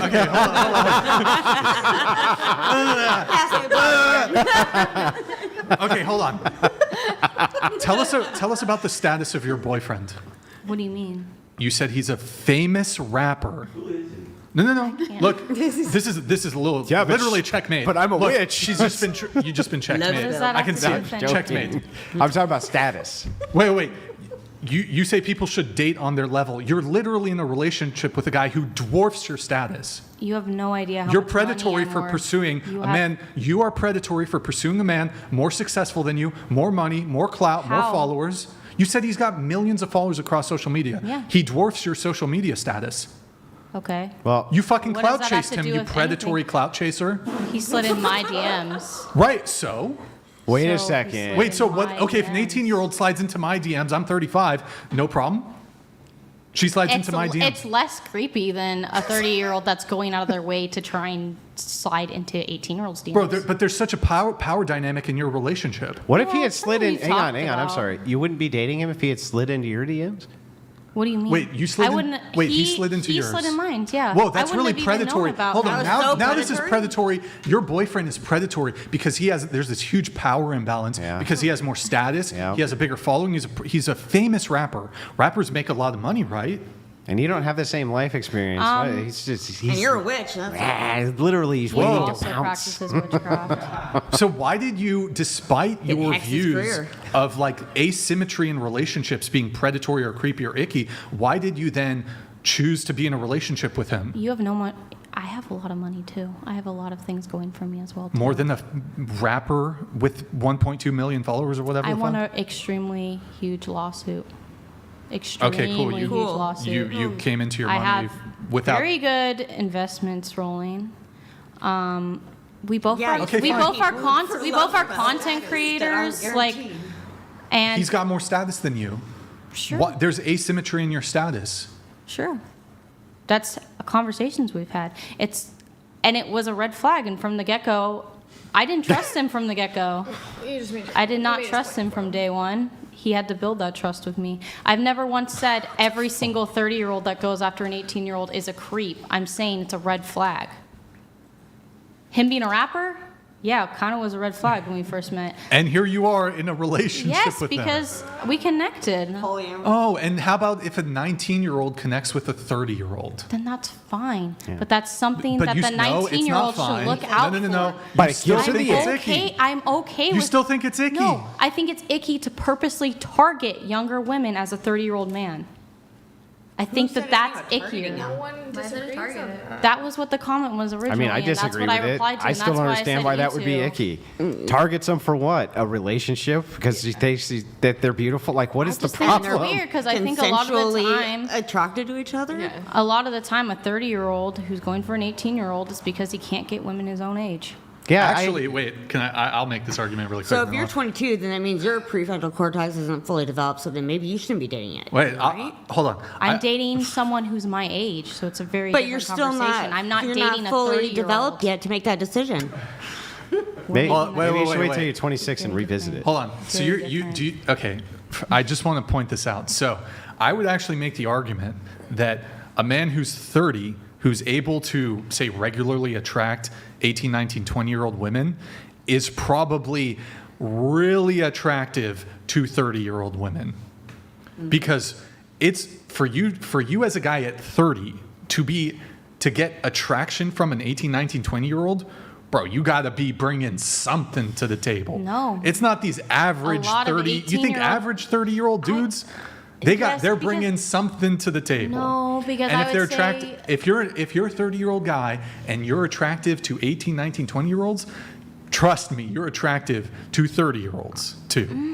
Speaker 1: Okay, hold on. Okay, hold on. Tell us about the status of your boyfriend.
Speaker 2: What do you mean?
Speaker 1: You said he's a famous rapper. No. Look, this is a little literally checkmate.
Speaker 14: But I'm a
Speaker 1: Look,
Speaker 14: witch.
Speaker 1: She's just been you've just been checkmate.
Speaker 2: does that
Speaker 1: I
Speaker 2: have
Speaker 1: can
Speaker 2: to
Speaker 1: see
Speaker 2: do
Speaker 1: it.
Speaker 2: with anything?
Speaker 1: Checkmate.
Speaker 14: I'm talking about status.
Speaker 1: Wait. You say people should date on their level. You're literally in a relationship with a guy who dwarfs your status.
Speaker 2: You have no idea how
Speaker 1: You're
Speaker 2: much money
Speaker 1: predatory
Speaker 2: I'm
Speaker 1: for
Speaker 2: worth.
Speaker 1: pursuing
Speaker 2: You
Speaker 1: a
Speaker 2: have-
Speaker 1: man. You are predatory for pursuing a man more successful than you, more money, more clout, more
Speaker 2: How?
Speaker 1: followers. You said he's got millions of followers across social media.
Speaker 2: Yeah.
Speaker 1: He dwarfs your social media status.
Speaker 2: Okay.
Speaker 14: Well,
Speaker 1: You fucking
Speaker 2: What does
Speaker 1: clout
Speaker 2: that have
Speaker 1: chased
Speaker 2: to
Speaker 1: him,
Speaker 2: do
Speaker 1: you
Speaker 2: with
Speaker 1: predatory
Speaker 2: anything?
Speaker 1: clout chaser.
Speaker 2: He slid in my DMs.
Speaker 1: Right, so?
Speaker 14: wait a
Speaker 2: So
Speaker 14: second.
Speaker 2: he's
Speaker 1: Wait, so what?
Speaker 2: my
Speaker 1: Okay, if an
Speaker 2: DMs.
Speaker 1: 18-year-old slides into my DMs, I'm 35, no problem? She slides into my DMs.
Speaker 2: It's less creepy than a 30-year-old that's going out of their way to try and slide into 18-year-olds' DMs.
Speaker 1: Bro, but there's such a power dynamic in your relationship.
Speaker 14: What if he
Speaker 2: Well,
Speaker 14: had slid
Speaker 2: that's
Speaker 14: in?
Speaker 2: what we
Speaker 14: Hang on.
Speaker 2: talked
Speaker 14: I'm
Speaker 2: about.
Speaker 14: sorry. You wouldn't be dating him if he had slid into your DMs?
Speaker 2: What do you mean?
Speaker 1: Wait, you slid
Speaker 2: I
Speaker 1: in-
Speaker 2: wouldn't.
Speaker 1: wait, he slid into
Speaker 2: He
Speaker 1: yours.
Speaker 2: slid in mine. Yeah.
Speaker 1: Whoa,
Speaker 2: I
Speaker 1: that's
Speaker 2: wouldn't
Speaker 1: really
Speaker 2: have even known
Speaker 1: predatory.
Speaker 2: about
Speaker 1: Hold
Speaker 2: that.
Speaker 1: on, now this is predatory. Your boyfriend is predatory because there's this huge power imbalance because he has more status, he has a bigger following, he's a famous rapper. Rappers make a lot of money, right?
Speaker 14: And you don't have the same life experience. He's
Speaker 5: And you're a witch. That's
Speaker 14: literally, he's
Speaker 2: He
Speaker 14: waiting to
Speaker 2: also
Speaker 14: pounce.
Speaker 2: practices witchcraft.
Speaker 1: So why did you, despite your
Speaker 5: hacks his
Speaker 1: views
Speaker 5: career.
Speaker 1: of like asymmetry in relationships being predatory or creepy or icky, why did you then choose to be in a relationship with him?
Speaker 2: You have no money. I have a lot of money too. I have a lot of things going for me as well. Too.
Speaker 1: More than a rapper with 1.2 million followers or whatever?
Speaker 2: I
Speaker 1: the
Speaker 2: won
Speaker 1: fuck?
Speaker 2: an extremely huge lawsuit. Extremely
Speaker 1: Okay, cool.
Speaker 2: huge lawsuit.
Speaker 1: You came into your
Speaker 2: I
Speaker 1: money
Speaker 2: have
Speaker 1: without.
Speaker 2: very good investments rolling. We both
Speaker 5: Yeah,
Speaker 2: are
Speaker 1: Okay,
Speaker 2: we
Speaker 1: fine.
Speaker 2: both are content creators. Like, and
Speaker 1: He's got more status than you.
Speaker 2: Sure.
Speaker 1: There's asymmetry in your status.
Speaker 2: Sure. That's conversations we've had. And it was a red flag. And from the get-go, I didn't trust him from the get-go. I did not trust him from day one. He had to build that trust with me. I've never once said every single 30-year-old that goes after an 18-year-old is a creep. I'm saying it's a red flag. Him being a rapper? Yeah, kind of was a red flag when we first met.
Speaker 1: And here you are in a relationship
Speaker 2: Yes,
Speaker 1: with them.
Speaker 2: because we connected.
Speaker 1: Oh, and how about if a 19-year-old connects with a 30-year-old?
Speaker 2: Then that's fine.
Speaker 1: Yeah.
Speaker 2: But that's something
Speaker 1: But
Speaker 2: that
Speaker 1: you
Speaker 2: the
Speaker 1: no, it's not
Speaker 2: 19-year-old
Speaker 1: fine.
Speaker 2: should look out
Speaker 1: No.
Speaker 2: for.
Speaker 1: But it gives
Speaker 2: I'm
Speaker 1: you the
Speaker 2: okay.
Speaker 1: icky.
Speaker 2: I'm okay
Speaker 1: You
Speaker 2: with.
Speaker 1: still think it's icky?
Speaker 2: No, I think it's icky to purposely target younger women as a 30-year-old man. I think that's ickier. That was what the comment was originally.
Speaker 14: I mean, I
Speaker 2: and that's
Speaker 14: disagree
Speaker 2: what
Speaker 14: with
Speaker 2: I
Speaker 14: it.
Speaker 2: replied to,
Speaker 14: I
Speaker 2: and
Speaker 14: still
Speaker 2: that's
Speaker 14: don't
Speaker 2: why I
Speaker 14: understand
Speaker 2: said
Speaker 14: why
Speaker 2: you
Speaker 14: that would be
Speaker 2: too.
Speaker 14: icky. Targets them for what? A relationship? Because they see that they're beautiful? Like, what is the
Speaker 2: just think it's
Speaker 14: problem?
Speaker 2: weird because I think a lot of the time
Speaker 5: attracted to each other.
Speaker 2: A lot of the time, a 30-year-old who's going for an 18-year-old is because he can't get women his own age.
Speaker 14: Yeah,
Speaker 1: Actually, wait. Can I'll make this argument really quick.
Speaker 5: So if
Speaker 1: and
Speaker 5: you're
Speaker 1: I'll-
Speaker 5: 22, then that means your prefrontal cortex isn't fully developed. So then maybe you shouldn't be dating it.
Speaker 1: Wait, hold on.
Speaker 2: I'm dating someone who's my age, so it's a very
Speaker 5: But
Speaker 2: different
Speaker 5: you're still
Speaker 2: conversation.
Speaker 5: not.
Speaker 2: I'm not
Speaker 5: you're
Speaker 2: dating
Speaker 5: not
Speaker 2: a
Speaker 5: fully
Speaker 2: 30-year-old.
Speaker 5: developed yet to make that decision.
Speaker 14: Maybe,
Speaker 1: Well,
Speaker 14: maybe you should wait
Speaker 1: wait.
Speaker 14: till you're 26 and revisit it.
Speaker 1: Hold on. So okay. I just want to point this out. So I would actually make the argument that a man who's 30, who's able to, say, regularly attract 18, 19, 20-year-old women is probably really attractive to 30-year-old women. Because it's for you as a guy at 30 to get attraction from an 18, 19, 20-year-old, bro, you got to be bringing something to the table.
Speaker 2: No.
Speaker 1: It's not these average
Speaker 2: A lot of
Speaker 1: 30. You think
Speaker 2: 18-year-old
Speaker 1: average 30-year-old dudes? They're bringing something to the table.
Speaker 2: No, because
Speaker 1: and
Speaker 2: I
Speaker 1: if they're
Speaker 2: would say-
Speaker 1: attracted, if you're a 30-year-old guy and you're attractive to 18, 19, 20-year-olds, trust me, you're attractive to 30-year-olds too.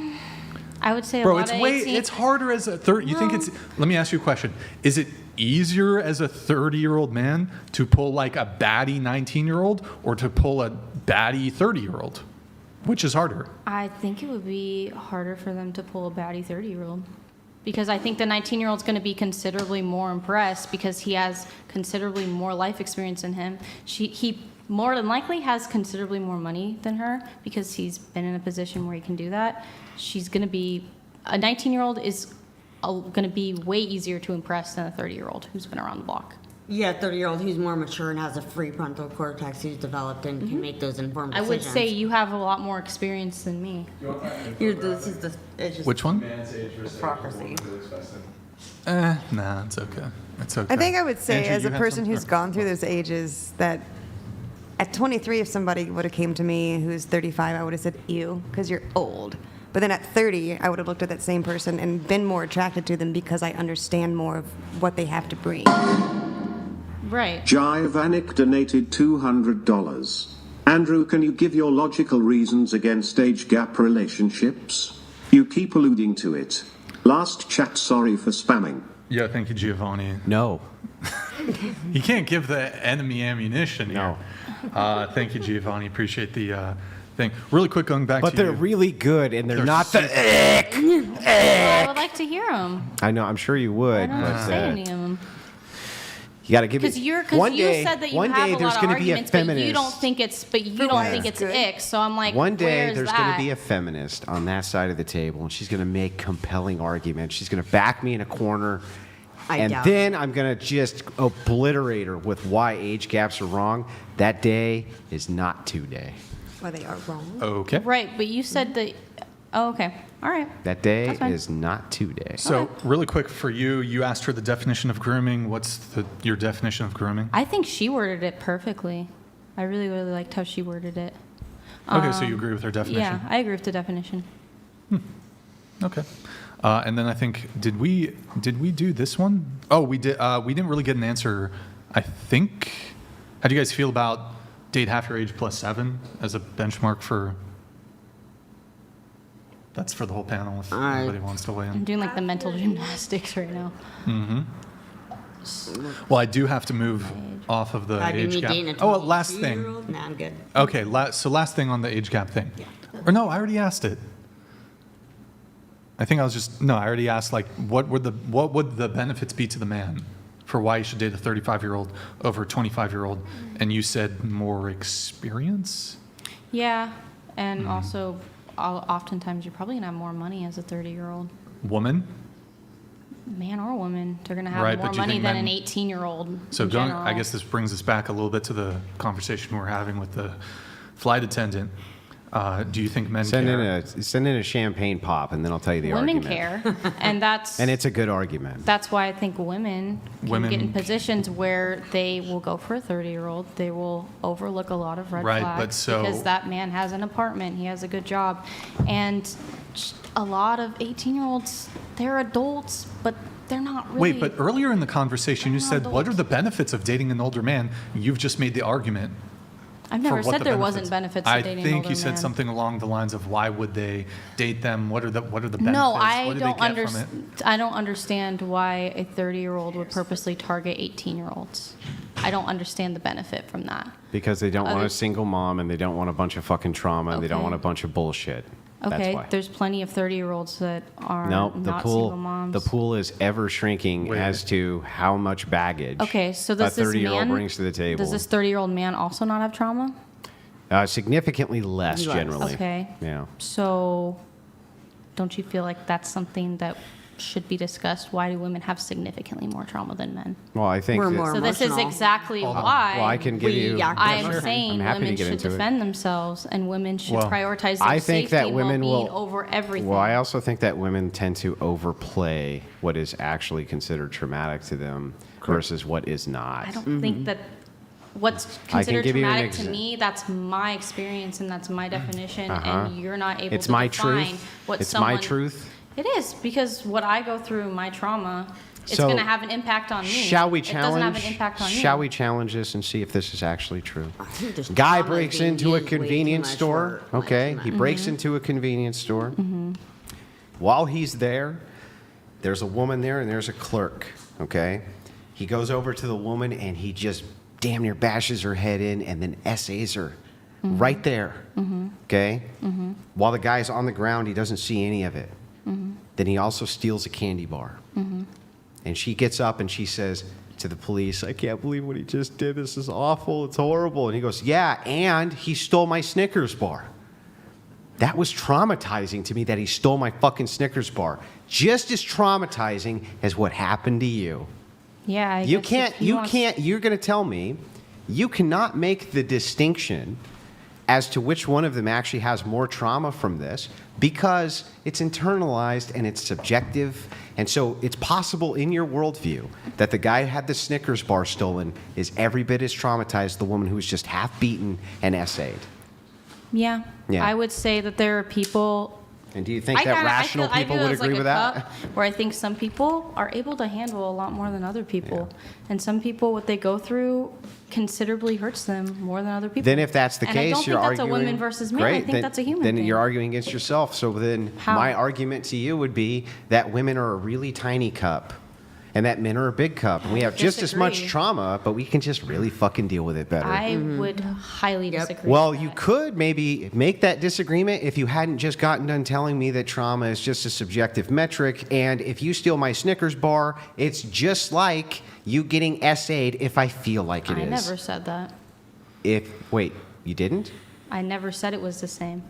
Speaker 2: I would say
Speaker 1: Bro,
Speaker 2: a lot
Speaker 1: it's
Speaker 2: of
Speaker 1: way
Speaker 2: 18
Speaker 1: it's harder as a 30. You think
Speaker 2: No.
Speaker 1: it's? Let me ask you a question. Is it easier as a 30-year-old man to pull like a baddie 19-year-old or to pull a baddie 30-year-old? Which is harder?
Speaker 2: I think it would be harder for them to pull a baddie 30-year-old. Because I think the 19-year-old's going to be considerably more impressed because he has considerably more life experience than him. He more than likely has considerably more money than her because he's been in a position where he can do that. She's going to be, a 19-year-old is going to be way easier to impress than a 30-year-old who's been around the block.
Speaker 5: Yeah, 30-year-old who's more mature and has a free frontal cortex who's developed and can make those informed decisions.
Speaker 2: I would say you have a lot more experience than me.
Speaker 5: It's just
Speaker 1: Which one?
Speaker 15: Man's age versus
Speaker 5: Hypocrisy.
Speaker 1: Nah, it's okay. It's okay.
Speaker 6: I think I would say,
Speaker 1: Andrew,
Speaker 6: as
Speaker 1: you
Speaker 6: a
Speaker 1: had
Speaker 6: person
Speaker 1: some-
Speaker 6: who's gone through those ages, that at 23, if somebody would have came to me who's 35, I would have said, ew, because you're old. But then at 30, I would have looked at that same person and been more attracted to them because I understand more of what they have to bring.
Speaker 2: Right.
Speaker 9: Javanik donated $200. Andrew, can you give your logical reasons against age gap relationships? You keep alluding to it. Last chat, sorry for spamming.
Speaker 1: Yeah, thank you, Giovanni.
Speaker 3: No.
Speaker 1: You can't give the enemy ammunition here. No. Thank you, Giovanni. Appreciate the thing. Really quick, going back
Speaker 3: But
Speaker 1: to
Speaker 3: they're
Speaker 1: you.
Speaker 3: really good, and they're not
Speaker 1: super-
Speaker 3: the
Speaker 2: I would like to hear them.
Speaker 3: I know, I'm sure you
Speaker 2: I
Speaker 3: would.
Speaker 2: don't
Speaker 3: But,
Speaker 2: say any of them.
Speaker 3: you got to give it.
Speaker 2: Because you said that you
Speaker 3: one
Speaker 2: have
Speaker 3: day
Speaker 2: a
Speaker 3: there's
Speaker 2: lot of
Speaker 3: gonna be a
Speaker 2: arguments, but you
Speaker 3: feminist.
Speaker 2: don't think it's ick. So I'm like,
Speaker 3: One day
Speaker 2: where's
Speaker 3: there's
Speaker 2: that?
Speaker 3: going to be a feminist on that side of the table, and she's going to make compelling arguments. She's going to back me in a corner, and
Speaker 5: doubt
Speaker 3: then I'm going to just obliterate her with why age gaps are wrong. That day is not today.
Speaker 6: Well, they are wrong.
Speaker 1: Okay.
Speaker 2: Right, but you said that. Oh, okay. All right.
Speaker 3: That day
Speaker 2: That's fine.
Speaker 3: is not today.
Speaker 1: So, really quick for you, you asked her the definition of grooming. What's your definition of grooming?
Speaker 2: I think she worded it perfectly. I really, really liked how she worded it.
Speaker 1: Okay, so you agree with her definition?
Speaker 2: Yeah, I agree with the definition.
Speaker 1: Okay. And then I think, did we do this one? Oh, we did. We didn't really get an answer, I think. How do you guys feel about date half your age plus 7 as a benchmark for... That's for the whole panel if anybody wants to weigh
Speaker 2: I'm
Speaker 1: in.
Speaker 2: doing like the mental gymnastics right now.
Speaker 1: Well, I do have to move off of the
Speaker 5: Having
Speaker 1: age
Speaker 5: me
Speaker 1: gap.
Speaker 5: dating a
Speaker 1: Oh, well, last thing.
Speaker 5: 22-year-old? Nah, I'm good.
Speaker 1: Okay, so last thing on the age gap thing. Or no, I already asked it. I think I was just I already asked like what would the benefits be to the man for why you should date a 35-year-old over a 25-year-old, and you said more experience.
Speaker 2: Yeah, and also, oftentimes you're probably gonna have more money as a 30-year-old.
Speaker 1: Woman.
Speaker 2: Man or woman, they're gonna have
Speaker 1: Right,
Speaker 2: more
Speaker 1: but do you
Speaker 2: money
Speaker 1: think
Speaker 2: than
Speaker 1: men-
Speaker 2: an 18-year-old.
Speaker 1: So
Speaker 2: in general.
Speaker 1: I guess this brings us back a little bit to the conversation we're having with the flight attendant. Do you think men
Speaker 3: Send
Speaker 1: care?
Speaker 3: in a champagne pop, and then I'll tell you the
Speaker 2: women
Speaker 3: argument.
Speaker 2: care, and that's
Speaker 3: And it's a good argument.
Speaker 2: that's why I think women can get in
Speaker 1: Women-
Speaker 2: positions where they will go for a 30-year-old. They will overlook a lot of red
Speaker 1: Right,
Speaker 2: flags
Speaker 1: but so-
Speaker 2: because that man has an apartment, he has a good job, and a lot of 18-year-olds, they're adults, but they're not really.
Speaker 1: Wait, but earlier in the conversation you said, what are the benefits of dating an older man? You've just made the argument.
Speaker 2: I've never
Speaker 1: for what
Speaker 2: said
Speaker 1: the
Speaker 2: there wasn't benefits to dating
Speaker 1: I
Speaker 2: an
Speaker 1: think
Speaker 2: older
Speaker 1: you said
Speaker 2: man.
Speaker 1: something along the lines of why would they date them? What are the benefits?
Speaker 2: No,
Speaker 1: what
Speaker 2: I
Speaker 1: do
Speaker 2: don't
Speaker 1: they get from it?
Speaker 2: I don't understand why a 30-year-old would purposely target 18-year-olds. I don't understand the benefit from that.
Speaker 3: Because they don't want
Speaker 2: Other-
Speaker 3: a single mom, and they don't want a bunch of fucking trauma, and they don't
Speaker 2: Okay.
Speaker 3: want a bunch of bullshit. That's
Speaker 2: Okay,
Speaker 3: why.
Speaker 2: there's plenty of 30-year-olds that are
Speaker 3: No, the
Speaker 2: not single
Speaker 3: pool.
Speaker 2: moms.
Speaker 3: The pool is ever shrinking as to how much baggage
Speaker 2: Okay, so
Speaker 3: a
Speaker 2: does this
Speaker 3: 30-year-old
Speaker 2: man
Speaker 3: brings to the table.
Speaker 2: Does this 30-year-old man also not have trauma?
Speaker 3: Significantly less, generally.
Speaker 2: Okay.
Speaker 3: Yeah.
Speaker 2: So, don't you feel like that's something that should be discussed? Why do women have significantly more trauma than men?
Speaker 3: Well, I think that-
Speaker 2: So this is exactly why.
Speaker 3: Well, I can give you.
Speaker 2: I'm
Speaker 3: Sure.
Speaker 2: saying
Speaker 3: I'm happy to
Speaker 2: women
Speaker 3: get
Speaker 2: should
Speaker 3: into it.
Speaker 2: defend themselves, and women should
Speaker 3: Well,
Speaker 2: prioritize their
Speaker 3: I think
Speaker 2: safety
Speaker 3: that
Speaker 2: and
Speaker 3: women
Speaker 2: well-being
Speaker 3: will
Speaker 2: over everything.
Speaker 3: Well, I also think that women tend to overplay what is actually considered traumatic to them versus what is not.
Speaker 2: I don't think that what's
Speaker 3: I can
Speaker 2: considered
Speaker 3: give you an
Speaker 2: traumatic to me, that's my experience and that's my definition, and you're not able
Speaker 3: It's
Speaker 2: to
Speaker 3: my
Speaker 2: define
Speaker 3: truth.
Speaker 2: what
Speaker 3: It's
Speaker 2: someone...
Speaker 3: my truth.
Speaker 2: It is, because what I go through, my trauma, it's
Speaker 3: So,
Speaker 2: going to have an impact on me.
Speaker 3: Shall we
Speaker 2: It doesn't have
Speaker 3: challenge?
Speaker 2: an impact on you.
Speaker 3: Shall we challenge this and see if this is actually true?
Speaker 5: Just
Speaker 3: Guy
Speaker 5: trauma
Speaker 3: breaks
Speaker 5: being
Speaker 3: into a
Speaker 5: used way too
Speaker 3: convenience
Speaker 5: much
Speaker 3: store.
Speaker 5: for,
Speaker 3: Okay, he breaks
Speaker 2: Mm-hmm.
Speaker 3: into a convenience store. While he's there, there's a woman there and there's a clerk. Okay, he goes over to the woman and he just damn near bashes her head in and then essays her right there. Okay, while the guy's on the ground, he doesn't see any of it. then he also steals a candy bar.
Speaker 2: Mm-hmm.
Speaker 3: And she gets up and she says to the police, I can't believe what he just did. This is awful. It's horrible. And he goes, yeah, and he stole my Snickers bar. That was traumatizing to me that he stole my fucking Snickers bar. Just as traumatizing as what happened to you.
Speaker 2: Yeah, I
Speaker 3: You
Speaker 2: guess
Speaker 3: can't,
Speaker 2: if he
Speaker 3: you
Speaker 2: wants-
Speaker 3: can't, you're going to tell me you cannot make the distinction as to which one of them actually has more trauma from this because it's internalized and it's subjective. And so it's possible in your worldview that the guy who had the Snickers bar stolen is every bit as traumatized as the woman who was just half beaten and essayed.
Speaker 2: Yeah.
Speaker 3: Yeah.
Speaker 2: I would say that there are people.
Speaker 3: And do you think that rational people would agree with that?
Speaker 2: Where I think some people are able to handle a lot more than other people. And some people, what they go through considerably hurts them more than other people.
Speaker 3: Then if that's the
Speaker 2: And I
Speaker 3: case,
Speaker 2: don't
Speaker 3: you're
Speaker 2: think that's
Speaker 3: arguing.
Speaker 2: a woman versus man.
Speaker 3: Great,
Speaker 2: I think
Speaker 3: then,
Speaker 2: that's a human
Speaker 3: then
Speaker 2: thing.
Speaker 3: you're arguing against yourself. So then
Speaker 2: How?
Speaker 3: my argument to you would be that women are a really tiny cup and that men are a big cup. And we have just as much
Speaker 2: Disagree.
Speaker 3: trauma, but we can just really fucking deal with it better.
Speaker 2: I would highly disagree.
Speaker 3: Well, you could maybe make that disagreement if you hadn't just gotten done telling me that trauma is just a subjective metric. And if you steal my Snickers bar, it's just like you getting essayed if I feel like it is.
Speaker 2: I never said that.
Speaker 3: Wait, you didn't?
Speaker 2: I never said it was the same.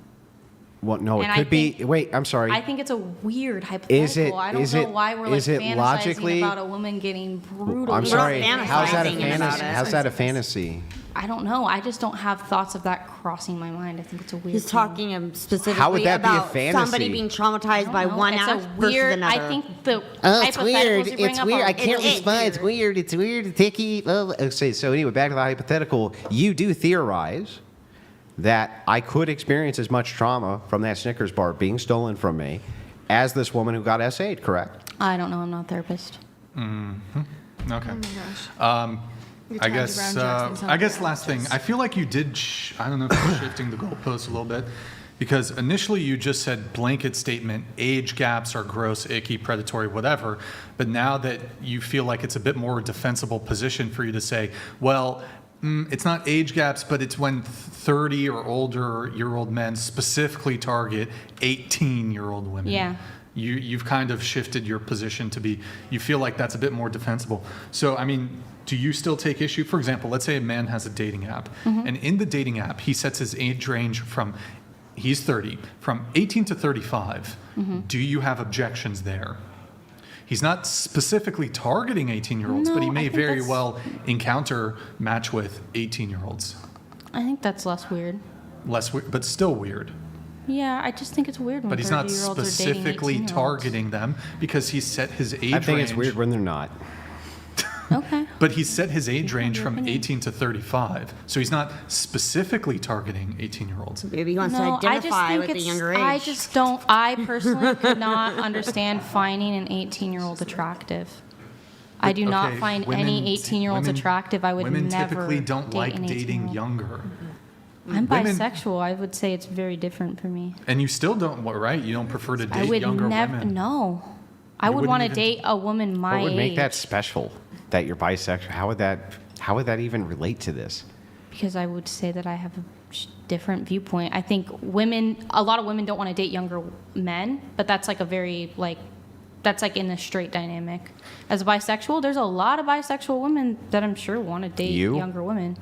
Speaker 3: Well, no,
Speaker 2: And
Speaker 3: it
Speaker 2: I
Speaker 3: could be.
Speaker 2: think-
Speaker 3: Wait, I'm sorry.
Speaker 2: I think it's a weird hypothetical.
Speaker 3: Is it-
Speaker 2: I don't
Speaker 3: is
Speaker 2: know
Speaker 3: it-
Speaker 2: why we're like
Speaker 3: is it
Speaker 2: fantasizing
Speaker 3: logically-
Speaker 2: about a woman getting brutally.
Speaker 3: I'm sorry. How's that a
Speaker 5: fantasizing
Speaker 3: fantasy?
Speaker 5: about it.
Speaker 3: How's that a fantasy?
Speaker 2: I don't know. I just don't have thoughts of that crossing my mind. I think it's a weird.
Speaker 5: He's
Speaker 2: thing.
Speaker 5: talking specifically
Speaker 3: How would that be a
Speaker 5: about
Speaker 3: fantasy?
Speaker 5: somebody being traumatized by
Speaker 2: No,
Speaker 5: one
Speaker 2: it's
Speaker 5: act
Speaker 2: a
Speaker 5: versus
Speaker 2: weird.
Speaker 5: another.
Speaker 2: I think the
Speaker 3: Oh, it's weird.
Speaker 2: hypotheticals you bring
Speaker 3: It's
Speaker 2: up
Speaker 3: weird.
Speaker 2: are
Speaker 3: I can't
Speaker 2: really
Speaker 3: respond. It's weird. It's weird. It's icky. Okay, so anyway, back to the hypothetical. You do theorize that I could experience as much trauma from that Snickers bar being stolen from me as this woman who got essayed, correct?
Speaker 2: I don't know. I'm not a therapist.
Speaker 1: Mm-hmm. Okay.
Speaker 11: Oh my gosh.
Speaker 1: I guess last thing. I feel like you did. I don't know if you're shifting the goalpost a little bit, because initially you just said blanket statement: age gaps are gross, icky, predatory, whatever. But now that you feel like it's a bit more defensible position for you to say, well, it's not age gaps, but it's when 30 or older year old men specifically target 18-year-old women.
Speaker 2: Yeah.
Speaker 1: You've kind of shifted your position to be, you feel like that's a bit more defensible. So, I mean, do you still take issue? For example, let's say a man has a dating app, and in the dating app, he sets his age range from, he's 30, from 18 to 35. Do you have objections there? He's not specifically targeting 18-year-olds, but he
Speaker 2: No,
Speaker 1: may
Speaker 2: I think
Speaker 1: very
Speaker 2: that's-
Speaker 1: well match with 18-year-olds.
Speaker 2: I think that's less weird.
Speaker 1: Less weird, but still weird.
Speaker 2: Yeah, I just think it's weird when
Speaker 1: But he's not
Speaker 2: 30-year-olds are dating
Speaker 1: specifically
Speaker 2: 18-year-olds.
Speaker 1: targeting them because he's set his age range.
Speaker 3: I think it's weird when they're not.
Speaker 2: Okay.
Speaker 1: But he set his age range from 18 to 35. So he's not specifically targeting 18-year-olds.
Speaker 5: Maybe he wants
Speaker 2: No,
Speaker 5: to
Speaker 2: I just
Speaker 5: identify
Speaker 2: think
Speaker 5: with the
Speaker 2: it's.
Speaker 5: younger age.
Speaker 2: I just don't. I personally could not understand finding an 18-year-old attractive. I do not
Speaker 1: Okay,
Speaker 2: find
Speaker 1: women-
Speaker 2: any 18-year-olds
Speaker 1: women-
Speaker 2: attractive. I would
Speaker 1: Women
Speaker 2: never
Speaker 1: typically don't
Speaker 2: date
Speaker 1: like
Speaker 2: an
Speaker 1: dating
Speaker 2: 18-year-old.
Speaker 1: younger.
Speaker 2: I'm
Speaker 1: Women-
Speaker 2: bisexual. I would say it's very different for me.
Speaker 1: And you still don't, right? You don't prefer to
Speaker 2: I
Speaker 1: date
Speaker 2: would
Speaker 1: younger
Speaker 2: never.
Speaker 1: women.
Speaker 2: No, I
Speaker 1: You
Speaker 2: would
Speaker 1: wouldn't
Speaker 2: want to
Speaker 1: even-
Speaker 2: date a woman my
Speaker 3: What would make
Speaker 2: age
Speaker 3: that special? That you're bisexual? How would that even relate to this?
Speaker 2: because I would say that I have a different viewpoint. I think a lot of women don't want to date younger men, but that's like a very that's like in a straight dynamic. As a bisexual, there's a lot of bisexual women that I'm sure want to date
Speaker 3: You?
Speaker 2: younger women.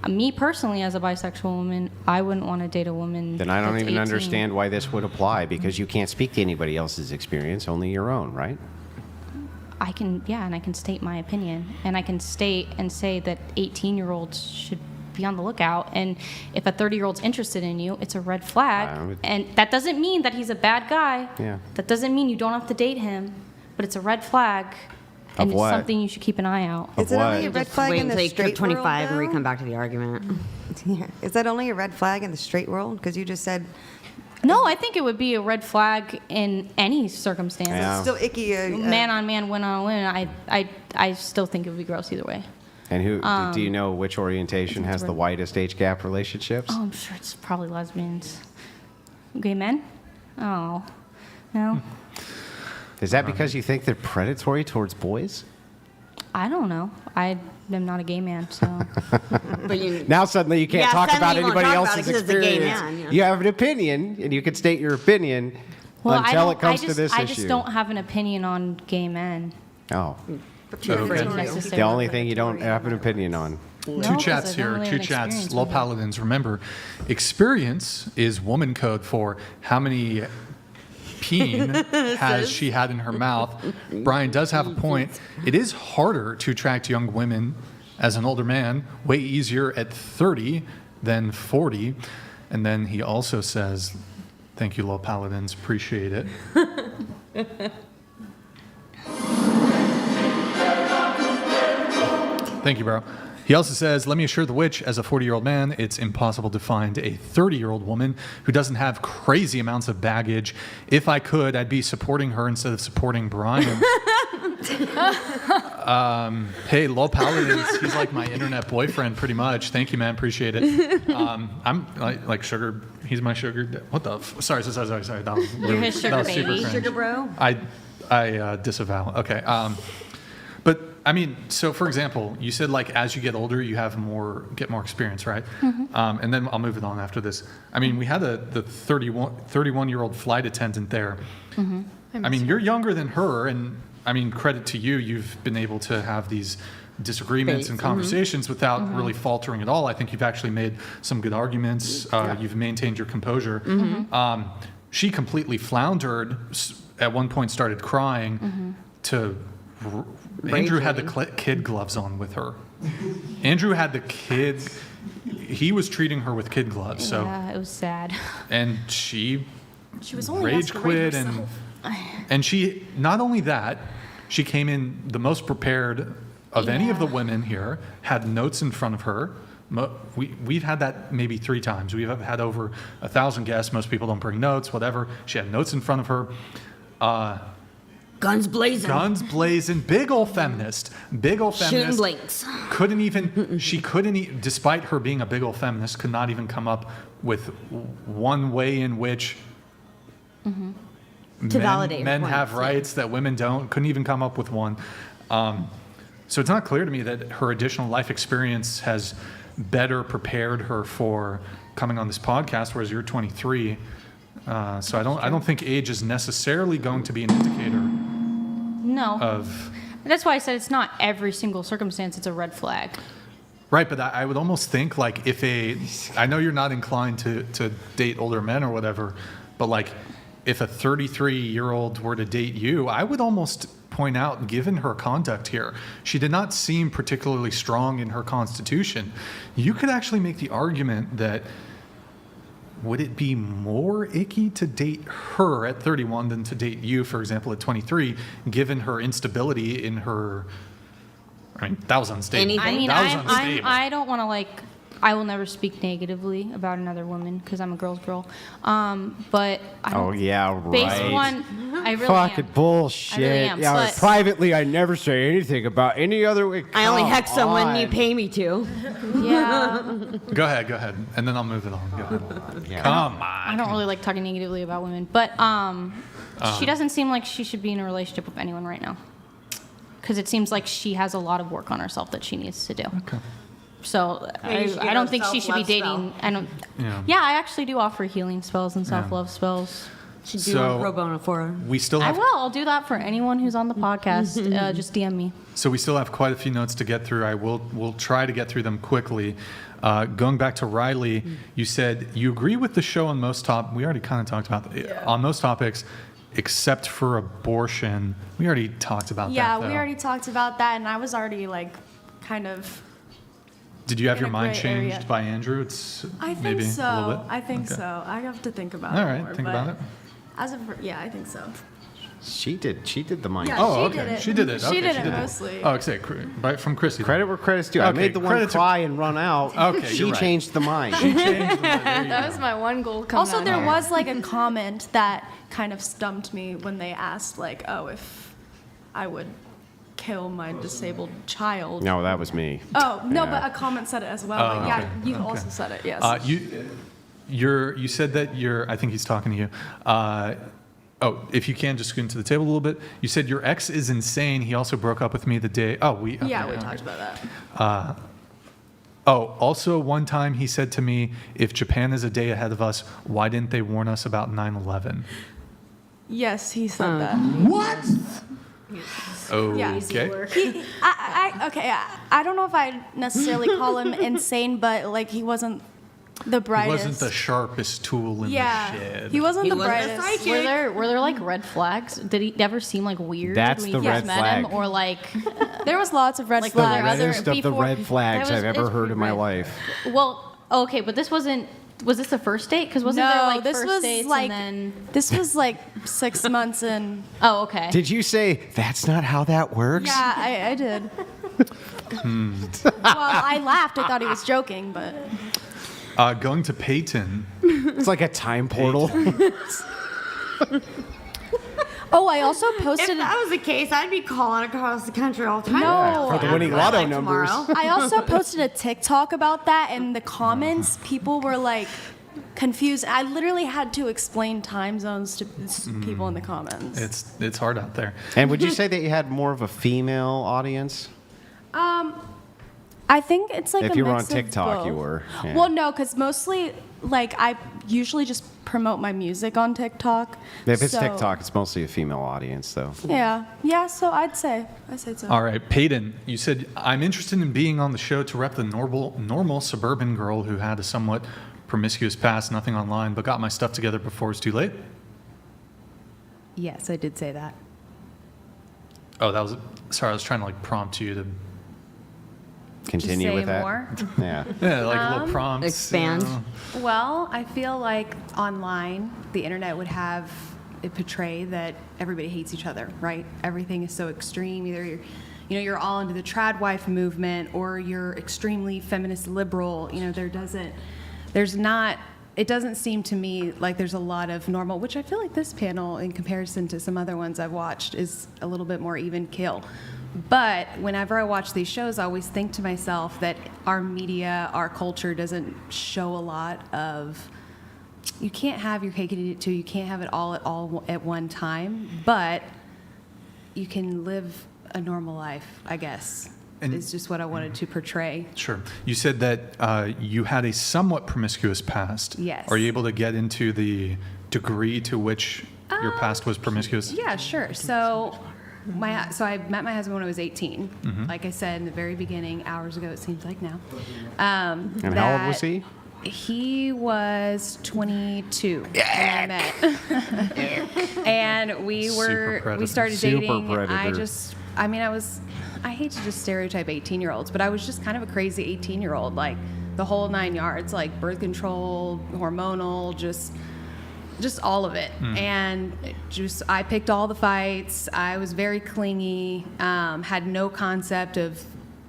Speaker 2: Me personally, as a bisexual woman, I wouldn't want to date a woman.
Speaker 3: Then I don't
Speaker 2: that's
Speaker 3: even
Speaker 2: 18.
Speaker 3: understand why this would apply because you can't speak to anybody else's experience, only your own, right?
Speaker 2: I can, and I can state my opinion, and I can state and say that 18-year-olds should be on the lookout. And if a 30-year-old's interested in you, it's a red flag. And that doesn't mean that he's a bad guy.
Speaker 3: Yeah.
Speaker 2: That doesn't mean you don't have to date him, but it's a red flag. And
Speaker 3: Of
Speaker 2: it's
Speaker 3: what?
Speaker 2: something you should keep an eye out.
Speaker 6: Is it only a red flag
Speaker 5: Wait
Speaker 6: in the
Speaker 5: until you
Speaker 6: straight
Speaker 5: turn 25
Speaker 6: world,
Speaker 5: and we
Speaker 6: though?
Speaker 5: come back to the argument.
Speaker 6: Yeah. Is that only a red flag in the straight world? Because you just said
Speaker 2: No, I think it would be a red flag in any circumstance.
Speaker 3: Yeah.
Speaker 6: it's still icky.
Speaker 2: Man on man, win on win. I still think it would be gross either way.
Speaker 3: And do you know which orientation has the
Speaker 2: red.
Speaker 3: widest age gap relationships?
Speaker 2: Oh, I'm sure it's probably lesbians. Gay men? Oh, no.
Speaker 3: Is that because you think they're predatory towards boys?
Speaker 2: I don't know. I am not a gay man, so.
Speaker 5: But you,
Speaker 3: Now suddenly you can't
Speaker 5: Yeah,
Speaker 3: talk
Speaker 5: suddenly
Speaker 3: about
Speaker 5: you won't
Speaker 3: anybody
Speaker 5: talk about
Speaker 3: else's
Speaker 5: it 'cause it's a gay
Speaker 3: experience.
Speaker 5: man, yeah.
Speaker 3: You have an opinion, and you can state your opinion.
Speaker 2: Well,
Speaker 3: until it comes to this issue.
Speaker 2: I just don't have an opinion on gay men.
Speaker 3: Oh.
Speaker 2: Okay.
Speaker 3: The only thing you don't have an opinion on.
Speaker 2: No,
Speaker 1: Two
Speaker 2: 'cause
Speaker 1: chats
Speaker 2: I don't
Speaker 1: here,
Speaker 2: really
Speaker 1: two
Speaker 2: have
Speaker 1: chats.
Speaker 2: experience
Speaker 1: Low
Speaker 2: with it.
Speaker 1: Paladins, remember, experience is woman code for how many peen has she had in her mouth. Brian does have a point. It is harder to attract young women as an older man, way easier at 30 than 40. And then he also says, thank you, Low Paladins, appreciate it. Thank you, bro. He also says, let me assure the witch, as a 40-year-old man, it's impossible to find a 30-year-old woman who doesn't have crazy amounts of baggage. If I could, I'd be supporting her instead of supporting Brian. Hey, Low Paladins, he's like my internet boyfriend, pretty much. Thank you, man. Appreciate it. I'm like sugar. He's my sugar. What the? Sorry. That was
Speaker 2: You're his sugar
Speaker 1: that was super
Speaker 2: baby.
Speaker 1: cringe.
Speaker 5: Sugar bro?
Speaker 1: I disavow. Okay. But I mean, so for example, you said like as you get older, you get more experience, right? And then I'll move it on after this. I mean, we had the 31-year-old flight attendant there. I mean, you're younger than her, and I mean, credit to you. You've been able to have these disagreements and conversations without really faltering at all. I think you've actually made some good arguments. You've maintained your composure. She completely floundered. At one point, started crying. Andrew had the kid gloves on with her. Andrew had the kid. He was treating her with kid gloves. So
Speaker 2: Yeah, it was sad.
Speaker 1: and she
Speaker 13: was only
Speaker 1: rage quit
Speaker 13: herself.
Speaker 1: and she not only that, she came in the most prepared of any of the women here, had notes in front of her. We've had that maybe 3 times. We've had over 1,000 guests. Most people don't bring notes, whatever. She had notes in front of her.
Speaker 5: Guns blazing.
Speaker 1: Guns blazing. Big old feminist.
Speaker 5: Shooting blinks.
Speaker 1: She couldn't, despite her being a big old feminist, could not even come up with one way in which
Speaker 5: validate her
Speaker 1: men
Speaker 5: points,
Speaker 1: have rights that women don't. Couldn't even come up with one. So it's not clear to me that her additional life experience has better prepared her for coming on this podcast, whereas you're 23. So I don't think age is necessarily going to be an indicator.
Speaker 2: No. That's why I said it's not every single circumstance. It's a red flag.
Speaker 1: Right, but I would almost think like I know you're not inclined to date older men or whatever, but like if a 33-year-old were to date you, I would almost point out, given her conduct here, she did not seem particularly strong in her constitution. You could actually make the argument that would it be more icky to date her at 31 than to date you, for example, at 23, given her instability in her... I mean, that was unstable.
Speaker 2: I don't want to I will never speak negatively about another woman because I'm a girl's girl. But I don't, based on, I really
Speaker 14: Fucking
Speaker 2: am.
Speaker 14: bullshit.
Speaker 2: I really am,
Speaker 14: Yeah,
Speaker 2: but-
Speaker 14: privately, I never say anything about any other way.
Speaker 5: I only hex someone you pay me to.
Speaker 2: Yeah.
Speaker 1: Go ahead, and then I'll move it on. Go ahead. Come on.
Speaker 2: I don't really like talking negatively about women, but she doesn't seem like she should be in a relationship with anyone right now. Because it seems like she has a lot of work on herself that she needs to do. Okay. So
Speaker 5: Maybe she
Speaker 2: I
Speaker 5: get
Speaker 2: don't
Speaker 5: her
Speaker 2: think she should be
Speaker 5: self-love
Speaker 2: dating.
Speaker 5: spell.
Speaker 2: Yeah, I actually do offer healing spells and self-love spells.
Speaker 5: Should do a pro bono for her.
Speaker 1: We still
Speaker 2: I
Speaker 1: have.
Speaker 2: will. I'll do that for anyone who's on the podcast. Just DM me.
Speaker 1: So we still have quite a few notes to get through. We'll try to get through them quickly. Going back to Riley, you said you agree with the show on most topics. We already kind of talked about on most topics, except for abortion. We already talked about that.
Speaker 13: Yeah,
Speaker 1: though.
Speaker 13: we already talked about that, and I was already kind of.
Speaker 1: Did you have
Speaker 13: in
Speaker 1: your
Speaker 13: a
Speaker 1: mind
Speaker 13: gray
Speaker 1: changed
Speaker 13: area.
Speaker 1: by Andrew? It's
Speaker 13: I think
Speaker 1: maybe
Speaker 13: so.
Speaker 1: a little bit.
Speaker 13: I think
Speaker 1: Okay.
Speaker 13: so. I have to think about
Speaker 1: All
Speaker 13: it
Speaker 1: right,
Speaker 13: more,
Speaker 1: think
Speaker 13: but
Speaker 1: about it.
Speaker 13: As of I think so.
Speaker 3: She did the mind.
Speaker 13: Yeah,
Speaker 1: Oh,
Speaker 13: she
Speaker 1: okay.
Speaker 13: did it.
Speaker 1: She did it.
Speaker 13: She
Speaker 1: Okay,
Speaker 13: did
Speaker 1: she
Speaker 13: it
Speaker 1: did it.
Speaker 13: mostly.
Speaker 1: Oh, okay. From Chrissy.
Speaker 3: Credit where credit's due. I
Speaker 1: Okay,
Speaker 3: made the one
Speaker 1: credit to-
Speaker 3: cry and run out.
Speaker 1: Okay,
Speaker 3: She
Speaker 1: you're right.
Speaker 3: changed the mind.
Speaker 11: That was my one goal coming
Speaker 13: Also,
Speaker 11: out
Speaker 13: there
Speaker 11: here.
Speaker 13: was a comment that kind of stumped me when they asked if I would kill my disabled child.
Speaker 3: No, that was me.
Speaker 13: Oh no,
Speaker 3: Yeah.
Speaker 13: but a comment said it as well.
Speaker 1: Oh,
Speaker 13: Yeah,
Speaker 1: okay.
Speaker 13: you
Speaker 1: Okay.
Speaker 13: also said it. Yes.
Speaker 1: You said that I think he's talking to you. If you can just scoot into the table a little bit. You said your ex is insane. He also broke up with me the day.
Speaker 13: we talked about that.
Speaker 1: Also one time he said to me, if Japan is a day ahead of us, why didn't they warn us about 9/11?
Speaker 13: Yes, he said that.
Speaker 16: What?
Speaker 1: Okay.
Speaker 13: I don't know if I'd necessarily call him insane, but like he wasn't the
Speaker 1: He
Speaker 13: brightest.
Speaker 1: wasn't the sharpest tool in the shed.
Speaker 13: He wasn't the brightest.
Speaker 2: Were there like red flags? Did he ever seem like weird
Speaker 3: That's
Speaker 2: when
Speaker 3: the
Speaker 2: you first
Speaker 3: red
Speaker 2: met
Speaker 3: flag.
Speaker 2: him, or like?
Speaker 13: There was lots of red
Speaker 2: Like,
Speaker 13: flags.
Speaker 2: were there other-
Speaker 3: Reddest of the
Speaker 2: before-
Speaker 3: red flags
Speaker 2: there was-
Speaker 3: I've ever
Speaker 2: it's
Speaker 3: heard in my
Speaker 2: red.
Speaker 3: life.
Speaker 2: Well, okay, but this wasn't. Was this the first date? Because wasn't
Speaker 13: No,
Speaker 2: there like
Speaker 13: this
Speaker 2: first
Speaker 13: was
Speaker 2: dates
Speaker 13: like
Speaker 2: and then?
Speaker 13: this was like 6 months in.
Speaker 2: Oh, okay.
Speaker 3: Did you say that's not how that works?
Speaker 13: Yeah, I did. Well, I laughed. I thought he was joking, but
Speaker 1: Going to Peyton.
Speaker 3: It's like a time portal.
Speaker 13: oh, I also posted.
Speaker 5: If that was the case, I'd be calling across the country all the time.
Speaker 13: No.
Speaker 3: For the winning lotto numbers.
Speaker 13: I also posted a TikTok about that, and the comments, people were like confused. I literally had to explain time zones to people in the comments.
Speaker 1: It's hard out there.
Speaker 3: And would you say that you had more of a female audience?
Speaker 13: I think it's like
Speaker 3: If
Speaker 13: a
Speaker 3: you were
Speaker 13: mix
Speaker 3: on TikTok,
Speaker 13: of
Speaker 3: you
Speaker 13: both.
Speaker 3: were, yeah.
Speaker 13: Well, no, because mostly like I usually just promote my music on TikTok.
Speaker 3: If it's
Speaker 13: so-
Speaker 3: TikTok, it's mostly a female audience, though.
Speaker 13: Yeah. So I'd say so.
Speaker 1: All right, Peyton, you said, I'm interested in being on the show to rep the normal suburban girl who had a somewhat promiscuous past, nothing online, but got my stuff together before it's too late.
Speaker 12: Yes, I did say that.
Speaker 1: Oh, that was, sorry, I was trying to like prompt you to,
Speaker 3: Continue
Speaker 12: say
Speaker 3: with that.
Speaker 12: more?
Speaker 3: Yeah.
Speaker 1: yeah, like little prompts.
Speaker 5: Expand.
Speaker 12: Well, I feel like online, the internet would have it portray that everybody hates each other, right? Everything is so extreme. Either you're all into the trad wife movement, or you're extremely feminist liberal. It doesn't seem to me like there's a lot of normal, which I feel like this panel, in comparison to some other ones I've watched, is a little bit more even kill. But whenever I watch these shows, I always think to myself that our media, our culture doesn't show a lot of, you can't have your cake and eat it too, you can't have it all at one time, but you can live a normal life, I guess, is just what I wanted to portray.
Speaker 1: Sure. You said that you had a somewhat promiscuous past.
Speaker 12: Yes.
Speaker 1: Are you able to get into the degree to which your past was promiscuous?
Speaker 12: Yeah, sure. So I met my husband when I was 18.
Speaker 1: Mm-hmm.
Speaker 12: Like I said in the very beginning, hours ago it seems like now.
Speaker 3: And how old was he?
Speaker 12: He was 22 when I met. And we started
Speaker 3: Super
Speaker 12: dating.
Speaker 3: predator.
Speaker 12: I hate to just stereotype 18-year-olds, but I was just kind of a crazy 18-year-old, like the whole 9 yards, like birth control, hormonal, just all of it. And I picked all the fights. I was very clingy, had no concept of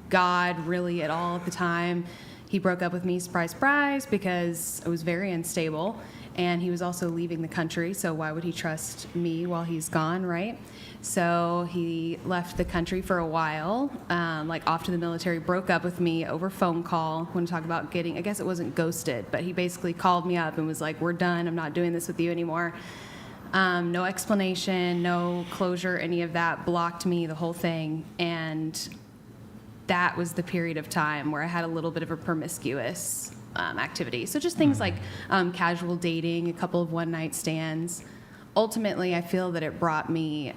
Speaker 12: God really at all at the time. He broke up with me, surprise, surprise, because I was very unstable. And he was also leaving the country, so why would he trust me while he's gone, right? So he left the country for a while, like off to the military, broke up with me over phone call. When to talk about I guess it wasn't ghosted, but he basically called me up and was like, we're done, I'm not doing this with you anymore. No explanation, no closure, any of that, blocked me, the whole thing. And that was the period of time where I had a little bit of a promiscuous activity. So just things like casual dating, a couple of one-night stands. Ultimately, I feel that it brought me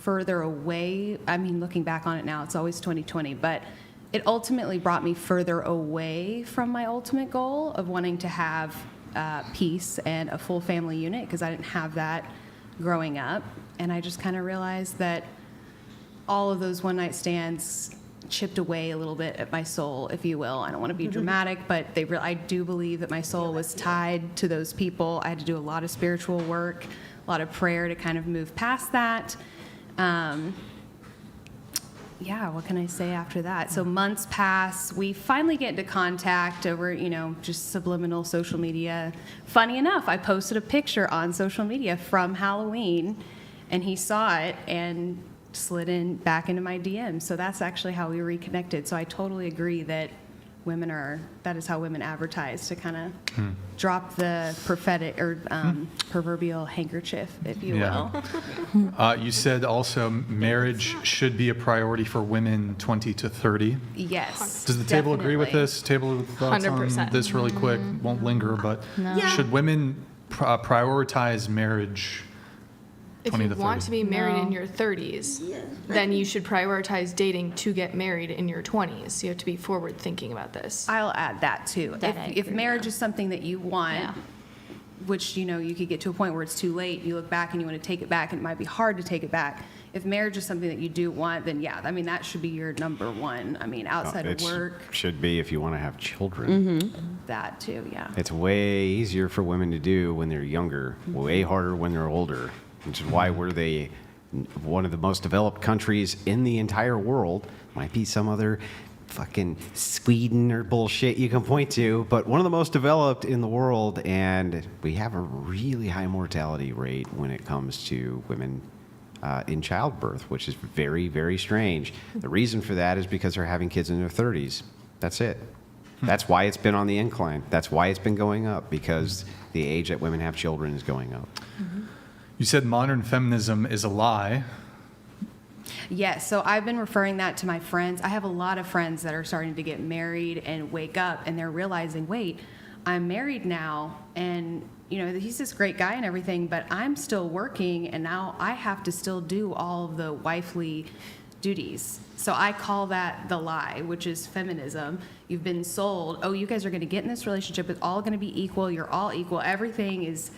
Speaker 12: further away. I mean, looking back on it now, it's always 2020, but it ultimately brought me further away from my ultimate goal of wanting to have peace and a full family unit, because I didn't have that growing up. And I just kind of realized that all of those one-night stands chipped away a little bit at my soul, if you will. I don't want to be dramatic, but I do believe that my soul was tied to those people. I had to do a lot of spiritual work, a lot of prayer to kind of move past that. Yeah, what can I say after that? So months pass. We finally get into contact over, just subliminal social media. Funny enough, I posted a picture on social media from Halloween, and he saw it and slid back into my DMs. So that's actually how we reconnected. So I totally agree that that is how women advertise, to kind of drop the prophetic or proverbial handkerchief, if you will.
Speaker 1: You said also marriage should be a priority for women 20 to 30.
Speaker 12: Yes.
Speaker 1: Does the table agree with this? Table with thoughts
Speaker 11: 100%.
Speaker 1: on this really quick? Won't linger, but
Speaker 5: Yeah.
Speaker 1: should women prioritize marriage.
Speaker 11: If
Speaker 1: 20
Speaker 11: you
Speaker 1: to 30.
Speaker 11: want to be married
Speaker 2: No.
Speaker 11: in your 30s, then you should prioritize dating to get married in your 20s. You have to be forward thinking about this.
Speaker 12: I'll add that too.
Speaker 2: That I
Speaker 12: If
Speaker 2: agree,
Speaker 12: marriage
Speaker 2: yeah.
Speaker 12: is something that you want,
Speaker 2: Yeah.
Speaker 12: which you could get to a point where it's too late, you look back and you want to take it back, and it might be hard to take it back. If marriage is something that you do want, then yeah, I mean that should be your number one. I mean outside of work,
Speaker 3: should be if you want to have children.
Speaker 12: that too, yeah.
Speaker 3: It's way easier for women to do when they're younger, way harder when they're older, which is why we're one of the most developed countries in the entire world. Might be some other fucking Sweden or bullshit you can point to, but one of the most developed in the world, and we have a really high mortality rate when it comes to women in childbirth, which is very, very strange. The reason for that is because they're having kids in their 30s. That's it. That's why it's been on the incline. That's why it's been going up, because the age that women have children is going up.
Speaker 1: You said modern feminism is a lie.
Speaker 12: Yes, so I've been referring that to my friends. I have a lot of friends that are starting to get married and wake up, and they're realizing, wait, I'm married now, and he's this great guy and everything, but I'm still working, and now I have to still do all of the wifely duties. So I call that the lie, which is feminism. You've been sold, oh, you guys are going to get in this relationship, it's all going to be equal, you're all equal, everything is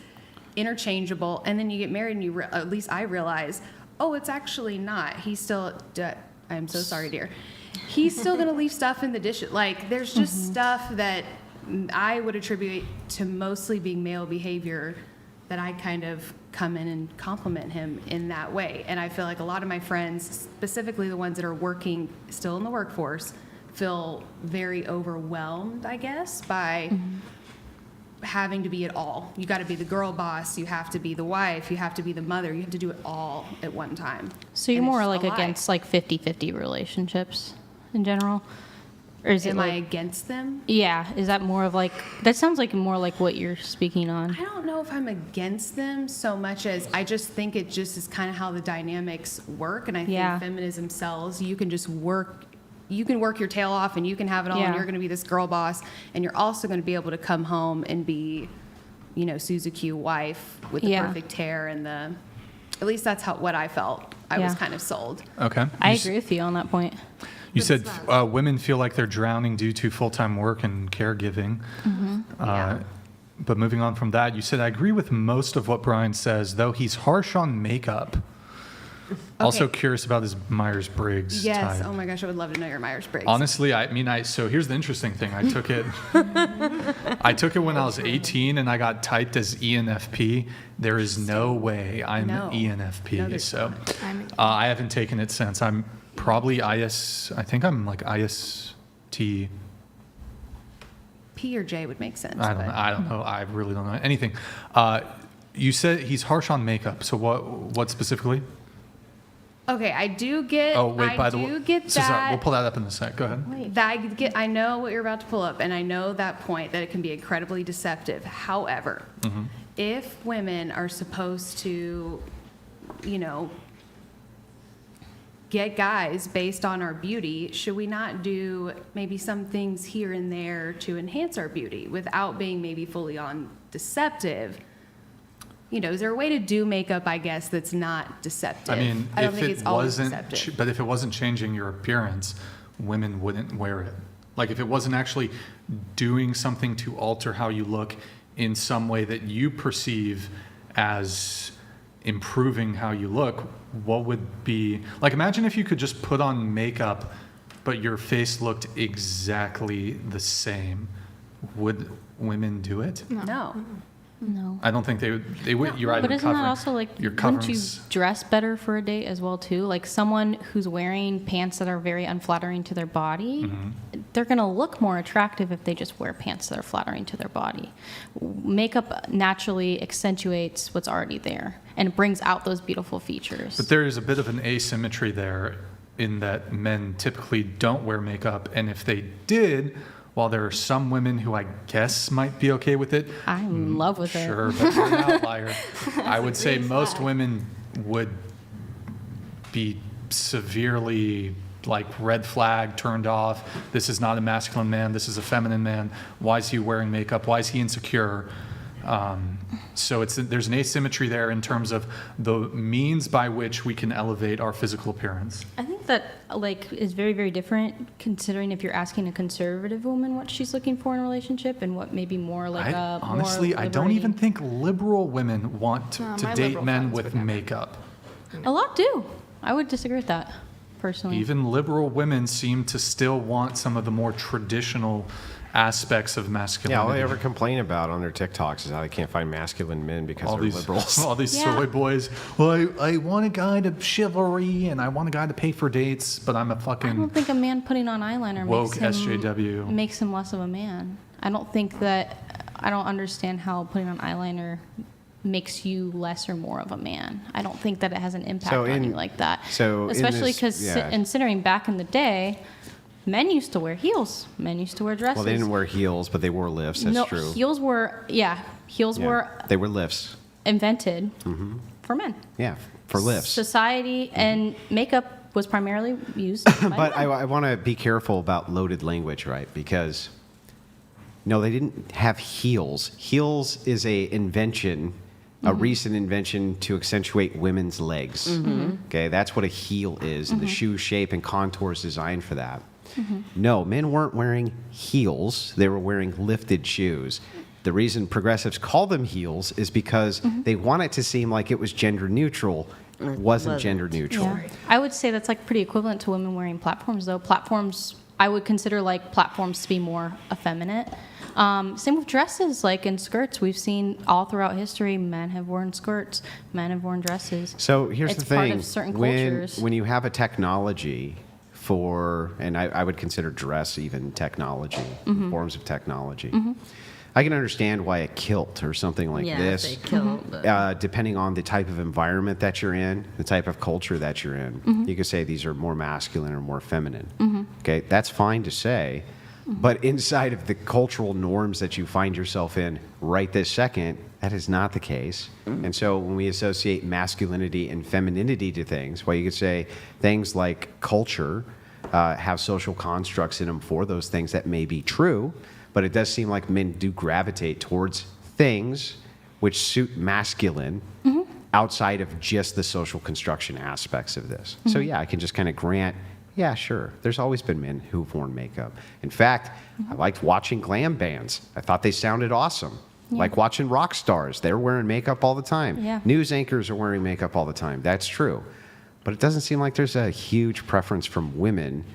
Speaker 12: interchangeable, and then you get married and at least I realize, oh, it's actually not. He's still, I'm so sorry, dear. He's still going to leave stuff in the dish. Like, there's just stuff that I would attribute to mostly being male behavior that I kind of come in and compliment him in that way. And I feel like a lot of my friends, specifically the ones that are working still in the workforce, feel very overwhelmed, I guess, by having to be it all. You got to be the girl boss, you have to be the wife, you have to be the mother, you have to do it all at one time.
Speaker 2: So you're
Speaker 12: And it's
Speaker 2: more
Speaker 12: just
Speaker 2: like
Speaker 12: a lie.
Speaker 2: against like 50-50 relationships in general? Or is it
Speaker 12: Am I
Speaker 2: like,
Speaker 12: against them?
Speaker 2: yeah, is that more of like, that sounds like more like what you're speaking on.
Speaker 12: I don't know if I'm against them so much as I just think it just is kind of how the dynamics work, and I think
Speaker 2: Yeah.
Speaker 12: feminism sells. You can just work. You can work your tail off and you can have it all, and
Speaker 2: Yeah.
Speaker 12: you're going to be this girl boss, and you're also going to be able to come home and be, Suzuki wife with the
Speaker 2: Yeah.
Speaker 12: perfect hair and at least that's what I felt. I was
Speaker 2: Yeah.
Speaker 12: kind of sold.
Speaker 1: Okay.
Speaker 2: I agree with you on that point.
Speaker 1: You said women feel like they're drowning due to full-time work and caregiving. But moving on from that, you said, I agree with most of what Brian says, though he's harsh on makeup. Also curious about his Myers-Briggs
Speaker 12: Yes.
Speaker 1: type.
Speaker 12: Oh my gosh, I would love to know your Myers-Briggs.
Speaker 1: Honestly, so here's the interesting thing. I took it when I was 18, and I got typed as ENFP. There is no way I'm
Speaker 12: No.
Speaker 1: ENFP.
Speaker 12: No, there's
Speaker 1: So I haven't taken it since. I'm probably I think I'm like IST.
Speaker 12: P or J would make sense.
Speaker 1: I don't know. I really don't know anything. You said he's harsh on makeup. So what specifically?
Speaker 12: Okay, I do get.
Speaker 1: Oh wait, by the way,
Speaker 12: do get
Speaker 1: so sorry,
Speaker 12: that.
Speaker 1: we'll pull that up in a sec. Go ahead.
Speaker 12: I know what you're about to pull up, and I know that point that it can be incredibly deceptive. However, if women are supposed to, get guys based on our beauty, should we not do maybe some things here and there to enhance our beauty without being maybe fully on deceptive? Is there a way to do makeup, I guess, that's not deceptive?
Speaker 1: I mean,
Speaker 12: I don't
Speaker 1: if
Speaker 12: think
Speaker 1: it
Speaker 12: it's always
Speaker 1: wasn't,
Speaker 12: deceptive.
Speaker 1: but if it wasn't changing your appearance, women wouldn't wear it. Like if it wasn't actually doing something to alter how you look in some way that you perceive as improving how you look, what would be like? Imagine if you could just put on makeup, but your face looked exactly the same. Would women do it?
Speaker 12: No.
Speaker 2: No.
Speaker 1: I don't think they would. They would. You're either
Speaker 2: But isn't
Speaker 1: covering.
Speaker 2: that also like,
Speaker 1: you're
Speaker 2: wouldn't you
Speaker 1: covering.
Speaker 2: dress better for a date as well too? Like someone who's wearing pants that are very unflattering to their body, they're gonna look more attractive if they just wear pants that are flattering to their body. Makeup naturally accentuates what's already there and brings out those beautiful features.
Speaker 1: But there is a bit of an asymmetry there in that men typically don't wear makeup, and if they did, while there are some women who I guess might be okay with it,
Speaker 2: I'm in love with it.
Speaker 1: sure, but you're an outlier. I would say most women would be severely like red flag, turned off. This is not a masculine man. This is a feminine man. Why is he wearing makeup? Why is he insecure? So there's an asymmetry there in terms of the means by which we can elevate our physical appearance.
Speaker 2: I think that is very, very different considering if you're asking a conservative woman what she's looking for in a relationship and what maybe more
Speaker 1: Honestly, I don't even think liberal women want to date men with makeup.
Speaker 2: A lot do. I would disagree with that, personally.
Speaker 1: Even liberal women seem to still want some of the more traditional aspects of masculinity.
Speaker 3: Yeah, all they ever complain about on their TikToks is how they can't find masculine men because they're liberals.
Speaker 1: All these soy boys. Well, I want a guy to chivalry and I want a guy to pay for dates, but I'm a fucking
Speaker 2: I don't think a man putting on eyeliner
Speaker 1: woke SJW.
Speaker 2: makes him less of a man. I don't understand how putting on eyeliner makes you less or more of a man. I don't think that it has an impact on you like that. Especially because considering back in the day, men used to wear heels. Men used to wear dresses.
Speaker 3: Well, they didn't wear heels, but they wore lifts. That's true.
Speaker 2: Heels were,
Speaker 3: They were lifts.
Speaker 2: Invented for men.
Speaker 3: Yeah, for lifts.
Speaker 2: Society and makeup was primarily used by
Speaker 3: But
Speaker 2: men.
Speaker 3: I want to be careful about loaded language, right? Because, no, they didn't have heels. Heels is a recent invention to accentuate women's legs. Okay, that's what a heel is, and the shoe shape and contour is designed for that. No, men weren't wearing heels. They were wearing lifted shoes. The reason progressives call them heels is because they want it to seem like it was gender neutral. It wasn't gender neutral.
Speaker 2: Yeah. I would say that's pretty equivalent to women wearing platforms, though. Platforms, I would consider platforms to be more effeminate. Same with dresses, and skirts. We've seen all throughout history, men have worn skirts, men have worn dresses.
Speaker 3: So here's the thing.
Speaker 2: It's part of certain cultures.
Speaker 3: When you have a technology and I would consider dress even technology, forms of technology. I can understand why a kilt or something like this, depending on the type of environment that you're in, the type of culture that you're in, you could say these are more masculine or more feminine. Okay, that's fine to say. But inside of the cultural norms that you find yourself in right this second, that is not the case. And so when we associate masculinity and femininity to things, you could say things like culture have social constructs in them for those things that may be true, but it does seem like men do gravitate towards things which suit masculine outside of just the social construction aspects of this. So yeah, I can just kind of grant, yeah, sure. There's always been men who've worn makeup. In fact, I liked watching glam bands. I thought they sounded awesome. Like watching rock stars. They're wearing makeup all the time.
Speaker 2: Yeah.
Speaker 3: News anchors are wearing makeup all the time. That's true. But it doesn't seem like there's a huge preference from women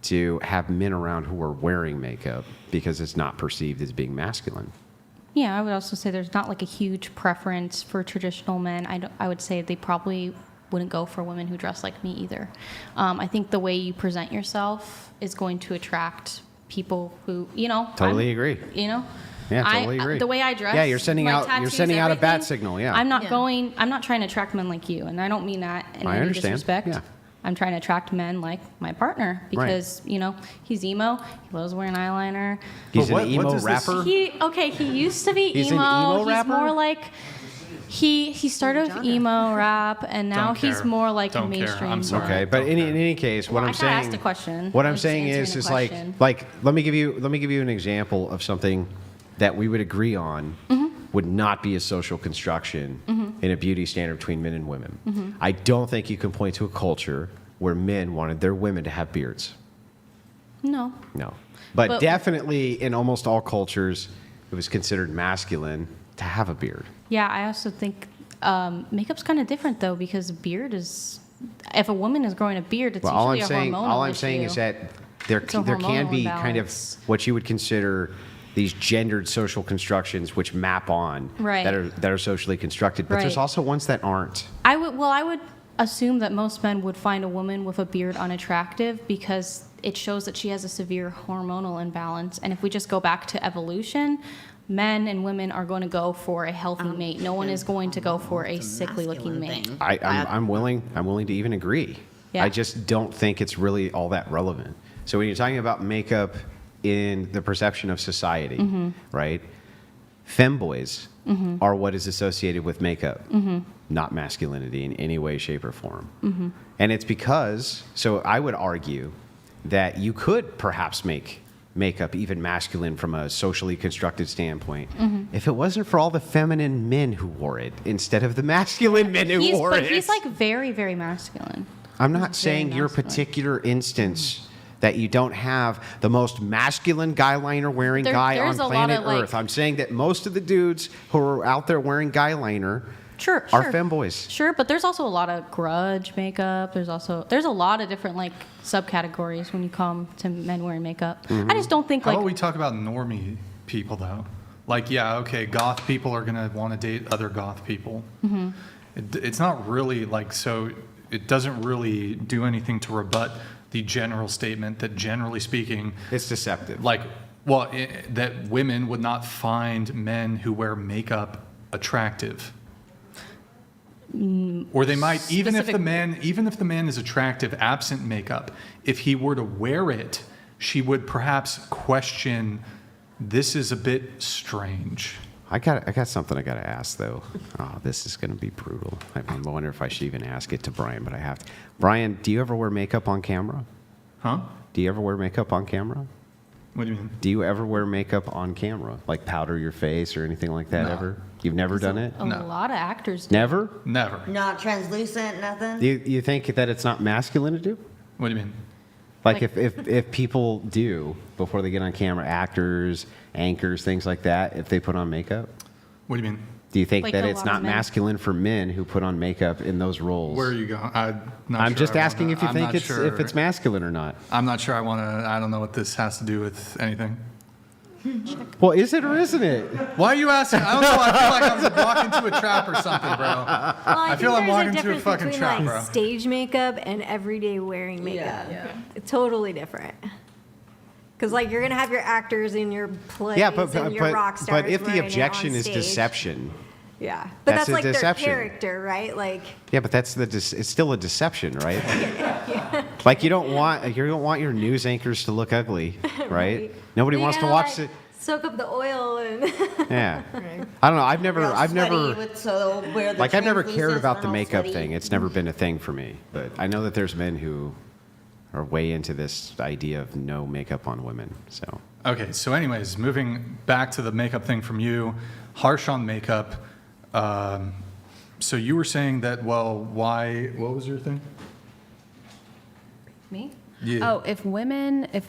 Speaker 3: to have men around who are wearing makeup because it's not perceived as being masculine.
Speaker 2: Yeah, I would also say there's not a huge preference for traditional men. I would say they probably wouldn't go for women who dress like me either. I think the way you present yourself is going to attract people who,
Speaker 3: Totally agree. Yeah, totally agree.
Speaker 2: The way I dress.
Speaker 3: Yeah, you're sending out a bat signal. Yeah.
Speaker 2: I'm not trying to attract men like you, and I don't mean that in any disrespect. Yeah. I'm trying to attract men like my partner because, he's emo. He loves wearing eyeliner.
Speaker 3: He's an emo rapper?
Speaker 2: He used to be
Speaker 3: he's
Speaker 2: emo.
Speaker 3: An emo
Speaker 2: he's
Speaker 3: rapper?
Speaker 2: more like he started with emo rap and now he's more mainstream.
Speaker 1: I'm sorry.
Speaker 3: Okay, but in any case, what I'm saying
Speaker 2: I asked a question.
Speaker 3: What I'm saying is like let me give you an example of something that we would agree on would not be a social construction in a beauty standard between men and women. I don't think you can point to a culture where men wanted their women to have beards.
Speaker 2: No.
Speaker 3: But definitely in almost all cultures, it was considered masculine to have a beard.
Speaker 2: Yeah, I also think makeup's kind of different though because beard is. If a woman is growing a beard, it's usually a hormonal
Speaker 3: All I'm saying is that there can be kind of what you would consider these gendered social constructions which map on that are socially constructed, but there's also ones that aren't.
Speaker 2: I would assume that most men would find a woman with a beard unattractive because it shows that she has a severe hormonal imbalance. And if we just go back to evolution, men and women are going to go for a healthy mate. No one is going to go for a sickly-looking mate.
Speaker 3: I'm willing to even agree. Yeah. I just don't think it's really all that relevant. So when you're talking about makeup in the perception of society, right? Femboys are what is associated with makeup, not masculinity in any way, shape, or form. And it's because, so I would argue that you could perhaps make makeup even masculine from a socially constructed standpoint if it wasn't for all the feminine men who wore it instead of the masculine men who wore it.
Speaker 2: But he's like very, very masculine.
Speaker 3: I'm not saying your particular instance that you don't have the most masculine guy liner wearing guy on planet Earth. I'm saying that most of the dudes who are out there wearing guy liner are femboys.
Speaker 2: Sure, but there's also a lot of grudge makeup. There's a lot of different like subcategories when you come to men wearing makeup. I just don't think
Speaker 1: How about we talk about normie people though? Like, yeah, okay, goth people are gonna want to date other goth people. It's not really like so. It doesn't really do anything to rebut the general statement that, generally speaking,
Speaker 3: it's deceptive.
Speaker 1: Like, that women would not find men who wear makeup attractive. Or they might, even if the man is attractive absent makeup, if he were to wear it, she would perhaps question, this is a bit strange.
Speaker 3: I got something I got to ask though. Oh, this is going to be brutal. I wonder if I should even ask it to Brian, but I have to. Brian, do you ever wear makeup on camera?
Speaker 1: Huh?
Speaker 3: Do you ever wear makeup on camera?
Speaker 1: What do you mean?
Speaker 3: Do you ever wear makeup on camera, like powder your face or anything like that?
Speaker 1: No.
Speaker 3: Ever? You've never done it?
Speaker 2: A lot of actors do.
Speaker 3: Never?
Speaker 1: Never.
Speaker 5: Not translucent, nothing?
Speaker 3: Do you think that it's not masculine to do?
Speaker 1: What do you mean?
Speaker 3: Like if people do, before they get on camera, actors, anchors, things like that, if they put on makeup?
Speaker 1: What do you mean?
Speaker 3: Do you think
Speaker 2: Like
Speaker 3: that
Speaker 2: a
Speaker 3: it's
Speaker 2: lot of
Speaker 3: not
Speaker 2: men.
Speaker 3: masculine for men who put on makeup in those roles?
Speaker 1: Where are you going?
Speaker 3: I'm just asking if you think if it's masculine or not.
Speaker 1: I'm not sure I don't know what this has to do with anything.
Speaker 3: Well, is it or isn't it?
Speaker 1: Why are you asking? I don't know. I feel like I'm walking into a trap or something, bro.
Speaker 10: Well,
Speaker 1: I feel I'm walking into a
Speaker 10: difference
Speaker 1: fucking
Speaker 10: between,
Speaker 1: trap,
Speaker 10: like,
Speaker 1: bro.
Speaker 10: stage makeup and everyday wearing makeup. It's totally different. Because like you're gonna have your actors in your plays and your rock stars.
Speaker 3: But if the
Speaker 10: wearing it
Speaker 3: objection
Speaker 10: on
Speaker 3: is
Speaker 10: stage.
Speaker 3: deception.
Speaker 10: Yeah, but that's
Speaker 3: a
Speaker 10: like
Speaker 3: deception.
Speaker 10: their character, right? Like.
Speaker 3: Yeah, but that's it's still a deception, right? Like you don't want your news anchors to look ugly, right? Nobody wants to watch it.
Speaker 10: Soak up the oil and.
Speaker 3: Yeah.
Speaker 10: Right.
Speaker 3: I don't know. I've never
Speaker 5: Like
Speaker 3: I've never cared about the makeup thing. It's never been a thing for me. But I know that there's men who are way into this idea of no makeup on women. So.
Speaker 1: Okay, so anyways, moving back to the makeup thing from you, harsh on makeup. So you were saying that, well, why, what was your thing?
Speaker 12: Me?
Speaker 1: Yeah.
Speaker 12: Oh, if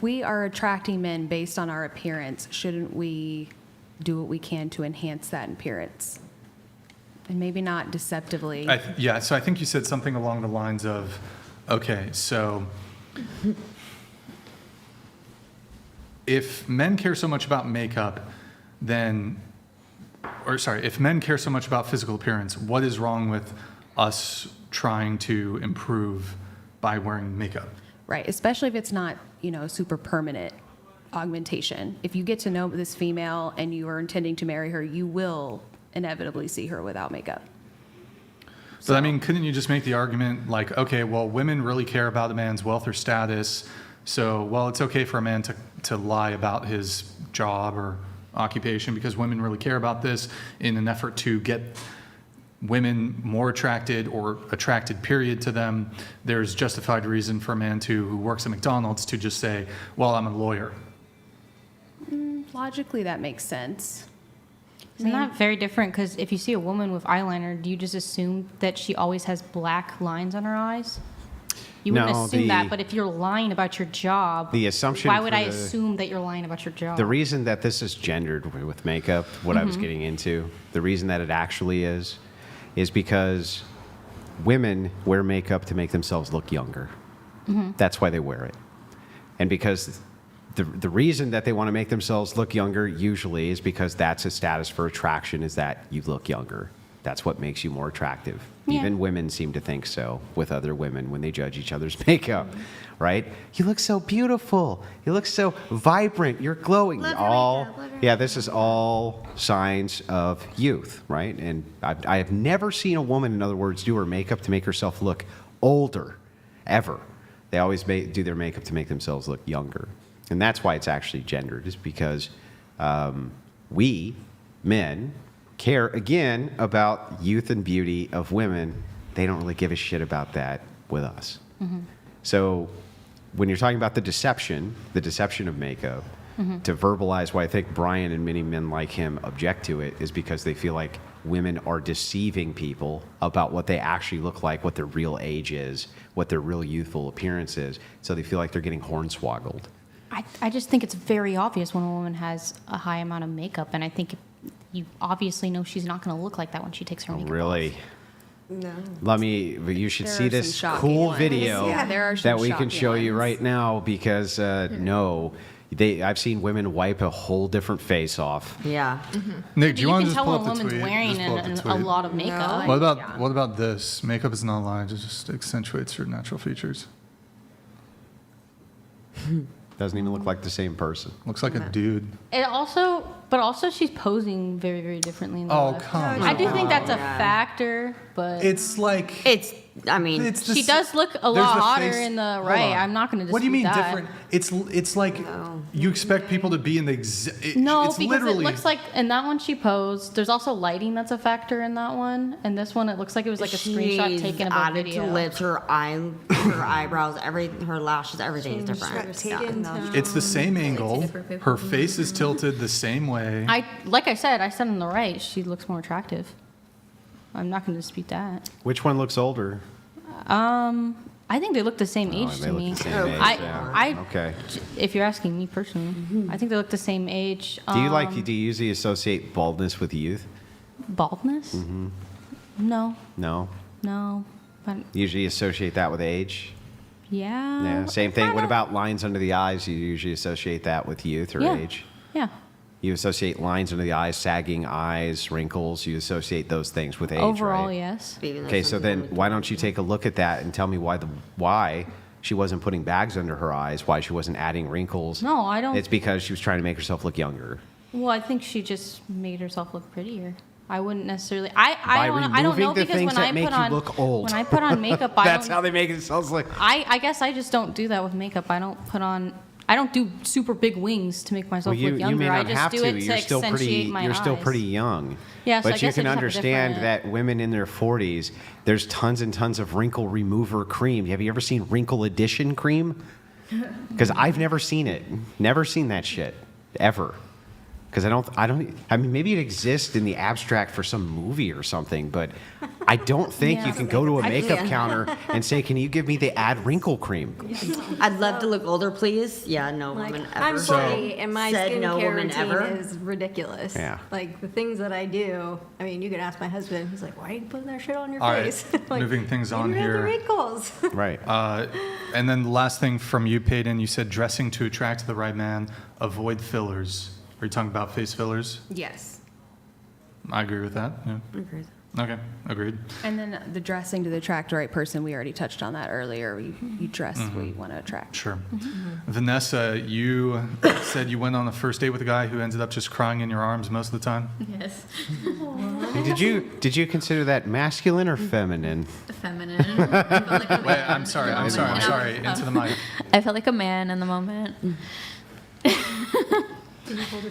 Speaker 12: we are attracting men based on our appearance, shouldn't we do what we can to enhance that appearance? And maybe not deceptively.
Speaker 1: So I think you said something along the lines of, okay, so if men care so much about makeup, if men care so much about physical appearance, what is wrong with us trying to improve by wearing makeup?
Speaker 12: Right, especially if it's not, super permanent augmentation. If you get to know this female and you are intending to marry her, you will inevitably see her without makeup.
Speaker 1: But I mean, couldn't you just make the argument like, okay, well, women really care about a man's wealth or status, so, well, it's okay for a man to lie about his job or occupation because women really care about this in an effort to get women more attracted or attracted, period, to them. There's justified reason for a man who works at McDonald's to just say, well, I'm a lawyer.
Speaker 12: Logically, that makes sense.
Speaker 2: Isn't that very different? Because if you see a woman with eyeliner, do you just assume that she always has black lines on her eyes? You wouldn't assume that, but if you're lying about your job,
Speaker 3: the assumption
Speaker 2: why would I assume that you're lying about your job?
Speaker 3: The reason that this is gendered with makeup, what I was getting into, the reason that it actually is because women wear makeup to make themselves look younger. That's why they wear it. And because the reason that they want to make themselves look younger usually is because that's a status for attraction, is that you look younger. That's what makes you more attractive.
Speaker 2: Yeah.
Speaker 3: Even women seem to think so with other women when they judge each other's makeup, right? You look so beautiful. You look so vibrant. You're glowing. This is all signs of youth, right? And I have never seen a woman, in other words, do her makeup to make herself look older, ever. They always do their makeup to make themselves look younger. And that's why it's actually gendered, is because we, men, care, again, about youth and beauty of women. They don't really give a shit about that with us. So when you're talking about the deception of makeup, to verbalize why I think Brian and many men like him object to it is because they feel like women are deceiving people about what they actually look like, what their real age is, what their real youthful appearance is. So they feel like they're getting hornswoggled.
Speaker 2: I just think it's very obvious when a woman has a high amount of makeup, and I think you obviously know she's not going to look like that when she takes her makeup
Speaker 3: Really?
Speaker 2: off.
Speaker 6: No.
Speaker 3: You should
Speaker 12: There
Speaker 3: see
Speaker 12: are
Speaker 3: this
Speaker 12: some shocking
Speaker 3: cool
Speaker 12: ones.
Speaker 3: video
Speaker 12: Yeah, there are
Speaker 3: that
Speaker 12: some
Speaker 3: we can
Speaker 12: shocking
Speaker 3: show you
Speaker 12: ones.
Speaker 3: right now because I've seen women wipe a whole different face off.
Speaker 5: Yeah.
Speaker 1: Nick, do you
Speaker 2: You
Speaker 1: want
Speaker 2: can
Speaker 1: to just
Speaker 2: tell
Speaker 1: pull
Speaker 2: when
Speaker 1: up
Speaker 2: a
Speaker 1: the
Speaker 2: woman's
Speaker 1: tweet?
Speaker 2: wearing
Speaker 1: Just pull up the
Speaker 2: a
Speaker 1: tweet.
Speaker 2: lot of makeup.
Speaker 1: What about this? Makeup is not lying. It just accentuates her natural features.
Speaker 3: Doesn't even look like the same person.
Speaker 1: Looks like a dude.
Speaker 2: But also she's posing very, very differently in the
Speaker 1: Oh,
Speaker 2: left.
Speaker 1: come
Speaker 2: I do think
Speaker 1: on.
Speaker 2: that's a factor, but
Speaker 1: It's like
Speaker 2: she does look a lot hotter in the right. I'm not going to dispute
Speaker 1: What do you mean
Speaker 2: that.
Speaker 1: different? It's like you expect people to be in the
Speaker 2: No,
Speaker 1: it's
Speaker 2: because
Speaker 1: literally,
Speaker 2: it looks like in that one she posed. There's also lighting that's a factor in that one, and this one it looks like it was like a screenshot
Speaker 5: She's
Speaker 2: taken of a
Speaker 5: added
Speaker 2: video.
Speaker 5: to lips, her eyebrows, her lashes, everything is different.
Speaker 1: it's the same angle. Her face is tilted the same way.
Speaker 2: Like I said on the right, she looks more attractive. I'm not going to dispute that.
Speaker 3: Which one looks older?
Speaker 2: I think they look the same age
Speaker 3: they
Speaker 2: to
Speaker 3: look
Speaker 2: me.
Speaker 3: the same age, yeah. Okay.
Speaker 2: If you're asking me personally, I think they look the same age.
Speaker 3: Do you usually associate baldness with youth?
Speaker 2: Baldness?
Speaker 3: Mm-hmm.
Speaker 2: No,
Speaker 3: No.
Speaker 2: but
Speaker 3: Usually associate that with age?
Speaker 2: yeah.
Speaker 3: Yeah, same thing. What about lines under the eyes? You usually associate that with youth or
Speaker 2: Yeah.
Speaker 3: age?
Speaker 2: Yeah.
Speaker 3: You associate lines under the eyes, sagging eyes, wrinkles. You associate those things with age,
Speaker 2: Overall,
Speaker 3: right?
Speaker 2: yes.
Speaker 3: Okay, so then why don't you take a look at that and tell me why she wasn't putting bags under her eyes, why she wasn't adding wrinkles?
Speaker 2: No, I don't.
Speaker 3: It's because she was trying to make herself look younger.
Speaker 2: Well, I think she just made herself look prettier. I wouldn't necessarily.
Speaker 3: By
Speaker 2: I don't
Speaker 3: removing
Speaker 2: know
Speaker 3: the
Speaker 2: because
Speaker 3: things
Speaker 2: when
Speaker 3: that
Speaker 2: I
Speaker 3: make
Speaker 2: put
Speaker 3: you
Speaker 2: on
Speaker 3: look old.
Speaker 2: when I put on makeup,
Speaker 3: That's how they make it sound like.
Speaker 2: I guess I just don't do that with makeup. I don't do super big wings to make myself look younger.
Speaker 3: You may not
Speaker 2: I just
Speaker 3: have
Speaker 2: do
Speaker 3: to.
Speaker 2: it to accentuate my
Speaker 3: You're
Speaker 2: eyes.
Speaker 3: still pretty young.
Speaker 2: Yeah, so I
Speaker 3: but you
Speaker 2: guess I
Speaker 3: can
Speaker 2: just have a
Speaker 3: understand
Speaker 2: different-
Speaker 3: that women in their 40s, there's tons and tons of wrinkle remover cream. Have you ever seen wrinkle addition cream? Because I've never seen it. Never seen that shit ever. Because I mean, maybe it exists in the abstract for some movie or something, but I don't think you can go to a makeup counter and say, "Can you give me the add wrinkle cream?"
Speaker 5: I'd love to look older, please. Yeah, no woman ever.
Speaker 10: I'm 40, and my
Speaker 5: said
Speaker 10: skincare
Speaker 5: no woman
Speaker 10: routine
Speaker 5: ever.
Speaker 10: is ridiculous.
Speaker 3: Yeah.
Speaker 10: Like the things that I do. I mean, you could ask my husband. He's like, "Why are you putting that shit on your
Speaker 1: All right,
Speaker 10: face?" Like,
Speaker 1: moving things on
Speaker 10: you have the
Speaker 1: here.
Speaker 10: wrinkles.
Speaker 3: Right.
Speaker 1: And then the last thing from you, Peyton, you said dressing to attract the right man, avoid fillers. Are you talking about face fillers?
Speaker 12: Yes.
Speaker 1: I agree with that. Yeah.
Speaker 5: Agreed.
Speaker 1: Okay, agreed.
Speaker 12: And then the dressing to attract the right person, we already touched on that earlier. You dress what you want to attract.
Speaker 1: Sure. Vanessa, you said you went on a first date with a guy who ended up just crying in your arms most of the time.
Speaker 8: Yes.
Speaker 3: Did you consider that masculine or feminine?
Speaker 8: Feminine. I felt like a
Speaker 1: Wait,
Speaker 8: man.
Speaker 1: I'm sorry. Into the mic.
Speaker 8: I felt like a man in the moment.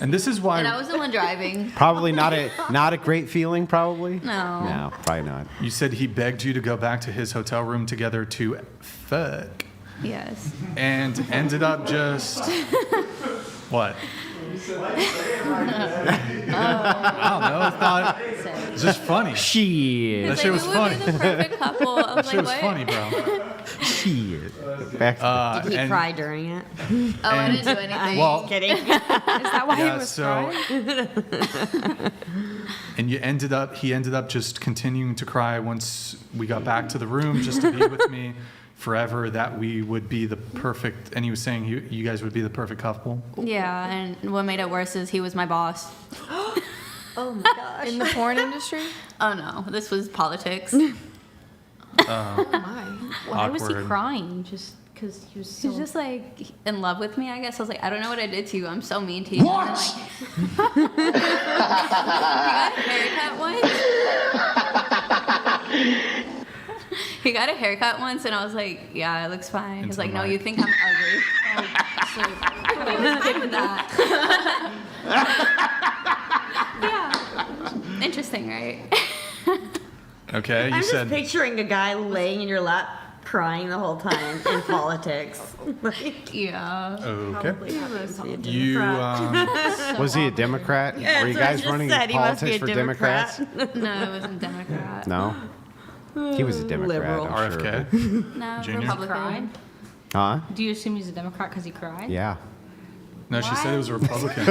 Speaker 1: And this is why
Speaker 8: And I was the one driving.
Speaker 3: Probably not a great feeling. Probably.
Speaker 8: No.
Speaker 3: No, probably not.
Speaker 1: you said he begged you to go back to his hotel room together to fuck,
Speaker 8: Yes.
Speaker 1: and ended up just what? I don't know. I thought it's just funny.
Speaker 3: Shit.
Speaker 1: That shit was funny.
Speaker 8: The perfect couple. I was
Speaker 1: That shit
Speaker 8: like,
Speaker 1: was
Speaker 8: what?
Speaker 1: funny, bro.
Speaker 3: Shit. Back
Speaker 5: Did he
Speaker 1: and-
Speaker 5: cry during it?
Speaker 8: Oh, I didn't do anything.
Speaker 1: Well,
Speaker 5: Kidding.
Speaker 12: Is that why
Speaker 1: yeah,
Speaker 12: he was
Speaker 1: so,
Speaker 12: crying?
Speaker 1: and he ended up just continuing to cry once we got back to the room, just to be with me forever. That we would be the perfect. And he was saying you guys would be the perfect couple.
Speaker 8: Yeah, and what made it worse is he was my boss.
Speaker 10: Oh my gosh.
Speaker 11: In the porn industry?
Speaker 8: Oh no, this was politics.
Speaker 2: Why was he
Speaker 1: Awkward.
Speaker 2: crying? Just because he was so.
Speaker 8: He's just like in love with me, I guess. I was like, I don't know what I did to you. I'm so mean to you. What? And then, like, he got a haircut once, and I was like, yeah, it looks fine. He's like, no, you think I'm ugly. He was good with that. Yeah. Interesting, right?
Speaker 1: Okay, you
Speaker 5: I'm
Speaker 1: said
Speaker 5: just picturing a guy laying in your lap, crying the whole time in politics.
Speaker 8: Yeah.
Speaker 1: Okay. You
Speaker 3: was he a Democrat?
Speaker 5: Yeah,
Speaker 3: Were you guys running in politics for Democrats?
Speaker 8: No, it wasn't Democrat.
Speaker 3: No. He was a Democrat.
Speaker 5: Liberal.
Speaker 3: I'm sure.
Speaker 1: RFK.
Speaker 8: No,
Speaker 1: Junior?
Speaker 8: Republican.
Speaker 3: Huh?
Speaker 2: Do you assume he's a Democrat because he cried?
Speaker 3: Yeah.
Speaker 1: No, she said it was a Republican.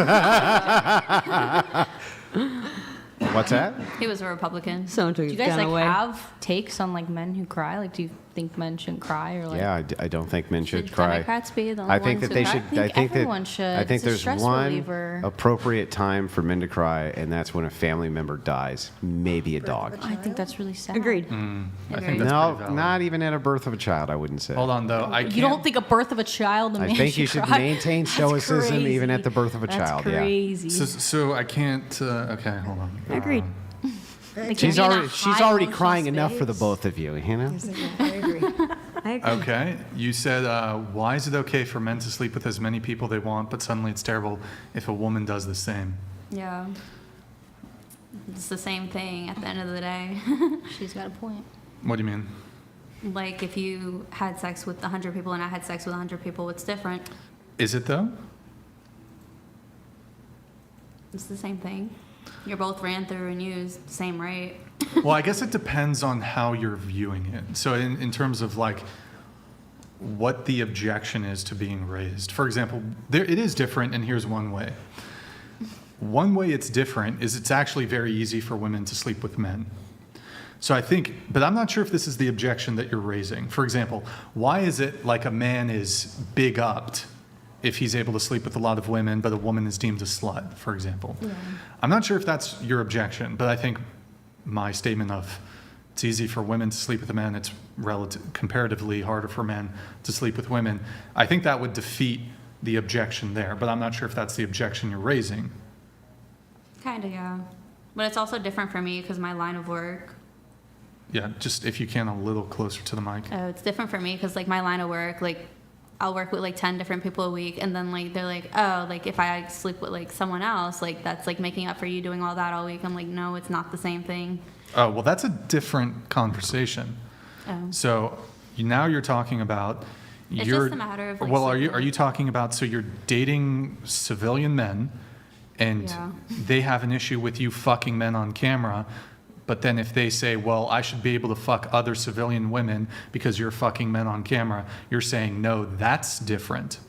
Speaker 3: What's that?
Speaker 8: He was a Republican.
Speaker 5: So
Speaker 2: Do you guys have takes on like men who cry? Like, do you think men shouldn't cry or like?
Speaker 3: Yeah, I don't think men should
Speaker 2: Should
Speaker 3: cry.
Speaker 2: Democrats be the only
Speaker 3: I think
Speaker 2: ones
Speaker 3: that they
Speaker 2: who
Speaker 3: should.
Speaker 2: cry? I think
Speaker 3: that
Speaker 2: everyone should.
Speaker 3: I think
Speaker 2: It's a
Speaker 3: there's
Speaker 2: stress
Speaker 3: one
Speaker 2: reliever.
Speaker 3: appropriate time for men to cry, and that's when a family member dies, maybe a dog.
Speaker 2: I think that's really sad.
Speaker 5: Agreed.
Speaker 1: I think
Speaker 2: Agreed.
Speaker 1: that's
Speaker 3: No,
Speaker 1: pretty valid.
Speaker 3: not even at a birth of a child. I wouldn't say.
Speaker 1: Hold on though. I can't.
Speaker 2: You don't think a birth of a child? A man
Speaker 3: I think you should
Speaker 2: cry?
Speaker 3: maintain
Speaker 2: That's
Speaker 3: stoicism even at
Speaker 2: crazy.
Speaker 3: the birth of a
Speaker 2: That's
Speaker 3: child.
Speaker 2: Crazy.
Speaker 1: So I can't. Okay, hold on.
Speaker 5: Agreed.
Speaker 2: Like,
Speaker 3: She's
Speaker 2: be in a
Speaker 3: already she's
Speaker 2: high
Speaker 3: already
Speaker 2: emotional
Speaker 3: crying enough for the
Speaker 2: space.
Speaker 3: both of you. You know.
Speaker 6: I agree.
Speaker 5: I agree.
Speaker 1: Okay. You said, why is it okay for men to sleep with as many people they want, but suddenly it's terrible if a woman does the same?
Speaker 8: Yeah. It's the same thing at the end of the day.
Speaker 2: She's got a point.
Speaker 1: What do you mean?
Speaker 8: Like if you had sex with 100 people and I had sex with 100 people, it's different.
Speaker 1: Is it though?
Speaker 8: It's the same thing. You're both ran through and used the same rate.
Speaker 1: Well, I guess it depends on how you're viewing it. So in terms of like what the objection is to being raised. For example, it is different, and here's one way. One way it's different is it's actually very easy for women to sleep with men. So I think, but I'm not sure if this is the objection that you're raising. For example, why is it like a man is big upped if he's able to sleep with a lot of women, but a woman is deemed a slut, for example? Yeah. I'm not sure if that's your objection, but I think my statement of it's easy for women to sleep with men, it's comparatively harder for men to sleep with women, I think that would defeat the objection there, but I'm not sure if that's the objection you're raising.
Speaker 8: Kind of, yeah. But it's also different for me because my line of work.
Speaker 1: Yeah, just if you can, a little closer to the mic.
Speaker 8: It's different for me because like my line of work, like I'll work with like 10 different people a week, and then like they're like, oh, like if I sleep with like someone else, like that's like making up for you doing all that all week. I'm like, no, it's not the same thing.
Speaker 1: Oh, well, that's a different conversation.
Speaker 8: Oh.
Speaker 1: So now you're talking about
Speaker 8: It's just a matter of, like,
Speaker 1: well, are
Speaker 8: sleeping.
Speaker 1: you talking about, so you're dating civilian men, and
Speaker 8: Yeah.
Speaker 1: they have an issue with you fucking men on camera, but then if they say, well, I should be able to fuck other civilian women because you're fucking men on camera, you're saying, no, that's different.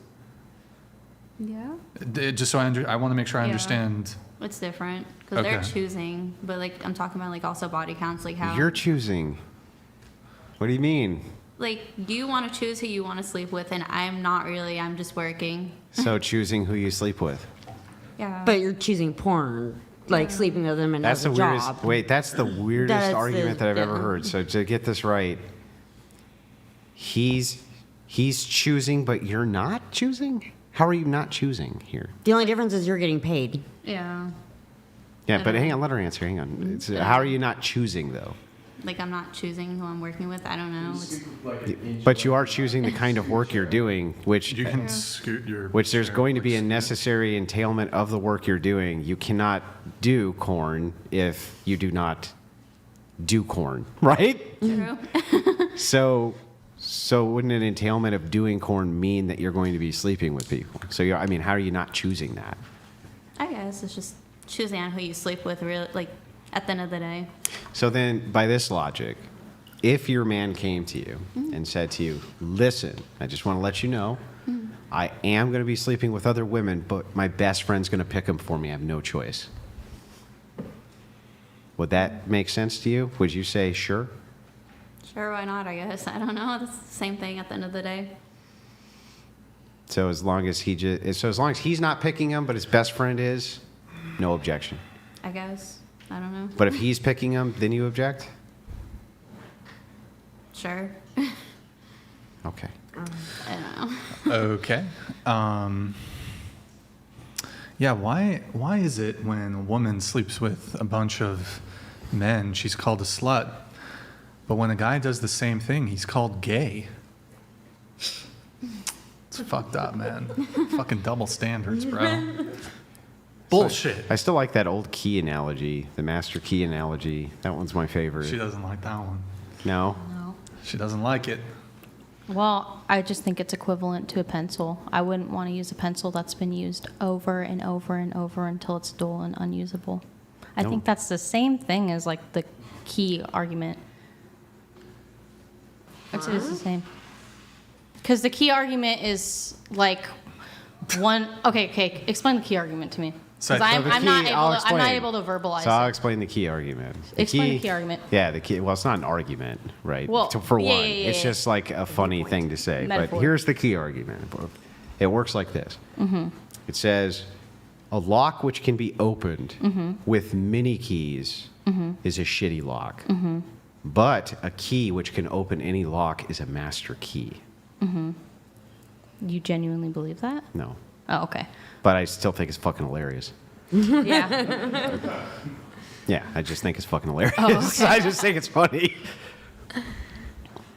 Speaker 8: Yeah.
Speaker 1: Just so I want to make sure I
Speaker 8: Yeah.
Speaker 1: understand.
Speaker 8: It's different because they're
Speaker 1: Okay.
Speaker 8: choosing, but like I'm talking about like also body counts, like how
Speaker 3: You're choosing. What do you mean?
Speaker 8: like you want to choose who you want to sleep with, and I'm not really. I'm just working.
Speaker 3: So choosing who you sleep with.
Speaker 8: Yeah.
Speaker 5: But you're choosing porn, like sleeping with them and
Speaker 3: That's
Speaker 5: as
Speaker 3: the
Speaker 5: a
Speaker 3: weirdest.
Speaker 5: job.
Speaker 3: Wait, that's the weirdest
Speaker 5: That's
Speaker 3: argument
Speaker 5: the-
Speaker 3: that I've ever
Speaker 5: yeah.
Speaker 3: heard. So to get this right, he's choosing, but you're not choosing. How are you not choosing here?
Speaker 5: The only difference is you're getting paid.
Speaker 8: Yeah.
Speaker 3: Yeah, but hang on, let her answer. Hang on. It's, how are you not choosing though?
Speaker 8: Like I'm not choosing who I'm working with. I don't know. It's,
Speaker 3: But you are choosing the kind of work you're doing, which
Speaker 1: You can scoot your
Speaker 3: which there's
Speaker 1: chair,
Speaker 3: going to be
Speaker 1: please.
Speaker 3: a necessary entailment of the work you're doing. You cannot do corn if you do not do corn, right?
Speaker 8: true.
Speaker 3: So wouldn't an entailment of doing corn mean that you're going to be sleeping with people? So I mean, how are you not choosing that?
Speaker 8: I guess it's just choosing on who you sleep with. Really, like at the end of the day.
Speaker 3: So then, by this logic, if your man came to you and said to you, listen, I just want to let you know, I am going to be sleeping with other women, but my best friend's going to pick them for me. I have no choice. Would that make sense to you? Would you say, sure?
Speaker 8: Sure, why not? I guess I don't know. That's the same thing at the end of the day.
Speaker 3: So as long as he's not picking them, but his best friend is, no objection.
Speaker 8: I guess I don't know.
Speaker 3: But if he's picking them, then you object?
Speaker 8: Sure.
Speaker 3: Okay.
Speaker 8: I don't know.
Speaker 1: Okay. Yeah, why is it when a woman sleeps with a bunch of men, she's called a slut, but when a guy does the same thing, he's called gay? It's fucked up, man. Fucking double standards, bro. Bullshit.
Speaker 3: I still like that old key analogy, the master key analogy. That one's my favorite.
Speaker 1: She doesn't like that one.
Speaker 3: No?
Speaker 1: She doesn't like it.
Speaker 2: Well, I just think it's equivalent to a pencil. I wouldn't want to use a pencil that's been used over and over and over until it's dull and unusable. I think that's the same thing as like the key argument. I'd say it's the same. Because the key argument is like one. Okay. Explain the key argument to me. Because I'm not able to verbalize
Speaker 3: So I'll
Speaker 2: it.
Speaker 3: explain the key argument.
Speaker 2: Explain the key argument.
Speaker 3: Yeah, the key. Well, it's not an argument, right?
Speaker 2: Well,
Speaker 3: For
Speaker 2: yeah,
Speaker 3: one,
Speaker 2: yeah,
Speaker 3: it's just like a funny thing to say.
Speaker 2: Metaphor.
Speaker 3: But here's the key argument. It works like this.
Speaker 2: Mm-hmm.
Speaker 3: It says, a lock which can be opened
Speaker 2: Mm-hmm.
Speaker 3: with many keys
Speaker 2: Mm-hmm.
Speaker 3: is a shitty lock.
Speaker 2: Mm-hmm.
Speaker 3: But a key which can open any lock is a master key.
Speaker 2: Mm-hmm. You genuinely believe that?
Speaker 3: No.
Speaker 2: Oh, okay.
Speaker 3: But I still think it's fucking hilarious.
Speaker 2: Yeah.
Speaker 3: Yeah, I just think it's fucking hilarious.
Speaker 2: Oh, okay.
Speaker 3: I just think it's funny.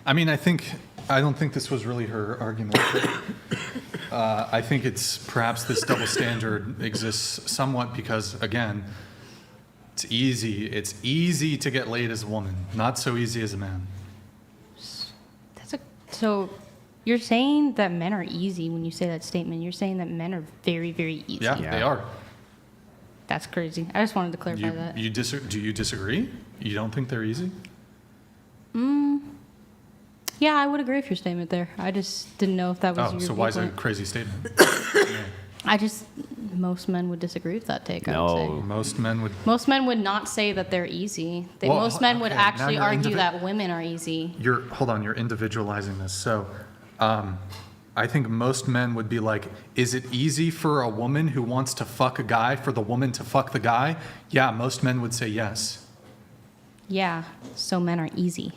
Speaker 1: I mean, I don't think this was really her argument. I think it's perhaps this double standard exists somewhat because, again, it's easy to get laid as a woman, not so easy as a man.
Speaker 2: So you're saying that men are easy when you say that statement. You're saying that men are very, very easy.
Speaker 1: Yeah, they are.
Speaker 2: That's crazy. I just wanted to clarify that.
Speaker 1: Do you disagree? You don't think they're easy?
Speaker 2: Yeah, I would agree with your statement there. I just didn't know if that was your
Speaker 1: so why is it a
Speaker 2: viewpoint.
Speaker 1: crazy statement?
Speaker 2: Most men would disagree with that take, I would say.
Speaker 1: Most men would.
Speaker 2: Most men would not say that they're easy.
Speaker 1: Well,
Speaker 2: Most men would
Speaker 1: okay, now
Speaker 2: actually
Speaker 1: you're
Speaker 2: argue that women are easy.
Speaker 1: Hold on, you're individualizing this. So, I think most men would be like, is it easy for a woman who wants to fuck a guy for the woman to fuck the guy? Yeah, most men would say yes.
Speaker 2: Yeah, so men are easy.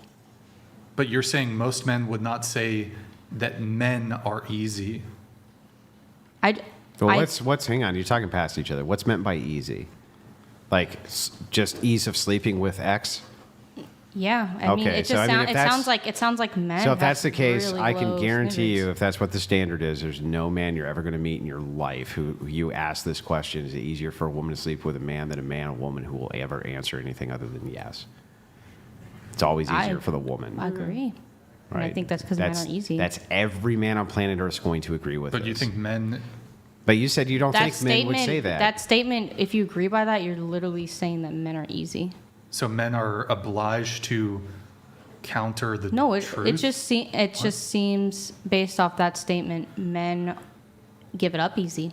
Speaker 1: But you're saying most men would not say that men are easy.
Speaker 3: Hang on, you're talking past each other. What's meant by easy? Like just ease of sleeping with X?
Speaker 2: Yeah, I mean, it sounds like men.
Speaker 3: So if that's the case,
Speaker 2: really
Speaker 3: I can
Speaker 2: low
Speaker 3: guarantee
Speaker 2: standards.
Speaker 3: you, if that's what the standard is, there's no man you're ever going to meet in your life who you ask this question: is it easier for a woman to sleep with a man than a woman who will ever answer anything other than yes? It's always easier for the woman.
Speaker 2: I agree. And
Speaker 3: Right?
Speaker 2: I think that's because men are easy.
Speaker 3: That's every man on planet Earth is going to agree with.
Speaker 1: But you think men?
Speaker 3: But you said you don't think men would say that.
Speaker 2: That statement, if you agree by that, you're literally saying that men are easy.
Speaker 1: So men are obliged to counter the truth?
Speaker 2: It just seems based off that statement, men give it up easy.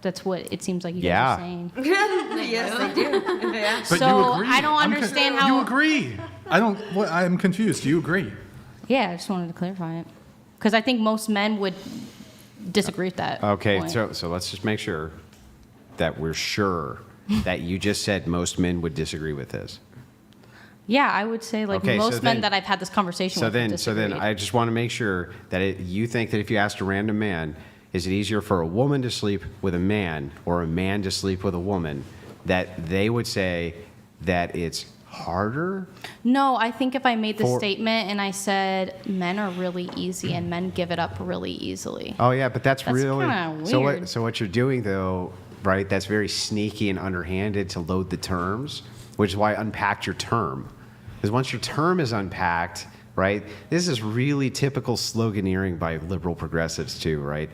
Speaker 2: That's what it seems like you guys are saying.
Speaker 5: Yes, they do. Yeah.
Speaker 1: But
Speaker 2: So,
Speaker 1: you agree.
Speaker 2: I don't understand how-
Speaker 1: You agree. I'm confused. Do you agree?
Speaker 2: Yeah, I just wanted to clarify it. Because I think most men would disagree with that.
Speaker 3: Okay,
Speaker 2: point.
Speaker 3: so let's just make sure that we're sure that you just said most men would disagree with this.
Speaker 2: Yeah, I would say like
Speaker 3: Okay, so
Speaker 2: most men
Speaker 3: then-
Speaker 2: that I've had this conversation with would
Speaker 3: So then,
Speaker 2: disagree.
Speaker 3: I just want to make sure that you think that if you asked a random man, is it easier for a woman to sleep with a man or a man to sleep with a woman, that they would say that it's harder?
Speaker 2: No, I think if I made the
Speaker 3: For-
Speaker 2: statement and I said men are really easy and men give it up really easily.
Speaker 3: Oh yeah, but that's really
Speaker 2: kinda
Speaker 3: so.
Speaker 2: weird.
Speaker 3: So what you're doing though, right? That's very sneaky and underhanded to load the terms, which is why I unpacked your term. Because once your term is unpacked, right? This is really typical sloganeering by liberal progressives too, right?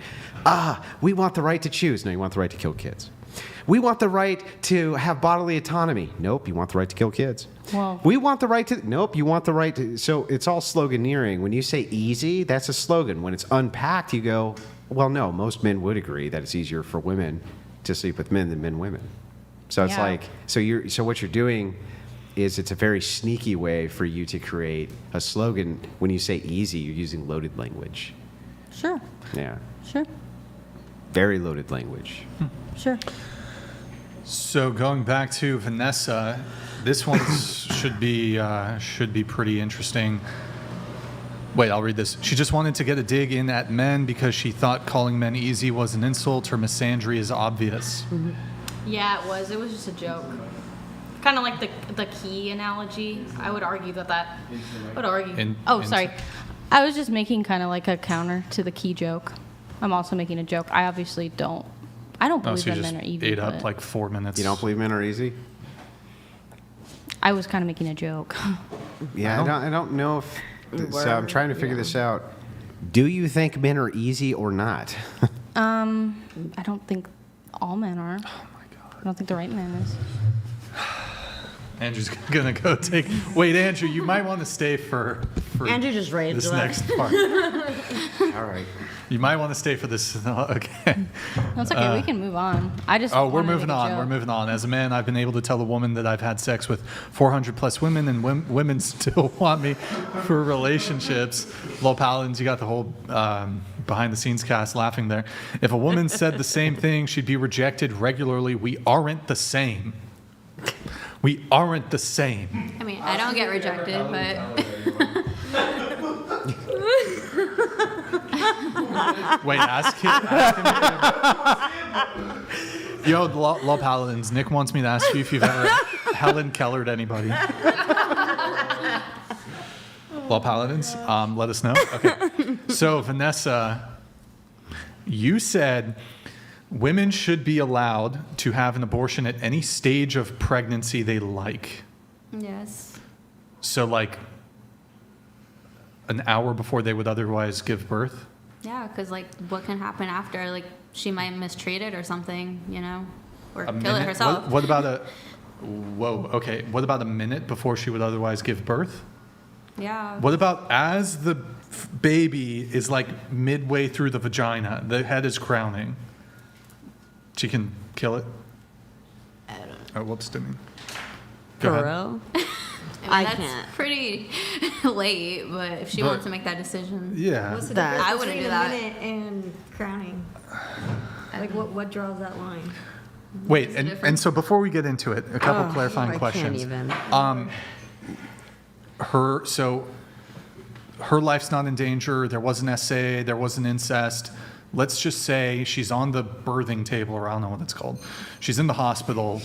Speaker 3: We want the right to choose. No, you want the right to kill kids. We want the right to have bodily autonomy. Nope, you want the right to kill kids.
Speaker 2: Well,
Speaker 3: We want the right to. Nope, you want the right to. So it's all sloganeering. When you say easy, that's a slogan. When it's unpacked, you go, well, no, most men would agree that it's easier for women to sleep with men than men women. So it's
Speaker 2: Yeah.
Speaker 3: like, so what you're doing is it's a very sneaky way for you to create a slogan. When you say easy, you're using loaded language.
Speaker 2: Sure,
Speaker 3: Yeah,
Speaker 2: sure,
Speaker 3: very loaded language.
Speaker 2: sure.
Speaker 1: So going back to Vanessa, this one should be pretty interesting. Wait, I'll read this. She just wanted to get a dig in at men because she thought calling men easy was an insult. Her misandry is obvious.
Speaker 2: Yeah, it was. It was just a joke. Kind of like the key analogy. I would argue that. I would argue. Sorry. I was just making kind of like a counter to the key joke. I'm also making a joke. I obviously don't. I don't believe
Speaker 1: So you
Speaker 2: that
Speaker 1: just
Speaker 2: men are easy.
Speaker 1: ate up
Speaker 2: but
Speaker 1: like 4 minutes.
Speaker 3: You don't believe men are easy?
Speaker 2: I was kind of making a joke.
Speaker 3: Yeah, I don't know if. So I'm trying to figure this out. Do you think men are easy or not?
Speaker 2: I don't think all men are. Oh my God. I don't think the right man is.
Speaker 1: Andrew's gonna go take. Wait, Andrew, you might want to stay for
Speaker 5: Andrew just raised
Speaker 1: this
Speaker 5: the
Speaker 1: next part.
Speaker 3: All right.
Speaker 1: You might want to stay for this. Okay.
Speaker 2: That's okay. We can move on. I just.
Speaker 1: Oh, we're
Speaker 2: wanted to
Speaker 1: moving
Speaker 2: make a
Speaker 1: on.
Speaker 2: joke.
Speaker 1: We're moving on. As a man, I've been able to tell a woman that I've had sex with 400 plus women, and women still want me for relationships. Low paladins, you got the whole behind the scenes cast laughing there. If a woman said the same thing, she'd be rejected regularly. We aren't the same. We aren't the same.
Speaker 8: I mean, I don't get rejected, but.
Speaker 1: Wait, ask him. Yo, Law Paladins, Nick wants me to ask you if you've ever Helen Kellered anybody. Law Paladins, let us know. Okay. So, Vanessa, you said women should be allowed to have an abortion at any stage of pregnancy they like.
Speaker 8: Yes.
Speaker 1: So, like, an hour before they would otherwise give birth?
Speaker 8: Yeah, because, like, what can happen after? Like, she might mistreat it or something, you know? Or kill it herself.
Speaker 1: What about what about a minute before she would otherwise give birth?
Speaker 8: Yeah.
Speaker 1: What about as the baby is like midway through the vagina, the head is crowning? She can kill it?
Speaker 8: I don't know.
Speaker 1: Oh, whoops, didn't mean.
Speaker 5: For
Speaker 1: Go ahead.
Speaker 5: real?
Speaker 8: I mean, that's pretty late, but if she wants to make that decision,
Speaker 1: Yeah.
Speaker 10: What's the
Speaker 8: That-
Speaker 10: difference
Speaker 8: I wouldn't
Speaker 10: between
Speaker 8: do
Speaker 10: a
Speaker 8: that.
Speaker 10: minute and crowning? Like, what draws that line?
Speaker 1: Wait, and so before we get into it, a couple clarifying
Speaker 5: I
Speaker 1: questions.
Speaker 5: can't even.
Speaker 1: Her life's not in danger. There was an essay. There was an incest. Let's just say she's on the birthing table, or I don't know what it's called. She's in the hospital,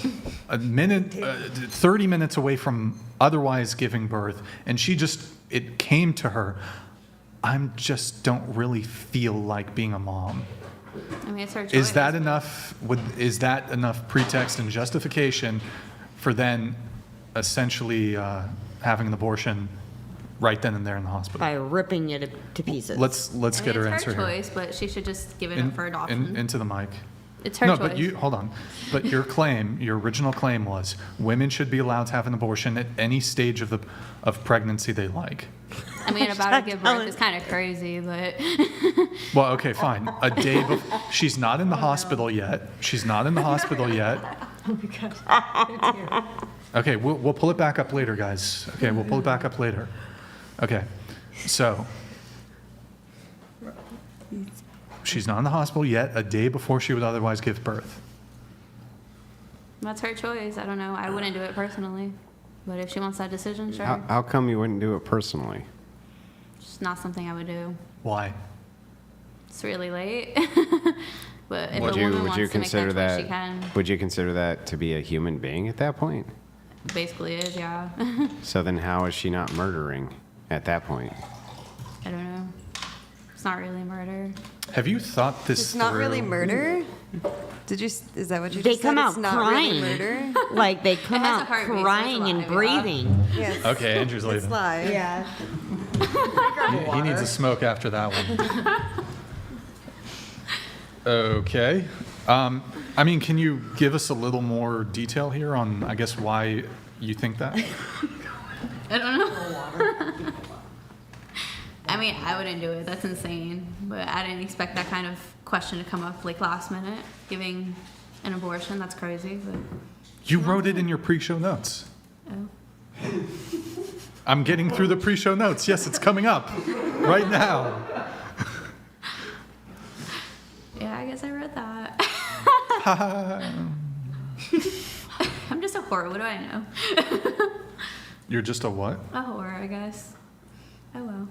Speaker 1: 30 minutes away from otherwise giving birth, and it came to her, just don't really feel like being a mom.
Speaker 8: I mean, it's her choice.
Speaker 1: Is that enough? Is that enough pretext and justification for then essentially having an abortion right then and there in the hospital?
Speaker 5: By ripping it to pieces.
Speaker 1: Let's get her answer
Speaker 8: It's her
Speaker 1: here.
Speaker 8: choice, but she should just give it up for adoption.
Speaker 1: Into the mic.
Speaker 8: It's her
Speaker 1: no,
Speaker 8: choice.
Speaker 1: but hold on. But your original claim was women should be allowed to have an abortion at any stage of pregnancy they like.
Speaker 8: I mean, about to give birth is kind of crazy, but.
Speaker 1: Well, okay, fine. A day before. She's not in the hospital yet. She's not in the hospital yet.
Speaker 10: Oh my gosh.
Speaker 1: Okay, we'll pull it back up later, guys. Okay, we'll pull it back up later. Okay, so she's not in the hospital yet, a day before she would otherwise give birth.
Speaker 8: That's her choice. I don't know. I wouldn't do it personally. But if she wants that decision, sure.
Speaker 3: How come you wouldn't do it personally?
Speaker 8: It's not something I would do.
Speaker 1: Why?
Speaker 8: It's really late. But if
Speaker 3: Would
Speaker 8: a
Speaker 3: you
Speaker 8: woman wants to make
Speaker 3: consider
Speaker 8: that choice,
Speaker 3: that?
Speaker 8: she can.
Speaker 3: Would you consider that to be a human being at that point?
Speaker 8: Basically is, yeah.
Speaker 3: So then, how is she not murdering at that point?
Speaker 8: I don't know. It's not really murder.
Speaker 1: Have you thought this
Speaker 6: It's not really
Speaker 1: through?
Speaker 6: murder? Is that what you
Speaker 5: They
Speaker 6: just
Speaker 5: come
Speaker 6: said?
Speaker 5: out
Speaker 6: It's not
Speaker 5: crying.
Speaker 6: really murder?
Speaker 5: Like they come
Speaker 8: It has a
Speaker 5: out
Speaker 8: heartbeat, so it's
Speaker 5: crying and
Speaker 8: alive, yeah.
Speaker 5: breathing.
Speaker 6: Yes.
Speaker 1: Okay, Andrew's
Speaker 6: It's
Speaker 1: leaving.
Speaker 6: live.
Speaker 10: Yeah.
Speaker 1: He needs a smoke after that one. Okay. I mean, can you give us a little more detail here on, I guess, why you think that?
Speaker 8: I don't know. I mean, I wouldn't do it. That's insane. But I didn't expect that kind of question to come up like last minute. Giving an abortion, that's crazy. But
Speaker 1: You wrote it in your pre-show notes.
Speaker 8: oh.
Speaker 1: I'm getting through the pre-show notes. Yes, it's coming up right now.
Speaker 8: Yeah, I guess I read that. I'm just a whore. What do I know?
Speaker 1: You're just a what?
Speaker 8: A whore, I guess. Oh well.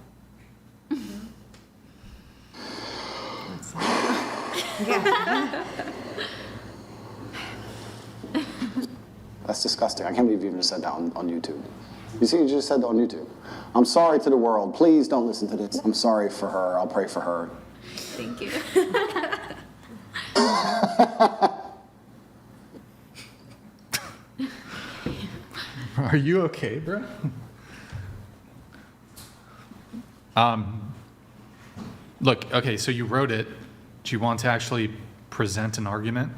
Speaker 16: That's disgusting. I can't believe you even said that on YouTube. You see, you just said that on YouTube. I'm sorry to the world. Please don't listen to this. I'm sorry for her. I'll pray for her.
Speaker 8: Thank you.
Speaker 1: Are you okay, bro? Look, okay, so you wrote it. Do you want to actually present an argument?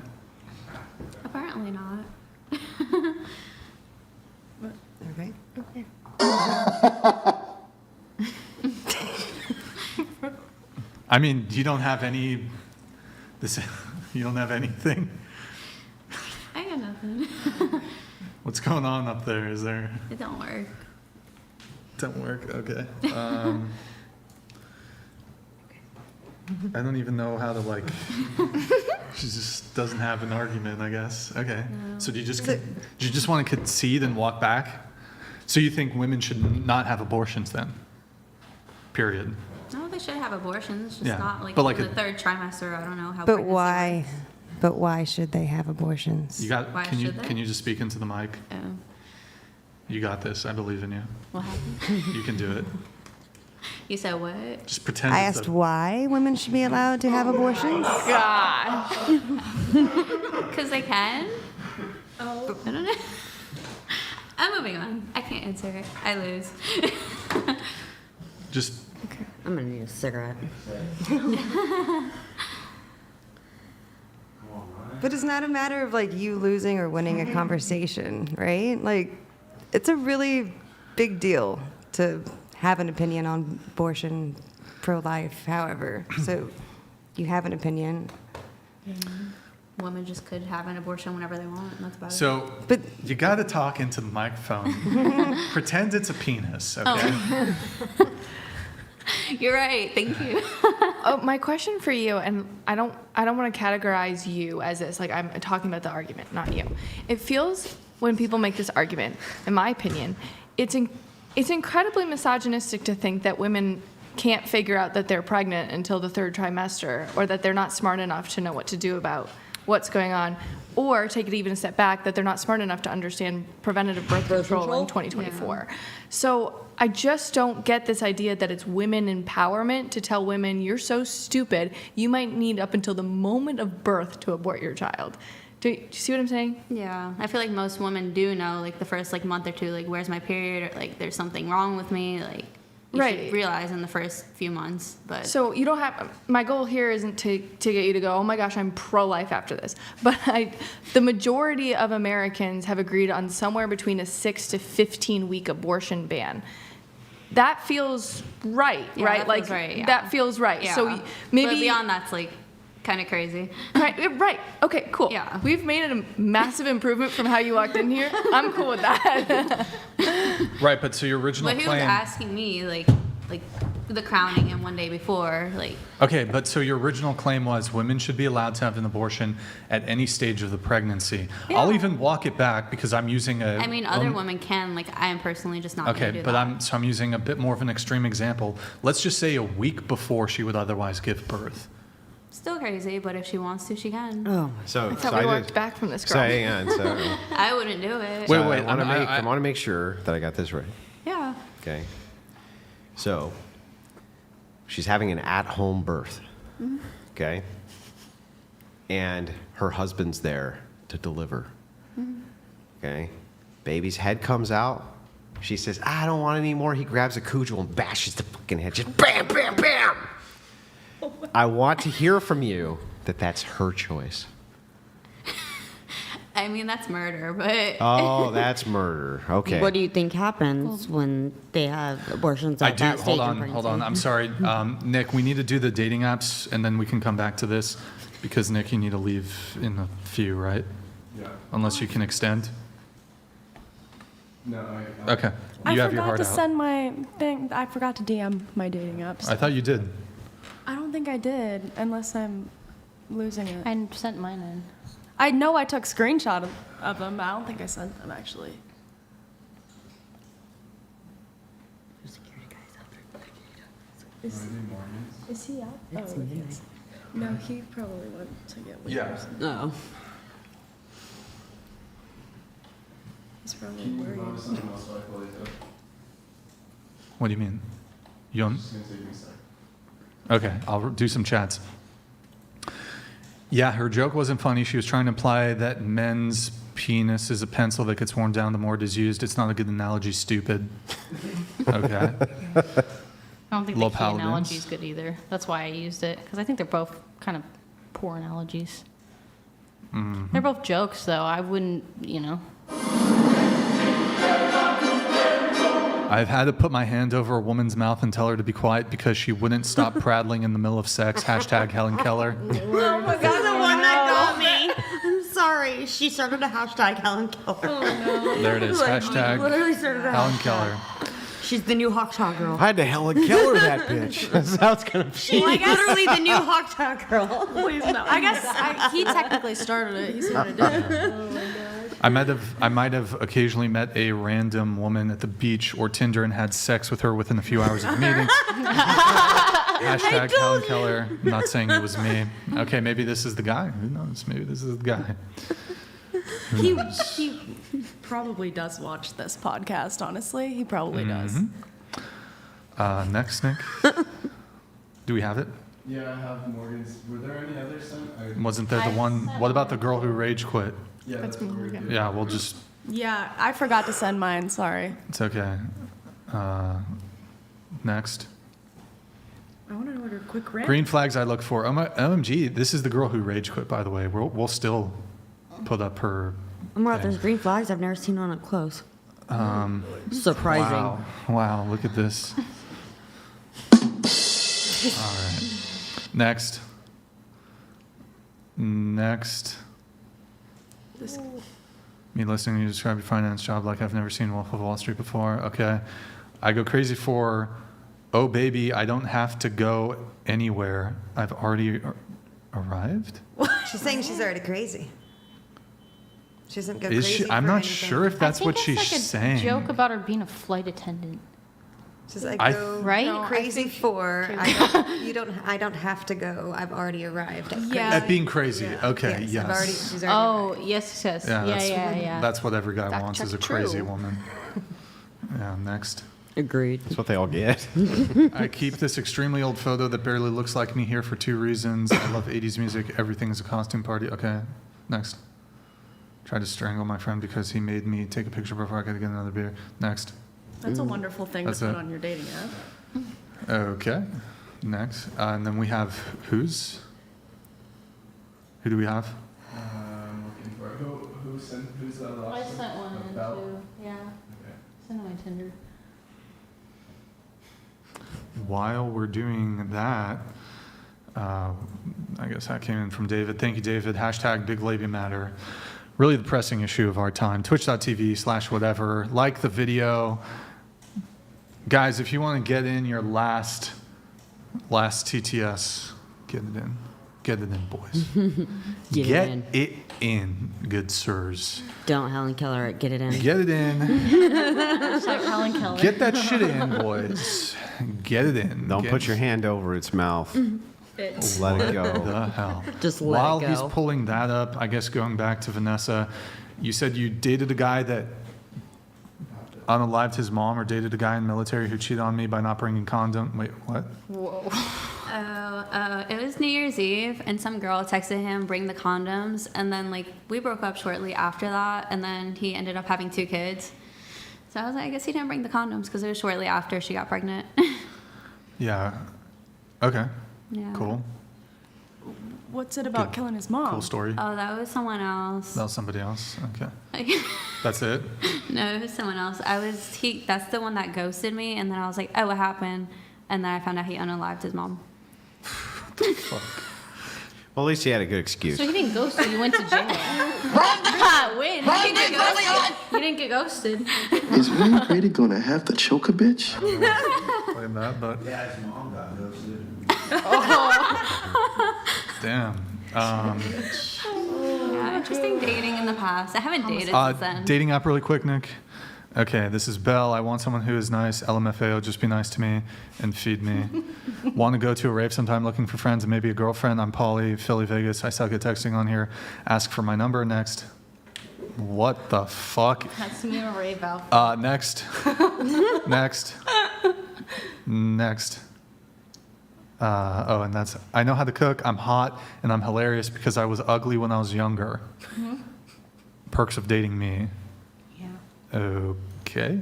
Speaker 8: Apparently not.
Speaker 6: Okay.
Speaker 1: I mean, you don't have any. You don't have anything.
Speaker 8: I got nothing.
Speaker 1: What's going on up there? Is there?
Speaker 8: It don't work.
Speaker 1: Don't work. Okay. I don't even know how to like. She just doesn't have an argument, I guess. Okay.
Speaker 8: No.
Speaker 1: So do you just want to concede and walk back? So you think women should not have abortions then? Period.
Speaker 8: No, they should have abortions, just
Speaker 1: Yeah,
Speaker 8: not like
Speaker 1: but like
Speaker 8: in the
Speaker 1: a-
Speaker 8: third trimester. I don't know how.
Speaker 6: But
Speaker 8: pregnancy
Speaker 6: why?
Speaker 8: works.
Speaker 6: But why should they have abortions?
Speaker 1: You got?
Speaker 8: Why
Speaker 1: Can you
Speaker 8: should they?
Speaker 1: can you just speak into the mic?
Speaker 8: Oh,
Speaker 1: You got this. I believe in you.
Speaker 8: what happened?
Speaker 1: You can do it.
Speaker 8: You said what?
Speaker 1: Just pretend.
Speaker 6: I
Speaker 1: it's
Speaker 6: asked
Speaker 1: a-
Speaker 6: why women should be allowed to have abortions.
Speaker 11: Gosh.
Speaker 8: Because they can. Oh. I don't know. I'm moving on. I can't answer it. I lose.
Speaker 1: Just.
Speaker 5: I'm gonna need a cigarette.
Speaker 6: But it's not a matter of like you losing or winning a conversation, right? Like, it's a really big deal to have an opinion on abortion, pro-life, however. So you have an opinion.
Speaker 8: Women just could have an abortion whenever they want, and that's about it.
Speaker 1: So,
Speaker 6: But
Speaker 1: you got to talk into the microphone. Pretend it's a penis, okay?
Speaker 8: Oh. You're right. Thank you.
Speaker 11: Oh, my question for you, and I don't want to categorize you as this. Like, I'm talking about the argument, not you. It feels when people make this argument, in my opinion, it's incredibly misogynistic to think that women can't figure out that they're pregnant until the third trimester, or that they're not smart enough to know what to do about what's going on, or take it even a step back, that they're not smart enough to understand preventative birth control in 2024.
Speaker 8: Yeah.
Speaker 11: So I just don't get this idea that it's women empowerment to tell women, you're so stupid, you might need up until the moment of birth to abort your child. Do you see what I'm saying?
Speaker 8: Yeah, I feel like most women do know, like the first like month or two, like where's my period, or like there's something wrong with me, like you should realize in the first few months. But
Speaker 11: So you don't have, my goal here isn't to get you to go, oh my gosh, I'm pro-life after this. But the majority of Americans have agreed on somewhere between a 6 to 15 week abortion ban. That feels right,
Speaker 8: Yeah,
Speaker 11: right?
Speaker 8: that
Speaker 11: like
Speaker 8: feels right, yeah.
Speaker 11: that feels right.
Speaker 8: yeah.
Speaker 11: So maybe
Speaker 8: but beyond that's like kind of crazy.
Speaker 11: Right. Okay, cool.
Speaker 8: Yeah.
Speaker 11: We've made a massive improvement from how you walked in here. I'm cool with that.
Speaker 1: Right, but so your original
Speaker 8: But he was
Speaker 1: claim.
Speaker 8: asking me like the crowning him one day before, like.
Speaker 1: Okay, but so your original claim was women should be allowed to have an abortion at any stage of the pregnancy.
Speaker 8: Yeah.
Speaker 1: I'll even walk it back because I'm using a.
Speaker 8: I mean, other women can. Like, I am personally just not going to
Speaker 1: Okay,
Speaker 8: do
Speaker 1: but
Speaker 8: that.
Speaker 1: I'm using a bit more of an extreme example. Let's just say a week before she would otherwise give birth.
Speaker 8: Still crazy, but if she wants to, she can.
Speaker 6: Oh.
Speaker 3: So,
Speaker 11: I thought we walked back from this
Speaker 3: So
Speaker 11: girl.
Speaker 3: hang on. So,
Speaker 8: I wouldn't do it.
Speaker 1: Wait,
Speaker 3: I want to
Speaker 1: I-
Speaker 3: make
Speaker 1: I-
Speaker 3: I want to make sure that I got this right.
Speaker 8: Yeah.
Speaker 3: Okay. So, she's having an at-home birth.
Speaker 8: Mm-hmm.
Speaker 3: Okay. And her husband's there to deliver.
Speaker 8: Mm-hmm.
Speaker 3: Okay. Baby's head comes out. She says, I don't want any more. He grabs a cudgel and bashes the fucking head. Just bam, bam, bam. I want to hear from you that that's her choice.
Speaker 8: I mean, that's murder, but.
Speaker 3: Oh, that's murder. Okay.
Speaker 5: What do you think happens when they have abortions
Speaker 1: I
Speaker 5: at
Speaker 1: do.
Speaker 5: that stage
Speaker 1: Hold
Speaker 5: in
Speaker 1: on.
Speaker 5: pregnancy?
Speaker 1: Hold on. I'm sorry, Nick. We need to do the dating apps, and then we can come back to this, because Nick, you need to leave in a few, right?
Speaker 15: Yeah.
Speaker 1: Unless you can extend.
Speaker 15: No,
Speaker 1: Okay.
Speaker 13: I
Speaker 1: You have your
Speaker 13: forgot
Speaker 1: heart
Speaker 13: to
Speaker 1: out.
Speaker 13: send my thing. I forgot to DM my dating apps.
Speaker 1: I thought you did.
Speaker 13: I don't think I did, unless I'm losing it.
Speaker 2: I sent mine in.
Speaker 13: I know I took screenshot of them, but I don't think I sent them actually. Is he out?
Speaker 5: That's
Speaker 13: Oh,
Speaker 5: me.
Speaker 13: yes. No, he probably went to get with
Speaker 1: Yeah.
Speaker 5: No.
Speaker 13: He's probably worried.
Speaker 1: What do you mean? You don't? Okay, I'll do some chats. Yeah, her joke wasn't funny. She was trying to imply that men's penis is a pencil that gets worn down the more it is used. It's not a good analogy, stupid. Okay.
Speaker 2: I don't think
Speaker 1: Low
Speaker 2: the key
Speaker 1: paladins.
Speaker 2: analogy is good either. That's why I used it, because I think they're both kind of poor analogies.
Speaker 1: Mhm.
Speaker 2: They're both jokes, though. I wouldn't, you know.
Speaker 1: I've had to put my hand over a woman's mouth and tell her to be quiet because she wouldn't stop prattling in the middle of sex. Hashtag Helen Keller.
Speaker 5: Oh my God, the one that got me. I'm sorry. She started a hashtag Helen Keller. Oh no.
Speaker 1: There it is.
Speaker 5: Like,
Speaker 1: Hashtag
Speaker 5: literally started a
Speaker 1: Helen
Speaker 5: hashtag.
Speaker 1: Keller.
Speaker 5: She's the new Hawk Talk girl.
Speaker 14: I had to Helen Keller that bitch. That's how it's gonna be.
Speaker 5: She's literally the new Hawk Talk girl.
Speaker 13: Please no. I guess he technically started it. He started it.
Speaker 1: I might have occasionally met a random woman at the beach or Tinder and had sex with her within a few hours of the meeting. Hashtag Helen Keller. I'm not saying it was me. Okay, maybe this is the guy. Who knows? Maybe this is the guy.
Speaker 13: He probably does watch this podcast, honestly. He probably does.
Speaker 1: Next, Nick. Do we have it?
Speaker 15: Yeah, I have Morgan's. Were there any others sent?
Speaker 1: Wasn't there the one? What about the girl who rage quit?
Speaker 15: Yeah,
Speaker 13: That's me. Okay.
Speaker 1: Yeah, we'll just.
Speaker 13: Yeah, I forgot to send mine. Sorry.
Speaker 1: It's okay. Next.
Speaker 13: I want to order a quick rant.
Speaker 1: Green flags I look for. OMG, this is the girl who rage quit, by the way. We'll still put up her.
Speaker 5: I'm right. There's green flags. I've never seen one up close. Surprising.
Speaker 1: Wow, look at this. All right. Next. Me listening to you describe your finance job like I've never seen Wolf of Wall Street before. Okay. I go crazy for, oh baby, I don't have to go anywhere. I've already arrived?
Speaker 6: She's saying she's already crazy. She doesn't go
Speaker 1: Is
Speaker 6: crazy.
Speaker 1: she? I'm
Speaker 6: for
Speaker 1: not
Speaker 6: anything.
Speaker 1: sure if that's what
Speaker 2: I think
Speaker 1: she's
Speaker 2: it's like a
Speaker 1: saying.
Speaker 2: joke about her being a flight attendant.
Speaker 6: She's like,
Speaker 1: I-
Speaker 6: go
Speaker 2: Right?
Speaker 6: no,
Speaker 2: I
Speaker 6: crazy
Speaker 2: think-
Speaker 6: for. I don't have to go. I've already arrived.
Speaker 13: Yeah.
Speaker 1: At being crazy. Okay, yes.
Speaker 6: She's already
Speaker 2: Oh, yes.
Speaker 1: Yeah, that's what every guy
Speaker 13: Fact
Speaker 1: wants
Speaker 13: check
Speaker 1: is a crazy
Speaker 13: true.
Speaker 1: woman. Yeah, next.
Speaker 5: Agreed.
Speaker 3: That's what they all get.
Speaker 1: I keep this extremely old photo that barely looks like me here for 2 reasons. I love 80s music. Everything's a costume party. Okay, next. Tried to strangle my friend because he made me take a picture before I could get another beer. Next.
Speaker 13: That's a wonderful thing
Speaker 1: That's
Speaker 13: to put
Speaker 1: it.
Speaker 13: on your dating app.
Speaker 1: Okay, next. And then we have who's? Who do we have?
Speaker 15: Looking for who's the
Speaker 2: I
Speaker 15: last
Speaker 2: sent one in
Speaker 15: About?
Speaker 2: too. Yeah.
Speaker 15: Okay.
Speaker 2: Send my Tinder.
Speaker 1: While we're doing that, I guess that came in from David. Thank you, David. Hashtag Big Labia Matter. Really the pressing issue of our time. Twitch.tv/whatever. Like the video. Guys, if you want to get in your last TTS, get it in. Get it in, boys.
Speaker 5: Get
Speaker 1: it in, good sirs.
Speaker 5: Don't Helen Keller it. Get it in.
Speaker 1: Get it in.
Speaker 2: It's like Helen Keller.
Speaker 1: Get that shit in, boys. Get it in.
Speaker 3: Don't
Speaker 1: Get-
Speaker 3: put your hand over its mouth. Let it go.
Speaker 1: What the hell?
Speaker 5: Just let
Speaker 1: While
Speaker 5: it go.
Speaker 1: he's pulling that up, I guess going back to Vanessa, you said you dated a guy that unalived his mom, or dated a guy in the military who cheated on me by not bringing condom. Wait, what?
Speaker 2: Whoa.
Speaker 8: It was New Year's Eve, and some girl texted him, bring the condoms, and then, like, we broke up shortly after that, and then he ended up having 2 kids. So I was like, I guess he didn't bring the condoms, because it was shortly after she got pregnant.
Speaker 1: Yeah. Okay.
Speaker 8: Yeah.
Speaker 1: Cool.
Speaker 13: What's it about killing his mom?
Speaker 1: Cool story.
Speaker 8: Oh, that was someone else.
Speaker 1: That was somebody else. Okay. That's it?
Speaker 8: No, it was someone else. That's the one that ghosted me, and then I was like, oh, what happened? And then I found out he unalived his mom.
Speaker 3: Well, at least he had a good excuse.
Speaker 2: So he didn't ghost you. You went to jail. Win. You didn't get ghosted.
Speaker 19: Is Wayne Brady gonna have to choke a bitch?
Speaker 1: Blame that, but
Speaker 15: Yeah, his mom got ghosted.
Speaker 1: damn.
Speaker 8: Yeah, interesting dating in the past. I haven't dated since then.
Speaker 1: Dating app really quick, Nick. Okay, this is Belle. I want someone who is nice. LMFAO, just be nice to me and feed me. Want to go to a rave sometime, looking for friends and maybe a girlfriend. I'm Polly, Philly, Vegas. I suck at texting on here. Ask for my number. Next. What the fuck?
Speaker 2: That's me in a rave outfit.
Speaker 1: Next. Next. And that's, I know how to cook. I'm hot and I'm hilarious because I was ugly when I was younger.
Speaker 2: Mm-hmm.
Speaker 1: Perks of dating me.
Speaker 2: Yeah.
Speaker 1: Okay.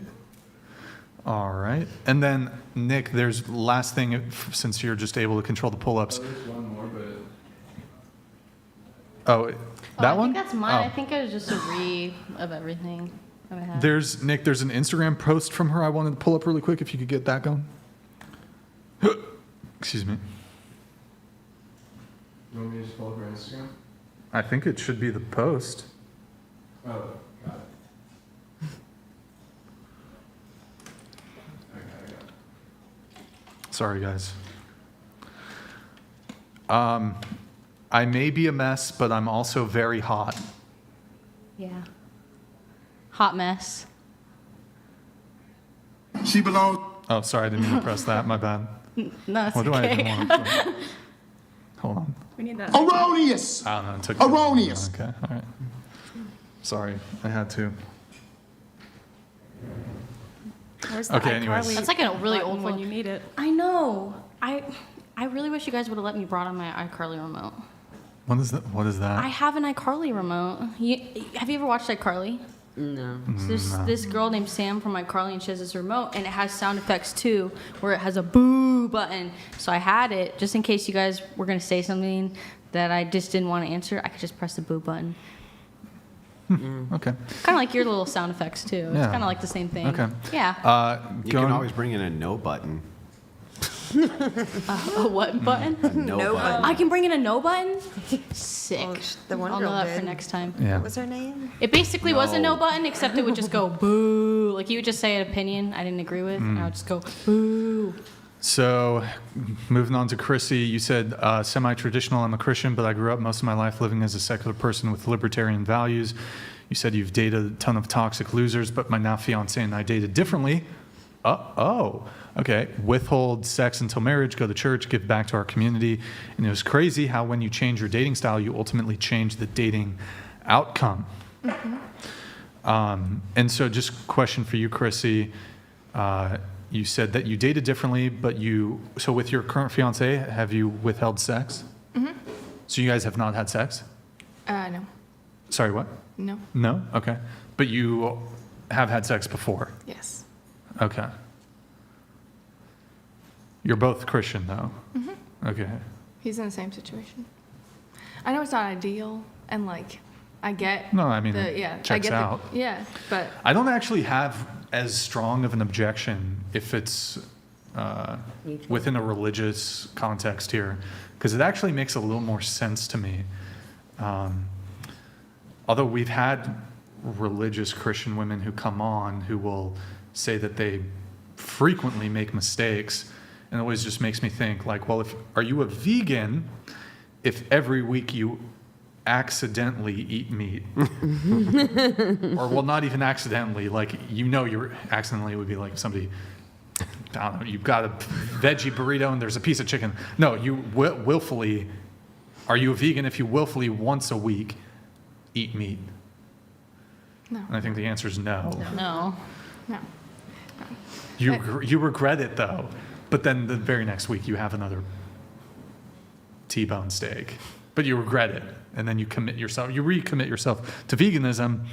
Speaker 1: All right. And then, Nick, there's last thing, since you're just able to control the pull-ups.
Speaker 15: Oh, there's one more, but
Speaker 1: That one?
Speaker 2: I think that's mine.
Speaker 1: Oh.
Speaker 2: I think it was just a read of everything that I had.
Speaker 1: There's an Instagram post from her I wanted to pull up really quick, if you could get that going. Excuse me.
Speaker 15: you want me to just pull up her Instagram?
Speaker 1: I think it should be the post.
Speaker 15: Oh, got it. Okay, I got it.
Speaker 1: Sorry, guys. I may be a mess, but I'm also very hot.
Speaker 2: Yeah. Hot mess.
Speaker 19: She belongs.
Speaker 1: Oh, sorry, I didn't mean to press that. My bad.
Speaker 2: No, it's
Speaker 1: What do I
Speaker 2: okay.
Speaker 1: even want? Hold on.
Speaker 11: We need that.
Speaker 19: Erroneous.
Speaker 1: I don't know. It took
Speaker 19: Erroneous.
Speaker 1: Okay, all right. Sorry, I had to.
Speaker 11: Where's the
Speaker 1: Okay,
Speaker 11: iCarly
Speaker 1: anyways.
Speaker 2: That's like a really
Speaker 11: button
Speaker 2: old
Speaker 11: when
Speaker 2: one.
Speaker 11: you need it.
Speaker 2: I know. I really wish you guys would have let me brought on my iCarly remote.
Speaker 1: What is that? What is that?
Speaker 2: I have an iCarly remote. Have you ever watched iCarly?
Speaker 5: No.
Speaker 2: So there's
Speaker 1: No.
Speaker 2: this girl named Sam from iCarly, and she has this remote, and it has sound effects too, where it has a boo button. So I had it just in case you guys were gonna say something that I just didn't want to answer. I could just press the boo button.
Speaker 1: Okay.
Speaker 2: Kind of like your little sound effects too. It's
Speaker 1: Yeah.
Speaker 2: kind of like the same thing.
Speaker 1: Okay.
Speaker 2: Yeah.
Speaker 3: You can always bring in a no button.
Speaker 2: A what button?
Speaker 3: A no button.
Speaker 2: I can bring in a no button? Sick.
Speaker 6: Oh, the one
Speaker 2: I'll
Speaker 6: girl
Speaker 2: know that for
Speaker 6: did.
Speaker 2: next time.
Speaker 1: Yeah.
Speaker 6: What was her name?
Speaker 2: It basically was a
Speaker 3: No.
Speaker 2: no button, except it would just go boo. Like you would just say an opinion I didn't agree with, and I would just go boo.
Speaker 1: So, moving on to Chrissy, you said semi-traditional. I'm a Christian, but I grew up most of my life living as a secular person with libertarian values. You said you've dated a ton of toxic losers, but my now fiance and I dated differently. Okay. Withhold sex until marriage, go to church, give back to our community. And it was crazy how when you change your dating style, you ultimately change the dating outcome. And so just question for you, Chrissy. You said that you dated differently, but so with your current fiance, have you withheld sex?
Speaker 11: Mm-hmm.
Speaker 1: So you guys have not had sex?
Speaker 11: No.
Speaker 1: Sorry, what?
Speaker 11: No.
Speaker 1: No? Okay. But you have had sex before?
Speaker 11: Yes.
Speaker 1: Okay. You're both Christian, though?
Speaker 11: Mm-hmm.
Speaker 1: Okay.
Speaker 11: He's in the same situation. I know it's not ideal, and like, I get.
Speaker 1: No, I mean,
Speaker 11: the,
Speaker 1: it
Speaker 11: yeah, I
Speaker 1: checks
Speaker 11: get
Speaker 1: out.
Speaker 11: Yeah, but
Speaker 1: I don't actually have as strong of an objection if it's within a religious context here, because it actually makes a little more sense to me. Although we've had religious Christian women who come on who will say that they frequently make mistakes, and it always just makes me think, like, well, are you a vegan if every week you accidentally eat meat? Or, well, not even accidentally, like, you're accidentally would be like somebody, I don't know, you've got a veggie burrito and there's a piece of chicken. No, you willfully, are you a vegan if you willfully once a week eat meat?
Speaker 11: No.
Speaker 1: And I think the answer is no.
Speaker 2: No.
Speaker 11: no.
Speaker 1: You regret it, though. But then the very next week you have another T-bone steak. But you regret it. And then you recommit yourself to veganism,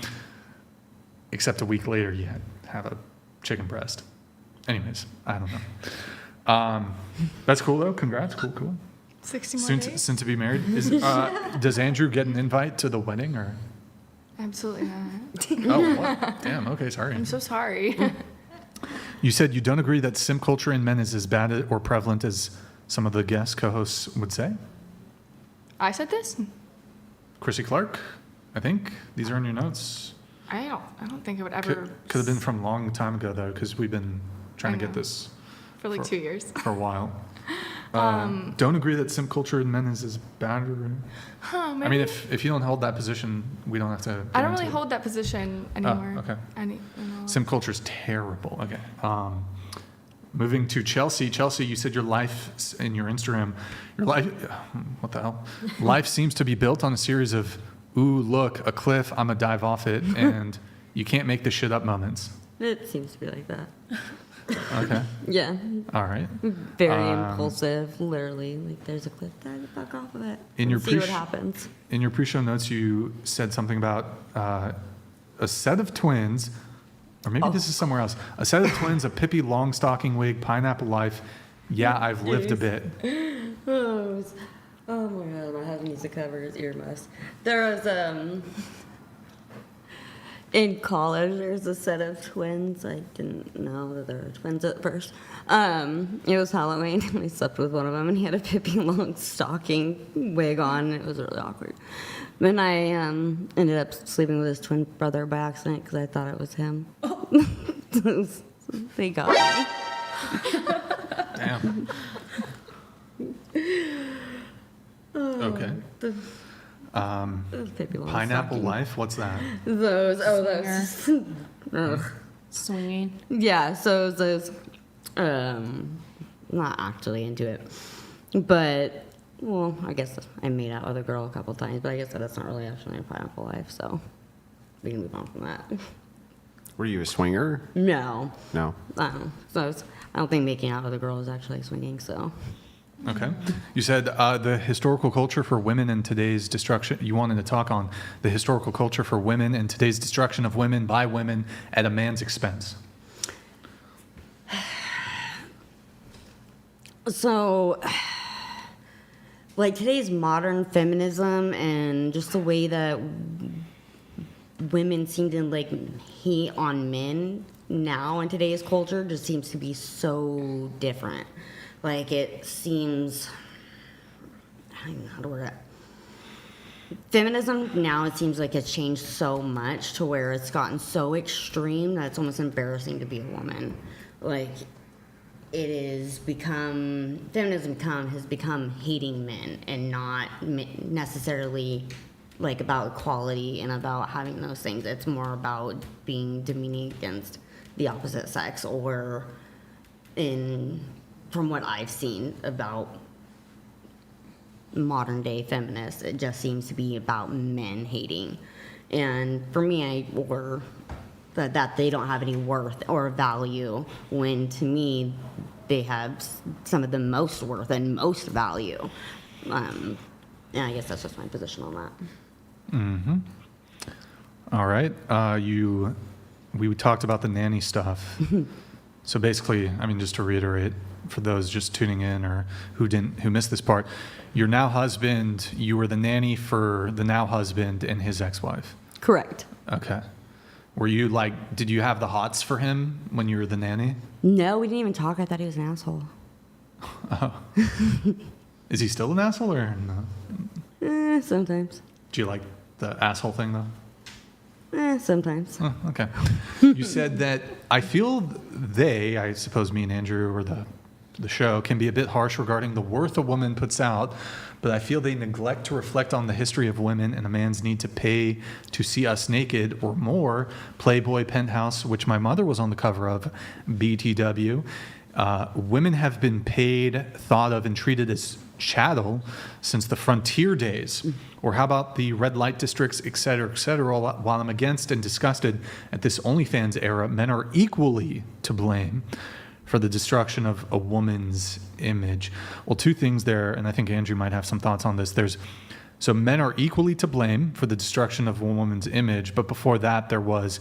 Speaker 1: except a week later you have a chicken breast. Anyways, I don't know. That's cool, though. Congrats. Cool.
Speaker 11: 60 more
Speaker 1: Soon
Speaker 11: days?
Speaker 1: to be married. Does Andrew get an invite to the wedding, or?
Speaker 11: Absolutely not.
Speaker 1: Oh, what? Damn. Okay, sorry.
Speaker 11: I'm so sorry.
Speaker 1: You said you don't agree that simp culture in men is as bad or prevalent as some of the guest co-hosts would say?
Speaker 11: I said this?
Speaker 1: Chrissy Clark, I think. These are in your notes.
Speaker 11: I don't think it would ever.
Speaker 1: Could have been from a long time ago, though, because we've been trying to get this
Speaker 11: for like 2 years.
Speaker 1: For a while. Don't agree that simp culture in men is as bad or... I mean, if you don't hold that position, we don't have to...
Speaker 11: I don't really hold that position anymore.
Speaker 1: Oh, okay.
Speaker 11: No.
Speaker 1: Simp culture is terrible. Okay. Moving to Chelsea. Chelsea, you said your life in your Instagram, what the hell? Life seems to be built on a series of, ooh, look, a cliff, I'm gonna dive off it, and you can't make this shit up moments.
Speaker 5: It seems to be like that.
Speaker 1: Okay.
Speaker 5: Yeah.
Speaker 1: All right.
Speaker 5: Very impulsive, literally. Like, there's a cliff there, the fuck off of it. See what happens.
Speaker 1: In your pre-show notes, you said something about a set of twins Or maybe this is somewhere else. A set of twins, a Pippi Longstocking wig, pineapple life. Yeah, I've lived a bit.
Speaker 5: Oh my god, my husband needs to cover his earmuffs. There was in college there's a set of twins. I didn't know that they were twins at first. It was Halloween and I slept with one of them and he had a Pippi Longstocking wig on and it was really awkward. Then I ended up sleeping with his twin brother by accident because I thought it was him. They got me.
Speaker 1: Damn. Okay. Pineapple life? What's that?
Speaker 5: Those.
Speaker 2: Swinging.
Speaker 5: Yeah, so those. Not actually into it, but well, I guess I made out with a girl a couple times, but I guess that's not really actually a pineapple life, so we can move on from that.
Speaker 3: Were you a swinger?
Speaker 5: No.
Speaker 3: No.
Speaker 5: So I don't think making out with a girl is actually swinging. So.
Speaker 1: Okay. You said the historical culture for women and today's destruction. You wanted to talk on the historical culture for women and today's destruction of women by women at a man's expense.
Speaker 5: So, like today's modern feminism and just the way that women seem to like hate on men now in today's culture just seems to be so different. Like it seems, I don't even know how to word it. Feminism now, it seems like it's changed so much to where it's gotten so extreme that it's almost embarrassing to be a woman. Like it is feminism has become hating men and not necessarily like about equality and about having those things. It's more about being demeaning against the opposite sex or from what I've seen about modern day feminists, it just seems to be about men hating. And for me, that they don't have any worth or value, when to me, they have some of the most worth and most value. And I guess that's just my position on that.
Speaker 1: Mm-hmm. All right. We talked about the nanny stuff. So basically, I mean, just to reiterate, for those just tuning in or who missed this part, your now husband, you were the nanny for the now husband and his ex-wife.
Speaker 5: Correct.
Speaker 1: Okay. Were you did you have the hots for him when you were the nanny?
Speaker 5: No, we didn't even talk. I thought he was an asshole.
Speaker 1: Oh. Is he still an asshole or no?
Speaker 5: Sometimes.
Speaker 1: Do you like the asshole thing though?
Speaker 5: Sometimes.
Speaker 1: Oh, okay. You said that I feel I suppose me and Andrew or the show can be a bit harsh regarding the worth a woman puts out, but I feel they neglect to reflect on the history of women and a man's need to pay to see us naked or more. Playboy, Penthouse, which my mother was on the cover of, BTW. Women have been paid, thought of, and treated as chattel since the frontier days. Or how about the red light districts, et cetera, while I'm against and disgusted at this OnlyFans era, men are equally to blame for the destruction of a woman's image. Well, two things there, and I think Andrew might have some thoughts on this. So men are equally to blame for the destruction of a woman's image, but before that there was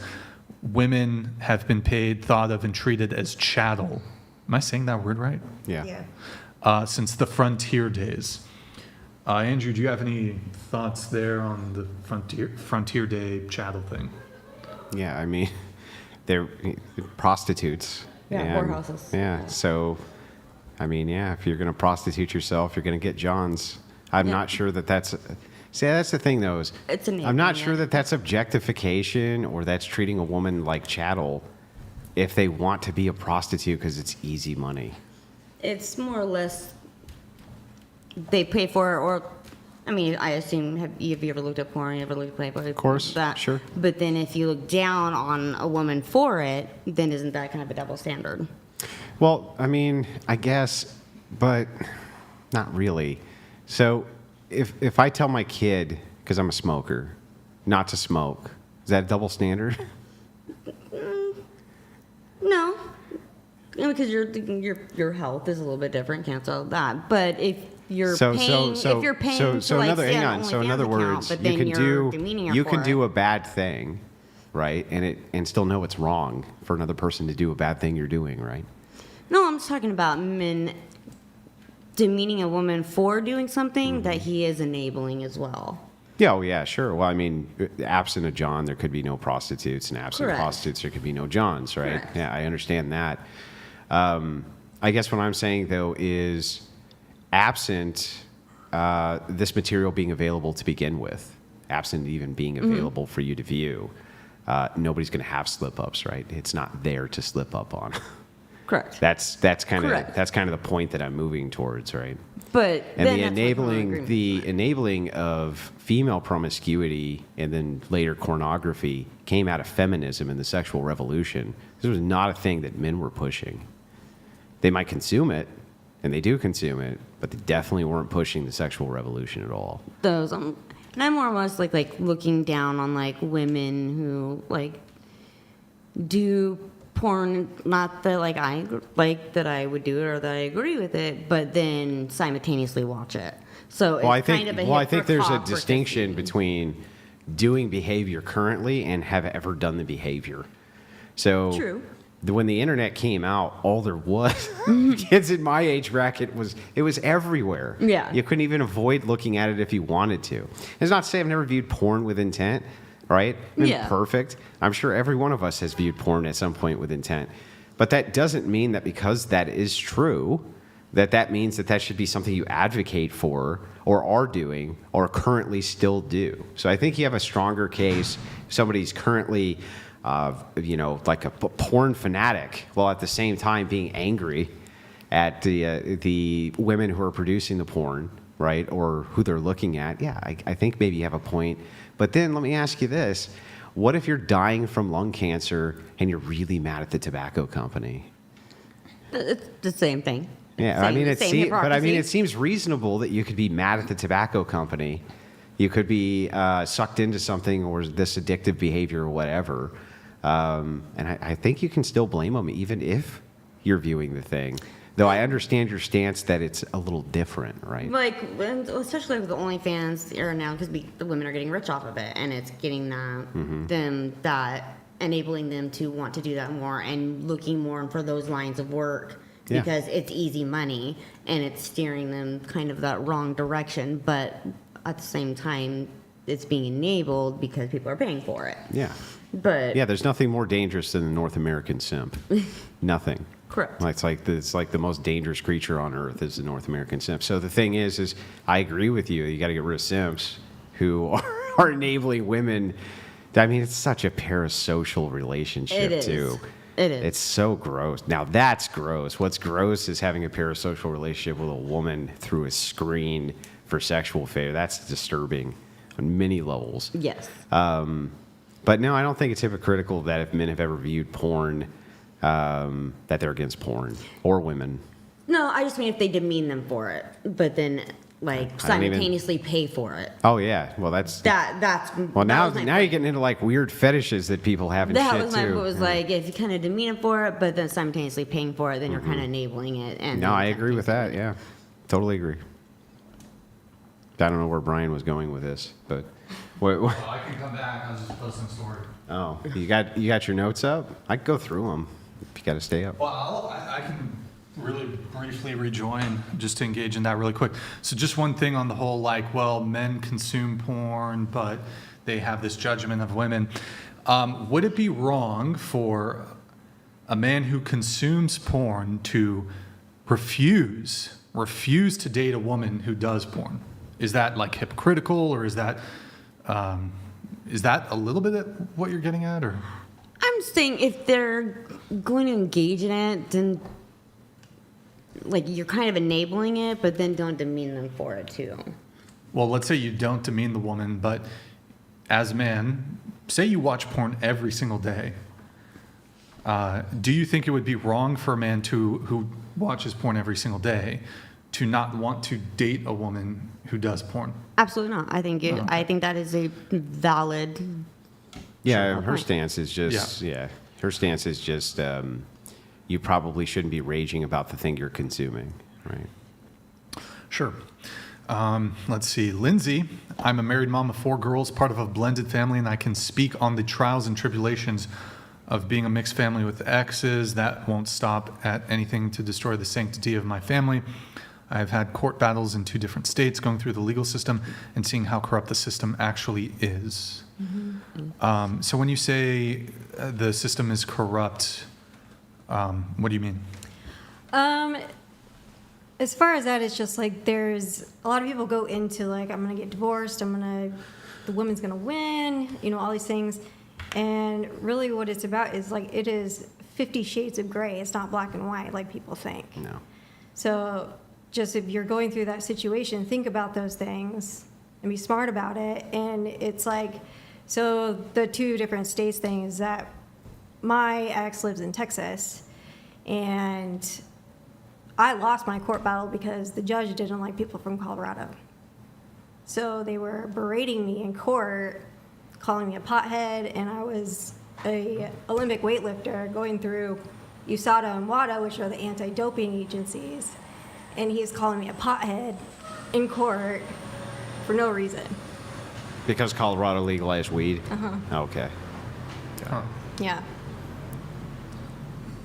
Speaker 1: women have been paid, thought of, and treated as chattel. Am I saying that word right?
Speaker 3: Yeah.
Speaker 1: Since the frontier days. Andrew, do you have any thoughts there on the frontier day chattel thing?
Speaker 3: Yeah, I mean, they're prostitutes.
Speaker 5: Yeah, whorehouses.
Speaker 3: Yeah, so, I mean, yeah, if you're going to prostitute yourself, you're going to get Johns. I'm not sure that's... See, that's the thing, though. I'm not sure that that's objectification or that's treating a woman like chattel if they want to be a prostitute because it's easy money.
Speaker 5: It's more or less they pay for it, or I mean, I assume, have you ever looked at porn? You ever looked at Playboy?
Speaker 3: Of course, sure.
Speaker 5: But then if you look down on a woman for it, then isn't that kind of a double standard?
Speaker 3: Well, I mean, I guess, but not really. So if I tell my kid, because I'm a smoker, not to smoke, is that a double standard?
Speaker 5: No. Because your health is a little bit different, cancel that. But if you're paying,
Speaker 3: so
Speaker 5: to, like,
Speaker 3: another,
Speaker 5: say,
Speaker 3: hang on. So in other words, you can do a bad thing, right? And still know it's wrong for another person to do a bad thing you're doing, right?
Speaker 5: No, I'm just talking about men demeaning a woman for doing something that he is enabling as well.
Speaker 3: Yeah, oh yeah, sure. Well, I mean, absent a John, there could be no prostitutes, and absent
Speaker 5: Correct.
Speaker 3: prostitutes, there could be no Johns, right?
Speaker 5: Correct.
Speaker 3: Yeah, I understand that. I guess what I'm saying, though, is absent this material being available to begin with, absent even being available for you to view, nobody's going to have slip-ups, right? It's not there to slip up on.
Speaker 5: Correct.
Speaker 3: That's kind
Speaker 5: Correct.
Speaker 3: of the point that I'm moving towards, right?
Speaker 5: But
Speaker 3: And
Speaker 5: then
Speaker 3: the enabling of female promiscuity and then later pornography came out of feminism and the sexual revolution. This was not a thing that men were pushing. They might consume it, and they do consume it, but they definitely weren't pushing the sexual revolution at all.
Speaker 5: those and I'm more or less like looking down on like women who like do porn, not that like I like that I would do it or that I agree with it, but then simultaneously watch it. So
Speaker 3: Well,
Speaker 5: it's kind of a
Speaker 3: I think there's a
Speaker 5: hypocrisy.
Speaker 3: distinction between doing behavior currently and have ever done the behavior. So
Speaker 5: True.
Speaker 3: When the internet came out, all there was, kids in my age bracket, it was everywhere.
Speaker 5: Yeah.
Speaker 3: You couldn't even avoid looking at it if you wanted to. It's not to say I've never viewed porn with intent, right?
Speaker 5: Yeah.
Speaker 3: Perfect. I'm sure every one of us has viewed porn at some point with intent. But that doesn't mean that because that is true, that means that should be something you advocate for or are doing or currently still do. So I think you have a stronger case if somebody's currently like a porn fanatic, while at the same time being angry at the women who are producing the porn, right, or who they're looking at. Yeah, I think maybe you have a point. But then let me ask you this. What if you're dying from lung cancer and you're really mad at the tobacco company?
Speaker 5: It's the same thing.
Speaker 3: Yeah,
Speaker 5: Same- same hypocrisy.
Speaker 3: it seems reasonable that you could be mad at the tobacco company. You could be sucked into something or this addictive behavior or whatever. And I think you can still blame them even if you're viewing the thing. Though I understand your stance that it's a little different, right?
Speaker 5: Like, especially with the OnlyFans era now, because the women are getting rich off of it, and it's getting enabling them to want to do that more and looking more for those lines of work
Speaker 3: Yeah.
Speaker 5: because it's easy money and it's steering them kind of that wrong direction. But at the same time, it's being enabled because people are paying for it.
Speaker 3: Yeah.
Speaker 5: But
Speaker 3: Yeah, there's nothing more dangerous than the North American simp. Nothing.
Speaker 5: Correct.
Speaker 3: It's like the most dangerous creature on earth is the North American simp. So the thing is I agree with you. You got to get rid of simps who are enabling women. I mean, it's such a parasocial relationship
Speaker 5: It is.
Speaker 3: too.
Speaker 5: It is.
Speaker 3: It's so gross. Now that's gross. What's gross is having a parasocial relationship with a woman through a screen for sexual favor. That's disturbing on many levels.
Speaker 5: yes.
Speaker 3: But no, I don't think it's hypocritical that if men have ever viewed porn, that they're against porn or women.
Speaker 5: No, I just mean if they demean them for it, but then like
Speaker 3: I don't even-
Speaker 5: simultaneously pay for it.
Speaker 3: Oh yeah, well that's
Speaker 5: That's
Speaker 3: well
Speaker 5: that
Speaker 3: now
Speaker 5: was my
Speaker 3: you're getting into like weird fetishes that people have and
Speaker 5: That
Speaker 3: shit
Speaker 5: was my
Speaker 3: too.
Speaker 5: point. Was
Speaker 3: Yeah.
Speaker 5: like if you kind of demean it for it, but then simultaneously paying for it, then you're kind of enabling it. And
Speaker 3: No,
Speaker 5: then
Speaker 3: I agree with that. Yeah, totally agree. I don't know where Brian was going with this, but what,
Speaker 1: I can come back. I was just posting a story.
Speaker 3: oh, you got your notes up? I could go through them if you got to stay up.
Speaker 1: Well, I can really briefly rejoin just to engage in that really quick. So just one thing on the whole, like, well, men consume porn, but they have this judgment of women. Would it be wrong for a man who consumes porn to refuse to date a woman who does porn? Is that like hypocritical, or is that a little bit of what you're getting at, or?
Speaker 5: I'm saying if they're going to engage in it, then like you're kind of enabling it, but then don't demean them for it too.
Speaker 1: Well, let's say you don't demean the woman, but as a man, say you watch porn every single day. Do you think it would be wrong for a man who watches porn every single day to not want to date a woman who does porn?
Speaker 5: Absolutely not. I think I think that is a valid.
Speaker 3: Yeah,
Speaker 5: Sure,
Speaker 3: her
Speaker 5: point.
Speaker 3: stance is just her stance is just you probably shouldn't be raging about the thing you're consuming, right?
Speaker 1: Sure. Let's see. Lindsay, I'm a married mom of 4 girls, part of a blended family, and I can speak on the trials and tribulations of being a mixed family with exes. That won't stop at anything to destroy the sanctity of my family. I've had court battles in 2 different states, going through the legal system and seeing how corrupt the system actually is. So when you say the system is corrupt, what do you mean?
Speaker 10: As far as that, it's just like there's a lot of people go into like, I'm gonna get divorced, the woman's gonna win, all these things. And really what it's about is like, it is 50 shades of gray. It's not black and white like people think.
Speaker 3: No.
Speaker 10: So just if you're going through that situation, think about those things and be smart about it. And it's like, so the 2 different states thing is that my ex lives in Texas, and I lost my court battle because the judge didn't like people from Colorado. So they were berating me in court, calling me a pothead, and I was a Olympic weightlifter going through USADA and WADA, which are the anti-doping agencies, and he's calling me a pothead in court for no reason.
Speaker 3: Because Colorado legalized weed? Okay.
Speaker 10: Yeah.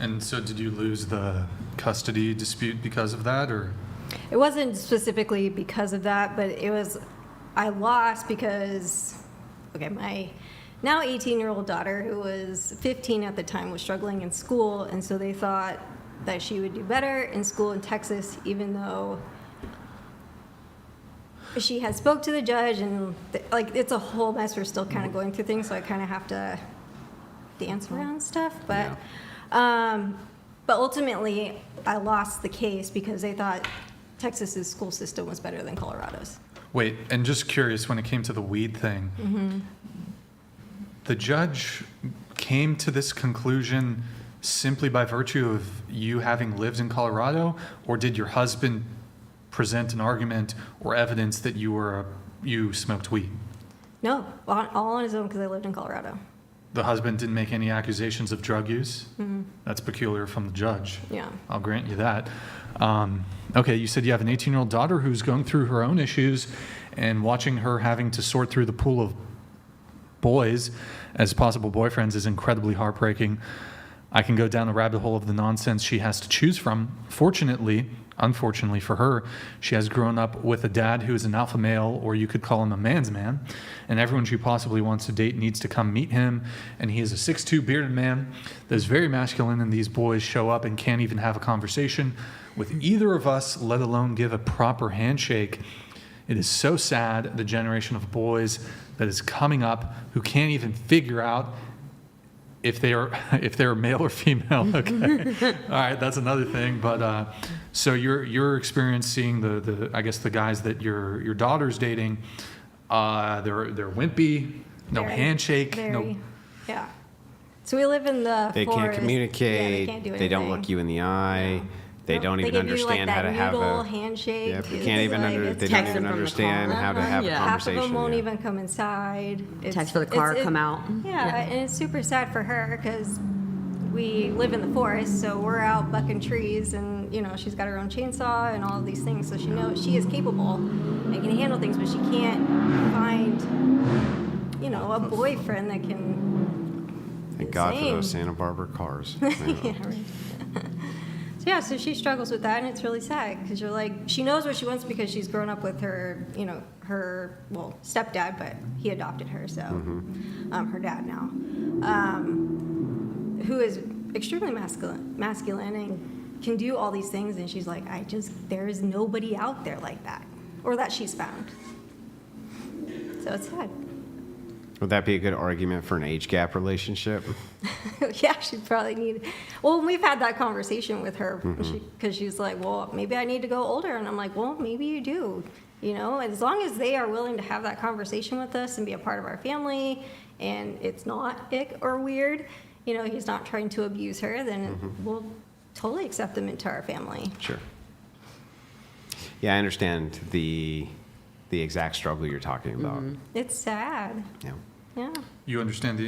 Speaker 1: And so did you lose the custody dispute because of that, or?
Speaker 10: It wasn't specifically because of that, but I lost because, my now 18-year-old daughter, who was 15 at the time, was struggling in school, and so they thought that she would do better in school in Texas, even though she had spoke to the judge, and it's a whole mess. We're still kind of going through things, so I kind of have to dance around stuff, but ultimately I lost the case because they thought Texas's school system was better than Colorado's.
Speaker 1: Wait, and just curious, when it came to the weed thing, the judge came to this conclusion simply by virtue of you having lived in Colorado, or did your husband present an argument or evidence that you smoked weed?
Speaker 10: No, all on his own because I lived in Colorado.
Speaker 1: The husband didn't make any accusations of drug use? That's peculiar from the judge.
Speaker 10: Yeah.
Speaker 1: I'll grant you that. Okay, you said you have an 18-year-old daughter who's going through her own issues, and watching her having to sort through the pool of boys as possible boyfriends is incredibly heartbreaking. I can go down the rabbit hole of the nonsense she has to choose from. Unfortunately for her, she has grown up with a dad who is an alpha male, or you could call him a man's man, and everyone she possibly wants to date needs to come meet him, and he is a 6'2" bearded man that is very masculine, and these boys show up and can't even have a conversation with either of us, let alone give a proper handshake. It is so sad, the generation of boys that is coming up who can't even figure out if they're male or female. Okay. All right, that's another thing. But so you're experiencing the guys that your daughter's dating, they're wimpy, no handshake, no.
Speaker 10: Yeah. So we live in the
Speaker 3: They
Speaker 10: forest.
Speaker 3: can't communicate.
Speaker 10: Yeah, they can't do anything.
Speaker 3: They don't look you in the eye. They don't even understand how to have a
Speaker 10: handshake.
Speaker 3: Yeah, they can't even they don't even understand how to have a conversation.
Speaker 10: Half of them won't even come inside.
Speaker 5: Text for the car, come out.
Speaker 10: Yeah, and it's super sad for her because we live in the forest, so we're out bucking trees, and she's got her own chainsaw and all of these things, so she knows she is capable and can handle things, but she can't find a boyfriend that can.
Speaker 3: Thank God for those Santa Barbara cars.
Speaker 10: Yeah, right. So she struggles with that, and it's really sad because she knows what she wants because she's grown up with her, her stepdad, but he adopted her, so her dad now, who is extremely masculine and can do all these things, and she's like, there is nobody out there like that, or that she's found. So it's sad.
Speaker 3: Would that be a good argument for an age gap relationship?
Speaker 10: Yeah, she'd probably need. Well, we've had that conversation with her because she's like, well, maybe I need to go older. And I'm like, well, maybe you do. As long as they are willing to have that conversation with us and be a part of our family, and it's not ick or weird, he's not trying to abuse her, then we'll totally accept them into our family.
Speaker 3: Sure. Yeah, I understand the exact struggle you're talking about.
Speaker 10: It's sad.
Speaker 3: Yeah.
Speaker 10: Yeah.
Speaker 1: You understand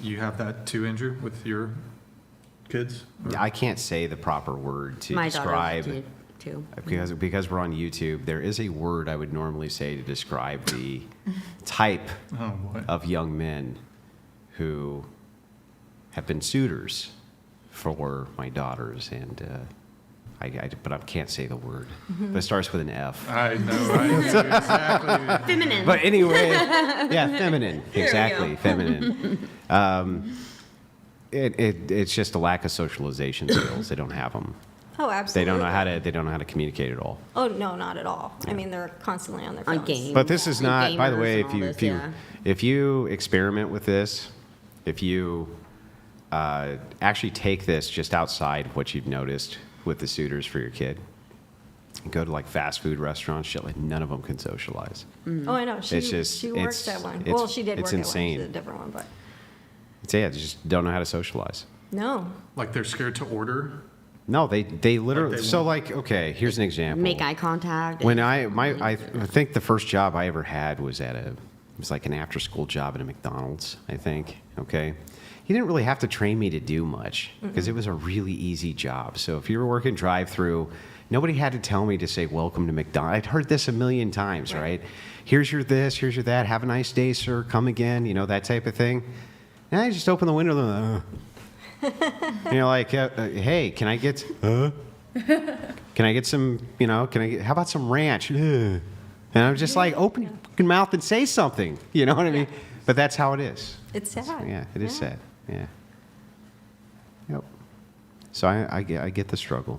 Speaker 1: you have that too, Andrew, with your kids?
Speaker 3: Yeah, I can't say the proper word to describe
Speaker 5: too.
Speaker 3: Because we're on YouTube, there is a word I would normally say to describe the type of young men who have been suitors for my daughters, and but I can't say the word. But it starts with an F.
Speaker 1: I know, right? Exactly.
Speaker 5: Feminine.
Speaker 3: But anyway, yeah, feminine. Exactly, feminine. It's just a lack of socialization skills. They don't have them.
Speaker 10: Oh, absolutely.
Speaker 3: They don't know how to communicate at all.
Speaker 10: Oh, no, not at all. I mean, they're constantly on their phones.
Speaker 5: On games.
Speaker 3: But this is not. By the
Speaker 5: gamers
Speaker 3: way,
Speaker 5: and all this,
Speaker 3: if you experiment with this, if you actually take this just outside what you've noticed with the suitors for your kid, go to like fast food restaurants, shit, like none of them can socialize.
Speaker 10: Oh, I know. She worked at one. Well, she did work
Speaker 3: insane.
Speaker 10: at one. She did a different one, but
Speaker 3: They just don't know how to socialize.
Speaker 10: no.
Speaker 1: Like they're scared to order.
Speaker 3: No, they literally.
Speaker 1: Like they
Speaker 3: So
Speaker 1: won't.
Speaker 3: like, okay, here's an example.
Speaker 5: Make eye contact.
Speaker 3: When I think the first job I ever had was it was like an after school job at a McDonald's, I think. Okay. He didn't really have to train me to do much because it was a really easy job. So if you were working drive-through, nobody had to tell me to say welcome to McDonald's. I'd heard this a million times, right? Here's your this, here's your that. Have a nice day, sir. Come again. You know, that type of thing. And I just open the window. And you're like, hey, can I get some, how about some ranch? And I'm just like, open your fucking mouth and say something. You know what I mean? But that's how it is.
Speaker 10: It's sad.
Speaker 3: Yeah, it is sad. Yeah. Yep. So I get the struggle.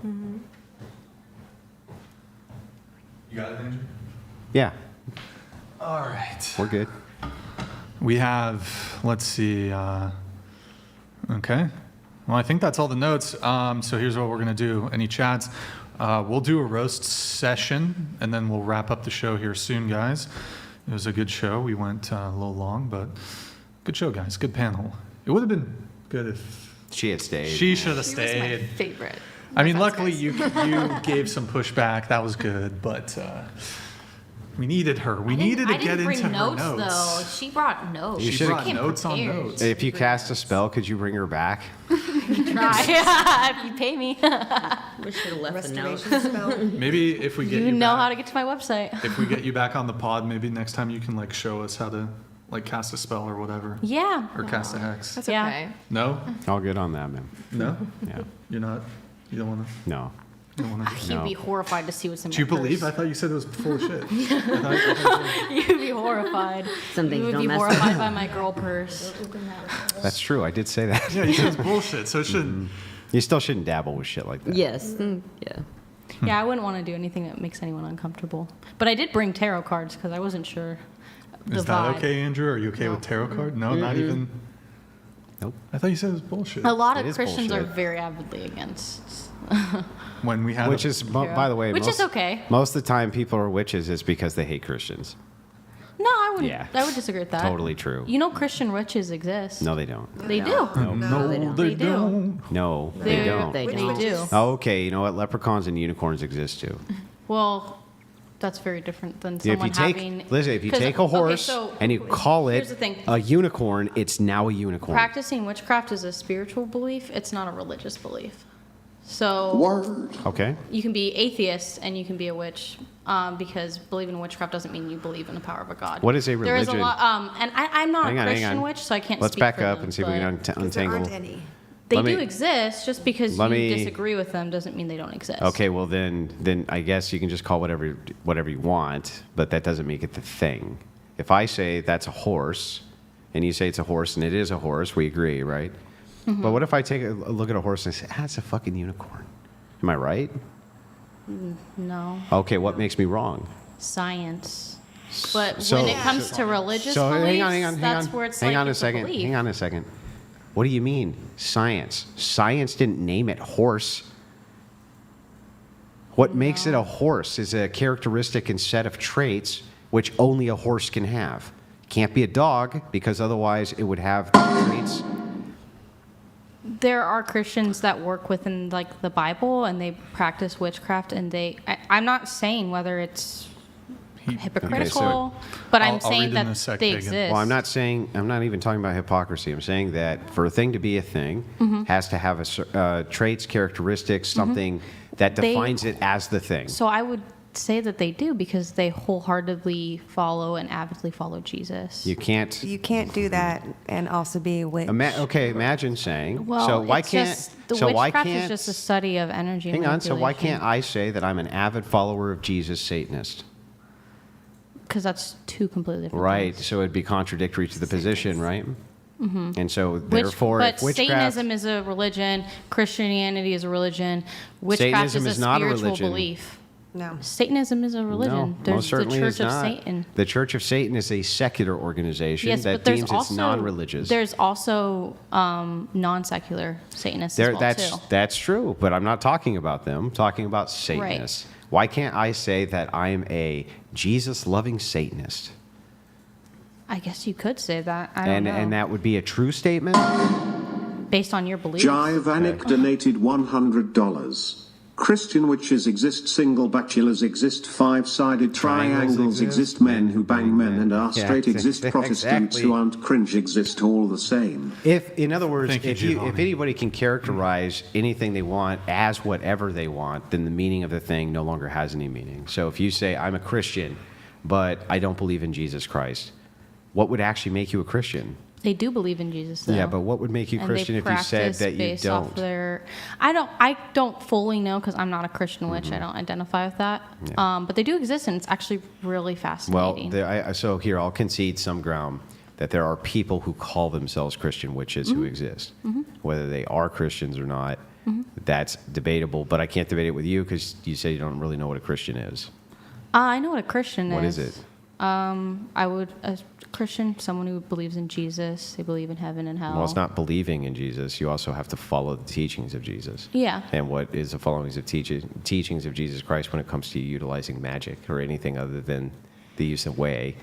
Speaker 1: You got it, Andrew?
Speaker 3: Yeah,
Speaker 1: All right.
Speaker 3: we're good.
Speaker 1: We have, let's see. Okay. Well, I think that's all the notes. So here's what we're going to do. Any chats? We'll do a roast session, and then we'll wrap up the show here soon, guys. It was a good show. We went a little long, but good show, guys. Good panel. It would have been good if
Speaker 3: She had stayed.
Speaker 1: she should have
Speaker 2: She was my
Speaker 1: stayed.
Speaker 2: favorite.
Speaker 1: I mean, luckily you gave some pushback. That was good, but we needed her. We needed to get into her
Speaker 8: notes,
Speaker 1: notes.
Speaker 8: though. She brought notes.
Speaker 3: You
Speaker 1: She
Speaker 3: should've-
Speaker 1: brought
Speaker 8: came
Speaker 1: notes on
Speaker 8: prepared.
Speaker 1: notes.
Speaker 3: If you cast a spell, could you bring her back?
Speaker 2: Try if you pay me.
Speaker 5: We should have left the note.
Speaker 6: Restoration spell.
Speaker 1: Maybe if we get
Speaker 2: You
Speaker 1: you
Speaker 2: know
Speaker 1: back,
Speaker 2: how to get to my website.
Speaker 1: if we get you back on the pod, maybe next time you can like show us how to like cast a spell or whatever,
Speaker 2: Yeah.
Speaker 1: or cast a hex.
Speaker 11: That's
Speaker 2: Yeah.
Speaker 11: okay.
Speaker 1: No,
Speaker 3: All good on that, man.
Speaker 1: no,
Speaker 3: Yeah.
Speaker 1: you're not. You don't want to.
Speaker 3: No.
Speaker 1: You don't want to.
Speaker 2: You'd
Speaker 3: No.
Speaker 2: be horrified to see what's in
Speaker 1: Do you
Speaker 2: my
Speaker 1: believe? I
Speaker 2: purse.
Speaker 1: thought you said it was full of shit. I thought
Speaker 2: You'd be horrified.
Speaker 5: Some things
Speaker 2: You would
Speaker 5: don't
Speaker 2: be
Speaker 5: mess
Speaker 2: horrified
Speaker 5: up.
Speaker 2: by my girl purse.
Speaker 3: That's true. I did say that.
Speaker 1: yeah, you said it's bullshit, so it shouldn't.
Speaker 3: You still shouldn't dabble with shit like that.
Speaker 5: Yes. Yeah.
Speaker 2: Yeah, I wouldn't want to do anything that makes anyone uncomfortable. But I did bring tarot cards because I wasn't sure. The
Speaker 1: Is that
Speaker 2: vibe.
Speaker 1: okay, Andrew? Are you okay with tarot card? No, not even.
Speaker 3: Nope.
Speaker 1: I thought you said it was bullshit.
Speaker 2: A lot
Speaker 3: It
Speaker 2: of
Speaker 3: is
Speaker 2: Christians
Speaker 3: bullshit.
Speaker 2: are very avidly against.
Speaker 1: When we had
Speaker 3: Which
Speaker 1: a-
Speaker 3: is, by the way,
Speaker 2: Which is okay.
Speaker 3: Most of the time, people are witches is because they hate Christians.
Speaker 2: No, I wouldn't.
Speaker 3: Yeah.
Speaker 2: I would disagree with that.
Speaker 3: Totally true.
Speaker 2: You know, Christian witches exist.
Speaker 3: No, they don't.
Speaker 2: They do.
Speaker 1: no,
Speaker 5: they don't.
Speaker 1: they
Speaker 2: They do.
Speaker 1: don't.
Speaker 3: No, they don't.
Speaker 5: They
Speaker 2: They
Speaker 5: don't.
Speaker 2: do.
Speaker 3: Oh, okay, you know what? Leprechauns and unicorns exist too.
Speaker 2: Well, that's very different than
Speaker 3: If
Speaker 2: someone
Speaker 3: you take,
Speaker 2: having.
Speaker 3: listen, if you
Speaker 2: 'cause-
Speaker 3: take a
Speaker 2: okay,
Speaker 3: horse
Speaker 2: so
Speaker 3: and you call
Speaker 2: here's
Speaker 3: it
Speaker 2: the thing.
Speaker 3: a unicorn, it's now a unicorn.
Speaker 2: Practicing witchcraft is a spiritual belief. It's not a religious belief. So
Speaker 16: Word.
Speaker 3: Okay.
Speaker 2: you can be atheist and you can be a witch, because believing in witchcraft doesn't mean you believe in the power of a god.
Speaker 3: What is a
Speaker 2: There is a
Speaker 3: religion?
Speaker 2: lot, and I'm not
Speaker 3: Hang
Speaker 2: a
Speaker 3: on, hang
Speaker 2: Christian
Speaker 3: on.
Speaker 2: witch, so I can't.
Speaker 3: Let's
Speaker 2: speak
Speaker 3: back
Speaker 2: for
Speaker 3: up
Speaker 2: them,
Speaker 3: and see if we
Speaker 2: but
Speaker 3: can
Speaker 6: There
Speaker 3: untangle.
Speaker 6: aren't any.
Speaker 2: They
Speaker 3: Let
Speaker 2: do
Speaker 3: me-
Speaker 2: exist. Just because
Speaker 3: let
Speaker 2: you
Speaker 3: me-
Speaker 2: disagree with them doesn't mean they don't exist.
Speaker 3: Okay, well then I guess you can just call whatever you want, but that doesn't make it the thing. If I say that's a horse, and you say it's a horse, and it is a horse, we agree, right?
Speaker 2: Mm-hmm.
Speaker 3: But what if I take a look at a horse and I say, it's a fucking unicorn? Am I right?
Speaker 2: No.
Speaker 3: Okay, what makes me wrong?
Speaker 2: Science. But
Speaker 3: So-
Speaker 2: when it comes to religious
Speaker 3: So
Speaker 2: beliefs,
Speaker 3: hang on,
Speaker 2: that's where it's
Speaker 3: hang
Speaker 2: like
Speaker 3: on a
Speaker 2: it's
Speaker 3: second.
Speaker 2: belief.
Speaker 3: Hang on a second. What do you mean science? Science didn't name it horse. What makes it a horse is a characteristic and set of traits which only a horse can have. Can't be a dog because otherwise it would have the traits.
Speaker 2: There are Christians that work within like the Bible and they practice witchcraft and I'm not saying whether it's hypocritical. But I'm
Speaker 1: I'll
Speaker 2: saying
Speaker 1: read in a
Speaker 2: that
Speaker 1: sec,
Speaker 2: they
Speaker 1: Pagan.
Speaker 2: exist.
Speaker 3: Well, I'm not even talking about hypocrisy. I'm saying that for a thing to be a thing, has to have traits, characteristics, something that
Speaker 2: They-
Speaker 3: defines it as the thing.
Speaker 2: So I would say that they do because they wholeheartedly follow and avidly follow Jesus.
Speaker 3: You can't.
Speaker 6: You can't do that and also be a witch.
Speaker 3: Imagine saying.
Speaker 2: Well,
Speaker 3: so why
Speaker 2: it's
Speaker 3: can't?
Speaker 2: just, the
Speaker 3: so why
Speaker 2: witchcraft
Speaker 3: can't?
Speaker 2: is just a study of energy.
Speaker 3: Hang on. So why
Speaker 2: manipulation.
Speaker 3: can't I say that I'm an avid follower of Jesus, Satanist?
Speaker 2: Because that's two completely different
Speaker 3: Right.
Speaker 2: things.
Speaker 3: So it'd be contradictory to the position, right?
Speaker 2: Mhm.
Speaker 3: And so therefore,
Speaker 2: but
Speaker 3: if witchcraft,
Speaker 2: Satanism is a religion, Christianity is a religion, witchcraft
Speaker 3: Satanism
Speaker 2: is
Speaker 3: is
Speaker 2: a
Speaker 3: not a
Speaker 2: spiritual
Speaker 3: religion.
Speaker 2: belief.
Speaker 6: No.
Speaker 2: Satanism is a religion.
Speaker 3: No,
Speaker 2: There's
Speaker 3: most certainly
Speaker 2: the Church
Speaker 3: is
Speaker 2: of
Speaker 3: not.
Speaker 2: Satan.
Speaker 3: The Church of Satan is a secular organization
Speaker 2: Yes,
Speaker 3: that
Speaker 2: but there's
Speaker 3: deems
Speaker 2: also
Speaker 3: it's non-religious.
Speaker 2: There's also non-secular Satanists as well too.
Speaker 3: That's true, but I'm not talking about them. I'm talking about Satanists. Why can't I say that I am a Jesus-loving Satanist?
Speaker 2: I guess you could say that. I don't know.
Speaker 3: And that would be a true statement?
Speaker 2: Based on your beliefs.
Speaker 9: Jivanik donated $100. Christian witches exist, single bachelors exist, five-sided triangles exist, men who bang men and are
Speaker 3: Yeah,
Speaker 9: straight exist, Protestants
Speaker 3: exactly.
Speaker 9: who aren't cringe exist, all the same.
Speaker 3: In other words,
Speaker 1: Thank you,
Speaker 3: if
Speaker 1: Giovanni.
Speaker 3: anybody can characterize anything they want as whatever they want, then the meaning of the thing no longer has any meaning. So if you say, I'm a Christian, but I don't believe in Jesus Christ, what would actually make you a Christian?
Speaker 2: They do believe in Jesus, though.
Speaker 3: Yeah, but what would make you
Speaker 2: And
Speaker 3: Christian
Speaker 2: they
Speaker 3: if you said
Speaker 2: practice
Speaker 3: that you
Speaker 2: based off
Speaker 3: don't?
Speaker 2: Their, I don't fully know because I'm not a Christian witch. I don't identify with that.
Speaker 3: Yeah.
Speaker 2: But they do exist, and it's actually really
Speaker 3: Well,
Speaker 2: fascinating.
Speaker 3: so here, I'll concede some ground that there are people who call themselves Christian witches who exist. Whether they are Christians or not, that's debatable, but I can't debate it with you because you say you don't really know what a Christian is.
Speaker 2: I know what a Christian
Speaker 3: What
Speaker 2: is.
Speaker 3: is it?
Speaker 2: A Christian, someone who believes in Jesus. They believe in heaven and hell.
Speaker 3: Well, it's not believing in Jesus. You also have to follow the teachings of Jesus.
Speaker 2: Yeah.
Speaker 3: And what is the followings of teachings of Jesus Christ when it comes to utilizing magic or anything other than the use and way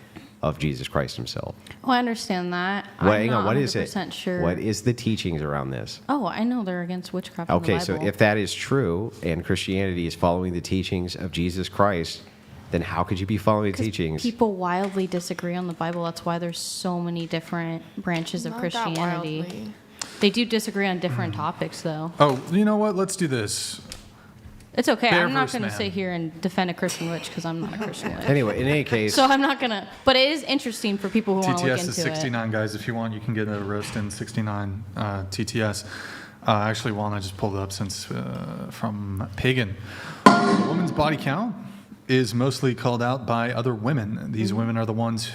Speaker 3: of Jesus Christ himself?
Speaker 2: Oh, I understand that.
Speaker 3: Well,
Speaker 2: I'm
Speaker 3: hang
Speaker 2: not
Speaker 3: on, what is it?
Speaker 2: 100% Sure.
Speaker 3: What is the teachings around this?
Speaker 2: Oh, I know they're against witchcraft. in the
Speaker 3: Okay, so
Speaker 2: Bible.
Speaker 3: if that is true and Christianity is following the teachings of Jesus Christ, then how could you be following the teachings?
Speaker 2: People wildly disagree on the Bible. That's why there's so many different branches of
Speaker 11: Not that
Speaker 2: Christianity.
Speaker 11: wildly.
Speaker 2: They do disagree on different topics, though.
Speaker 1: Oh, you know what? Let's do this.
Speaker 2: It's okay.
Speaker 1: Bear
Speaker 2: I'm not
Speaker 1: versus
Speaker 2: going to
Speaker 1: man.
Speaker 2: sit here and defend a Christian witch because I'm not a Christian witch.
Speaker 3: Anyway, in any case,
Speaker 2: So I'm not going to. But it is interesting for people who want to look
Speaker 1: TTS
Speaker 2: into
Speaker 1: is 69, guys. If you want, you can get a roast in 69 TTS. Actually, one I just pulled up since from Pagan. A woman's body count is mostly called out by other women. These women are the ones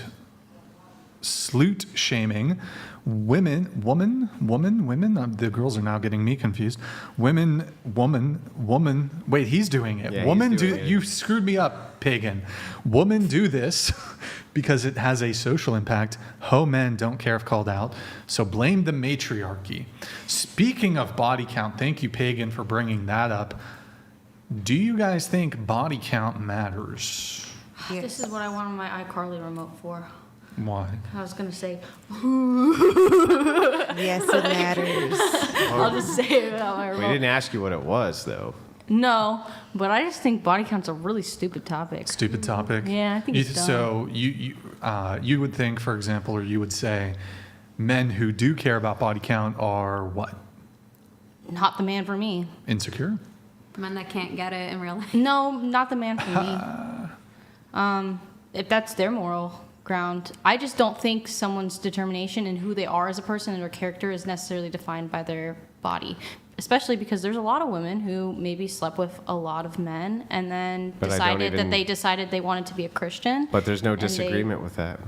Speaker 1: slut shaming women. The girls are now getting me confused. Woman. Wait, he's doing it.
Speaker 3: Yeah,
Speaker 1: Woman,
Speaker 3: he's doing it.
Speaker 1: you screwed me up, Pagan. Women do this because it has a social impact. Ho men don't care if called out. So blame the matriarchy. Speaking of body count, thank you, Pagan, for bringing that up. Do you guys think body count matters?
Speaker 2: This is what I wanted my iCarly remote for.
Speaker 1: Why?
Speaker 2: I was going to say.
Speaker 6: Yes, it matters.
Speaker 2: I'll just say it without my
Speaker 3: we
Speaker 2: remote.
Speaker 3: didn't ask you what it was, though.
Speaker 2: No, but I just think body count's a really stupid topic.
Speaker 1: Stupid topic.
Speaker 2: Yeah, I think it's dumb.
Speaker 1: So you would think, for example, or you would say, men who do care about body count are what?
Speaker 2: Not the man for me.
Speaker 1: Insecure?
Speaker 8: Men that can't get it in real life.
Speaker 2: No, not the man for me. If that's their moral ground, I just don't think someone's determination and who they are as a person and their character is necessarily defined by their body. Especially because there's a lot of women who maybe slept with a lot of men and then
Speaker 3: But I don't
Speaker 2: decided
Speaker 3: even-
Speaker 2: that they decided they wanted to be a Christian.
Speaker 3: But there's no
Speaker 2: and they-
Speaker 3: disagreement with that.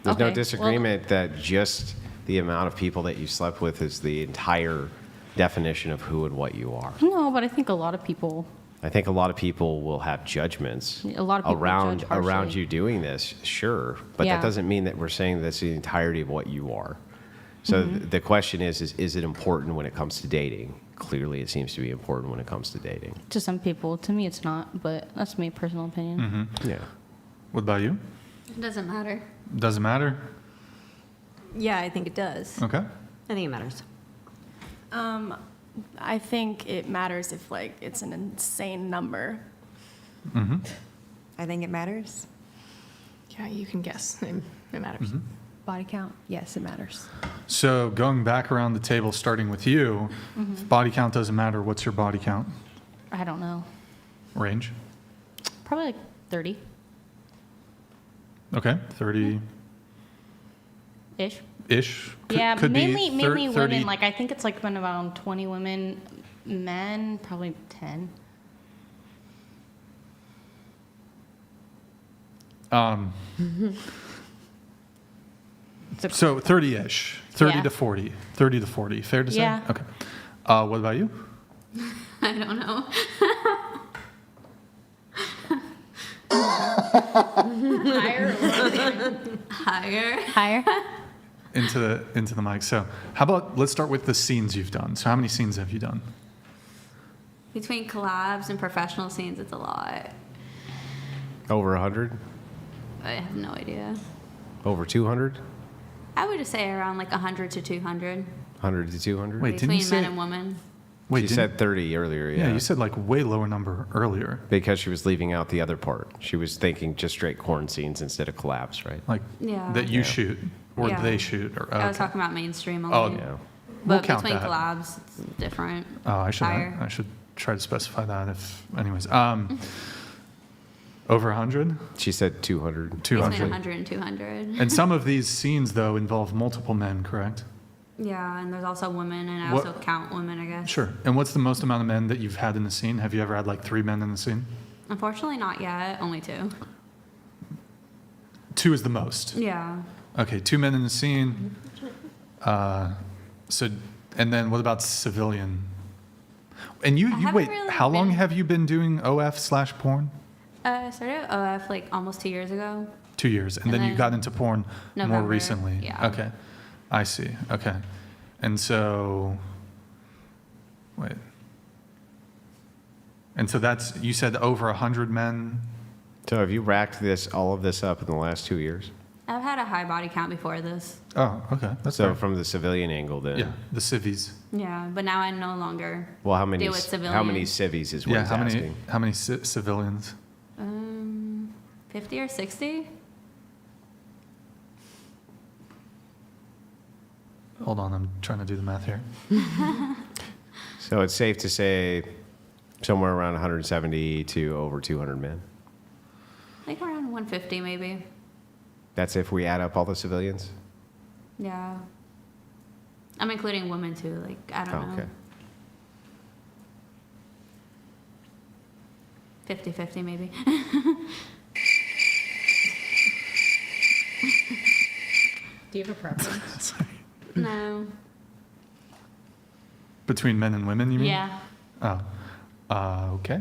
Speaker 3: There's
Speaker 2: Okay,
Speaker 3: no
Speaker 2: well-
Speaker 3: disagreement that just the amount of people that you slept with is the entire definition of who and what you are.
Speaker 2: No, but I think a lot of people.
Speaker 3: I think a lot of people will have judgments
Speaker 2: A lot of people
Speaker 3: around
Speaker 2: judge harshly.
Speaker 3: around you doing this, sure, but
Speaker 2: Yeah.
Speaker 3: that doesn't mean that we're saying that's the entirety of what you are. So
Speaker 2: Mm-hmm.
Speaker 3: the question is it important when it comes to dating? Clearly, it seems to be important when it comes to dating.
Speaker 2: To some people, to me, it's not. But that's my personal opinion.
Speaker 3: Yeah.
Speaker 1: What about you?
Speaker 8: It doesn't matter.
Speaker 1: Doesn't matter?
Speaker 10: Yeah, I think it does.
Speaker 1: Okay.
Speaker 5: I think it matters.
Speaker 13: I think it matters if like it's an insane number.
Speaker 6: I think it matters.
Speaker 11: Yeah, you can guess. It matters.
Speaker 1: Mm-hmm.
Speaker 12: Body count? Yes, it matters.
Speaker 1: So going back around the table, starting with you,
Speaker 2: Mhm.
Speaker 1: if body count doesn't matter, what's your body count
Speaker 2: I don't know.
Speaker 1: range?
Speaker 2: Probably like 30
Speaker 1: Okay, 30
Speaker 2: ish.
Speaker 1: ish.
Speaker 2: Yeah,
Speaker 1: could be
Speaker 2: mainly
Speaker 1: 30.
Speaker 2: women. Like I think it's like been around 20 women. Men probably 10.
Speaker 1: So 30-ish, 30
Speaker 2: Yeah.
Speaker 1: to 40, 30 to 40. Fair to say?
Speaker 2: Yeah.
Speaker 1: Okay. What about you?
Speaker 8: I don't know.
Speaker 2: Higher.
Speaker 1: Into the mic. So how about let's start with the scenes you've done. So how many scenes have you done?
Speaker 8: Between collabs and professional scenes, it's a lot.
Speaker 3: Over 100?
Speaker 8: I have no idea.
Speaker 3: Over 200?
Speaker 8: I would just say around like 100 to 200.
Speaker 3: 100 to 200?
Speaker 1: Wait, didn't you
Speaker 8: Between
Speaker 1: say?
Speaker 8: men and women.
Speaker 1: Wait,
Speaker 3: She
Speaker 1: didn't-
Speaker 3: said 30 earlier,
Speaker 1: Yeah,
Speaker 3: yeah.
Speaker 1: you said like way lower number earlier.
Speaker 3: Because she was leaving out the other part. She was thinking just straight corn scenes instead of collabs, right?
Speaker 1: Like
Speaker 8: Yeah.
Speaker 1: that you
Speaker 3: Yeah.
Speaker 1: shoot or
Speaker 8: Yeah.
Speaker 1: they shoot. Or,
Speaker 8: I was
Speaker 1: okay.
Speaker 8: talking about mainstream
Speaker 1: Oh,
Speaker 8: only.
Speaker 1: yeah. We'll
Speaker 8: But
Speaker 1: count
Speaker 8: between
Speaker 1: that.
Speaker 8: collabs, it's different.
Speaker 1: Oh, I
Speaker 8: Higher.
Speaker 1: should try to specify that. If anyways, over 100.
Speaker 3: She said 200.
Speaker 1: 200.
Speaker 8: Between 100 and 200.
Speaker 1: And some of these scenes though involve multiple men, correct?
Speaker 8: Yeah, and there's also women, and I
Speaker 1: What-
Speaker 8: also count women, I guess.
Speaker 1: Sure. And what's the most amount of men that you've had in the scene? Have you ever had like 3 men in the scene?
Speaker 8: Unfortunately, not yet. Only 2.
Speaker 1: 2 is the most.
Speaker 8: Yeah.
Speaker 1: Okay, 2 men in the scene. So, and then what about civilian? And you
Speaker 8: haven't
Speaker 1: wait.
Speaker 8: really
Speaker 1: How long
Speaker 8: been-
Speaker 1: have you been doing OF/porn?
Speaker 8: I started OF like almost 2 years ago.
Speaker 1: 2 years, and
Speaker 8: And
Speaker 1: then you
Speaker 8: then
Speaker 1: got into porn more
Speaker 8: November,
Speaker 1: recently.
Speaker 8: yeah.
Speaker 1: Okay, I see. Okay, and so wait, and so that's you said over 100 men.
Speaker 3: So have you racked all of this up in the last 2 years?
Speaker 8: I've had a high body count before this.
Speaker 1: Oh, okay, that's
Speaker 3: So
Speaker 1: fair.
Speaker 3: from the civilian angle then?
Speaker 1: Yeah, the civvies.
Speaker 8: Yeah, but now I no longer
Speaker 3: Well, how many
Speaker 8: deal with civilians.
Speaker 3: how many civvies is what
Speaker 1: Yeah,
Speaker 3: he's
Speaker 1: how many
Speaker 3: asking?
Speaker 1: civilians?
Speaker 8: 50 or 60?
Speaker 1: Hold on, I'm trying to do the math here.
Speaker 3: So it's safe to say somewhere around 170 to over 200 men.
Speaker 8: I think around 150 maybe.
Speaker 3: That's if we add up all the civilians?
Speaker 8: Yeah. I'm including women too, like, I don't know.
Speaker 3: Okay.
Speaker 8: 50-50 maybe.
Speaker 2: Do you have a preference?
Speaker 8: No.
Speaker 1: Between men and women, you mean?
Speaker 8: Yeah.
Speaker 1: Oh, okay.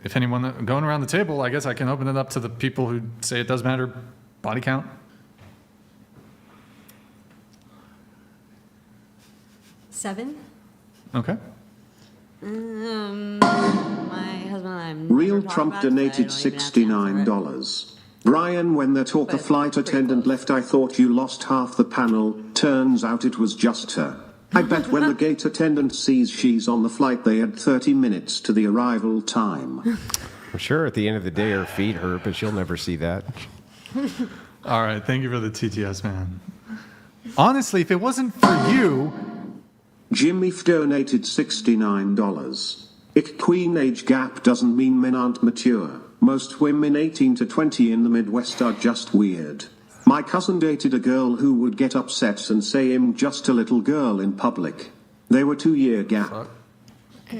Speaker 1: If anyone going around the table, I guess I can open it up to the people who say it does matter. Body count.
Speaker 5: 7.
Speaker 1: Okay.
Speaker 5: My husband and I have
Speaker 9: Real
Speaker 5: never talked
Speaker 9: Trump
Speaker 5: about it, so I
Speaker 9: donated
Speaker 5: don't even have to answer it.
Speaker 9: $69. Brian, when they thought the flight attendant left, I thought you lost half the panel. Turns out it was just her. I bet when the gate attendant sees she's on the flight, they add 30 minutes to the arrival time.
Speaker 3: I'm sure at the end of the day her feet hurt, but she'll never see that.
Speaker 1: All right. Thank you for the TTS, man. Honestly, if it wasn't for you,
Speaker 9: Jimmy donated $69. Queen age gap doesn't mean men aren't mature. Most women 18 to 20 in the Midwest are just weird. My cousin dated a girl who would get upset and say I'm just a little girl in public. They were 2-year gap.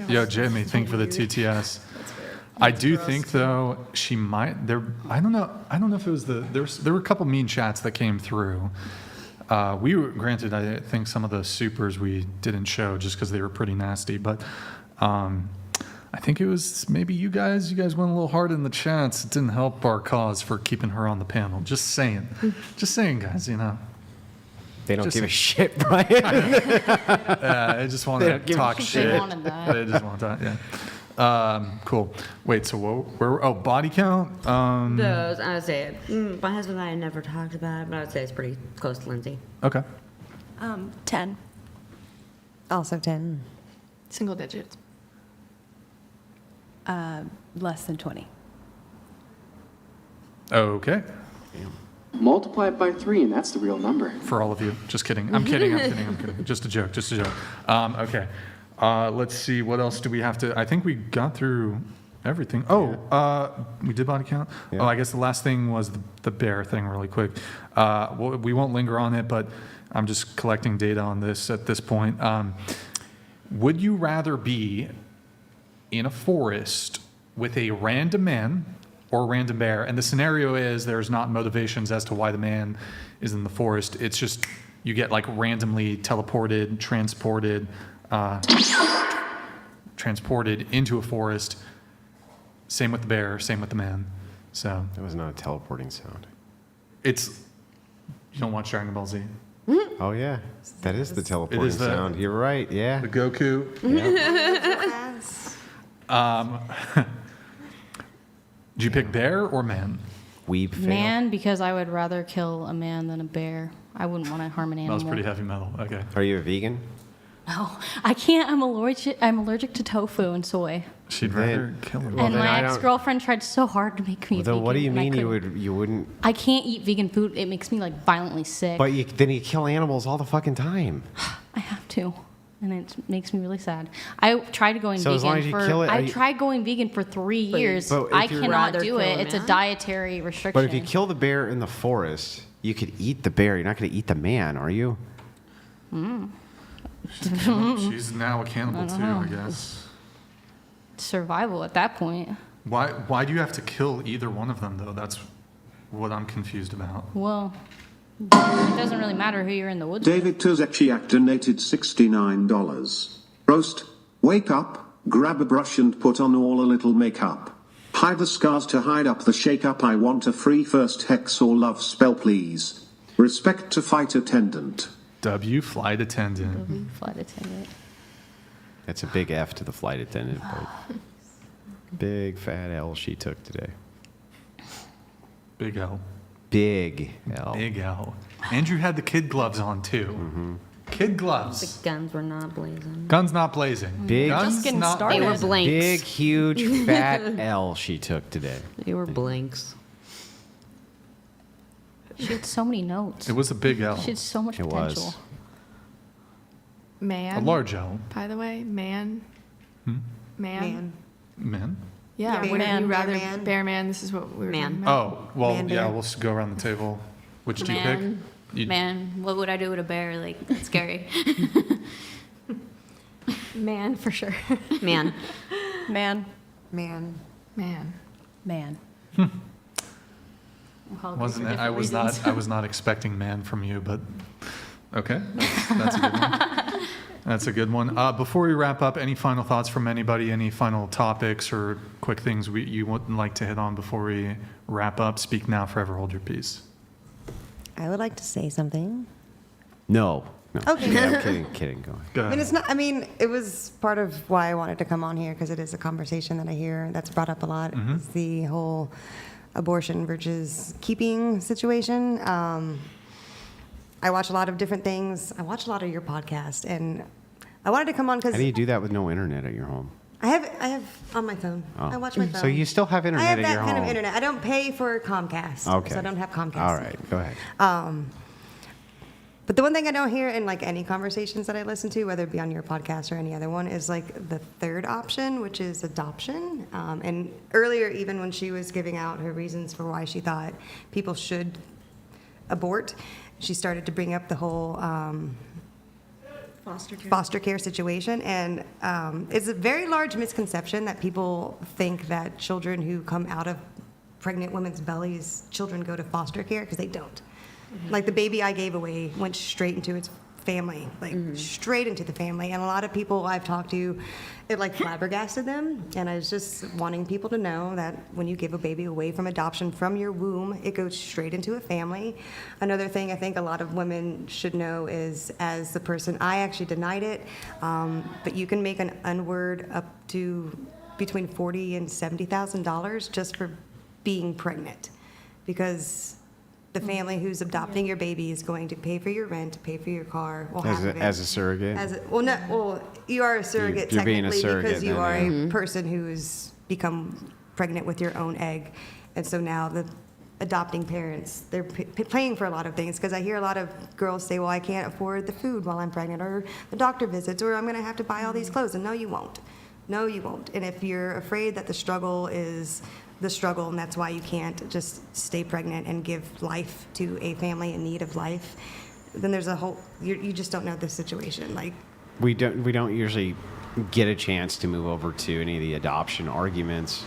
Speaker 1: yo, Jamie, thank you for the TTS. I do think though she might there. I don't know if it was there were a couple mean chats that came through. We were granted, I think some of the supers we didn't show just because they were pretty nasty, but I think it was maybe you guys went a little hard in the chats. It didn't help our cause for keeping her on the panel. Just saying, guys, you know.
Speaker 3: They don't
Speaker 1: Just
Speaker 3: give a
Speaker 1: saying.
Speaker 3: shit, Brian.
Speaker 1: I just want
Speaker 3: They
Speaker 1: to
Speaker 3: don't give a
Speaker 1: talk
Speaker 3: shit.
Speaker 1: shit.
Speaker 3: They wanted that.
Speaker 1: They just want that, yeah. Cool. Wait, so body count?
Speaker 5: Those, I would say, my husband and I never talked about it, but I would say it's pretty close to Lindsay.
Speaker 1: Okay.
Speaker 13: 10.
Speaker 6: Also 10.
Speaker 11: Single digits.
Speaker 12: Less than 20.
Speaker 1: Okay.
Speaker 19: Multiply it by 3, and that's the real number.
Speaker 1: For all of you. Just kidding. I'm kidding. Just a joke. Okay. Let's see. What else do we have to? I think we got through everything. We did body count.
Speaker 3: Yeah.
Speaker 1: I guess the last thing was the bear thing really quick. We won't linger on it, but I'm just collecting data on this at this point. Would you rather be in a forest with a random man or a random bear? And the scenario is there's not motivations as to why the man is in the forest. It's just you get like randomly teleported, transported into a forest. Same with the bear, same with the man. So
Speaker 3: that was not a teleporting sound.
Speaker 1: You don't watch Dragon Ball Z?
Speaker 3: Oh yeah, that is the teleporting sound. You're right. Yeah.
Speaker 1: The Goku.
Speaker 3: Yeah.
Speaker 1: Do you pick bear or man?
Speaker 3: Weeb fail.
Speaker 2: Man, because I would rather kill a man than a bear. I wouldn't want to harm an
Speaker 1: That
Speaker 2: animal.
Speaker 1: was pretty heavy metal. Okay.
Speaker 3: Are you a vegan?
Speaker 2: No, I can't. I'm allergic to tofu and soy.
Speaker 1: She'd rather kill him.
Speaker 2: And my ex-girlfriend tried so hard to make me vegan.
Speaker 3: What do you
Speaker 2: and I
Speaker 3: mean
Speaker 2: couldn't.
Speaker 3: you wouldn't?
Speaker 2: I can't eat vegan food. It makes me like violently sick.
Speaker 3: But then you kill animals all the fucking time.
Speaker 2: I have to, and it makes me really sad. I tried going
Speaker 3: So
Speaker 2: vegan
Speaker 3: as long as you
Speaker 2: for.
Speaker 3: kill it,
Speaker 2: I tried going vegan for 3 years.
Speaker 3: but if
Speaker 2: I
Speaker 3: you're-
Speaker 2: cannot
Speaker 5: Rather
Speaker 2: do
Speaker 5: kill
Speaker 2: it.
Speaker 5: a
Speaker 2: It's a
Speaker 5: man?
Speaker 2: dietary restriction.
Speaker 3: But if you kill the bear in the forest, you could eat the bear. You're not going to eat the man, are you?
Speaker 1: She's now a cannibal too, I guess.
Speaker 2: Survival at that point.
Speaker 1: Why do you have to kill either one of them though? That's what I'm confused about.
Speaker 2: Well, it doesn't really matter who you're in the woods with.
Speaker 9: David Tuzechiak donated $69. Roast, wake up, grab a brush and put on all a little makeup. Hide the scars to hide up the shake-up. I want a free first hex or love spell, please. Respect to flight attendant.
Speaker 1: W, flight attendant.
Speaker 2: Flight attendant.
Speaker 3: That's a big F to the flight attendant, but big fat L she took today.
Speaker 1: Big L.
Speaker 3: Big L.
Speaker 1: Big L. Andrew had the kid gloves on too.
Speaker 3: Mm-hmm.
Speaker 1: Kid gloves.
Speaker 5: The guns were not blazing.
Speaker 1: Guns not blazing.
Speaker 3: Big,
Speaker 1: Guns
Speaker 2: Just getting
Speaker 1: not
Speaker 2: started.
Speaker 5: They were
Speaker 1: blazing.
Speaker 5: blanks.
Speaker 3: Big, huge, fat L she took today.
Speaker 5: They were blanks.
Speaker 2: She had so many notes.
Speaker 1: It was a big L.
Speaker 2: She had so much
Speaker 3: It
Speaker 2: potential.
Speaker 3: was.
Speaker 11: Man.
Speaker 1: A large L.
Speaker 11: By the way, man. Man.
Speaker 1: Men?
Speaker 11: Yeah,
Speaker 6: Yeah,
Speaker 11: would
Speaker 6: man,
Speaker 11: you rather
Speaker 6: man.
Speaker 11: bear man? This is what we were
Speaker 5: Man.
Speaker 11: talking about.
Speaker 1: Oh, well,
Speaker 6: Man,
Speaker 1: yeah,
Speaker 6: bear.
Speaker 1: we'll go around the table. Which do you
Speaker 8: Man,
Speaker 1: pick?
Speaker 8: man, what would I do with a bear? Like, it's scary.
Speaker 10: Man, for sure.
Speaker 5: Man.
Speaker 13: Man.
Speaker 6: Man.
Speaker 11: Man.
Speaker 13: Man.
Speaker 1: Wasn't it? I was not expecting man from you, but okay, that's a good one. That's a good one. Before we wrap up, any final thoughts from anybody? Any final topics or quick things you would like to hit on before we wrap up? Speak now, forever hold your peace.
Speaker 6: I would like to say something.
Speaker 3: No.
Speaker 6: Okay.
Speaker 3: Yeah, I'm kidding. Go ahead.
Speaker 1: Go
Speaker 6: I
Speaker 1: ahead.
Speaker 6: mean, it's not. I mean, it was part of why I wanted to come on here because it is a conversation that I hear that's brought up a lot.
Speaker 1: Mm-hmm.
Speaker 6: Is the whole abortion versus keeping situation. I watch a lot of different things. I watch a lot of your podcast, and I wanted to come on because
Speaker 3: How do you do that with no internet at your home?
Speaker 6: I have on my phone.
Speaker 3: Oh.
Speaker 6: I watch my phone.
Speaker 3: So you still have internet
Speaker 6: I have
Speaker 3: at
Speaker 6: that
Speaker 3: your
Speaker 6: kind
Speaker 3: home?
Speaker 6: of internet. I don't pay for Comcast,
Speaker 3: Okay.
Speaker 6: so I don't have Comcast.
Speaker 3: All right, go ahead.
Speaker 6: But the one thing I don't hear in like any conversations that I listen to, whether it be on your podcast or any other one, is like the third option, which is adoption. And earlier, even when she was giving out her reasons for why she thought people should abort, she started to bring up the whole foster care situation. And it's a very large misconception that people think that children who come out of pregnant women's bellies, children go to foster care, because they don't. Like the baby I gave away went straight into its family, like straight into the family. And a lot of people I've talked to, it like flabbergasted them. And I was just wanting people to know that when you give a baby away from adoption from your womb, it goes straight into a family. Another thing I think a lot of women should know is, as the person, I actually denied it, but you can make an unword up to between $40,000 and $70,000 just for being pregnant, because the family who's adopting your baby is going to pay for your rent, pay for your car. Well, half of it.
Speaker 3: As a surrogate?
Speaker 6: Well, you are a surrogate
Speaker 3: You're being a
Speaker 6: technically
Speaker 3: surrogate
Speaker 6: because you
Speaker 3: then,
Speaker 6: are
Speaker 3: yeah.
Speaker 6: a person who's become pregnant with your own egg. And so now adopting parents. They're paying for a lot of things, because I hear a lot of girls say, well, I can't afford the food while I'm pregnant, or the doctor visits, or I'm going to have to buy all these clothes. And no, you won't. No, you won't. And if you're afraid that the struggle is the struggle, and that's why you can't just stay pregnant and give life to a family in need of life, then there's a whole, you just don't know the situation. Like,
Speaker 3: we don't usually get a chance to move over to any of the adoption arguments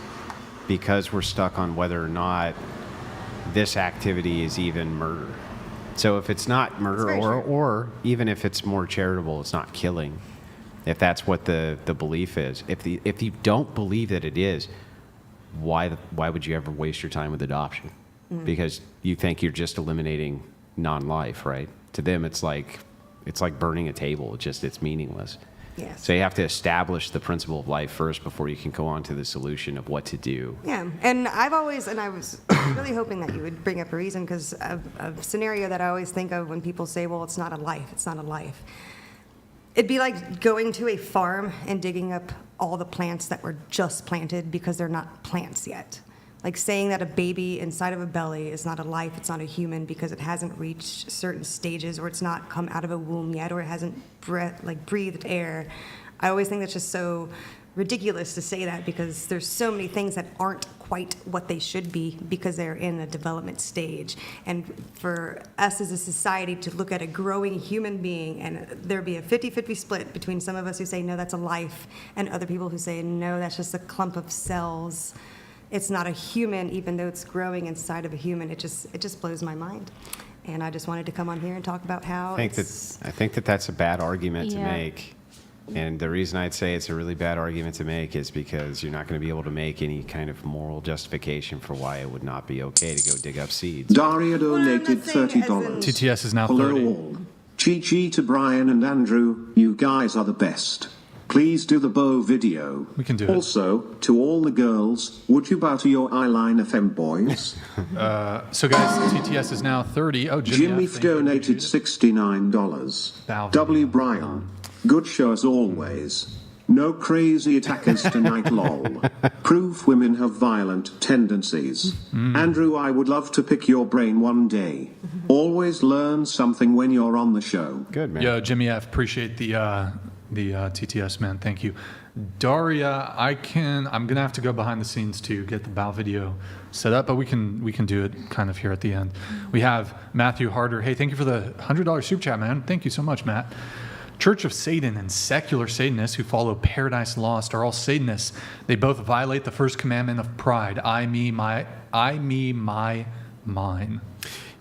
Speaker 3: because we're stuck on whether or not this activity is even murder. So if it's not murder, or even if it's more charitable, it's not killing, if that's what the belief is. If you don't believe that it is, why would you ever waste your time with adoption? Because you think you're just eliminating non-life, right? To them, it's like burning a table. It's meaningless.
Speaker 6: yes.
Speaker 3: So you have to establish the principle of life first before you can go on to the solution of what to do.
Speaker 6: Yeah, and I was really hoping that you would bring up a reason, because a scenario that I always think of when people say, well, it's not a life, it's not a life. It'd be like going to a farm and digging up all the plants that were just planted because they're not plants yet. Like saying that a baby inside of a belly is not a life, it's not a human, because it hasn't reached certain stages, or it's not come out of a womb yet, or it hasn't breathed air. I always think that's just so ridiculous to say that, because there's so many things that aren't quite what they should be because they're in a development stage. And for us as a society to look at a growing human being and there be a 50-50 split between some of us who say, no, that's a life, and other people who say, no, that's just a clump of cells. It's not a human, even though it's growing inside of a human. It just blows my mind. And I just wanted to come on here and talk about how
Speaker 3: I think that's a bad argument to make. And the reason I'd say it's a really bad argument to make is because you're not going to be able to make any kind of moral justification for why it would not be okay to go dig up seeds.
Speaker 9: Daria donated $30.
Speaker 1: TTS is now
Speaker 9: Hello
Speaker 1: 30.
Speaker 9: all. Chi to Brian and Andrew, you guys are the best. Please do the bow video.
Speaker 1: We can do it.
Speaker 9: Also, to all the girls, would you bow to your eyeliner femboys?
Speaker 1: So guys, TTS is now 30. Oh,
Speaker 9: Jimmy donated $69. W. Brian, good show as always. No crazy attackers tonight, lol. Proof women have violent tendencies. Andrew, I would love to pick your brain one day. Always learn something when you're on the show.
Speaker 3: Good, man.
Speaker 1: Yo, Jimmy F, appreciate the TTS, man. Thank you. Daria, I'm gonna have to go behind the scenes to get the bow video set up, but we can do it kind of here at the end. We have Matthew Harder. Hey, thank you for the $100 super chat, man. Thank you so much, Matt. Church of Satan and secular Satanists who follow Paradise Lost are all Satanists. They both violate the first commandment of pride. I, me, my, mine.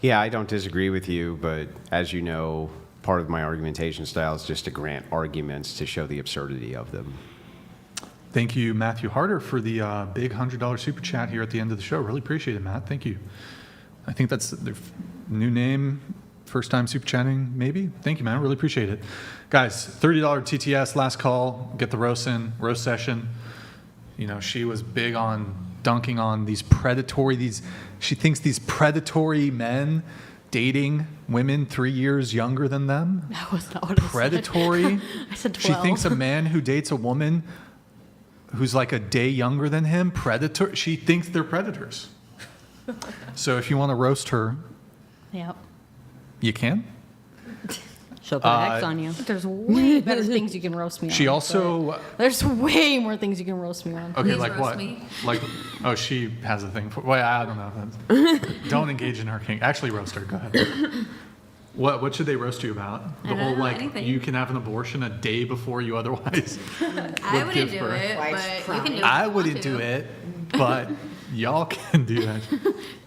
Speaker 3: Yeah, I don't disagree with you, but as you know, part of my argumentation style is just to grant arguments to show the absurdity of them.
Speaker 1: Thank you, Matthew Harder, for the big $100 super chat here at the end of the show. Really appreciate it, Matt. Thank you. I think that's the new name, first time super chatting, maybe. Thank you, man. Really appreciate it. Guys, $30 TTS, last call. Get the roast in, roast session. You know, she was big on dunking on these she thinks these predatory men dating women 3 years younger than them.
Speaker 2: That was not what I said.
Speaker 1: Predatory.
Speaker 2: I said 12.
Speaker 1: She thinks a man who dates a woman who's like a day younger than him, predator. She thinks they're predators. So if you want to roast her,
Speaker 2: Yep.
Speaker 1: you can.
Speaker 5: She'll put an X on you.
Speaker 2: There's way better things you can roast me on.
Speaker 1: She also.
Speaker 2: There's way more things you can roast me on.
Speaker 1: Okay, like what? Like, oh, she has a thing for. Well, I don't know. Don't engage in her king. Actually, roast her. Go ahead. What should they roast you about? The whole like
Speaker 8: anything.
Speaker 1: you can have an abortion a day before you otherwise.
Speaker 8: I wouldn't do it, but you can do it.
Speaker 1: I wouldn't do it, but y'all can do that.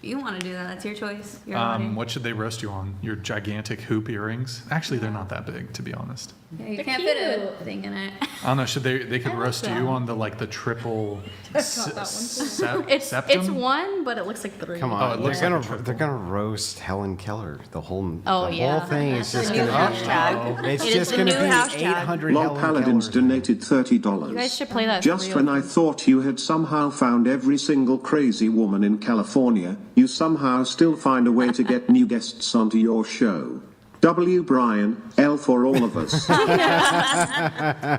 Speaker 8: You want to do that? That's your choice. Your body.
Speaker 1: What should they roast you on? Your gigantic hoop earrings? Actually, they're not that big, to be honest.
Speaker 8: Yeah, you can't fit a thing in it.
Speaker 1: I don't know. Should they could roast you on the triple septum?
Speaker 2: It's one, but it looks like three.
Speaker 3: Come on,
Speaker 1: it looks
Speaker 3: they're
Speaker 1: like
Speaker 3: gonna roast Helen Keller. The whole
Speaker 2: yeah.
Speaker 3: thing is
Speaker 2: That's
Speaker 3: just
Speaker 2: the new
Speaker 3: gonna
Speaker 2: hashtag.
Speaker 3: it's
Speaker 2: It is
Speaker 3: just
Speaker 2: the
Speaker 3: gonna
Speaker 2: new
Speaker 3: be
Speaker 2: hashtag.
Speaker 3: 800
Speaker 9: Lol
Speaker 3: Helen
Speaker 9: Paladins
Speaker 3: Kellers.
Speaker 9: donated $30.
Speaker 2: You guys should play that.
Speaker 9: Just
Speaker 2: for real.
Speaker 9: when I thought you had somehow found every single crazy woman in California, you somehow still find a way to get new guests onto your show. W. Brian, L for all of us.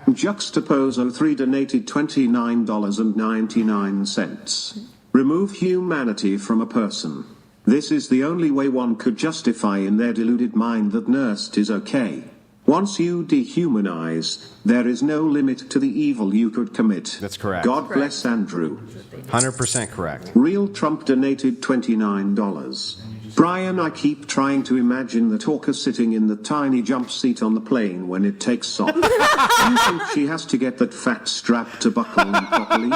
Speaker 9: Juxtaposo3 donated $29.99. Remove humanity from a person. This is the only way one could justify in their deluded mind that nursed is okay. Once you dehumanize, there is no limit to the evil you could commit.
Speaker 3: That's correct.
Speaker 9: God bless Andrew.
Speaker 3: 100% correct.
Speaker 9: Real Trump donated $29. Brian, I keep trying to imagine the talker sitting in the tiny jump seat on the plane when it takes off. You think she has to get that fat strap to buckle in properly?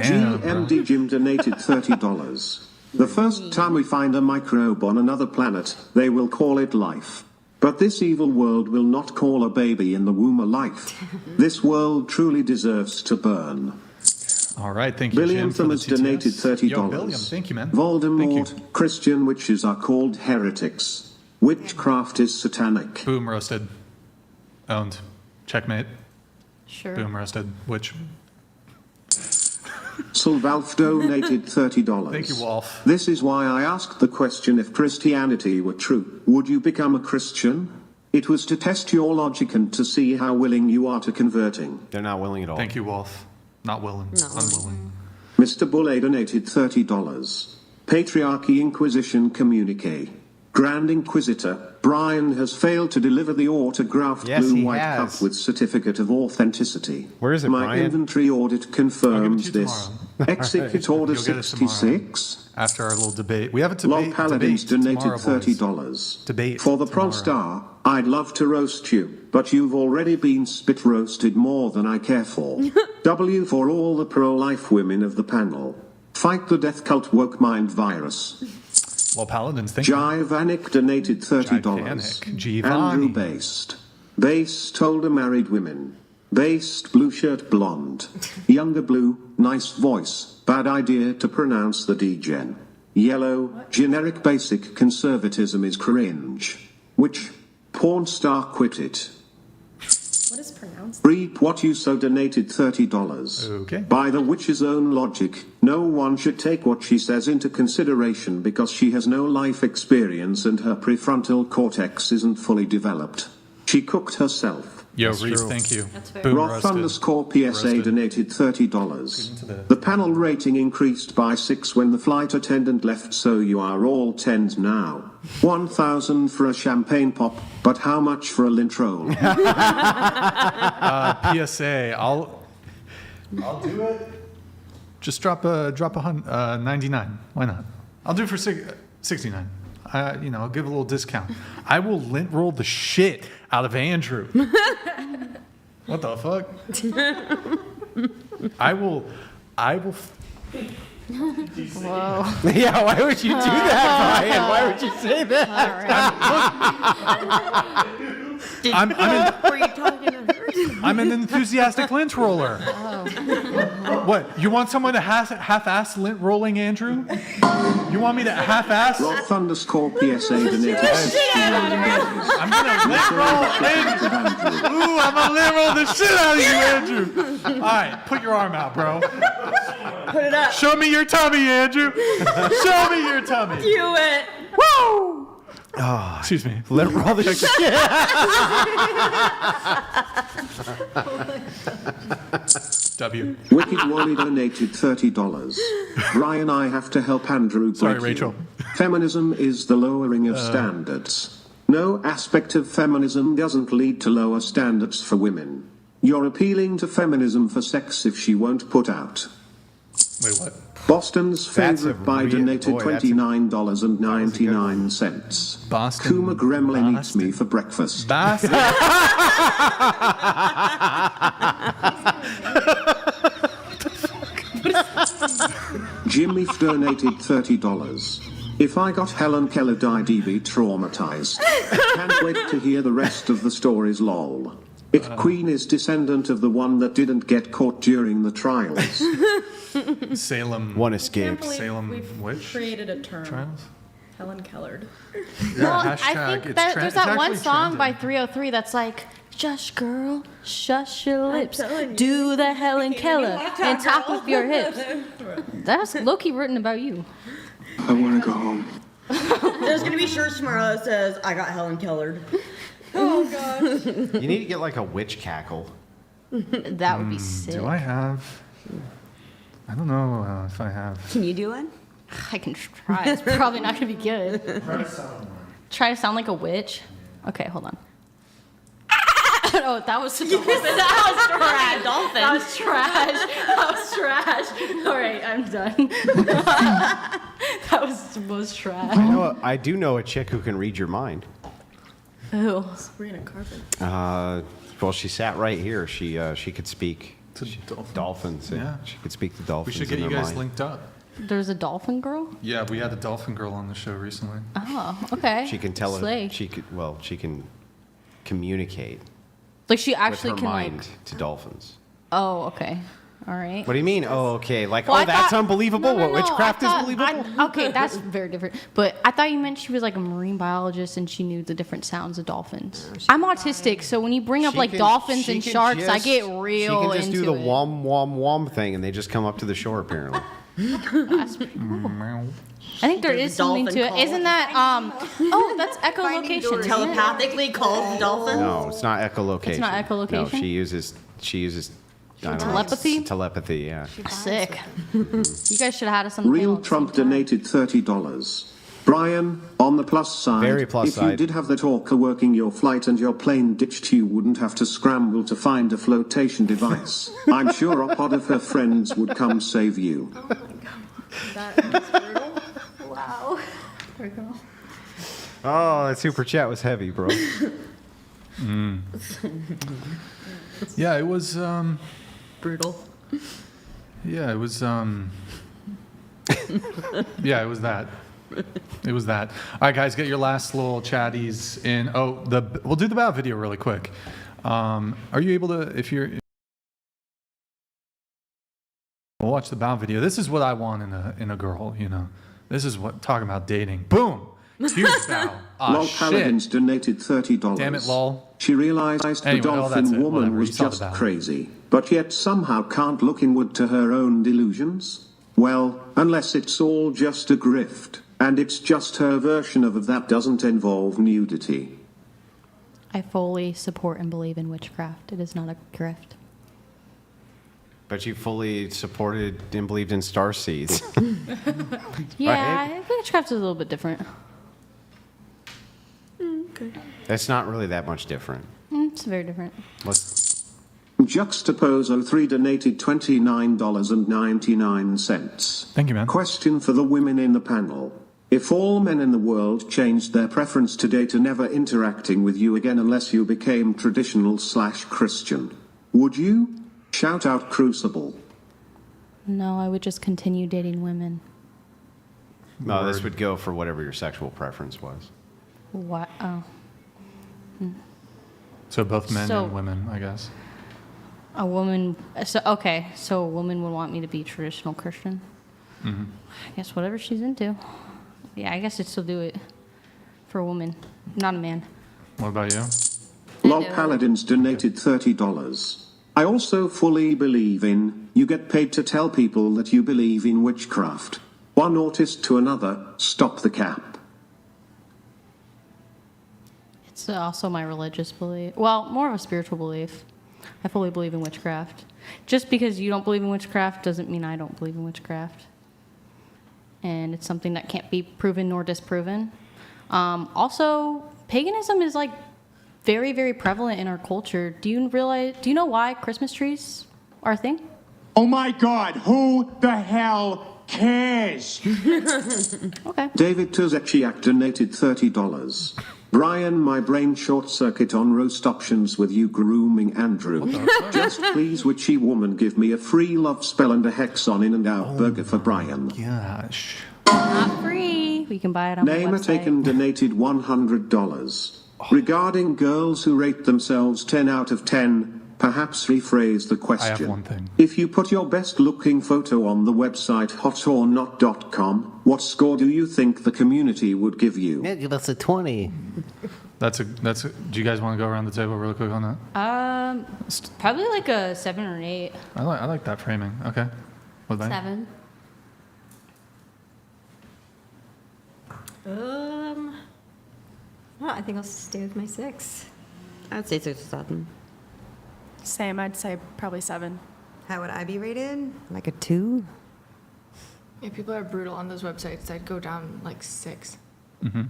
Speaker 9: GMD Jim donated $30. The first time we find a microbe on another planet, they will call it life. But this evil world will not call a baby in the womb a life. This world truly deserves to burn.
Speaker 1: All right, thank you,
Speaker 9: Billiam
Speaker 1: Jim, for the
Speaker 9: has donated
Speaker 1: TTS.
Speaker 9: $30.
Speaker 1: Yo, Billiam, thank you, man.
Speaker 9: Voldemort,
Speaker 1: Thank you.
Speaker 9: Christian witches are called heretics. Witchcraft is satanic.
Speaker 1: Boom, roasted. Owned. Checkmate.
Speaker 2: Sure.
Speaker 1: Boom, roasted. Which?
Speaker 9: Sylvalf donated $30.
Speaker 1: Thank you, Wolf.
Speaker 9: This is why I asked the question, if Christianity were true, would you become a Christian? It was to test your logic and to see how willing you are to converting.
Speaker 3: They're not willing at all.
Speaker 1: Thank you, Wolf. Not willing. Unwilling.
Speaker 9: Mr. Bulle donated $30. Patriarchy Inquisition Communique. Grand Inquisitor, Brian has failed to deliver the autographed
Speaker 3: Yes, he
Speaker 9: blue-white
Speaker 3: has.
Speaker 9: cup with certificate of authenticity.
Speaker 3: Where is it,
Speaker 9: My
Speaker 3: Brian?
Speaker 9: inventory audit confirms
Speaker 1: you
Speaker 9: this.
Speaker 1: tomorrow.
Speaker 9: Execute Order
Speaker 1: You'll get it tomorrow.
Speaker 9: 66.
Speaker 1: After our little debate. We have a
Speaker 9: Log
Speaker 1: debate.
Speaker 9: Paladins
Speaker 1: debate
Speaker 9: donated
Speaker 1: tomorrow, boys.
Speaker 9: $30.
Speaker 1: Debate
Speaker 9: For the
Speaker 1: tomorrow.
Speaker 9: Pronstar, I'd love to roast you, but you've already been spit roasted more than I care for. W for all the pro-life women of the panel. Fight the death cult woke mind virus.
Speaker 1: Well, Paladins, thank you.
Speaker 9: Jivanic donated $30.
Speaker 1: Jivanic. Giovanni.
Speaker 9: Andrew Based. Based older married women. Based blue shirt blonde. Younger blue, nice voice. Bad idea to pronounce the D-gen. Yellow, generic basic conservatism is cringe. Which porn star quit it?
Speaker 11: What is pronounced?
Speaker 9: Reap what you so donated $30.
Speaker 1: Okay.
Speaker 9: By the witch's own logic, no one should take what she says into consideration because she has no life experience and her prefrontal cortex isn't fully developed. She cooked herself.
Speaker 1: Yo,
Speaker 3: That's
Speaker 1: Reef,
Speaker 3: true.
Speaker 1: thank you.
Speaker 2: That's fair.
Speaker 1: Boom,
Speaker 9: Roth
Speaker 1: roasted.
Speaker 9: _ PSA
Speaker 1: Roasted.
Speaker 9: donated $30. The panel rating increased by 6 when the flight attendant left, so you are all 10s now. 1,000 for a champagne pop, but how much for a lint roll?
Speaker 1: PSA. I'll do it. Just drop a 99. Why not? I'll do it for 69. I'll give a little discount. I will lint roll the shit out of Andrew. What the fuck? I will.
Speaker 2: Whoa.
Speaker 3: Yeah, why would you do that, Brian? Why would you say that?
Speaker 5: Were you talking to her?
Speaker 1: I'm an enthusiastic lint roller. What? You want someone to half-ass lint rolling, Andrew? You want me to half-ass?
Speaker 9: Roth _ PSA donated
Speaker 1: I'm gonna lint roll Andrew. Ooh, I'm gonna lint roll the shit out of you, Andrew. All right, put your arm out, bro.
Speaker 5: Put it up.
Speaker 1: Show me your tummy, Andrew. Show me your tummy.
Speaker 5: Do it.
Speaker 1: Woo! Oh, excuse me.
Speaker 3: Let it roll the shit.
Speaker 1: W.
Speaker 9: Wicked Wally donated $30. Brian, I have to help Andrew break
Speaker 1: Sorry,
Speaker 9: you.
Speaker 1: Rachel.
Speaker 9: Feminism is the lowering of standards. No aspect of feminism doesn't lead to lower standards for women. You're appealing to feminism for sex if she won't put out.
Speaker 1: Wait, what?
Speaker 9: Boston's
Speaker 3: That's a
Speaker 9: favorite buy
Speaker 3: real-
Speaker 9: donated
Speaker 3: boy, that's a-
Speaker 9: $29.99.
Speaker 1: Boston.
Speaker 9: Kuma Gremlin eats me for breakfast.
Speaker 1: Boston.
Speaker 9: Jimmy donated $30. If I got Helen Keller died, I'd be traumatized. Can't wait to hear the rest of the stories, lol. If Queen is descendant of the one that didn't get caught during the trials.
Speaker 1: Salem.
Speaker 3: One escaped.
Speaker 1: Salem witch
Speaker 11: Created a term.
Speaker 1: trials.
Speaker 11: Helen Kellard.
Speaker 2: Well, I
Speaker 1: hashtag,
Speaker 2: think
Speaker 1: it's
Speaker 2: that
Speaker 1: trend-
Speaker 2: there's
Speaker 1: it's
Speaker 2: that one
Speaker 1: actually
Speaker 2: song by
Speaker 1: trending.
Speaker 2: 303 that's like, shush girl, shush your lips,
Speaker 10: telling you.
Speaker 2: do the Helen Keller,
Speaker 10: walk
Speaker 2: and
Speaker 10: out,
Speaker 2: talk
Speaker 10: girl.
Speaker 2: with your hips. That's low-key written about you.
Speaker 16: I want to go home.
Speaker 5: There's gonna be shirts tomorrow that says, I got Helen Keller.
Speaker 11: Oh gosh.
Speaker 3: You need to get like a witch cackle.
Speaker 2: That would be sick.
Speaker 1: Do I have? I don't know if I have.
Speaker 5: Can you do one?
Speaker 2: I can try. It's probably not going to be good. Try to sound like a witch. Okay, hold on. Oh, that was trash. That was trash. That was trash. All right, I'm done. That was the most trash.
Speaker 3: You know what? I do know a chick who can read your mind.
Speaker 2: Who?
Speaker 13: Sabrina Carpenter.
Speaker 3: Well, she sat right here. She could speak
Speaker 1: To
Speaker 3: dolphins.
Speaker 1: Yeah.
Speaker 3: She could speak to dolphins.
Speaker 1: We should get
Speaker 3: in
Speaker 1: you
Speaker 3: their
Speaker 1: guys
Speaker 3: mind.
Speaker 1: linked up.
Speaker 2: There's a dolphin girl?
Speaker 1: Yeah, we had a dolphin girl on the show recently.
Speaker 2: Oh, okay.
Speaker 3: She can tell
Speaker 2: Slay.
Speaker 3: she can communicate
Speaker 2: Like she actually
Speaker 3: with her
Speaker 2: can
Speaker 3: mind
Speaker 2: like.
Speaker 3: to dolphins.
Speaker 2: Oh, okay. All right.
Speaker 3: What do you mean? Oh, okay. Like,
Speaker 2: Well, I
Speaker 3: that's
Speaker 2: thought-
Speaker 3: unbelievable.
Speaker 2: No,
Speaker 3: What witchcraft
Speaker 2: I
Speaker 3: is
Speaker 2: thought-
Speaker 3: believable?
Speaker 2: okay, that's very different. But I thought you meant she was like a marine biologist and she knew the different sounds of dolphins. I'm autistic, so when you bring up
Speaker 3: She
Speaker 2: like
Speaker 3: can-
Speaker 2: dolphins
Speaker 3: she
Speaker 2: and
Speaker 3: can
Speaker 2: sharks, I
Speaker 3: just-
Speaker 2: get real
Speaker 3: She can just
Speaker 2: into
Speaker 3: do the
Speaker 2: it.
Speaker 3: wom wom wom thing, and they just come up to the shore. Apparently.
Speaker 2: That's pretty cool. I think there
Speaker 5: Does
Speaker 2: is
Speaker 5: the
Speaker 2: something to
Speaker 5: dolphin
Speaker 2: it.
Speaker 5: call?
Speaker 2: Isn't that oh, that's echolocation. isn't it?
Speaker 5: Telepathically calls the dolphin?
Speaker 3: No, it's not echolocation.
Speaker 2: It's not echolocation?
Speaker 3: No, she uses. I don't know,
Speaker 2: Telepathy?
Speaker 3: Telepathy, yeah.
Speaker 2: Sick. You guys should have had us on the
Speaker 9: Real
Speaker 2: panel.
Speaker 9: Trump donated $30. Brian, on the plus side,
Speaker 3: Very plus
Speaker 9: if you
Speaker 3: side.
Speaker 9: did have that orca working your flight and your plane ditched you wouldn't have to scramble to find a flotation device. I'm sure a pod of her friends would come save you.
Speaker 10: That was brutal. Wow. There we go.
Speaker 3: Oh, that super chat was heavy, bro.
Speaker 1: Yeah, it was.
Speaker 5: Brutal.
Speaker 1: Yeah, it was. Yeah, it was that. It was that. All right, guys, get your last little chatties in. Oh, we'll do the bow video really quick. Are you able to, if you're. We'll watch the bow video. This is what I want in a girl, you know. This is what, talking about dating. Boom! Huge bow.
Speaker 9: Lol Paladins donated $30.
Speaker 1: Damn it, lol.
Speaker 9: She realized
Speaker 1: Anyway,
Speaker 9: the
Speaker 1: oh,
Speaker 9: dolphin
Speaker 1: that's it.
Speaker 9: woman
Speaker 1: Whatever,
Speaker 9: was
Speaker 1: you saw the
Speaker 9: just
Speaker 1: bow.
Speaker 9: crazy, but yet somehow can't look inward to her own delusions? Well, unless it's all just a grift, and it's just her version of that doesn't involve nudity.
Speaker 2: I fully support and believe in witchcraft. It is not a grift.
Speaker 3: But you fully supported and believed in star seeds.
Speaker 2: Yeah, witchcraft is a little bit different.
Speaker 13: Okay.
Speaker 3: It's not really that much different.
Speaker 2: It's very different.
Speaker 3: Let's.
Speaker 9: Juxtaposo 3 donated $29.99.
Speaker 1: Thank you, man.
Speaker 9: Question for the women in the panel. If all men in the world changed their preference today to never interacting with you again unless you became traditional/Christian, would you? Shout out Crucible.
Speaker 2: No, I would just continue dating women.
Speaker 3: No, this would go for whatever your sexual preference was.
Speaker 2: What? Oh.
Speaker 1: So both men
Speaker 2: So-
Speaker 1: and women, I guess.
Speaker 2: A woman. So okay. So a woman would want me to be traditional Christian.
Speaker 1: Mm-hmm.
Speaker 2: I guess whatever she's into. Yeah, I guess I'd still do it for a woman, not a man.
Speaker 1: What about you?
Speaker 9: Lol Paladins donated $30. I also fully believe in, you get paid to tell people that you believe in witchcraft. One autist to another, stop the cap.
Speaker 2: It's also my religious belief. Well, more of a spiritual belief. I fully believe in witchcraft. Just because you don't believe in witchcraft doesn't mean I don't believe in witchcraft. And it's something that can't be proven nor disproven. Also, paganism is like very, very prevalent in our culture. Do you know why Christmas trees are a thing?
Speaker 20: Oh my God, who the hell cares?
Speaker 2: Okay.
Speaker 9: David Tuzechiak donated $30. Brian, my brain short circuit on roast options with you grooming Andrew. Just please, witchy woman, give me a free love spell and a hex on In-N-Out burger for Brian.
Speaker 1: Gosh.
Speaker 2: Not free. We can buy it on my
Speaker 9: Name a
Speaker 2: website.
Speaker 9: taken donated $100. Regarding girls who rate themselves 10 out of 10, perhaps rephrase the question.
Speaker 1: I have one thing.
Speaker 9: If you put your best looking photo on the website hotornot.com, what score do you think the community would give you?
Speaker 18: Yeah, give us a 20.
Speaker 1: Do you guys want to go around the table really quick on that?
Speaker 2: Probably like a 7 or an 8.
Speaker 1: I like that framing. Okay. What about you?
Speaker 8: 7.
Speaker 10: Well, I think I'll stay with my 6.
Speaker 5: I'd say 6 or 7.
Speaker 13: Same, I'd say probably 7.
Speaker 6: How would I be rated? Like a 2?
Speaker 11: Yeah, people are brutal on those websites. I'd go down like 6.
Speaker 1: Mm-hmm.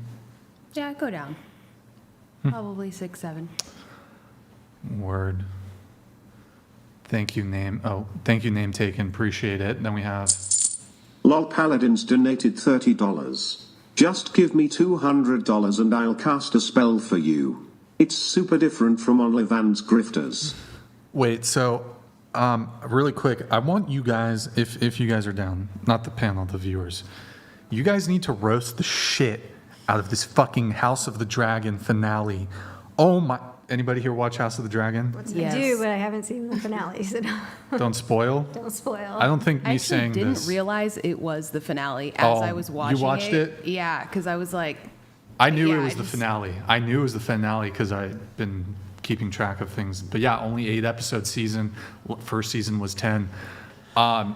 Speaker 12: Yeah, go down. Probably 6, 7.
Speaker 1: Word. Thank you, name. Oh, thank you, name taken. Appreciate it. Then we have.
Speaker 9: Lol Paladins donated $30. Just give me $200 and I'll cast a spell for you. It's super different from OnlyFans grifters.
Speaker 1: Wait, so really quick, I want you guys, if you guys are down, not the panel, the viewers, you guys need to roast the shit out of this fucking House of the Dragon finale. Oh my, anybody here watch House of the Dragon?
Speaker 10: I do, but I haven't seen the finale, so
Speaker 1: Don't spoil?
Speaker 10: don't spoil.
Speaker 1: I don't think me
Speaker 12: I
Speaker 1: saying
Speaker 12: actually didn't
Speaker 1: this.
Speaker 12: realize it was the finale as I was watching it.
Speaker 1: You watched it?
Speaker 12: Yeah, because I was like,
Speaker 1: I knew
Speaker 12: yeah,
Speaker 1: it was the finale. I knew it was the finale because I'd been keeping track of things. But yeah, only 8 episode season. First season was 10. I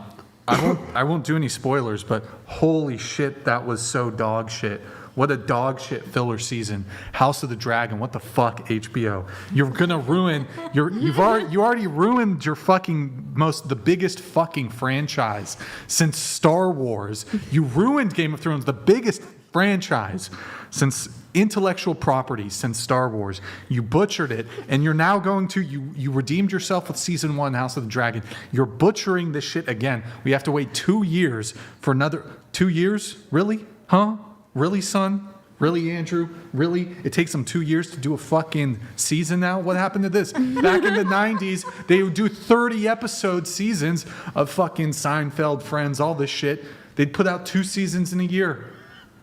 Speaker 1: won't do any spoilers, but holy shit, that was so dog shit. What a dog shit filler season. House of the Dragon. What the fuck, HBO? You're gonna ruin. You already ruined your fucking the biggest fucking franchise since Star Wars. You ruined Game of Thrones, the biggest franchise since intellectual property since Star Wars. You butchered it, and you're now going to you redeemed yourself with season 1 House of the Dragon. You're butchering this shit again. We have to wait 2 years for another 2 years? Really? Huh? Really, son? Really, Andrew? Really? It takes them 2 years to do a fucking season now? What happened to this? Back in the 90s, they would do 30 episode seasons of fucking Seinfeld, Friends, all this shit. They'd put out 2 seasons in a year.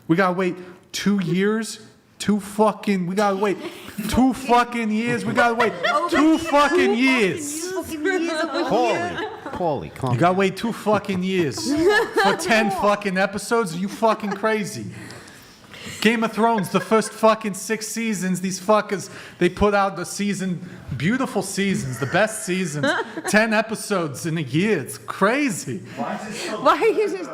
Speaker 1: We gotta wait 2 years? We gotta wait 2 fucking years. We gotta wait 2 fucking years.
Speaker 3: Paulie, calm
Speaker 1: You gotta wait 2 fucking years for 10 fucking episodes? Are you fucking crazy? Game of Thrones, the first fucking 6 seasons, these fuckers, they put out the season, beautiful seasons, the best seasons, 10 episodes in a year. It's crazy.
Speaker 5: Why are you just...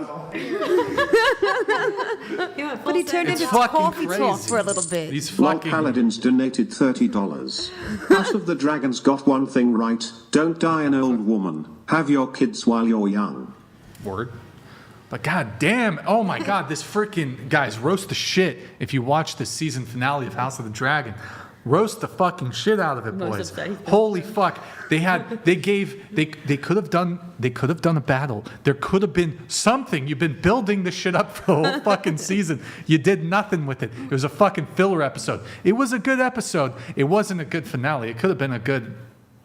Speaker 5: But he turned
Speaker 1: It's
Speaker 5: into
Speaker 1: fucking
Speaker 5: coffee talk
Speaker 1: crazy.
Speaker 5: for a little bit.
Speaker 1: These
Speaker 9: Lol
Speaker 1: fucking...
Speaker 9: Paladins donated $30. House of the Dragons got one thing right. Don't die an old woman. Have your kids while you're young.
Speaker 1: Word. But god damn, oh my god, this freaking, guys, roast the shit if you watch the season finale of House of the Dragon. Roast the fucking shit out of it, boys. Holy fuck. They could have done a battle. There could have been something. You've been building this shit up for the whole fucking season. You did nothing with it. It was a fucking filler episode. It was a good episode. It wasn't a good finale. It could have been a good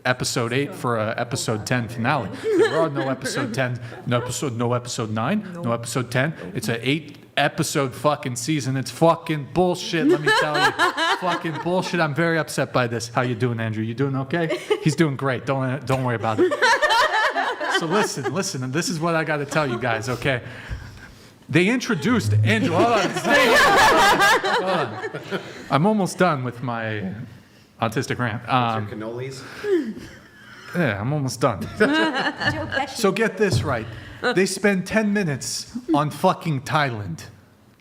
Speaker 1: episode 8 for a episode 10 finale. There are no episode 10, no episode 9, no episode 10. It's an 8 episode fucking season. It's fucking bullshit, let me tell you. Fucking bullshit. I'm very upset by this. How you doing, Andrew? You doing okay? He's doing great. Don't worry about it. So listen, and this is what I got to tell you guys, okay? They introduced Andrew. Hold on. Hold on. I'm almost done with my autistic rant.
Speaker 3: cannolis?
Speaker 1: Yeah, I'm almost done. So get this right. They spend 10 minutes on fucking Thailand.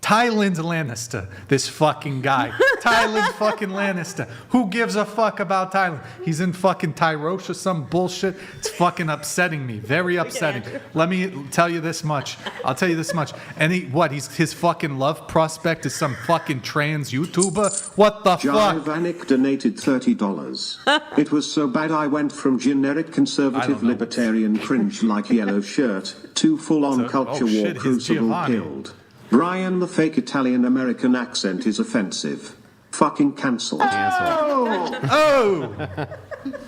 Speaker 1: Thailand Lannister, this fucking guy. Thailand fucking Lannister. Who gives a fuck about Thailand? He's in fucking Tyrosh or some bullshit. It's fucking upsetting me. Very upsetting. Let me tell you this much. I'll tell you this much. And his fucking love prospect is some fucking trans YouTuber? What the fuck?
Speaker 9: Javanik donated $30. It was so bad I went from generic conservative libertarian cringe like yellow shirt to full-on culture war crucible killed. Brian, the fake Italian-American accent is offensive. Fucking cancelled.
Speaker 1: Oh!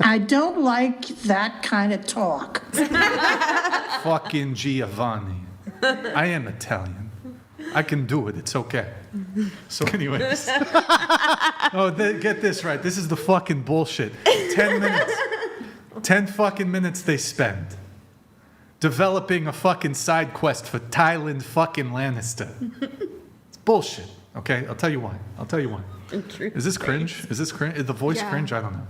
Speaker 21: I don't like that kind of talk.
Speaker 1: Fucking Giovanni. I am Italian. I can do it. It's okay. So anyways. Get this right. This is the fucking bullshit. 10 minutes. 10 fucking minutes they spend developing a fucking side quest for Thailand fucking Lannister. It's bullshit. Okay, I'll tell you why. Is this cringe? Is this cringe? Is the voice cringe? I don't know.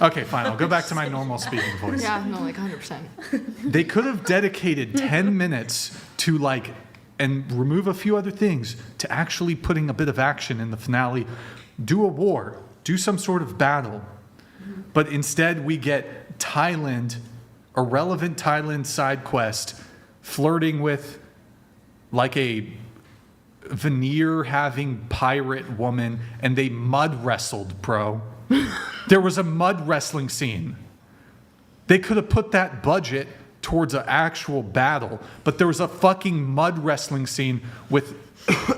Speaker 1: Okay, fine. I'll go back to my normal speaking voice.
Speaker 11: Yeah, no, like 100%.
Speaker 1: They could have dedicated 10 minutes to and remove a few other things to actually putting a bit of action in the finale. Do a war. Do some sort of battle. But instead we get Thailand, a relevant Thailand side quest flirting with like a veneer-having pirate woman, and they mud wrestled, bro. There was a mud wrestling scene. They could have put that budget towards an actual battle, but there was a fucking mud wrestling scene with.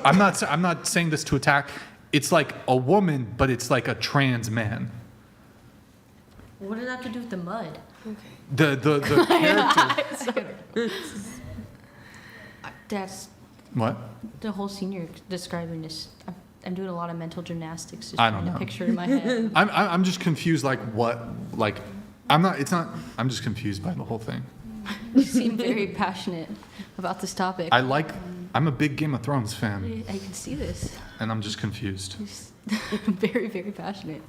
Speaker 1: I'm not saying this to attack. It's like a woman, but it's like a trans man.
Speaker 2: What does that have to do with the mud?
Speaker 1: The character.
Speaker 2: That's
Speaker 1: What?
Speaker 2: the whole scene you're describing. Is I'm doing a lot of mental gymnastics just
Speaker 1: I don't
Speaker 2: trying to
Speaker 1: know.
Speaker 2: picture it in my head.
Speaker 1: I'm just confused. Like what? Like I'm not. It's not. I'm just confused by the whole thing.
Speaker 2: You seem very passionate about this topic.
Speaker 1: I'm a big Game of Thrones fan,
Speaker 2: I can see this.
Speaker 1: and I'm just confused.
Speaker 2: Very, very passionate.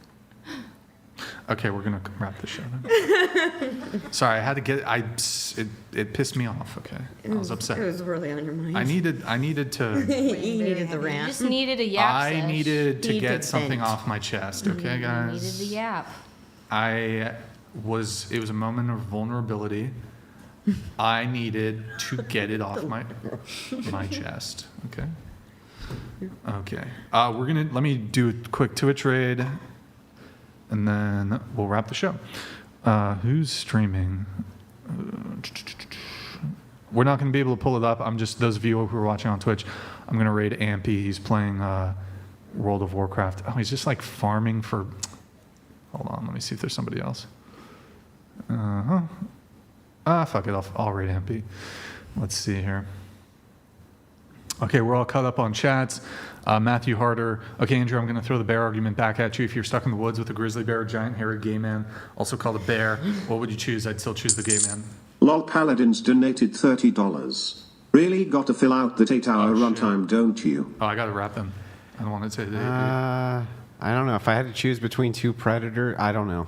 Speaker 1: Okay, we're gonna wrap the show then. Sorry, I had to get. It pissed me off. Okay, I was upset.
Speaker 5: It was really on your mind.
Speaker 1: I needed to.
Speaker 5: You needed the rant.
Speaker 2: You just needed a yap
Speaker 1: I
Speaker 2: sesh.
Speaker 1: needed to
Speaker 5: Needed
Speaker 1: get something
Speaker 5: vent.
Speaker 1: off my chest. Okay, guys.
Speaker 2: You needed the yap.
Speaker 1: It was a moment of vulnerability. I needed to get it off my chest. Okay. Okay. Let me do a quick Twitch raid, and then we'll wrap the show. Who's streaming? We're not going to be able to pull it up. I'm just those of you who are watching on Twitch. I'm going to raid Ampy. He's playing World of Warcraft. Oh, he's just like farming for. Hold on. Let me see if there's somebody else. Fuck it. I'll raid Ampy. Let's see here. Okay, we're all caught up on chats. Matthew Harder. Okay, Andrew, I'm going to throw the bear argument back at you. If you're stuck in the woods with a grizzly bear, a giant hairy gay man, also called a bear, what would you choose? I'd still choose the gay man.
Speaker 9: Lol Paladins donated $30. Really got to fill out that 8-hour runtime, don't you?
Speaker 1: Oh, I got to wrap them. I don't want to say that.
Speaker 3: I don't know. If I had to choose between two predator, I don't know.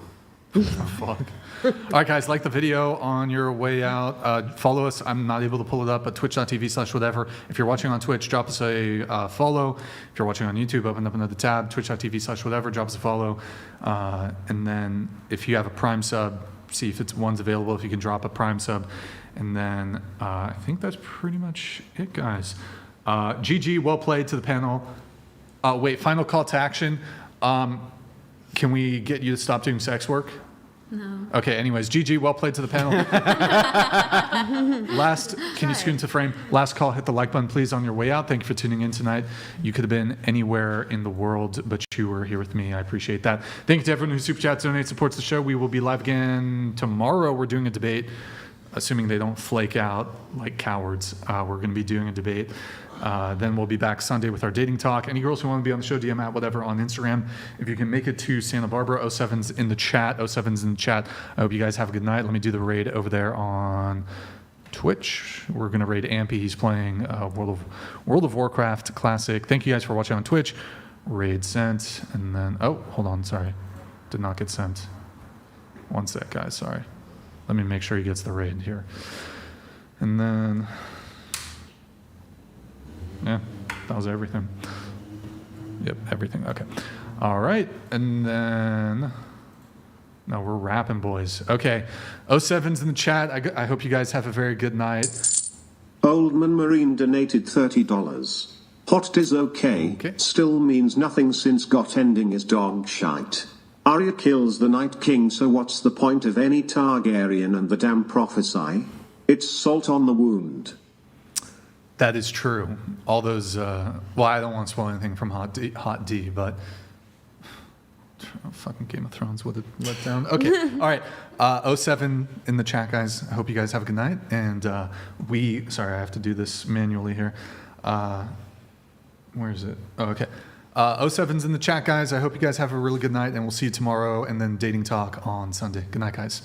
Speaker 1: Oh, fuck. All right, guys, like the video on your way out. Follow us. I'm not able to pull it up, but twitch.tv/whatever. If you're watching on Twitch, drop us a follow. If you're watching on YouTube, open up another tab, twitch.tv/whatever, drop us a follow. And then if you have a Prime sub, see if one's available, if you can drop a Prime sub. And then I think that's pretty much it, guys. GG, well played to the panel. Wait, final call to action. Can we get you to stop doing sex work?
Speaker 2: No.
Speaker 1: Okay, anyways, GG, well played to the panel. Can you scoot into frame? Last call, hit the like button, please, on your way out. Thank you for tuning in tonight. You could have been anywhere in the world, but you were here with me. I appreciate that. Thank you to everyone who super chats, donates, supports the show. We will be live again tomorrow. We're doing a debate, assuming they don't flake out like cowards. We're going to be doing a debate. Then we'll be back Sunday with our dating talk. Any girls who want to be on the show, DM at whatever on Instagram. If you can make it to Santa Barbara, 07's in the chat. 07's in the chat. I hope you guys have a good night. Let me do the raid over there on Twitch. We're going to raid Ampy. He's playing World of Warcraft Classic. Thank you guys for watching on Twitch. Raid sent. And then, oh, hold on. Sorry. Did not get sent. One sec, guys. Sorry. Let me make sure he gets the raid here. And then... yeah, that was everything. Yep, everything. Okay. All right. And then... no, we're rapping, boys. Okay. 07's in the chat. I hope you guys have a very good night.
Speaker 9: Oldman Marine donated $30. Hot is okay. Still means nothing since got ending is dog shite. Arya kills the Night King, so what's the point of any Targaryen and the damn prophecy? It's salt on the wound.
Speaker 1: That is true. All those, well, I don't want to spoil anything from Hot D, but fucking Game of Thrones would have let down. Okay, all right. 07 in the chat, guys. I hope you guys have a good night. And sorry, I have to do this manually here. Where is it? Oh, okay. 07's in the chat, guys. I hope you guys have a really good night, and we'll see you tomorrow, and then dating talk on Sunday. Good night, guys.